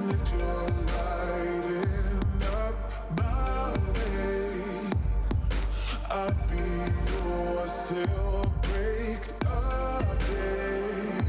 if you're lighting up my way, I'd be yours till break of day.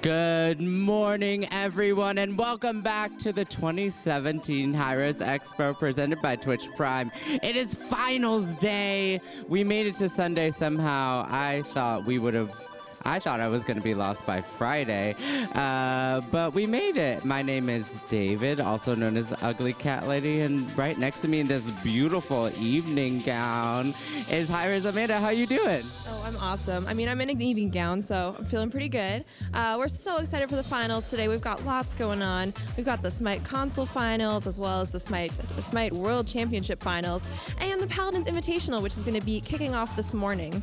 Good morning, everyone, and welcome back to the 2017 Hirez Expo presented by Twitch Prime. It is finals day. We made it to Sunday somehow. I thought I was going to be lost by Friday, but we made it. My name is David, also known as Ugly Cat Lady, and right next to me in this beautiful evening gown is Hirez Amanda. How you doing? Oh, I'm awesome. I mean, I'm in an evening gown, so I'm feeling pretty good. We're so excited for the finals today. We've got lots going on. We've got the Smite console finals, as well as the Smite World Championship finals, and the Paladins Invitational, which is going to be kicking off this morning.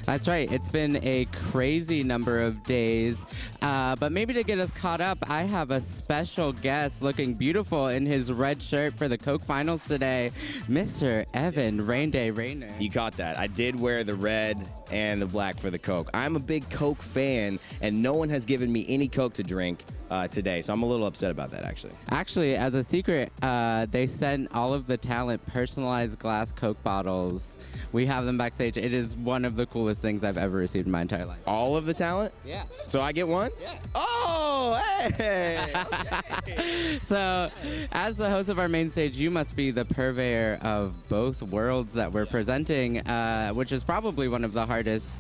That's right. It's been a crazy number of days, but maybe to get us caught up, I have a special guest looking beautiful in his red shirt for the Coke Finals today, Mr. Evan Rainday Rayner. You caught that. I did wear the red and the black for the Coke. I'm a big Coke fan, and no one has given me any Coke to drink today, so I'm a little upset about that, actually. Actually, as a secret, they sent all of the talent personalized glass Coke bottles. We have them backstage. It is one of the coolest things I've ever received in my entire life. All of the talent? Yeah. So I get one? Yeah. Oh, hey! Okay. So, as the host of our main stage, you must be the purveyor of both worlds that we're presenting, which is probably one of the hardest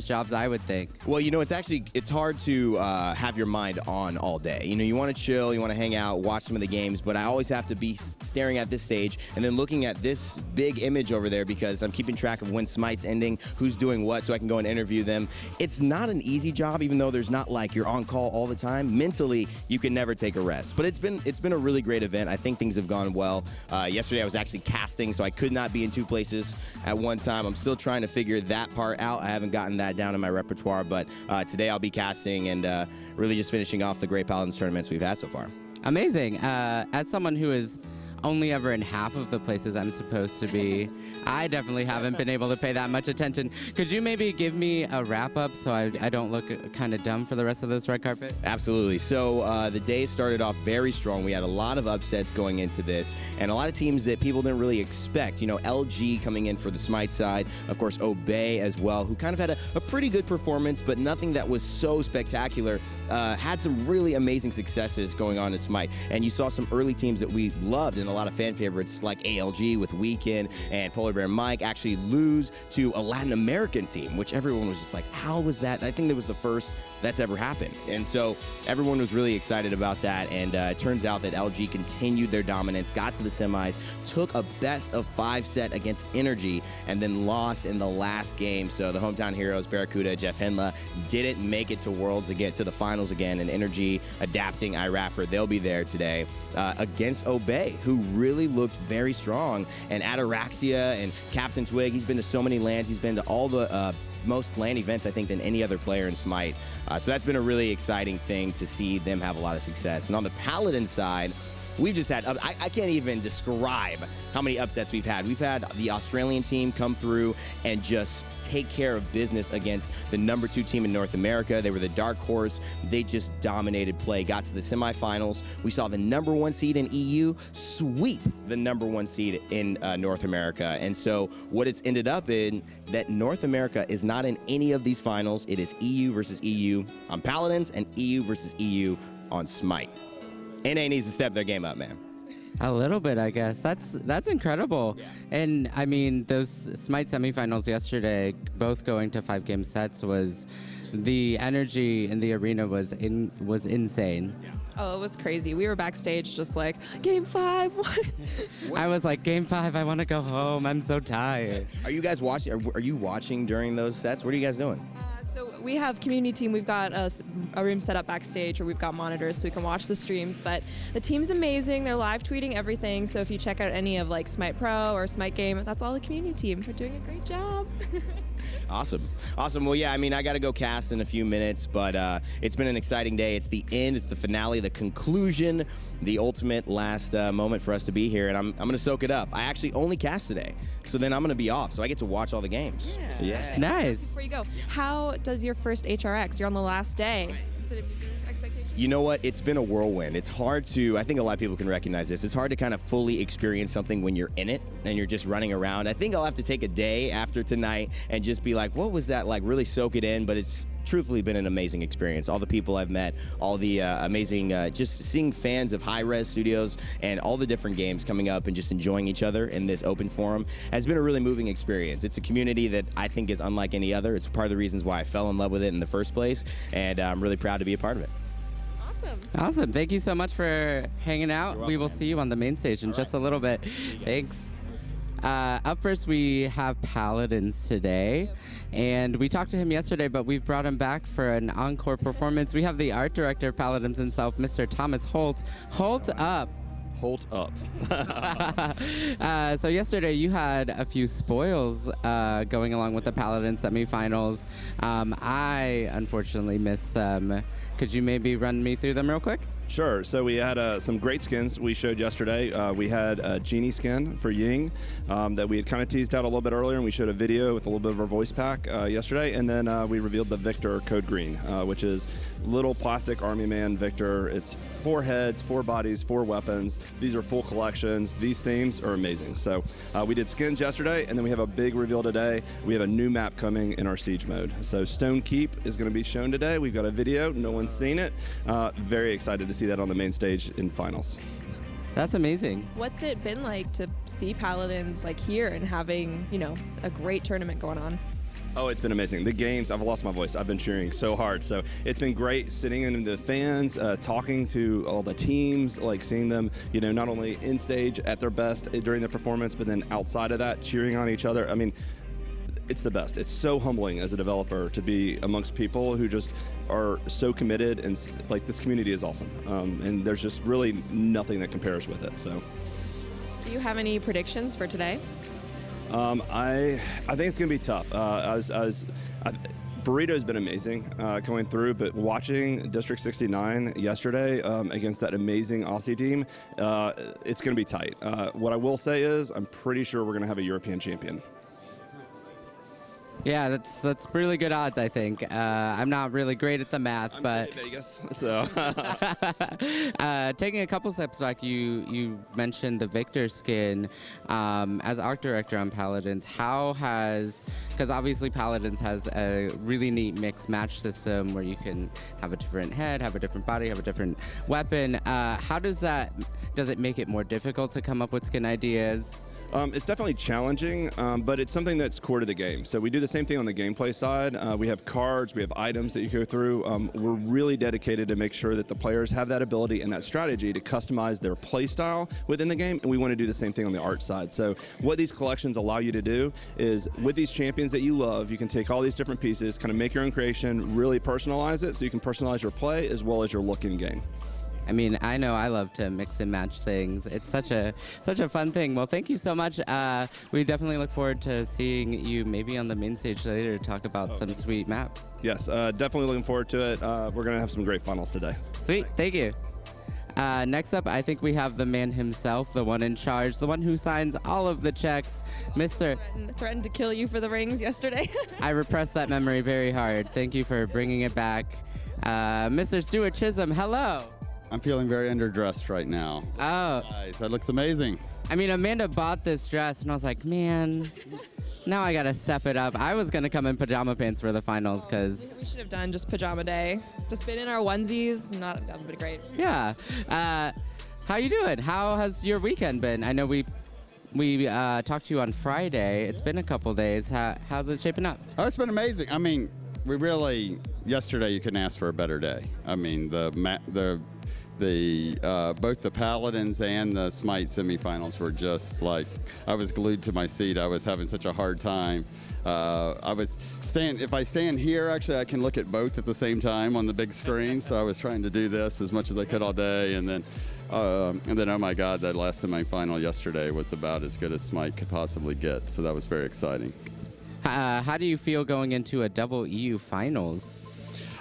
jobs, I would think. Well, you know, it's hard to have your mind on all day. You know, you want to chill, you want to hang out, watch some of the games, but I always have to be staring at this stage and then looking at this big image over there because I'm keeping track of when Smite's ending, who's doing what, so I can go and interview them. It's not an easy job, even though there's not like you're on call all the time. Mentally, you can never take a rest. But it's been a really great event. I think things have gone well. Yesterday I was actually casting, so I could not be in two places at one time. I'm still trying to figure that part out. I haven't gotten that down in my repertoire, but today I'll be casting and really just finishing off the great Paladins tournaments we've had so far. Amazing. As someone who is only ever in half of the places I'm supposed to be, I definitely haven't been able to pay that much attention. Could you maybe give me a wrap-up so I don't look kind of dumb for the rest of this red carpet? Absolutely. So the day started off very strong. We had a lot of upsets going into this, and a lot of teams that people didn't really expect. You know, LG coming in for the Smite side, of course, Obey as well, who kind of had a pretty good performance, but nothing that was so spectacular. Had some really amazing successes going on in Smite, and you saw some early teams that we loved, and a lot of fan favorites like ALG with Weekend and Polar Bear Mike actually lose to a Latin American team, which everyone was just like, how was that? I think that was the first that's ever happened. And so everyone was really excited about that. And it turns out that LG continued their dominance, got to the semis, took a best of 5 set against Energy, and then lost in the last game. So the hometown heroes, Barracuda, Jeff Henla, didn't make it to Worlds again, to the finals again. And Energy adapting iRaffer, they'll be there today against Obey, who really looked very strong. And Ataraxia and Captain Twig, he's been to so many lands. He's been to all the most LAN events, I think, than any other player in Smite. So that's been a really exciting thing to see them have a lot of success. And on the Paladin side, we've just had, I can't even describe how many upsets we've had. We've had the Australian team come through and just take care of business against the #2 team in North America. They were the dark horse. They just dominated play, got to the semifinals. We saw the #1 seed in EU sweep the #1 seed in North America. And so what it's ended up in, that North America is not in any of these finals. It is EU versus EU on Paladins and EU versus EU on Smite. NA needs to step their game up, man. A little bit, I guess. That's incredible. Yeah. And I mean, those Smite semifinals yesterday, both going to 5-game sets, was the energy in the arena was insane. Yeah. Oh, it was crazy. We were backstage just like, Game 5, what? I was like, Game 5, I want to go home. I'm so tired. Are you guys watching? Are you watching during those sets? What are you guys doing? So we have community team. We've got a room set up backstage where we've got monitors so we can watch the streams. But the team's amazing. They're live tweeting everything. So if you check out any of like Smite Pro or Smite Game, that's all the community team. They're doing a great job. Awesome. Well, yeah, I mean, I got to go cast in a few minutes, but it's been an exciting day. It's the end. It's the finale, the conclusion, the ultimate last moment for us to be here, and I'm going to soak it up. I actually only cast today, so then I'm going to be off, so I get to watch all the games. Yeah. Nice. Before you go, how does your first HRX? You're on the last day. Did it meet your expectations? You know what? It's been a whirlwind. It's hard to, I think a lot of people can recognize this. It's hard to kind of fully experience something when you're in it and you're just running around. I think I'll have to take a day after tonight and just be like, what was that like? Really soak it in, but it's truthfully been an amazing experience. All the people I've met, all the amazing, just seeing fans of Hirez Studios and all the different games coming up and just enjoying each other in this open forum has been a really moving experience. It's a community that I think is unlike any other. It's part of the reasons why I fell in love with it in the first place, and I'm really proud to be a part of it. Awesome. Thank you so much for hanging out. Welcome, we will man. see you on the main stage in just a little bit. Thanks. Up first, we have Paladins today, and we talked to him yesterday, but we've brought him back for an encore performance. We have the art director of Paladins himself, Mr. Thomas Holt. Holt up. Hold up. So yesterday you had a few spoils going along with the Paladin semifinals. I unfortunately missed them. Could you maybe run me through them real quick? Sure. So we had some great skins we showed yesterday. We had a Genie skin for Ying that we had kind of teased out a little bit earlier, and we showed a video with a little bit of our voice pack yesterday. And then we revealed the Victor Code Green, which is little plastic army man Victor. It's 4 heads, 4 bodies, 4 weapons. These are full collections. These themes are amazing. So we did skins yesterday, and then we have a big reveal today. We have a new map coming in our Siege mode. So Stone Keep is going to be shown today. We've got a video. No one's seen it. Very excited to see that on the main stage in finals. That's amazing. What's it been like to see Paladins like here and having, a great tournament going on? Oh, it's been amazing. The games, I've lost my voice. I've been cheering so hard. So it's been great sitting in the fans, talking to all the teams, like seeing them, not only in stage at their best during their performance, but then outside of that, cheering on each other. I mean, it's the best. It's so humbling as a developer to be amongst people who just are so committed, and like this community is awesome. And there's just really nothing that compares with it. So, Do you have any predictions for today? I think it's gonna be tough. Burrito's been amazing going through, but watching District 69 yesterday against that amazing Aussie team, it's gonna be tight. What I will say is, I'm pretty sure we're gonna have a European champion. Yeah, that's really good odds, I think. I'm not really great at the math, I'm but in Vegas, so. taking a couple steps back, you mentioned the Victor skin. As art director on Paladins, because obviously Paladins has a really neat mix match system where you can have a different head, have a different body, have a different weapon. How does it make it more difficult to come up with skin ideas? It's definitely challenging, but it's something that's core to the game. So we do the same thing on the gameplay side. We have cards, we have items that you go through. We're really dedicated to make sure that the players have that ability and that strategy to customize their play style within the game, and we want to do the same thing on the art side. So what these collections allow you to do is, with these champions that you love, you can take all these different pieces, kind of make your own creation, really personalize it, so you can personalize your play as well as your look in game. I mean, I know I love to mix and match things. It's such a fun thing. Well, thank you so much. We definitely look forward to seeing you maybe on the main stage later to talk about some sweet map. Yes, definitely looking forward to it. We're going to have some great finals today. Sweet, thank you. Next up, I think we have the man himself, the one in charge, the one who signs all of the checks, Mr. Threatened to kill you for the rings yesterday. I repressed that memory very hard. Thank you for bringing it back. Mr. Stuart Chisholm, hello. I'm feeling very underdressed right now. Oh. Guys, that looks amazing. I mean, Amanda bought this dress, and I was like, man, now I gotta step it up. I was gonna come in pajama pants for the finals, because... We should have done just pajama day. Just been in our onesies. That would have been great. Yeah. How you doing? How has your weekend been? I know we talked to you on Friday. It's been a couple days. How's it shaping up? Oh, it's been amazing. I mean, yesterday you couldn't ask for a better day. I mean, both the Paladins and the Smite semifinals were just like, I was glued to my seat. I was having such a hard time. If I stand here, actually, I can look at both at the same time on the big screen. So I was trying to do this as much as I could all day. And then, oh my God, that last semifinal yesterday was about as good as Smite could possibly get. So that was very exciting. How do you feel going into a double EU finals?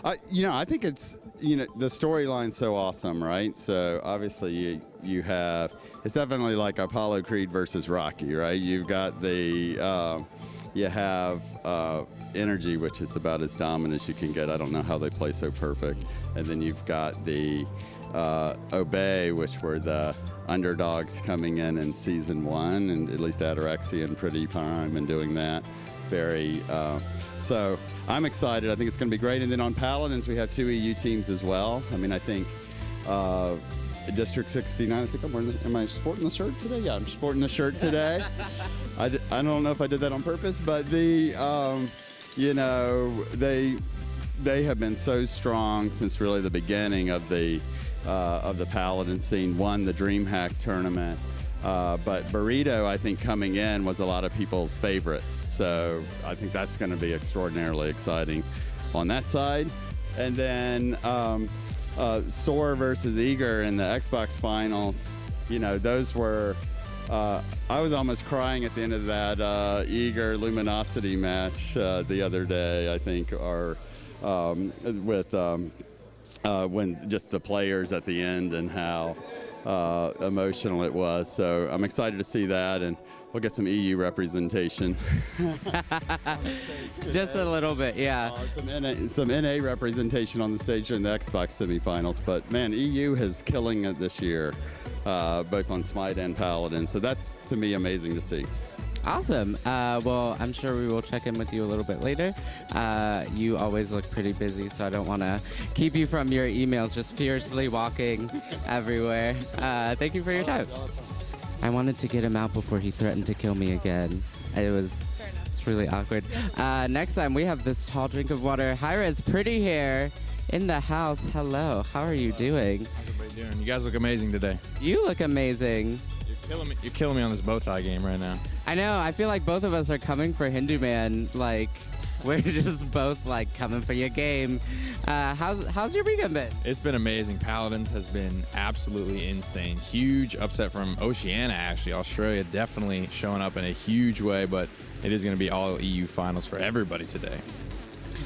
I think it's, the storyline's so awesome, right? So obviously you have, it's definitely like Apollo Creed versus Rocky, right? You've got you have Energy, which is about as dominant as you can get. I don't know how they play so perfect. And then you've got the Obey, which were the underdogs coming in season 1, and at least Ataraxia and Pretty Prime and doing that. So I'm excited. I think it's going to be great. And then on Paladins, we have 2 EU teams as well. I mean, I think District 69, I think am I sporting the shirt today? Yeah, I'm sporting the shirt today. I don't know if I did that on purpose, but they have been so strong since really the beginning of the Paladin scene, won the DreamHack tournament. But Burrito, I think, coming in was a lot of people's favorite. So I think that's going to be extraordinarily exciting on that side. And then Soar versus Eager in the Xbox finals, those were, I was almost crying at the end of that Eager Luminosity match the other day, I think, when just the players at the end and how emotional it was. So I'm excited to see that, and we'll get some EU representation. Just a little bit, yeah. Some NA representation on the stage during the Xbox semifinals. But man, EU is killing it this year, both on Smite and Paladin. So that's, to me, amazing to see. Awesome. Well, I'm sure we will check in with you a little bit later. You always look pretty busy, so I don't want to keep you from your emails, just fiercely walking everywhere. Thank you for your time. I wanted to get him out before he threatened to kill me again. It's really awkward. Next time, we have this tall drink of water. Hirez, pretty hair in the house. Hello. How are you doing? How's everybody doing? You guys look amazing today. You look amazing. You're killing me on this bow tie game right now. I know. I feel like both of us are coming for Hindu Man. Like, we're just both like coming for your game. How's your weekend been? It's been amazing. Paladins has been absolutely insane. Huge upset from Oceania, actually. Australia definitely showing up in a huge way, but it is going to be all EU finals for everybody today.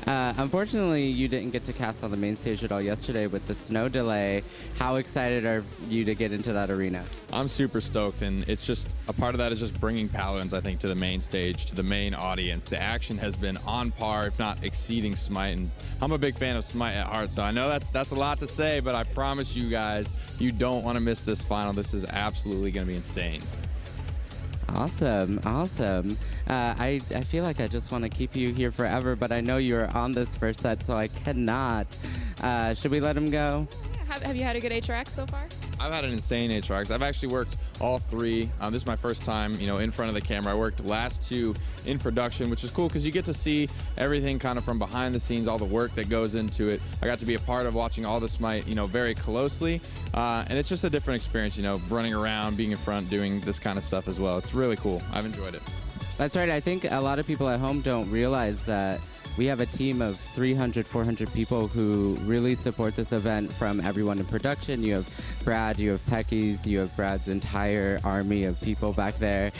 Unfortunately, you didn't get to cast on the main stage at all yesterday with the snow delay. How excited are you to get into that arena? I'm super stoked, and it's just a part of that is just bringing Paladins, I think, to the main stage, to the main audience. The action has been on par, if not exceeding Smite, and I'm a big fan of Smite at heart, so I know that's a lot to say, but I promise you guys, you don't want to miss this final. This is absolutely going to be insane. Awesome. I feel like I just want to keep you here forever, but I know you're on this first set, so I cannot. Should we let him go? Have you had a good HRX so far? I've had an insane HRX. I've actually worked all 3. This is my first time, in front of the camera. I worked last 2 in production, which is cool because you get to see everything kind of from behind the scenes, all the work that goes into it. I got to be a part of watching all the Smite, very closely. And it's just a different experience, running around, being in front, doing this kind of stuff as well. It's really cool. I've enjoyed it. That's right. I think a lot of people at home don't realize that we have a team of 300, 400 people who really support this event, from everyone in production. You have Brad, you have Peckies, you have Brad's entire army of people back there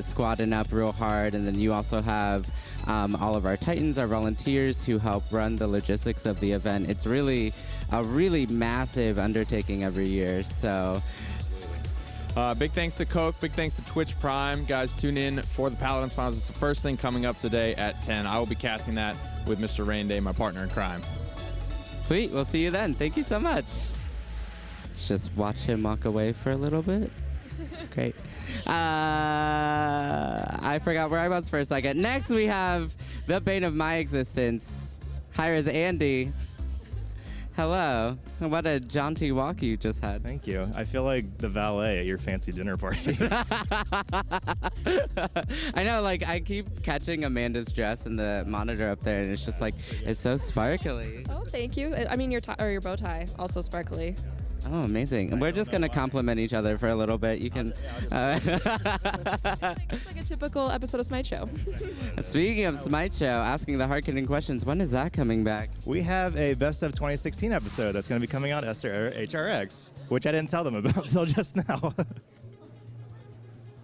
squatting up real hard. And then you also have all of our Titans, our volunteers who help run the logistics of the event. It's really a really massive undertaking every year. So big thanks to Coke. Big thanks to Twitch Prime. Guys, tune in for the Paladins Finals. It's the first thing coming up today at 10. I will be casting that with Mr. Rainday, my partner in crime. Sweet. We'll see you then. Thank you so much. Let's just watch him walk away for a little bit. Great. I forgot where I was for a second. Next, we have the bane of my existence, Hirez Andy. Hello. What a jaunty walk you just had. Thank you. I feel like the valet at your fancy dinner party. I know, like, I keep catching Amanda's dress in the monitor up there, and it's just like, it's so sparkly. Oh, thank you. I mean, your bow tie, also sparkly. Oh, amazing. And we're just going to compliment each other for a little bit. You can... It's like a typical episode of Smite Show. Speaking of Smite Show, asking the hard-hitting questions, when is that coming back? We have a Best of 2016 episode that's going to be coming out after HRX, which I didn't tell them about until just now.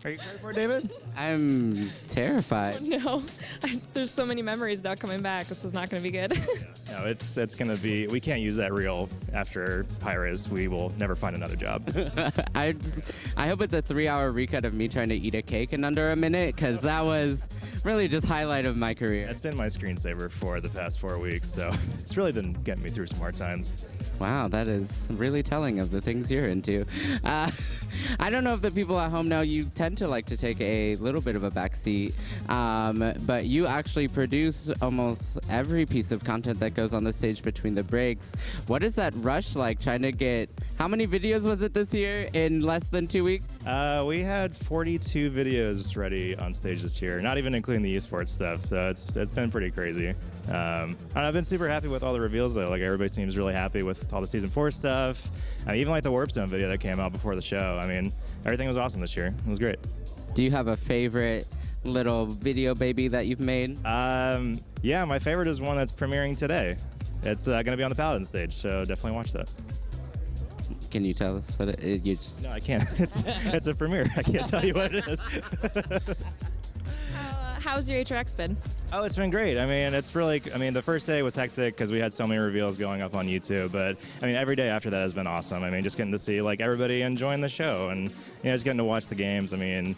Are you excited for it, David? I'm terrified. No, there's so many memories now coming back. This is not going to be good. No, it's going to be, we can't use that reel after Hirez. We will never find another job. I hope it's a 3-hour recut of me trying to eat a cake in under a minute, because that was really just highlight of my career. That's been my screensaver for the past 4 weeks, so it's really been getting me through some hard times. Wow, that is really telling of the things you're into. I don't know if the people at home know you tend to like to take a little bit of a backseat, but you actually produce almost every piece of content that goes on the stage between the breaks. What is that rush like trying to get, how many videos was it this year in less than 2 weeks? We had 42 videos ready on stage this year, not even including the esports stuff, so it's been pretty crazy. And I've been super happy with all the reveals though. Like everybody seems really happy with all the season 4 stuff. Even like the Warp Zone video that came out before the show. I mean, everything was awesome this year. It was great. Do you have a favorite little video baby that you've made? Yeah, my favorite is one that's premiering today. It's going to be on the Paladin stage, so definitely watch that. Can you tell us what it you just... No, I can't. It's a premiere. I can't tell you what it is. How's your HRX been? Oh, it's been great. I mean, it's really, the first day was hectic because we had so many reveals going up on YouTube, but I mean, every day after that has been awesome. I mean, just getting to see like everybody enjoying the show and, just getting to watch the games. I mean,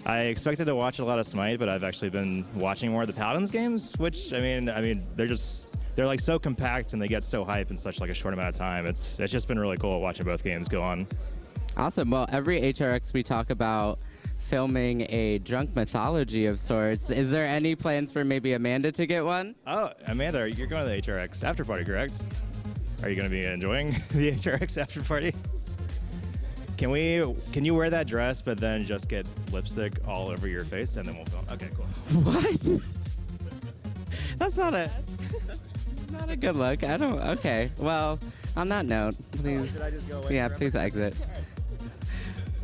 I expected to watch a lot of Smite, but I've actually been watching more of the Paladins games, which, I mean, they're like so compact and they get so hype in such like a short amount of time. It's just been really cool watching both games go on. Awesome. Well, every HRX we talk about filming a drunk mythology of sorts. Is there any plans for maybe Amanda to get one? Oh, Amanda, you're going to the HRX after party, correct? Are you going to be enjoying the HRX after party? Can you wear that dress, but then just get lipstick all over your face, and then we'll film? Okay, cool. What? That's not a good look. I don't. Okay. Well, on that note, please. Should I just go away Yeah, forever? please exit.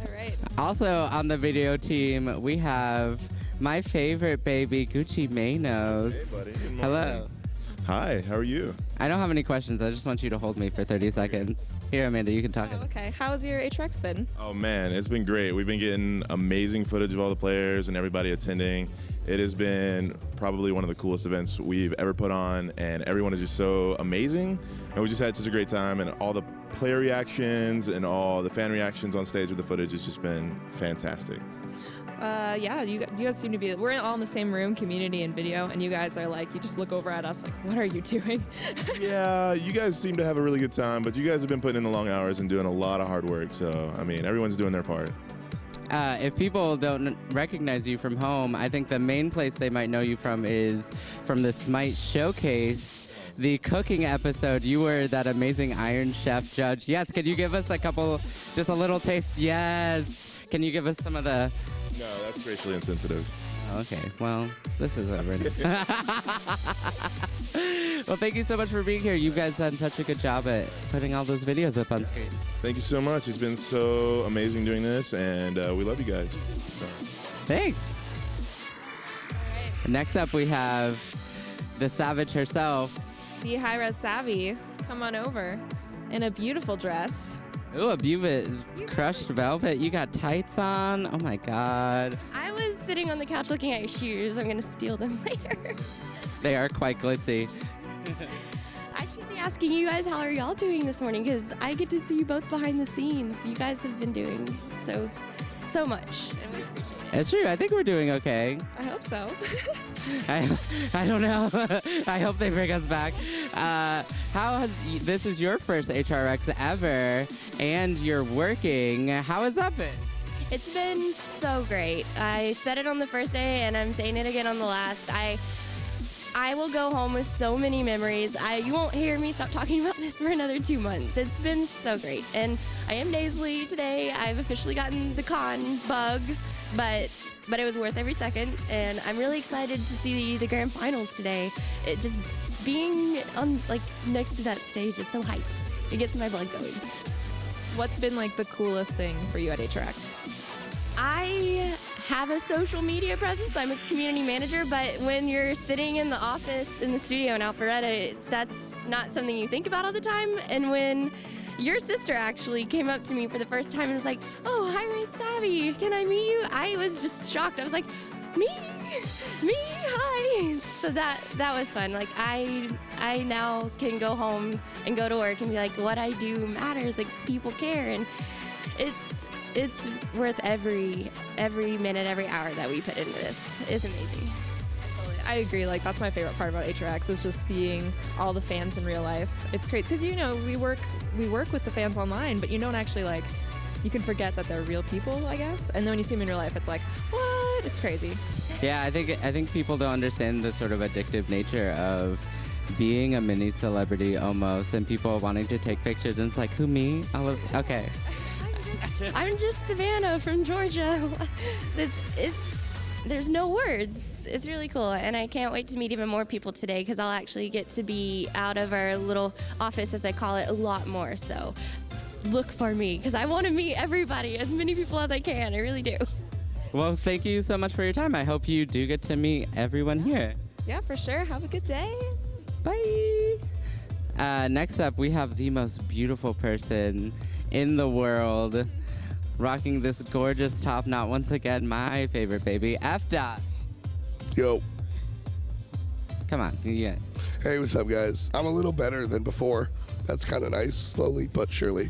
All right. Also on the video team, we have my favorite baby, Gucci Manos. Hey, buddy. Good morning. Hello. Hi, how are you? I don't have any questions. I just want you to hold me for 30 seconds. Here, Amanda, you can talk. Oh, okay. How's your HRX been? Oh man, it's been great. We've been getting amazing footage of all the players and everybody attending. It has been probably one of the coolest events we've ever put on, and everyone is just so amazing. And we just had such a great time, and all the player reactions and all the fan reactions on stage with the footage has just been fantastic. Yeah, you guys seem to be, we're all in the same room, community and video, and you guys are like, you just look over at us like, what are you doing? Yeah, you guys seem to have a really good time, but you guys have been putting in the long hours and doing a lot of hard work. So, I mean, everyone's doing their part. If people don't recognize you from home, I think the main place they might know you from is from the Smite Showcase, the cooking episode. You were that amazing Iron Chef judge. Yes, could you give us a couple, just a little taste? Yes. Can you give us some of the... No, that's racially insensitive. Okay, well, this is over. Well, thank you so much for being here. You guys done such a good job at putting all those videos up on screen. Thank you so much. It's been so amazing doing this, and we love you guys. So. Thanks. All right. Next up, we have the Savage herself. The Hirez Savvy, come on over in a beautiful dress. Ooh, a crushed velvet. You got tights on. Oh my God. I was sitting on the couch looking at your shoes. I'm gonna steal them later. They are quite glitzy. I should be asking you guys, how are y'all doing this morning? Because I get to see you both behind the scenes. You guys have been doing so much, and we appreciate it. It's true. I think we're doing okay. I hope so. I don't know. I hope they bring us back. This is your first HRX ever, and you're working. How has that been? It's been so great. I said it on the first day, and I'm saying it again on the last. I will go home with so many memories. You won't hear me stop talking about this for another 2 months. It's been so great. And I am Daisley today. I've officially gotten the con bug, but it was worth every second. And I'm really excited to see the grand finals today. It just being on next to that stage is so hype. It gets my blood going. What's been like the coolest thing for you at HRX? I have a social media presence. I'm a community manager, but when you're sitting in the office in the studio in Alpharetta, that's not something you think about all the time. And when your sister actually came up to me for the first time and was like, "Oh, Hirez Savvy, can I meet you?" I was just shocked. I was like, me, hi. So that was fun. Like I now can go home and go to work and be like, what I do matters. Like people care, and it's worth every minute, every hour that we put into this. It's amazing. I totally I agree. Like, that's my favorite part about HRX is just seeing all the fans in real life. It's crazy because, you know, we work with the fans online, but you don't actually, like, you can forget that they're real people, I guess. And then when you see them in real life, it's like, what? It's crazy. Yeah, I think people don't understand the sort of addictive nature of being a mini celebrity almost, and people wanting to take pictures, and it's like, who, me? Okay. I'm just Savannah from Georgia. There's no words. It's really cool, and I can't wait to meet even more people today because I'll actually get to be out of our little office, as I call it, a lot more. So look for me because I want to meet everybody, as many people as I can. I really do. Well, thank you so much for your time. I hope you do get to meet everyone here. Yeah, for sure. Have a good day. Bye. Next up, we have the most beautiful person in the world, rocking this gorgeous top knot. Once again, my favorite baby, F. Dot. Yo. Come on, yeah. Hey, what's up, guys? I'm a little better than before. That's kind of nice, slowly but surely.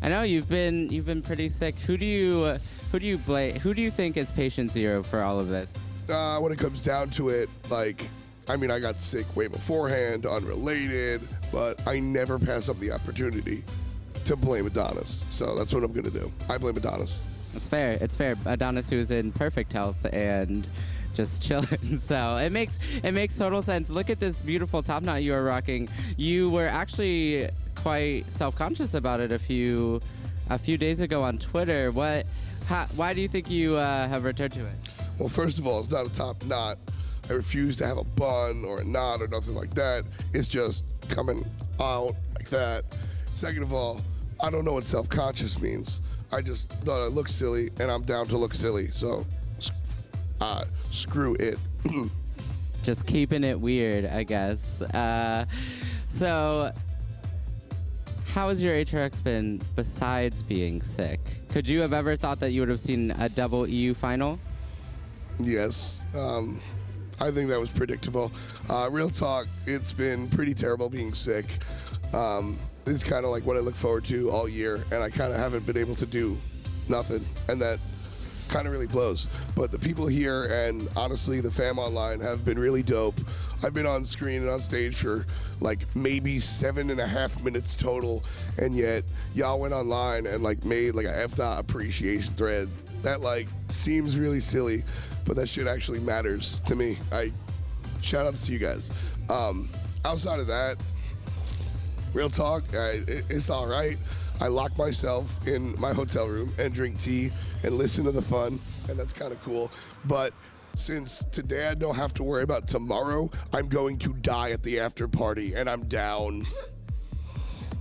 I know you've been pretty sick. Who do you blame? Who do you think is patient zero for all of this? When it comes down to it, like, I mean, I got sick way beforehand, unrelated, but I never pass up the opportunity to blame Adonis. So that's what I'm gonna do. I blame Adonis. It's fair. It's fair. Adonis, who's in perfect health and just chilling. So it makes total sense. Look at this beautiful top knot you are rocking. You were actually quite self-conscious about it a few days ago on Twitter. Why do you think you have returned to it? Well, first of all, it's not a top knot. I refuse to have a bun or a knot or nothing like that. It's just coming out like that. Second of all, I don't know what self-conscious means. I just thought I looked silly, and I'm down to look silly. So, screw it. Just keeping it weird, I guess. So, how has your HRX been besides being sick? Could you have ever thought that you would have seen a double EU final? Yes. I think that was predictable. Real talk, it's been pretty terrible being sick. It's kind of like what I look forward to all year, and I kind of haven't been able to do nothing, and that kind of really blows. But the people here and honestly the fam online have been really dope. I've been on screen and on stage for like maybe 7.5 minutes total, and yet y'all went online and like made like a F-Dot appreciation thread. That like seems really silly, but that shit actually matters to me. Shout outs to you guys. Outside of that, real talk, it's all right. I lock myself in my hotel room and drink tea and listen to the fun, and that's kind of cool. But since today I don't have to worry about tomorrow, I'm going to die at the after party, and I'm down.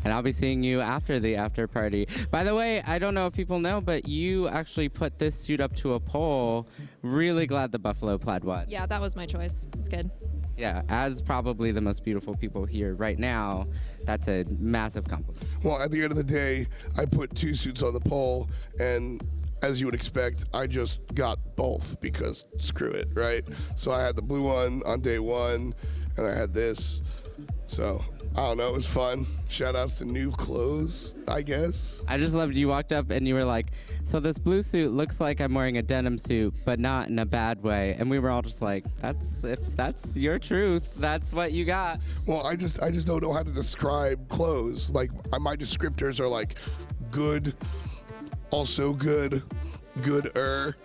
And I'll be seeing you after the after party. By the way, I don't know if people know, but you actually put this suit up to a poll. Really glad the Buffalo plaid won. Yeah, that was my choice. It's good. Yeah, as probably the most beautiful people here right now, that's a massive compliment. Well, at the end of the day, I put 2 suits on the poll, and as you would expect, I just got both because screw it, right? So I had the blue one on day 1, and I had this. So I don't know, it was fun. Shout outs to new clothes, I guess. I just loved you walked up and you were like, so this blue suit looks like I'm wearing a denim suit, but not in a bad way. And we were all just like, if that's your truth, that's what you got. Well, I just don't know how to describe clothes. Like my descriptors are like good, also good, gooder,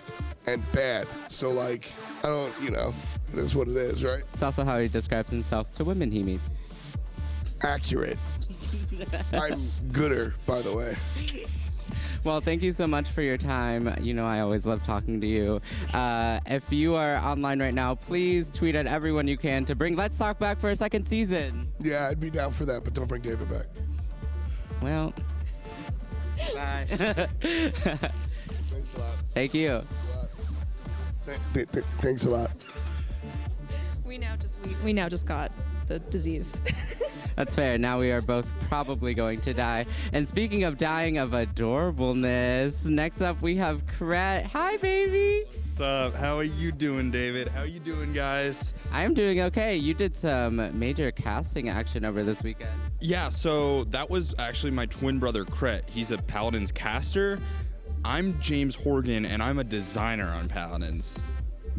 and bad. So like, I don't, it is what it is, right? It's also how he describes himself to women he meets. Accurate. I'm gooder, by the way. Well, thank you so much for your time. You know, I always love talking to you. If you are online right now, please tweet at everyone you can to bring Let's Talk back for a second season. Yeah, I'd be down for that, but don't bring David back. Well, bye. Thanks a lot. Thank you. Thanks a lot. We now just got the disease. That's fair. Now we are both probably going to die. And speaking of dying of adorableness, next up we have Kret. Hi, baby. What's up? How are you doing, David? How you doing, guys? I am doing okay. You did some major casting action over this weekend. Yeah, so that was actually my twin brother, Kret. He's a Paladins caster. I'm James Horgan, and I'm a designer on Paladins.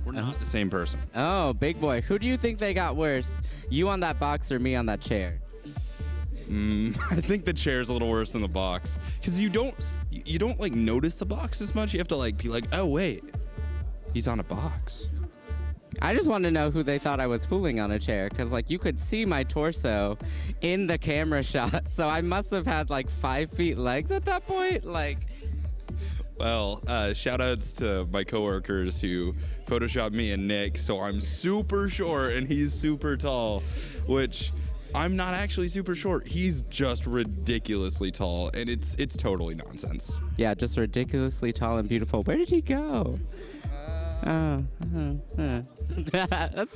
We're not the same person. Oh, big boy. Who do you think they got worse? You on that box or me on that chair? I think the chair's a little worse than the box because you don't like notice the box as much. You have to like be like, oh wait, he's on a box. I just want to know who they thought I was fooling on a chair, because like you could see my torso in the camera shot, so I must have had like 5 feet legs at that point. Like, Well, shout outs to my coworkers who photoshopped me and Nick, so I'm super short and he's super tall, which I'm not actually super short. He's just ridiculously tall, and it's totally nonsense. yeah, just ridiculously tall and beautiful. Where did he go? That's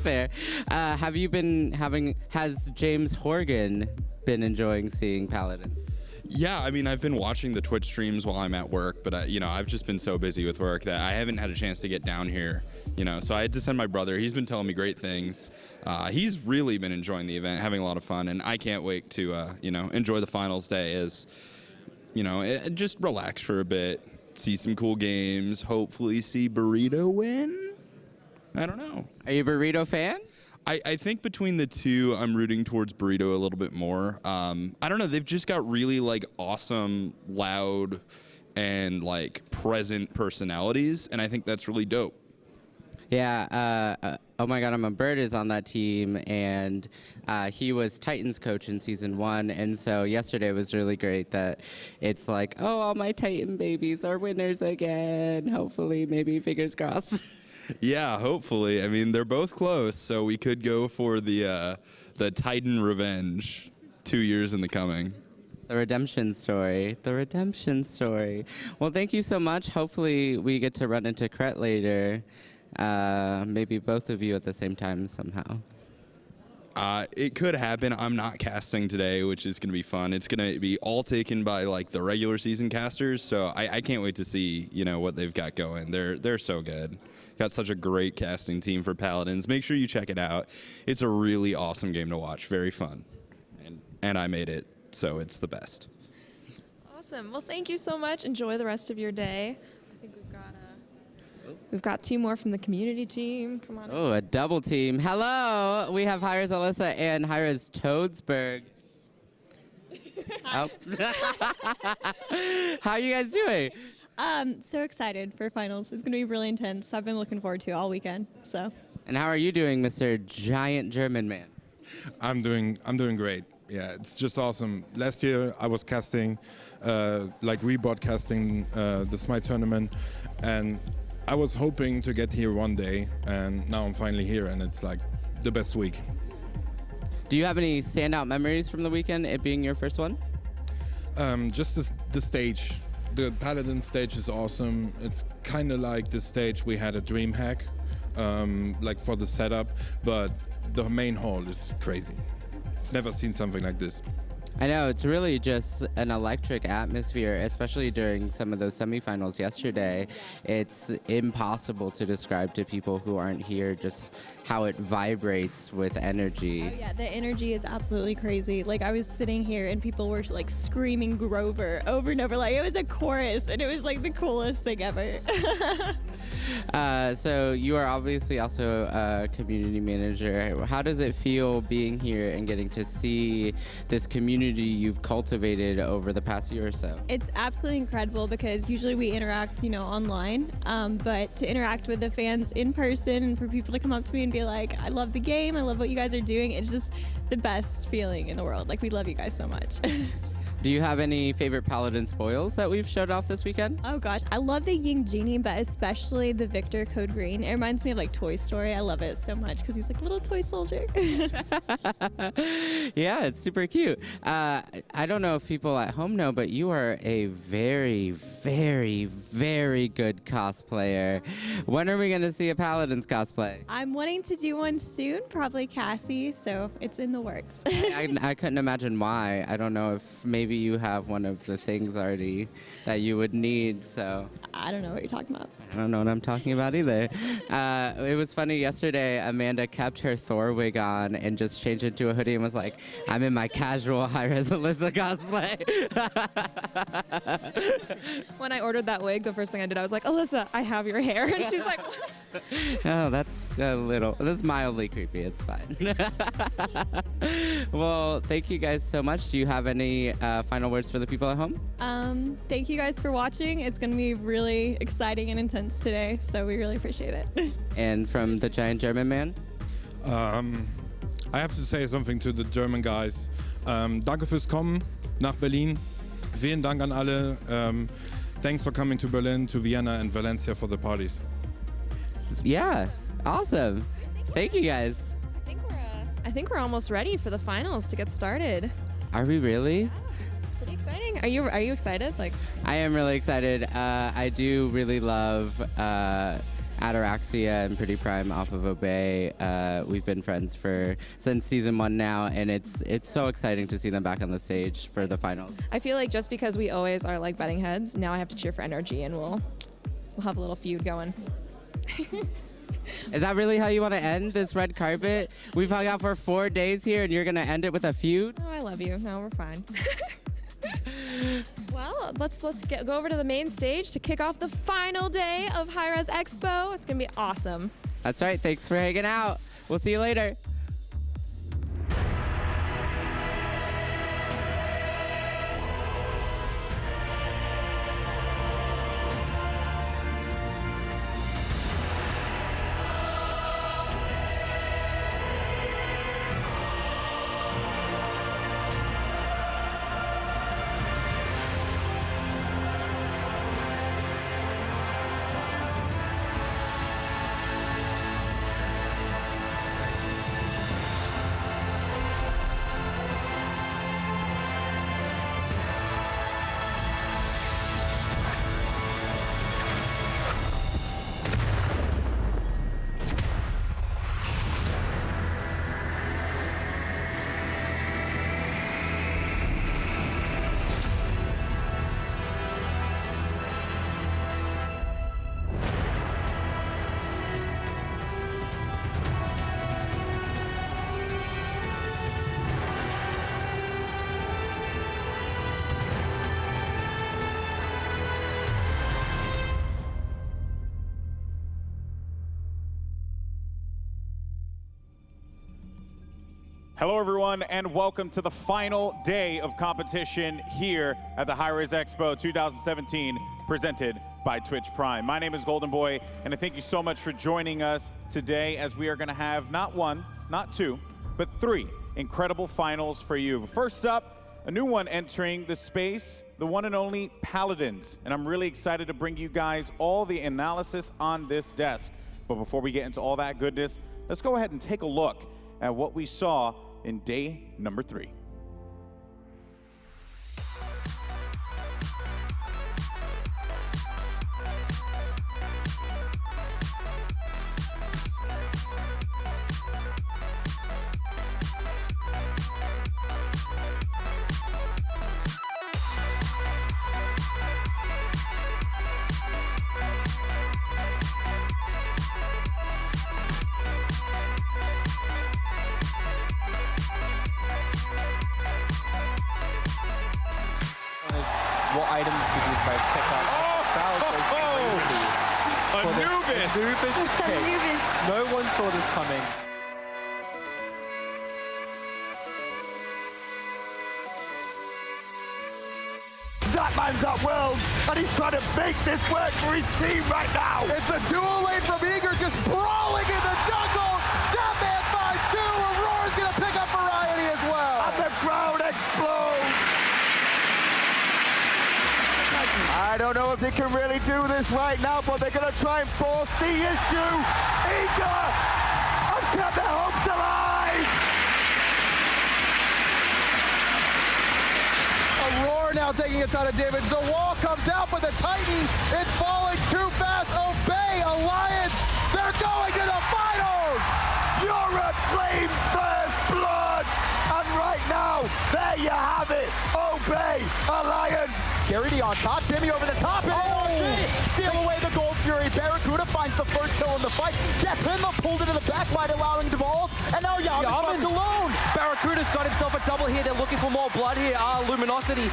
fair. Has James Horgan been enjoying seeing Paladin? Yeah, I mean, I've been watching the Twitch streams while I'm at work, but I've just been so busy with work that I haven't had a chance to get down here. So I had to send my brother. He's been telling me great things. He's really been enjoying the event, having a lot of fun, and I can't wait to enjoy the finals day as just relax for a bit, see some cool games, hopefully see Burrito win. I don't know. Are you a Burrito fan? I think between the two, I'm rooting towards Burrito a little bit more. I don't know. They've just got really like awesome, loud, and like present personalities, and I think that's really dope. Yeah. Oh my God, I'm a Bird is on that team, and he was Titans coach in season 1, and so yesterday was really great that it's like, oh, all my Titan babies are winners again. Hopefully, maybe fingers crossed. Yeah, hopefully. I mean, they're both close, so we could go for the Titan revenge 2 years in the coming. The redemption story. The redemption story. Well, thank you so much. Hopefully, we get to run into Kret later. Maybe both of you at the same time somehow. It could happen. I'm not casting today, which is going to be fun. It's going to be all taken by like the regular season casters, so I can't wait to see what they've got going. They're so good. Got such a great casting team for Paladins. Make sure you check it out. It's a really awesome game to watch. Very fun, and I made it, so it's the best. Awesome. Well, thank you so much. Enjoy the rest of your day. I think we've got 2 more from the community team. Come on. Oh, a double team. Hello. We have Hirez Alyssa and Hirez Toadsburg. Oh. How are you guys doing? So excited for finals. It's going to be really intense. I've been looking forward to it all weekend. So. And how are you doing, Mr. Giant German Man? I'm doing great. Yeah, it's just awesome. Last year I was casting, rebroadcasting the Smite tournament, and I was hoping to get here one day, and now I'm finally here, and it's like the best week. Do you have any standout memories from the weekend, it being your first one? Just the stage. The Paladin stage is awesome. It's kind of like the stage we had at DreamHack, for the setup, but the main hall is crazy. I've never seen something like this. I know, it's really just an electric atmosphere, especially during some of those semifinals yesterday. It's impossible to describe to people who aren't here just how it vibrates with energy. Oh yeah, the energy is absolutely crazy. Like, I was sitting here and people were like screaming Grover over and over. Like, it was a chorus, and it was like the coolest thing ever. So you are obviously also a community manager. How does it feel being here and getting to see this community you've cultivated over the past year or so? It's absolutely incredible because usually we interact, online, but to interact with the fans in person and for people to come up to me and be like, I love the game, I love what you guys are doing, it's just the best feeling in the world. Like, we love you guys so much. Do you have any favorite Paladin spoils that we've showed off this weekend? Oh gosh, I love the Ying Genie, but especially the Victor Code Green. It reminds me of like Toy Story. I love it so much because he's like a little toy soldier. Yeah, it's super cute. I don't know if people at home know, but you are a very, very, very good cosplayer. When are we going to see a Paladins cosplay? I'm wanting to do one soon, probably Cassie, so it's in the works. I couldn't imagine why. I don't know if maybe you have one of the things already that you would need, so. I don't know what you're talking about. don't know what I'm talking about either. It was funny yesterday. Amanda kept her Thor wig on and just changed into a hoodie and was like, "I'm in my casual Hirez Alyssa cosplay." When I ordered that wig, the first thing I did, I was like, Alyssa, I have your hair. And she's like, Oh, that's mildly creepy. It's fine. Well, thank you guys so much. Do you have any final words for the people at home? Thank you guys for watching. It's going to be really exciting and intense today, so we really appreciate it. And from the giant German man? I have to say something to the German guys. Danke fürs Kommen nach Berlin. Vielen Dank an alle. Thanks for coming to Berlin, to Vienna, and Valencia for the parties. Yeah, awesome. Thank you guys. I think we're almost ready for the finals to get started. Are we really? It's pretty exciting. Are you excited? Like, I am really excited. I do really love Ataraxia and Pretty Prime off of Obey. We've been friends since season 1 now, and it's so exciting to see them back on the stage for the finals. I feel like just because we always are like betting heads, now I have to cheer for NRG, and we'll have a little feud going. Is that really how you want to end this red carpet? We've hung out for 4 days here, and you're going to end it with a feud? Oh, I love you. No, we're fine. Well, let's go over to the main stage to kick off the final day of Hirez Expo. It's going to be awesome. That's right. Thanks for hanging out. We'll see you later. Hello, everyone, and welcome to the final day of competition here at the Hirez Expo 2017, presented by Twitch Prime. My name is Golden Boy, and I thank you so much for joining us today, as we are going to have not 1, not 2, but 3 incredible finals for you. First up, a new one entering the space, the one and only Paladins, and I'm really excited to bring you guys all the analysis on this desk. But before we get into all that goodness, let's go ahead and take a look at what we saw in day number 3. What items did these guys pick up? Anubis! Anubis pick. No one saw this coming. That man's at Worlds, and he's trying to make this work for his team right now. It's the dual lane from Eager just brawling in the jungle. That man finds 2. Aurora's going to pick up Variety as well. And the crowd explodes. I don't know if they can really do this right now, but they're going to try and force the issue. Eager have kept their hopes alive. Aurora now taking it out of David. The wall comes out, but the Titan is falling too fast. Obey Alliance, they're going to the finals. Europe claims first blood. And right now, there you have it. Obey Alliance. Garrity on top, Jimmy over the top, and NRG steal away the gold Fury. Barracuda finds the first kill in the fight. Jeff Hindler pulled into the backlight, allowing Duvall. And now Yaman's left alone. Barracuda's got himself a double here. They're looking for more blood here. Luminosity.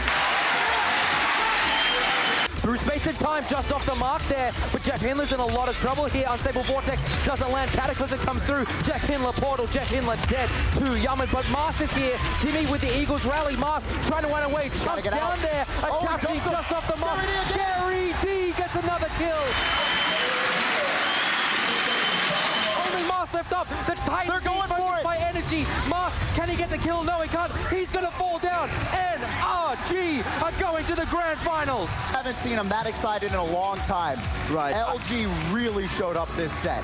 Through space and time, just off the mark there. But Jeff Hindler's in a lot of trouble here. Unstable Vortex doesn't land. Cataclysm comes through. Jeff Hindler portal. Jeff Hindler dead to Yaman. But Mars is here. Timmy with the Eagles rally. Mars trying to run away. Jumps down there. Attack just off the mark. Gary D gets another kill. Only Mars left up. The Titans They're going for it. By energy. Mars, can he get the kill? No, he can't. He's going to fall down. NRG are going to the grand finals. Haven't seen them that excited in a long time. Right. LG really showed up this set.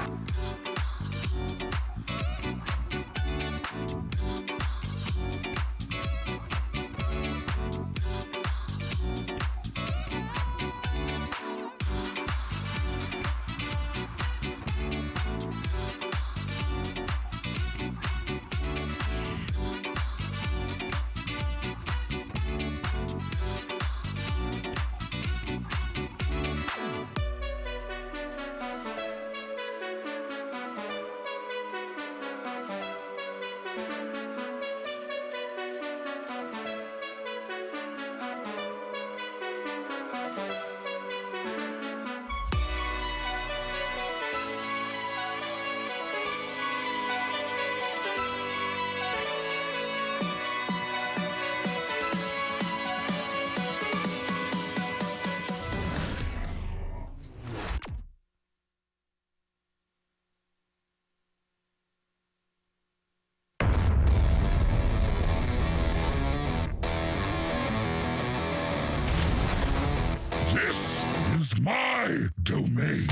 This is my domain.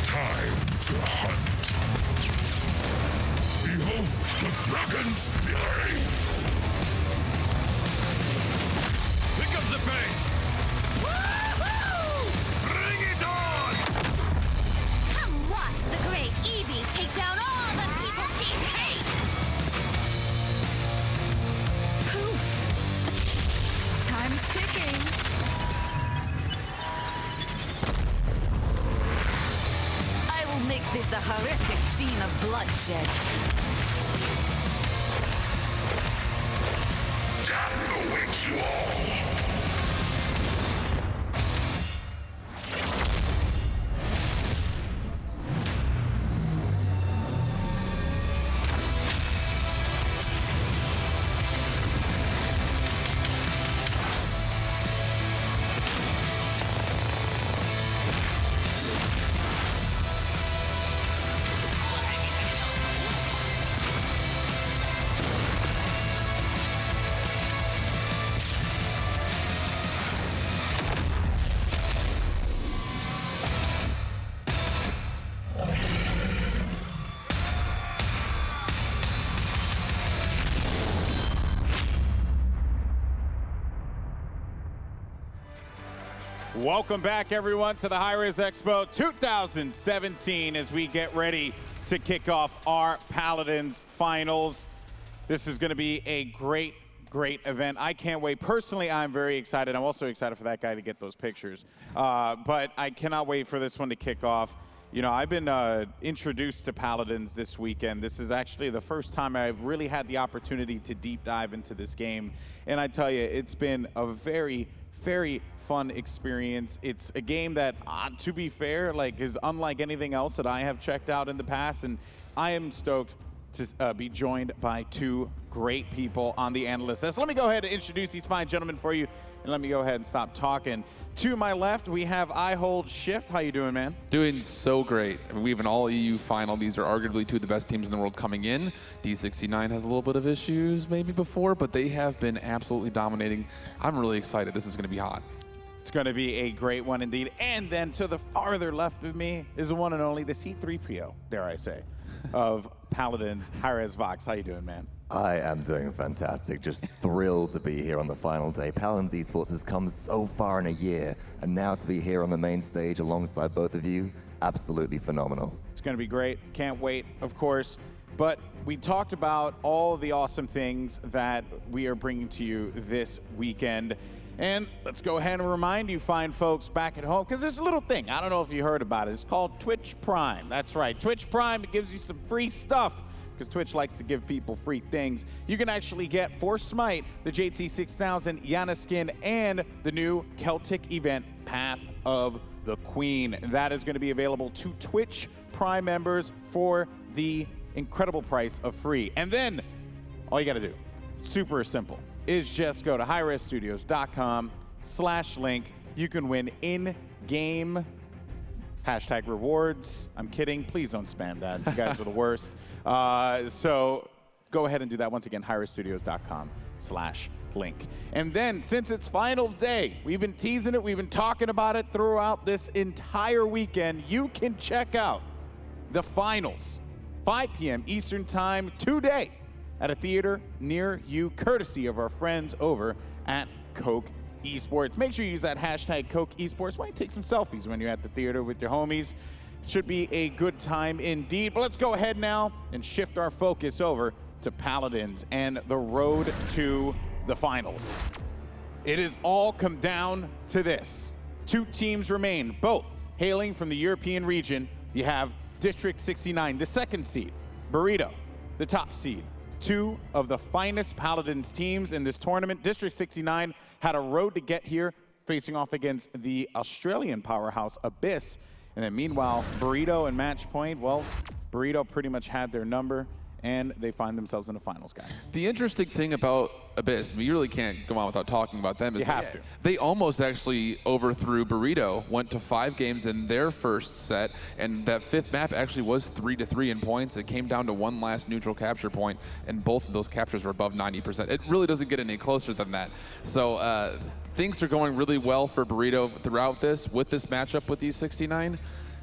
Time to hunt. Behold the dragon's fury! Pick up the pace! Woo-hoo! Bring it on! Come watch the great Eevee take down all the people she hates! Poof! Time's ticking. I will make this a horrific scene of bloodshed. Death awaits you all! Welcome back, everyone, to the Hirez Expo 2017 as we get ready to kick off our Paladins finals. This is going to be a great event. I can't wait. Personally, I'm very excited. I'm also excited for that guy to get those pictures. But I cannot wait for this one to kick off. You know, I've been introduced to Paladins this weekend. This is actually the first time I've really had the opportunity to deep dive into this game. And I tell you, it's been a very, very fun experience. It's a game that, to be fair, like is unlike anything else that I have checked out in the past. And I am stoked to be joined by two great people on the analyst list. So let me go ahead and introduce these fine gentlemen for you, and let me go ahead and stop talking. To my left, we have I Hold Shift. How you doing, man? Doing so great. I mean, we have an all-EU final. These are arguably two of the best teams in the world coming in. D69 has a little bit of issues maybe before, but they have been absolutely dominating. I'm really excited. This is going to be hot. It's going to be a great one indeed. And then to the farther left of me is the one and only, the C3PO, dare I say, of Paladins, Hirez Vox. How you doing, man? I am doing fantastic. Just thrilled to be here on the final day. Paladins Esports has come so far in a year, and now to be here on the main stage alongside both of you, absolutely phenomenal. It's going to be great. Can't wait. Of course, But we talked about all the awesome things that we are bringing to you this weekend. And let's go ahead and remind you fine folks back at home, because there's a little thing, I don't know if you heard about it, it's called Twitch Prime. That's right, Twitch Prime, it gives you some free stuff, because Twitch likes to give people free things. You can actually get, for Smite, the JT6000 Yana skin and the new Celtic event, Path of the Queen. That is going to be available to Twitch Prime members for the incredible price of free. And then, all you got to do, super simple, is just go to hirezstudios.com/link. You can win in-game hashtag rewards. I'm kidding. Please don't spam that. You guys are the worst. So go ahead and do that. Once again, hirezstudios.com/link. And then, since it's finals day, we've been teasing it, we've been talking about it throughout this entire weekend. You can check out the finals, 5 p.m. Eastern Time today at a theater near you, courtesy of our friends over at Coke Esports. Make sure you use that hashtag Coke Esports. Why don't you take some selfies when you're at the theater with your homies? Should be a good time indeed. But let's go ahead now and shift our focus over to Paladins and the road to the finals. It has all come down to this. 2 teams remain, both hailing from the European region. You have District 69, the 2nd seed, Burrito, the top seed. 2 of the finest Paladins teams in this tournament. District 69 had a road to get here, facing off against the Australian powerhouse Abyss. And then meanwhile, Burrito and Match Point, well, Burrito pretty much had their number, and they find themselves in the finals, guys. The interesting thing about Abyss, I mean, you really can't go on without talking about them. Is you have to. They almost actually overthrew Burrito, went to 5 games in their first set, and that 5th map actually was 3-3 in points. It came down to 1 last neutral capture point, and both of those captures were above 90%. It really doesn't get any closer than that. So things are going really well for Burrito throughout this, with this matchup with these 69.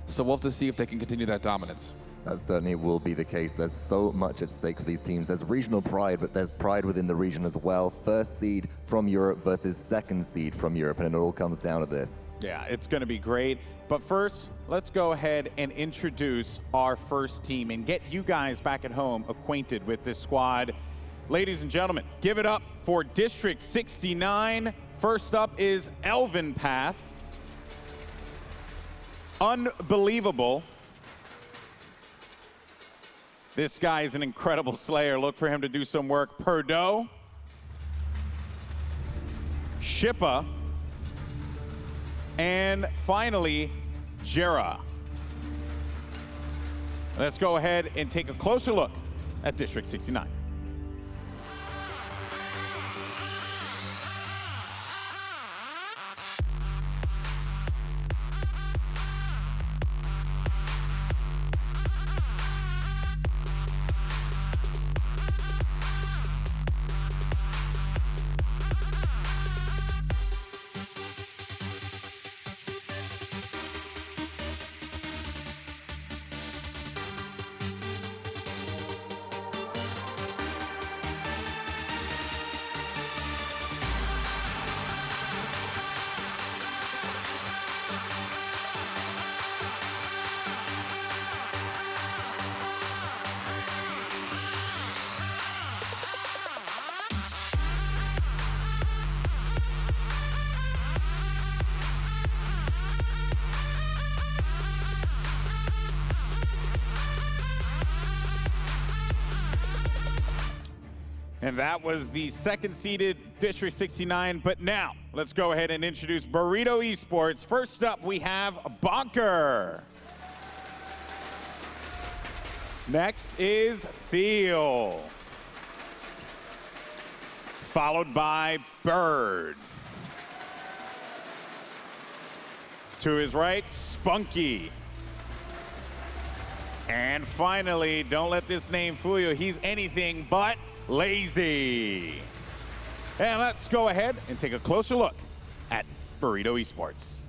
So we'll have to see if they can continue that dominance. That certainly will be the case. There's so much at stake for these teams. There's regional pride, but there's pride within the region as well. 1st seed from Europe versus 2nd seed from Europe, and it all comes down to this. Yeah, it's going to be great. But first, let's go ahead and introduce our first team and get you guys back at home acquainted with this squad. Ladies and gentlemen, give it up for District 69. First up is Elven Path. Unbelievable. This guy is an incredible slayer. Look for him to do some work. Perdo. Shippa. And finally, Jera. Let's go ahead and take a closer look at District 69. And that was the 2nd-seeded District 69. But now, let's go ahead and introduce Burrito Esports. First up, we have Bonker. Next is Theo. Followed by Bird. To his right, Spunky. And finally, don't let this name fool you, he's anything but lazy. And let's go ahead and take a closer look at Burrito Esports.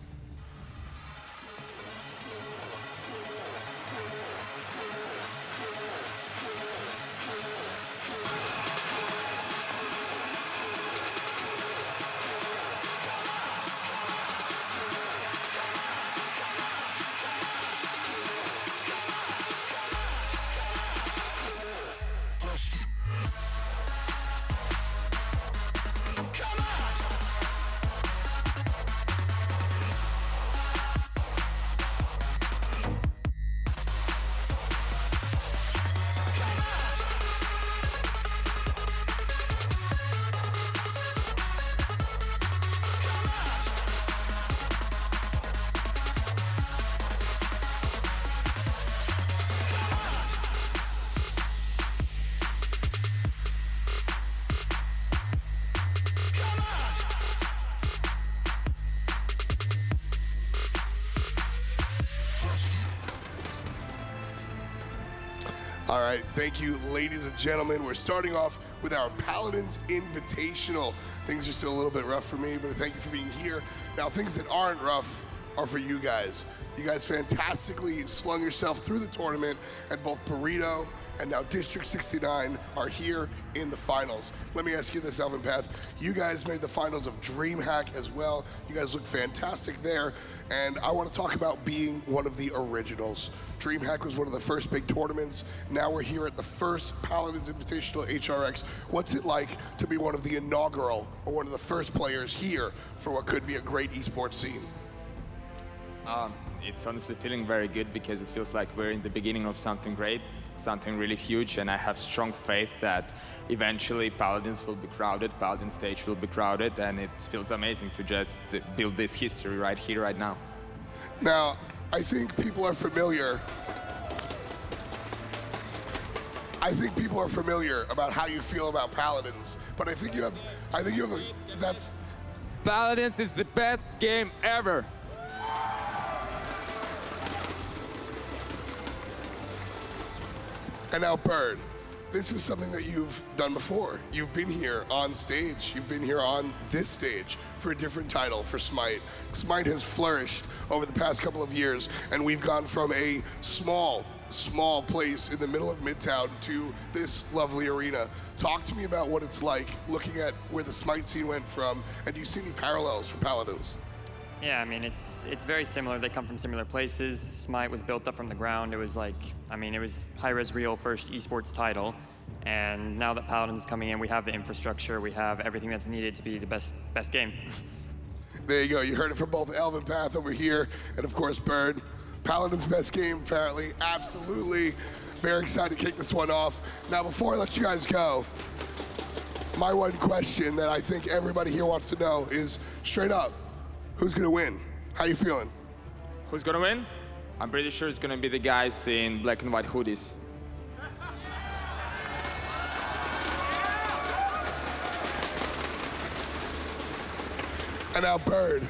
All right, thank you, ladies and gentlemen. We're starting off with our Paladins Invitational. Things are still a little bit rough for me, but thank you for being here. Now, things that aren't rough are for you guys. You guys fantastically slung yourself through the tournament, and both Burrito and now District 69 are here in the finals. Let me ask you this, Elvin Path. You guys made the finals of DreamHack as well. You guys look fantastic there, and I want to talk about being one of the originals. DreamHack was one of the first big tournaments. Now we're here at the first Paladins Invitational HRX. What's it like to be one of the inaugural or one of the first players here for what could be a great esports scene? It's honestly feeling very good because it feels like we're in the beginning of something great, something really huge, and I have strong faith that eventually Paladins will be crowded, Paladin stage will be crowded, and it feels amazing to just build this history right here, right now. Now, I think people are familiar. About how you feel about Paladins, but I think you have that's. Paladins is the best game ever. And now, Bird, this is something that you've done before. You've been here on stage. You've been here on this stage for a different title for Smite. Smite has flourished over the past couple of years, and we've gone from a small place in the middle of Midtown to this lovely arena. Talk to me about what it's like looking at where the Smite scene went from, and do you see any parallels for Paladins? Yeah, I mean, it's very similar. They come from similar places. Smite was built up from the ground. It was like, I mean, it was Hirez real first esports title. And now that Paladins is coming in, we have the infrastructure, we have everything that's needed to be the best game. There you go. You heard it from both Elvin Path over here, and of course, Bird. Paladin's best game, apparently. Absolutely. Very excited to kick this one off. Now, before I let you guys go, my one question that I think everybody here wants to know is, straight up, who's gonna win? How you feeling? Who's gonna win? I'm pretty sure it's gonna be the guys in black and white hoodies. And now, Bird,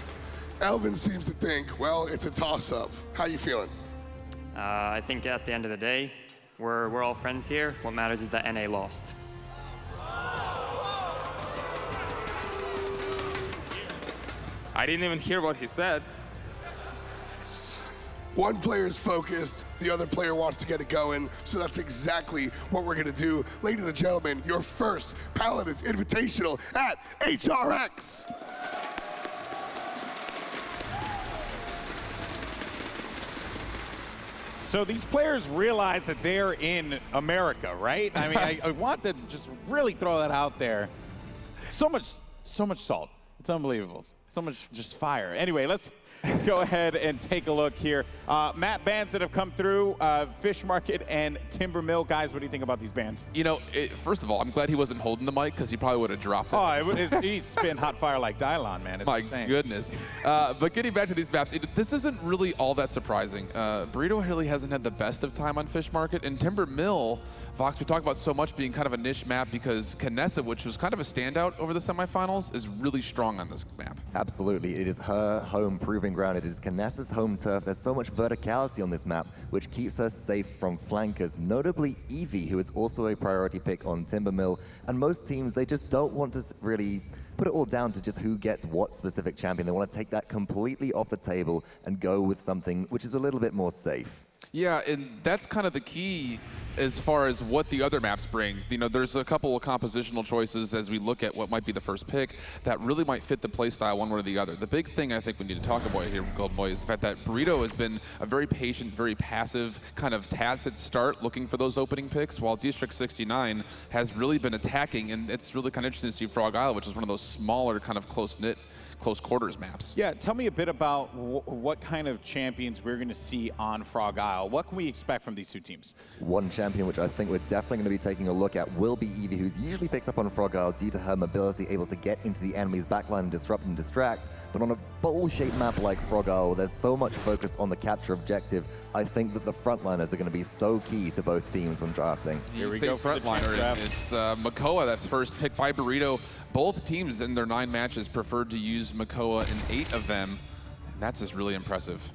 Elvin seems to think, well, it's a toss-up. How you feeling? I think at the end of the day, we're all friends here. What matters is that NA lost. I didn't even hear what he said. One player's focused, the other player wants to get it going, so that's exactly what we're gonna do. Ladies and gentlemen, your first Paladins Invitational at HRX. So these players realize that they're in America, right? I mean, I want to just really throw that out there. So much salt. It's unbelievable. So much just fire. Anyway, let's go ahead and take a look here. Matt, bands that have come through, Fish Market and Timber Mill. Guys, what do you think about these bands? You know, first of all, I'm glad he wasn't holding the mic because he probably would have dropped it. Oh, he's spin hot fire like Dylon, man. It's My insane. goodness. But getting back to these maps, this isn't really all that surprising. Burrito really hasn't had the best of time on Fish Market, and Timber Mill, Vox, we talk about so much being kind of a niche map because Knessa, which was kind of a standout over the semifinals, is really strong on this map. Absolutely. It is her home proving ground. It is Knessa's home turf. There's so much verticality on this map, which keeps her safe from flankers, notably Eevee, who is also a priority pick on Timber Mill. And most teams, they just don't want to really put it all down to just who gets what specific champion. They want to take that completely off the table and go with something which is a little bit more safe. Yeah, and that's kind of the key as far as what the other maps bring. You know, there's a couple of compositional choices as we look at what might be the first pick that really might fit the playstyle one way or the other. The big thing I think we need to talk about here, Golden Boy, is the fact that Burrito has been a very patient, very passive, kind of tacit start looking for those opening picks, while District 69 has really been attacking, and it's really kind of interesting to see Frog Isle, which is one of those smaller, kind of close-knit, close quarters maps. Yeah, tell me a bit about what kind of champions we're going to see on Frog Isle. What can we expect from these two teams? One champion which I think we're definitely going to be taking a look at will be Eevee, who's usually picks up on Frog Isle due to her mobility, able to get into the enemy's backline and disrupt and distract. But on a bowl-shaped map like Frog Isle, there's so much focus on the capture objective. I think that the frontliners are going to be so key to both teams when drafting. Here we go, frontliner. It's Makoa that's first picked by Burrito. Both teams in their 9 matches preferred to use Makoa in 8 of them, and that's just really impressive.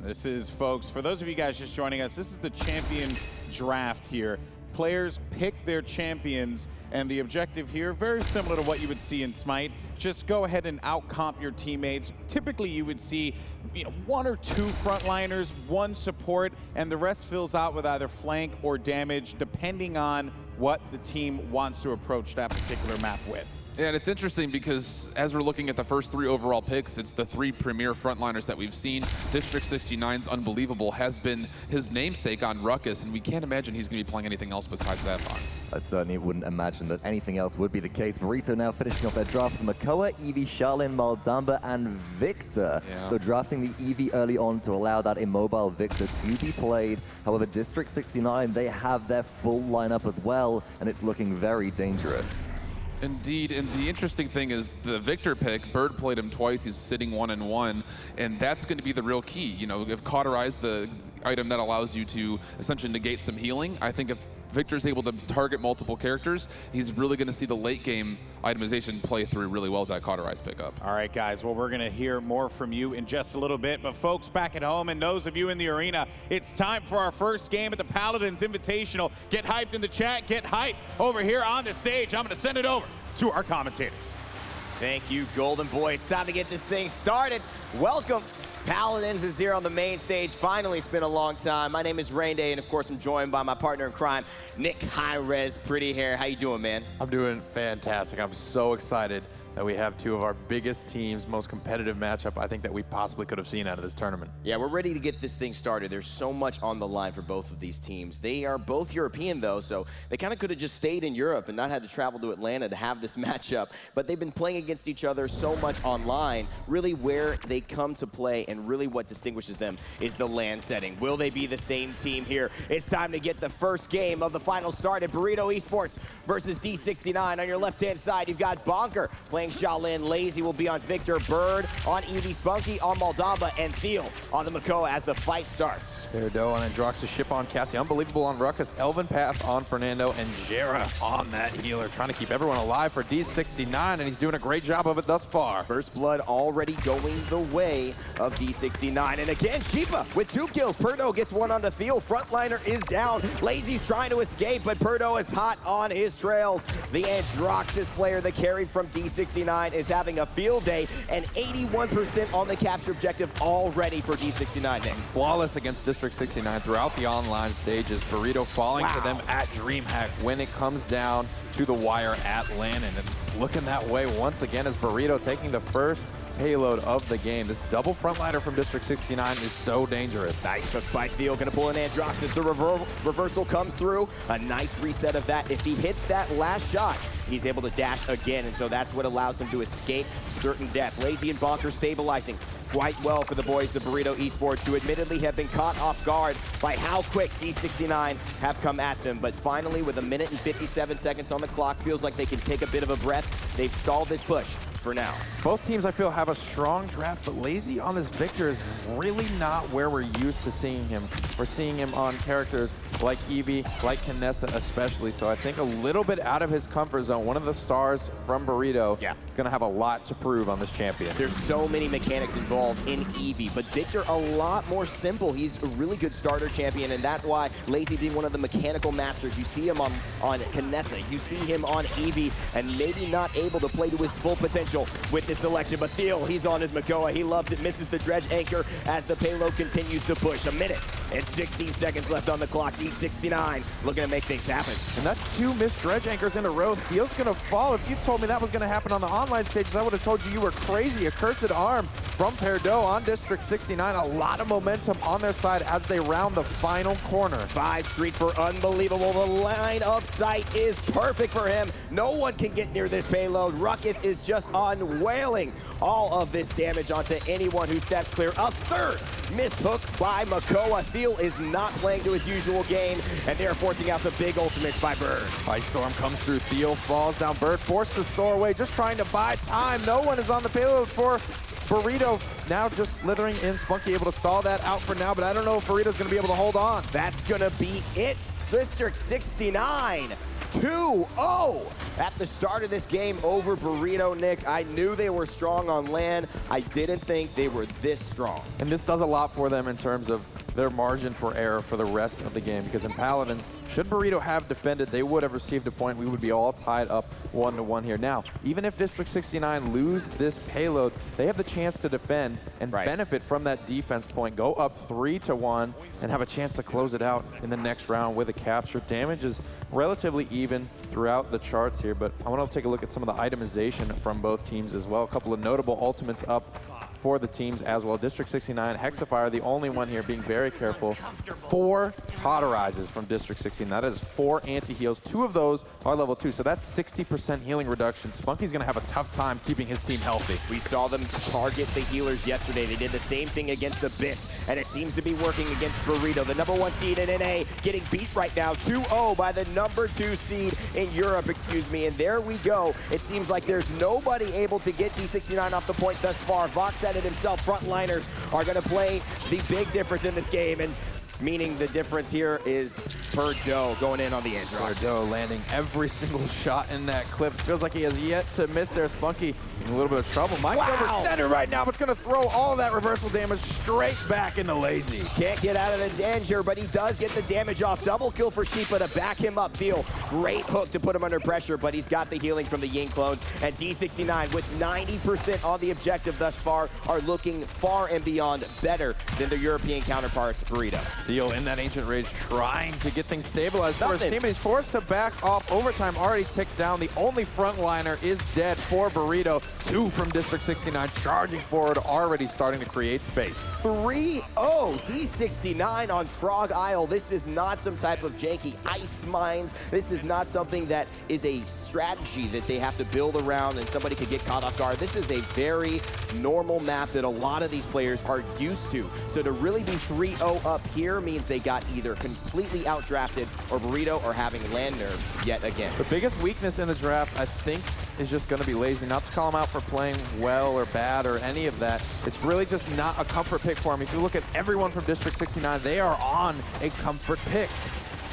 This is, folks, for those of you guys just joining us, this is the champion draft here. Players pick their champions, and the objective here, very similar to what you would see in Smite, just go ahead and out-comp your teammates. Typically, you would see 1 or 2 frontliners, 1 support, and the rest fills out with either flank or damage, depending on what the team wants to approach that particular map with. Yeah, and it's interesting because as we're looking at the first 3 overall picks, it's the 3 premier frontliners that we've seen. District 69's Unbelievable has been his namesake on Ruckus, and we can't imagine he's going to be playing anything else besides that box. I certainly wouldn't imagine that anything else would be the case. Burrito now finishing off their draft with Makoa, Eevee, Charlene, Maldamba, and Victor. Yeah. So drafting the Eevee early on to allow that immobile Victor to be played. However, District 69, they have their full lineup as well, and it's looking very dangerous. Indeed, and the interesting thing is the Victor pick, Bird played him twice, he's sitting 1-1, and that's going to be the real key. You know, if Cauterize, the item that allows you to essentially negate some healing, I think if Victor's able to target multiple characters, he's really going to see the late game itemization play through really well with that Cauterize pickup. All right, guys, well, we're going to hear more from you in just a little bit, but folks back at home and those of you in the arena, it's time for our first game at the Paladins Invitational. Get hyped in the chat, get hyped over here on the stage. I'm going to send it over to our commentators. Thank you, Golden Boy. It's time to get this thing started. Welcome. Paladins is here on the main stage. Finally, it's been a long time. My name is Rain Day, and of course, I'm joined by my partner in crime, Nick Hirez. Pretty hair. How you doing, man? I'm doing fantastic. I'm so excited that we have 2 of our biggest teams, most competitive matchup I think that we possibly could have seen out of this tournament. Yeah, we're ready to get this thing started. There's so much on the line for both of these teams. They are both European, though, so they kind of could have just stayed in Europe and not had to travel to Atlanta to have this matchup. But they've been playing against each other so much online. Really where they come to play and really what distinguishes them is the LAN setting. Will they be the same team here? It's time to get the first game of the final started. Burrito Esports versus D69. On your left-hand side, you've got Bonker playing Shaolin. Lazy will be on Victor. Bird on Eevee. Spunky on Maldamba. And Theo on the Makoa as the fight starts. Peridot on Androx's ship on Cassie. Unbelievable on Ruckus. Elvin Path on Fernando. And Jera on that healer. Trying to keep everyone alive for D69. And he's doing a great job of it thus far. First blood already going the way of D69. And again, Chipa with 2 kills. Perdo gets 1 onto Theo. Frontliner is down. Lazy's trying to escape, but Perdo is hot on his trails. The Androxus player that carried from D69 is having a field day, and 81% on the capture objective already for D69, Nick. Flawless against District 69 throughout the online stages. Burrito falling to them at DreamHack when it comes down to the wire at LAN, and it's looking that way once again as Burrito taking the first payload of the game. This double frontliner from District 69 is so dangerous. Nice hook by Theo, gonna pull in Androxus. The reversal comes through. A nice reset of that. If he hits that last shot, he's able to dash again, and so that's what allows him to escape certain death. Lazy and Bonker stabilizing quite well for the boys of Burrito Esports, who admittedly have been caught off guard by how quick D69 have come at them. But finally, with 1 minute and 57 seconds on the clock, feels like they can take a bit of a breath. They've stalled this push for now. Both teams, I feel, have a strong draft, but Lazy on this Victor is really not where we're used to seeing him. We're seeing him on characters like Eevee, like Kinessa especially, so I think a little bit out of his comfort zone. One of the stars from Burrito is going to have a lot to prove on this champion. There's so many mechanics involved in Eevee, but Victor a lot more simple. He's a really good starter champion, and that's why Lazy being one of the mechanical masters. You see him on Kinessa, you see him on Eevee, and maybe not able to play to his full potential with this selection. But Theo, he's on his Makoa. He loves it, misses the dredge anchor as the payload continues to push. 1 minute and 16 seconds left on the clock. D69 looking to make things happen. And that's 2 missed dredge anchors in a row. Theo's going to fall. If you told me that was going to happen on the online stages, I would have told you were crazy. A cursed arm from Peridot on District 69. A lot of momentum on their side as they round the final corner. 5 streak for Unbelievable. The line of sight is perfect for him. No one can get near this payload. Ruckus is just unwailing all of this damage onto anyone who steps clear. A 3rd missed hook by Makoa. Theo is not playing to his usual game, and they're forcing out some big ultimates by Bird. Ice Storm comes through. Theo falls down. Bird forced to soar away, just trying to buy time. No one is on the payload for Burrito. Now just slithering in. Spunky able to stall that out for now, but I don't know if Burrito's going to be able to hold on. That's going to be it. District 69 2-0 at the start of this game over Burrito, Nick. I knew they were strong on land. I didn't think they were this strong. And this does a lot for them in terms of their margin for error for the rest of the game, because in Paladins, should Burrito have defended, they would have received a point. We would be all tied up 1-1 here. Now, even if District 69 lose this payload, they have the chance to defend and benefit from that defense point, go up 3-1, and have a chance to close it out in the next round with a capture. Damage is relatively even throughout the charts here, but I want to take a look at some of the itemization from both teams as well. A couple of notable ultimates up for the teams as well. District 69, Hexafire, the only one here being very careful. 4 cauterizes from District 16. That is 4 anti-heals. 2 of those are level 2, so that's 60% healing reduction. Spunky's gonna have a tough time keeping his team healthy. We saw them target the healers yesterday. They did the same thing against Abyss, and it seems to be working against Burrito, the #1 seed in NA, getting beat right now 2-0 by the #2 seed in Europe, and there we go. It seems like there's nobody able to get D69 off the point thus far. Vox said it himself, frontliners are going to play the big difference in this game, and meaning the difference here is Birdo going in on the edge. Birdo landing every single shot in that clip. Feels like he has yet to miss there. Spunky in a little bit of trouble. Mike's over center right now, but it's going to throw all that reversal damage straight back into Lazy. Can't get out of the danger, but he does get the damage off. Double kill for Sheepa to back him up. Theo, great hook to put him under pressure, but he's got the healing from the Ying clones. And D69, with 90% on the objective thus far, are looking far and beyond better than their European counterparts, Burrito. Theo in that Ancient Rage trying to get things stabilized for his team. He's forced to back off. Overtime already ticked down. The only frontliner is dead for Burrito. 2 from District 69 charging forward, already starting to create space. 3-0 D69 on Frog Isle. This is not some type of janky ice mines. This is not something that is a strategy that they have to build around and somebody could get caught off guard. This is a very normal map that a lot of these players are used to. So to really be 3-0 up here means they got either completely outdrafted or Burrito are having land nerves yet again. The biggest weakness in the draft, I think, is just going to be Lazy. Not to call him out for playing well or bad or any of that. It's really just not a comfort pick for him. If you look at everyone from District 69, they are on a comfort pick.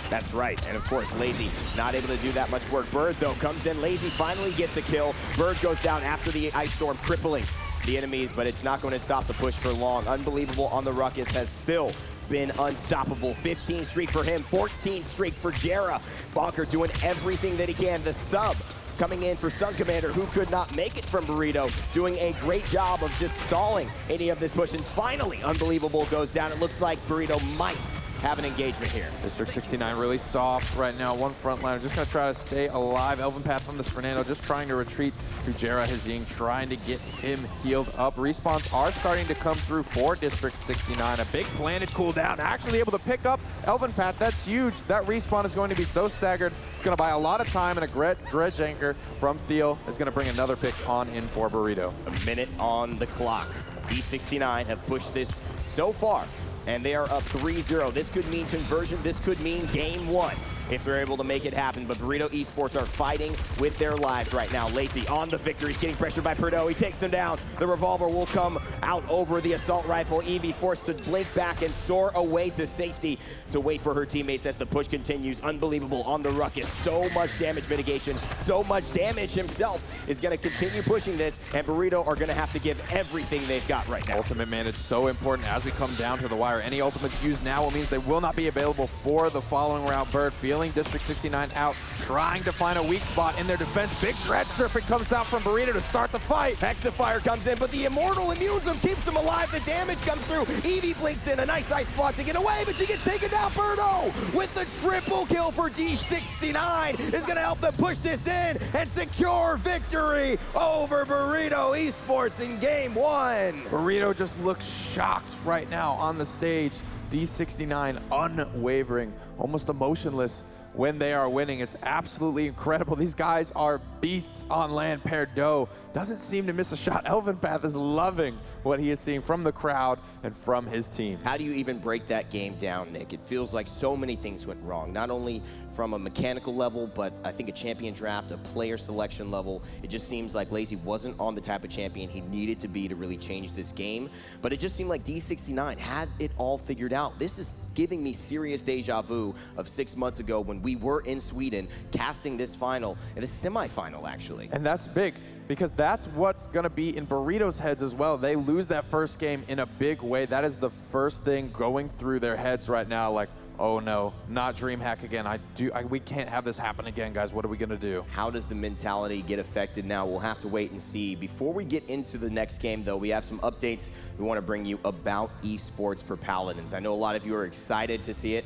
That's right, and of course, Lazy not able to do that much work. Bird, though, comes in. Lazy finally gets a kill. Bird goes down after the Ice Storm, crippling the enemies, but it's not going to stop the push for long. Unbelievable on the Ruckus has still been unstoppable. 15 streak for him, 14 streak for Jera. Bonker doing everything that he can. The sub coming in for Sun Commander, who could not make it from Burrito, doing a great job of just stalling any of this push. And finally, Unbelievable goes down. It looks like Burrito might have an engagement here. District 69 really soft right now. One frontliner just going to try to stay alive. Elven Path from this Fernando just trying to retreat to Jera Hazing, trying to get him healed up. Respawns are starting to come through for District 69. A big planted cooldown, actually able to pick up Elven Path. That's huge. That respawn is going to be so staggered. It's going to buy a lot of time, and a Dredge Anchor from Theo is going to bring another pick on in for Burrito. A minute on the clock. D69 have pushed this so far, and they are up 3-0. This could mean conversion. This could mean game 1 if they're able to make it happen. But Burrito Esports are fighting with their lives right now. Lazy on the victory. He's getting pressured by Perdo. He takes him down. The revolver will come out over the assault rifle. Evie forced to blink back and soar away to safety to wait for her teammates as the push continues. Unbelievable on the Ruckus. So much damage mitigation. So much damage himself is going to continue pushing this, and Burrito are going to have to give everything they've got right now. Ultimate manage so important as we come down to the wire. Any ultimates used now will means they will not be available for the following round. Bird feeling District 69 out, trying to find a weak spot in their defense. Big Dredge Serpent comes out from Burrito to start the fight. Hexafire comes in, but the Immortal immunes him, keeps him alive. The damage comes through. Evie blinks in, a nice ice block to get away, but she gets taken down. Birdo with the triple kill for D69 is going to help them push this in and secure victory over Burrito Esports in game 1. Burrito just looks shocked right now on the stage. D69 unwavering, almost emotionless when they are winning. It's absolutely incredible. These guys are beasts on land. Perdo doesn't seem to miss a shot. Elven Path is loving what he is seeing from the crowd and from his team. How do you even break that game down, Nick? It feels like so many things went wrong, not only from a mechanical level, but I think a champion draft, a player selection level. It just seems like Lazy wasn't on the type of champion he needed to be to really change this game. But it just seemed like D69 had it all figured out. This is giving me serious deja vu of 6 months ago when we were in Sweden casting this final, and this semifinal actually. And that's big, because that's what's going to be in Burrito's heads as well. They lose that first game in a big way. That is the first thing going through their heads right now, like, oh no, not DreamHack again. We can't have this happen again, guys. What are we gonna do? How does the mentality get affected now? We'll have to wait and see. Before we get into the next game, though, we have some updates we want to bring you about esports for Paladins. I know a lot of you are excited to see it,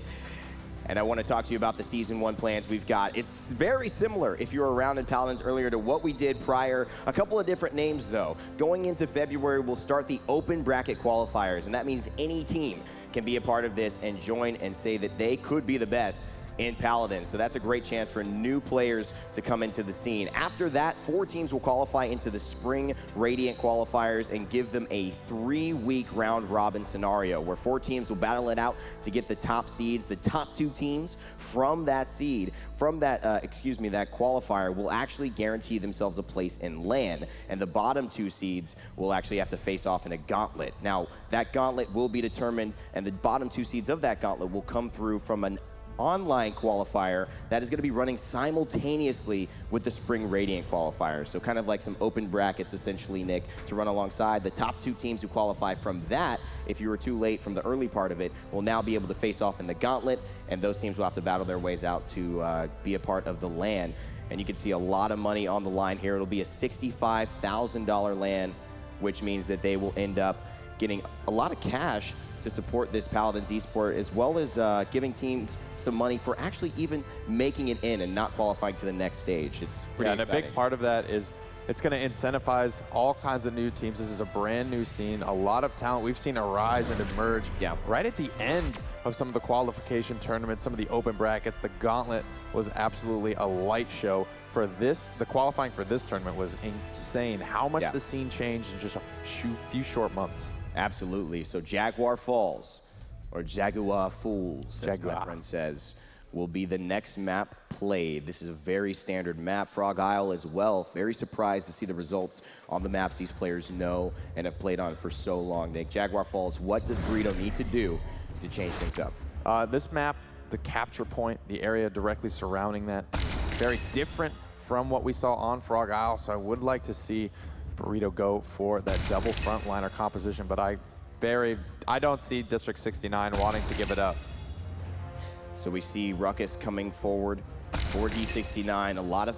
and I want to talk to you about the Season 1 plans we've got. It's very similar, if you were around in Paladins earlier, to what we did prior. A couple of different names, though. Going into February, we'll start the open bracket qualifiers, and that means any team can be a part of this and join and say that they could be the best in Paladins. So that's a great chance for new players to come into the scene. After that, 4 teams will qualify into the Spring Radiant qualifiers and give them a 3-week round robin scenario where 4 teams will battle it out to get the top seeds. The top 2 teams from that seed, from that, that qualifier will actually guarantee themselves a place in LAN, and the bottom 2 seeds will actually have to face off in a gauntlet. Now, that gauntlet will be determined, and the bottom 2 seeds of that gauntlet will come through from an online qualifier that is going to be running simultaneously with the Spring Radiant qualifier. So kind of like some open brackets, essentially, Nick, to run alongside. The top 2 teams who qualify from that, if you were too late from the early part of it, will now be able to face off in the gauntlet, and those teams will have to battle their ways out to be a part of the LAN. And you can see a lot of money on the line here. It'll be a $65,000 LAN, which means that they will end up getting a lot of cash to support this Paladins esport, as well as giving teams some money for actually even making it in and not qualifying to the next stage. It's pretty exciting. And a big part of that is it's going to incentivize all kinds of new teams. This is a brand new scene, a lot of talent. We've seen a rise and emerge right at the end of some of the qualification tournaments, some of the open brackets. The gauntlet was absolutely a light show. For this, the qualifying for this tournament was insane. How much the scene changed in just a few short months. Absolutely. So Jaguar Falls, or Jaguar Fools, as my friend says, will be the next map played. This is a very standard map. Frog Isle as well. Very surprised to see the results on the maps these players know and have played on for so long. Nick, Jaguar Falls, what does Burrito need to do to change things up? This map, the capture point, the area directly surrounding that, very different from what we saw on Frog Isle, so I would like to see Burrito go for that double frontliner composition, but I don't see District 69 wanting to give it up. So we see Ruckus coming forward for D69. A lot of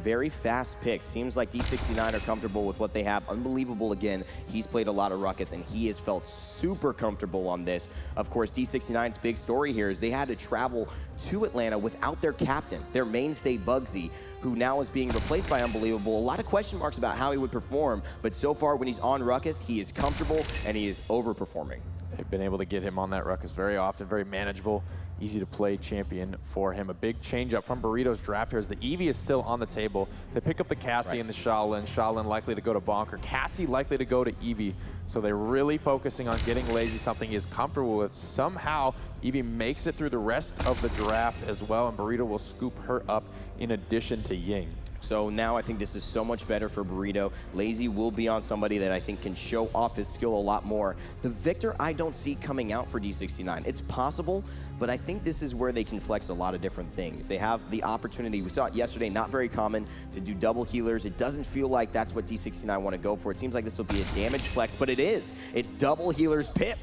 very fast picks. Seems like D69 are comfortable with what they have. Unbelievable again. He's played a lot of Ruckus, and he has felt super comfortable on this. Of course, D69's big story here is they had to travel to Atlanta without their captain, their mainstay Bugsy, who now is being replaced by Unbelievable. A lot of question marks about how he would perform, but so far when he's on Ruckus, he is comfortable and he is overperforming. They've been able to get him on that Ruckus very often, very manageable, easy to play champion for him. A big change up from Burrito's draft here is the Eevee is still on the table. They pick up the Cassie and the Shaolin. Shaolin likely to go to Bonker. Cassie likely to go to Eevee. So they're really focusing on getting Lazy something he is comfortable with. Somehow, Eevee makes it through the rest of the draft as well, and Burrito will scoop her up in addition to Ying. So now I think this is so much better for Burrito. Lazy will be on somebody that I think can show off his skill a lot more. The Victor I don't see coming out for D69. It's possible, but I think this is where they can flex a lot of different things. They have the opportunity, we saw it yesterday, not very common, to do double healers. It doesn't feel like that's what D69 want to go for. It seems like this will be a damage flex, but it is. It's double healers. Pip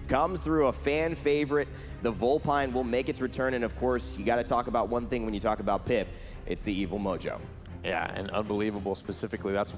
comes through, a fan favorite. The Volpine will make its return, and of course, you got to talk about one thing when you talk about Pip. It's the Evil Mojo. Yeah, and Unbelievable specifically, that's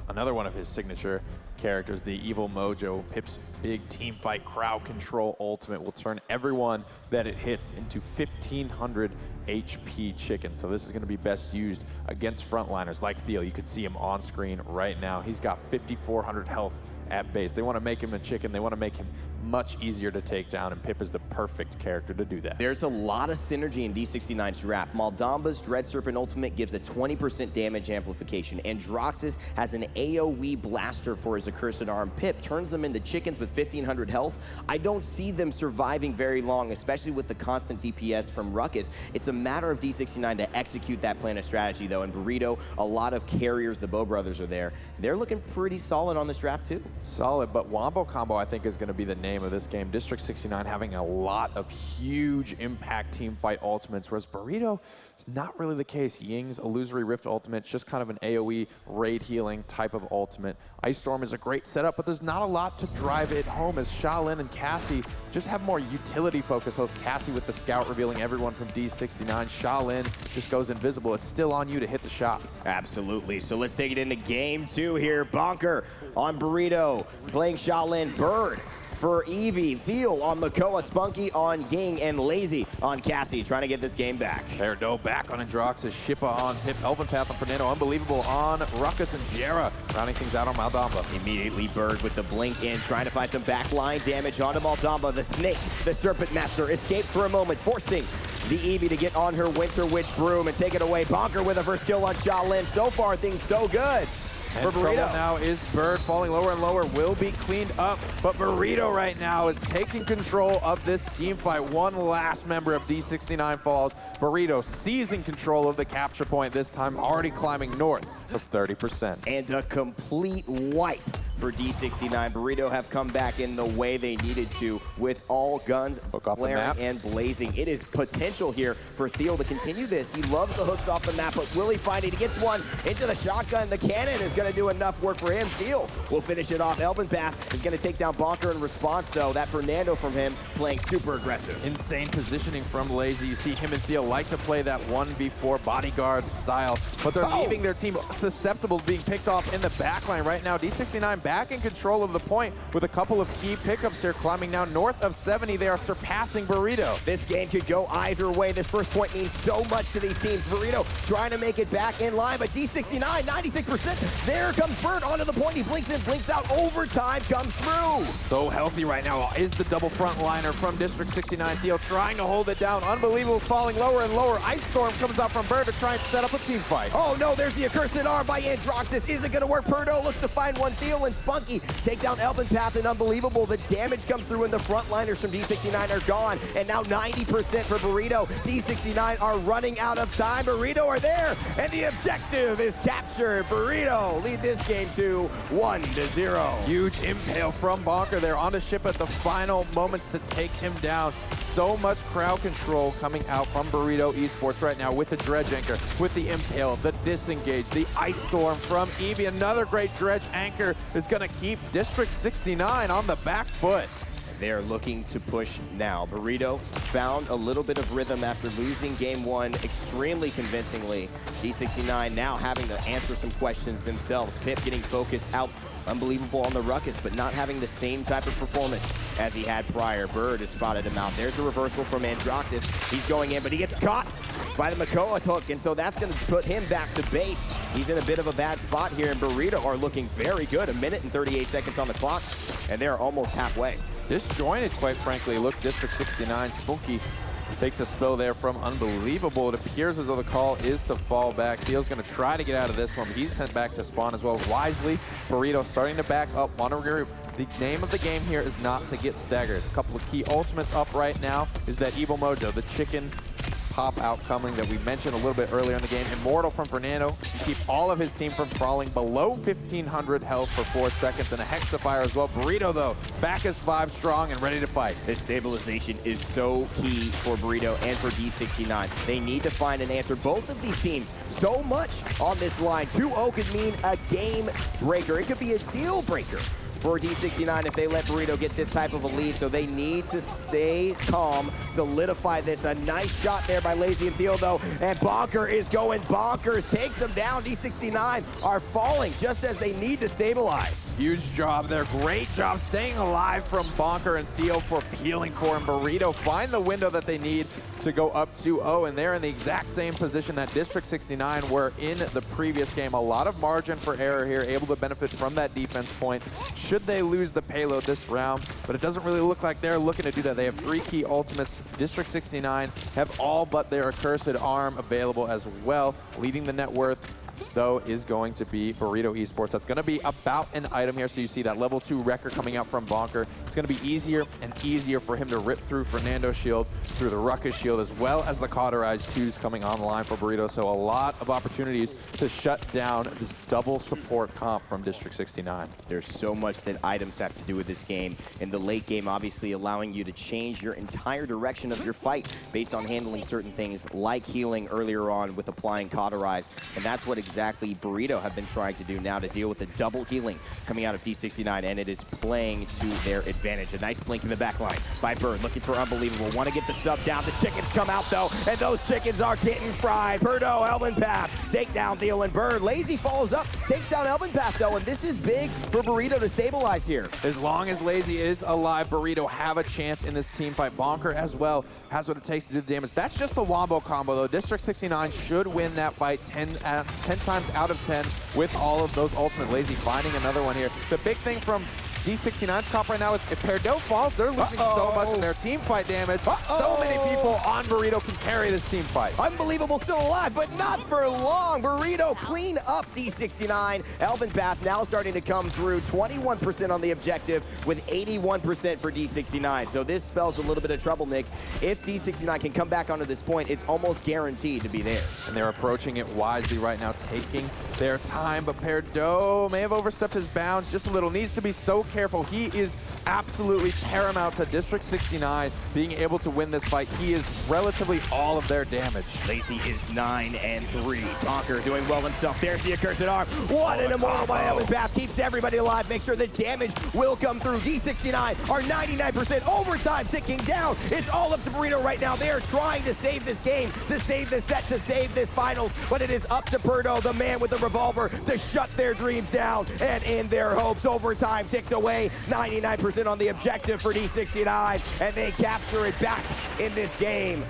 another one of his signature characters, the Evil Mojo. Pip's big team fight crowd control ultimate will turn everyone that it hits into 1,500 HP chickens. So this is going to be best used against frontliners like Theo. You could see him on screen right now. He's got 5,400 health at base. They want to make him a chicken. They want to make him much easier to take down, and Pip is the perfect character to do that. There's a lot of synergy in D69's draft. Maldamba's Dread Serpent Ultimate gives a 20% damage amplification. Androxus has an AoE blaster for his accursed arm. Pip turns them into chickens with 1,500 health. I don't see them surviving very long, especially with the constant DPS from Ruckus. It's a matter of D69 to execute that plan of strategy, though. And Burrito, a lot of carriers, the Bow Brothers are there. They're looking pretty solid on this draft, too. Solid, but Wombo Combo, I think, is going to be the name name of this game. District 69 having a lot of huge impact team fight ultimates, whereas Burrito, it's not really the case. Ying's Illusory Rift ultimate, just kind of an AoE raid healing type of ultimate. Ice Storm is a great setup, but there's not a lot to drive it home as Shaolin and Cassie just have more utility focus. Host Cassie with the scout revealing everyone from D69. Shaolin just goes invisible. It's still on you to hit the shots. Absolutely. So let's take it into game 2 here. Bonker on Burrito, playing Shaolin. Bird for Eevee, Theo on Makoa, Spunky on Ying, and Lazy on Cassie, trying to get this game back. Erdo back on Androxus, Shippa on Pip, Elven Path on Fernando, Unbelievable on Ruckus and Jera, rounding things out on Maldamba. Immediately Bird with the blink in, trying to find some backline damage onto Maldamba. The Snake, the Serpent Master, escaped for a moment, forcing the Eevee to get on her Winter Witch broom and take it away. Bonker with a first kill on Shaolin. So far, things so good. And trouble now is Bird falling lower and lower, will be cleaned up, but Burrito right now is taking control of this team fight. One last member of D69 falls. Burrito seizing control of the capture point, this time already climbing north of 30%. And a complete wipe for D69. Burrito have come back in the way they needed to with all guns flaring and blazing. It is potential here for Theo to continue this. He loves the hooks off the map, but will he find it? He gets one into the shotgun. The cannon is going to do enough work for him. Theo will finish it off. Elven Path is going to take down Bonker in response, though. That Fernando from him playing super aggressive. Insane positioning from Lazy. You see him and Theo like to play that 1v4 bodyguard style, but they're leaving their team susceptible to being picked off in the backline right now. D69 back in control of the point with a couple of key pickups here, climbing now north of 70. They are surpassing Burrito. This game could go either way. This first point means so much to these teams. Burrito trying to make it back in line, but D69, 96%. There comes Bird onto the point. He blinks in, blinks out. Overtime comes through. So healthy right now is the double frontliner from District 69. Theo trying to hold it down. Unbelievable, falling lower and lower. Ice Storm comes out from Bird to try and set up a team fight. Oh no, there's the accursed arm by Androxus. Is it going to work? Perdo looks to find one. Theo and Spunky take down Elven Path, and Unbelievable. The damage comes through, and the frontliners from D69 are gone. And now 90% for Burrito. D69 are running out of time. Burrito are there, and the objective is captured. Burrito lead this game to 1-0. Huge impale from Bonker there onto Ship at the final moments to take him down. So much crowd control coming out from Burrito Esports right now with the Dredge Anchor, with the Impale, the Disengage, the Ice Storm from Eevee. Another great Dredge Anchor is going to keep District 69 on the back foot. They're looking to push now. Burrito found a little bit of rhythm after losing game 1 extremely convincingly. D69 now having to answer some questions themselves. Pip getting focused out. Unbelievable on the Ruckus, but not having the same type of performance as he had prior. Bird has spotted him out. There's a reversal from Androxus. He's going in, but he gets caught by the Makoa hook, and so that's going to put him back to base. He's in a bit of a bad spot here, and Burrito are looking very good. 1 minute and 38 seconds on the clock, and they're almost halfway. Disjointed, quite frankly. Look, District 69, Spunky takes a spill there from Unbelievable. It appears as though the call is to fall back. Theo's going to try to get out of this one, but he's sent back to spawn as well. Wisely, Burrito starting to back up on a group. The name of the game here is not to get staggered. A couple of key ultimates up right now is that Evil Mojo, the chicken pop out coming that we mentioned a little bit earlier in the game. Immortal from Fernando to keep all of his team from crawling below 1,500 health for 4 seconds, and a Hexafire as well. Burrito, though, back as 5 strong and ready to fight. This stabilization is so key for Burrito and for D69. They need to find an answer. Both of these teams, so much on this line. 2-0 could mean a game breaker. It could be a deal breaker for D69 if they let Burrito get this type of a lead, so they need to stay calm, solidify this. A nice shot there by Lazy and Theo, though, and Bonker is going bonkers, takes them down. D69 are falling just as they need to stabilize. Huge job there, great job staying alive from Bonker and Theo for peeling for him. Burrito find the window that they need to go up 2-0, and they're in the exact same position that District 69 were in the previous game. A lot of margin for error here, able to benefit from that defense point should they lose the payload this round, but it doesn't really look like they're looking to do that. They have 3 key ultimates. District 69 have all but their accursed arm available as well, leading the net worth though, is going to be Burrito Esports. That's going to be about an item here. So you see that level 2 wrecker coming out from Bonker. It's going to be easier and easier for him to rip through Fernando's shield, through the Ruckus shield, as well as the Cauterized 2s coming online for Burrito. So a lot of opportunities to shut down this double support comp from District 69. There's so much that items have to do with this game. In the late game, obviously allowing you to change your entire direction of your fight based on handling certain things like healing earlier on with applying Cauterize. And that's what exactly Burrito have been trying to do now to deal with the double healing coming out of D69, and it is playing to their advantage. A nice blink in the back line by Bird, looking for Unbelievable. Want to get the sub down. The chickens come out though, and those chickens are getting fried. Birdo, Elvin Path, take down Thiel and Bird. Lazy falls up, takes down Elvin Path though, and this is big for Burrito to stabilize here. As long as Lazy is alive, Burrito have a chance in this team fight. Bonker as well has what it takes to do the damage. That's just the Wombo combo though. District 69 should win that fight 10 times out of 10 with all of those ultimate. Lazy finding another one here. The big thing from D69's comp right now is if Perdo falls, they're losing so much in their team fight damage. So many people on Burrito can carry this team fight. Unbelievable still alive, but not for long. Burrito clean up D69. Elvin Path now starting to come through. 21% on the objective with 81% for D69. So this spells a little bit of trouble, Nick. If D69 can come back onto this point, it's almost guaranteed to be theirs. And they're approaching it wisely right now, taking their time. But Perdo may have overstepped his bounds just a little. Needs to be so careful. He is absolutely paramount to District 69 being able to win this fight. He is relatively all of their damage. Lazy is 9-3. Bonker doing well himself. There's the accursed arm. What an immortal by Elvin Path. Keeps everybody alive. Make sure the damage will come through. D69 are 99% overtime ticking down. It's all up to Burrito right now. They are trying to save this game, to save this set, to save this finals. But it is up to Perdo, the man with the revolver, to shut their dreams down and end their hopes. Overtime ticks away. 99% on the objective for D69, and they capture it back in this game.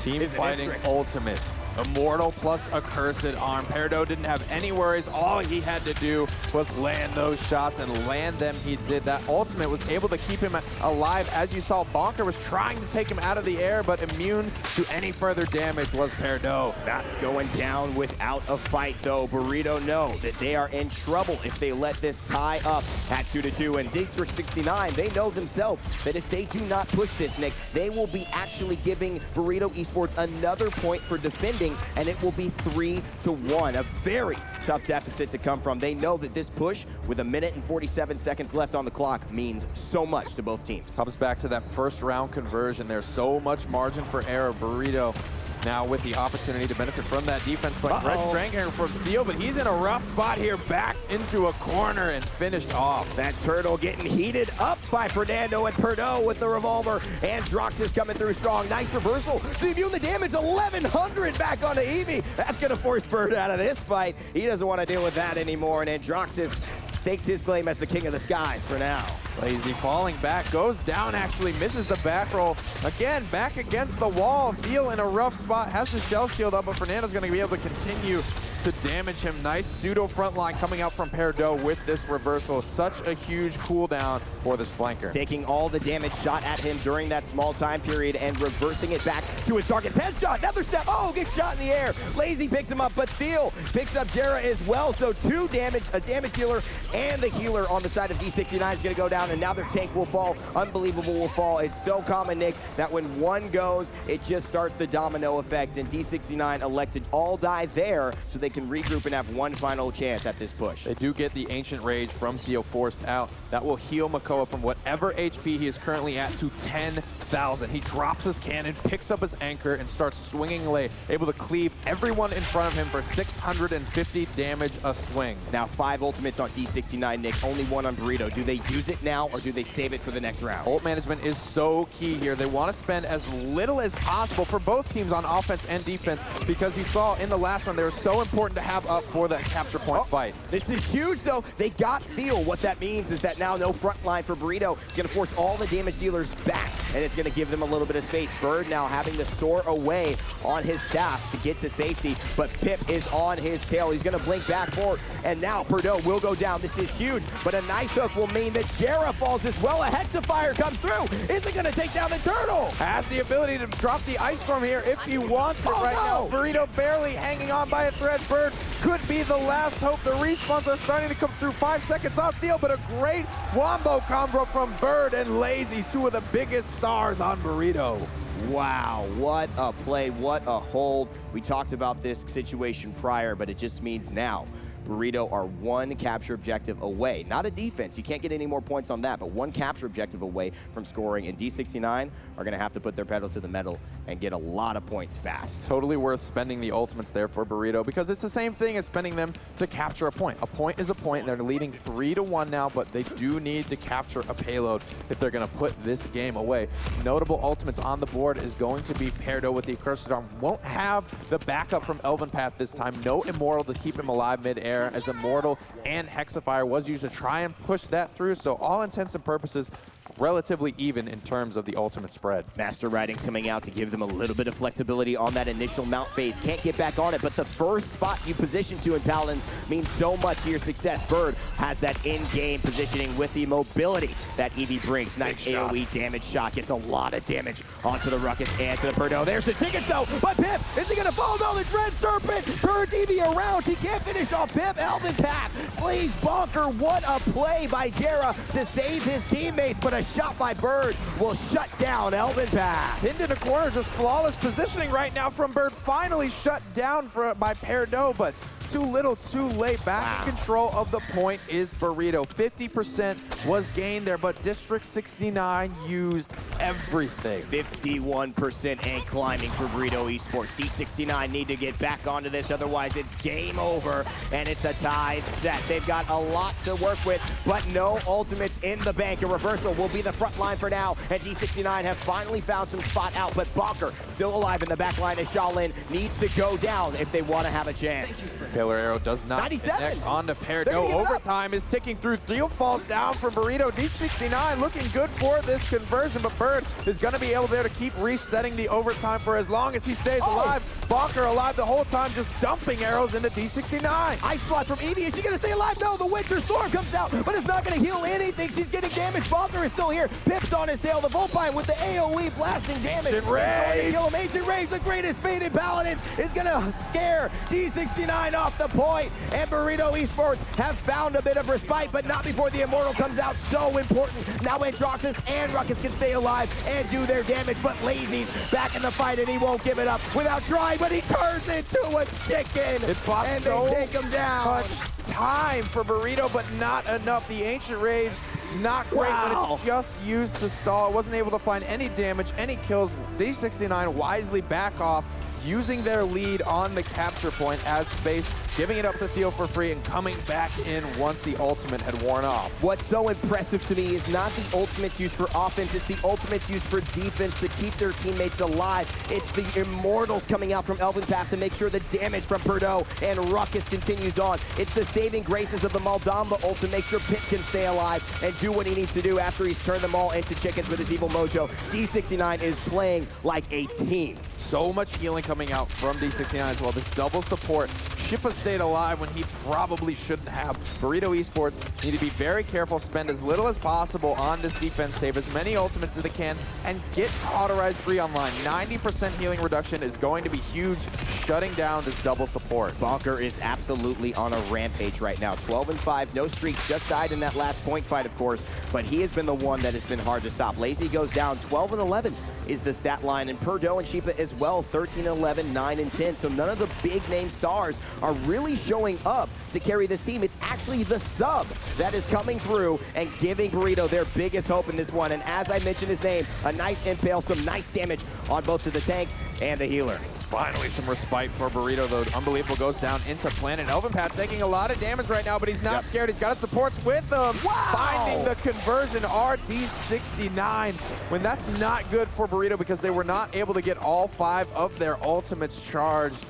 Team fighting ultimates. Immortal plus accursed arm. Perdo didn't have any worries. All he had to do was land those shots, and land them he did. That ultimate was able to keep him alive. As you saw, Bonker was trying to take him out of the air, but immune to any further damage was Perdo. Not going down without a fight, though. Burrito know that they are in trouble if they let this tie up at 2-2. And District 69, they know themselves that if they do not push this, Nick, they will be actually giving Burrito Esports another point for defending, and it will be 3-1. A very tough deficit to come from. They know that this push with 1 minute and 47 seconds left on the clock means so much to both teams. Comes back to that first round conversion. There's so much margin for error. Burrito now with the opportunity to benefit from that defense play. Red Stranghanger for Theo, but he's in a rough spot here, backed into a corner and finished off. That turtle getting heated up by Fernando and Perdo with the revolver, and Droxus coming through strong. Nice reversal. Debuting the damage, 1100 back onto Eevee. That's gonna force Bird out of this fight. He doesn't want to deal with that anymore, and Droxus stakes his claim as the king of the skies for now. Lazy falling back, goes down, actually misses the back roll. Again, back against the wall. Theo in a rough spot, has the shell shield up, but Fernando's going to be able to continue to damage him. Nice pseudo front line coming out from Perdo with this reversal. Such a huge cooldown for this flanker. Taking all the damage shot at him during that small time period and reversing it back to his target's headshot. Another step. Oh, gets shot in the air. Lazy picks him up, but Theo picks up Jera as well. So 2 damage, a damage dealer and the healer on the side of D69 is going to go down, and now their tank will fall. Unbelievable will fall. It's so common, Nick, that when one goes, it just starts the domino effect, and D69 elected all die there so they can regroup and have one final chance at this push. They do get the Ancient Rage from Theo forced out. That will heal Makoa from whatever HP he is currently at to 10,000. He drops his cannon, picks up his anchor, and starts swinging away, able to cleave everyone in front of him for 650 damage a swing. Now 5 ultimates on D69, Nick, only 1 on Burrito. Do they use it now, or do they save it for the next round? Ult management is so key here. They want to spend as little as possible for both teams on offense and defense, because you saw in the last one, they were so important to have up for that capture point fight. This is huge, though. They got Theo. What that means is that now no front line for Burrito. It's going to force all the damage dealers back, and it's going to give them a little bit of space. Bird now having to soar away on his staff to get to safety, but Pip is on his tail. He's going to blink back forward, and now Perdo will go down. This is huge, but a nice hook will mean that Jera falls as well. A Hexafire comes through. Is it going to take down the turtle? Has the ability to drop the Ice Storm here if he wants it right now. Burrito barely hanging on by a thread. Bird could be the last hope. The respawns are starting to come through. 5 seconds on steal, but a great wombo combo from Bird and Lazy, two of the biggest stars on Burrito. Wow, what a play, what a hold. We talked about this situation prior, but it just means now Burrito are one capture objective away. Not a defense, you can't get any more points on that, but one capture objective away from scoring, and D69 are gonna have to put their pedal to the metal and get a lot of points fast. Totally worth spending the ultimates there for Burrito, because it's the same thing as spending them to capture a point. A point is a point. They're leading 3-1 now, but they do need to capture a payload if they're gonna put this game away. Notable ultimates on the board is going to be Perdo with the Accursed Arm. Won't have the backup from Elven Path this time. No Immortal to keep him alive mid-air, as Immortal and Hexafire was used to try and push that through. So all intents and purposes, relatively even in terms of the ultimate spread. Master Writing's coming out to give them a little bit of flexibility on that initial mount phase. Can't get back on it, but the first spot you position to in Paladins means so much to your success. Bird has that in-game positioning with the mobility that Eevee brings. Nice AoE damage shot, gets a lot of damage onto the Ruckus and to the Birdo. There's the ticket though, but Pip, is he gonna follow Knowledge? Red Serpent turns Eevee around. He can't finish off Pip. Elven Path slays Bonker. What a play by Jera to save his teammates, but a shot by Bird will shut down Elven Path. Pinned in a corner, just flawless positioning right now from Bird. Finally shut down by Perdo, but too little, too late. Back in control of the point is Burrito. 50% was gained there, but District 69 used everything. 51% and climbing for Burrito Esports. D69 need to get back onto this, otherwise it's game over, and it's a tied set. They've got a lot to work with, but no ultimates in the bank. A reversal will be the front line for now, and D69 have finally found some spot out, but Bonker still alive in the back line as Shaolin needs to go down if they want to have a chance. Killer Arrow does not 97. connect onto Perdo. Overtime is ticking through. Theo falls down from Burrito. D69 looking good for this conversion, but Bird is going to be able there to keep resetting the overtime for as long as he stays alive. Bonker alive the whole time, just dumping arrows into D69. Ice Blast from Eevee. Is she going to stay alive? No, the Winter Storm comes out, but it's not going to heal anything. She's getting damage. Bonker is still here. Pip's on his tail. The Volpine with the AoE blasting damage. Ancient Rage. Ancient Rage, the greatest fate in Paladins, is going to scare D69 off the point, and Burrito Esports have found a bit of respite, but not before the Immortal comes out. So important. Now Androxus and Ruckus can stay alive and do their damage, but Lazy's back in the fight, and he won't give it up without trying, but he turns into a chicken, and they take him down. Much time for Burrito, but not enough. The Ancient Rage, not great when it's just used to stall. It wasn't able to find any damage, any kills. D69 wisely back off, using their lead on the capture point as space, giving it up to Theo for free and coming back in once the ultimate had worn off. What's so impressive to me is not the ultimates used for offense, it's the ultimates used for defense to keep their teammates alive. It's the Immortals coming out from Elven Path to make sure the damage from Perdo and Ruckus continues on. It's the saving graces of the Maldamba ult to make sure Pit can stay alive and do what he needs to do after he's turned them all into chickens with his evil mojo. D69 is playing like a team. So much healing coming out from D69 as well. This double support. Shippa stayed alive when he probably shouldn't have. Burrito Esports need to be very careful, spend as little as possible on this defense, save as many ultimates as they can, and get Cauterized 3 online. 90% healing reduction is going to be huge, shutting down this double support. Bonker is absolutely on a rampage right now. 12-5, no streaks, just died in that last point fight, of course, but he has been the one that has been hard to stop. Lazy goes down, 12-11 is the stat line, and Perdo and Shippa as well, 13-11, 9-10. So none of the big name stars are really showing up to carry this team. It's actually the sub that is coming through and giving Burrito their biggest hope in this one. And as I mentioned his name, a nice impale, some nice damage on both to the tank and the healer. Finally some respite for Burrito, though. Unbelievable goes down into Planet. Elven Path taking a lot of damage right now, but he's not scared. He's got his supports with him. Finding the conversion, RD69. When that's not good for Burrito because they were not able to get all 5 of their ultimates charged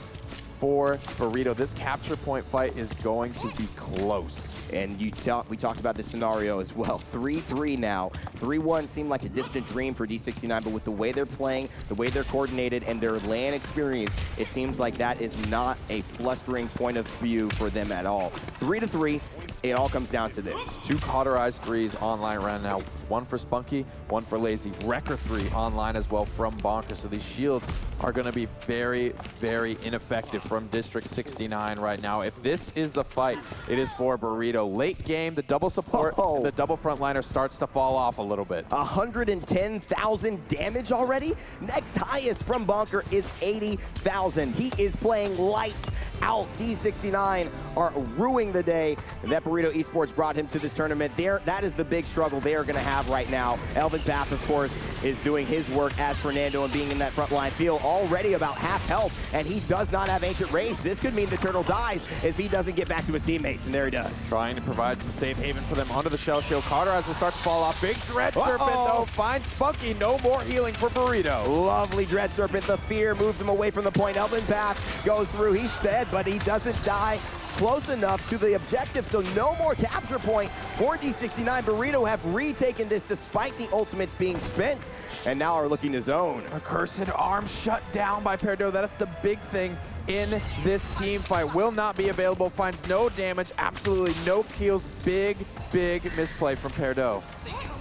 for Burrito. This capture point fight is going to be close. And we talked about this scenario as well. 3-3 now. 3-1 seemed like a distant dream for D69, but with the way they're playing, the way they're coordinated, and their LAN experience, it seems like that is not a flustering point of view for them at all. 3-3, it all comes down to this. 2 Cauterized 3s online right now. 1 for Spunky, 1 for Lazy. Wrecker 3 online as well from Bonker. So these shields are going to be very, very ineffective from District 69 right now. If this is the fight, it is for Burrito. Late game, the double support, and the double frontliner starts to fall off a little bit. 110,000 damage already. Next highest from Bonker is 80,000. He is playing lights out. D69 are ruining the day that Burrito Esports brought him to this tournament. That is the big struggle they are going to have right now. Elvin Bath, of course, is doing his work as Fernando and being in that front line field already about half health, and he does not have Ancient Rage. This could mean the Turtle dies if he doesn't get back to his teammates, and there he does. Trying to provide some safe haven for them under the Shell Shield. Carter as it starts to fall off. Big Dread Serpent, though, finds Spunky. No more healing for Burrito. Lovely Dread Serpent. The fear moves him away from the point. Elvin Bath goes through. He's dead, but he doesn't die close enough to the objective, so no more capture point for D69. Burrito have retaken this despite the ultimates being spent, and now are looking to zone. A cursed arm shut down by Perdo. That's the big thing in this team fight. Will not be available, finds no damage, absolutely no kills. Big misplay from Perdo.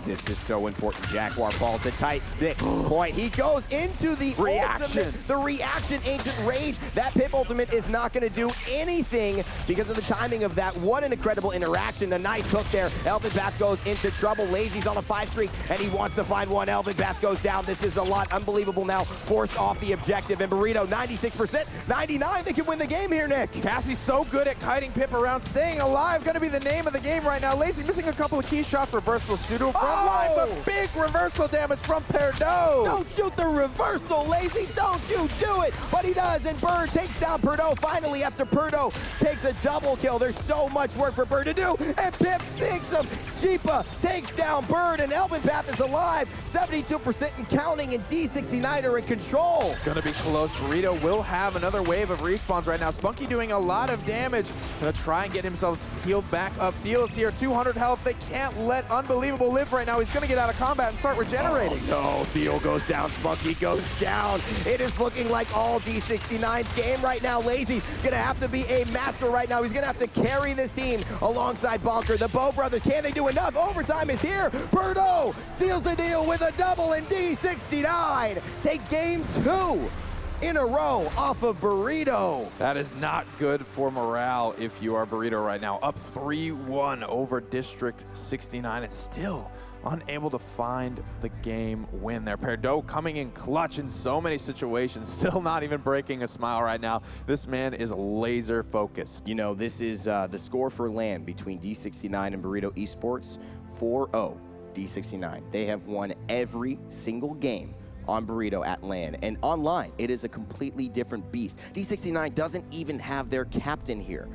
This is so important. Jaguar falls a tight, thick point. He goes into the reaction. Ultimate, the reaction, Ancient Rage. That Pip ultimate is not going to do anything because of the timing of that. What an incredible interaction. A nice hook there. Elvin Bath goes into trouble. Lazy's on a 5 streak, and he wants to find one. Elvin Bath goes down. This is a lot. Unbelievable now. Forced off the objective. And Burrito, 96%, 99. They can win the game here, Nick. Cassie's so good at kiting Pip around. Staying alive, going to be the name of the game right now. Lazy missing a couple of key shots. Reversal pseudo front line, but big reversal damage from Perdo. Don't shoot the reversal, Lazy. Don't you do it. But he does, and Bird takes down Perdo. Finally, after Perdo takes a double kill, there's so much work for Bird to do, and Pip stinks him. Sheepa takes down Bird, and Elvin Bath is alive. 72% and counting, and D69 are in control. Gonna be close. Burrito will have another wave of respawns right now. Spunky doing a lot of damage. Gonna try and get himself healed back up. Feels here, 200 health. They can't let Unbelievable live right now. He's gonna get out of combat and start regenerating. Oh, no, Theo goes down, Spunky goes down. It is looking like all D69's game right now. Lazy gonna have to be a master right now. He's gonna have to carry this team alongside Bonker. The Bow Brothers, can they do enough? Overtime is here. Perdo seals the deal with a double, and D69 take game 2 in a row off of Burrito. That is not good for morale if you are Burrito right now. Up 3-1 over District 69. It's still unable to find the game win there. Perdo coming in clutch in so many situations, still not even breaking a smile right now. This man is laser focused. You know, this is the score for LAN between D69 and Burrito Esports, 4-0 D69. They have won every single game on Burrito at LAN, and online it is a completely different beast. D69 doesn't even have their captain here,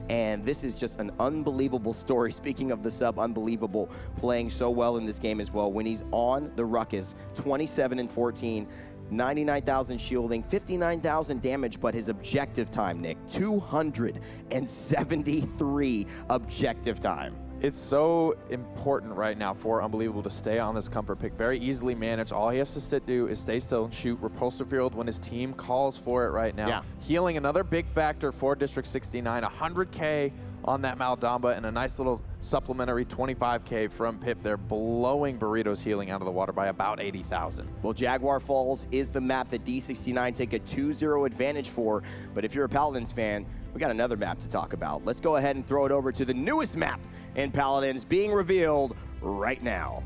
and this is just an unbelievable story. Speaking of the sub, Unbelievable playing so well in this game as well. When he's on the ruckus, 27 and 14, 99,000 shielding, 59,000 damage, but his objective time, Nick, 273 objective time. It's so important right now for Unbelievable to stay on this comfort pick. Very easily managed. All he has to do is stay still and shoot Repulsor Field when his team calls for it right now. Yeah. Healing, another big factor for District 69. 100K on that Maldamba and a nice little supplementary 25K from Pip. They're blowing Burrito's healing out of the water by about 80,000. Well, Jaguar Falls is the map that D69 take a 2-0 advantage for, but if you're a Paladins fan, we got another map to talk about. Let's go ahead and throw it over to the newest map in Paladins being revealed right now.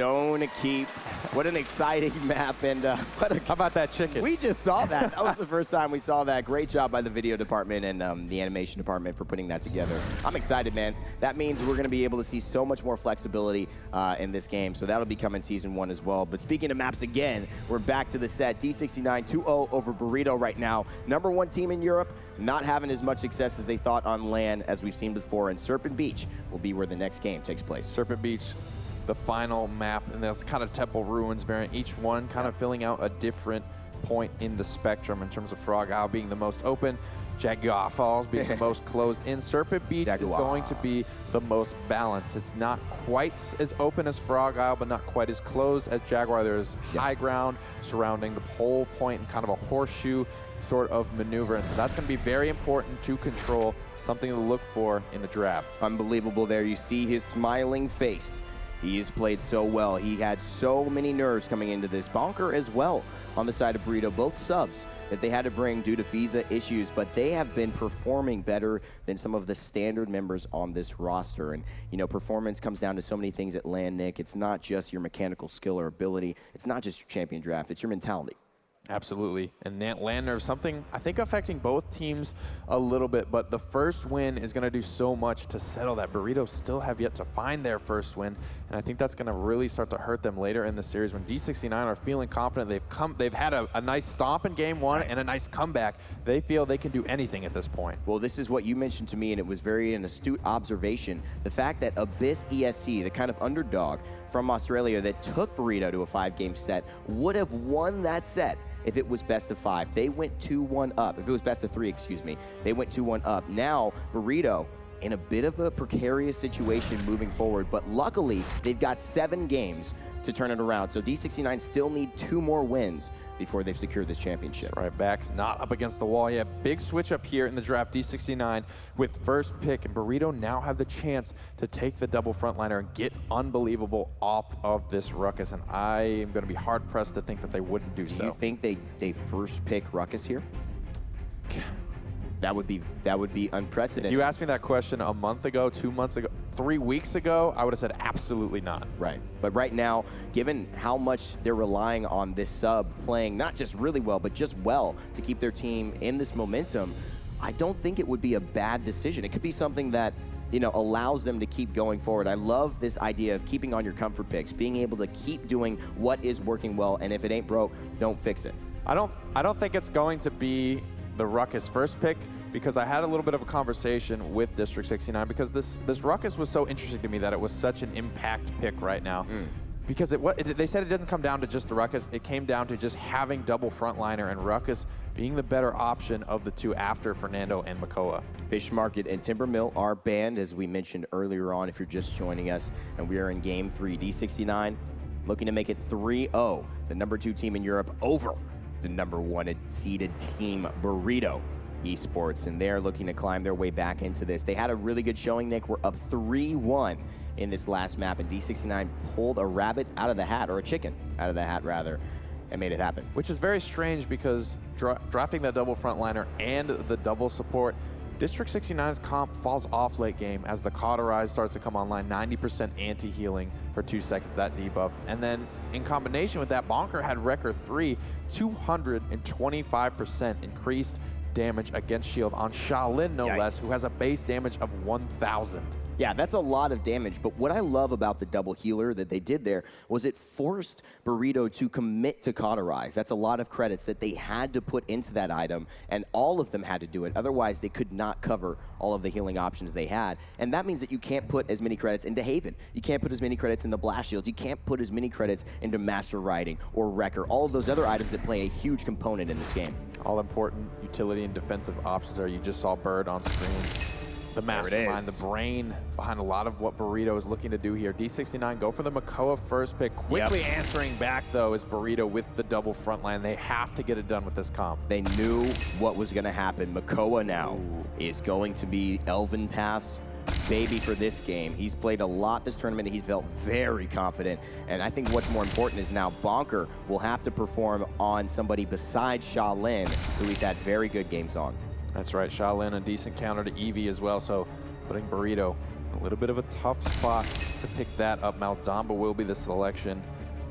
Stone Keep. What an exciting map, and how about that chicken? We just saw that. That was the first time we saw that. Great job by the video department and the animation department for putting that together. I'm excited, man. That means we're going to be able to see so much more flexibility in this game, so that'll be coming season 1 as well. But speaking of maps again, we're back to the set. D69 2-0 over Burrito right now. #1 team in Europe, not having as much success as they thought on LAN as we've seen before, and Serpent Beach will be where the next game takes place. Serpent Beach, the final map, and that's kind of Temple Ruins variant, each one kind of filling out a different point in the spectrum in terms of Frog Isle being the most open, Jaguar Falls being the most closed in. Serpent Beach is going to be the most balanced. It's not quite as open as Frog Isle, but not quite as closed as Jaguar. There's high ground surrounding the whole point and kind of a horseshoe sort of maneuver, and so that's going to be very important to control, something to look for in the draft. Unbelievable there. You see his smiling face. He has played so well. He had so many nerves coming into this. Bonker as well on the side of Burrito, both subs that they had to bring due to visa issues, but they have been performing better than some of the standard members on this roster. And, you know, performance comes down to so many things at LAN, Nick. It's not just your mechanical skill or ability. It's not just your champion draft. It's your mentality. Absolutely. And LAN nerve, something I think affecting both teams a little bit, but the first win is going to do so much to settle that. Burrito still have yet to find their first win, and I think that's going to really start to hurt them later in the series when D69 are feeling confident. They've had a nice stomp in game 1 and a nice comeback. They feel they can do anything at this point. Well, this is what you mentioned to me, and it was very an astute observation. The fact that Abyss ESC, the kind of underdog from Australia that took Burrito to a 5-game set, would have won that set if it was best of 5. They went 2-1 up. If it was best of 3, excuse me, they went 2-1 up. Now, Burrito in a bit of a precarious situation moving forward, but luckily, they've got 7 games to turn it around. So D69 still need 2 more wins before they've secured this championship. That's right, Back's not up against the wall yet. Big switch up here in the draft, D69 with first pick, and Burrito now have the chance to take the double frontliner and get Unbelievable off of this Ruckus, and I am going to be hard-pressed to think that they wouldn't do so. Do you think they first pick Ruckus here? That would be unprecedented. If you asked me that question a month ago, 2 months ago, 3 weeks ago, I would have said absolutely not. Right. But right now, given how much they're relying on this sub playing not just really well, but just well to keep their team in this momentum, I don't think it would be a bad decision. It could be something that, you know, allows them to keep going forward. I love this idea of keeping on your comfort picks, being able to keep doing what is working well, and if it ain't broke, don't fix it. I don't think it's going to be the Ruckus first pick, because I had a little bit of a conversation with District 69 because this Ruckus was so interesting to me that it was such an impact pick right now. Because they said it didn't come down to just the Ruckus, it came down to just having double frontliner and Ruckus being the better option of the two after Fernando and Makoa. Fish Market and Timber Mill are banned, as we mentioned earlier on, if you're just joining us, and we are in game 3. D69 looking to make it 3-0, the #2 team in Europe over the #1 seeded team Burrito Esports, and they're looking to climb their way back into this. They had a really good showing, Nick. We're up 3-1 in this last map, and D69 pulled a rabbit out of the hat, or a chicken out of the hat, rather, and made it happen. Which is very strange because dropping that double frontliner and the double support, District 69's comp falls off late game as the Cauterize starts to come online, 90% anti-healing for 2 seconds, that debuff. And then in combination with that, Bonker had Wrecker 3, 225% increased damage against shield on Shaolin, no less, who has a base damage of 1,000. Yeah, that's a lot of damage, but what I love about the double healer that they did there was it forced Burrito to commit to Cauterize. That's a lot of credits that they had to put into that item, and all of them had to do it. Otherwise, they could not cover all of the healing options they had, and that means that you can't put as many credits into Haven. You can't put as many credits in the Blast Shields. You can't put as many credits into Master Riding or Wrecker, all of those other items that play a huge component in this game. All important utility and defensive options there. You just saw Bird on screen. The mastermind, the brain behind a lot of what Burrito is looking to do here. D69 go for the Makoa first pick. Quickly answering back, though, is Burrito with the double front line. They have to get it done with this comp. They knew what was going to happen. Makoa now is going to be Elven Path's baby for this game. He's played a lot this tournament. He's felt very confident. And I think what's more important is now Bonker will have to perform on somebody besides Shaolin, who he's had very good games on. That's right, Shaolin, a decent counter to Eevee as well, so putting Burrito A little bit of a tough spot to pick that up. Maldamba will be the selection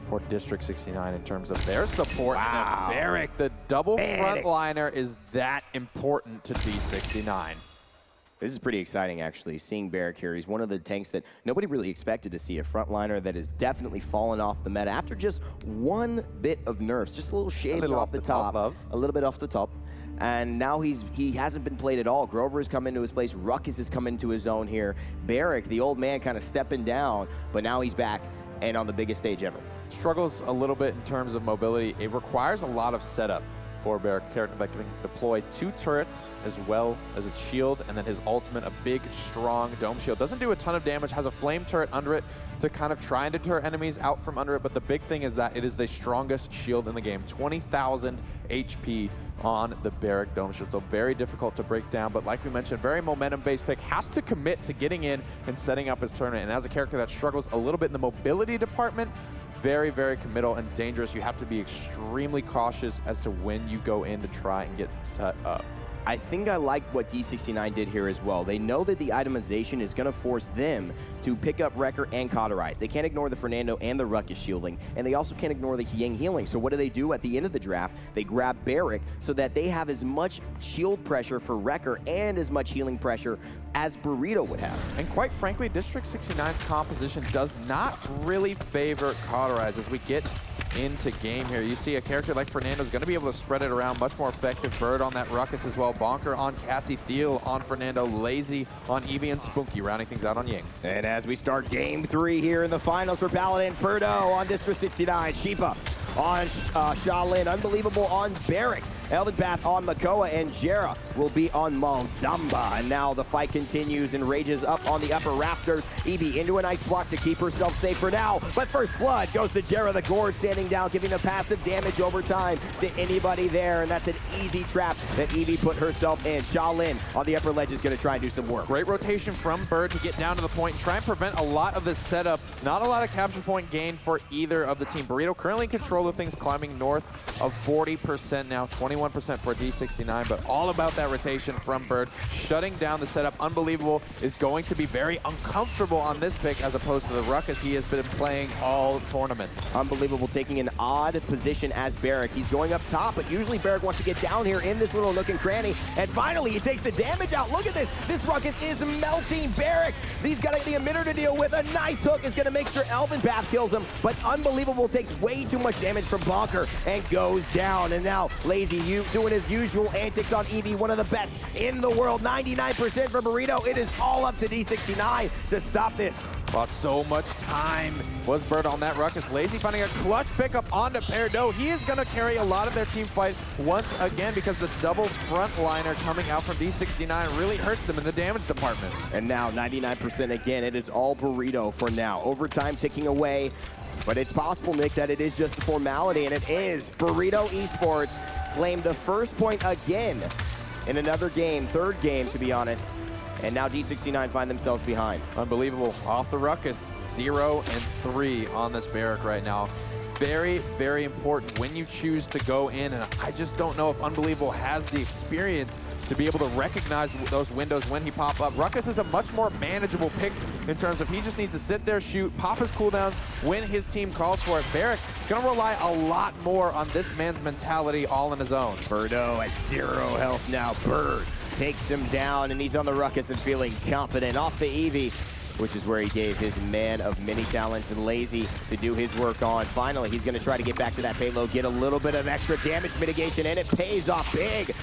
for District 69 in terms of their support. Wow. And Barrick, the double Barrick. frontliner, is that important to D69. This is pretty exciting, actually, seeing Barrick here. He's one of the tanks that nobody really expected to see, a frontliner that has definitely fallen off the meta after just one bit of nerfs, just a little shade off the top, a little bit off the top. And now he hasn't been played at all. Grover has come into his place. Ruckus has come into his own here. Barrick, the old man, kind of stepping down, but now he's back and on the biggest stage ever. Struggles a little bit in terms of mobility. It requires a lot of setup for Barrick, character that can deploy 2 turrets as well as its shield, and then his ultimate, a big, strong dome shield. Doesn't do a ton of damage, has a flame turret under it to kind of try and deter enemies out from under it, but the big thing is that it is the strongest shield in the game. 20,000 HP on the Barrick dome shield, so very difficult to break down, but like we mentioned, very momentum-based pick, has to commit to getting in and setting up his tournament, and as a character that struggles a little bit in the mobility department, very, very committal and dangerous. You have to be extremely cautious as to when you go in to try and get set up. I think I like what D69 did here as well. They know that the itemization is going to force them to pick up Wrecker and Cauterize. They can't ignore the Fernando and the Ruckus shielding, and they also can't ignore the Ying healing. So what do at the end of the draft? They grab Barrick so that they have as much shield pressure for Wrecker and as much healing pressure as Burrito would have. And quite frankly, District 69's composition does not really favor Cauterize as we get into game here. You see a character like Fernando is going to be able to spread it around, much more effective. Bird on that Ruckus as well. Bonker on Cassie, Thiel on Fernando, Lazy on Eevee, and Spunky rounding things out on Ying. And as we start game 3 here in the finals for Paladins, Birdo on District 69, Sheepa on Shaolin, Unbelievable on Barrick, Elven Path on Makoa, and Jera will be on Maldamba. And now the fight continues and rages up on the upper rafters. Eevee into a nice block to keep herself safe for now. But first blood goes to Jera, the Gorge standing down, giving the passive damage over time to anybody there. And that's an easy trap that Eevee put herself in. Shaolin on the upper ledge is going to try and do some work. Great rotation from Bird to get down to the point and try and prevent a lot of this setup. Not a lot of capture point gain for either of the team. Burrito currently in control of things, climbing north of 40% now, 21% for D69, but all about that rotation from Bird, shutting down the setup. Unbelievable is going to be very uncomfortable on this pick as opposed to the Ruckus he has been playing all tournament. Unbelievable taking an odd position as Barrick. He's going up top, but usually Barrick wants to get down here in this little nook and cranny, and finally he takes the damage out. Look at this. This Ruckus is melting Barrick. He's got the emitter to deal with. A nice hook is going to make sure Elven Path kills him, but Unbelievable takes way too much damage from Bonker and goes down. And now Lazy you doing his usual antics on Eevee, one of the best in the world. 99% for Burrito. It is all up to D69 to stop this. But so much time was Bird on that Ruckus. Lazy finding a clutch pickup onto Perdo. He is going to carry a lot of their team fight once again because the double frontliner coming out from D69 really hurts them in the damage department. And now 99% again. It is all Burrito for now. Overtime ticking away. But it's possible, Nick, that it is just a formality, and it is. Burrito Esports claimed the first point again in another game, third game, to be honest. And now D69 find themselves behind. Unbelievable. Off the Ruckus, 0 and 3 on this Barrick right now. Very, very important when you choose to go in, and I just don't know if Unbelievable has the experience to be able to recognize those windows when he pop up. Ruckus is a much more manageable pick in terms of he just needs to sit there, shoot, pop his cooldowns when his team calls for it. Barrick is going to rely a lot more on this man's mentality all on his own. Birdo at 0 health now. Bird takes him down, and he's on the Ruckus and feeling confident. Off the Eevee, which is where he gave his man of many talents and Lazy to do his work on. Finally, he's going to try to get back to that payload, get a little bit of extra damage mitigation, and it pays off big.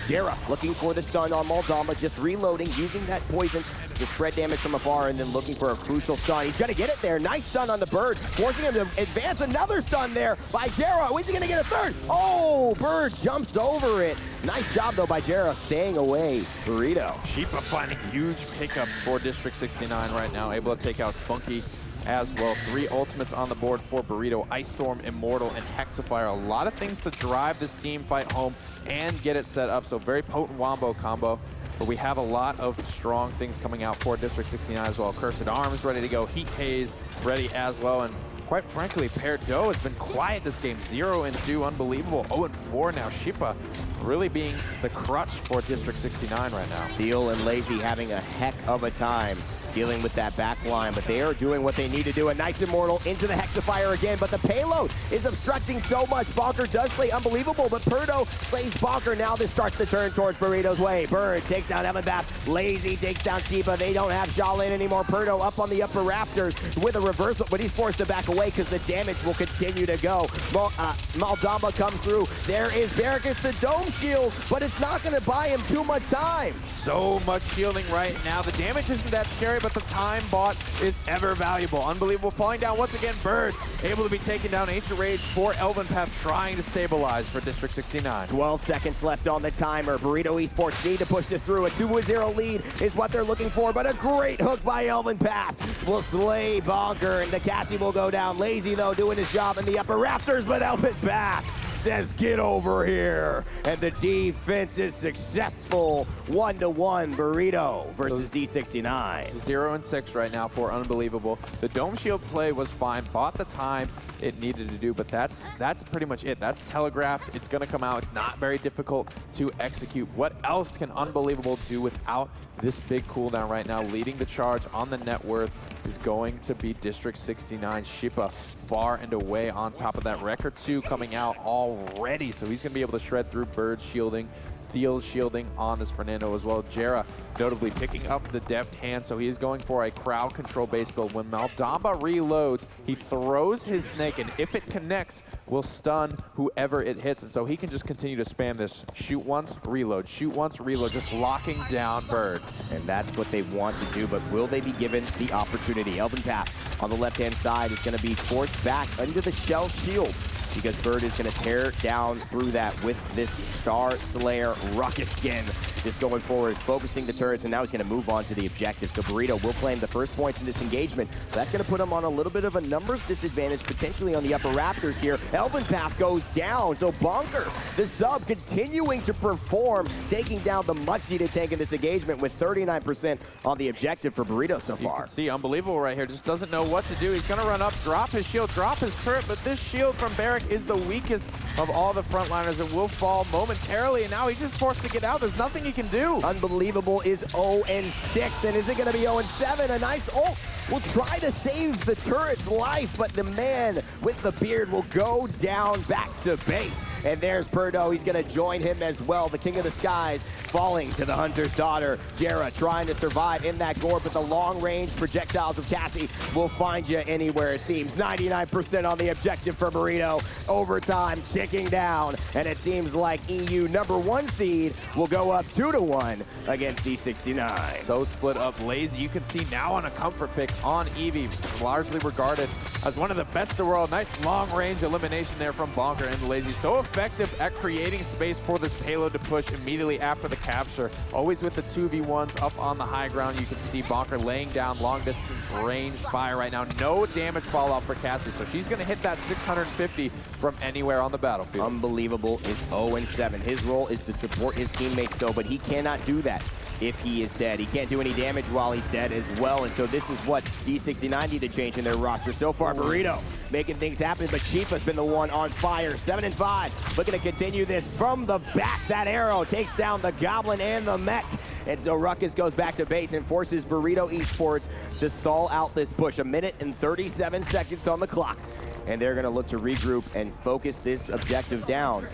Jera looking for the stun on Maldamba, just reloading, using that poison to spread damage from afar, and then looking for a crucial stun. He's going to get it there. Nice stun on the Bird, forcing him to advance. Another stun there by Jera. Is he going to get a third? Oh, Bird jumps over it. Nice job, though, by Jera, staying away. Burrito. Sheepa finding huge pickups for District 69 right now, able to take out Spunky as well. 3 ultimates on the board for Burrito, Ice Storm, Immortal, and Hexafire. A lot of things to drive this team fight home and get it set up, so very potent wombo combo. But we have a lot of strong things coming out for District 69 as well. Cursed Arms ready to go, Heat Haze ready as well, and quite frankly, Perdo has been quiet this game. 0 and 2, Unbelievable. 0 and 4 now. Sheepa really being the crutch for District 69 right now. Thiel and Lazy having a heck of a time dealing with that back line, but they are doing what they need to do. A nice Immortal into the Hexafire again, but the payload is obstructing so much. Bonker does play unbelievable, but Perdo slays Bonker. Now this starts to turn towards Burrito's way. Bird takes down Evanbath. Lazy takes down Shiba. They don't have Shaolin anymore. Perdo up on the upper rafters with a reversal, but he's forced to back away because the damage will continue to go. Maldamba comes through. There is Barrick. It's the dome shield, but it's not going to buy him too much time. So much shielding right now. The damage isn't that scary, but the time bought is ever valuable. Unbelievable. Falling down once again. Bird able to be taken down. Ancient Rage for Elvenpath trying to stabilize for District 69. 12 seconds left on the timer. Burrito Esports need to push this through. A 2-0 lead is what they're looking for, but a great hook by Elvenpath will slay Bonker, and the Cassie will go down. Lazy, though, doing his job in the upper rafters, but Elvenpath says, get over here. And the defense is successful. 1-1 Burrito versus D69. 0 and 6 right now for Unbelievable. The Dome Shield play was fine, bought the time it needed to do, but that's pretty much it. That's telegraphed. It's going to come out. It's not very difficult to execute. What else can Unbelievable do without this big cooldown right now? Leading the charge on the net worth is going to be District 69. Shipa far and away on top of that. Record 2 coming out already, so he's going to be able to shred through Bird's shielding, Theo's shielding on this Fernando as well. Jera notably picking up the deft hand, so he is going for a crowd control base build. When Maldamba reloads, he throws his snake, and if it connects, will stun whoever it hits, and so he can just continue to spam this. Shoot once, reload, shoot once, reload, just locking down Bird. And that's what they want to do, but will they be given the opportunity? Elvenpath on the left-hand side is going to be forced back under the shell shield, because Bird is going to tear down through that with this Star Slayer rocket skin. Just going forward, focusing the turrets, and now he's going to move on to the objective. So Burrito will claim the first points in this engagement. That's going to put him on a little bit of a numbers disadvantage, potentially on the upper rafters here. Elvenpath goes down, so Bonker, the sub, continuing to perform, taking down the much-needed tank in this engagement with 39% on the objective for Burrito so far. You can see Unbelievable right here, just doesn't know what to do. He's going to run up, drop his shield, drop his turret, but this shield from Barrick is the weakest of all the frontliners. It will fall momentarily, and now he's just forced to get out. There's nothing he can do. Unbelievable is 0-6, and is it going to be 0-7? A nice ult will try to save the turret's life, but the man with the beard will go down back to base. And there's Perdo. He's going to join him as well. The King of the Skies falling to the Hunter's Daughter. Jera trying to survive in that gore, but the long-range projectiles of Cassie will find you anywhere, it seems. 99% on the objective for Burrito. Overtime ticking down, and it seems like EU #1 seed will go up 2-1 against D69. Those split up. Lazy, you can see now on a comfort pick on Eevee, largely regarded as one of the best in the world. Nice long-range elimination there from Bonker and Lazy. So effective at creating space for this payload to push immediately after the capture. Always with the 2v1s up on the high ground. You can see Bonker laying down long-distance range fire right now. No damage fall off for Cassie, so she's going to hit that 650 from anywhere on the battlefield. Unbelievable is 0-7. His role is to support his teammates, though, but he cannot do that if he is dead. He can't do any damage while he's dead as well, and so this is what D69 need to change in their roster. So far, Burrito making things happen, but Shifa's been the one on fire. 7-5, looking to continue this from the back. That arrow takes down the Goblin and the Mech. And so Ruckus goes back to base and forces Burrito Esports to stall out this push. 1 minute and 37 seconds on the clock. And they're going to look to regroup and focus this objective down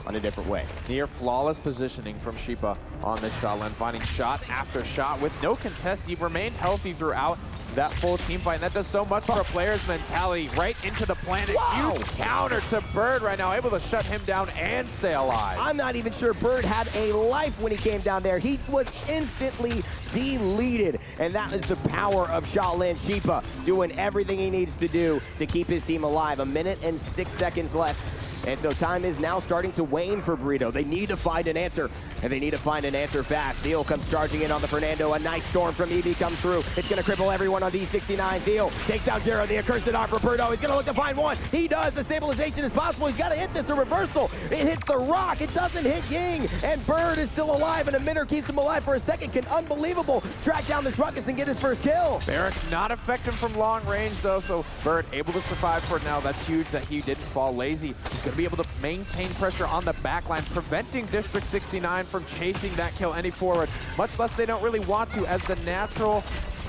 on a different way. Near flawless positioning from Shipa on this shot line, finding shot after shot with no contest. He remained healthy throughout that full team fight, and that does so much for a player's mentality. Right into the planet. Wow. Huge counter to Bird right now, able to shut him down and stay alive. I'm not even sure Bird had a life when he came down there. He was instantly deleted, and that is the power of Shaolin Shipa doing everything he needs to do to keep his team alive. 1 minute and 6 seconds left. And so time is now starting to wane for Burrito. They need to find an answer, and they need to find an answer fast. Theo comes charging in on the Fernando. A nice storm from Eevee comes through. It's going to cripple everyone on D69. Theo takes down Jera. The accursed arm for Burrito. He's going to look to find one. He does. The stabilization is possible. He's got to hit this. A reversal. It hits the rock. It doesn't hit Ying. And Bird is still alive, and a Minner keeps him alive for a second. Can Unbelievable track down this Ruckus and get his first kill? Barrick's not effective from long range, though, so Bird able to survive for now. That's huge that he didn't fall. Lazy. He's going to be able to maintain pressure on the back line, preventing District 69 from chasing that kill any forward, much less they don't really want to, as the natural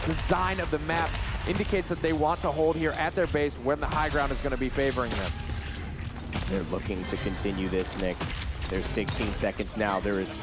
design of the map indicates that they want to hold here at their base when the high ground is going to be favoring them. They're looking to continue this, Nick. There's 16 seconds now. There is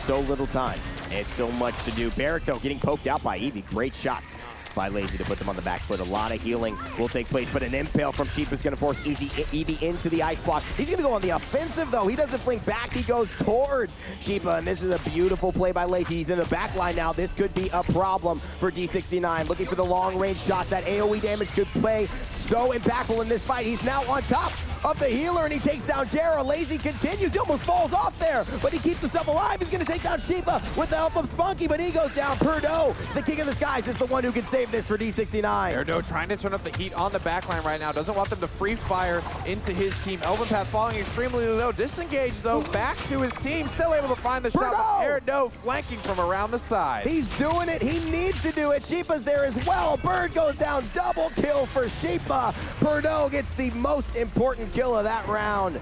so little time. It's so much to do. Barrick, though, getting poked out by Eevee. Great shots by Lazy to put them on the back foot. A lot of healing will take place, but an impale from Sheep is going to force Eevee into the ice block. He's going to go on the offensive, though. He doesn't fling back. He goes towards Sheepa, and this is a beautiful play by Lazy. He's in the back line now. This could be a problem for D69. Looking for the long-range shot. That AoE damage could play so impactful in this fight. He's now on top of the healer, and he takes down Jera. Lazy continues. He almost falls off there, but he keeps himself alive. He's going to take down Sheepa with the help of Spunky, but he goes down. Perdo, the king of the skies, is the one who can save this for D69. Perdo trying to turn up the heat on the backline right now. Doesn't want them to free fire into his team. Elven Path falling extremely low. Disengaged, though, back to his team. Still able to find the shot. Perdo flanking from around the side. He's doing it. He needs to do it. Sheepa's there as well. Bird goes down. Double kill for Sheepa. Perdo gets the most important kill of that round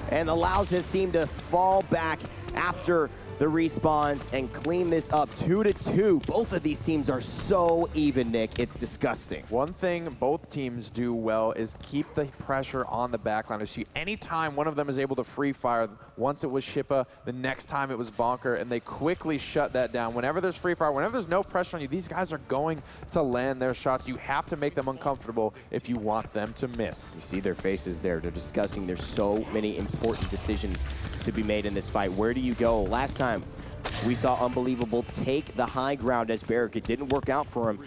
and allows his team to fall back after the respawns and clean this up 2-2. Both of these teams are so even, Nick. It's disgusting. One thing both teams do well is keep the pressure on the backline. Anytime one of them is able to free fire, once it was Shippa, the next time it was Bonker, and they quickly shut that down. Whenever there's free fire, whenever there's no pressure on you, these guys are going to land their shots. You have to make them uncomfortable if you want them to miss. You see their faces there. They're discussing. There's so many important decisions to be made in this fight. Where do you go? Last time we saw Unbelievable take the high ground as Barrick. It didn't work out for him.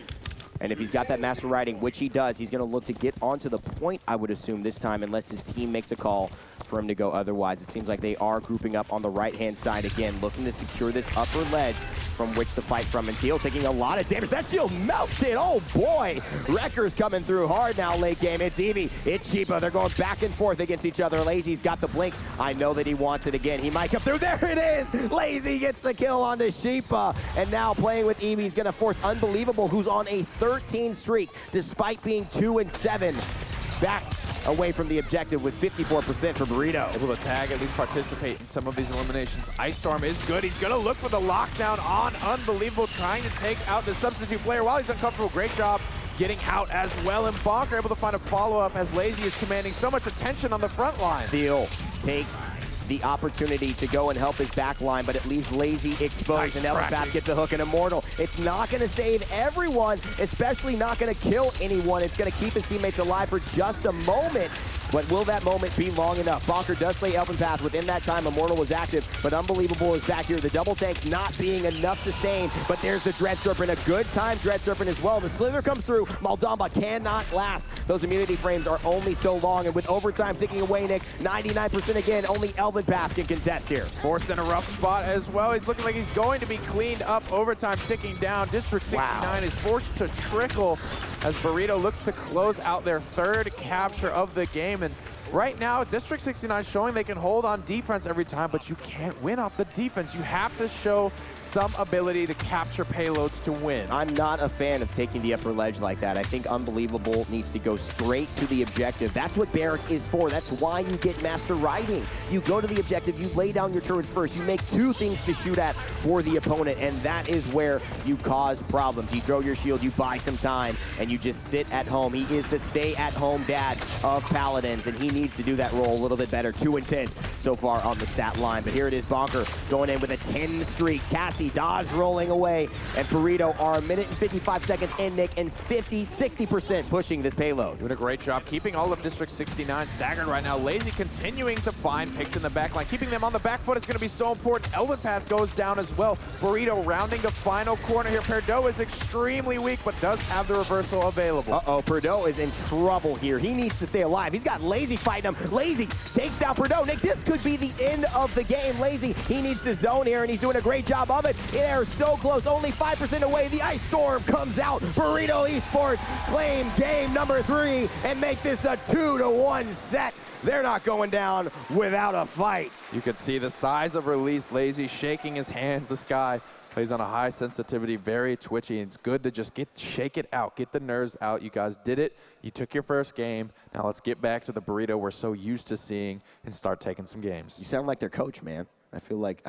And if he's got that master riding, which he does, he's going to look to get onto the point, I would assume, this time, unless his team makes a call for him to go otherwise. It seems like they are grouping up on the right-hand side again, looking to secure this upper ledge from which to fight from. And Teal taking a lot of damage. That shield melted. Oh, boy. Wrecker's coming through hard now late game. It's Eevee. It's Sheepa. They're going back and forth against each other. Lazy's got the blink. I know that he wants it again. He might come through. There it is. Lazy gets the kill onto Sheepa. And now playing with Eevee, he's going to force Unbelievable, who's on a 13 streak, despite being 2-7, back away from the objective with 54% for Burrito. Able to tag, at least participate in some of these eliminations. Ice Storm is good. He's going to look for the lockdown on Unbelievable, trying to take out the substitute player while he's uncomfortable. Great job getting out as well. And Bonker able to find a follow-up as Lazy is commanding so much attention on the front line. Teal takes the opportunity to go and help his back line, but it leaves Lazy exposed. Nice, and Elfpath gets the hook and Immortal. It's not going to save everyone, especially not going to kill anyone. It's going to keep his teammates alive for just a moment. But will that moment be long enough? Bonker does play Elven Path. Within that time, Immortal was active, but Unbelievable is back here. The double tank's not being enough sustain, but there's the Dread Serpent. A good time Dread Serpent as well. The Slither comes through. Maldamba cannot last. Those immunity frames are only so long, and with overtime ticking away, Nick, 99% again, only Elven Path can contest here. Forced in a rough spot as well. He's looking like he's going to be cleaned up. Overtime ticking down. District 69 is forced to trickle as Burrito looks to close out their third capture of the game. And right now, District 69 showing they can hold on defense every time, but you can't win off the defense. You have to show some ability to capture payloads to win. I'm not a fan of taking the upper ledge like that. I think Unbelievable needs to go straight to the objective. That's what Barrick is for. That's why you get Master Riding. You go to the objective, you lay down your turrets first, you make two things to shoot at for the opponent, and that is where you cause problems. You throw your shield, you buy some time, and you just sit at home. He is the stay-at-home dad of Paladins, and he needs to do that role a little bit better. 2-10 so far on the stat line, but here it is, Bonker going in with a 10 streak. Cassie Dodge rolling away, and Burrito are 1 minute and 55 seconds in, Nick, and 50-60% pushing this payload. Doing a great job keeping all of District 69 staggered right now. Lazy continuing to find picks in the back line. Keeping them on the back foot is going to be so important. Elven Path goes down as well. Burrito rounding the final corner here. Perdo is extremely weak, but does have the reversal available. Uh-oh, Perdo is in trouble here. He needs to stay alive. He's got Lazy fighting him. Lazy takes down Perdo. Nick, this could be the end of the game. Lazy, he needs to zone here, and he's doing a great job of it. They're so close, only 5% away. The Ice Storm comes out. Burrito Esports claim game number 3 and make this a 2-1 set. They're not going down without a fight. You can see the size of release. Lazy shaking his hands. This guy plays on a high sensitivity, very twitchy. It's good to just shake it out, get the nerves out. You guys did it. You took your first game. Now let's get back to the Burrito we're so used to seeing and start taking some games. You sound like their coach, man. I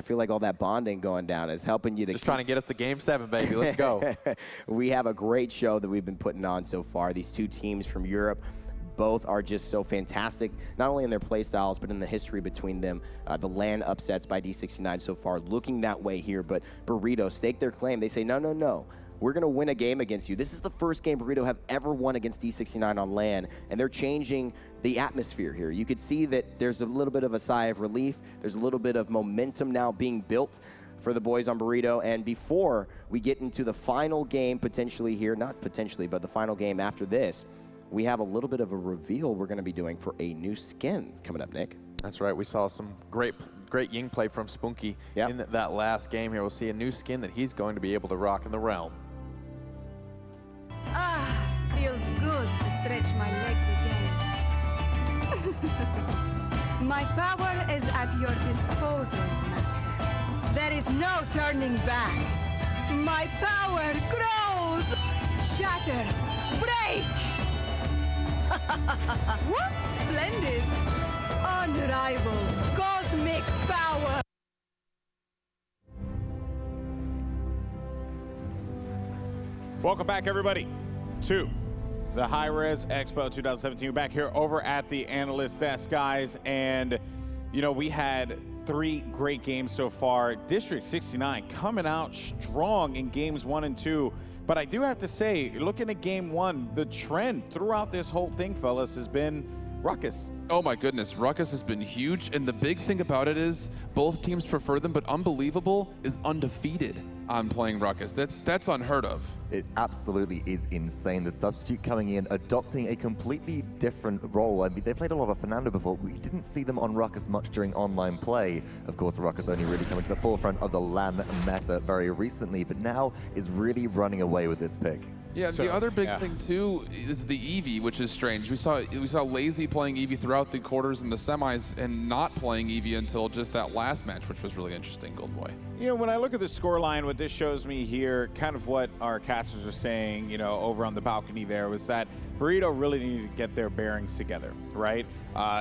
feel like all that bonding going down is helping you to Just trying to get us to Game 7, baby. Let's go. We have a great show that we've been putting on so far. These two teams from Europe, both are just so fantastic, not only in their play styles, but in the history between them. The LAN upsets by D69 so far looking that way here, but Burrito stake their claim. They say, no. We're going to win a game against you. This is the first game Burrito have ever won against D69 on LAN, and they're changing the atmosphere here. You could see that there's a little bit of a sigh of relief. There's a little bit of momentum now being built for the boys on Burrito. And before we get into the final game potentially here, not potentially, but the final game after this, we have a little bit of a reveal we're going to be doing for a new skin coming up, Nick. That's right. We saw some great Ying play from Spunky in that last game here. We'll see a new skin that he's going to be able to rock in the realm. Ah, feels good to stretch my legs again. My power is at your disposal, Master. There is no turning back. My power grows! Shatter! Break! What? Splendid! Unrivaled cosmic power! Welcome back, everybody, to the Hirez Expo 2017. We're back here over at the analyst desk, guys, and you know, we had 3 great games so far. District 69 coming out strong in games 1 and 2. But I do have to say, looking at game 1, the trend throughout this whole thing, fellas, has been Ruckus. Oh my goodness, Ruckus has been huge, and the big thing about it is both teams prefer them, but Unbelievable is undefeated on playing Ruckus. That's unheard of. It absolutely is insane. The substitute coming in, adopting a completely different role. I mean, they played a lot of Fernando before. We didn't see them on Ruckus much during online play. Of course, Ruckus only really coming to the forefront of the LAN meta very recently, but now is really running away with this pick. Yeah, so, the other big thing too is the Eevee, which is strange. We saw Lazy playing Eevee throughout the quarters and the semis, and not playing Eevee until just that last match, which was really interesting, Gold Boy. You know, when I look at the scoreline, what this shows me here, kind of what our casters are saying, you know, over on the balcony there, was that Burrito really needed to get their bearings together, right?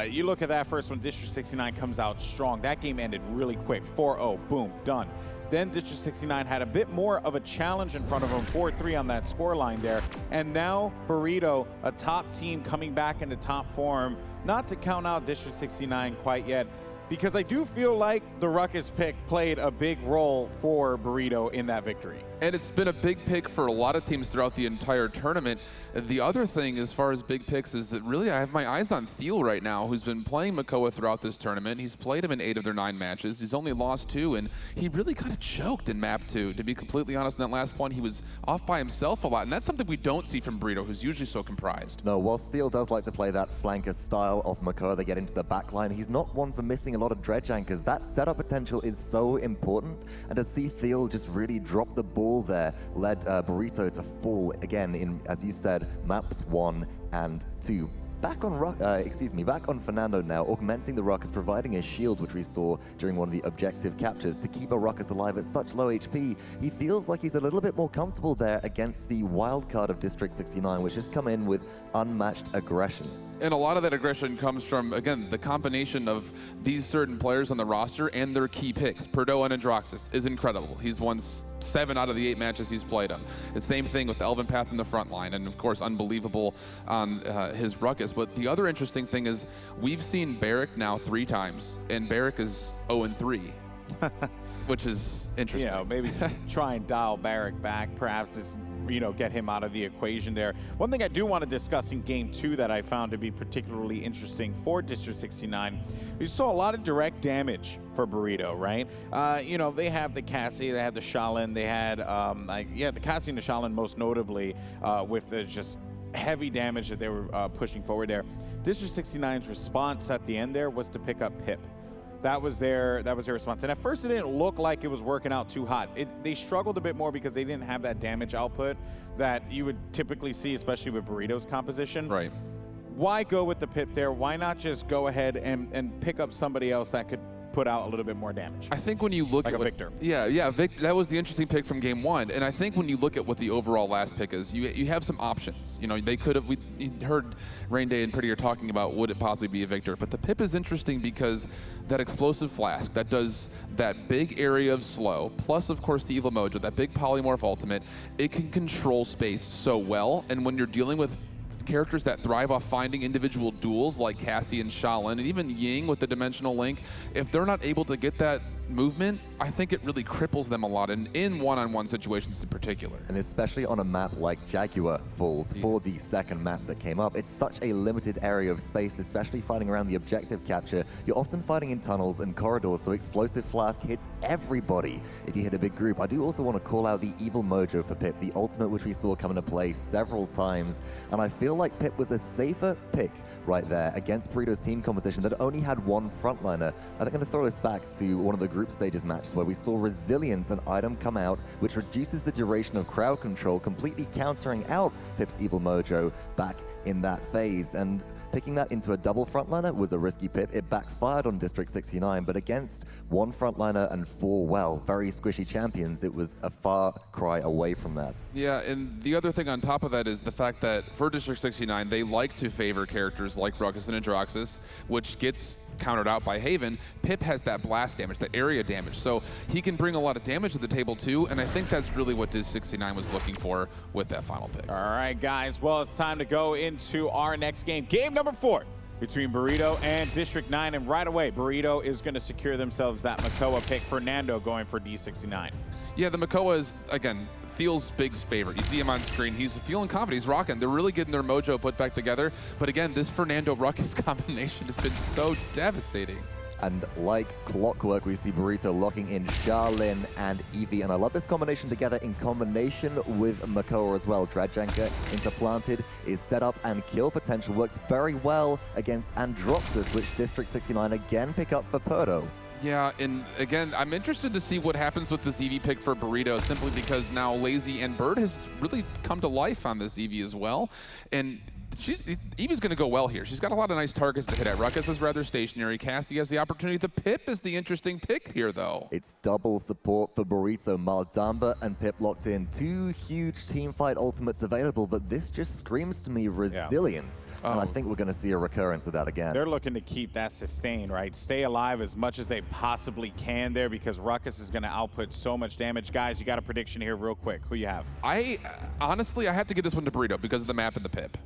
You look at that first one, District 69 comes out strong. That game ended really quick, 4-0, boom, done. Then District 69 had a bit more of a challenge in front of them, 4-3 on that scoreline there. And now Burrito, a top team coming back into top form, not to count out District 69 quite yet, because I do feel like the Ruckus pick played a big role for Burrito in that victory. And it's been a big pick for a lot of teams throughout the entire tournament. The other thing as far as big picks is that really I have my eyes on Thiel right now, who's been playing Makoa throughout this tournament. He's played him in 8 of their 9 matches. He's only lost 2, and he really kind of choked in map 2. To be completely honest, in that last one, he was off by himself a lot, and that's something we don't see from Burrito, who's usually so comprised. No, whilst Thiel does like to play that flanker style of Makoa, they get into the backline, he's not one for missing a lot of dredge anchors. That setup potential is so important, and to see Thiel just really drop the ball there led Burrito to fall again in, as you said, maps 1 and 2. Back on Fernando now, augmenting the Ruckus, providing a shield, which we saw during one of the objective captures to keep a Ruckus alive at such low HP. He feels like he's a little bit more comfortable there against the wild card of District 69, which has come in with unmatched aggression. And a lot of that aggression comes from, again, the combination of these certain players on the roster and their key picks. Perdo and Androxus is incredible. He's won 7 out of the 8 matches he's played him. The same thing with Elvin Path in the front line, and of course, Unbelievable on his Ruckus. But the other interesting thing is we've seen Barrick now 3 times, and Barrick is 0-3. Which is interesting. You know, maybe try and dial Barrick back, perhaps it's, you know, get him out of the equation there. One thing I do want to discuss in game 2 that I found to be particularly interesting for District 69, we saw a lot of direct damage for Burrito, right? You know, they have the Cassie, they had the Shaolin, they had, the Cassie and the Shaolin most notably with the just heavy damage that they were pushing forward there. District 69's response at the end there was to pick up Pip. That was their response. And at first it didn't look like it was working out too hot. They struggled a bit more because they didn't have that damage output that you would typically see, especially with Burrito's composition. Right. Why go with the Pip there? Why not just go ahead and pick up somebody else that could put out a little bit more damage. I think when you look like at a Victor. Yeah, that was the interesting pick from game one. And I think when you look at what the overall last pick is, you have some options. You know, they could have, we heard Rain Day and Prettier talking about would it possibly be a Victor, but the Pip is interesting because that explosive flask that does that big area of slow, plus of course the Evil Mojo, that big polymorph ultimate, it can control space so well. And when you're dealing with characters that thrive off finding individual duels like Cassie and Shaolin, and even Ying with the Dimensional Link, if they're not able to get that movement, I think it really cripples them a lot in one-on-one situations in particular. And especially on a map like Jaguar Falls for the second map that came up, it's such a limited area of space, especially fighting around the objective capture. You're often fighting in tunnels and corridors, so Explosive Flask hits everybody if you hit a big group. I do also want to call out the Evil Mojo for Pip, the ultimate which we saw come into play several times, and I feel like Pip was a safer pick right there against Burrito's team composition that only had one frontliner. I'm going to throw this back to one of the group stages matches where we saw Resilience, an item come out which reduces the duration of crowd control, completely countering out Pip's Evil Mojo back in that phase. And picking that into a double frontliner was a risky Pip. It backfired on District 69, but against one frontliner and four, well, very squishy champions, it was a far cry away from that. Yeah, and the other thing on top of that is the fact that for District 69, they like to favor characters like Ruckus and Androxus, which gets countered out by Haven. Pip has that blast damage, the area damage, so he can bring a lot of damage to the table too, and I think that's really what Diz 69 was looking for with that final pick. All right, guys, well, it's time to go into our next game. Game number 4 between Burrito and District 9, and right away, Burrito is going to secure themselves that Makoa pick. Fernando going for D69. Yeah, the Makoa is, again, feels Big's favorite. You see him on screen. He's feeling confident. He's rocking. They're really getting their mojo put back together. But again, this Fernando-Ruckus combination has been so devastating. And like clockwork, we see Burrito locking in Shaolin and Eevee. And I love this combination together in combination with Makoa as well. Dredgenka interplanted is set up, and kill potential works very well against Androxus, which District 69 again pick up for Purdo. Yeah, and again, I'm interested to see what happens with this Eevee pick for Burrito, simply because now Lazy and Bird has really come to life on this Eevee as well. And Eevee's going to go well here. She's got a lot of nice targets to hit at. Ruckus is rather stationary. Cassie has the opportunity. The Pip is the interesting pick here, though. It's double support for Burrito. Maldamba and Pip locked in. Two huge team fight ultimates available, but this just screams to me resilience. Yeah. And I think we're going to see a recurrence of that again. They're looking to keep that sustained, right? Stay alive as much as they possibly can there, because Ruckus is going to output so much damage. Guys, you got a prediction here real quick. Who you have? Honestly, I have to give this one to Burrito because of the map and the Pip.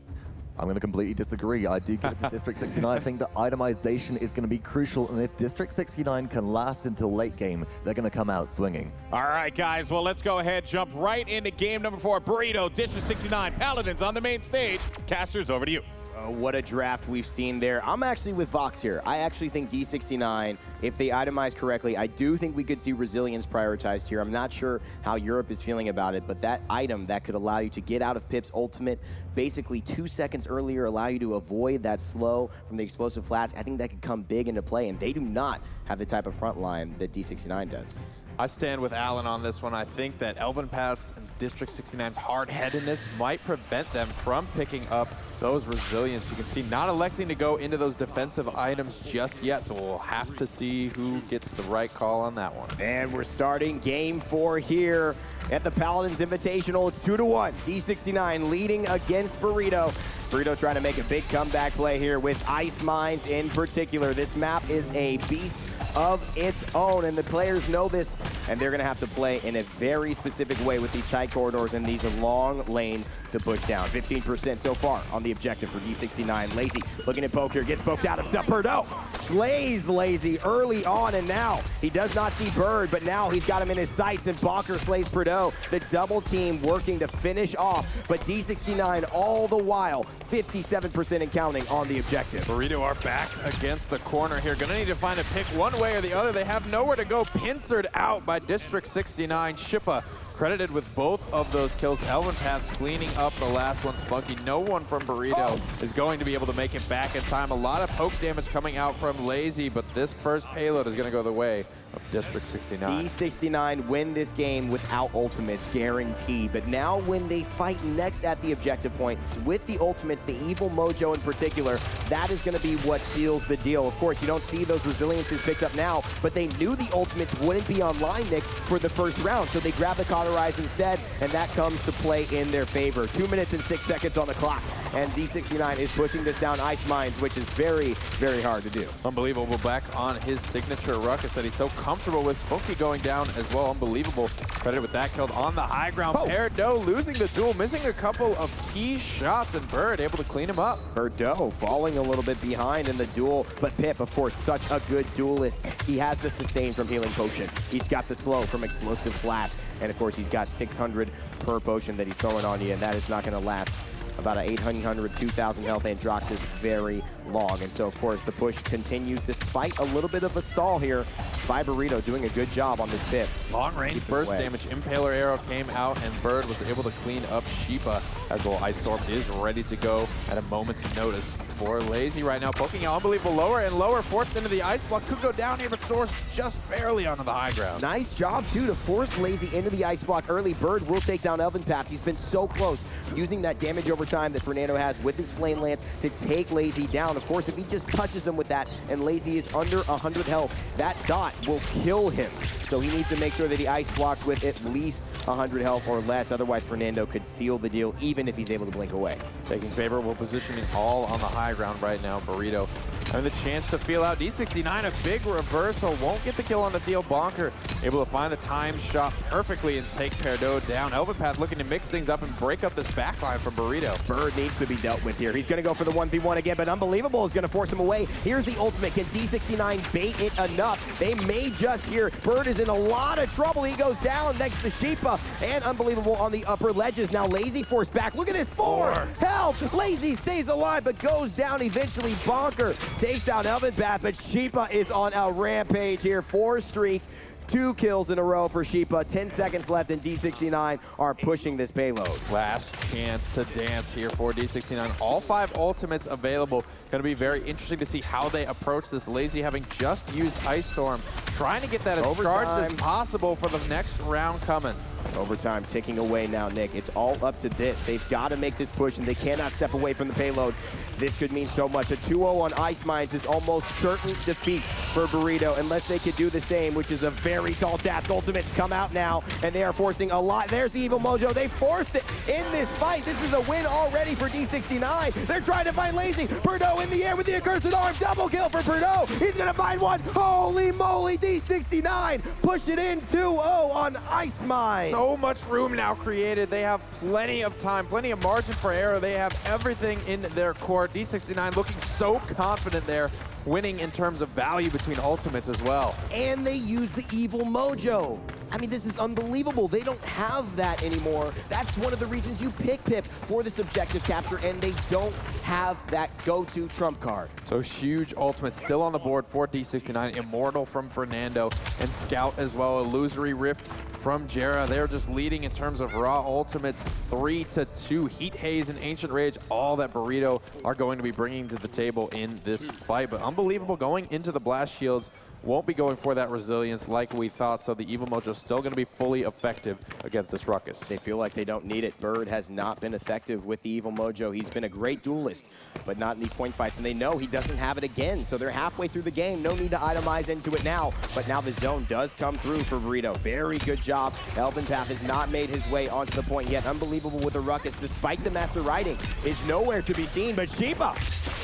I'm going to completely disagree. I do give it to District 69. I think that itemization is going to be crucial, and if District 69 can last until late game, they're going to come out swinging. All right, guys. Well, let's go ahead, jump right into game number 4. Burrito, District 69, Paladins on the main stage. Casters, over to you. What a draft we've seen there. I'm actually with Vox here. I actually think D69, if they itemize correctly, I do think we could see Resilience prioritized here. I'm not sure how Europe is feeling about it, but that item that could allow you to get out of Pip's ultimate basically 2 seconds earlier, allow you to avoid that slow from the Explosive Flask, I think that could come big into play, and they do not have the type of front line that D69 does. I stand with Alan on this one. I think that Elven Paths and District 69's hard-headedness might prevent them from picking up those resilience. You can see not electing to go into those defensive items just yet, so we'll have to see who gets the right call on that one. And we're starting game 4 here at the Paladins Invitational. It's 2-1. D69 leading against Burrito. Burrito trying to make a big comeback play here with Ice Mines in particular. This map is a beast of its own, and the players know this, and they're going to have to play in a very specific way with these tight corridors and these long lanes to push down. 15% so far on the objective for D69. Lazy looking at poke here, gets poked out himself. Purdo slays Lazy early on, and now he does not see Bird, but now he's got him in his sights, and Bonker slays Purdo. The double team working to finish off, but D69 all the while 57% and counting on the objective. Burrito are back against the corner here. Gonna need to find a pick one way or the other. They have nowhere to go. Pincered out by District 69. Shippa credited with both of those kills. Elvin Path cleaning up the last one. Spunky, no one from Burrito is going to be able to make it back in time. A lot of poke damage coming out from Lazy, but this first payload is going to go the way of District 69. D69 win this game without ultimates, guaranteed. But now when they fight next at the objective point with the ultimates, the Evil Mojo in particular, that is going to be what seals the deal. Of course, you don't see those resiliences picked up now, but they knew the ultimates wouldn't be online, Nick, for the first round, so they grab the Cauterize instead, and that comes to play in their favor. 2 minutes and 6 seconds on the clock, and D69 is pushing this down Ice Mines, which is very, very hard to do. Unbelievable. Back on his signature ruckus that he's so comfortable with. Spunky going down as well. Unbelievable. Credit with that killed on the high ground. Perdo losing the duel, missing a couple of key shots, and Bird able to clean him up. Perdo falling a little bit behind in the duel, but Pip, of course, such a good duelist. He has the sustain from Healing Potion. He's got the slow from Explosive Flash, and of course, he's got 600 per potion that he's throwing on you, and that is not going to last about an 800, 2,000 health Androx is very long. And so, of course, the push continues despite a little bit of a stall here by Burrito, doing a good job on this Pip. Long range burst damage. Impaler arrow came out, and Bird was able to clean up Sheepa as well. Ice Storm is ready to go at a moment's notice for Lazy right now. Poking out unbelievable lower and lower, forced into the ice block. Could go down here, but Source just barely onto the high ground. Nice job, too, to force Lazy into the ice block early. Bird will take down Elvin Path. He's been so close, using that damage over time that Fernando has with his Flame Lance to take Lazy down. Of course, if he just touches him with that and Lazy is under 100 health, that dot will kill him. So he needs to make sure that he ice blocks with at least 100 health or less. Otherwise, Fernando could seal the deal, even if he's able to blink away. Taking favorable positioning all on the high ground right now. Burrito having the chance to feel out. D69, a big reversal. Won't get the kill on the Theo Bonker. Able to find the time shot perfectly and take Perdo down. Elvin Path looking to mix things up and break up this backline from Burrito. Bird needs to be dealt with here. He's going to go for the 1v1 again, but Unbelievable is going to force him away. Here's the ultimate. Can D69 bait it enough? They may just here. Bird is in a lot of trouble. He goes down next to Sheepa, and Unbelievable on the upper ledges. Now Lazy forced back. Look at this, 4 health. Lazy stays alive, but goes down eventually. Bonker takes down Elvin Path, but Sheepa is on a rampage here. 4 streak. 2 kills in a row for Sheepa. 10 seconds left, and D69 are pushing this payload. Last chance to dance here for D69. All 5 ultimates available. Going to be very interesting to see how they approach this. Lazy having just used Ice Storm, trying to get that as charged as possible for the next round coming. Overtime ticking away now, Nick. It's all up to this. They've got to make this push, and they cannot step away from the payload. This could mean so much. A 2-0 on Ice Mines is almost certain defeat for Burrito, unless they could do the same, which is a very tall task. Ultimates come out now, and they are forcing a lot. There's the Evil Mojo. They forced it in this fight. This is a win already for D69. They're trying to find Lazy. Perdo in the air with the accursed arm. Double kill for Perdo. He's going to find one. Holy moly, D69 push it in 2-0 on Ice Mines. So much room now created. They have plenty of time, plenty of margin for error. They have everything in their court. D69 looking so confident there, winning in terms of value between ultimates as well. And they use the Evil Mojo. I mean, this is unbelievable. They don't have that anymore. That's one of the reasons you pick Pip for this objective capture, and they don't have that go-to trump card. So huge ultimate still on the board for D69. Immortal from Fernando, and Scout as well. Illusory Rift from Jera. They're just leading in terms of raw ultimates, 3-2. Heat Haze and Ancient Rage, all that Burrito are going to be bringing to the table in this fight. But Unbelievable going into the blast shields. Won't be going for that resilience like we thought, so the Evil Mojo is still going to be fully effective against this Ruckus. They feel like they don't need it. Bird has not been effective with the Evil Mojo. He's been a great duelist, but not in these point fights, and they know he doesn't have it again, so they're halfway through the game. No need to itemize into it now, but now the zone does come through for Burrito. Very good job. Elvin Path has not made his way onto the point yet. Unbelievable with the Ruckus, despite the Master Riding, is nowhere to be seen, but Sheepa,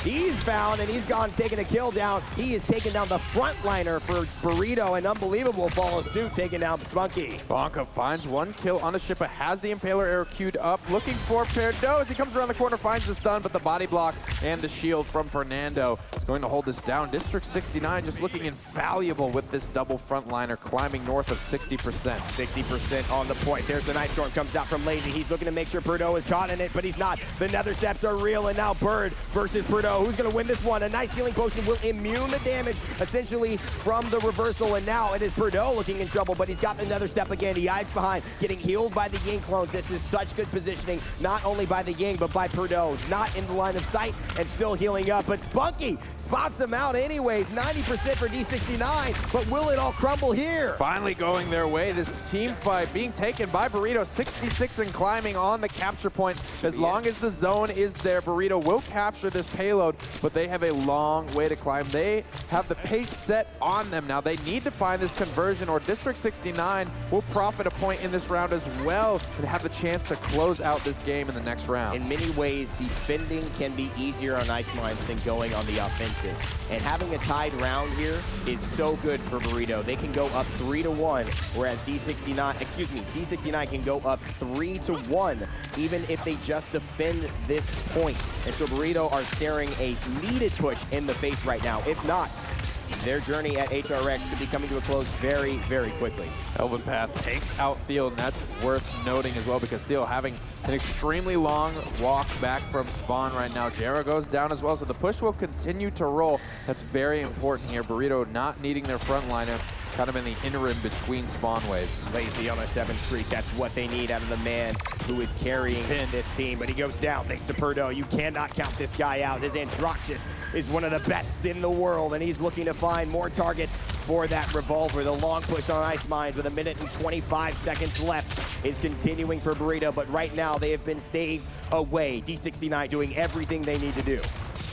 he's found, and he's gone taking a kill down. He is taking down the frontliner for Burrito, and Unbelievable follows suit, taking down Spunky. Bonka finds 1 kill on the Sheepa, has the Impaler arrow queued up, looking for Perdo as he comes around the corner, finds the stun, but the body block and the shield from Fernando is going to hold this down. District 69 just looking invaluable with this double frontliner, climbing north of 60%. 60% on the point. There's an Ice Storm comes out from Lazy. He's looking to make sure Perdo is caught in it, but he's not. The Nether Steps are real, and now Bird versus Perdo. Burrito, who's going to win this one. A nice healing potion will immune the damage, essentially, from the reversal. And now it is Burrito looking in trouble, but he's got another step again. He hides behind, getting healed by the Ying clones. This is such good positioning, not only by the Ying, but by Burrito. Not in the line of sight and still healing up. But Spunky spots him out anyways. 90% for D69, but will it all crumble here? Finally going their way. This team fight being taken by Burrito. 66 and climbing on the capture point. As long as the zone is there, Burrito will capture this payload, but they have a long way to climb. They have the pace set on them now. They need to find this conversion, or District 69 will profit a point in this round as well and have the chance to close out this game in the next round. In many ways, defending can be easier on Ice Mines than going on the offensive. And having a tied round here is so good for Burrito. They can go up 3-1, whereas D69 can go up 3-1, even if they just defend this point. And so Burrito are staring a needed push in the face right now. If not, their journey at HRX could be coming to a close very, very quickly. Elven Path takes out Theo, and that's worth noting as well because Theo having an extremely long walk back from spawn right now. Jera goes down as well, so the push will continue to roll. That's very important here. Burrito not needing their frontliner, kind of in the interim between spawn waves. Lazy on a 7th streak. That's what they need out of the man who is carrying this team. But he goes down thanks to Burrito. You cannot count this guy out. His Androxus is one of the best in the world, and he's looking to find more targets for that revolver. The long push on Ice Mines with 1 minute and 25 seconds left is continuing for Burrito, but right now they have been stayed away. D69 doing everything they need to do.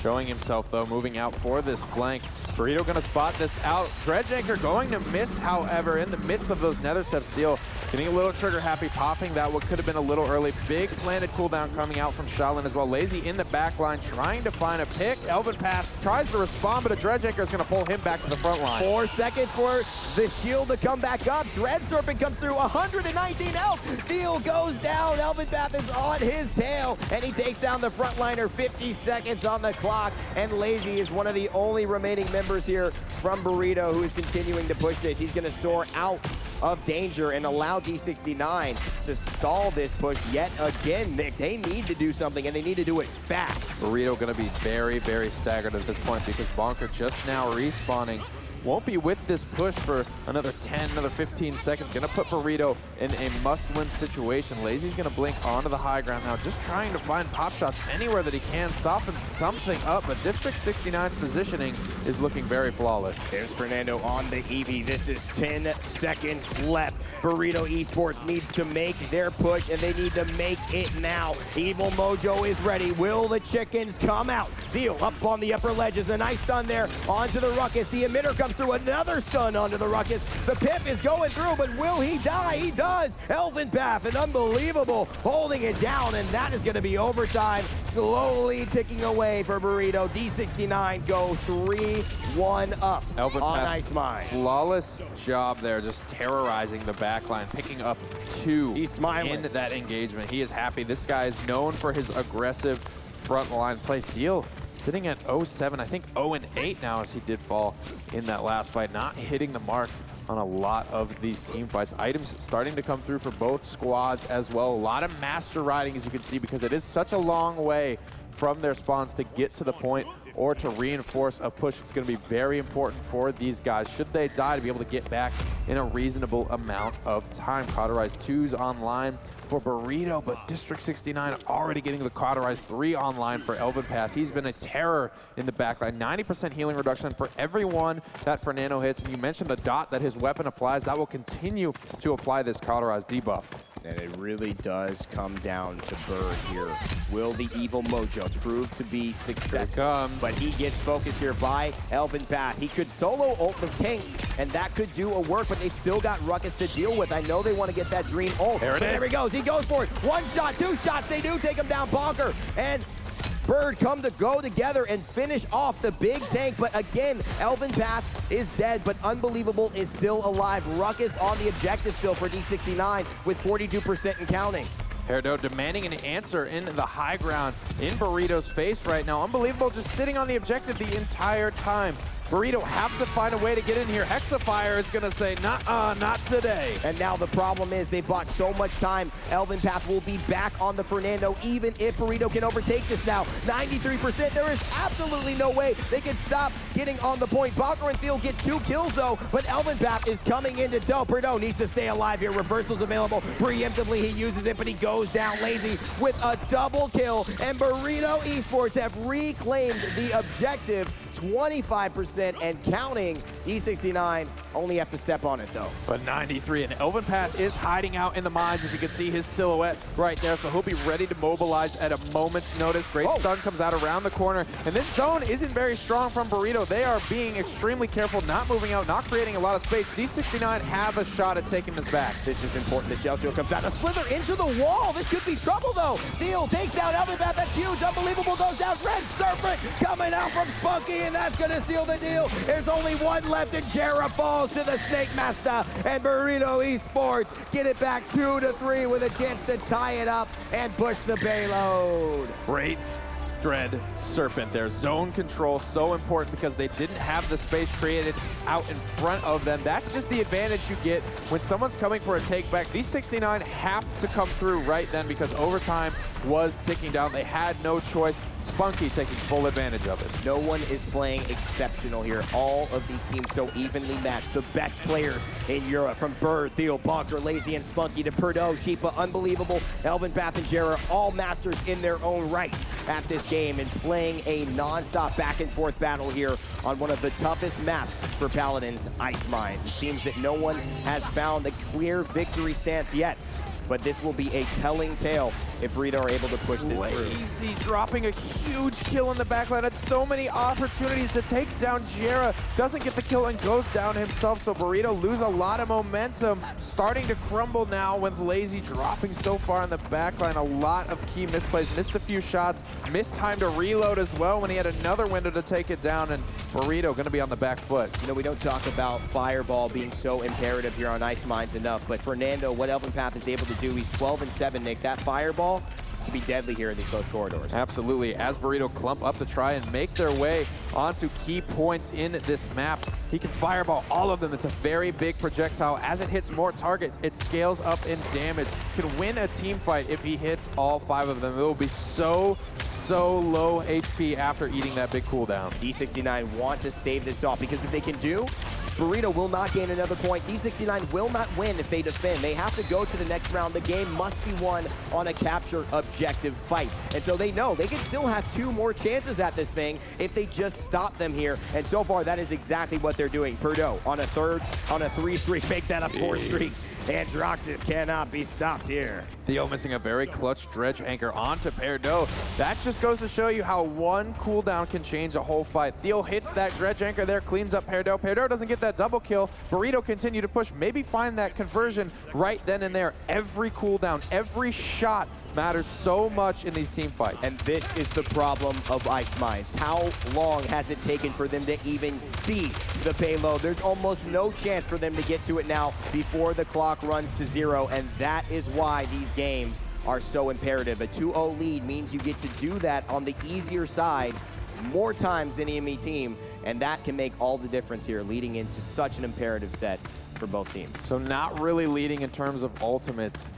Showing himself, though, moving out for this flank. Burrito going to spot this out. Dredge Anchor going to miss, however, in the midst of those Nether Step Steel. Getting a little trigger happy, popping that what could have been a little early. Big planted cooldown coming out from Shaolin as well. Lazy in the back line, trying to find a pick. Elven Pass tries to respond, but a Dredge Anchor is going to pull him back to the front line. 4 seconds for the shield to come back up. Dread Serpent comes through, 119 health. Deal goes down. Elven Path is on his tail, and he takes down the frontliner. 50 seconds on the clock. And Lazy is one of the only remaining members here from Burrito who is continuing to push this. He's going to soar out of danger and allow D69 to stall this push yet again. They need to do something, and they need to do it fast. Burrito going to be very, very staggered at this point because Bonker just now respawning. Won't be with this push for another 10, another 15 seconds. Gonna put Burrito in a must-win situation. Lazy's gonna blink onto the high ground now, just trying to find pop shots anywhere that he can, soften something up, but District 69's positioning is looking very flawless. There's Fernando on the Eevee. This is 10 seconds left. Burrito Esports needs to make their push, and they need to make it now. Evil Mojo is ready. Will the chickens come out? Theo up on the upper ledges. A nice stun there onto the Ruckus. The emitter comes through, another stun onto the Ruckus. The Pip is going through, but will he die? He does. Elven Path, an unbelievable, holding it down, and that is going to be overtime. Slowly ticking away for Burrito. D69 go 3-1 up Elven on Path, Ice Mine. flawless job there, just terrorizing the backline, picking up 2 He's smiling in that engagement. He is happy. This guy is known for his aggressive frontline play. Theo sitting at 0-7, I think 0-8 now as he did fall in that last fight, not hitting the mark on a lot of these team fights. Items starting to come through for both squads as well. A lot of master riding, as you can see, because it is such a long way from their spawns to get to the point or to reinforce a push. It's going to be very important for these guys, should they die, to be able to get back in a reasonable amount of time. Cauterized 2's online for Burrito, but District 69 already getting the Cauterized 3 online for Elven Path. He's been a terror in the backline. 90% healing reduction for everyone that Fernando hits. And you mentioned the dot that his weapon applies. That will continue to apply this Cauterized debuff. And it really does come down to Bird here. Will the Evil Mojo prove to be successful? But he gets focused here by Elven Path. He could solo ult the King, and that could do a work, but they've still got Ruckus to deal with. I know they want to get that Dream ult. There he goes. He goes for it. 1 shot, 2 shots. They do take him down. Bonker and Bird come to go together and finish off the big tank, but again, Elven Path is dead, but Unbelievable is still alive. Ruckus on the objective still for D69 with 42% and counting. Herdo demanding an answer in the high ground in Burrito's face right now. Unbelievable, just sitting on the objective the entire time. Burrito have to find a way to get in here. Hexafire is going to say, not today. And now the problem is they bought so much time. Elvin Path will be back on the Fernando, even if Burrito can overtake this now. 93%, there is absolutely no way they can stop getting on the point. Bonker and Theo get 2 kills though, but Elvin Path is coming into tow. Burrito needs to stay alive here. Reversal's available. Preemptively he uses it, but he goes down lazy with a double kill. And Burrito Esports have reclaimed the objective. 25% and counting. D69 only have to step on it though. But 93, and Elvin Path is hiding out in the mines. If you can see his silhouette right there, so he'll be ready to mobilize at a moment's notice. Great stun comes out around the corner, and this zone isn't very strong from Burrito. They are being extremely careful, not moving out, not creating a lot of space. D69 have a shot at taking this back. This is important. The shell shield comes out. A slither into the wall. This could be trouble though. Theo takes down Elvin Path. That's huge. Unbelievable. Goes down. Red Serpent coming out from Spunky, and that's going to seal the deal. There's only one left, and Jera falls to the Snake Master, and Burrito Esports get it back 2-3 with a chance to tie it up and push the payload. Great Dread Serpent there. Zone control so important because they didn't have the space created out in front of them. That's just the advantage you get when someone's coming for a take back. These 69 have to come through right then because overtime was ticking down. They had no choice. Spunky taking full advantage of it. No one is playing exceptional here. All of these teams so evenly matched. The best players in Europe, from Bird, Theo, Bonker, Lazy, and Spunky to Perdo, Sheepa, unbelievable. Elvin Path and Jera, all masters in their own right at this game and playing a non-stop back and forth battle here on one of the toughest maps for Paladins, Ice Mines. It seems that no one has found a clear victory stance yet, but this will be a telling tale if Burrito are able to push this through. Lazy dropping a huge kill in the backline. Had so many opportunities to take down Jera. Doesn't get the kill and goes down himself, so Burrito lose a lot of momentum. Starting to crumble now with Lazy dropping so far in the backline. A lot of key misplays. Missed a few shots. Missed time to reload as well when he had another window to take it down, and Burrito going to be on the back foot. You know, we don't talk about Fireball being so imperative here on Ice Mines enough, but Fernando, what Elvin Path is able to do, he's 12-7, Nick. That Fireball can be deadly here in these close corridors. Absolutely. As Burrito clump up to try and make their way onto key points in this map, he can fireball all of them. It's a very big projectile. As it hits more targets, it scales up in damage. Can win a team fight if he hits all 5 of them. It will be so low HP after eating that big cooldown. D69 want to stave this off because if they can do, Burrito will not gain another point. D69 will not win if they defend. They have to go to the next round. The game must be won on a capture objective fight. And so they know they can still have 2 more chances at this thing if they just stop them here. And so far, that is exactly what they're doing. Perdo on a 3 streak, make that a 4 streak. Androxus cannot be stopped here. Theo missing a very clutch dredge anchor onto Perdo. That just goes to show you how one cooldown can change a whole fight. Theo hits that dredge anchor there, cleans up Perdo. Perdo doesn't get that double kill. Burrito continue to push, maybe find that conversion right then and there. Every cooldown, every shot matters so much in these team fights. And this is the problem of Ice Mines. How long has it taken for them to even see the payload? There's almost no chance for them to get to it now before the clock runs to 0, and that is why these games are so imperative. A 2-0 lead means you get to do that on the easier side more times than any team, and that can make all the difference here, leading into such an imperative set for both teams. So not really leading in terms of ultimates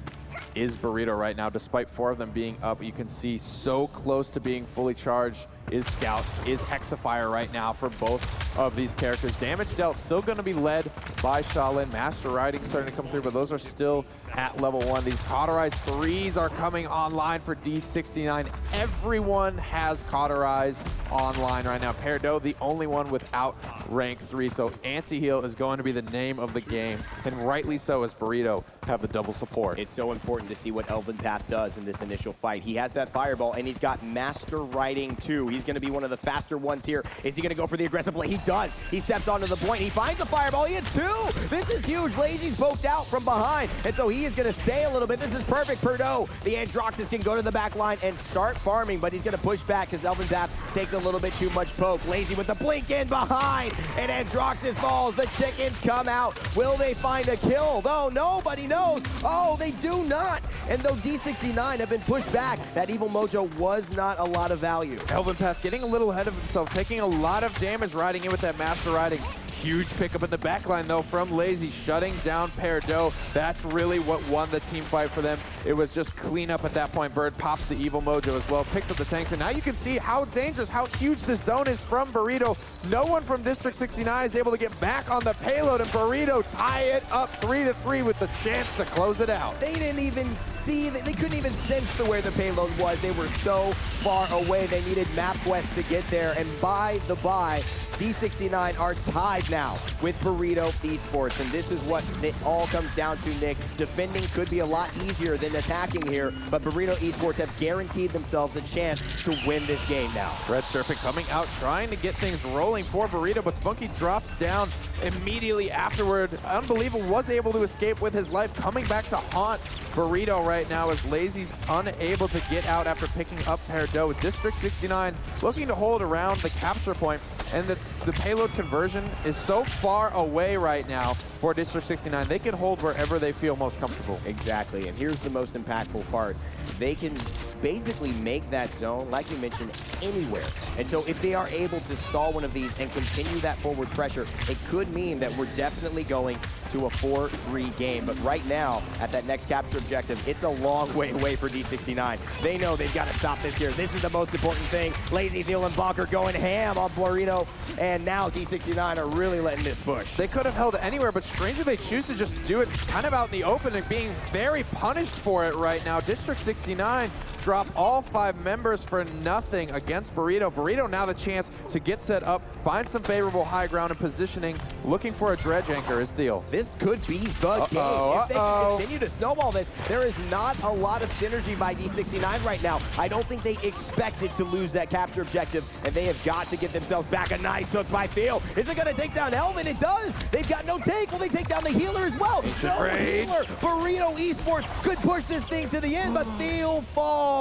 is Burrito right now, despite 4 of them being up. You can see so close to being fully charged is Scout, is Hexafire right now for both of these characters. Damage dealt still going to be led by Shaolin. Master Riding starting to come through, but those are still at level 1. These Cauterized 3s are coming online for D69. Everyone has Cauterized online right now. Perdo, the only one without rank 3, so anti-heal is going to be the name of the game, and rightly so, as Burrito have the double support. It's so important to see what Elvin Path does in this initial fight. He has that Fireball, and he's got Master Riding 2. He's going to be one of the faster ones here. Is he going to go for the aggressive play? He does. He steps onto the point. He finds the Fireball. He hits 2. This is huge. Lazy's poked out from behind, and so he is going to stay a little bit. This is perfect. Perdo, the Androxus, can go to the back line and start farming, but he's going to push back because Elvin Path takes a little bit too much poke. Lazy with the blink in behind, and Androxus falls. The chickens come out. Will they find a kill? Though nobody knows. Oh, they do not. And though D69 have been pushed back, that Evil Mojo was not a lot of value. Elvin Path getting a little ahead of himself, taking a lot of damage riding in with that Master Riding. Huge pickup in the backline, though, from Lazy, shutting down Peridot. That's really what won the team fight for them. It was just cleanup at that point. Bird pops the Evil Mojo as well, picks up the tanks, and now you can see how dangerous, how huge this zone is from Burrito. No one from District 69 is able to get back on the payload, and Burrito tie it up 3-3 with the chance to close it out. They didn't even see, they couldn't even sense where the payload was. They were so far away. They needed MapQuest to get there, and by the by, D69 are tied now with Burrito Esports, and this is what it all comes down to, Nick. Defending could be a lot easier than attacking here, but Burrito Esports have guaranteed themselves a chance to win this game now. Red Serpent coming out, trying to get things rolling for Burrito, but Spunky drops down immediately afterward. Unbelievable, was able to escape with his life, coming back to haunt Burrito right now as Lazy's unable to get out after picking up Peridot. With District 69 looking to hold around the capture point, and the payload conversion is so far away right now for District 69. They can hold wherever they feel most comfortable. Exactly, and here's the most impactful part. They can basically make that zone, like you mentioned, anywhere. And so if they are able to stall one of these and continue that forward pressure, it could mean that we're definitely going to a 4-3 game. But right now, at that next capture objective, it's a long way away for D69. They know they've got to stop this here. This is the most important thing. Lazy, Thiel, and Bonker going ham on Burrito, and now D69 are really letting this push. They could have held it anywhere, but strangely they choose to just do it kind of out in the open and being very punished for it right now. District 69 drop all 5 members for nothing against Burrito. Burrito now the chance to get set up, find some favorable high ground and positioning, looking for a dredge anchor is Thiel. This could be the game. If they can continue to snowball this, there is not a lot of synergy by D69 right now. I don't think they expected to lose that capture objective, and they have got to get themselves back. A nice hook by Thiel. Is it going to take down Elvin? It does. They've got no tank. Will they take down the healer as well? No healer. Burrito Esports could push this thing to the end, but Thiel falls.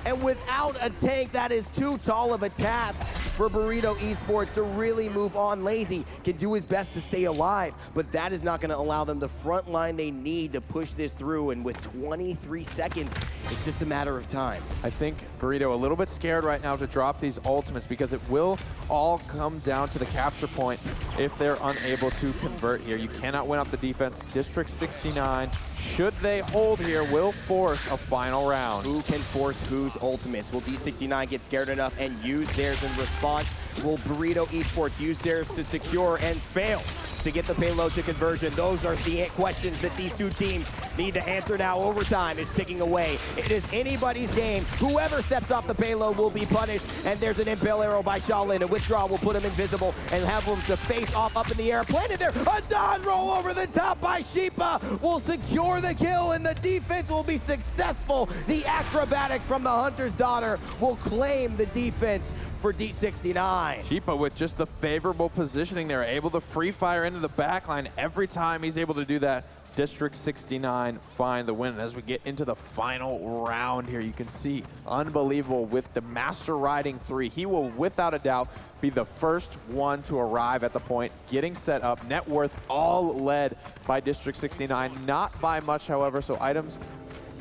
And without a tank, that is too tall of a task for Burrito Esports to really move on. Lazy can do his best to stay alive, but that is not going to allow them the front line they need to push this through. And with 23 seconds, it's just a matter of time. I think Burrito a little bit scared right now to drop these ultimates because it will all come down to the capture point if they're unable to convert here. You cannot win off the defense. District 69, should they hold here, will force a final round. Who can force whose ultimates? Will D69 get scared enough and use theirs in response? Will Burrito Esports use theirs to secure and fail to get the payload to conversion? Those are the questions that these two teams need to answer now. Overtime is ticking away. It is anybody's game. Whoever steps off the payload will be punished, and there's an impale arrow by Shaolin. A withdraw will put him invisible and have him to face off up in the air. Planted there, a dodge roll over the top by Sheepa will secure the kill, and the defense will be successful. The acrobatics from the Hunter's Daughter will claim the defense for D69. Sheepa with just the favorable positioning there, able to free fire into the backline every time he's able to do that. District 69 find the win. And as we get into the final round here, you can see unbelievable with the Master Riding 3. He will, without a doubt, be the first one to arrive at the point, getting set up. Net worth all led by District 69, not by much, however, so items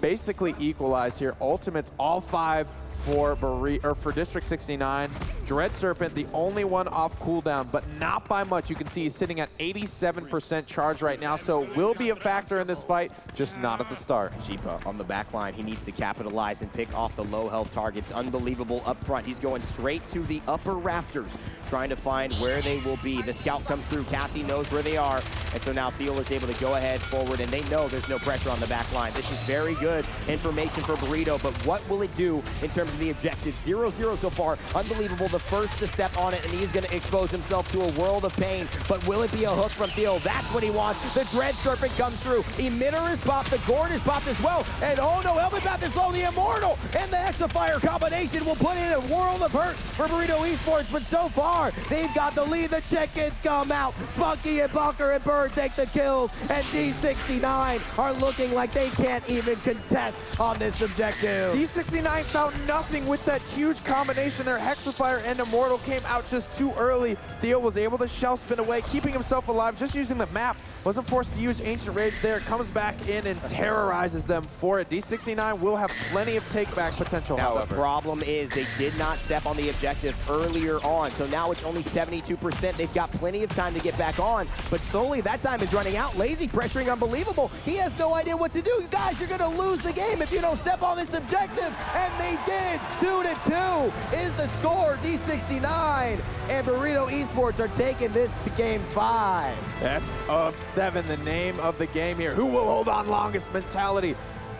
basically equalize here. Ultimates, all 5 for District 69. Dread Serpent, the only one off cooldown, but not by much. You can see he's sitting at 87% charge right now, so will be a factor in this fight, just not at the start. Sheepa on the back line. He needs to capitalize and pick off the low health targets. Unbelievable up front. He's going straight to the upper rafters, trying to find where they will be. The scout comes through. Cassie knows where they are, and so now Thiel is able to go ahead forward, and they know there's no pressure on the back line. This is very good information for Burrito, but what will it do in terms of the objective? 0-0 so far. Unbelievable. The first to step on it, and he's going to expose himself to a world of pain. But will it be a hook from Thiel? That's what he wants. The Dread Serpent comes through. Emitter is popped. The Gord is popped as well. And oh no, Elvenpath is low. The Immortal and the Exafire combination will put in a world of hurt for Burrito Esports. But so far, they've got the lead. The chickens come out. Spunky and Bunker and Bird take the kills. And D69 are looking like they can't even contest on this objective. D69 found no nothing with that huge combination there. Hexafire and Immortal came out just too early. Theo was able to shell spin away, keeping himself alive, just using the map. Wasn't forced to use Ancient Rage there. Comes back in and terrorizes them for it. D69 will have plenty of take-back potential, Now, however. the problem is they did not step on the objective earlier on, so now it's only 72%. They've got plenty of time to get back on, but slowly that time is running out. Lazy pressuring unbelievable. He has no idea what to do. You guys, you're going to lose the game if you don't step on this objective, and they did. 2-2 is the score. D69 and Burrito Esports are taking this to game 5. Best of 7, the name of the game here. Who will hold on longest mentality?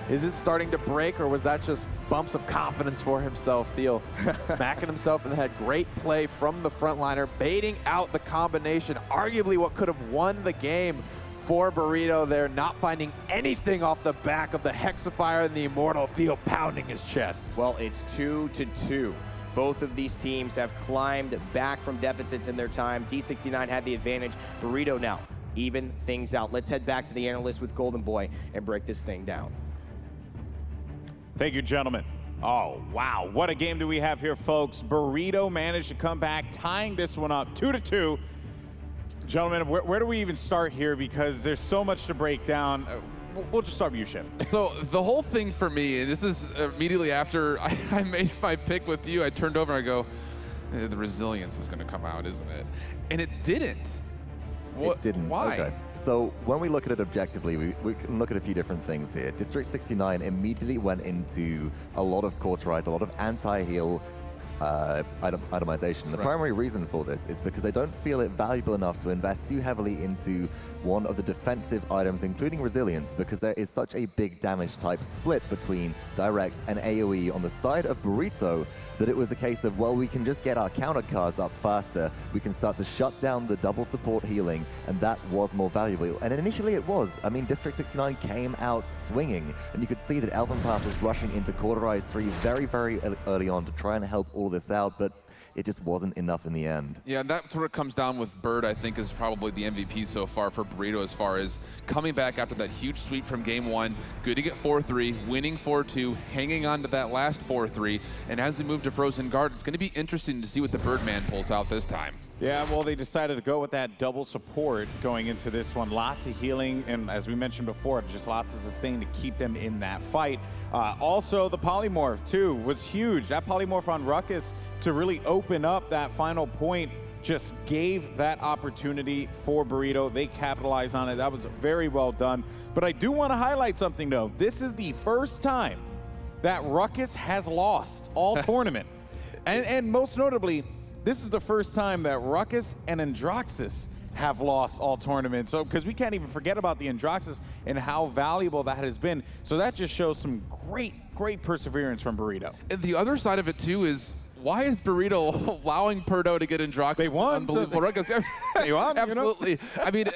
Is it starting to break, or was that just bumps of confidence for himself? Theo smacking himself in the head. Great play from the frontliner, baiting out the combination. Arguably what could have won the game for Burrito there, not finding anything off the back of the Hexafire and the Immortal. Theo pounding his chest. Well, it's 2-2. Both of these teams have climbed back from deficits in their time. D69 had the advantage. Burrito now even things out. Let's head back to the analyst with Golden Boy and break this thing down. Thank you, gentlemen. Oh, wow. What a game do we have here, folks. Burrito managed to come back, tying this one up 2-2. Gentlemen, where do we even start here? Because there's so much to break down. We'll just start with you, Shiv. So the whole thing for me, and this is immediately after I made my pick with you, I turned over and I go, the resilience is going to come out, isn't it? And it didn't. It didn't. Why? Okay. So when we look at it objectively, we can look at a few different things here. District 69 immediately went into a lot of cauterize, a lot of anti-heal itemization. The primary reason for this is because they don't feel it valuable enough to invest too heavily into one of the defensive items, including resilience, because there is such a big damage type split between direct and AoE on the side of Burrito that it was a case of, well, we can just get our counter cards up faster, we can start to shut down the double support healing, and that was more valuable. And initially it was. I mean, District 69 came out swinging, and you could see that Elven Path was rushing into Cauterize 3 very, very early on to try and help all this out, but it just wasn't enough in the end. Yeah, and that's where it comes down with Bird, I think, is probably the MVP so far for Burrito as far as coming back after that huge sweep from game 1, good to get 4-3, winning 4-2, hanging on to that last 4-3, and as we move to Frozen Guard, it's going to be interesting to see what the Birdman pulls out this time. Yeah, well, they decided to go with that double support going into this one. Lots of healing, and as we mentioned before, just lots of sustain to keep them in that fight. Also, the polymorph, too, was huge. That polymorph on Ruckus to really open up that final point just gave that opportunity for Burrito. They capitalized on it. That was very well done. But I do want to highlight something, though. This is the first time that Ruckus has lost all tournament. And most notably, this is the first time that Ruckus and Androxus have lost all tournaments. So, because we can't even forget about the Androxus and how valuable that has been. So that just shows some great, great perseverance from Burrito. And the other side of it, too, is why is Burrito allowing Perdo to get Androxus? They won. Unbelievable. They won, Absolutely. You know? I mean,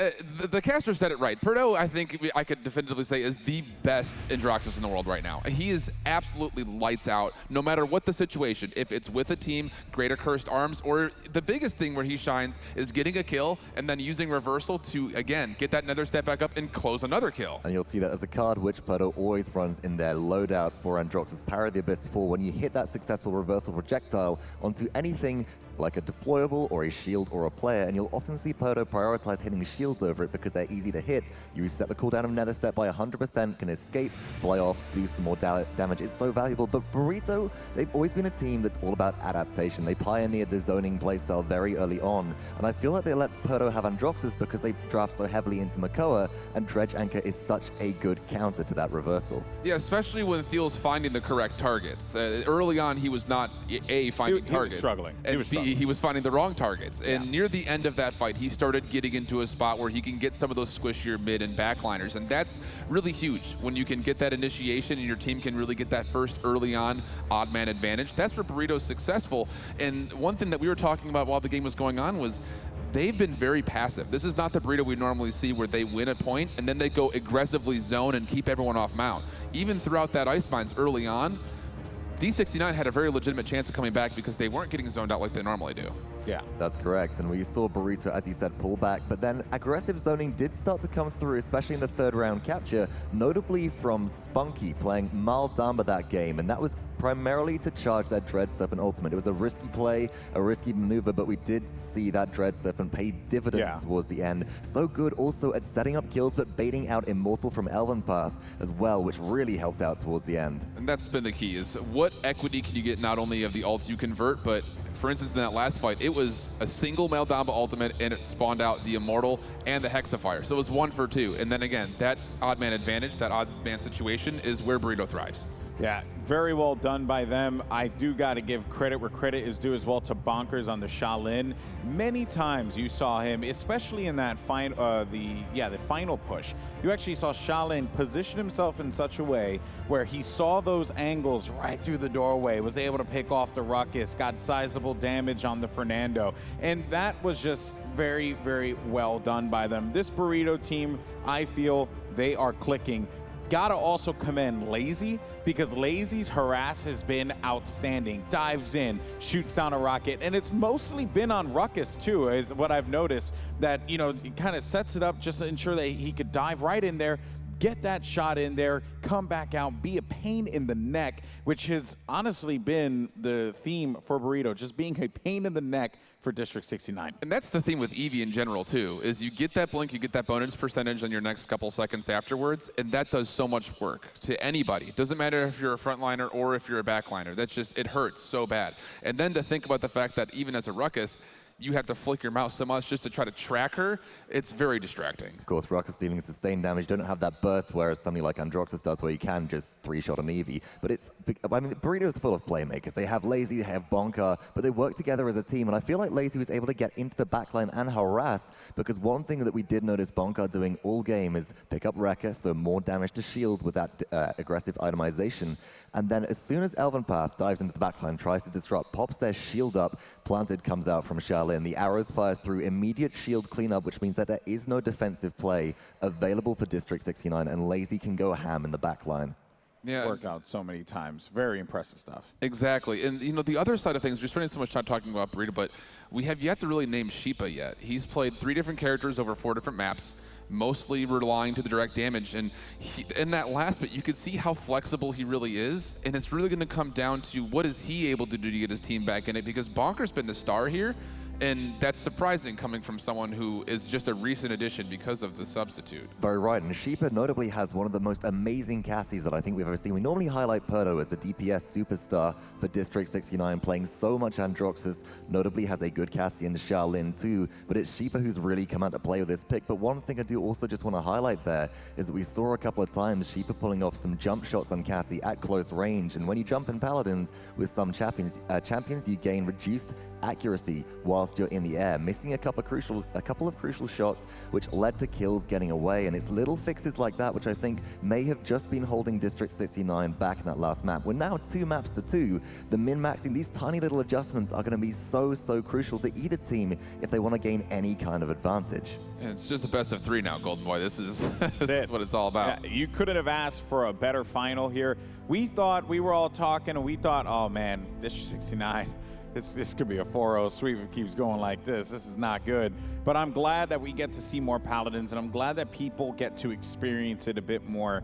the caster said it right. Perdo, I think I could definitively say, is the best Androxus in the world right now. He is absolutely lights out, no matter what the situation. If it's with a team, Greater Cursed Arms, or the biggest thing where he shines is getting a kill and then using reversal to, again, get that another step back up and close another kill. And you'll see that as a card which Perdo always runs in their loadout for Androxus Parry the Abyss 4. When you hit that successful reversal projectile onto anything like a deployable or a shield or a player, and you'll often see Perdo prioritize hitting shields over it because they're easy to hit. You reset the cooldown of Nether Step by 100%, can escape, fly off, do some more damage. It's so valuable. But Burrito, they've always been a team that's all about adaptation. They pioneered the zoning playstyle very early on, and I feel like they let Perdo have Androxus because they draft so heavily into Makoa, and Dredge Anchor is such a good counter to that reversal. Yeah, especially when Thiel's finding the correct targets. Early on, he was not finding targets. He was struggling. And he was finding the wrong targets. And near the end of that fight, he started getting into a spot where he can get some of those squishier mid and backliners. And that's really huge when you can get that initiation and your team can really get that first early on odd man advantage. That's where Burrito's successful. And one thing that we were talking about while the game was going on was they've been very passive. This is not the Burrito we normally see where they win a point and then they go aggressively zone and keep everyone off mount. Even throughout that Ice Binds early on, D69 had a very legitimate chance of coming back because they weren't getting zoned out like they normally do. Yeah. That's correct. And we saw Burrito, as you said, pull back, but then aggressive zoning did start to come through, especially in the third round capture, notably from Spunky playing Maldamba that game. And that was primarily to charge that Dread Serpent ultimate. It was a risky play, a risky maneuver, but we did see that Dread Serpent pay dividends towards the end. So good also at setting up kills, but baiting out Immortal from Elven Path as well, which really helped out towards the end. And that's been the key, is what equity can you get not only of the ults you convert, but for instance, in that last fight, it was a single Maldamba ultimate, and it spawned out the Immortal and the Hexafire. So it was 1 for 2. And then again, that odd man advantage, that odd man situation is where Burrito thrives. Yeah, very well done by them. I do got to give credit where credit is due as well to Bonkers on the Shaolin. Many times you saw him, especially in that the final push. You actually saw Shaolin position himself in such a way where he saw those angles right through the doorway, was able to pick off the Ruckus, got sizable damage on the Fernando, and that was just very, very well done by them. This Burrito team, I feel they are clicking. Gotta also commend Lazy, because Lazy's harass has been outstanding. Dives in, shoots down a rocket, and it's mostly been on Ruckus too, is what I've noticed. That, you know, it kind of sets it up just to ensure that he could dive right in there, get that shot in there, come back out, be a pain in the neck, which has honestly been the theme for Burrito, just being a pain in the neck for District 69. And that's the theme with Eevee in general too, is you get that blink, you get that bonus percentage on your next couple seconds afterwards, and that does so much work to anybody. It doesn't matter if you're a frontliner or if you're a backliner. That's just, it hurts so bad. And then to think about the fact that even as a Ruckus, you have to flick your mouse so much just to try to track her, it's very distracting. Of course, Ruckus dealing sustained damage, don't have that burst, whereas something like Androxus does, where you can just 3-shot an Eevee. But it's, I mean, Burrito is full of playmakers. They have Lazy, they have Bonka, but they work together as a team, and I feel like Lazy was able to get into the backline and harass, because one thing that we did notice Bonka doing all game is pick up Wrecker, so more damage to shields with that aggressive itemization. And then as soon as Elven Path dives into the backline, tries to disrupt, pops their shield up, Planted comes out from Shaolin. The arrows fire through, immediate shield cleanup, which means that there is no defensive play available for District 69, and Lazy can go ham in the backline. Yeah. Work out so many times. Very impressive stuff. Exactly. And, you know, the other side of things, we're spending so much time talking about Burrito, but we have yet to really name Sheepa yet. He's played 3 different characters over 4 different maps, mostly relying to the direct damage. And in that last bit, you could see how flexible he really is. And it's really going to come down to what is he able to do to get his team back in it, because Bonker's been the star here. And that's surprising coming from someone who is just a recent addition because of the substitute. Very right, and Sheepa notably has one of the most amazing Cassies that I think we've ever seen. We normally highlight Perdo as the DPS superstar for District 69, playing so much Androxus, notably has a good Cassie in Shaolin too, but it's Sheepa who's really come out to play with this pick. But one thing I do also just want to highlight there is that we saw a couple of times Sheepa pulling off some jump shots on Cassie at close range, and when you jump in Paladins with some champions, you gain reduced accuracy whilst you're in the air, missing a couple of crucial shots, which led to kills getting away. And it's little fixes like that which I think may have just been holding District 69 back in that last map. We're now 2 maps to 2. The min-maxing, these tiny little adjustments are going to be so crucial to either team if they want to gain any kind of advantage. And it's just a best of 3 now, Golden Boy. This is what it's all about. Yeah, you couldn't have asked for a better final here. We were all talking, and we thought, oh man, District 69, this could be a 4-0 sweep if it keeps going like this. This is not good. But I'm glad that we get to see more Paladins, and I'm glad that people get to experience it a bit more.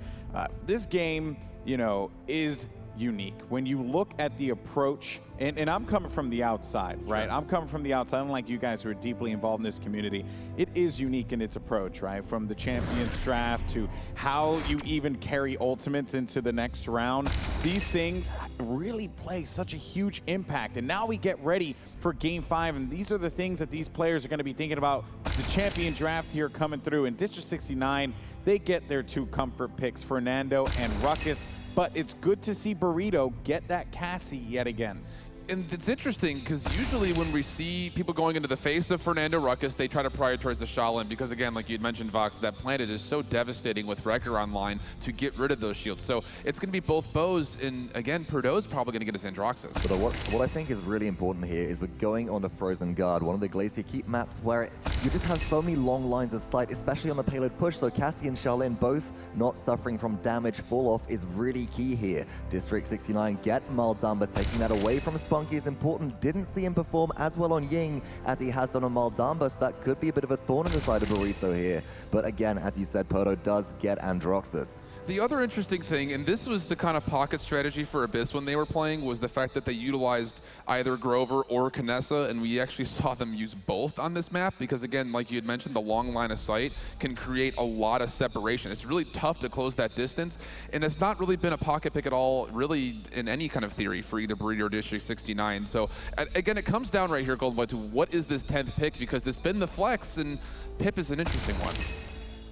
This game, you know, is unique. When you look at the approach, and I'm coming from the outside, right? I'm coming from the outside, unlike you guys who are deeply involved in this community. It is unique in its approach, right? From the Champions Draft to how you even carry ultimates into the next round. These things really play such a huge impact. And now we get ready for Game 5, and these are the things that these players are going to be thinking about. The Champion Draft here coming through. In District 69, they get their 2 comfort picks, Fernando and Ruckus. But it's good to see Burrito get that Cassie yet again. And it's interesting because usually when we see people going into the face of Fernando Ruckus, they try to prioritize the Shaolin because, again, like you'd mentioned, Vox, that Planted is so devastating with Wrecker online to get rid of those shields. So it's going to be both bows, and again, Perdo's probably going to get his Androxus. But what I think is really important here is we're going on to Frozen Guard, one of the Glacier Keep maps where you just have so many long lines of sight, especially on the payload push. So Cassie and Charlene both not suffering from damage fall off is really key here. District 69 get Maldamba, taking that away from Spunky is important. Didn't see him perform as well on Ying as he has done on Maldamba, so that could be a bit of a thorn in the side of Burrito here. But again, as you said, Poto does get Androxus. The other interesting thing, and this was the kind of pocket strategy for Abyss when they were playing, was the fact that they utilized either Grover or Kinessa, and we actually saw them use both on this map because, again, like you had mentioned, the long line of sight can create a lot of separation. It's really tough to close that distance, and it's not really been a pocket pick at all, really, in any kind of theory for either Burrito or District 69. So, again, it comes down right here, Golden Boy, to what is this 10th pick, because it's been the flex, and Pip is an interesting one.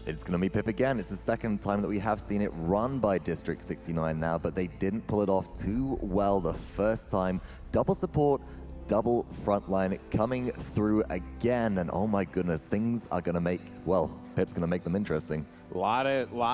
It's going to be Pip again. It's the second time that we have seen it run by District 69 now, but they didn't pull it off too well the first time. Double support, double frontline coming through again, and oh my goodness, things are going to make, well, Pip's going to make them interesting. A lot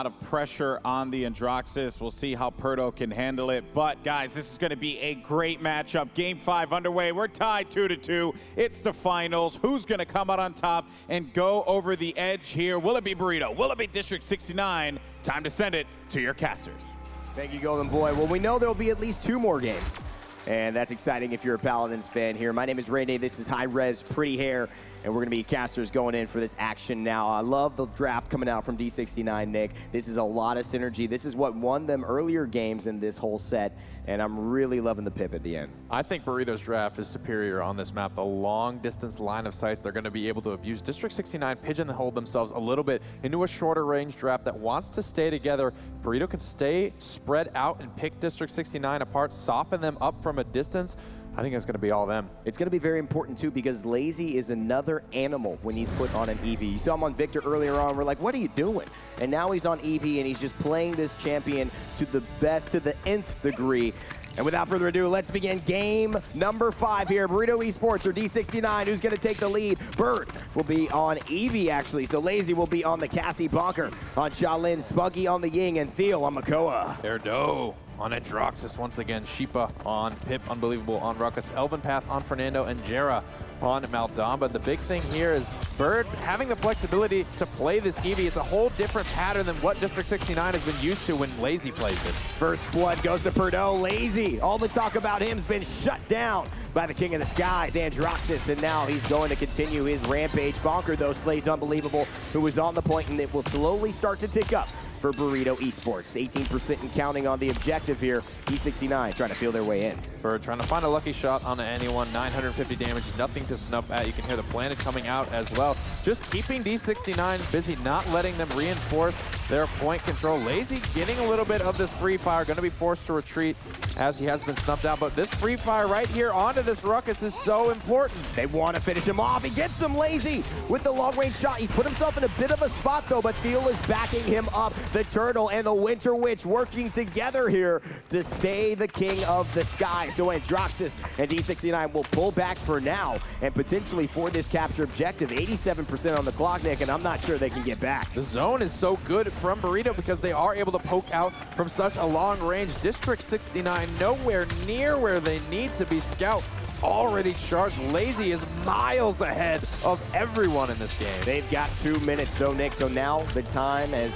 of pressure on the Androxus. We'll see how Perdo can handle it. But guys, this is going to be a great matchup. Game 5 underway. We're tied 2-2. It's the finals. Who's going to come out on top and go over the edge here? Will it be Burrito? Will it be District 69? Time to send it to your casters. Thank you, Golden Boy. Well, we know there will be at least 2 more games. And that's exciting if you're a Paladins fan here. My name is Rainy. This is Hirez, Pretty Hair. And we're going to be casters going in for this action now. I love the draft coming out from D69, Nick. This is a lot of synergy. This is what won them earlier games in this whole set. And I'm really loving the Pip at the end. I think Burrito's draft is superior on this map. The long distance line of sights they're going to be able to abuse. District 69 pigeonhole themselves a little bit into a shorter range draft that wants to stay together. Burrito can stay spread out and pick District 69 apart, soften them up from a distance. I think it's going to be all them. It's going to be very important, too, because Lazy is another animal when he's put on an Eevee. You saw him on Victor earlier on. We're like, what are you doing? And now he's on Eevee, and he's just playing this champion to the best, to the nth degree. And without further ado, let's begin game number 5 here. Burrito Esports or D69, who's going to take the lead? Bird will be on Eevee, actually. So Lazy will be on the Cassie Bonker, on Shaolin, Spunky on the Ying, and Theo on Makoa. Erdo on Androxus once again. Sheepa on Pip, unbelievable on Ruckus. Elven Path on Fernando, and Jera on Maldamba. The big thing here is Bird having the flexibility to play this Eevee. It's a whole different pattern than what District 69 has been used to when Lazy plays it. First blood goes to Perdo. Lazy, all the talk about him has been shut down by the King of the Skies, Androxus, and now he's going to continue his rampage. Bonker, though, slays Unbelievable, who is on the point, and it will slowly start to tick up for Burrito Esports. 18% and counting on the objective here. D69 trying to feel their way in. Bird trying to find a lucky shot on anyone. 950 damage, nothing to snuff at. You can hear the planet coming out as well. Just keeping D69 busy, not letting them reinforce their point control. Lazy getting a little bit of this free fire, going to be forced to retreat as he has been snuffed out. But this free fire right here onto this Ruckus is so important. They want to finish him off. He gets him, Lazy, with the long-range shot. He's put himself in a bit of a spot, though, but Theo is backing him up. The Turtle and the Winter Witch working together here to stay the King of the Sky. So Androxus and D69 will pull back for now and potentially for this capture objective. 87% on the clock, Nick, and I'm not sure they can get back. The zone is so good from Burrito because they are able to poke out from such a long range. District 69 nowhere near where they need to be. Scout already charged. Lazy is miles ahead of everyone in this game. They've got 2 minutes though, Nick, so now the time has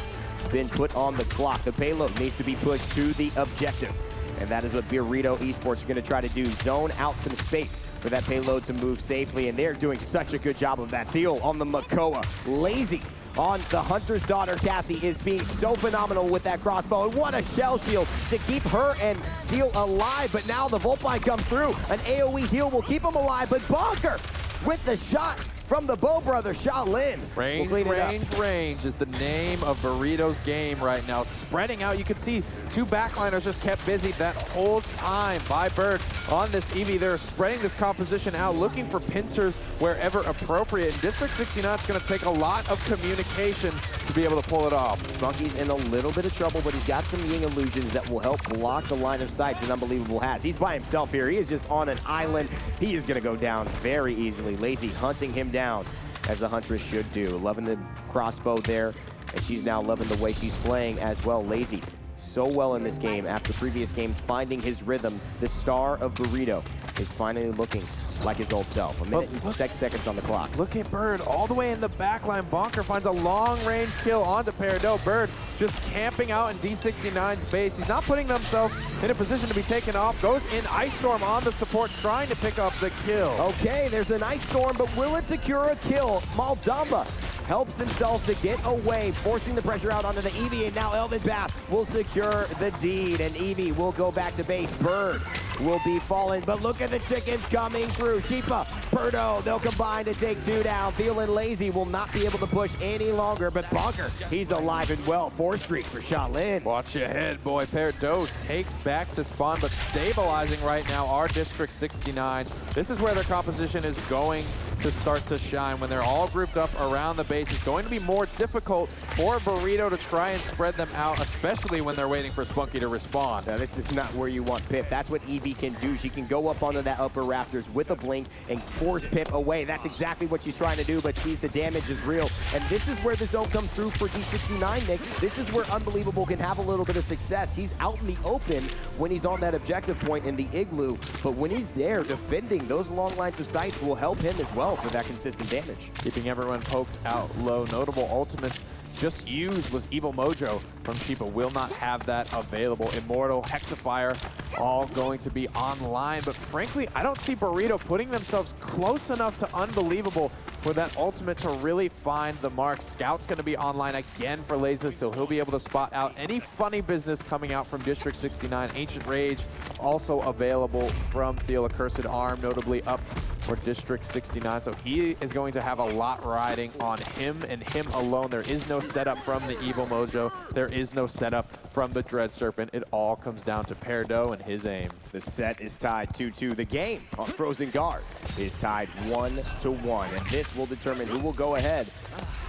been put on the clock. The payload needs to be pushed to the objective, and that is what Burrito Esports are going to try to do. Zone out some space for that payload to move safely, and they're doing such a good job of that. Theo on the Makoa. Lazy on the Hunter's Daughter. Cassie is being so phenomenal with that crossbow, and what a shell shield to keep her and Theo alive. But now the Volt Line comes through. An AoE heal will keep him alive, but Bonker with the shot from the Bow Brother, Shaolin. Range is the name of Burrito's game right now. Spreading out, you can see 2 backliners just kept busy that whole time by Bird on this Eevee. They're spreading this composition out, looking for pincers wherever appropriate. And District 69 is going to take a lot of communication to be able to pull it off. Spunky's in a little bit of trouble, but he's got some Ying illusions that will help block the line of sight that Unbelievable has. He's by himself here. He is just on an island. He is going to go down very easily. Lazy hunting him down, as the Huntress should do. Loving the crossbow there, and she's now loving the way she's playing as well. Lazy so well in this game after previous games, finding his rhythm. The star of Burrito is finally looking like his old self. A minute and 6 seconds on the clock. Look at Bird all the way in the back line. Bonker finds a long-range kill onto Peridot. Bird just camping out in D69's base. He's not putting himself in a position to be taken off. Goes in Ice Storm on the support, trying to pick up the kill. Okay, there's an Ice Storm, but will it secure a kill? Maldamba helps himself to get away, forcing the pressure out onto the Eevee, and now Elvin Bath will secure the deed, and Eevee will go back to base. Bird will be fallen, but look at the chickens coming through. Sheepa, Birdo, they'll combine to take 2 down. Feeling lazy, will not be able to push any longer, but Bonker, he's alive and well. 4 streak for Shaolin. Watch your head, boy. Peridot takes back to spawn, but stabilizing right now are District 69. This is where their composition is going to start to shine. When they're all grouped up around the base, it's going to be more difficult for Burrito to try and spread them out, especially when they're waiting for Spunky to respawn. Now, this is not where you want Pip. That's what Eevee can do. She can go up onto that upper rafters with a blink and force Pip away. That's exactly what she's trying to do, but sees the damage is real. And this is where the zone comes through for D69, Nick. This is where Unbelievable can have a little bit of success. He's out in the open when he's on that objective point in the Igloo, but when he's there defending, those long lines of sight will help him as well for that consistent damage. Keeping everyone poked out low. Notable ultimates just used was Evil Mojo from Sheepa. Will not have that available. Immortal, Hexafire, all going to be online. But frankly, I don't see Burrito putting themselves close enough to Unbelievable for that ultimate to really find the mark. Scout's going to be online again for Laza, so he'll be able to spot out any funny business coming out from District 69. Ancient Rage also available from Theo, Accursed Arm, notably up for District 69. So he is going to have a lot riding on him and him alone. There is no setup from the Evil Mojo. There is no setup from the Dread Serpent. It all comes down to Peridot and his aim. The set is tied 2-2. The game on Frozen Guard is tied 1-1. And this will determine who will go ahead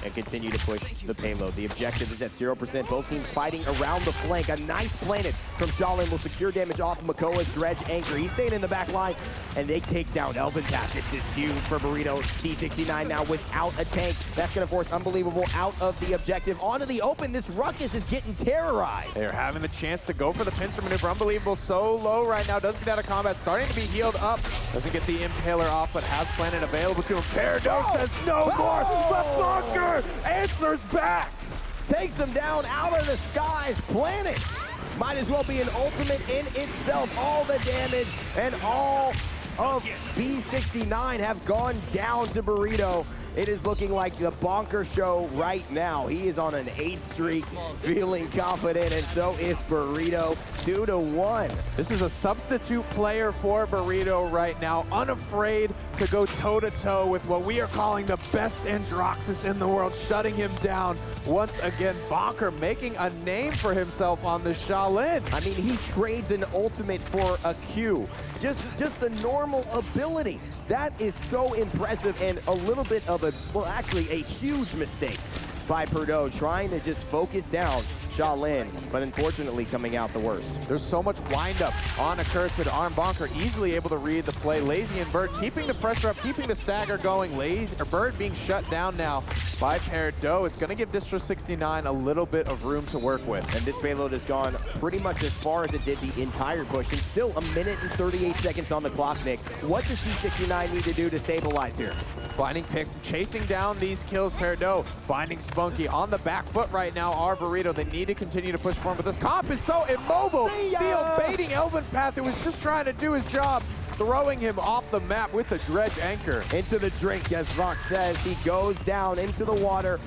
and continue to push the payload. The objective is at 0%. Both teams fighting around the flank. A nice planet from Shaolin will secure damage off Makoa's Dredge Anchor. He's staying in the back line, and they take down Elvin Pass. This is huge for Burrito. D69 now without a tank. That's going to force Unbelievable out of the objective. Onto the open. This Ruckus is getting terrorized. They're having the chance to go for the pincer maneuver. Unbelievable so low right now. Doesn't get out of combat. Starting to be healed up. Doesn't get the Impaler off, but has planet available to him. Peridot says no more. But Bunker answers back. Takes him down out of the skies. Planet might as well be an ultimate in itself. All the damage and all of B69 have gone down to Burrito. It is looking like the Bonker show right now. He is on an 8 streak, feeling confident, and so is Burrito. 2-1. This is a substitute player for Burrito right now, unafraid to go toe-to-toe with what we are calling the best Androxus in the world, shutting him down. Once again, Bonker making a name for himself on the Shaolin. I mean, he trades an ultimate for a Q. Just a normal ability. That is so impressive, and a little bit of a, well, actually a huge mistake by Peridot, trying to just focus down Shaolin, but unfortunately coming out the worst. There's so much wind-up on Accursed Arm. Bonker easily able to read the play. Lazy and Bird keeping the pressure up, keeping the stagger going. Bird being shut down now by Peridot. It's going to give District 69 a little bit of room to work with. And this payload has gone pretty much as far as it did the entire push, and still 1 minute and 38 seconds on the clock, Nick. What does D69 need to do to stabilize here? Finding picks, chasing down these kills. Peridot finding Spunky on the back foot right now. Our Burrito, they need to continue to push forward, but this comp is so immobile. Theo baiting Elvin Path, who was just trying to do his job, throwing him off the map with the Dredge Anchor. Into the drink, as Rock says. He goes down into the water,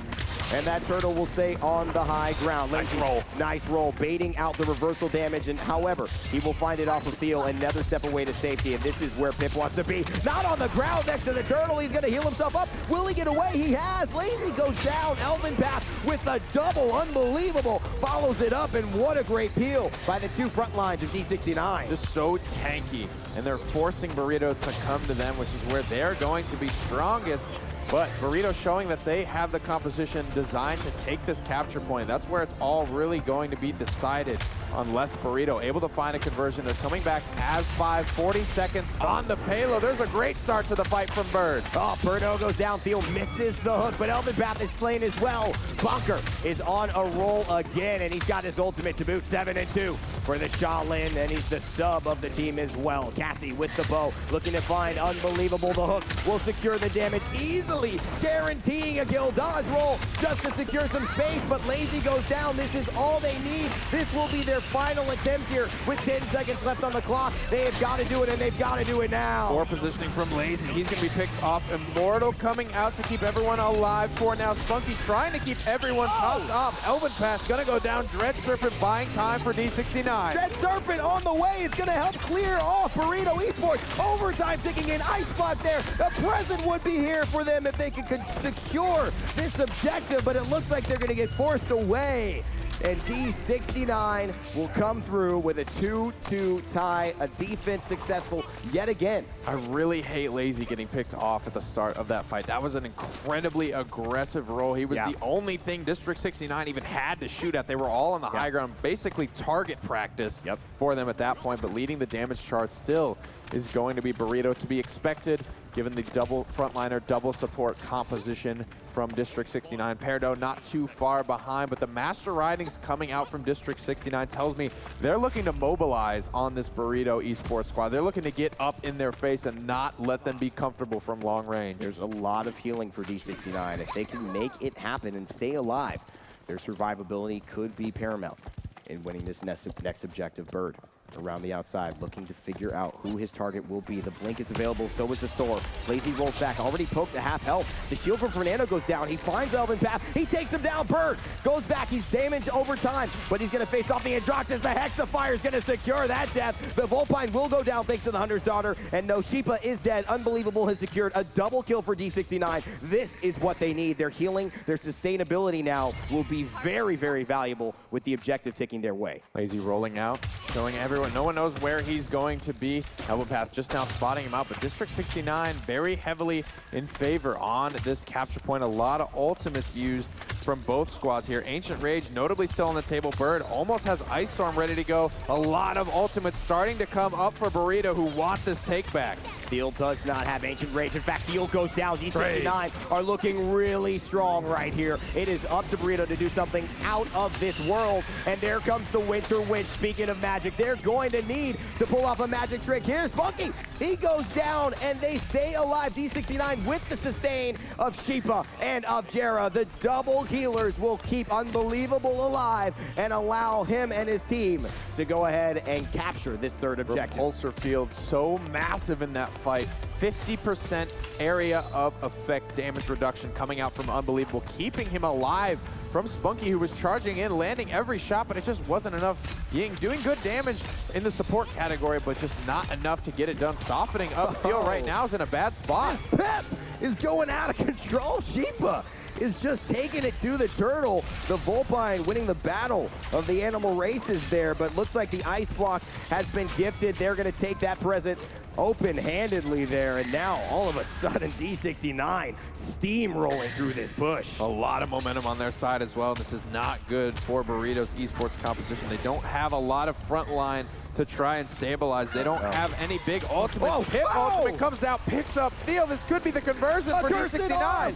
and that turtle will stay on the high ground. Nice roll. Nice roll, baiting out the reversal damage, and however, he will find it off of Theo, another step away to safety, and this is where Pip wants to be. Not on the ground next to the turtle. He's going to heal himself up. Will he get away? He has. Lazy goes down. Elvin Path with a double. Unbelievable. Follows it up, and what a great peel by the two front lines of D69. Just so tanky, and they're forcing Burrito to come to them, which is where they're going to be strongest. But Burrito showing that they have the composition designed to take this capture point. That's where it's all really going to be decided unless Burrito able to find a conversion. They're coming back as 5, 40 seconds on the payload. There's a great start to the fight from Bird. Oh, Birdo goes downfield, misses the hook, but Elvin Bath is slain as well. Bunker is on a roll again, and he's got his ultimate to boot. 7-2 for the Shaolin, and he's the sub of the team as well. Cassie with the bow, looking to find Unbelievable. The hook will secure the damage easily, guaranteeing a kill. Dodge roll just to secure some space, but Lazy goes down. This is all they need. This will be their final attempt here with 10 seconds left on the clock. They have got to do it, and they've got to do it now. Poor positioning from Lazy. He's going to be picked off. Immortal coming out to keep everyone alive for now. Spunky trying to keep everyone topped off. Elvin Pass going to go down. Dread Serpent buying time for D69. Dread Serpent on the way. It's going to help clear off Burrito Esports. Overtime ticking in. Ice Block there. A present would be here for them if they could secure this objective, but it looks like they're going to get forced away. And D69 will come through with a 2-2 tie, a defense successful yet again. I really hate Lazy getting picked off at the start of that fight. That was an incredibly aggressive roll. He was the only thing District 69 even had to shoot at. They were all on the high ground, basically target practice for them at that point, but leading the damage chart still is going to be Burrito to be expected, given the double frontliner, double support composition from District 69. Perdo not too far behind, but the master ridings coming out from District 69 tells me they're looking to mobilize on this Burrito Esports squad. They're looking to get up in their face and not let them be comfortable from long range. There's a lot of healing for D69. If they can make it happen and stay alive, their survivability could be paramount in winning this next objective. Bird around the outside, looking to figure out who his target will be. The blink is available, so is the sword. Lazy rolls back, already poked to half health. The shield from Fernando goes down. He finds Elvin Path. He takes him down. Bird goes back. He's damaged over time, but he's going to face off the Androxus. The Hexafire is going to secure that death. The Volpine will go down thanks to the Hunter's Daughter, and no, Sheepa is dead. Unbelievable has secured a double kill for D69. This is what they need. Their healing, their sustainability now will be very, very valuable with the objective ticking their way. Lazy rolling out, showing everyone. No one knows where he's going to be. Elvin Path just now spotting him out, but District 69 very heavily in favor on this capture point. A lot of ultimates used from both squads here. Ancient Rage notably still on the table. Bird almost has Ice Storm ready to go. A lot of ultimates starting to come up for Burrito, who want this take back. Field does not have Ancient Rage. In fact, Field goes down. D69 are looking really strong right here. It is up to Burrito to do something out of this world. And there comes the Winter Wind. Speaking of magic, they're going to need to pull off a magic trick. Here's Spunky. He goes down, and they stay alive. D69 with the sustain of Sheepa and of Jera. The double healers will keep Unbelievable alive and allow him and his team to go ahead and capture this third objective. Repulsor field so massive in that fight. 50% area of effect damage reduction coming out from Unbelievable, keeping him alive from Spunky, who was charging in, landing every shot, but it just wasn't enough. Ying doing good damage in the support category, but just not enough to get it done. Softening upfield right now is in a bad spot. Pep is going out of control. Sheepa is just taking it to the turtle. The Volpine winning the battle of the animal races there, but looks like the ice block has been gifted. They're going to take that present open-handedly there, and now all of a sudden D69 steamrolling through this bush. A lot of momentum on their side as well. This is not good for Burrito's esports composition. They don't have a lot of front line to try and stabilize. They don't have any big ultimate. Pip ultimate comes out, picks up Theo. This could be the conversion for D69.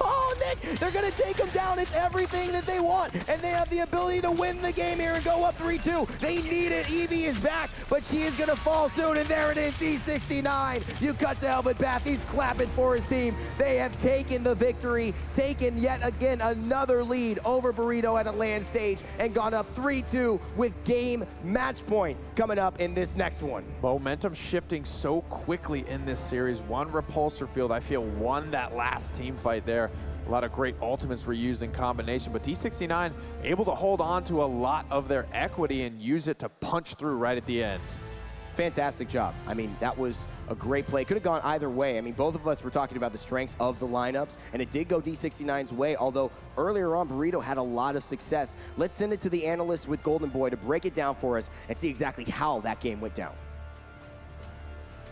Oh, Nick, they're going to take him down. It's everything that they want, and they have the ability to win the game here and go up 3-2. They need it. Evie is back, but she is going to fall soon, and there it is, D69. You cut to Elvin Bath. He's clapping for his team. They have taken the victory, taken yet again another lead over Burrito at a land stage, and gone up 3-2 with game match point coming up in this next one. Momentum shifting so quickly in this series. One repulsor field, I feel, won that last team fight there. A lot of great ultimates were used in combination, but D69 able to hold on to a lot of their equity and use it to punch through right at the end. Fantastic job. I mean, that was a great play. Could have gone either way. I mean, both of us were talking about the strengths of the lineups, and it did go D69's way, although earlier on, Burrito had a lot of success. Let's send it to the analyst with Golden Boy to break it down for us and see exactly how that game went down.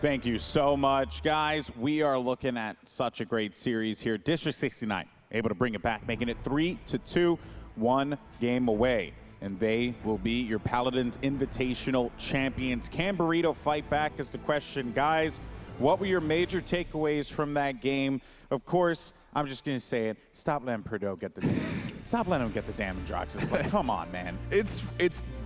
Thank you so much, guys. We are looking at such a great series here. District 69 able to bring it back, making it 3-2, one game away and they will be your Paladins Invitational champions. Can Burrito fight back is the question. Guys, what were your major takeaways from that game? Of course, I'm just going to say it. Stop letting Purdue get the stop letting him get the damage rocks. It's like, come on, man. It's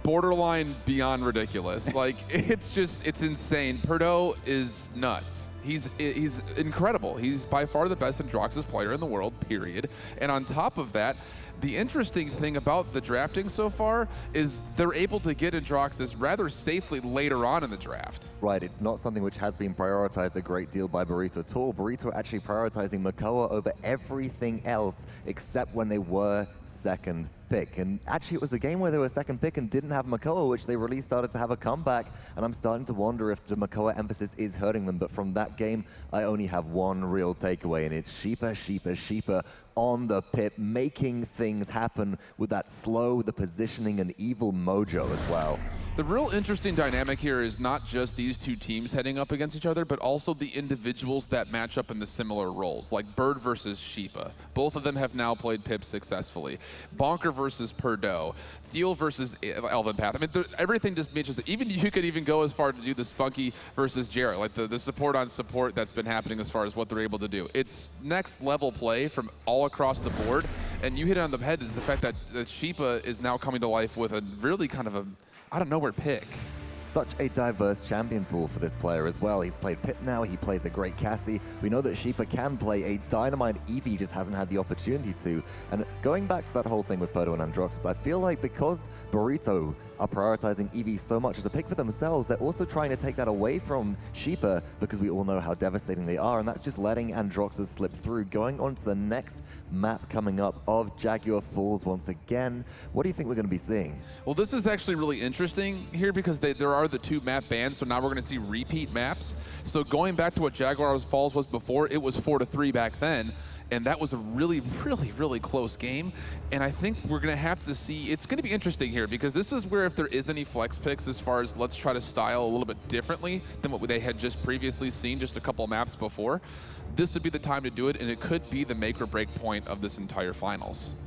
borderline beyond ridiculous. Like, it's insane. Purdue is nuts. He's incredible. He's by far the best Androxus player in the world, period. And on top of that, the interesting thing about the drafting so far is they're able to get Androxus rather safely later on in the draft. Right, it's not something which has been prioritized a great deal by Burrito at all. Burrito actually prioritizing Makoa over everything else except when they were second pick. And actually it was the game where they were second pick and didn't have Makoa, which they really started to have a comeback. And I'm starting to wonder if the Makoa emphasis is hurting them. But from that game, I only have one real takeaway, and it's Sheepa on the pip, making things happen with that slow, the positioning, and evil mojo as well. The real interesting dynamic here is not just these two teams heading up against each other, but also the individuals that match up in the similar roles, like Bird versus Sheepa. Both of them have now played Pip successfully. Bonker versus Purdue. Thiel versus Elven Path. I mean, everything just matches. Even you could even go as far to do the Spunky versus Jarrett, like the support on support that's been happening as far as what they're able to do. It's next level play from all across the board, and you hit it on the head is the fact that Sheepa is now coming to life with a really kind of a out of nowhere pick. Such a diverse champion pool for this player as well. He's played Pip now, he plays a great Cassie. We know that Sheepa can play a dynamite Eevee, just hasn't had the opportunity to. And going back to that whole thing with Purdue and Androxus, I feel like because Burrito are prioritizing Eevee so much as a pick for themselves, they're also trying to take that away from Sheepa because we all know how devastating they are, and that's just letting Androxus slip through. Going on to the next map coming up of Jaguar Falls once again. What do you think we're going to be seeing? Well, this is actually really interesting here because there are the two map bans, so now we're going to see repeat maps. So going back to what Jaguar Falls was before, it was 4-3 back then. And that was a really, really, really close game. And I think we're going to have to see, it's going to be interesting here because this is where if there is any flex picks as far as let's try to style a little bit differently than what they had just previously seen just a couple maps before, this would be the time to do it, and it could be the make or break point of this entire finals.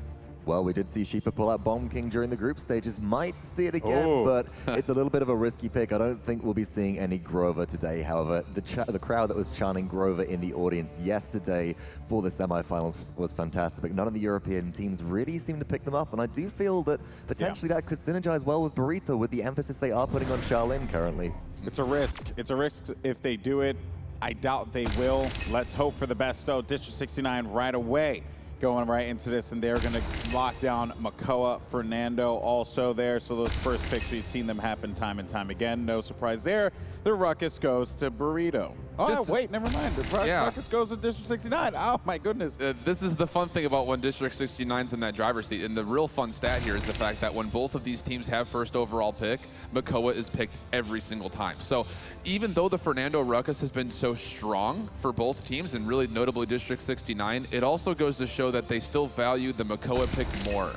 Well, we did see Sheepa pull out Bomb King during the group stages. Might see it again, but it's a little bit of a risky pick. I don't think we'll be seeing any Grover today. However, the crowd that was chanting Grover in the audience yesterday for the semifinals was fantastic. None of the European teams really seem to pick them up, and I do feel that potentially that could synergize well with Burrito with the emphasis they are putting on Shaolin currently. It's a risk. It's a risk if they do it. I doubt they will. Let's hope for the best, though. District 69 right away. Going right into this, and they're going to lock down Makoa, Fernando also there. So those first picks, we've seen them happen time and time again. No surprise there. The Ruckus goes to Burrito. Oh, wait, never mind. The Ruckus goes to District 69. Oh, my goodness. This is the fun thing about when District 69's in that driver's seat. And the real fun stat here is the fact that when both of these teams have first overall pick, Makoa is picked every single time. So even though the Fernando Ruckus has been so strong for both teams, and really notably District 69, it also goes to show that they still value the Makoa pick more.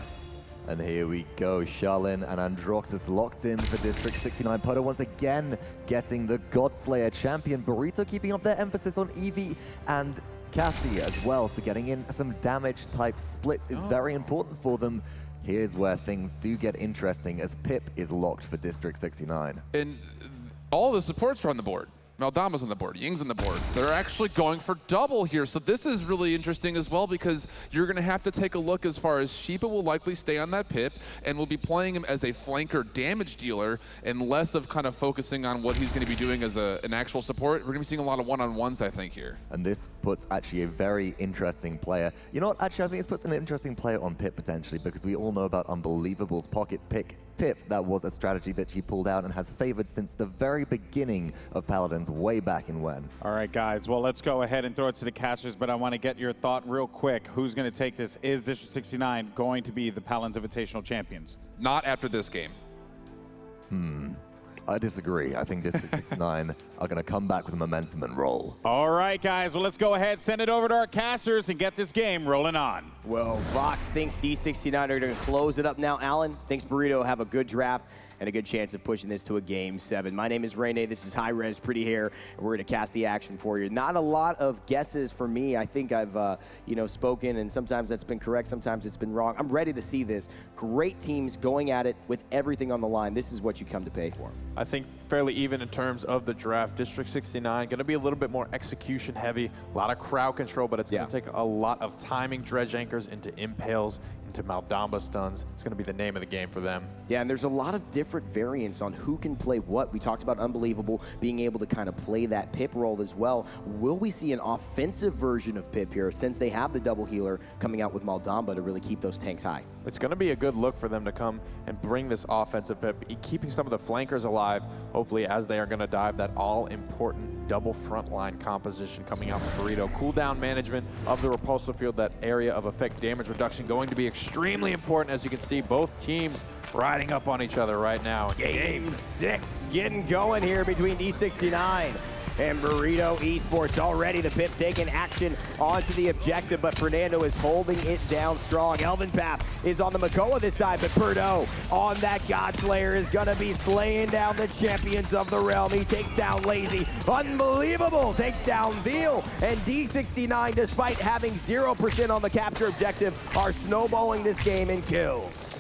And here we go, Shaolin and Androxus locked in for District 69. Purdue once again getting the Godslayer champion. Burrito keeping up their emphasis on Eevee and Cassie as well. So getting in some damage type splits is very important for them. Here's where things do get interesting as Pip is locked for District 69. And all the supports are on the board. Maldama's on the board, Ying's on the board. They're actually going for double here. So this is really interesting as well because you're going to have to take a look as far as Sheepa will likely stay on that Pip and will be playing him as a flanker damage dealer and less of kind of focusing on what he's going to be doing as an actual support. We're going to be seeing a lot of one-on-ones, I think, here. And this puts actually a very interesting player. You know what? Actually, I think this puts an interesting player on Pip potentially because we all know about Unbelievable's pocket pick. Pip, that was a strategy that she pulled out and has favored since the very beginning of Paladins way back in when. All right, guys. Well, let's go ahead and throw it to the casters, but I want to get your thought real quick. Who's going to take this? Is District 69 going to be the Paladins Invitational champions? Not after this game. I disagree. I think District 69 are going to come back with momentum and roll. All right, guys. Well, let's go ahead, send it over to our casters, and get this game rolling on. Well, Vox thinks D69 are going to close it up now. Alan thinks Burrito have a good draft. and a good chance of pushing this to a Game 7. My name is Rene. This is Hirez, Pretty Hair, and we're going to cast the action for you. Not a lot of guesses for me. I think I've spoken, and sometimes that's been correct, sometimes it's been wrong. I'm ready to see this. Great teams going at it with everything on the line. This is what you come to pay for. I think fairly even in terms of the draft. District 69 going to be a little bit more execution heavy, a lot of crowd control, but it's going to take a lot of timing dredge anchors into impales, into Maldamba stuns. It's going to be the name of the game for them. Yeah, and there's a lot of different variants on who can play what. We talked about Unbelievable being able to kind of play that Pip role as well. Will we see an offensive version of Pip here since they have the double healer coming out with Maldamba to really keep those tanks high? It's going to be a good look for them to come and bring this offensive Pip, keeping some of the flankers alive, hopefully, as they are going to dive that all-important double frontline composition coming out from Burrito. Cooldown management of the repulsor field, that area of effect damage reduction, going to be extremely important. As you can see, both teams riding up on each other right now. Game 6 getting going here between D69 and Burrito Esports. Already the Pip taking action onto the objective, but Fernando is holding it down strong. Elvin Path is on the Makoa this time, but Purdo on that Godslayer is gonna be slaying down the champions of the realm. He takes down Lazy. Unbelievable! Takes down Veal, and D69, despite having 0% on the capture objective, are snowballing this game in kills.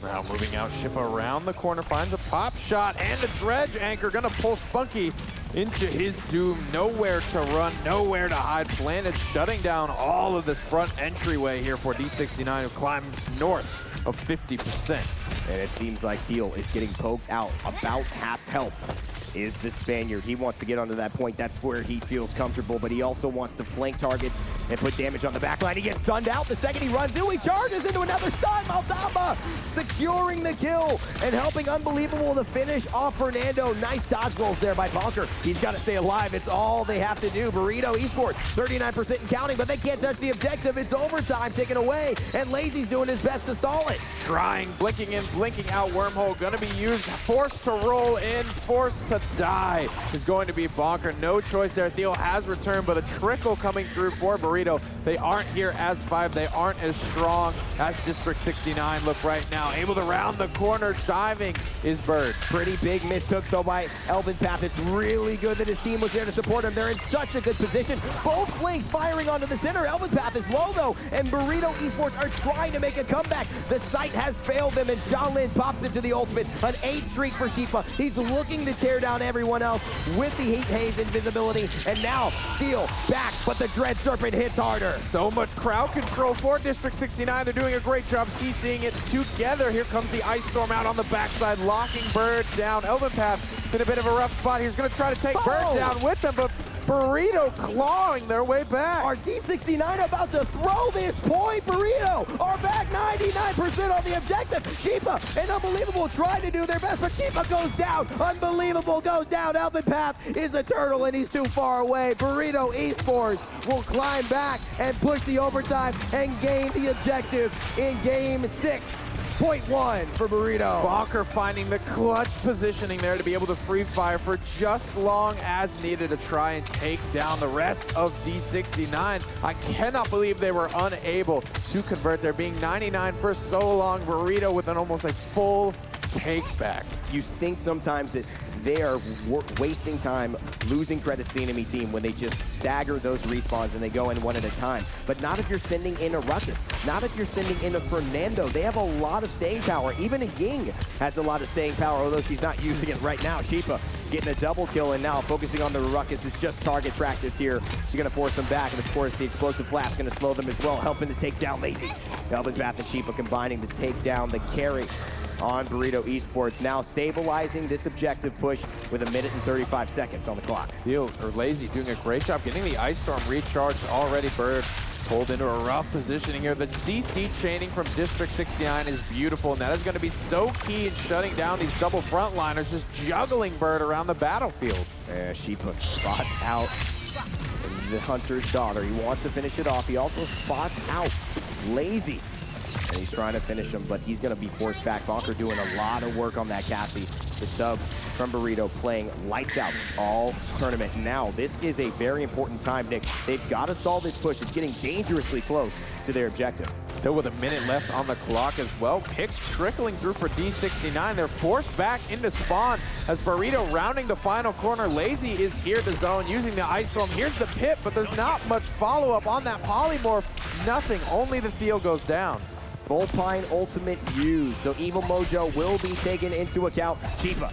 Now moving out, Shippa around the corner, finds a pop shot and a dredge anchor, gonna pull Spunky into his doom. Nowhere to run, nowhere to hide. Planet shutting down all of this front entryway here for D69, who climbs north of 50%. And it seems like Veal is getting poked out. About half health is the Spaniard. He wants to get onto that point. That's where he feels comfortable, but he also wants to flank targets and put damage on the back line. He gets stunned out. The second he runs through, he charges into another stun. Maldamba securing the kill and helping Unbelievable to finish off Fernando. Nice dodge rolls there by Bonker. He's got to stay alive. It's all they have to do. Burrito Esports, 39% and counting, but they can't touch the objective. It's overtime taken away, and Lazy's doing his best to stall it. Trying, blinking in, blinking out. Wormhole gonna be used. Forced to roll in, forced to die is going to be Bonker. No choice there. Theo has returned, but a trickle coming through for Burrito. They aren't here as 5. They aren't as strong as District 69 look right now. Able to round the corner. Diving is Bird. Pretty big mistook though by Elvin Path. It's really good that his team was there to support him. They're in such a good position. Both flanks firing onto the center. Elvin Path is low though, and Burrito Esports are trying to make a comeback. The sight has failed them, and Shaolin pops into the ultimate. An 8 streak for Shipa. He's looking to tear down everyone else with the Heat Haze invisibility, and now Steel back, but the Dread Serpent hits harder. So much crowd control for District 69. They're doing a great job CCing it together. Here comes the Ice Storm out on the backside, locking Bird down. Elvin Path in a bit of a rough spot. He's going to try to take Bird down with them, but Burrito clawing their way back. Are D69 about to throw this point? Burrito are back 99% on the objective. Shipa and Unbelievable trying to do their best, but Shipa goes down. Unbelievable goes down. Elvin Path is a turtle, and he's too far away. Burrito Esports will climb back and push the overtime and gain the objective in Game 6. Point 1 for Burrito. Bonker finding the clutch positioning there to be able to free fire for just long as needed to try and take down the rest of D69. I cannot believe they were unable to convert there, being 99 for so long. Burrito with an almost a full take back. You think sometimes that they are wasting time losing credits to the enemy team when they just stagger those respawns and they go in one at a time. But not if you're sending in a Ruckus. Not if you're sending in a Fernando. They have a lot of staying power. Even a Ying has a lot of staying power, although she's not using it right now. Shipa getting a double kill, and now focusing on the Ruckus. It's just target practice here. She's going to force them back, and of course the explosive blast going to slow them as well, helping to take down Lazy. Elvin Path and Shipa combining to take down the carry on Burrito Esports, now stabilizing this objective push with 1 minute and 35 seconds on the clock. Lazy doing a great job getting the Ice Storm recharged already. Bird pulled into a rough positioning here. The CC chaining from District 69 is beautiful, and that is going to be so key in shutting down these double frontliners, just juggling Bird around the battlefield. Shipa spots out the Hunter's daughter. He wants to finish it off. He also spots out Lazy, and he's trying to finish him, but he's going to be forced back. Bonker doing a lot of work on that Cassie. The sub from Burrito, playing lights out all tournament. Now, this is a very important time, Nick. They've got to stall this push. It's getting dangerously close to their objective. Still with a minute left on the clock as well. Picks trickling through for D69. They're forced back into spawn as Burrito rounding the final corner. Lazy is here to zone using the Ice Storm. Here's the pit, but there's not much follow-up on that polymorph. Nothing, only the Theo goes down. Volpine ultimate used, so Evil Mojo will be taken into account. Chiba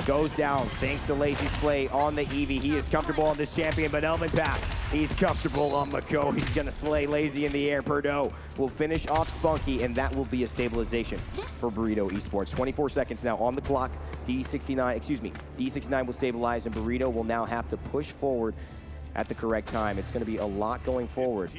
goes down thanks to Lazy's play on the Eevee. He is comfortable on this champion, but Elvin Path, he's comfortable on Mako. He's gonna slay Lazy in the air. Perdo will finish off Spunky, and that will be a stabilization for Burrito Esports. 24 seconds now on the clock. D69 will stabilize, and Burrito will now have to push forward at the correct time. It's going to be a lot going forward,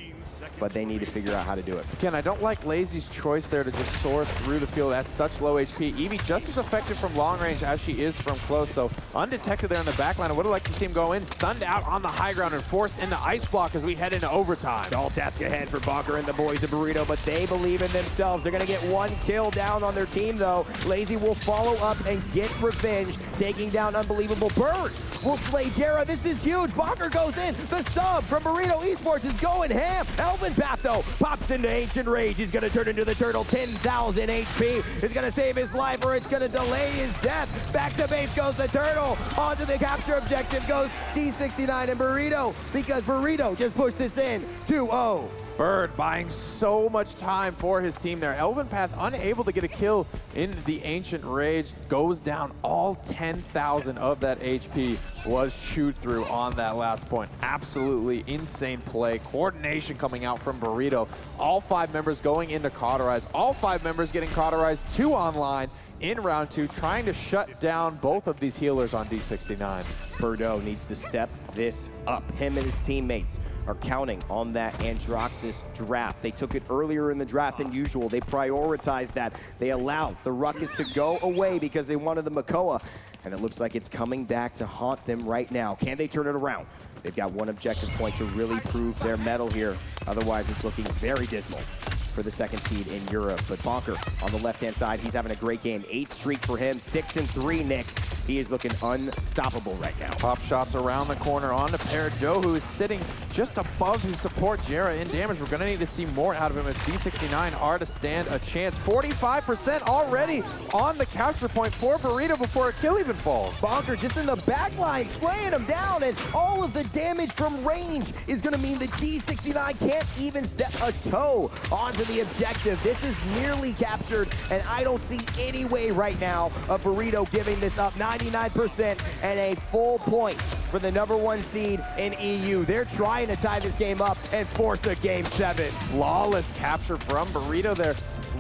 but they need to figure out how to do it. Again, I don't like Lazy's choice there to just soar through the field at such low HP. Eevee just as effective from long range as she is from close, so undetected there in the back line. I would have liked to see him go in, stunned out on the high ground and forced into Ice Block as we head into overtime. All task ahead for Bonker and the boys of Burrito, but they believe in themselves. They're going to get one kill down on their team, though. Lazy will follow up and get revenge, taking down Unbelievable. Bird will slay Jera. This is huge. Bonker goes in. The sub from Burrito Esports is going ham. Elvin Path, though, pops into Ancient Rage. He's going to turn into the turtle. 10,000 HP. Is going to save his life, or it's going to delay his death. Back to base goes the turtle. Onto the capture objective goes D69 and Burrito, because Burrito just pushed this in 2-0. Bird buying so much time for his team there. Elvin Path unable to get a kill in the Ancient Rage. Goes down. All 10,000 of that HP was chewed through on that last point. Absolutely insane play. Coordination coming out from Burrito. All 5 members going into Cauterize. All 5 members getting Cauterized 2 online in round 2, trying to shut down both of these healers on D69. Birdo needs to step this up. Him and his teammates are counting on that Androxus draft. They took it earlier in the draft than usual. They prioritized that. They allowed the Ruckus to go away because they wanted the Makoa, and it looks like it's coming back to haunt them right now. Can they turn it around? They've got one objective point to really prove their mettle here. Otherwise, it's looking very dismal for the second seed in Europe. But Bonker on the left-hand side, he's having a great game. 8 streak for him, 6-3, Nick. He is looking unstoppable right now. Pop shots around the corner onto Peridot, who is sitting just above his support Jera in damage. We're going to need to see more out of him if D69 are to stand a chance. 45% already on the capture point for Burrito before a kill even falls. Bonker just in the back line, slaying him down, and all of the damage from range is going to mean that D69 can't even step a toe onto the objective. This is nearly captured, and I don't see any way right now of Burrito giving this up. 99% and a full point for the #1 seed in EU. They're trying to tie this game up and force a game 7. Flawless capture from Burrito there.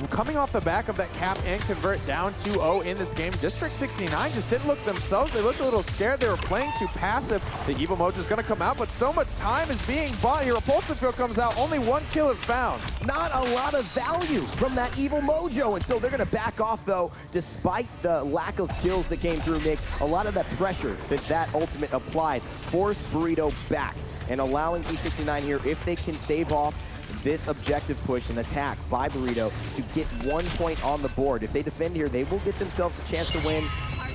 Coming off the back of that cap and convert down 2-0 in this game. District 69 just didn't look themselves. They looked a little scared. They were playing too passive. The Evil Mojo is going to come out, but so much time is being bought here. Repulsive Field comes out. Only 1 kill is found. Not a lot of value from that Evil Mojo, and so they're going to back off, though, despite the lack of kills that came through, Nick. A lot of that pressure that ultimate applied forced Burrito back, and allowing D69 here, if they can stave off this objective push and attack by Burrito, to get 1 point on the board. If they defend here, they will get themselves a chance to win,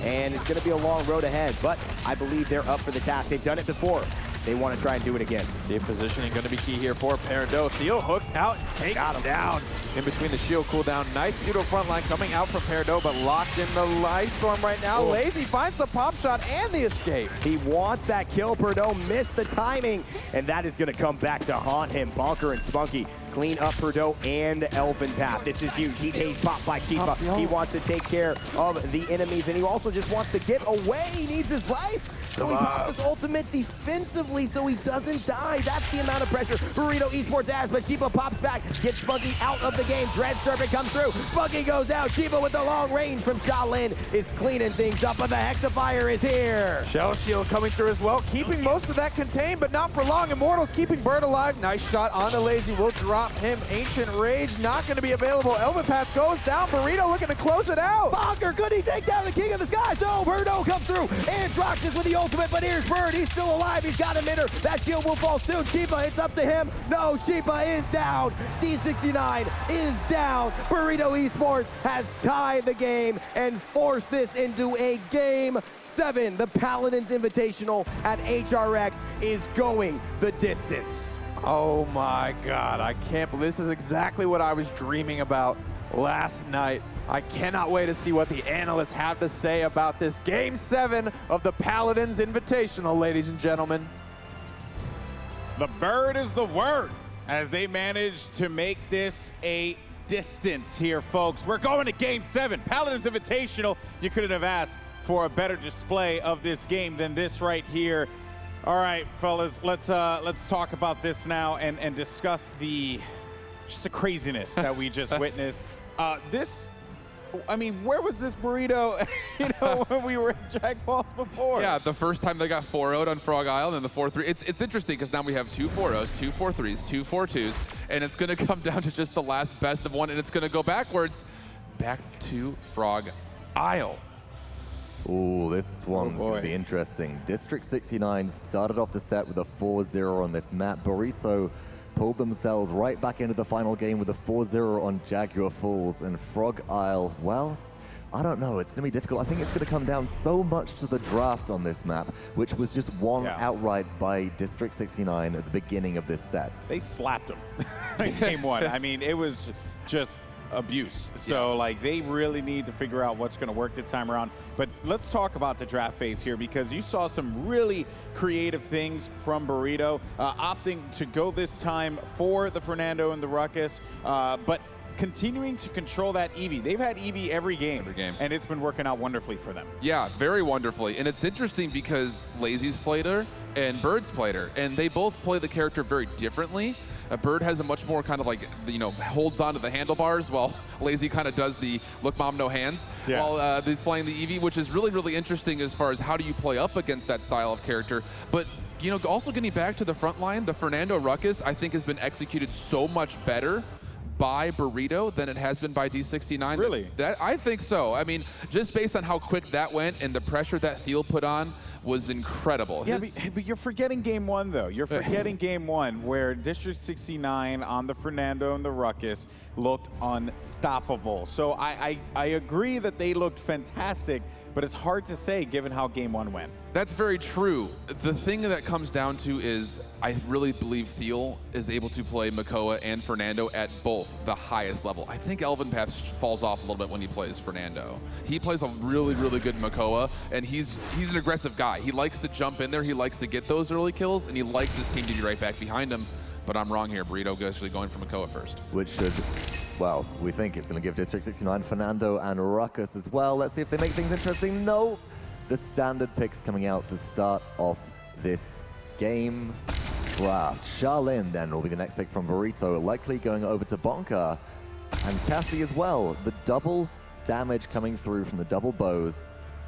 and it's going to be a long road ahead, but I believe they're up for the task. They've done it before. They want to try and do it again. See, positioning going to be key here for Peridot. Theo hooked out, taken down in between the shield cooldown. Nice pseudo front line coming out from Peridot, but locked in the Ice Storm right now. Oh. Lazy finds the pop shot and the escape. He wants that kill. Peridot missed the timing, and that is going to come back to haunt him. Bonker and Spunky clean up Peridot and Elvin Path. This is huge. He takes pop by Kifa. He wants to take care of the enemies, and he also just wants to get away. He needs his life. So he pops his ultimate defensively so he doesn't die. That's the amount of pressure Burrito Esports has, but Chiba pops back, gets Spunky out of the game. Dread Serpent comes through. Spunky goes out. Chiba with the long range from Shaolin is cleaning things up, but the Hexafier is here. Shell Shield coming through as well, keeping most of that contained, but not for long. Immortals keeping Bird alive. Nice shot on the Lazy. Will drop stop him. Ancient Rage not going to be available. Elven Path goes down. Burrito looking to close it out. Bonker, could he take down the King of the Skies? No, Birdo comes through. And Droxus with the ultimate, but here's Bird. He's still alive. He's got a mitter. That shield will fall soon. Sheepa, it's up to him. No, Sheepa is down. D69 is down. Burrito Esports has tied the game and forced this into a Game 7. The Paladins Invitational at HRX is going the distance. Oh my God, I can't believe this is exactly what I was dreaming about last night. I cannot wait to see what the analysts have to say about this Game 7 of the Paladins Invitational, ladies and gentlemen. The bird is the word as they manage to make this a distance here, folks. We're going to Game 7, Paladins Invitational. You couldn't have asked for a better display of this game than this right here. All right, fellas, let's talk about this now and discuss just the craziness that we just witnessed. I mean, where was this Burrito, when we were at Jack Falls before? Yeah, the first time they got 4-0'd on Frog Island and the 4-3. It's interesting because now we have 2 4-0s, 2 4-3s, 2 4-2s, and it's going to come down to just the last best of one, and it's going to go backwards, back to Frog Isle. Ooh, this one's going to be interesting. District 69 started off the set with a 4-0 on this map. Burrito pulled themselves right back into the final game with a 4-0 on Jaguar Falls. And Frog Isle, well, I don't know. It's going to be difficult. I think it's going to come down so much to the draft on this map, which was just won outright by District 69 at the beginning of this set. They slapped them in Game 1. I mean, it was just abuse. So like they really need to figure out what's going to work this time around. But let's talk about the draft phase here, because you saw some really creative things from Burrito, opting to go this time for the Fernando and the Ruckus, but continuing to control that Eevee. They've had Eevee every game, and it's been working out wonderfully for them. Yeah, very wonderfully. And it's interesting because Lazy's played her and Bird's played her, and they both play the character very differently. Bird has a much more kind of like, holds on to the handlebars, while Lazy kind of does the look mom no hands while he's playing the Eevee, which is really, really interesting as far as how do you play up against that style of character. But, also getting back to the front line, the Fernando Ruckus, I think, has been executed so much better by Burrito than it has been by D69. Really? I think so. I mean, just based on how quick that went and the pressure that Thiel put on was incredible. Yeah, but you're forgetting Game 1, though. You're forgetting Game 1, where District 69 on the Fernando and the Ruckus looked unstoppable. So I agree that they looked fantastic, but it's hard to say given how Game 1 went. That's very true. The thing that comes down to is I really believe Thiel is able to play Makoa and Fernando at both the highest level. I think Elven Path falls off a little bit when he plays Fernando. He plays a really, really good Makoa, and he's an aggressive guy. He likes to jump in there, he likes to get those early kills, and he likes his team to be right back behind him. But I'm wrong here. Burrito actually going for Makoa first. Which should, well, we think it's going to give District 69 Fernando and Ruckus as well. Let's see if they make things interesting. No, the standard picks coming out to start off this game draft. Charlene then will be the next pick from Burrito, likely going over to Bonka. And Cassie as well. The double damage coming through from the double bows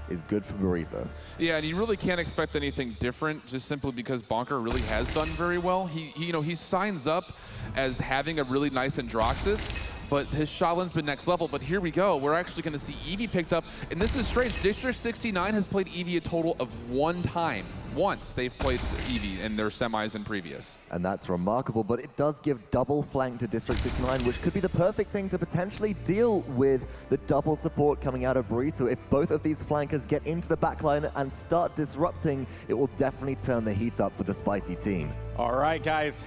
is good for Burrito. Yeah, and you really can't expect anything different just simply because Bonker really has done very well. He signs up as having a really nice Androxus, but his Shaolin's been next level. But here we go. We're actually going to see Eevee picked up. And this is strange. District 69 has played Eevee a total of 1 time. Once they've played Eevee in their semis and previous. And that's remarkable, but it does give double flank to District 69, which could be the perfect thing to potentially deal with the double support coming out of Burrito. If both of these flankers get into the backline and start disrupting, it will definitely turn the heat up for the spicy team. All right, guys.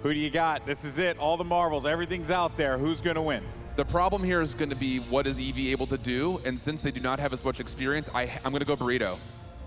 Who do you got? This is it. All the marbles. Everything's out there. Who's going to win? The problem here is going to be what is Eevee able to do, and since they do not have as much experience, I'm going to go Burrito.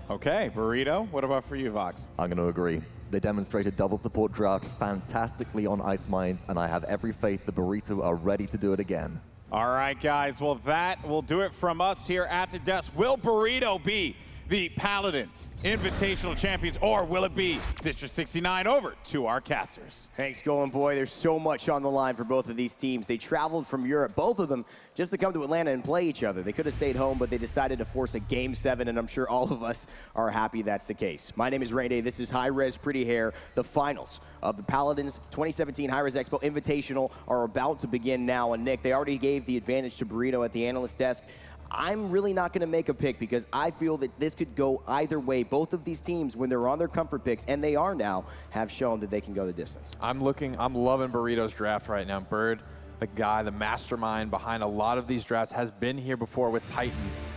Okay, Burrito. What about for you, Vox? I'm going to agree. They demonstrated double support draft fantastically on Ice Mines, and I have every faith the Burrito are ready to do it again. All right, guys. Well, that will do it from us here at the desk. Will Burrito be the Paladins Invitational Champions, or will it be District 69 over to our casters? Thanks, Golden Boy. There's so much on the line for both of these teams. They traveled from Europe, both of them, just to come to Atlanta and play each other. They could have stayed home, but they decided to force a Game 7, and I'm sure all of us are happy that's the case. My name is Rainday. This is Hirez Pretty Hair. The finals of the Paladins 2017 Hirez Expo Invitational are about to begin now. And Nick, they already gave the advantage to Burrito at the analyst desk. I'm really not going to make a pick because I feel that this could go either way. Both of these teams, when they're on their comfort picks, and they are now, have shown that they can go the distance. I'm loving Burrito's draft right now. Bird, the guy, the mastermind behind a lot of these drafts, has been here before with Titan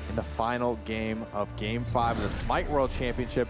in the final game of Game 5 of the Smite World Championship.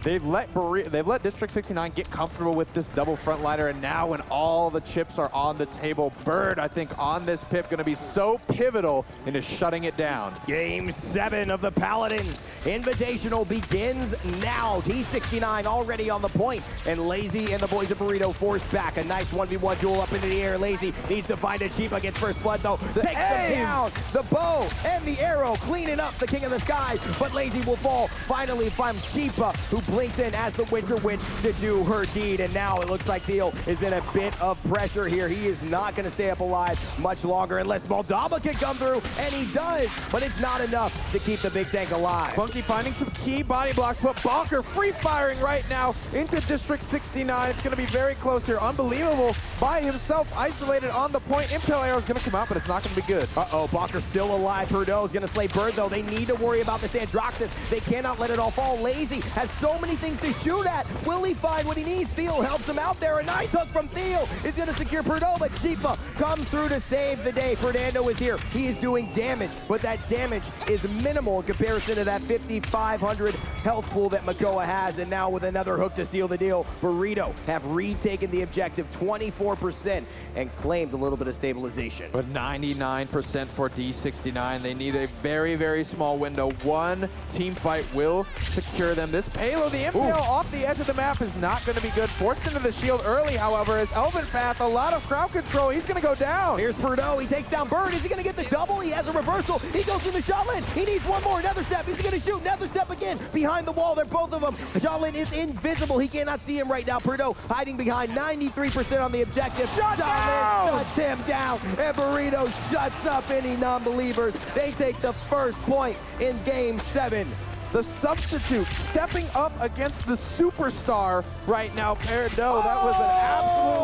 They've let District 69 get comfortable with this double frontliner, and now when all the chips are on the table, Bird, I think, on this pip, going to be so pivotal into shutting it down. Game 7 of the Paladins Invitational begins now. D69 already on the point, and Lazy and the boys of Burrito forced back. A nice 1v1 duel up into the air. Lazy needs to find a Chiba, gets first blood though. Takes them down. The bow and the arrow cleaning up the King of the Sky, but Lazy will fall. Finally finds Chiba, who blinks in as the Winter Witch to do her deed, and now it looks like Theo is in a bit of pressure here. He is not going to stay up alive much longer unless Moldava can come through, and he does, but it's not enough to keep the big tank alive. Funky finding some key body blocks, but Bonker free firing right now into District 69. It's going to be very close here. Unbelievable by himself, isolated on the point. Impel arrow is going to come out, but it's not going to be good. Uh-oh, Bonker still alive. Purdue is going to slay Bird, though. They need to worry about this Androxus. They cannot let it all fall. Lazy has so many things to shoot at. Will he find what he needs? Theo helps him out there. A nice hook from Theo is going to secure Purdue, but Chipa comes through to save the day. Fernando is here. He is doing damage, but that damage is minimal in comparison to that 5,500 health pool that Makoa has, and now with another hook to seal the deal, Burrito have retaken the objective 24% and claimed a little bit of stabilization. But 99% for D69. They need a very, very small window. One team fight will secure them. This payload, the impale off the edge of the map, is not going to be good. Forced into the shield early, however, as Elven Path, a lot of crowd control. He's going to go down. Here's Purdue. He takes down Bird. Is he going to get the double? He has a reversal. He goes into Shaolin. He needs one more. Nether step. Is he going to shoot? Nether step again. Behind the wall. They're both of them. Shaolin is invisible. He cannot see him right now. Purdue hiding behind 93% on the objective. Shaolin shuts him down. And Burrito shuts up any non-believers. They take the first point in Game 7. The substitute stepping up against the superstar right now, Purdue. That was an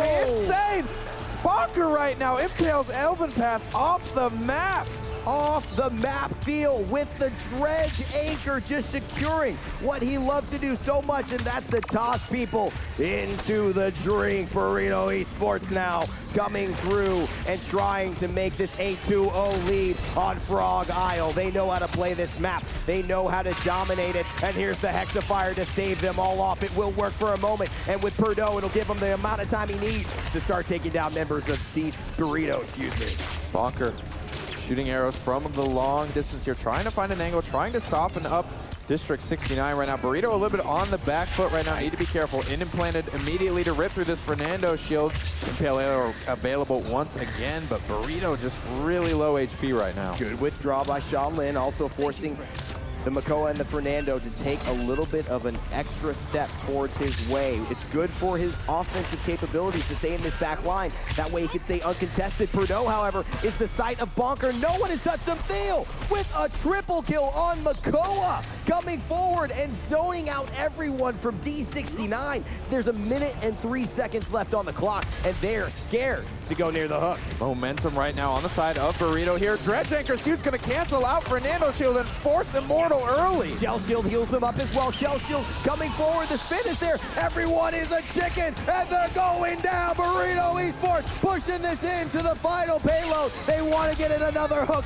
absolutely insane Bonker right now. Impales Elven Path off the map. Off the map, Theo with the dredge anchor, just securing what he loves to do so much, and that's to toss people into the drink. Burrito Esports now coming through and trying to make this a 2-0 lead on Frog Isle. They know how to play this map. They know how to dominate it, and here's the Hexafire to save them all off. It will work for a moment, and with Purdue, it'll give him the amount of time he needs to start taking down members of Burrito, Bonker shooting arrows from the long distance here, trying to find an angle, trying to soften up District 69 right now. Burrito a little bit on the back foot right now. Need to be careful. In implanted immediately to rip through this Fernando shield. Impale arrow available once again, but Burrito just really low HP right now. Good withdrawal by Shaolin, also forcing the Makoa and the Fernando to take a little bit of an extra step towards his way. It's good for his offensive capabilities to stay in this back line. That way he can stay uncontested. Purdue, however, is the sight of Bonker. No one has touched him. Theo with a triple kill on Makoa, coming forward and zoning out everyone from D69. There's 1 minute and 3 seconds left on the clock, and they're scared to go near the hook. Momentum right now on the side of Burrito here. Dredge Anchor Suit's going to cancel out Fernando shield and force Immortal early. Shell Shield heals him up as well. Shell Shield coming forward. The spin is there. Everyone is a chicken, and they're going down. Burrito Esports pushing this into the final payload. They want to get in another hook.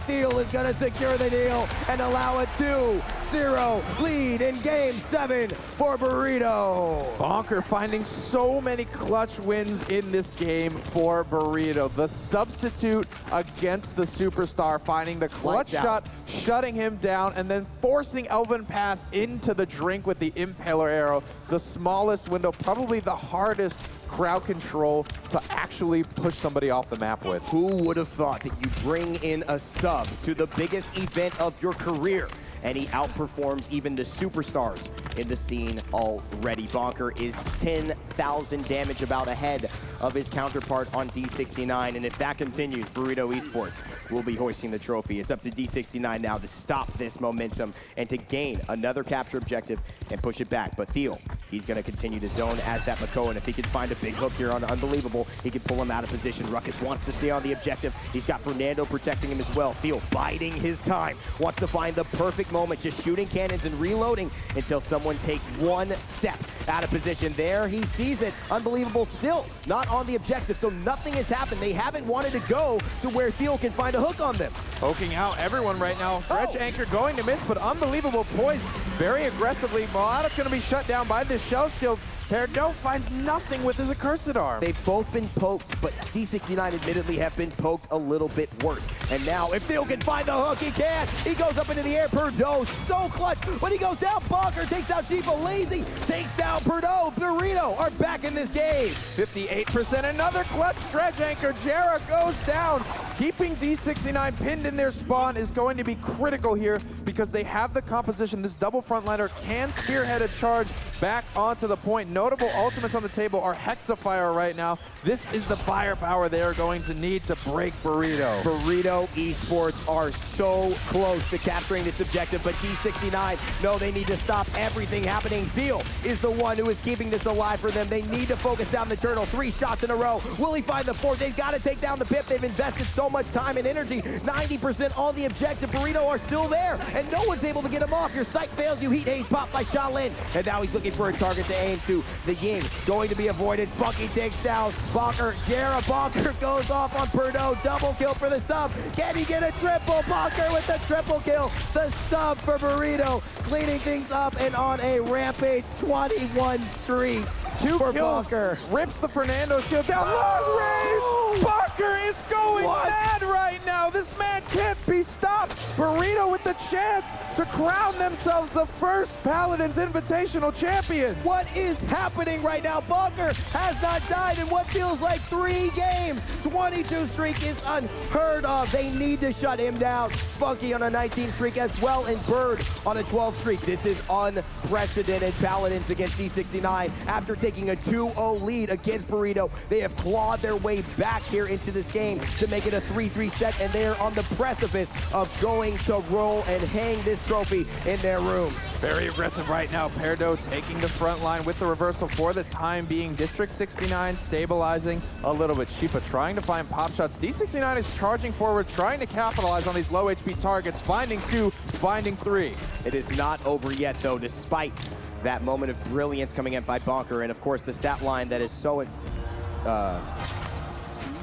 Thiel is going to secure the deal and allow a 2-0 lead in Game 7 for Burrito. Bonker finding so many clutch wins in this game for Burrito. The substitute against the superstar, finding the clutch shot, shutting him down, and then forcing Elven Path into the drink with the Impaler arrow. The smallest window, probably the hardest crowd control to actually push somebody off the map with. Who would have thought that you bring in a sub to the biggest event of your career and he outperforms even the superstars in the scene already. Bonker is 10,000 damage about ahead of his counterpart on D69, and if that continues, Burrito Esports will be hoisting the trophy. It's up to D69 now to stop this momentum and to gain another capture objective and push it back. But Theo, he's going to continue to zone as that Mako, and if he can find a big hook here on Unbelievable, he can pull him out of position. Ruckus wants to stay on the objective. He's got Fernando protecting him as well. Theo biding his time, wants to find the perfect moment, just shooting cannons and reloading until someone takes one step out of position. There he sees it. Unbelievable still not on the objective, so nothing has happened. They haven't wanted to go to where Theo can find a hook on them. Poking out everyone right now. Dredge Anchor going to miss, but Unbelievable poised very aggressively. Molotov going to be shut down by this shell shield. Perdo finds nothing with his accursed arm. They've both been poked, but D69 admittedly have been poked a little bit worse. And now, if Theo can find the hook, he can. He goes up into the air. Perdo, so clutch, but he goes down. Bonker takes out Shiba. Lazy takes down Perdo. Burrito are back in this game. 58%, another clutch Dredge Anchor. Jera goes down. Keeping D69 pinned in their spawn is going to be critical here because they have the composition. This double frontliner can spearhead a charge back onto the point. Notable ultimates on the table are Hexafire right now. This is the firepower they are going to need to break Burrito. Burrito Esports are so close to capturing this objective, but D69 know they need to stop everything happening. Theo is the one who is keeping this alive for them. They need to focus down the turtle. 3 shots in a row. Will he find the 4th? They've got to take down the pip. They've invested so much time and energy. 90% on the objective. Burrito are still there, and no one's able to get him off. Your sight fails you. Heat haze pop by Shaolin, and now he's looking for a target to aim to. The Ying going to be avoided. Spunky takes down Bonker. Jera Bonker goes off on Perdo. Double kill for the sub. Can he get a triple? Bonker with the triple kill. The sub for Burrito, cleaning things up and on a rampage 21 streak. 2 for kills. Bonker. Rips the Fernando shield down. Long range! Bonker is going mad right now. This man can't be stopped. Burrito with the chance to crown themselves the first Paladins Invitational champions. What is happening right now? Bonker has not died in what feels like 3 games. 22 streak is unheard of. They need to shut him down. Spunky on a 19 streak as well, and Bird on a 12 streak. This is unprecedented. Paladins against D69 after taking a 2-0 lead against Burrito. They have clawed their way back here into this game to make it a 3-3 set, and they are on the precipice of going to roll and hang this trophy in their rooms. Very aggressive right now. Perdo taking the front line with the reversal for the time being. District 69 stabilizing a little bit. Sheepa trying to find pop shots. D69 is charging forward, trying to capitalize on these low HP targets. Finding 2, finding 3. It is not over yet, though, despite that moment of brilliance coming in by Bonker, and of course the stat line that is so...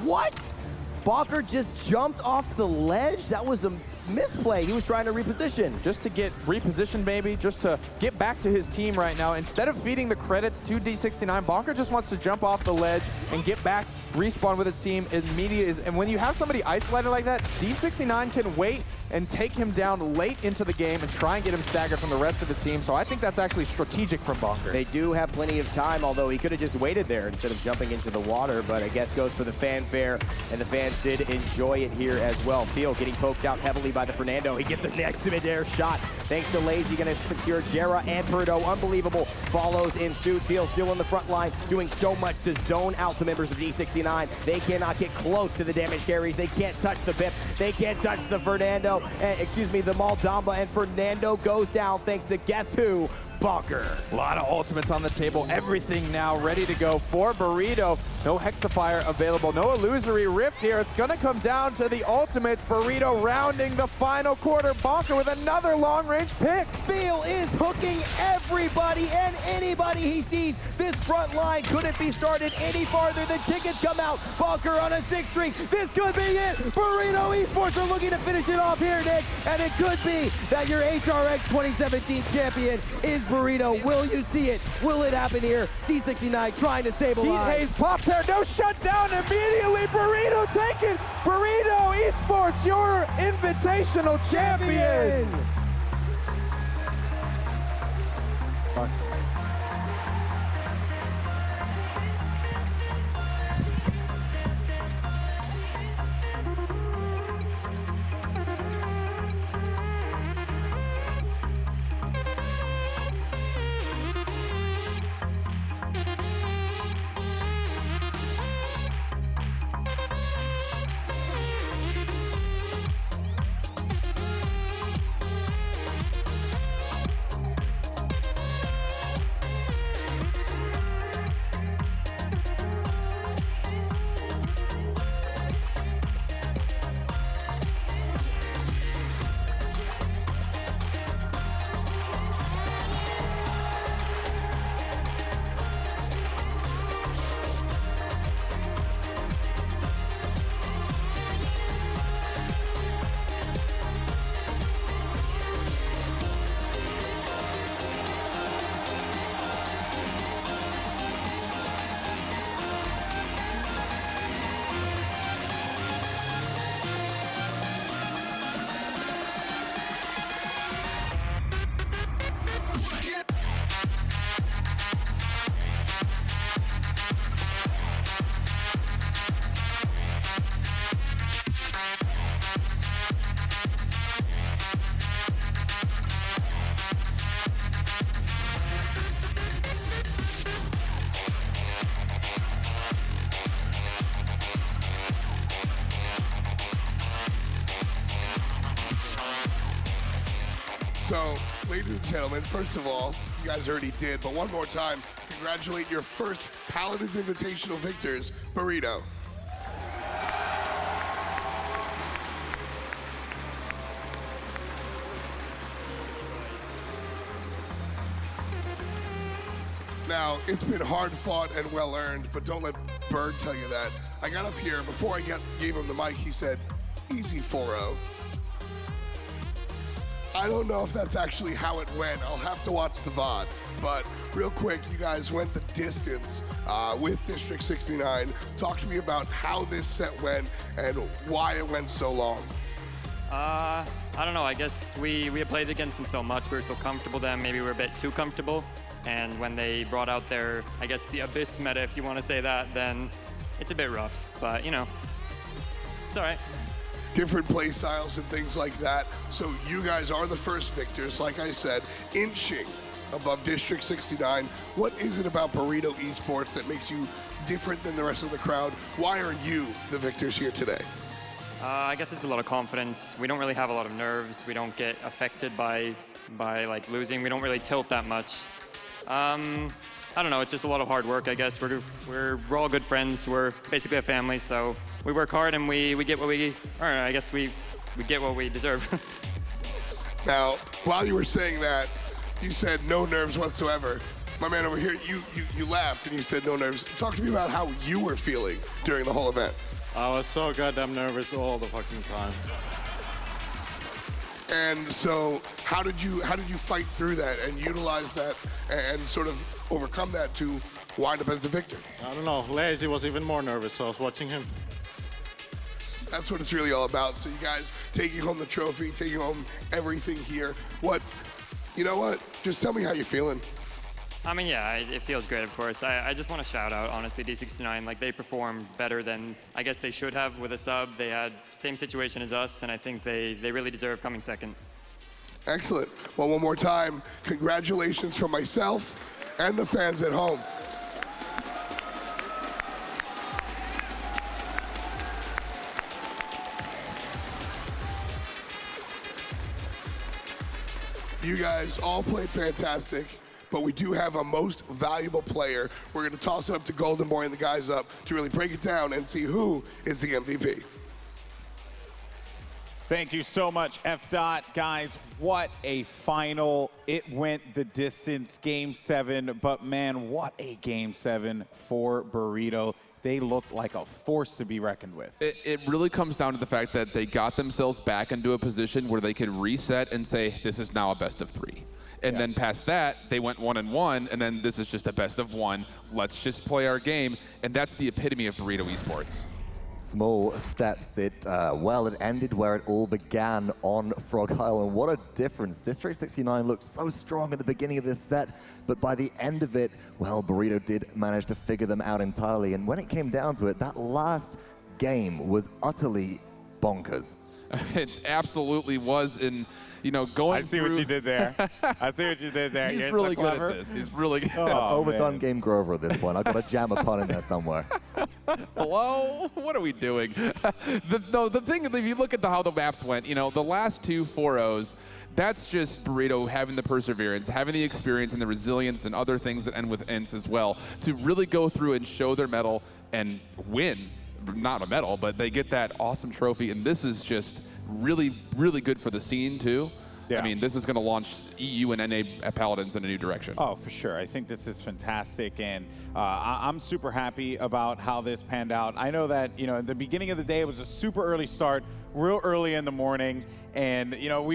What? Bonker just jumped off the ledge? That was a misplay. He was trying to reposition. Just to get repositioned, maybe, just to get back to his team right now. Instead of feeding the credits to D69, Bonker just wants to jump off the ledge and get back, respawn with his team immediately. And when you have somebody isolated like that, D69 can wait and take him down late into the game and try and get him staggered from the rest of the team. So I think that's actually strategic from Bonker. They do have plenty of time, although he could have just waited there instead of jumping into the water, but I guess goes for the fanfare, and the fans did enjoy it here as well. Theo getting poked out heavily by the Fernando. He gets a next mid-air shot. Thanks to Lazy, going to secure Jera and Perdo. Unbelievable. Follows in suit. Theo still in the front line, doing so much to zone out the members of D69. They cannot get close to the damage carries. They can't touch the Pip. They can't touch the Fernando. The Maldamba, and Fernando goes down thanks to guess who? Bonker. A lot of ultimates on the table. Everything now ready to go for Burrito. No Hexafire available. No Illusory Rift here. It's going to come down to the ultimates. Burrito rounding the final quarter. Bonker with another long-range pick. Phil is hooking everybody and anybody he sees. This front line couldn't be started any farther. The tickets come out. Bonker on a 6 streak. This could be it. Burrito Esports are looking to finish it off here, Nick. And it could be that your HRX 2017 champion is Burrito. Will you see it? Will it happen here? D69 trying to stabilize. Heat haze pop there. No shutdown immediately. Burrito taken. Burrito Esports, your invitational champions. So, ladies and gentlemen, first of all, you guys already did, but one more time, congratulate your first Paladins Invitational victors, Burrito. Now, it's been hard fought and well earned, but don't let Bird tell you that. I got up here, before I gave him the mic, he said, easy 4-0. I don't know if that's actually how it went. I'll have to watch the VOD. But real quick, you guys went the distance with District 69. Talk to me about how this set went and why it went so long. I don't know. I guess we had played against them so much. We were so comfortable then. Maybe we were a bit too comfortable. And when they brought out their, I guess, the Abyss meta, if you want to say that, then it's a bit rough. But, you know, it's all right. Different play styles and things like that. So you guys are the first victors, like I said, inching above District 69. What is it about Burrito Esports that makes you different than the rest of the crowd? Why are you the victors here today? I guess it's a lot of confidence. We don't really have a lot of nerves. We don't get affected by like losing. We don't really tilt that much. I don't know. It's just a lot of hard work, I guess. We're all good friends. We're basically a family, so we work hard and we get what we, or I guess we get what we deserve. Now, while you were saying that, you said no nerves whatsoever. My man over here, you laughed and you said no nerves. Talk to me about how you were feeling during the whole event. I was so goddamn nervous all the fucking time. And so, how did you fight through that and utilize that and sort of overcome that to wind up as the victor? I don't know. Lazy was even more nervous, so I was watching him. That's what it's really all about. So you guys taking home the trophy, taking home everything here. You know what? Just tell me how you're feeling. I mean, yeah, it feels great, of course. I just want to shout out, honestly, D69. Like, they performed better than I guess they should have with a sub. They had same situation as us, and I think they really deserve coming second. Excellent. Well, one more time, congratulations from myself and the fans at home. You guys all played fantastic, but we do have a most valuable player. We're going to toss it up to Golden Boy and the guys up to really break it down and see who is the MVP. Thank you so much, F. Guys, what a final. It went the distance, Game 7, but man, what a Game 7 for Burrito. They look like a force to be reckoned with. It really comes down to the fact that they got themselves back into a position where they could reset and say, this is now a best of 3. And then past that, they went 1-1, and then this is just a best of 1. Let's just play our game, and that's the epitome of Burrito Esports. Small steps. It ended where it all began on Frog Island. What a difference. District 69 looked so strong at the beginning of this set, but by the end of it, well, Burrito did manage to figure them out entirely. And when it came down to it, that last game was utterly bonkers. It absolutely was. And, you know, going I see what you did there. I see what you did there. He's You're really so good clever. at this. He's really good. Overdone Game Grover at this point. I've got to jam a pun in there somewhere. Hello? What are we doing? The thing, if you look at how the maps went, you know, the last 2 4-0s, that's just Burrito having the perseverance, having the experience and the resilience and other things that end with ints as well, to really go through and show their mettle and win. Not a medal, but they get that awesome trophy, and this is just really, really good for the scene too. Yeah. I mean, this is going to launch EU and NA Paladins in a new direction. Oh, for sure. I think this is fantastic, and I'm super happy about how this panned out. I know that, you know, at the beginning of the day, it was a super early start, real early in the morning, and, you know,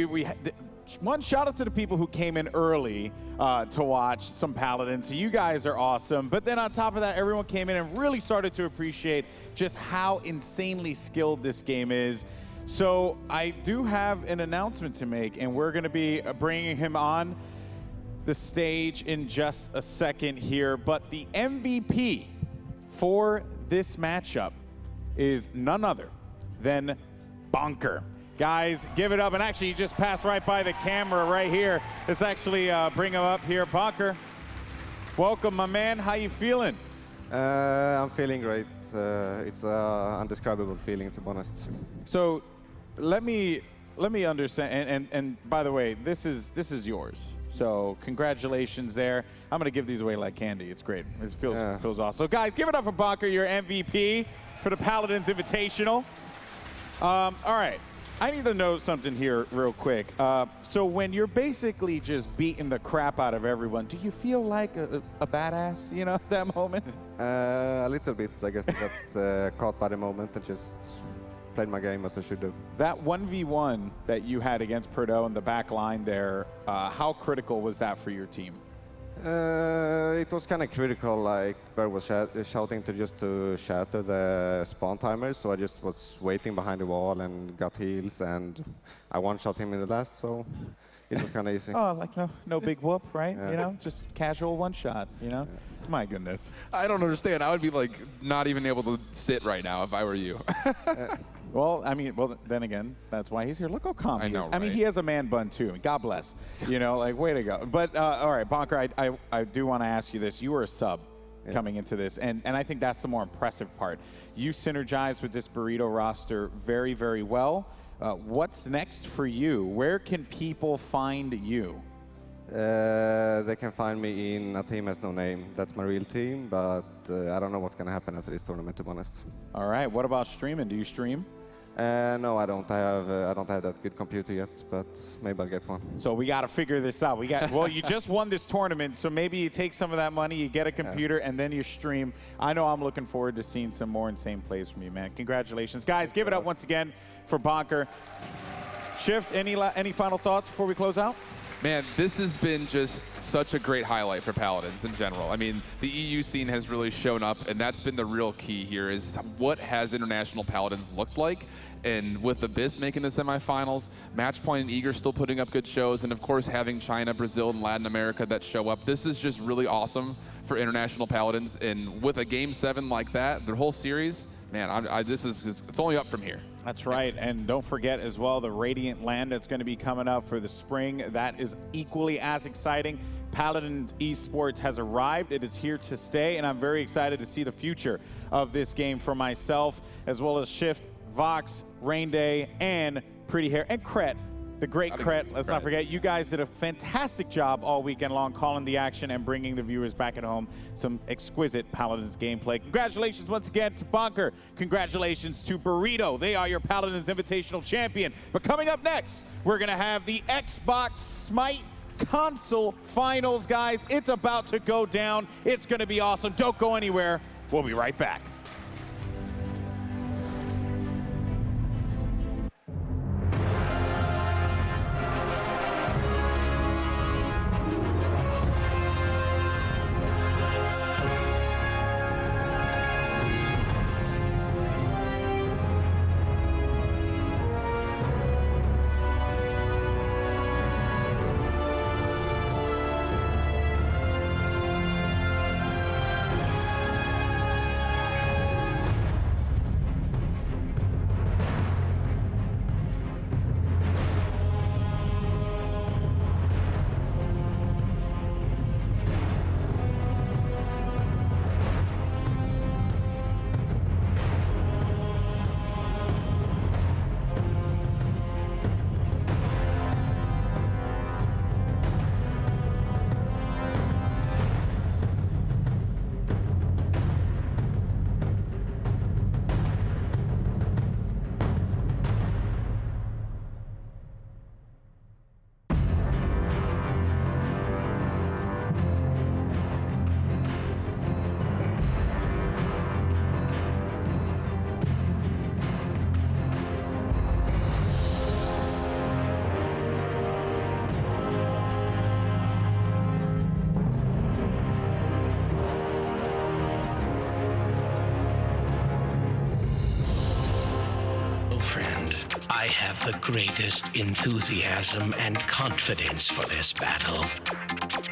one shout out to the people who came in early to watch some Paladins. So you guys are awesome. But then on top of that, everyone came in and really started to appreciate just how insanely skilled this game is. So I do have an announcement to make, and we're going to be bringing him on the stage in just a second here. But the MVP for this matchup is none other than Bonker. Guys, give it up. And actually, he just passed right by the camera right here. Let's actually bring him up here. Bonker, welcome, my man. How you feeling? I'm feeling great. It's an undescribable feeling, to be honest. So let me let me understand, and by the way, this is yours. So congratulations there. I'm gonna give these away like candy. It's great. It feels awesome. So guys, give it up for Bonker, your MVP for the Paladins Invitational. All right, I need to know something here real quick. So when you're basically just beating the crap out of everyone, do you feel like a badass, you know, at that moment? A little bit, I guess. I got caught by the moment and just played my game as I should have. That 1v1 that you had against Perdo in the back line there, how critical was that for your team? It was kind of critical, like Bear was shouting to shatter the spawn timers, so I just was waiting behind the wall and got heals, and I one-shot him in the last, so it was kind of easy. Oh, like no big whoop, right? You know, just casual one-shot, you know? My goodness. I don't understand. I would be like not even able to sit right now if I were you. Well, I mean, then again, that's why he's here. Look how calm he is. I mean, right? he has a man bun too. God bless. You know, like, way to go. But all right, Bonker, I do want to ask you this. You were a sub coming into this, and I think that's the more impressive part. You synergize with this Burrito roster very, very well. What's next for you? Where can people find you? They can find me in a team has no name. That's my real team, but I don't know what's going to happen after this tournament, to be honest. All right. What about streaming? Do you stream? No, I don't have that good computer yet, but maybe I'll get one. So we got to figure this out. Well, you just won this tournament, so maybe you take some of that money, you get a computer, and then you stream. I know I'm looking forward to seeing some more insane plays from you, man. Congratulations. Guys, give it up once again for Bonker. Shift, any final thoughts before we close out? Man, this has been just such a great highlight for Paladins in general. I mean, the EU scene has really shown up, and that's been the real key here is what has international Paladins looked like. And with Abyss making the semifinals, Matchpoint and Eager still putting up good shows, and of course having China, Brazil, and Latin America that show up, this is just really awesome for international Paladins. And with a Game 7 like that, their whole series, man, it's only up from here. That's right, and don't forget as well the Radiant Land that's going to be coming up for the spring. That is equally as exciting. Paladin Esports has arrived. It is here to stay, and I'm very excited to see the future of this game for myself, as well as Shift, Vox, Rain Day, and Pretty Hair, and Kret. The great Kret, let's not forget, you guys did a fantastic job all weekend long calling the action and bringing the viewers back at home some exquisite Paladins gameplay. Congratulations once again to Bonker. Congratulations to Burrito. They are your Paladins Invitational champion. But coming up next, we're going to have the Xbox Smite console finals, guys. It's about to go down. It's going to be awesome. Don't go anywhere. We'll be right back. I have the greatest enthusiasm and confidence for this battle.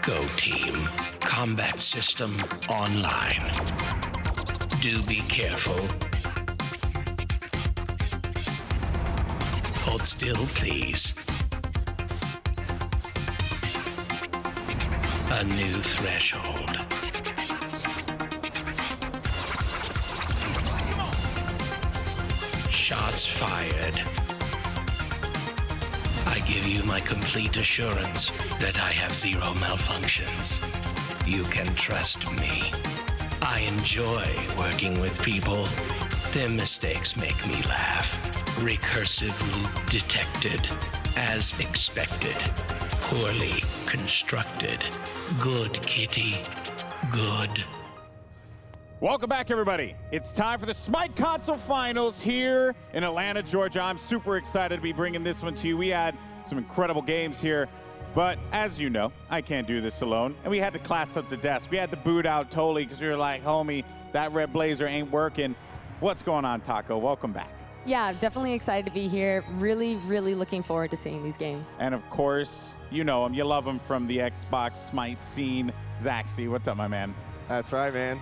Go team. Combat system online. Do be careful. Hold still, please. A new threshold. Shots fired. I give you my complete assurance that I have zero malfunctions. You can trust me. I enjoy working with people. Their mistakes make me laugh. Recursive loop detected. As expected. Poorly constructed. Good, kitty. Good. Welcome back, everybody. It's time for the Smite Console Finals here in Atlanta, Georgia. I'm super excited to be bringing this one to you. We had some incredible games here, but as you know, I can't do this alone, and we had to class up the desk. We had to boot out totally because we were like, homie, that red blazer ain't working. What's going on, Taco? Welcome back. Yeah, definitely excited to be here. Really, really looking forward to seeing these games. And of course, you know him. You love him from the Xbox Smite scene. Zaxi, what's up, my man? That's right, man.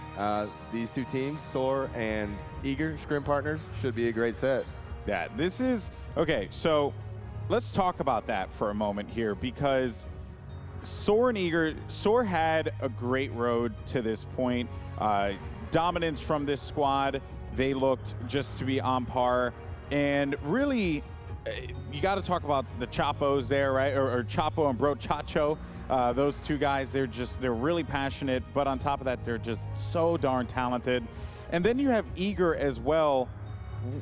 These two teams, Soar and Eager, scrim partners, should be a great set. Yeah, this is, okay, so let's talk about that for a moment here because Soar and Eager, Soar had a great road to this point. Dominance from this squad, they looked just to be on par. And really, you got to talk about the Chapos there, right? Or Chapo and Bro Chacho. Those two guys, they're really passionate, but on top of that, they're just so darn talented. And then you have Eager as well.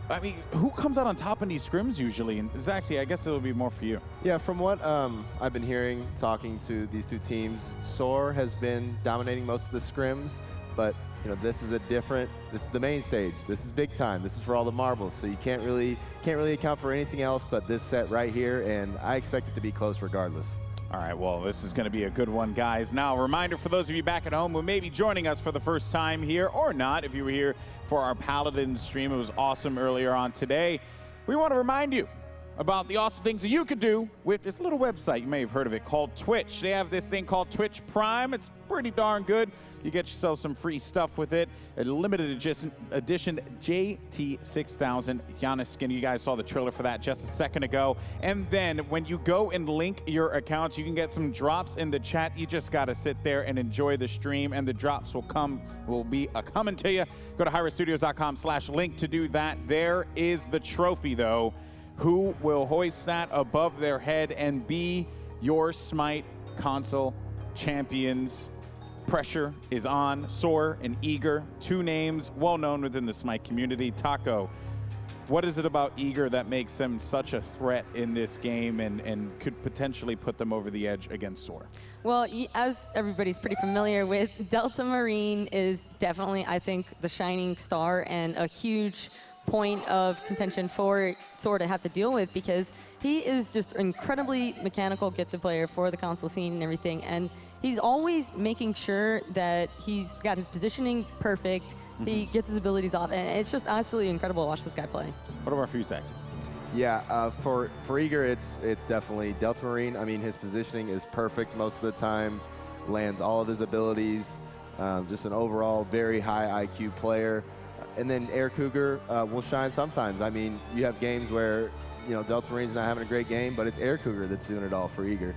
I mean, who comes out on top in these scrims usually? And Zaxi, I guess it'll be more for you. Yeah, from what I've been hearing, talking to these two teams, Soar has been dominating most of the scrims, but you know, this is the main stage. This is big time. This is for all the marbles, so you can't really account for anything else but this set right here, and I expect it to be close regardless. All right, well, this is going to be a good one, guys. Now, a reminder for those of you back at home who may be joining us for the first time here or not, if you were here for our Paladin stream, it was awesome earlier on today. We want to remind you about the awesome things that you could do with this little website. You may have heard of it called Twitch. They have this thing called Twitch Prime. It's pretty darn good. You get yourself some free stuff with it. A limited edition JT6000 Giannis skin. You guys saw the trailer for that just a second ago. And then when you go and link your accounts, you can get some drops in the chat. You just got to sit there and enjoy the stream, and the drops will be coming to you. Go to hirezstudios.com/link to do that. There is the trophy, though. Who will hoist that above their head and be your Smite console champions? Pressure is on. Soar and Eager, two names well known within the Smite community. Taco, what is it about Eager that makes them such a threat in this game and could potentially put them over the edge against Soar? Well, as everybody's pretty familiar with, Delta Marine is definitely, I think, the shining star and a huge point of contention for Soar to have to deal with, because he is just an incredibly mechanical gifted player for the console scene and everything, and he's always making sure that he's got his positioning perfect, he gets his abilities off, and it's just absolutely incredible to watch this guy play. What about for you, Saxon? Yeah, for Eager, it's definitely Delta Marine. I mean, his positioning is perfect most of the time, lands all of his abilities, just an overall very high IQ player. And then Air Cougar will shine sometimes. I mean, you have games where, you know, Delta Marine's not having a great game, but it's Air Cougar that's doing it all for Eager.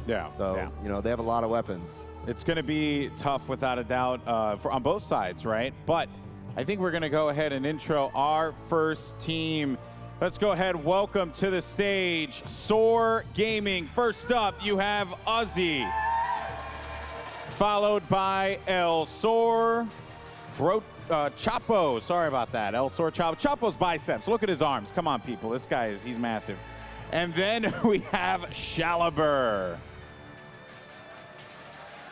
Yeah. So, you know, they have a lot of weapons. It's going to be tough without a doubt on both sides, right? But I think we're going to go ahead and intro our first team. Let's go ahead. Welcome to the stage, Soar Gaming. First up, you have Uzi, followed by El Soar. Chapo, sorry about that. El Soar Chapo. Chapo's biceps. Look at his arms. Come on, people. This guy he's massive. And then we have Shaliber,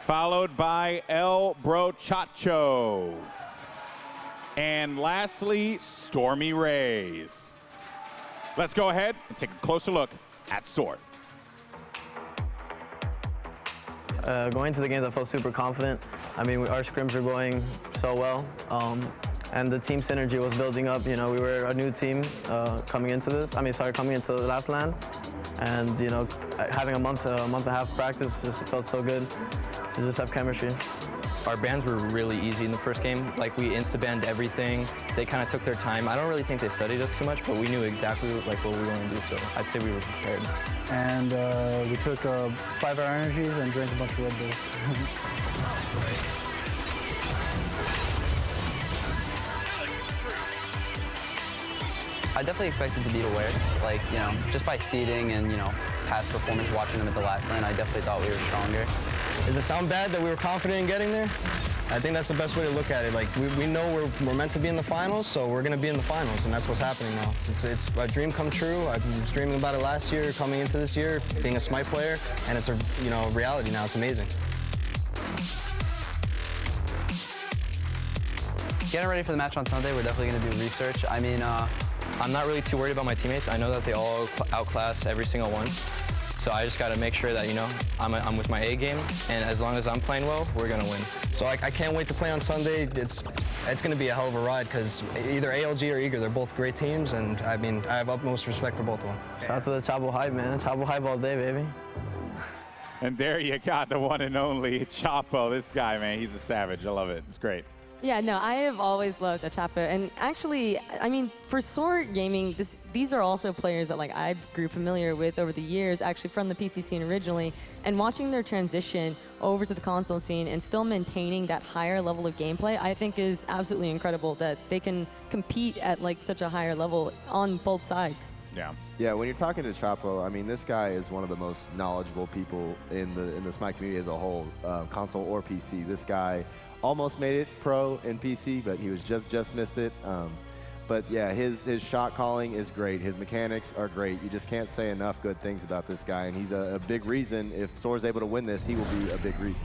followed by El Brochacho. And lastly, Stormy Rays. Let's go ahead and take a closer look at Soar. Going into the games, I felt super confident. I mean, our scrims were going so well, and the team synergy was building up. You know, we were a new team coming into the last LAN, and you know, having a month and a half practice just felt so good to just have chemistry. Our bans were really easy in the first game. Like, we insta-banned everything. They kind of took their time. I don't really think they studied us too much, but we knew exactly what we were going to do, so I'd say we were prepared. And we took 5-hour energies and drank a bunch of Red Bulls. I definitely expected to beat Aware, like, you know, just by seeding and, you know, past performance watching them at the last LAN, I definitely thought we were stronger. Does it sound bad that we were confident in getting there? I think that's the best way to look at it. Like, we know we're meant to be in the finals, so we're going to be in the finals, and that's what's happening now. It's a dream come true. I was dreaming about it last year, coming into this year, being a Smite player, and it's a reality now. It's amazing. Getting ready for the match on Sunday, we're definitely going to do research. I mean, I'm not really too worried about my teammates. I know that they all outclass every single one. So I just got to make sure that, I'm with my A game, and as long as I'm playing well, we're going to win. So I can't wait to play on Sunday. It's going to be a hell of a ride because either ALG or Eager, they're both great teams, and I have utmost respect for both of them. Shout out to the Chavo Hype, man. Chavo Hype all day, baby. And there you got the one and only Chapo. This guy, man, he's a savage. I love it. It's great. Yeah, no, I have always loved Chapo, and actually, I mean, for Soar Gaming, these are also players that I grew familiar with over the years, actually from the PC scene originally, and watching their transition over to the console scene and still maintaining that higher level of gameplay, I think is absolutely incredible that they can compete at such a higher level on both sides. Yeah. Yeah, when you're talking to Chapo, I mean, this guy is one of the most knowledgeable people in the Smite community as a whole, console or PC. This guy almost made it pro in PC, but he was just missed it. But yeah, his shot calling is great. His mechanics are great. You just can't say enough good things about this guy, and he's a big reason. If Soar's able to win this, he will be a big reason.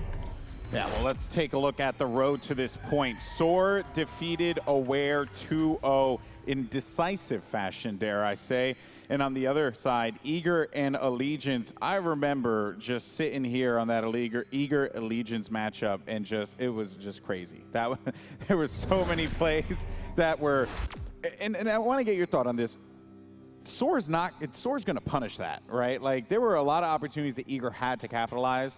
Yeah, well, let's take a look at the road to this point. Soar defeated Aware 2-0 in decisive fashion, dare I say. And on the other side, Eager and Allegiance. I remember just sitting here on that Eager Allegiance matchup, and it was just crazy. There were so many plays that were, and I want to get your thought on this. Soar's going to punish that, right? There were a lot of opportunities that Eager had to capitalize,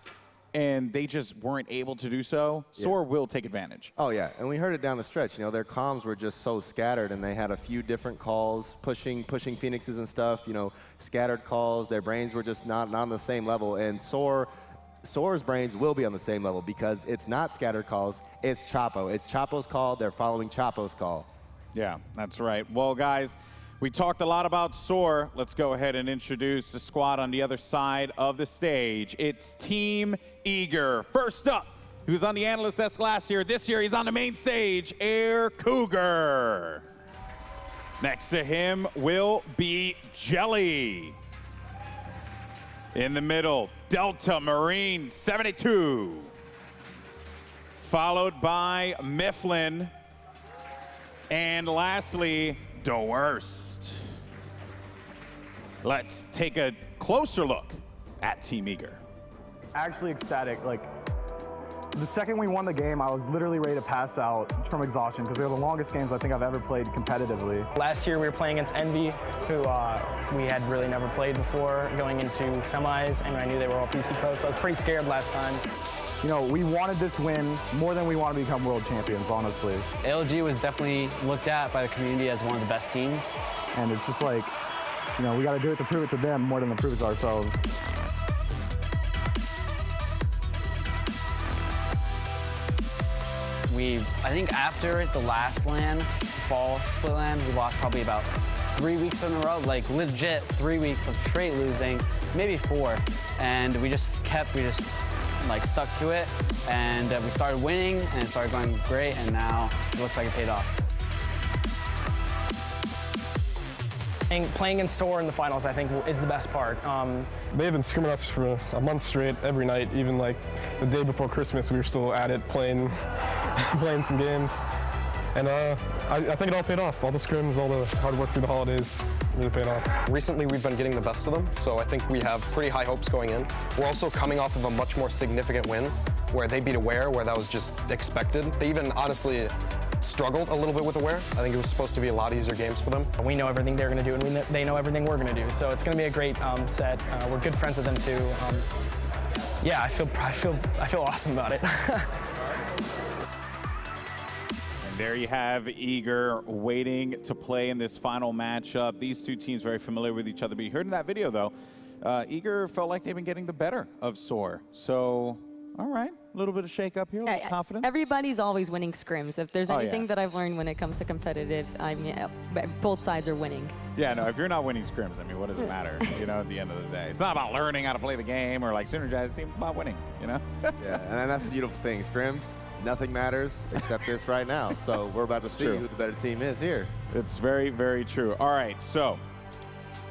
and they just weren't able to do so. Soar will take advantage. Oh yeah, and we heard it down the stretch. Their comms were just so scattered, and they had a few different calls, pushing Phoenixes and stuff. Scattered calls. Their brains were just not on the same level. And Soar's brains will be on the same level because it's not scattered calls. It's Chapo. It's Chapo's call. They're following Chapo's call. Yeah, that's right. Well, guys, we talked a lot about Soar. Let's go ahead and introduce the squad on the other side of the stage. It's Team Eager. First up, he was on the analyst desk last year. This year, he's on the main stage, Air Cougar. Next to him will be Jelly. In the middle, Delta Marine 72. Followed by Mifflin. And lastly, The Worst. Let's take a closer look at Team Eager. Actually ecstatic. The second we won the game, I was literally ready to pass out from exhaustion because they were the longest games I think I've ever played competitively. Last year we were playing against Envy, who we had really never played before, going into semis, and I knew they were all PC pros, so I was pretty scared last time. We wanted this win more than we want to become world champions, honestly. ALG was definitely looked at by the community as one of the best teams. And it's just we got to do it to prove it to them more than to prove it to ourselves. I think after the last LAN, fall split LAN, we lost probably about 3 weeks in a row, legit 3 weeks of straight losing, maybe 4. And we just stuck to it, and we started winning, and it started going great, and now it looks like it paid off. Playing against Soar in the finals, I think, is the best part. They've been scrimming us for a month straight, every night. Even the day before Christmas, we were still at it, playing some games. And I think it all paid off. All the scrims, all the hard work through the holidays really paid off. Recently, we've been getting the best of them, so I think we have pretty high hopes going in. We're also coming off of a much more significant win, where they beat Aware, where that was just expected. They even honestly struggled a little bit with Aware. I think it was supposed to be a lot easier games for them. We know everything they're going to do, and they know everything we're going to do. So it's going to be a great set. We're good friends with them too. Yeah, I feel awesome about it. There you have Eager waiting to play in this final matchup. These two teams very familiar with each other. But you heard in that video, though, Eager felt like they've been getting the better of Soar. So, all right. little bit of shake up here, a little confidence. Everybody's always winning scrims. If there's Oh, anything yeah. that I've learned when it comes to competitive, I mean, both sides are winning. Yeah, no, if you're not winning scrims, I mean, what does it matter, you know, at the end of the day? It's not about learning how to play the game or like synergize teams, it's about winning, you know? Yeah, and that's the beautiful thing. Scrims, nothing matters except this right now. So we're about to see who the better team is here. It's very, very true. All right, so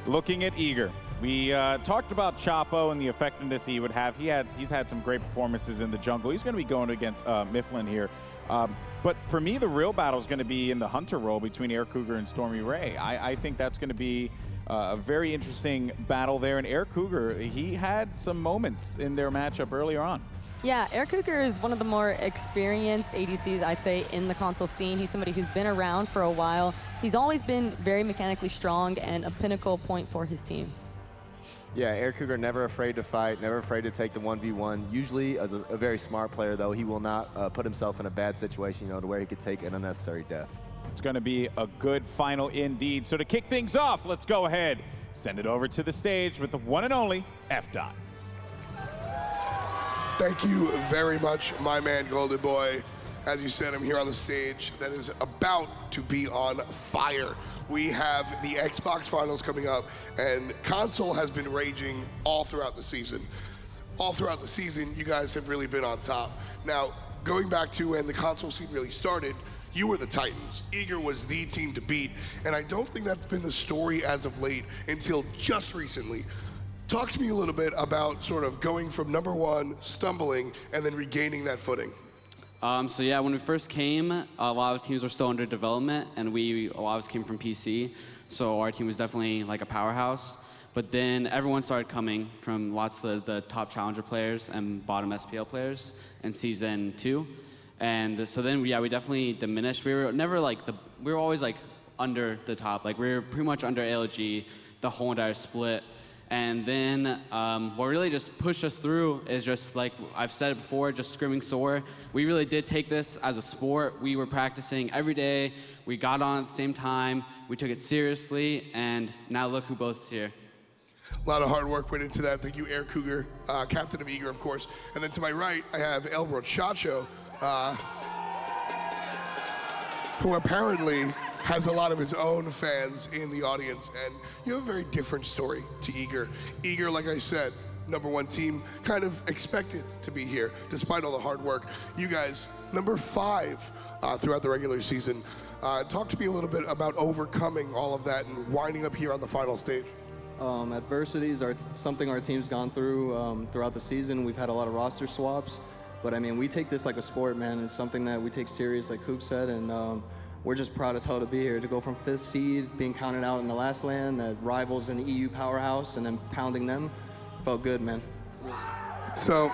looking at Eager. We talked about Chapo and the effectiveness he would have. He's had some great performances in the jungle. He's going to be going against Mifflin here. But for me, the real battle is going to be in the hunter role between Air Cougar and Stormy Ray. I think that's going to be a very interesting battle there. And Air Cougar, he had some moments in their matchup earlier on. Yeah, Air Cougar is one of the more experienced ADCs, I'd say, in the console scene. He's somebody who's been around for a while. He's always been very mechanically strong and a pinnacle point for his team. Yeah, Air Cougar never afraid to fight, never afraid to take the 1v1. Usually, as a very smart player, though, he will not put himself in a bad situation, you know, to where he could take an unnecessary death. It's going to be a good final indeed. So to kick things off, let's go ahead, send it over to the stage with the one and only F-Dot. Thank you very much, my man, Golden Boy. As you said, I'm here on the stage that is about to be on fire. We have the Xbox Finals coming up, and console has been raging all throughout the season. All throughout the season, you guys have really been on top. Now, going back to when the console scene really started, you were the Titans. Eager was the team to beat, and I don't think that's been the story as of late until just recently. Talk to me a little bit about sort of going from #1, stumbling, and then regaining that footing. So yeah, when we first came, a lot of teams were still under development, and a lot of us came from PC, so our team was definitely like a powerhouse. But then everyone started coming from lots of the top challenger players and bottom SPL players in season 2, and so then we definitely diminished. We were never like we were always like under the top, like we were pretty much under ALG the whole entire split. And then what really just pushed us through is just like I've said it before, just scrimming sore. We really did take this as a sport. We were practicing every day. We got on at the same time. We took it seriously, and now look who boasts here. A lot of hard work went into that. Thank you, Air Cougar, captain of Eager, of course. And then to my right, I have El Brochacho, who apparently has a lot of his own fans in the audience, and you have a very different story to Eager. Eager, like I said, #1 team, kind of expected to be here, despite all the hard work. You guys, #5 throughout the regular season. Talk to me a little bit about overcoming all of that and winding up here on the final stage. Adversities are something our team's gone through throughout the season. We've had a lot of roster swaps, but I mean, we take this like a sport, man. It's something that we take serious, like Coop said, and we're just proud as hell to be here, to go from 5th seed, being counted out in the last land, that rivals an EU powerhouse, and then pounding them. Felt good, man. So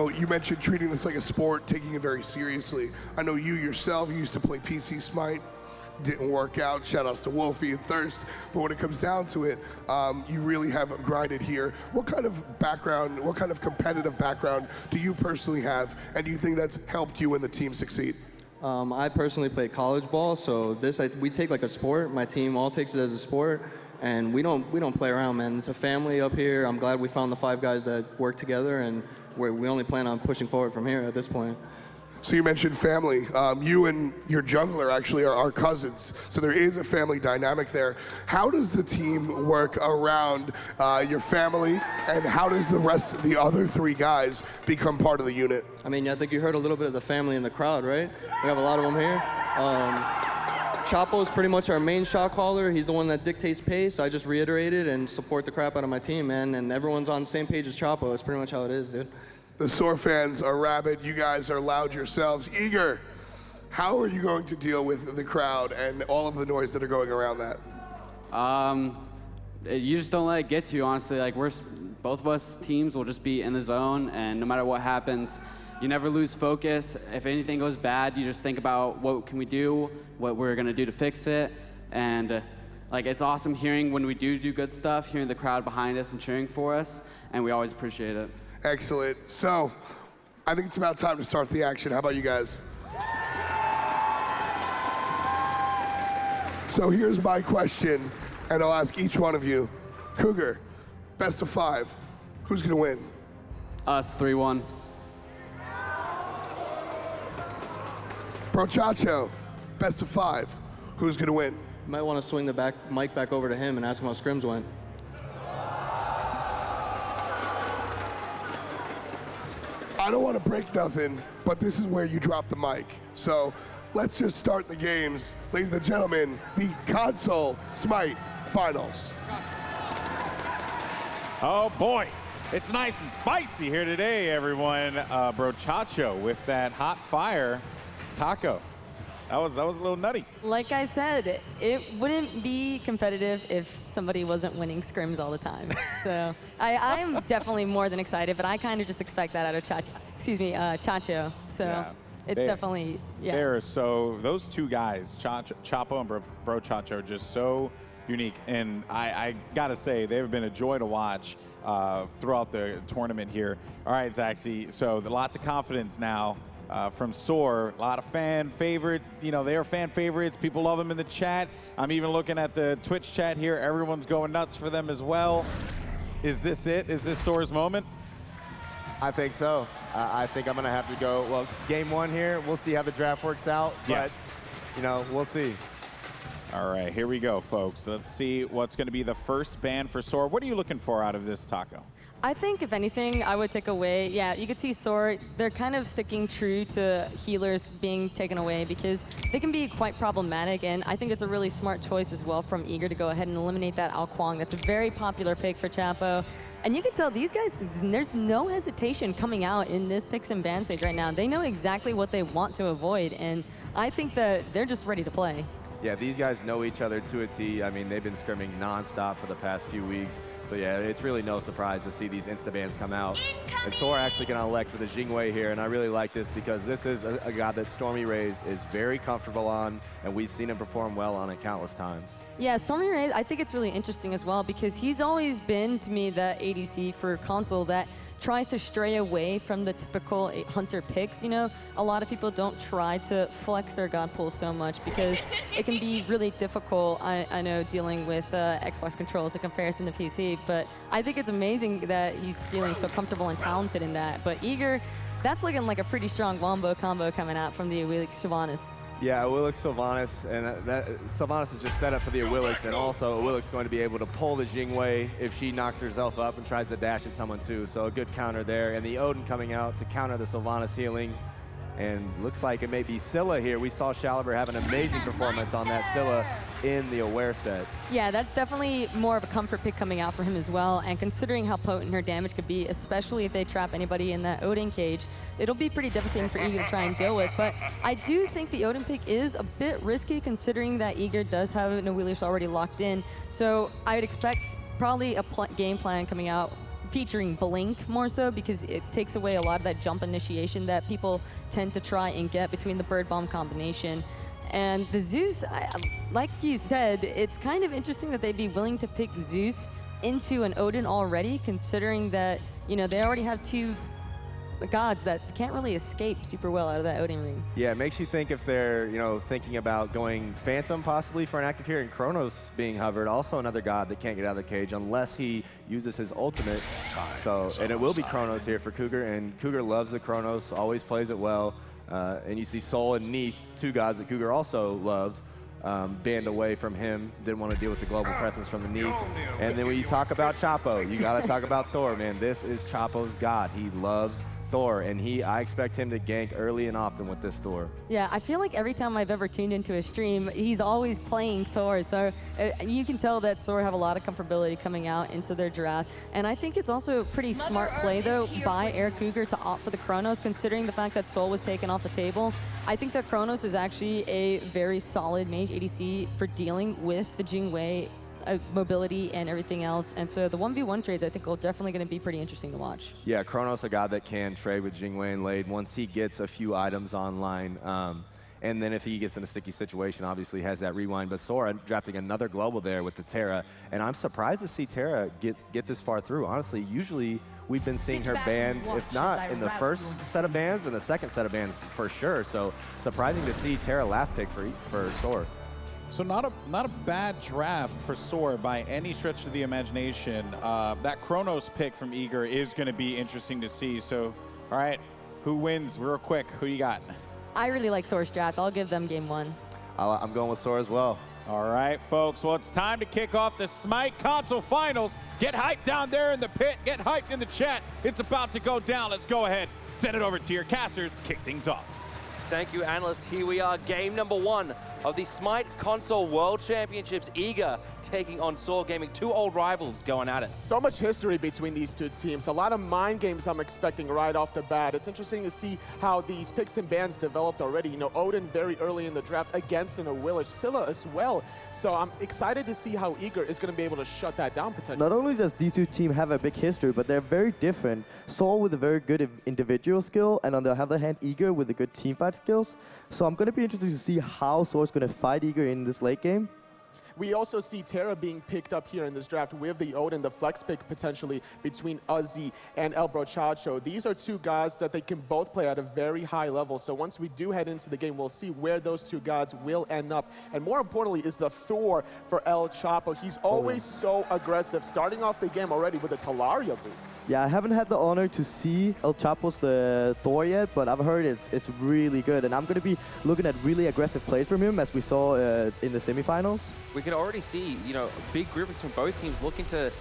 you mentioned treating this like a sport, taking it very seriously. I know you yourself, you used to play PC Smite, didn't work out. Shout outs to Wolfie and Thirst. But when it comes down to it, you really have grinded here. What kind of background, what kind of competitive background do you personally have, and do you think that's helped you and the team succeed? I personally played college ball, so we take like a sport. My team all takes it as a sport, and we don't play around, man. It's a family up here. I'm glad we found the 5 guys that work together, and we only plan on pushing forward from here at this point. So you mentioned family. You and your jungler actually are cousins, so there is a family dynamic there. How does the team work around your family, and how does the other 3 guys become part of the unit? I mean, I think you heard a little bit of the family in the crowd, right? We have a lot of them here. Chapo is pretty much our main shot caller. He's the one that dictates pace. I just reiterate it and support the crap out of my team, man, and everyone's on the same page as Chapo. It's pretty much how it is, dude. The Soar fans are rabid. You guys are loud yourselves. Eager, how are you going to deal with the crowd and all of the noise that are going around that? You just don't let it get to you, honestly. Like both of us teams will just be in the zone, and no matter what happens, you never lose focus. If anything goes bad, you just think about what can we do, what we're gonna do to fix it, and like it's awesome hearing when we do good stuff, hearing the crowd behind us and cheering for us, and we always appreciate it. Excellent. So, I think it's about time to start the action. How about you guys? So here's my question, and I'll ask each one of you. Cougar, best of 5. Who's gonna win? Us, 3-1. Brochacho, best of 5. Who's going to win? You might want to swing the mic back over to him and ask him how scrims went. I don't want to break nothing, but this is where you drop the mic. So let's just start the games. Ladies and gentlemen, the console Smite finals. Oh boy, it's nice and spicy here today, everyone. Brochacho with that hot fire taco. That was a little nutty. Like I said, it wouldn't be competitive if somebody wasn't winning scrims all the time. So I'm definitely more than excited, but I kind of just expect that out of Chacho. So Yeah. it's definitely, yeah. Those two guys, Chapo and Brochacho, are just so unique. And I gotta say, they've been a joy to watch throughout the tournament here. All right, Zaxi, so lots of confidence now. From Soar, a lot of fan favorite, they are fan favorites. People love them in the chat. I'm even looking at the Twitch chat here. Everyone's going nuts for them as well. Is this it? Is this Soar's moment? I think so. I think I'm going to have to go, well, game 1 here. We'll see how the draft works out, but, we'll see. All right, here we go, folks. Let's see what's going to be the first ban for Soar. What are you looking for out of this taco? I think, if anything, I would take away, you could see Soar, they're kind of sticking true to healers being taken away because they can be quite problematic, and I think it's a really smart choice as well from Eager to go ahead and eliminate that Ao Kuang. That's a very popular pick for Chapo. And you can tell these guys, there's no hesitation coming out in this picks and ban stage right now. They know exactly what they want to avoid, and I think that they're just ready to play. Yeah, these guys know each other to a T. I mean, they've been scrimming nonstop for the past few weeks. So yeah, it's really no surprise to see these insta-bans come out. And Soar actually going to elect for the Jingwei here, and I really like this because this is a god that Stormy Rays is very comfortable on, and we've seen him perform well on it countless times. Yeah, Stormy Rays, I think it's really interesting as well because he's always been, to me, that ADC for console that tries to stray away from the typical hunter picks. A lot of people don't try to flex their god pool so much because it can be really difficult, I know, dealing with Xbox controls in comparison to PC, but I think it's amazing that he's feeling so comfortable and talented in that. But Eager, that's looking like a pretty strong wombo combo coming out from the Awilix Sylvanas. Yeah, Awilix Sylvanas, and Sylvanas is just set up for the Awilix, and also Awilix going to be able to pull the Jingwei if she knocks herself up and tries to dash at someone too. So a good counter there, and the Odin coming out to counter the Sylvanas healing. And looks like it may be Scylla here. We saw Shaliber have an amazing performance on that Scylla in the Aware set. Yeah, that's definitely more of a comfort pick coming out for him as well. And considering how potent her damage could be, especially if they trap anybody in that Odin cage, it'll be pretty devastating for Eager to try and deal with. But I do think the Odin pick is a bit risky considering that Eager does have an Awilix already locked in. So I would expect probably a game plan coming out featuring Blink more so because it takes away a lot of that jump initiation that people tend to try and get between the Bird Bomb combination. And the Zeus, like you said, it's kind of interesting that they'd be willing to pick Zeus into an Odin already, considering that, they already have two gods that can't really escape super well out of that Odin ring. Yeah, it makes you think if they're, thinking about going Phantom possibly for an active here, and Kronos being hovered, also another god that can't get out of the cage unless he uses his ultimate. And it will be Kronos here for Cougar, and Cougar loves the Kronos, always plays it well. And you see Sol and Neath, two gods that Cougar also loves, banned away from him. Didn't want to deal with the global presence from the Neath. And then when you talk about Chapo, you got to talk about Thor, man. This is Chapo's god. He loves Thor, and I expect him to gank early and often with this Thor. Yeah, I feel like every time I've ever tuned into a stream, he's always playing Thor, so you can tell that Soar have a lot of comfortability coming out into their draft, and I think it's also a pretty smart play, though, by Air Cougar to opt for the Kronos, considering the fact that Sol was taken off the table. I think that Kronos is actually a very solid mage ADC for dealing with the Jingwei mobility and everything else, and so the 1v1 trades I think are definitely going to be pretty interesting to watch. Yeah, Kronos, a god that can trade with Jingwei and Lade once he gets a few items online, and then if he gets in a sticky situation, obviously has that rewind. But Sora drafting another global there with the Terra, and I'm surprised to see Terra get this far through. Honestly, usually we've been seeing her banned, if not in the first set of bans, in the second set of bans for sure. So surprising to see Terra last pick for Sora. So not a bad draft for Soar by any stretch of the imagination. That Chronos pick from Eager is going to be interesting to see. So, all right, who wins? Real quick, who you got? I really like Soar's draft. I'll give them game 1. I'm going with Soar as well. All right, folks. Well, it's time to kick off the Smite console finals. Get hyped down there in the pit. Get hyped in the chat. It's about to go down. Let's go ahead. Send it over to your casters to kick things off. Thank you, analysts. Here we are, game number 1 of the Smite Console World Championships. Eager taking on Soar Gaming, 2 old rivals going at it. So much history between these two teams. A lot of mind games I'm expecting right off the bat. It's interesting to see how these picks and bans developed already. You know, Odin very early in the draft against an Awillish, Scylla as well. So I'm excited to see how Eager is going to be able to shut that down potentially. Not only does these two teams have a big history, but they're very different. Soar with a very good individual skill, and on the other hand, Eager with a good teamfight skills. So I'm going to be interested to see how Soar's going to fight Eager in this late game. We also see Terra being picked up here in this draft with the Odin, the flex pick potentially between Uzi and El Brochacho. These are two guys that they can both play at a very high level. So once we do head into the game, we'll see where those two gods will end up. And more importantly is the Thor for El Chapo. He's always so aggressive, starting off the game already with the Talaria boots. Yeah, I haven't had the honor to see El Chapo's Thor yet, but I've heard it's really good. And I'm going to be looking at really aggressive plays from him, as we saw in the semifinals. We can already see, you know, big groupings from both teams looking to,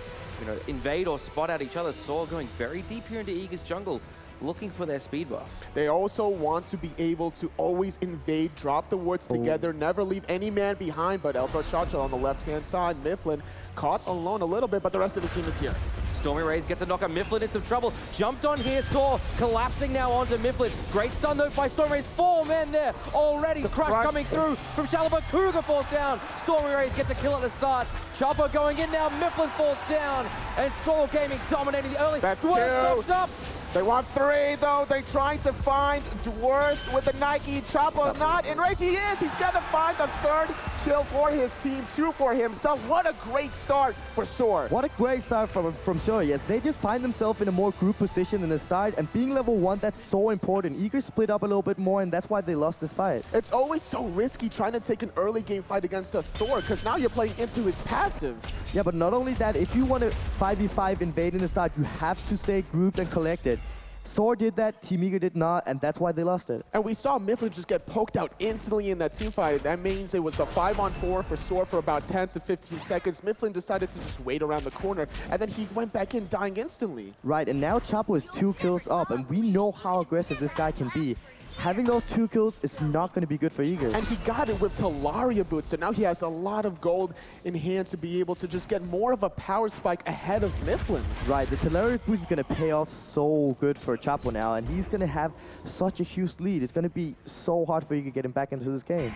you know, invade or spot out each other. Soar going very deep here into Eager's jungle, looking for their speed buff. They also want to be able to always invade, drop the wards together, never leave any man behind. But El Brochacho on the left-hand side, Mifflin caught alone a little bit, but the rest of the team is here. Stormy Rays gets a knock on Mifflin in some trouble. Jumped on here, Soar collapsing now onto Mifflin. Great stun though by Stormy Rays. 4 men there already. The crush coming through from Shalaba. Cougar falls down. Stormy Rays gets a kill at the start. Chapo going in now. Mifflin falls down. And Soar Gaming dominating the early. That's Dwarf steps up. They want 3 though. They're trying to find Dwarf with the Nike. Chapo not in range. He is. He's gonna find the 3rd kill for his team, 2 for himself. What a great start for Soar. What a great start from Soar. Yes, they just find themselves in a more group position in the start, and being level 1, that's so important. Eager split up a little bit more, and that's why they lost this fight. It's always so risky trying to take an early game fight against a Thor, because now you're playing into his passive. Yeah, but not only that, if you want to 5v5 invade in the start, you have to stay grouped and collected. Soar did that, Team Eager did not, and that's why they lost it. And we saw Mifflin just get poked out instantly in that team fight. That means it was a 5-on-4 for Soar for about 10 to 15 seconds. Mifflin decided to just wait around the corner, and then he went back in, dying instantly. Right, and now Chapo is 2 kills up, and we know how aggressive this guy can be. Having those 2 kills is not going to be good for Eager. And he got it with Talaria boots, so now he has a lot of gold in hand to be able to just get more of a power spike ahead of Mifflin. Right, the Talaria boots is going to pay off so good for Chapo now, and he's going to have such a huge lead. It's going to be so hard for Eager to get him back into this game.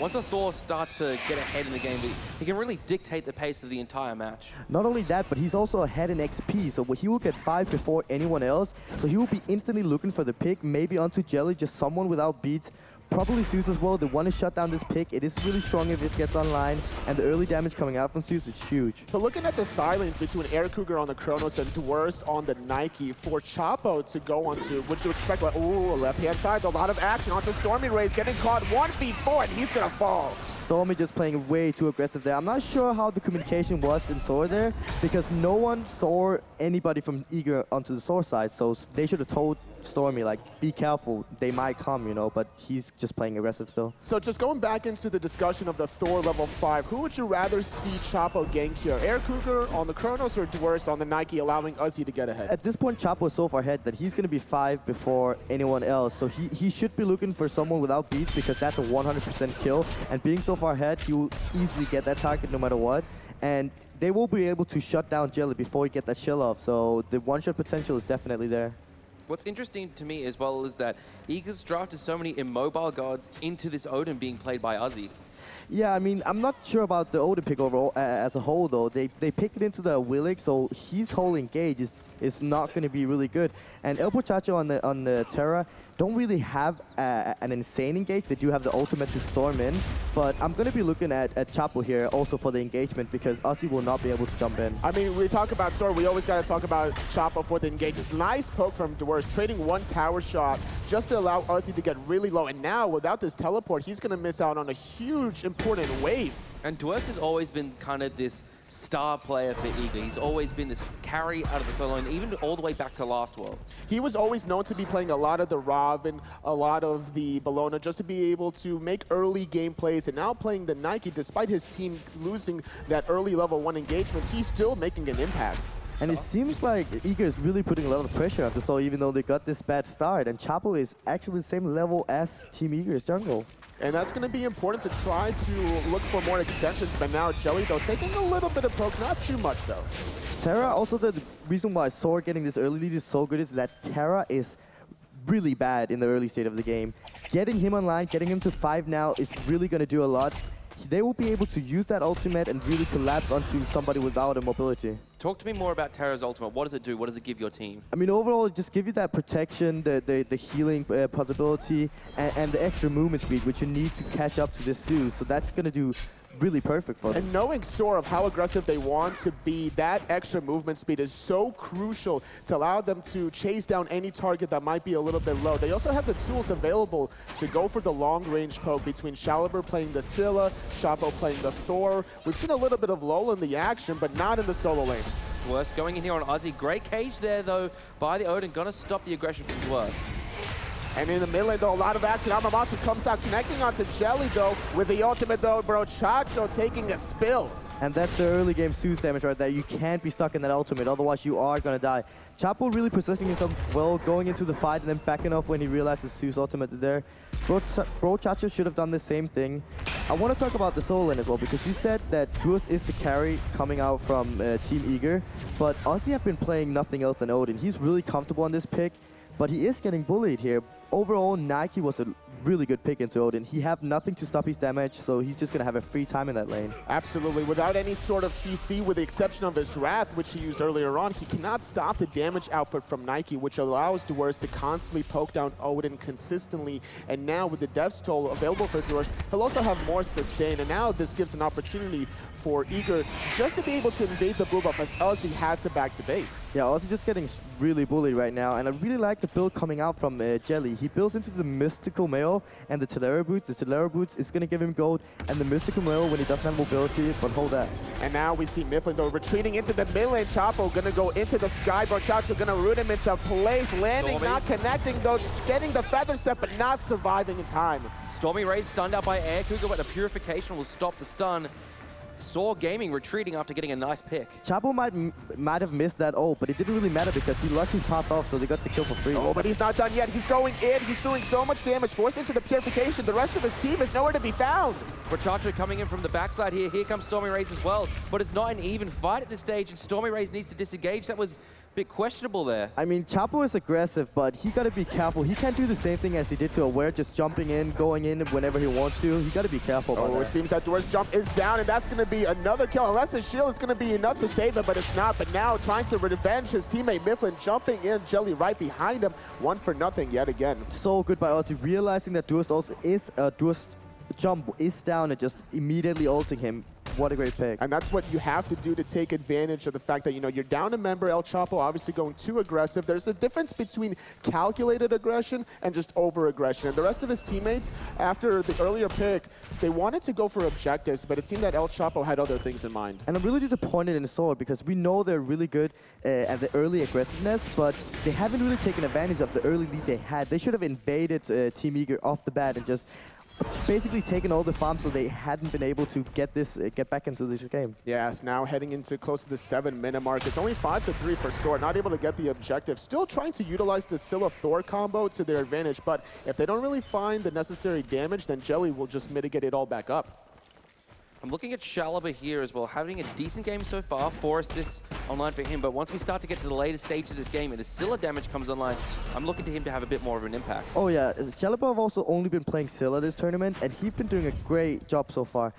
Once a Thor starts to get ahead in the game, he can really dictate the pace of the entire match. Not only that, but he's also ahead in XP, so he will get 5 before anyone else. So he will be instantly looking for the pick, maybe onto Jelly, just someone without beats. Probably Zeus as well. They want to shut down this pick. It is really strong if it gets online, and the early damage coming out from Zeus is huge. So looking at the silence between Air Cougar on the Chronos and Dwurst on the Nike, for Chapo to go onto, would you expect, like, ooh, left-hand side, a lot of action onto Stormy Rays, getting caught 1v4, and he's gonna fall. Stormy just playing way too aggressive there. I'm not sure how the communication was in Soar there, because no one saw anybody from Eager onto the Soar side, so they should have told Stormy, like, be careful, they might come, you know, but he's just playing aggressive still. So just going back into the discussion of the Thor level 5, who would you rather see Chapo gank here? Air Cougar on the Chronos or Dwurst on the Nike, allowing Uzi to get ahead? At this point, Chapo is so far ahead that he's going to be 5 before anyone else, so he should be looking for someone without beats, because that's a 100% kill, and being so far ahead, he will easily get that target no matter what, and they will be able to shut down Jelly before he get that shield off, so the one-shot potential is definitely there. What's interesting to me as well is that Eagles drafted so many immobile gods into this Odin being played by Uzi. Yeah, I mean, I'm not sure about the Odin pick overall as a whole, though. They picked it into the Willick, so his whole engage is not going to be really good. And El Brochacho on the Terra, don't really have an insane engage. They do have the ultimate to storm in, but I'm going to be looking at Chapo here also for the engagement because Ozzy will not be able to jump in. I mean, we talk about Sword, we always got to talk about Chapo for the engages. Nice poke from Dwurst, trading one tower shot just to allow Ozzy to get really low. And now, without this teleport, he's going to miss out on a huge, important wave. And Dwurst has always been kind of this star player for Eager. He's always been this carry out of the solo lane, even all the way back to last Worlds. He was always known to be playing a lot of the Robin, a lot of the Bellona, just to be able to make early game plays. And now playing the Nike, despite his team losing that early level 1 engagement, he's still making an impact. And it seems like Eager is really putting a lot of pressure on the Soul, even though they got this bad start. And Chapo is actually the same level as Team Eager's jungle. And that's going to be important to try to look for more extensions. But now Jelly, though, taking a little bit of poke, not too much, though. Terra, also the reason why Sword getting this early lead is so good is that Terra is really bad in the early state of the game. Getting him online, getting him to 5 now is really going to do a lot. They will be able to use that ultimate and really collapse onto somebody without a mobility. Talk to me more about Terra's ultimate. What does it do? What does it give your team? I mean, overall, just give you that protection, the healing possibility, and the extra movement speed, which you need to catch up to this Zeus. So that's going to do really perfect for them. And knowing Sora of how aggressive they want to be, that extra movement speed is so crucial to allow them to chase down any target that might be a little bit low. They also have the tools available to go for the long-range poke between Shaliber playing the Scylla, Chapo playing the Thor. We've seen a little bit of lull in the action, but not in the solo lane. Dwurst going in here on Ozzy. Great cage there, though, by the Odin. Gonna stop the aggression from Dwurst. And in the mid lane, though, a lot of action. Amamatsu comes out, connecting onto Jelly, though, with the ultimate, though, bro. Chacho taking a spill. And that's the early game Zeus damage right there. You can't be stuck in that ultimate, otherwise you are going to die. Chapo really positioning himself well, going into the fight and then backing off when he realizes Zeus ultimate is there. Bro Chacho should have done the same thing. I want to talk about the solo lane as well, because you said that Dwurst is the carry coming out from Team Eager, but Ozzy have been playing nothing else than Odin. He's really comfortable on this pick, but he is getting bullied here. Overall, Nike was a really good pick into Odin. He have nothing to stop his damage, so he's just going to have a free time in that lane. Absolutely. Without any sort of CC, with the exception of his Wrath, which he used earlier on, he cannot stop the damage output from Nike, which allows Dwurst to constantly poke down Odin consistently. And now with the Death's Toll available for Dwurst, he'll also have more sustain. And now this gives an opportunity for Eager just to be able to invade the blue buff as Ozzy had to back to base. Yeah, Ozzy just getting really bullied right now, and I really like the build coming out from Jelly. He builds into the Mystical Mail and the Telera Boots. The Telera Boots is going to give him gold, and the Mystical Mail when he doesn't have mobility, but hold that. And now we see Mifflin, though, retreating into the mid lane. Chapo going to go into the sky, bro. Chacho going to root him into place, landing, not connecting, though, getting the feather step, but not surviving in time. Stormy Rays stunned out by Air Cougar, but the Purification will stop the stun. Saw Gaming retreating after getting a nice pick. Chapo might have missed that ult, but it didn't really matter because he luckily popped off, so they got the kill for free. Oh, but he's not done yet. He's going in. He's doing so much damage. Forced into the Purification. The rest of his team is nowhere to be found. Brachacho coming in from the backside here. Here comes Stormy Rays as well. But it's not an even fight at this stage, and Stormy Rays needs to disengage. That was a bit questionable there. I mean, Chapo is aggressive, but he got to be careful. He can't do the same thing as he did to Aware, just jumping in, going in whenever he wants to. He got to be careful about that. It seems that Dwurst's jump is down, and that's going to be another kill. Unless his shield is going to be enough to save him, but it's not. But now trying to revenge his teammate Mifflin, jumping in, Jelly right behind him. 1-0 yet again. So good by Ozzy, realizing that Dwurst also is Dwurst jump is down and just immediately ulting him. What a great pick. And that's what you have to do to take advantage of the fact that, you know, you're down a member. El Chapo obviously going too aggressive. There's a difference between calculated aggression and just over-aggression. And the rest of his teammates, after the earlier pick, they wanted to go for objectives, but it seemed that El Chapo had other things in mind. And I'm really disappointed in Sword because we know they're really good at the early aggressiveness, but they haven't really taken advantage of the early lead they had. They should have invaded Team Eager off the bat and just basically taken all the farms so they hadn't been able to get back into this game. Yes, now heading into close to the 7-minute mark. It's only 5-3 for Sword, not able to get the objective. Still trying to utilize the Scylla Thor combo to their advantage, but if they don't really find the necessary damage, then Jelly will just mitigate it all back up. I'm looking at Shaliber here as well, having a decent game so far, 4 assists online for him, but once we start to get to the later stage of this game and the Scylla damage comes online, I'm looking to him to have a bit more of an impact. Oh yeah, Shaliber have also only been playing Scylla this tournament, and he's been doing a great job so far.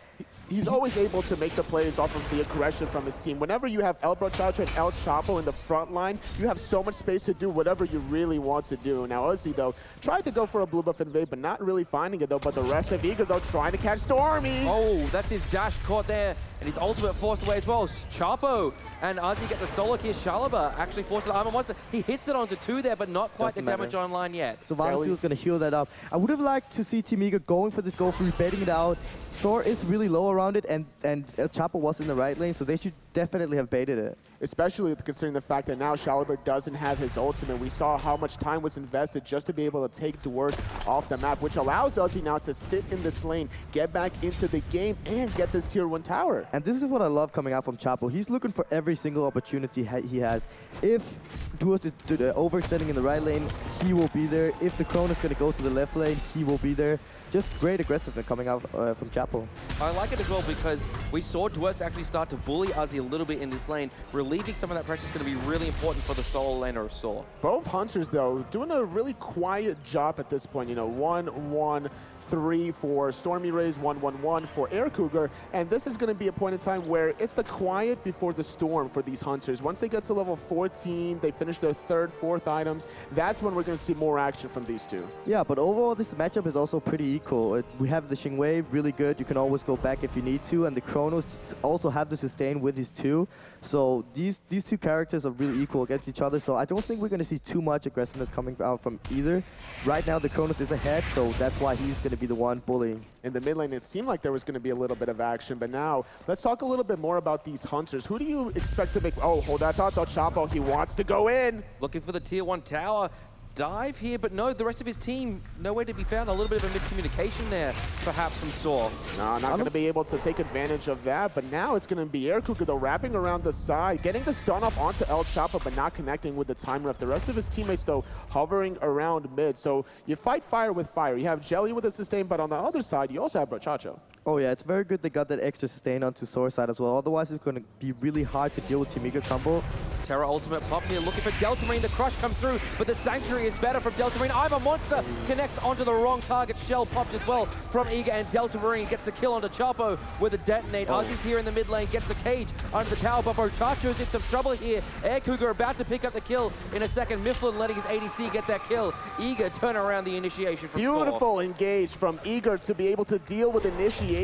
he's always able to make the plays off of the aggression from his team. Whenever you have El Brochacho and El Chapo in the front line, you have so much space to do whatever you really want to do. Now, Uzi, though, tried to go for a blue buff invade, but not really finding it, though. But the rest of Eager, though, trying to catch Stormy. Oh, that's his dash caught there, and his ultimate forced away as well. Chapo and Uzi get the solo kill. Shalaba actually forced the armor monster. He hits it onto 2 there, but not quite the damage online yet. So Valentine was going to heal that up. I would have liked to see Team Eager going for this goal free, baiting it out. Thor is really low around it, and El Chapo was in the right lane, so they should definitely have baited it. Especially considering the fact that now Shaliber doesn't have his ultimate. We saw how much time was invested just to be able to take Dwarf off the map, which allows Uzi now to sit in this lane, get back into the game, and get this tier 1 tower. And this is what I love coming out from Chapo. He's looking for every single opportunity he has. If Duos is overextending in the right lane, he will be there. If the Crone is going to go to the left lane, he will be there. Just great aggressiveness coming out from Chapo. I like it as well because we saw Dwarf actually start to bully Uzi a little bit in this lane. Relieving some of that pressure is going to be really important for the solo laner of Saw. Both Hunters, though, doing a really quiet job at this point. You know, 1-1-3 for Stormy Rays, 1-1-1 for Air Cougar. And this is going to be a point in time where it's the quiet before the storm for these Hunters. Once they get to level 14, they finish their 3rd, 4th items, that's when we're going to see more action from these two. Yeah, but overall, this matchup is also pretty equal. We have the Xingwei, really good. You can always go back if you need to. And the Chronos also have the sustain with his 2. So these two characters are really equal against each other. So I don't think we're going to see too much aggressiveness coming out from either. Right now, the Chronos is ahead, so that's why he's going to be the one bullying. In the mid lane, it seemed like there was going to be a little bit of action, but now let's talk a little bit more about these Hunters. Who do you expect to make... Oh, hold that thought, though, Chapo. He wants to go in. Looking for the tier 1 tower. Dive here, but no, the rest of his team, nowhere to be found. A little bit of a miscommunication there, perhaps from Saw. No, not going to be able to take advantage of that, but now it's going to be Air Cougar, though, wrapping around the side, getting the stun off onto El Chapo, but not connecting with the time ref. The rest of his teammates, though, hovering around mid. So you fight fire with fire. You have Jelly with a sustain, but on the other side, you also have Brochacho. Oh yeah, it's very good they got that extra sustain onto Soar side as well. Otherwise, it's going to be really hard to deal with Team Eager combo. Terra ultimate pop here, looking for Delta Marine. The crush comes through, but the Sanctuary is better from Delta Marine. I'm a Monster connects onto the wrong target. Shell popped as well from Eager, and Delta Marine gets the kill onto Chapo with a detonate. Uzi's here in the mid lane, gets the cage under the tower, but Brochacho's in some trouble here. Air Cougar about to pick up the kill in a second. Mifflin letting his ADC get that kill. Eager turn around the initiation from Beautiful Thor. engage from Eager to be able to deal with initiation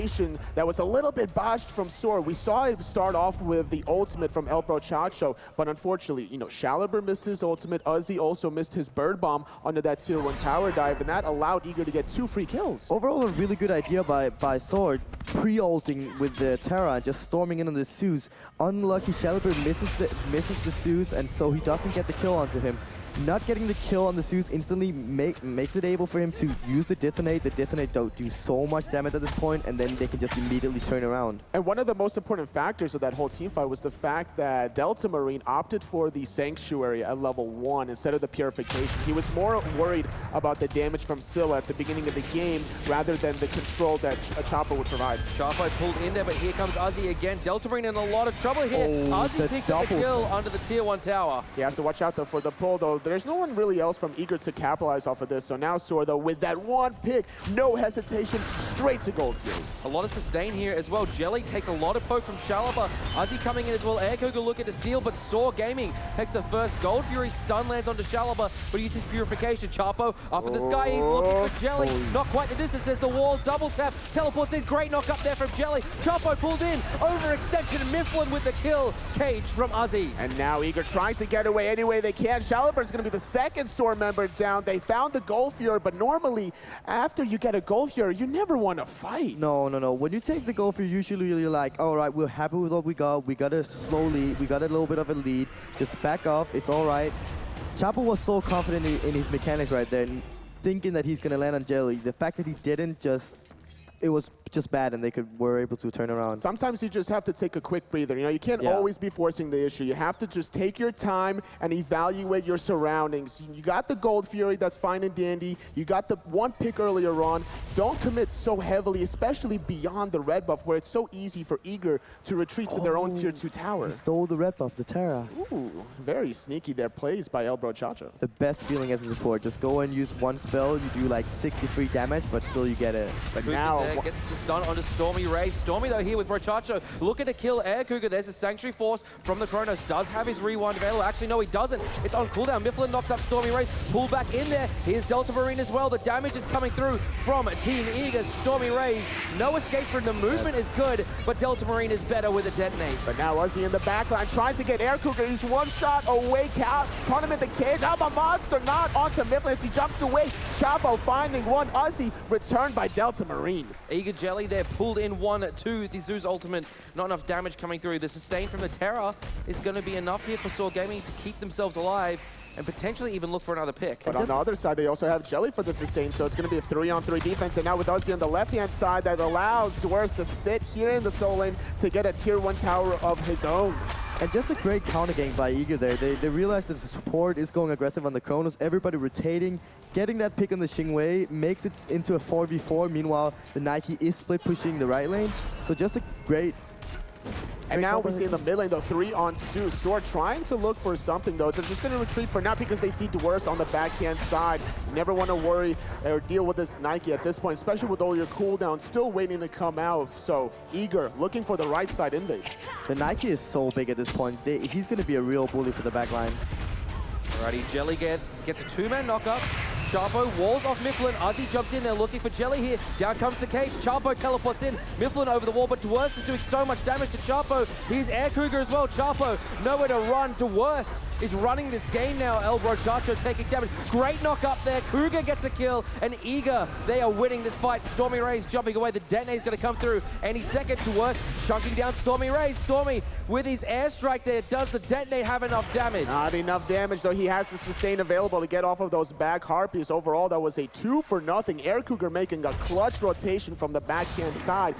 that was a little bit botched from Soar. We saw it start off with the ultimate from El Brochacho, but unfortunately, you know, Shaliber missed his ultimate. Uzi also missed his bird bomb under that tier 1 tower dive, and that allowed Eager to get 2 free kills. Overall, a really good idea by Sword, pre-ulting with the Terra and just storming in on the Zeus. Unlucky Shaliber misses the Zeus, and so he doesn't get the kill onto him. Not getting the kill on the Zeus instantly makes it able for him to use the detonate. The detonate don't do so much damage at this point, and then they can just immediately turn around. And one of the most important factors of that whole team fight was the fact that Delta Marine opted for the Sanctuary at level 1 instead of the Purification. He was more worried about the damage from Scylla at the beginning of the game rather than the control that Chapo would provide. Chapo pulled in there, but here comes Uzi again. Delta Marine in a lot of trouble here. Uzi picks up the kill under the tier 1 tower. He has to watch out, though, for the pull, though. There's no one really else from Eager to capitalize off of this. So now Soar, though, with that one pick, no hesitation, straight to Gold Fury. A lot of sustain here as well. Jelly takes a lot of poke from Shaliber. Uzi coming in as well. Air Cougar looking to steal, but Saw Gaming takes the first. Gold Fury stun lands onto Shaliber, but he uses Purification. Chapo up in the sky. He's looking for Jelly. Not quite the distance. There's the wall. Double tap. Teleports in. Great knock up there from Jelly. Chapo pulled in. Overextension. Mifflin with the kill. Cage from Uzi. And now Eager trying to get away any way they can. Shaliber's going to be the second Soar member down. They found the Gold Fury, but normally after you get a Gold Fury, you never want to fight. No. When you take the Gold Fury, usually you're like, all right, we're happy with what we got. We got a slow lead. We got a little bit of a lead. Just back up. It's all right. Chapo was so confident in his mechanics right there, thinking that he's going to land on Jelly. The fact that he didn't it was just bad, and were able to turn around. Sometimes you just have to take a quick breather. You know, you can't always be forcing the issue. You have to just take your time and evaluate your surroundings. You got the Gold Fury, that's fine and dandy. You got the one pick earlier on. Don't commit so heavily, especially beyond the red buff, where it's so easy for Eager to retreat to their own tier 2 tower. He stole the red buff, the Terra. Ooh, very sneaky there plays by El Brochacho. The best feeling as a support. Just go and use one spell. You do like 63 damage, but still you get it. But now gets the stun onto Stormy Ray. Stormy, though, here with Brochacho, looking to kill Air Cougar. There's a Sanctuary Force from the Kronos. Does have his rewind available. Actually, no, he doesn't. It's on cooldown. Mifflin knocks up Stormy Ray. Pull back in there. Here's Delta Marine as well. The damage is coming through from Team Eager. Stormy Ray, no escape from the movement is good, but Delta Marine is better with a detonate. But now Uzi in the backline trying to get Air Cougar. He's one shot away. Caught him in the cage. I'm a monster. Not onto Mifflin as he jumps away. Chapo finding one. Uzi returned by Delta Marine. Eager Jelly there pulled in 1-2. The Zeus ultimate, not enough damage coming through. The sustain from the Terra is going to be enough here for Soar Gaming to keep themselves alive and potentially even look for another pick. But on the other side, they also have Jelly for the sustain, so it's going to be a 3-on-3 defense. And now with Uzi on the left-hand side, that allows Dwars to sit here in the soul lane to get a tier 1 tower of his own. And just a great counter game by Eager there. They realized that the support is going aggressive on the Kronos, everybody rotating, getting that pick on the Xingwei, makes it into a 4v4. Meanwhile, the Nike is split pushing the right lane. So just a great... And now we see in the mid lane, though, 3-on-2. Soar trying to look for something, though. They're just going to retreat for now because they see Dwars on the backhand side. You never want to worry or deal with this Nike at this point, especially with all your cooldowns still waiting to come out. So Eager looking for the right side invade. The Nike is so big at this point. He's going to be a real bully for the backline. Alrighty, Jelly gets a 2-man knockup. Chapo walls off Mifflin. Uzi jumps in there looking for Jelly here. Down comes the cage. Chapo teleports in. Mifflin over the wall, but Dwars is doing so much damage to Chapo. Here's Air Cougar as well. Chapo nowhere to run. Dwars is running this game now. El Brochacho taking damage. Great knock up there. Cougar gets a kill, and Eager, they are winning this fight. Stormy Ray's jumping away. The detonate is going to come through any second. Dwars chunking down Stormy Ray. Stormy with his airstrike there. Does the detonate have enough damage? Not enough damage, though. He has the sustain available to get off of those back harpies. Overall, that was a 2-for-0. Air Cougar making a clutch rotation from the backhand side,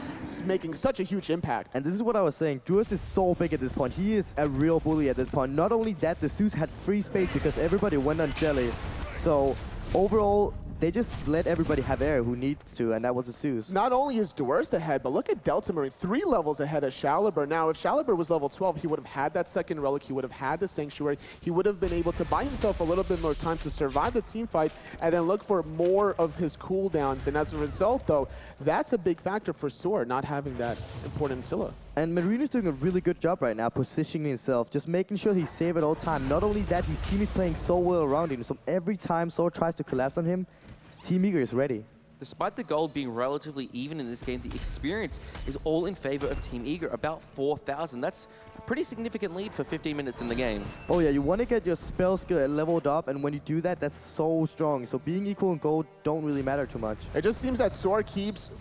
making such a huge impact. And this is what I was saying. Dwars is so big at this point. He is a real bully at this point. Not only that, the Zeus had free space because everybody went on Jelly. So overall, they just let everybody have air who needs to, and that was the Zeus. Not only is Dwars ahead, but look at Delta Marine, 3 levels ahead of Shaliber. Now, if Shaliber was level 12, he would have had that second relic, he would have had the Sanctuary, he would have been able to buy himself a little bit more time to survive the team fight and then look for more of his cooldowns. And as a result, though, that's a big factor for Soar, not having that important Scylla. And Marine is doing a really good job right now, positioning himself, just making sure he's safe at all time. Not only that, his team is playing so well around him, so every time Soar tries to collapse on him, Team Eager is ready. Despite the gold being relatively even in this game, the experience is all in favor of Team Eager, about 4,000. That's a pretty significant lead for 15 minutes in the game. Oh yeah, you want to get your spell skill leveled up, and when you do that, that's so strong. So being equal in gold don't really matter too much. It just seems that Soar keeps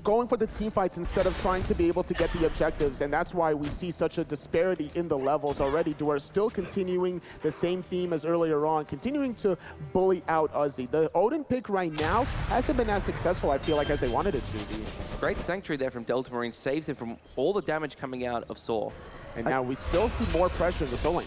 going for the team fights instead of trying to be able to get the objectives, and that's why we see such a disparity in the levels already. Dwars still continuing the same theme as earlier on, continuing to bully out Uzi. The Odin pick right now hasn't been as successful, I feel like, as they wanted it to be. Great Sanctuary there from Delta Marine, saves him from all the damage coming out of Soar. And now we still see more pressure in the soul lane.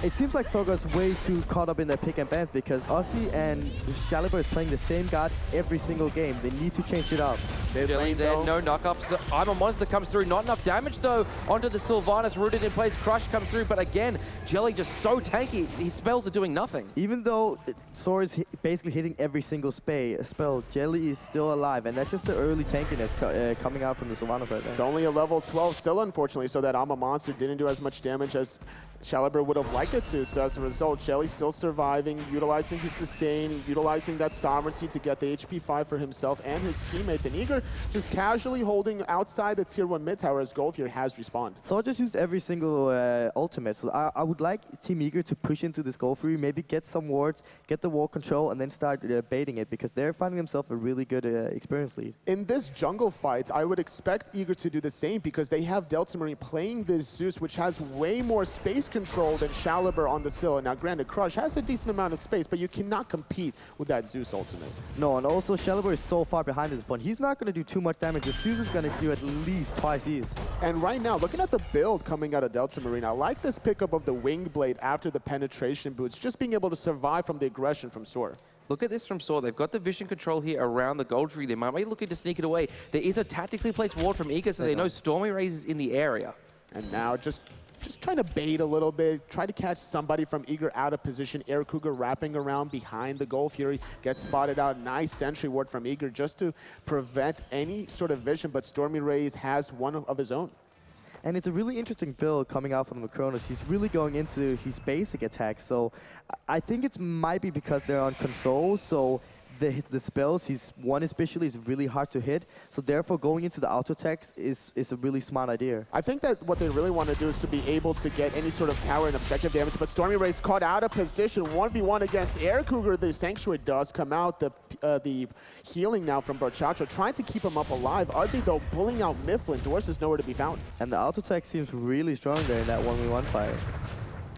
It seems like Soga's way too caught up in their pick and bans because Uzi and Shaliber is playing the same guard every single game. They need to change it up. Jelly there, no knockups. I'm a Monster comes through, not enough damage though onto the Sylvanas, rooted in place. Crush comes through, but again, Jelly just so tanky. His spells are doing nothing. Even though Soar is basically hitting every single spell, Jelly is still alive, and that's just the early tankiness coming out from the Sylvanas right there. It's only a level 12 Scylla, unfortunately, so that I'm a Monster didn't do as much damage as Shaliber would have liked it to. So as a result, Jelly still surviving, utilizing his sustain, utilizing that sovereignty to get the HP 5 for himself and his teammates. And Eager just casually holding outside the tier 1 mid tower as Goldfear has respawned. So I just used every single ultimate. So I would like Team Eager to push into this Goldfear, maybe get some wards, get the wall control, and then start baiting it because they're finding themselves a really good experience lead. In this jungle fight, I would expect Eager to do the same because they have Delta Marine playing this Zeus, which has way more space control than Shaliber on the Scylla. Now, granted, Crush has a decent amount of space, but you cannot compete with that Zeus ultimate. No, and also Shaliber is so far behind at this point. He's not going to do too much damage. The Zeus is going to do at least twice his. And right now, looking at the build coming out of Delta Marine, I like this pickup of the Wing Blade after the penetration boots, just being able to survive from the aggression from Soar. Look at this from Soar. They've got the vision control here around the gold tree. They might be looking to sneak it away. There is a tactically placed ward from Eager, so they know Stormy Rays is in the area. And now just just trying to bait a little bit, try to catch somebody from Eager out of position. Air Cougar wrapping around behind the goal. Fury gets spotted out. Nice sentry ward from Eager just to prevent any sort of vision, but Stormy Rays has one of his own. And it's a really interesting build coming out from the Macronis. He's really going into his basic attacks. So I think it might be because they're on console. So the spells one especially is really hard to hit. So therefore going into the auto attacks is a really smart idea. I think that what they really want to do is to be able to get any sort of tower and objective damage, but Stormy Rays caught out of position. 1v1 against Air Cougar. The Sanctuary does come out. The healing now from Brochacho, trying to keep him up alive. Uzi though pulling out Mifflin. Dwarfs is nowhere to be found. And the auto attack seems really strong there in that 1v1 fight.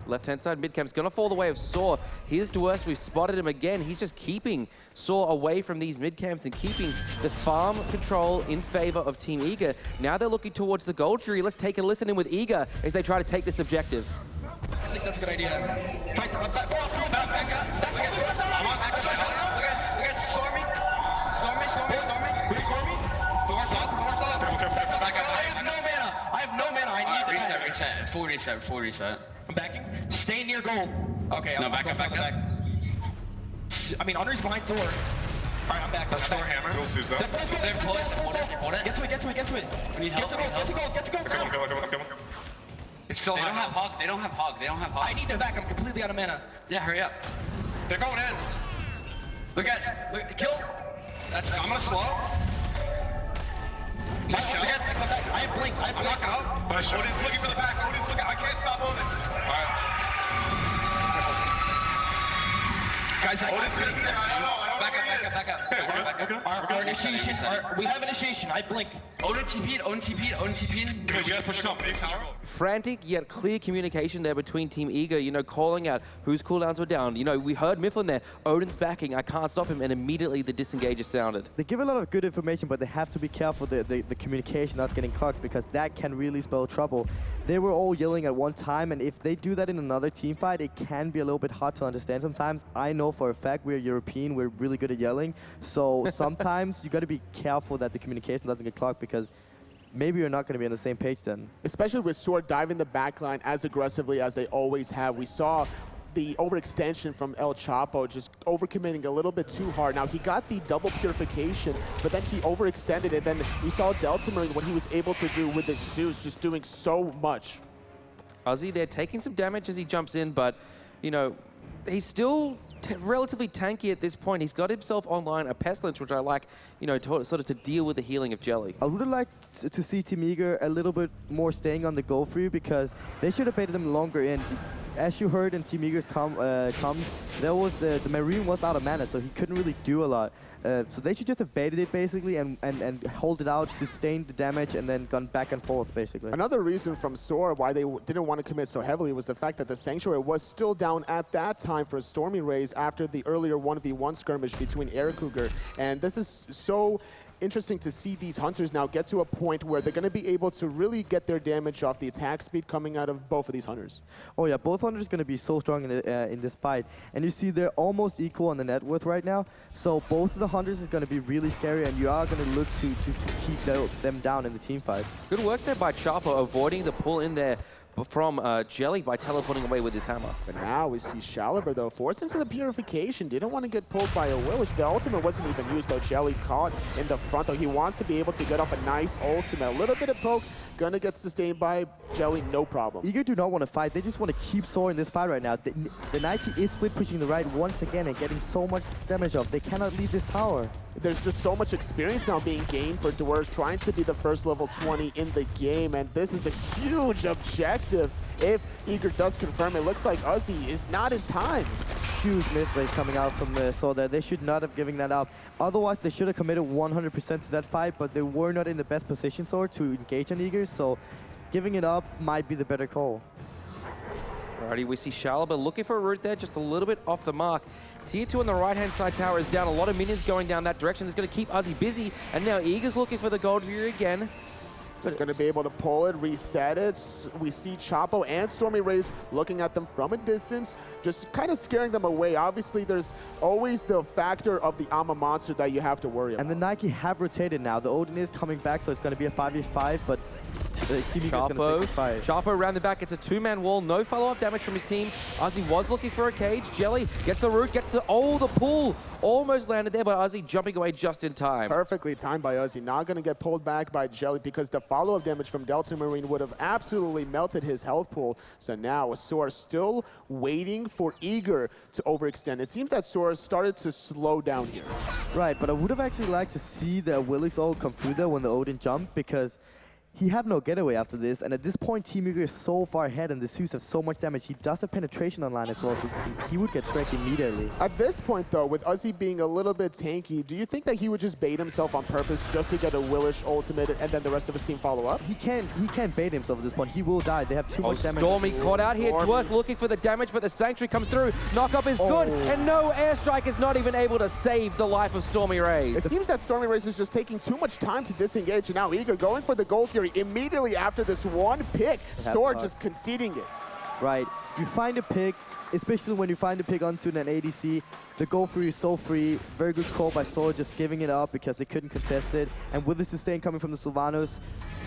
Left-hand side mid-camp's gonna fall the way of Saw. Here's Dwarfs, we've spotted him again. He's just keeping Saw away from these mid-camps and keeping the farm control in favor of Team Eager. Now they're looking towards the Gold Fury. Let's take a listen in with Eager as they try to take this objective. I think that's a good idea. Back up. We got Stormy. Doors up. I have no mana. I need to reset. Full reset. I'm backing. Stay near gold. Okay, I'm back up. I mean, Andre's behind Thor. All right, I'm back. Let's Thor hammer. Still Susan. Hold it. Get to it. We need help. Get to gold. Come on. It's still They don't have hog. I need to back. I'm completely out of mana. Yeah, hurry up. They're going in. Look, kill. I'm gonna slow. I have blink. I'm knocking up. Odin's looking for the back. I can't stop Odin. All right. Guys, Odin's gonna be there. Back up. Our initiation. We have initiation. I blink. Odin TP'd. We just push up. Frantic yet clear communication there between Team Eager, you know, calling out whose cooldowns were down. You know, we heard Mifflin there. Odin's backing. I can't stop him. And immediately the disengage is sounded. They give a lot of good information, but they have to be careful the communication not getting clogged, because that can really spell trouble. They were all yelling at one time, and if they do that in another team fight, it can be a little bit hard to understand sometimes. I know for a fact we're European. We're really good at yelling. So sometimes you got to be careful that the communication doesn't get clogged, because maybe you're not going to be on the same page then. Especially with Sword diving the backline as aggressively as they always have. We saw the overextension from El Chapo, just overcommitting a little bit too hard. Now, he got the double purification, but then he overextended it. Then we saw Delta Marine, what he was able to do with the Zeus, just doing so much. Uzi there taking some damage as he jumps in, but, you know, he's still relatively tanky at this point. He's got himself online a Pestilence, which I like, you know, sort of to deal with the healing of Jelly. I would have liked to see Team Eager a little bit more staying on the go for you, because they should have baited them longer in. As you heard in Team Eager's comms, there was the Marine was out of mana, so he couldn't really do a lot. So they should just have baited it basically and hold it out, sustained the damage, and then gone back and forth basically. Another reason from Sora why they didn't want to commit so heavily was the fact that the Sanctuary was still down at that time for Stormy Rays after the earlier 1v1 skirmish between Air Cougar. And this is so interesting to see these Hunters now get to a point where they're going to be able to really get their damage off the attack speed coming out of both of these Hunters. Oh yeah, both Hunters are going to be so strong in this fight. And you see they're almost equal on the net worth right now. So both of the Hunters is going to be really scary, and you are going to look to keep them down in the team fight. Good work there by Chapo, avoiding the pull in there from Jelly by teleporting away with his hammer. But now we see Shaliber, though, forced into the purification. Didn't want to get pulled by a will, which the ultimate wasn't even used, though. Jelly caught in the front, though. He wants to be able to get off a nice ultimate. A little bit of poke, gonna get sustained by Jelly, no problem. Eager do not want to fight. They just want to keep Sora in this fight right now. The Nike is split pushing the right once again and getting so much damage off. They cannot leave this tower. There's just so much experience now being gained for Dwarves, trying to be the first level 20 in the game, and this is a huge objective. If Eager does confirm, it looks like Uzi is not in time. Huge misplay coming out from Soda. They should not have given that up. Otherwise, they should have committed 100% to that fight, but they were not in the best position to engage on Eager, so giving it up might be the better call. Alrighty, we see Shaliber looking for a route there, just a little bit off the mark. Tier 2 on the right-hand side tower is down. A lot of minions going down that direction. It's going to keep Uzi busy, and now Eager's looking for the Gold Fury again. Just going to be able to pull it, reset it. We see Chapo and Stormy Rays looking at them from a distance, just kind of scaring them away. Obviously, there's always the factor of the Ama monster that you have to worry about. And the Nike have rotated now. The Odin is coming back, so it's going to be a 5v5, but Team Eager's going to take the fight. Chapo around the back gets a two-man wall, no follow-up damage from his team. Ozzy was looking for a cage. Jelly gets the root, gets the, the pull. Almost landed there, but Ozzy jumping away just in time. Perfectly timed by Ozzy. Not going to get pulled back by Jelly because the follow-up damage from Delta Marine would have absolutely melted his health pool. So now Soar still waiting for Eager to overextend. It seems that Soar started to slow down here. Right, but I would have actually liked to see the Willix ult come through there when the Odin jumped, because he have no getaway after this, and at this point Team Eager is so far ahead and the suits have so much damage. He does have penetration online as well, so he would get tracked immediately. At this point though, with Ozzy being a little bit tanky, do you think that he would just bait himself on purpose just to get a Willish ultimate and then the rest of his team follow up? He can't bait himself at this point. He will die. They have too much damage. Stormy caught out here. Dwarfs looking for the damage, but the Sanctuary comes through. Knockup is good, and no airstrike is not even able to save the life of Stormy Rays. It seems that Stormy Rays is just taking too much time to disengage, and now Eager going for the Gold Fury immediately after this one pick. Sword just conceding it. Right. You find a pick, especially when you find a pick onto an ADC. The Gold Fury is so free. Very good call by Sword, just giving it up because they couldn't contest it. And with the sustain coming from the Sylvanos,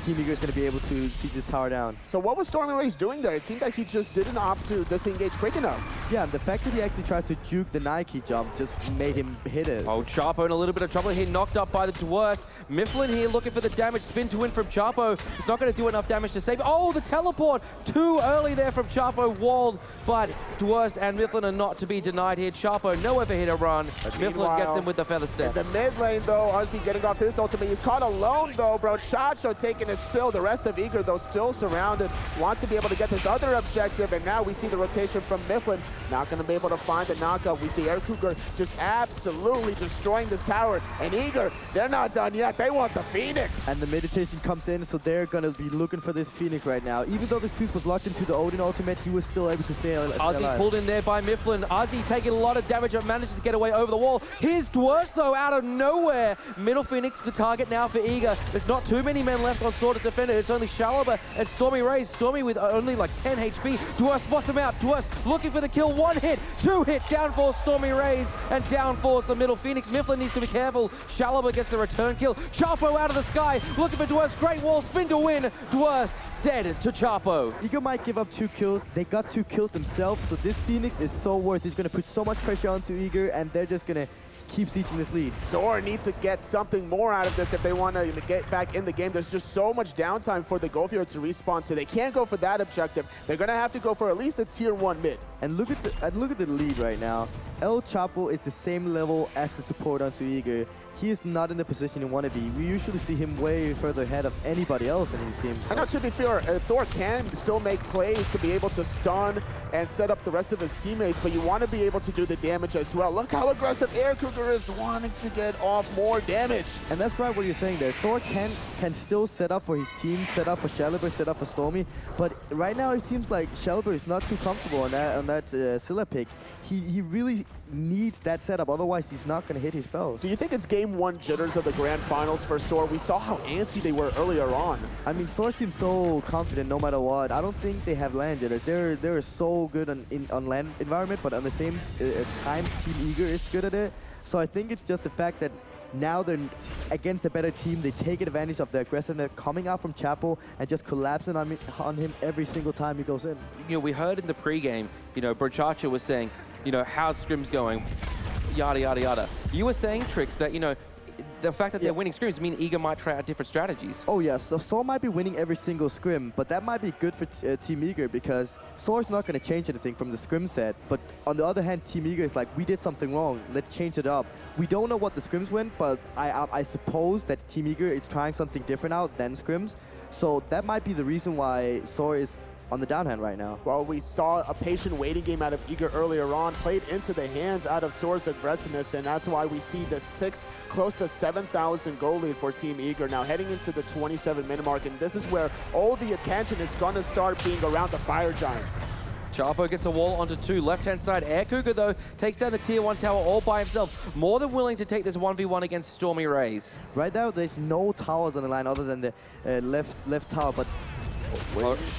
Team Eager is going to be able to siege this tower down. So what was Stormy Rays doing there? It seemed like he just didn't opt to disengage quick enough. Yeah, the fact that he actually tried to juke the Nike jump just made him hit it. Chapo in a little bit of trouble here, knocked up by the Dwarfs. Mifflin here looking for the damage, spin to win from Chapo. It's not going to do enough damage to save. The teleport! Too early there from Chapo, walled, but Dwarfs and Mifflin are not to be denied here. Chapo nowhere for hit or run. Mifflin gets him with the feather step. In the mid lane though, Ozzy getting off his ultimate. He's caught alone though, bro. Chacho taking a spill. The rest of Eager though still surrounded. Wants to be able to get this other objective, and now we see the rotation from Mifflin. Not going to be able to find the knockup. We see Air Cougar just absolutely destroying this tower. And Eager, they're not done yet. They want the Phoenix. And the meditation comes in, so they're going to be looking for this Phoenix right now. Even though the suit was locked into the Odin ultimate, he was still able to stay alive. Ozzy pulled in there by Mifflin. Ozzy taking a lot of damage, but manages to get away over the wall. Here's Dwarfs though, out of nowhere. Middle Phoenix the target now for Eager. There's not too many men left on Sword to defend it. It's only Shalaber and Stormy Rays. Stormy with only like 10 HP. Dwarfs spots him out. Dwarfs looking for the kill. One hit, two hit. Down for Stormy Rays and down for the Middle Phoenix. Mifflin needs to be careful. Shalaber gets the return kill. Chapo out of the sky looking for Dwarfs. Great wall spin to win. Dwarfs dead to Chapo. Eager might give up 2 kills. They got 2 kills themselves, so this Phoenix is so worth it. It's going to put so much pressure onto Eager, and they're just going to keep sieging this lead. Soar needs to get something more out of this if they want to get back in the game. There's just so much downtime for the Gold Fury to respawn, so they can't go for that objective. They're going to have to go for at least a tier 1 mid. And look at the lead right now. El Chapo is the same level as the support onto Eager. He is not in the position he want to be. We usually see him way further ahead of anybody else in his team. I know, to be fair, Thor can still make plays to be able to stun and set up the rest of his teammates, but you want to be able to do the damage as well. Look how aggressive Air Cougar is wanting to get off more damage. And that's right what you're saying there. Thor can still set up for his team, set up for Shalaber, set up for Stormy, but right now it seems like Shalaber is not too comfortable on that Scylla pick. He really needs that setup, otherwise he's not going to hit his spells. Do you think it's game 1 jitters of the grand finals for Soar? We saw how antsy they were earlier on. I mean, Soar seems so confident no matter what. I don't think they have land jitters. They're so good on land environment, but on the same time, Team Eager is good at it. So I think it's just the fact that now they're against a better team. They take advantage of the aggressiveness coming out from Chapo and just collapsing on him every single time he goes in. You know, we heard in the pregame, Brochacha was saying, how's scrims going? Yada, yada, yada. You were saying, Trix, that, the fact that they're winning scrims mean Eager might try out different strategies. Oh yes, so Soar might be winning every single scrim, but that might be good for Team Eager because Soar's not going to change anything from the scrim set. But on the other hand, Team Eager is like, we did something wrong, let's change it up. We don't know what the scrims went, but I suppose that Team Eager is trying something different out than scrims. So that might be the reason why Soar is on the downhand right now. Well, we saw a patient waiting game out of Eager earlier on, played into the hands out of Soar's aggressiveness, and that's why we see the close to 7,000 goal lead for Team Eager now heading into the 27-minute mark, and this is where all the attention is going to start being around the Fire Giant. Chapo gets a wall onto 2. Left-hand side, Air Cougar, though, takes down the tier 1 tower all by himself. More than willing to take this 1v1 against Stormy Rays. Right now, there's no towers on the line other than the left tower, but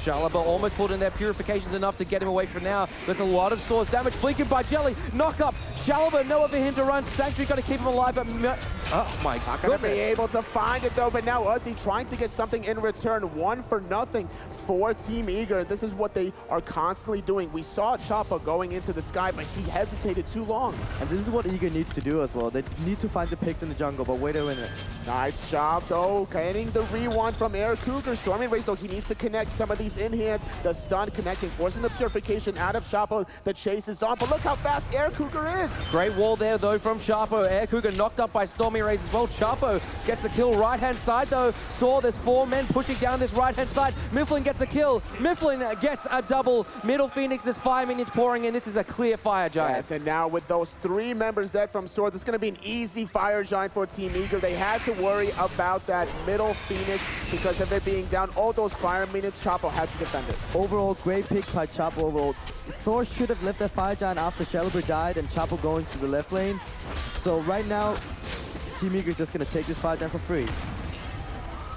Shalaba almost pulled in there. Purification's enough to get him away for now. There's a lot of swords damage. Flanking by Jelly. Knock up. Shalaba, nowhere for him to run. Sanctuary got to keep him alive, but oh my Not going to be goodness. able to find it though, but now Uzi trying to get something in return. 1-0 for Team Eager. This is what they are constantly doing. We saw Chapo going into the sky, but he hesitated too long. And this is what Eager needs to do as well. They need to find the picks in the jungle, but wait a minute. Nice job though, getting the rewind from Air Cougar. Stormy Rays though, he needs to connect some of these in-hands. The stun connecting, forcing the purification out of Chapo. The chase is on, but look how fast Air Cougar is. Great wall there though from Chapo. Air Cougar knocked up by Stormy Rays as well. Chapo gets the kill right-hand side though. Saw there's 4 men pushing down this right-hand side. Mifflin gets a kill. Mifflin gets a double. Middle Phoenix, there's 5 minions pouring in. This is a clear Fire Giant. Yes, and now with those 3 members dead from Sword, this is going to be an easy Fire Giant for Team Eager. They had to worry about that middle Phoenix because of it being down all those fire minutes. Chapo had to defend it. Overall, great pick by Chapo. Overall, Soar should have left that Fire Giant after Shellber died and Chapo going to the left lane. So right now, Team Eager is just going to take this Fire Giant for free.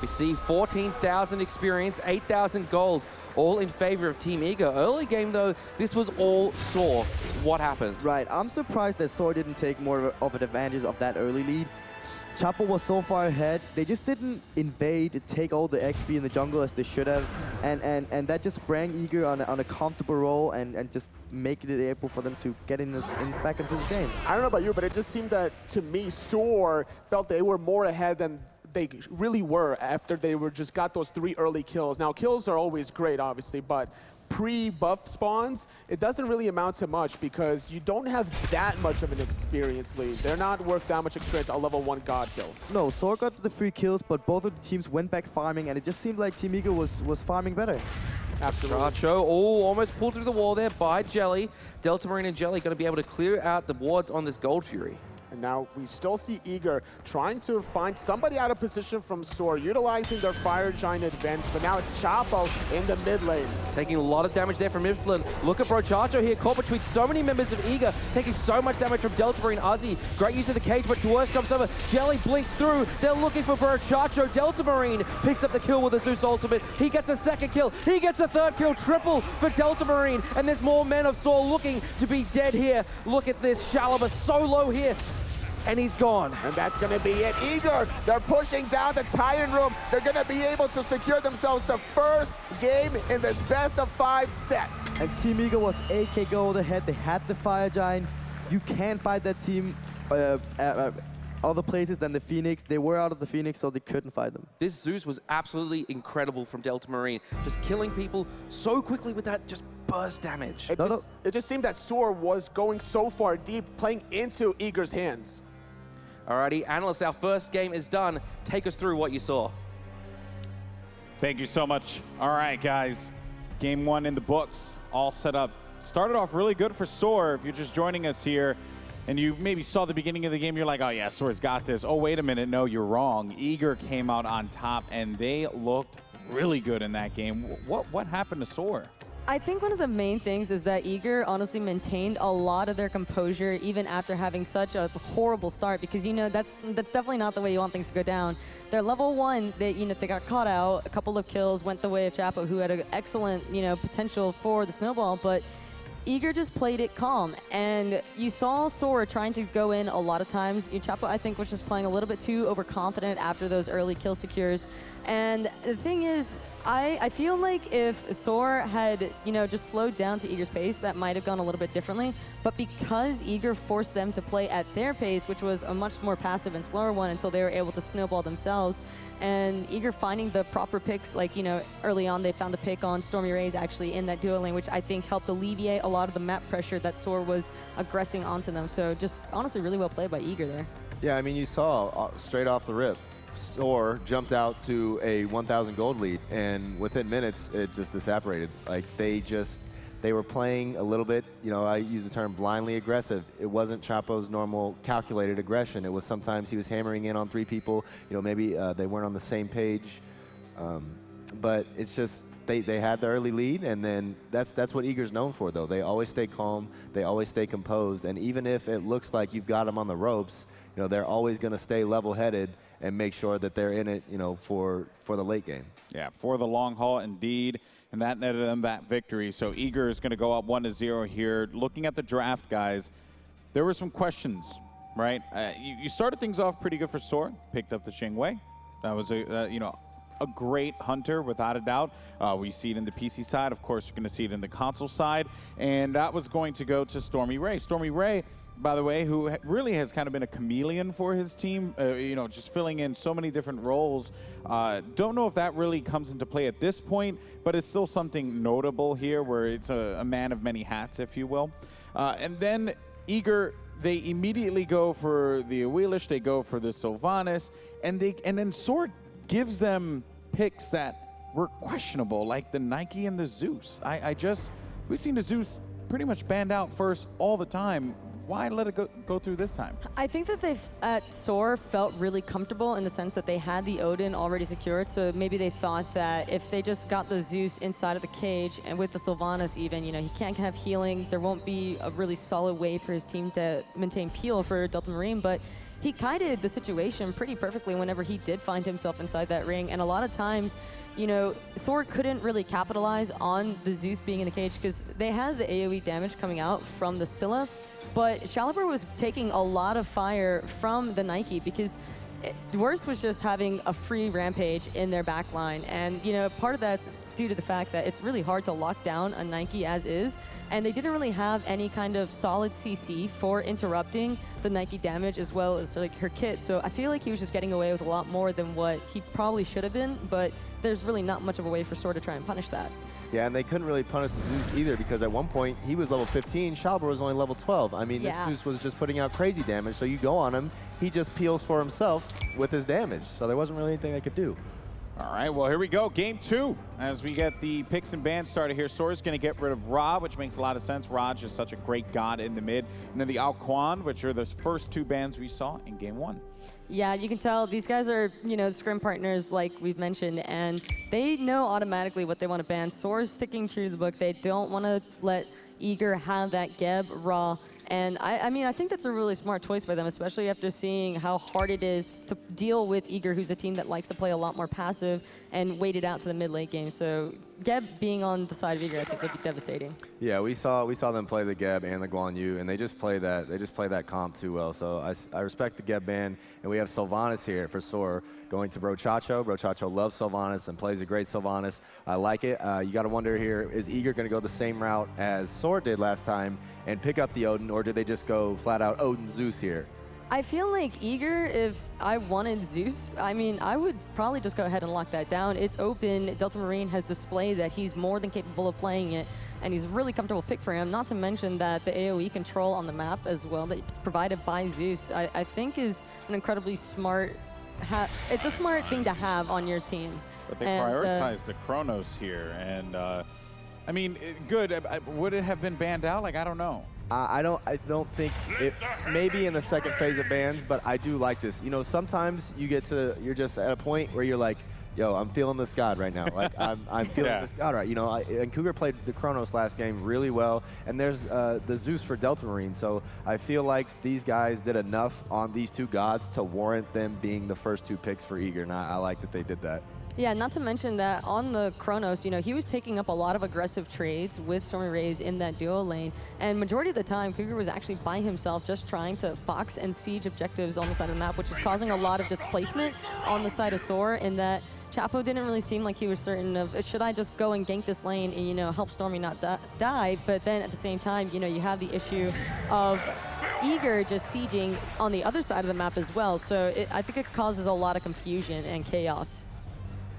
We see 14,000 experience, 8,000 gold, all in favor of Team Eager. Early game though, this was all Soar. What happened? Right, I'm surprised that Soar didn't take more of an advantage of that early lead. Chapo was so far ahead, they just didn't invade, take all the XP in the jungle as they should have, and that just sprang Eager on a comfortable role and just make it able for them to get back into the game. I don't know about you, but it just seemed that, to me, Soar felt they were more ahead than they really were after they just got those 3 early kills. Now, kills are always great, obviously, but pre-buff spawns, it doesn't really amount to much because you don't have that much of an experience lead. They're not worth that much experience, a level 1 god kill. No, Soar got the free kills, but both of the teams went back farming, and it just seemed like Team Eager was farming better. Absolutely. Racho, almost pulled through the wall there by Jelly. Delta Marine and Jelly going to be able to clear out the wards on this Gold Fury. And now we still see Eager trying to find somebody out of position from Soar, utilizing their Fire Giant advantage, but now it's Chapo in the mid lane. Taking a lot of damage there from Mifflin. Look at Brochacho here, caught between so many members of Eager, taking so much damage from Delta Marine Uzi. Great use of the cage, but Dwarf jumps over. Jelly blinks through. They're looking for Brochacho. Delta Marine picks up the kill with the Zeus ultimate. He gets a 2nd kill. He gets a 3rd kill. Triple for Delta Marine. And there's more men of Soul looking to be dead here. Look at this. Shalaba so low here. And he's gone. And that's going to be it. Eager, they're pushing down the Titan room. They're going to be able to secure themselves the first game in this best of 5 set. And Team Eager was 8k gold ahead. They had the Fire Giant. You can't fight that team other places than the Phoenix. They were out of the Phoenix, so they couldn't fight them. This Zeus was absolutely incredible from Delta Marine. Just killing people so quickly with that just burst damage. It just seemed that Soar was going so far deep, playing into Eager's hands. Alrighty, analysts, our first game is done. Take us through what you saw. Thank you so much. All right, guys. Game 1 in the books, all set up. Started off really good for Soar. If you're just joining us here and you maybe saw the beginning of the game, you're like, oh yeah, Soar's got this. Oh, wait a minute. No, you're wrong. Eager came out on top, and they looked really good in that game. What happened to Soar? I think one of the main things is that Eager honestly maintained a lot of their composure even after having such a horrible start, because you know that's definitely not the way you want things to go down. They're level 1, they got caught out, a couple of kills went the way of Chapo, who had an excellent potential for the snowball, but Eager just played it calm, and you saw Sora trying to go in a lot of times. Chapo, I think, was just playing a little bit too overconfident after those early kill secures. And the thing is, I feel like if Sora had, just slowed down to Eager's pace, that might have gone a little bit differently. But because Eager forced them to play at their pace, which was a much more passive and slower one until they were able to snowball themselves, and Eager finding the proper picks, like, early on they found the pick on Stormy Rays actually in that duo lane, which I think helped alleviate a lot of the map pressure that Sora was aggressing onto them. So just honestly really well played by Eager there. Yeah, I mean, you saw straight off the rip, Soar jumped out to a 1,000 gold lead, and within minutes, it just disapparated. Like, they were playing a little bit, I use the term blindly aggressive. It wasn't Chapo's normal calculated aggression. It was sometimes he was hammering in on 3 people, maybe they weren't on the same page. But it's just, they had the early lead, and then that's what Eager's known for, though. They always stay calm, they always stay composed, and even if it looks like you've got them on the ropes, they're always going to stay level-headed and make sure that they're in it, for the late game. Yeah, for the long haul indeed, and that netted them that victory. So Eager is going to go up 1-0 here. Looking at the draft, guys, there were some questions, right? You started things off pretty good for Soar, picked up the Xingwei. That was a great hunter, without a doubt. We see it in the PC side. Of course, you're going to see it in the console side. And that was going to go to Stormy Ray. Stormy Ray, by the way, who really has kind of been a chameleon for his team, just filling in so many different roles. Don't know if that really comes into play at this point, but it's still something notable here where it's a man of many hats, if you will. And then Eager, they immediately go for the Awilish, they go for the Sylvanas, and then Sword gives them picks that were questionable, like the Nike and the Zeus. We've seen the Zeus pretty much banned out first all the time. Why let it go through this time? I think that they've, at SOAR, felt really comfortable in the sense that they had the Odin already secured, so maybe they thought that if they just got the Zeus inside of the cage, and with the Sylvanas even, he can't have healing, there won't be a really solid way for his team to maintain peel for Delta Marine, but he guided the situation pretty perfectly whenever he did find himself inside that ring, and a lot of times, SOAR couldn't really capitalize on the Zeus being in the cage because they had the AoE damage coming out from the Scylla, but Shaliber was taking a lot of fire from the Nike because Dwarves was just having a free rampage in their backline, and part of that's due to the fact that it's really hard to lock down a Nike as is, and they didn't really have any kind of solid CC for interrupting the Nike damage as well as her kit. So I feel like he was just getting away with a lot more than what he probably should have been, but there's really not much of a way for SOAR to try and punish that. Yeah, and they couldn't really punish the Zeus either because at one point he was level 15, Shaliber was only level 12. I mean, this Zeus was just putting out crazy damage, so you go on him, he just peels for himself with his damage. So there wasn't really anything they could do. All right, well, here we go. Game 2 as we get the picks and bans started here. Soar's going to get rid of Ra, which makes a lot of sense. Ra is just such a great god in the mid. And then the Alquan, which are the first 2 bans we saw in Game 1. Yeah, you can tell these guys are, scrim partners like we've mentioned, and they know automatically what they want to ban. SOAR's sticking true to the book. They don't want to let Eager have that Geb, Ra, and I think that's a really smart choice by them, especially after seeing how hard it is to deal with Eager, who's a team that likes to play a lot more passive and wait it out to the mid-late game. So Geb being on the side of Eager, I think would be devastating. Yeah, we saw them play the Geb and the Guan Yu, and they just play that comp too well. So I respect the Geb ban, and we have Sylvanas here for SOAR going to Brochacho. Brochacho loves Sylvanas and plays a great Sylvanas. I like it. You got to wonder here, is Eager going to go the same route as SOAR did last time and pick up the Odin, or did they just go flat out Odin Zeus here? I feel like Eager, if I wanted Zeus, I would probably just go ahead and lock that down. It's open. Delta Marine has displayed that he's more than capable of playing it, and he's a really comfortable pick for him, not to mention that the AoE control on the map as well that's provided by Zeus, I think is an incredibly smart, it's a smart thing to have on your team. But they prioritized the Chronos here, and good. Would it have been banned out? I don't know. I don't think it, maybe in the second phase of bans, but I do like this. Sometimes you're just at a point where you're like, yo, I'm feeling this god right now. I'm feeling this god right. And Cougar played the Chronos last game really well, and there's the Zeus for Delta Marine. So I feel like these guys did enough on these 2 gods to warrant them being the first 2 picks for Eager, and I like that they did that. Yeah, not to mention that on the Chronos, he was taking up a lot of aggressive trades with Stormy Rays in that duo lane, and majority of the time, Cougar was actually by himself just trying to box and siege objectives on the side of the map, which was causing a lot of displacement on the side of SOAR, in that Chapo didn't really seem like he was certain of, should I just go and gank this lane and, help Stormy not die, but then at the same time, you have the issue of Eager just sieging on the other side of the map as well, so I think it causes a lot of confusion and chaos.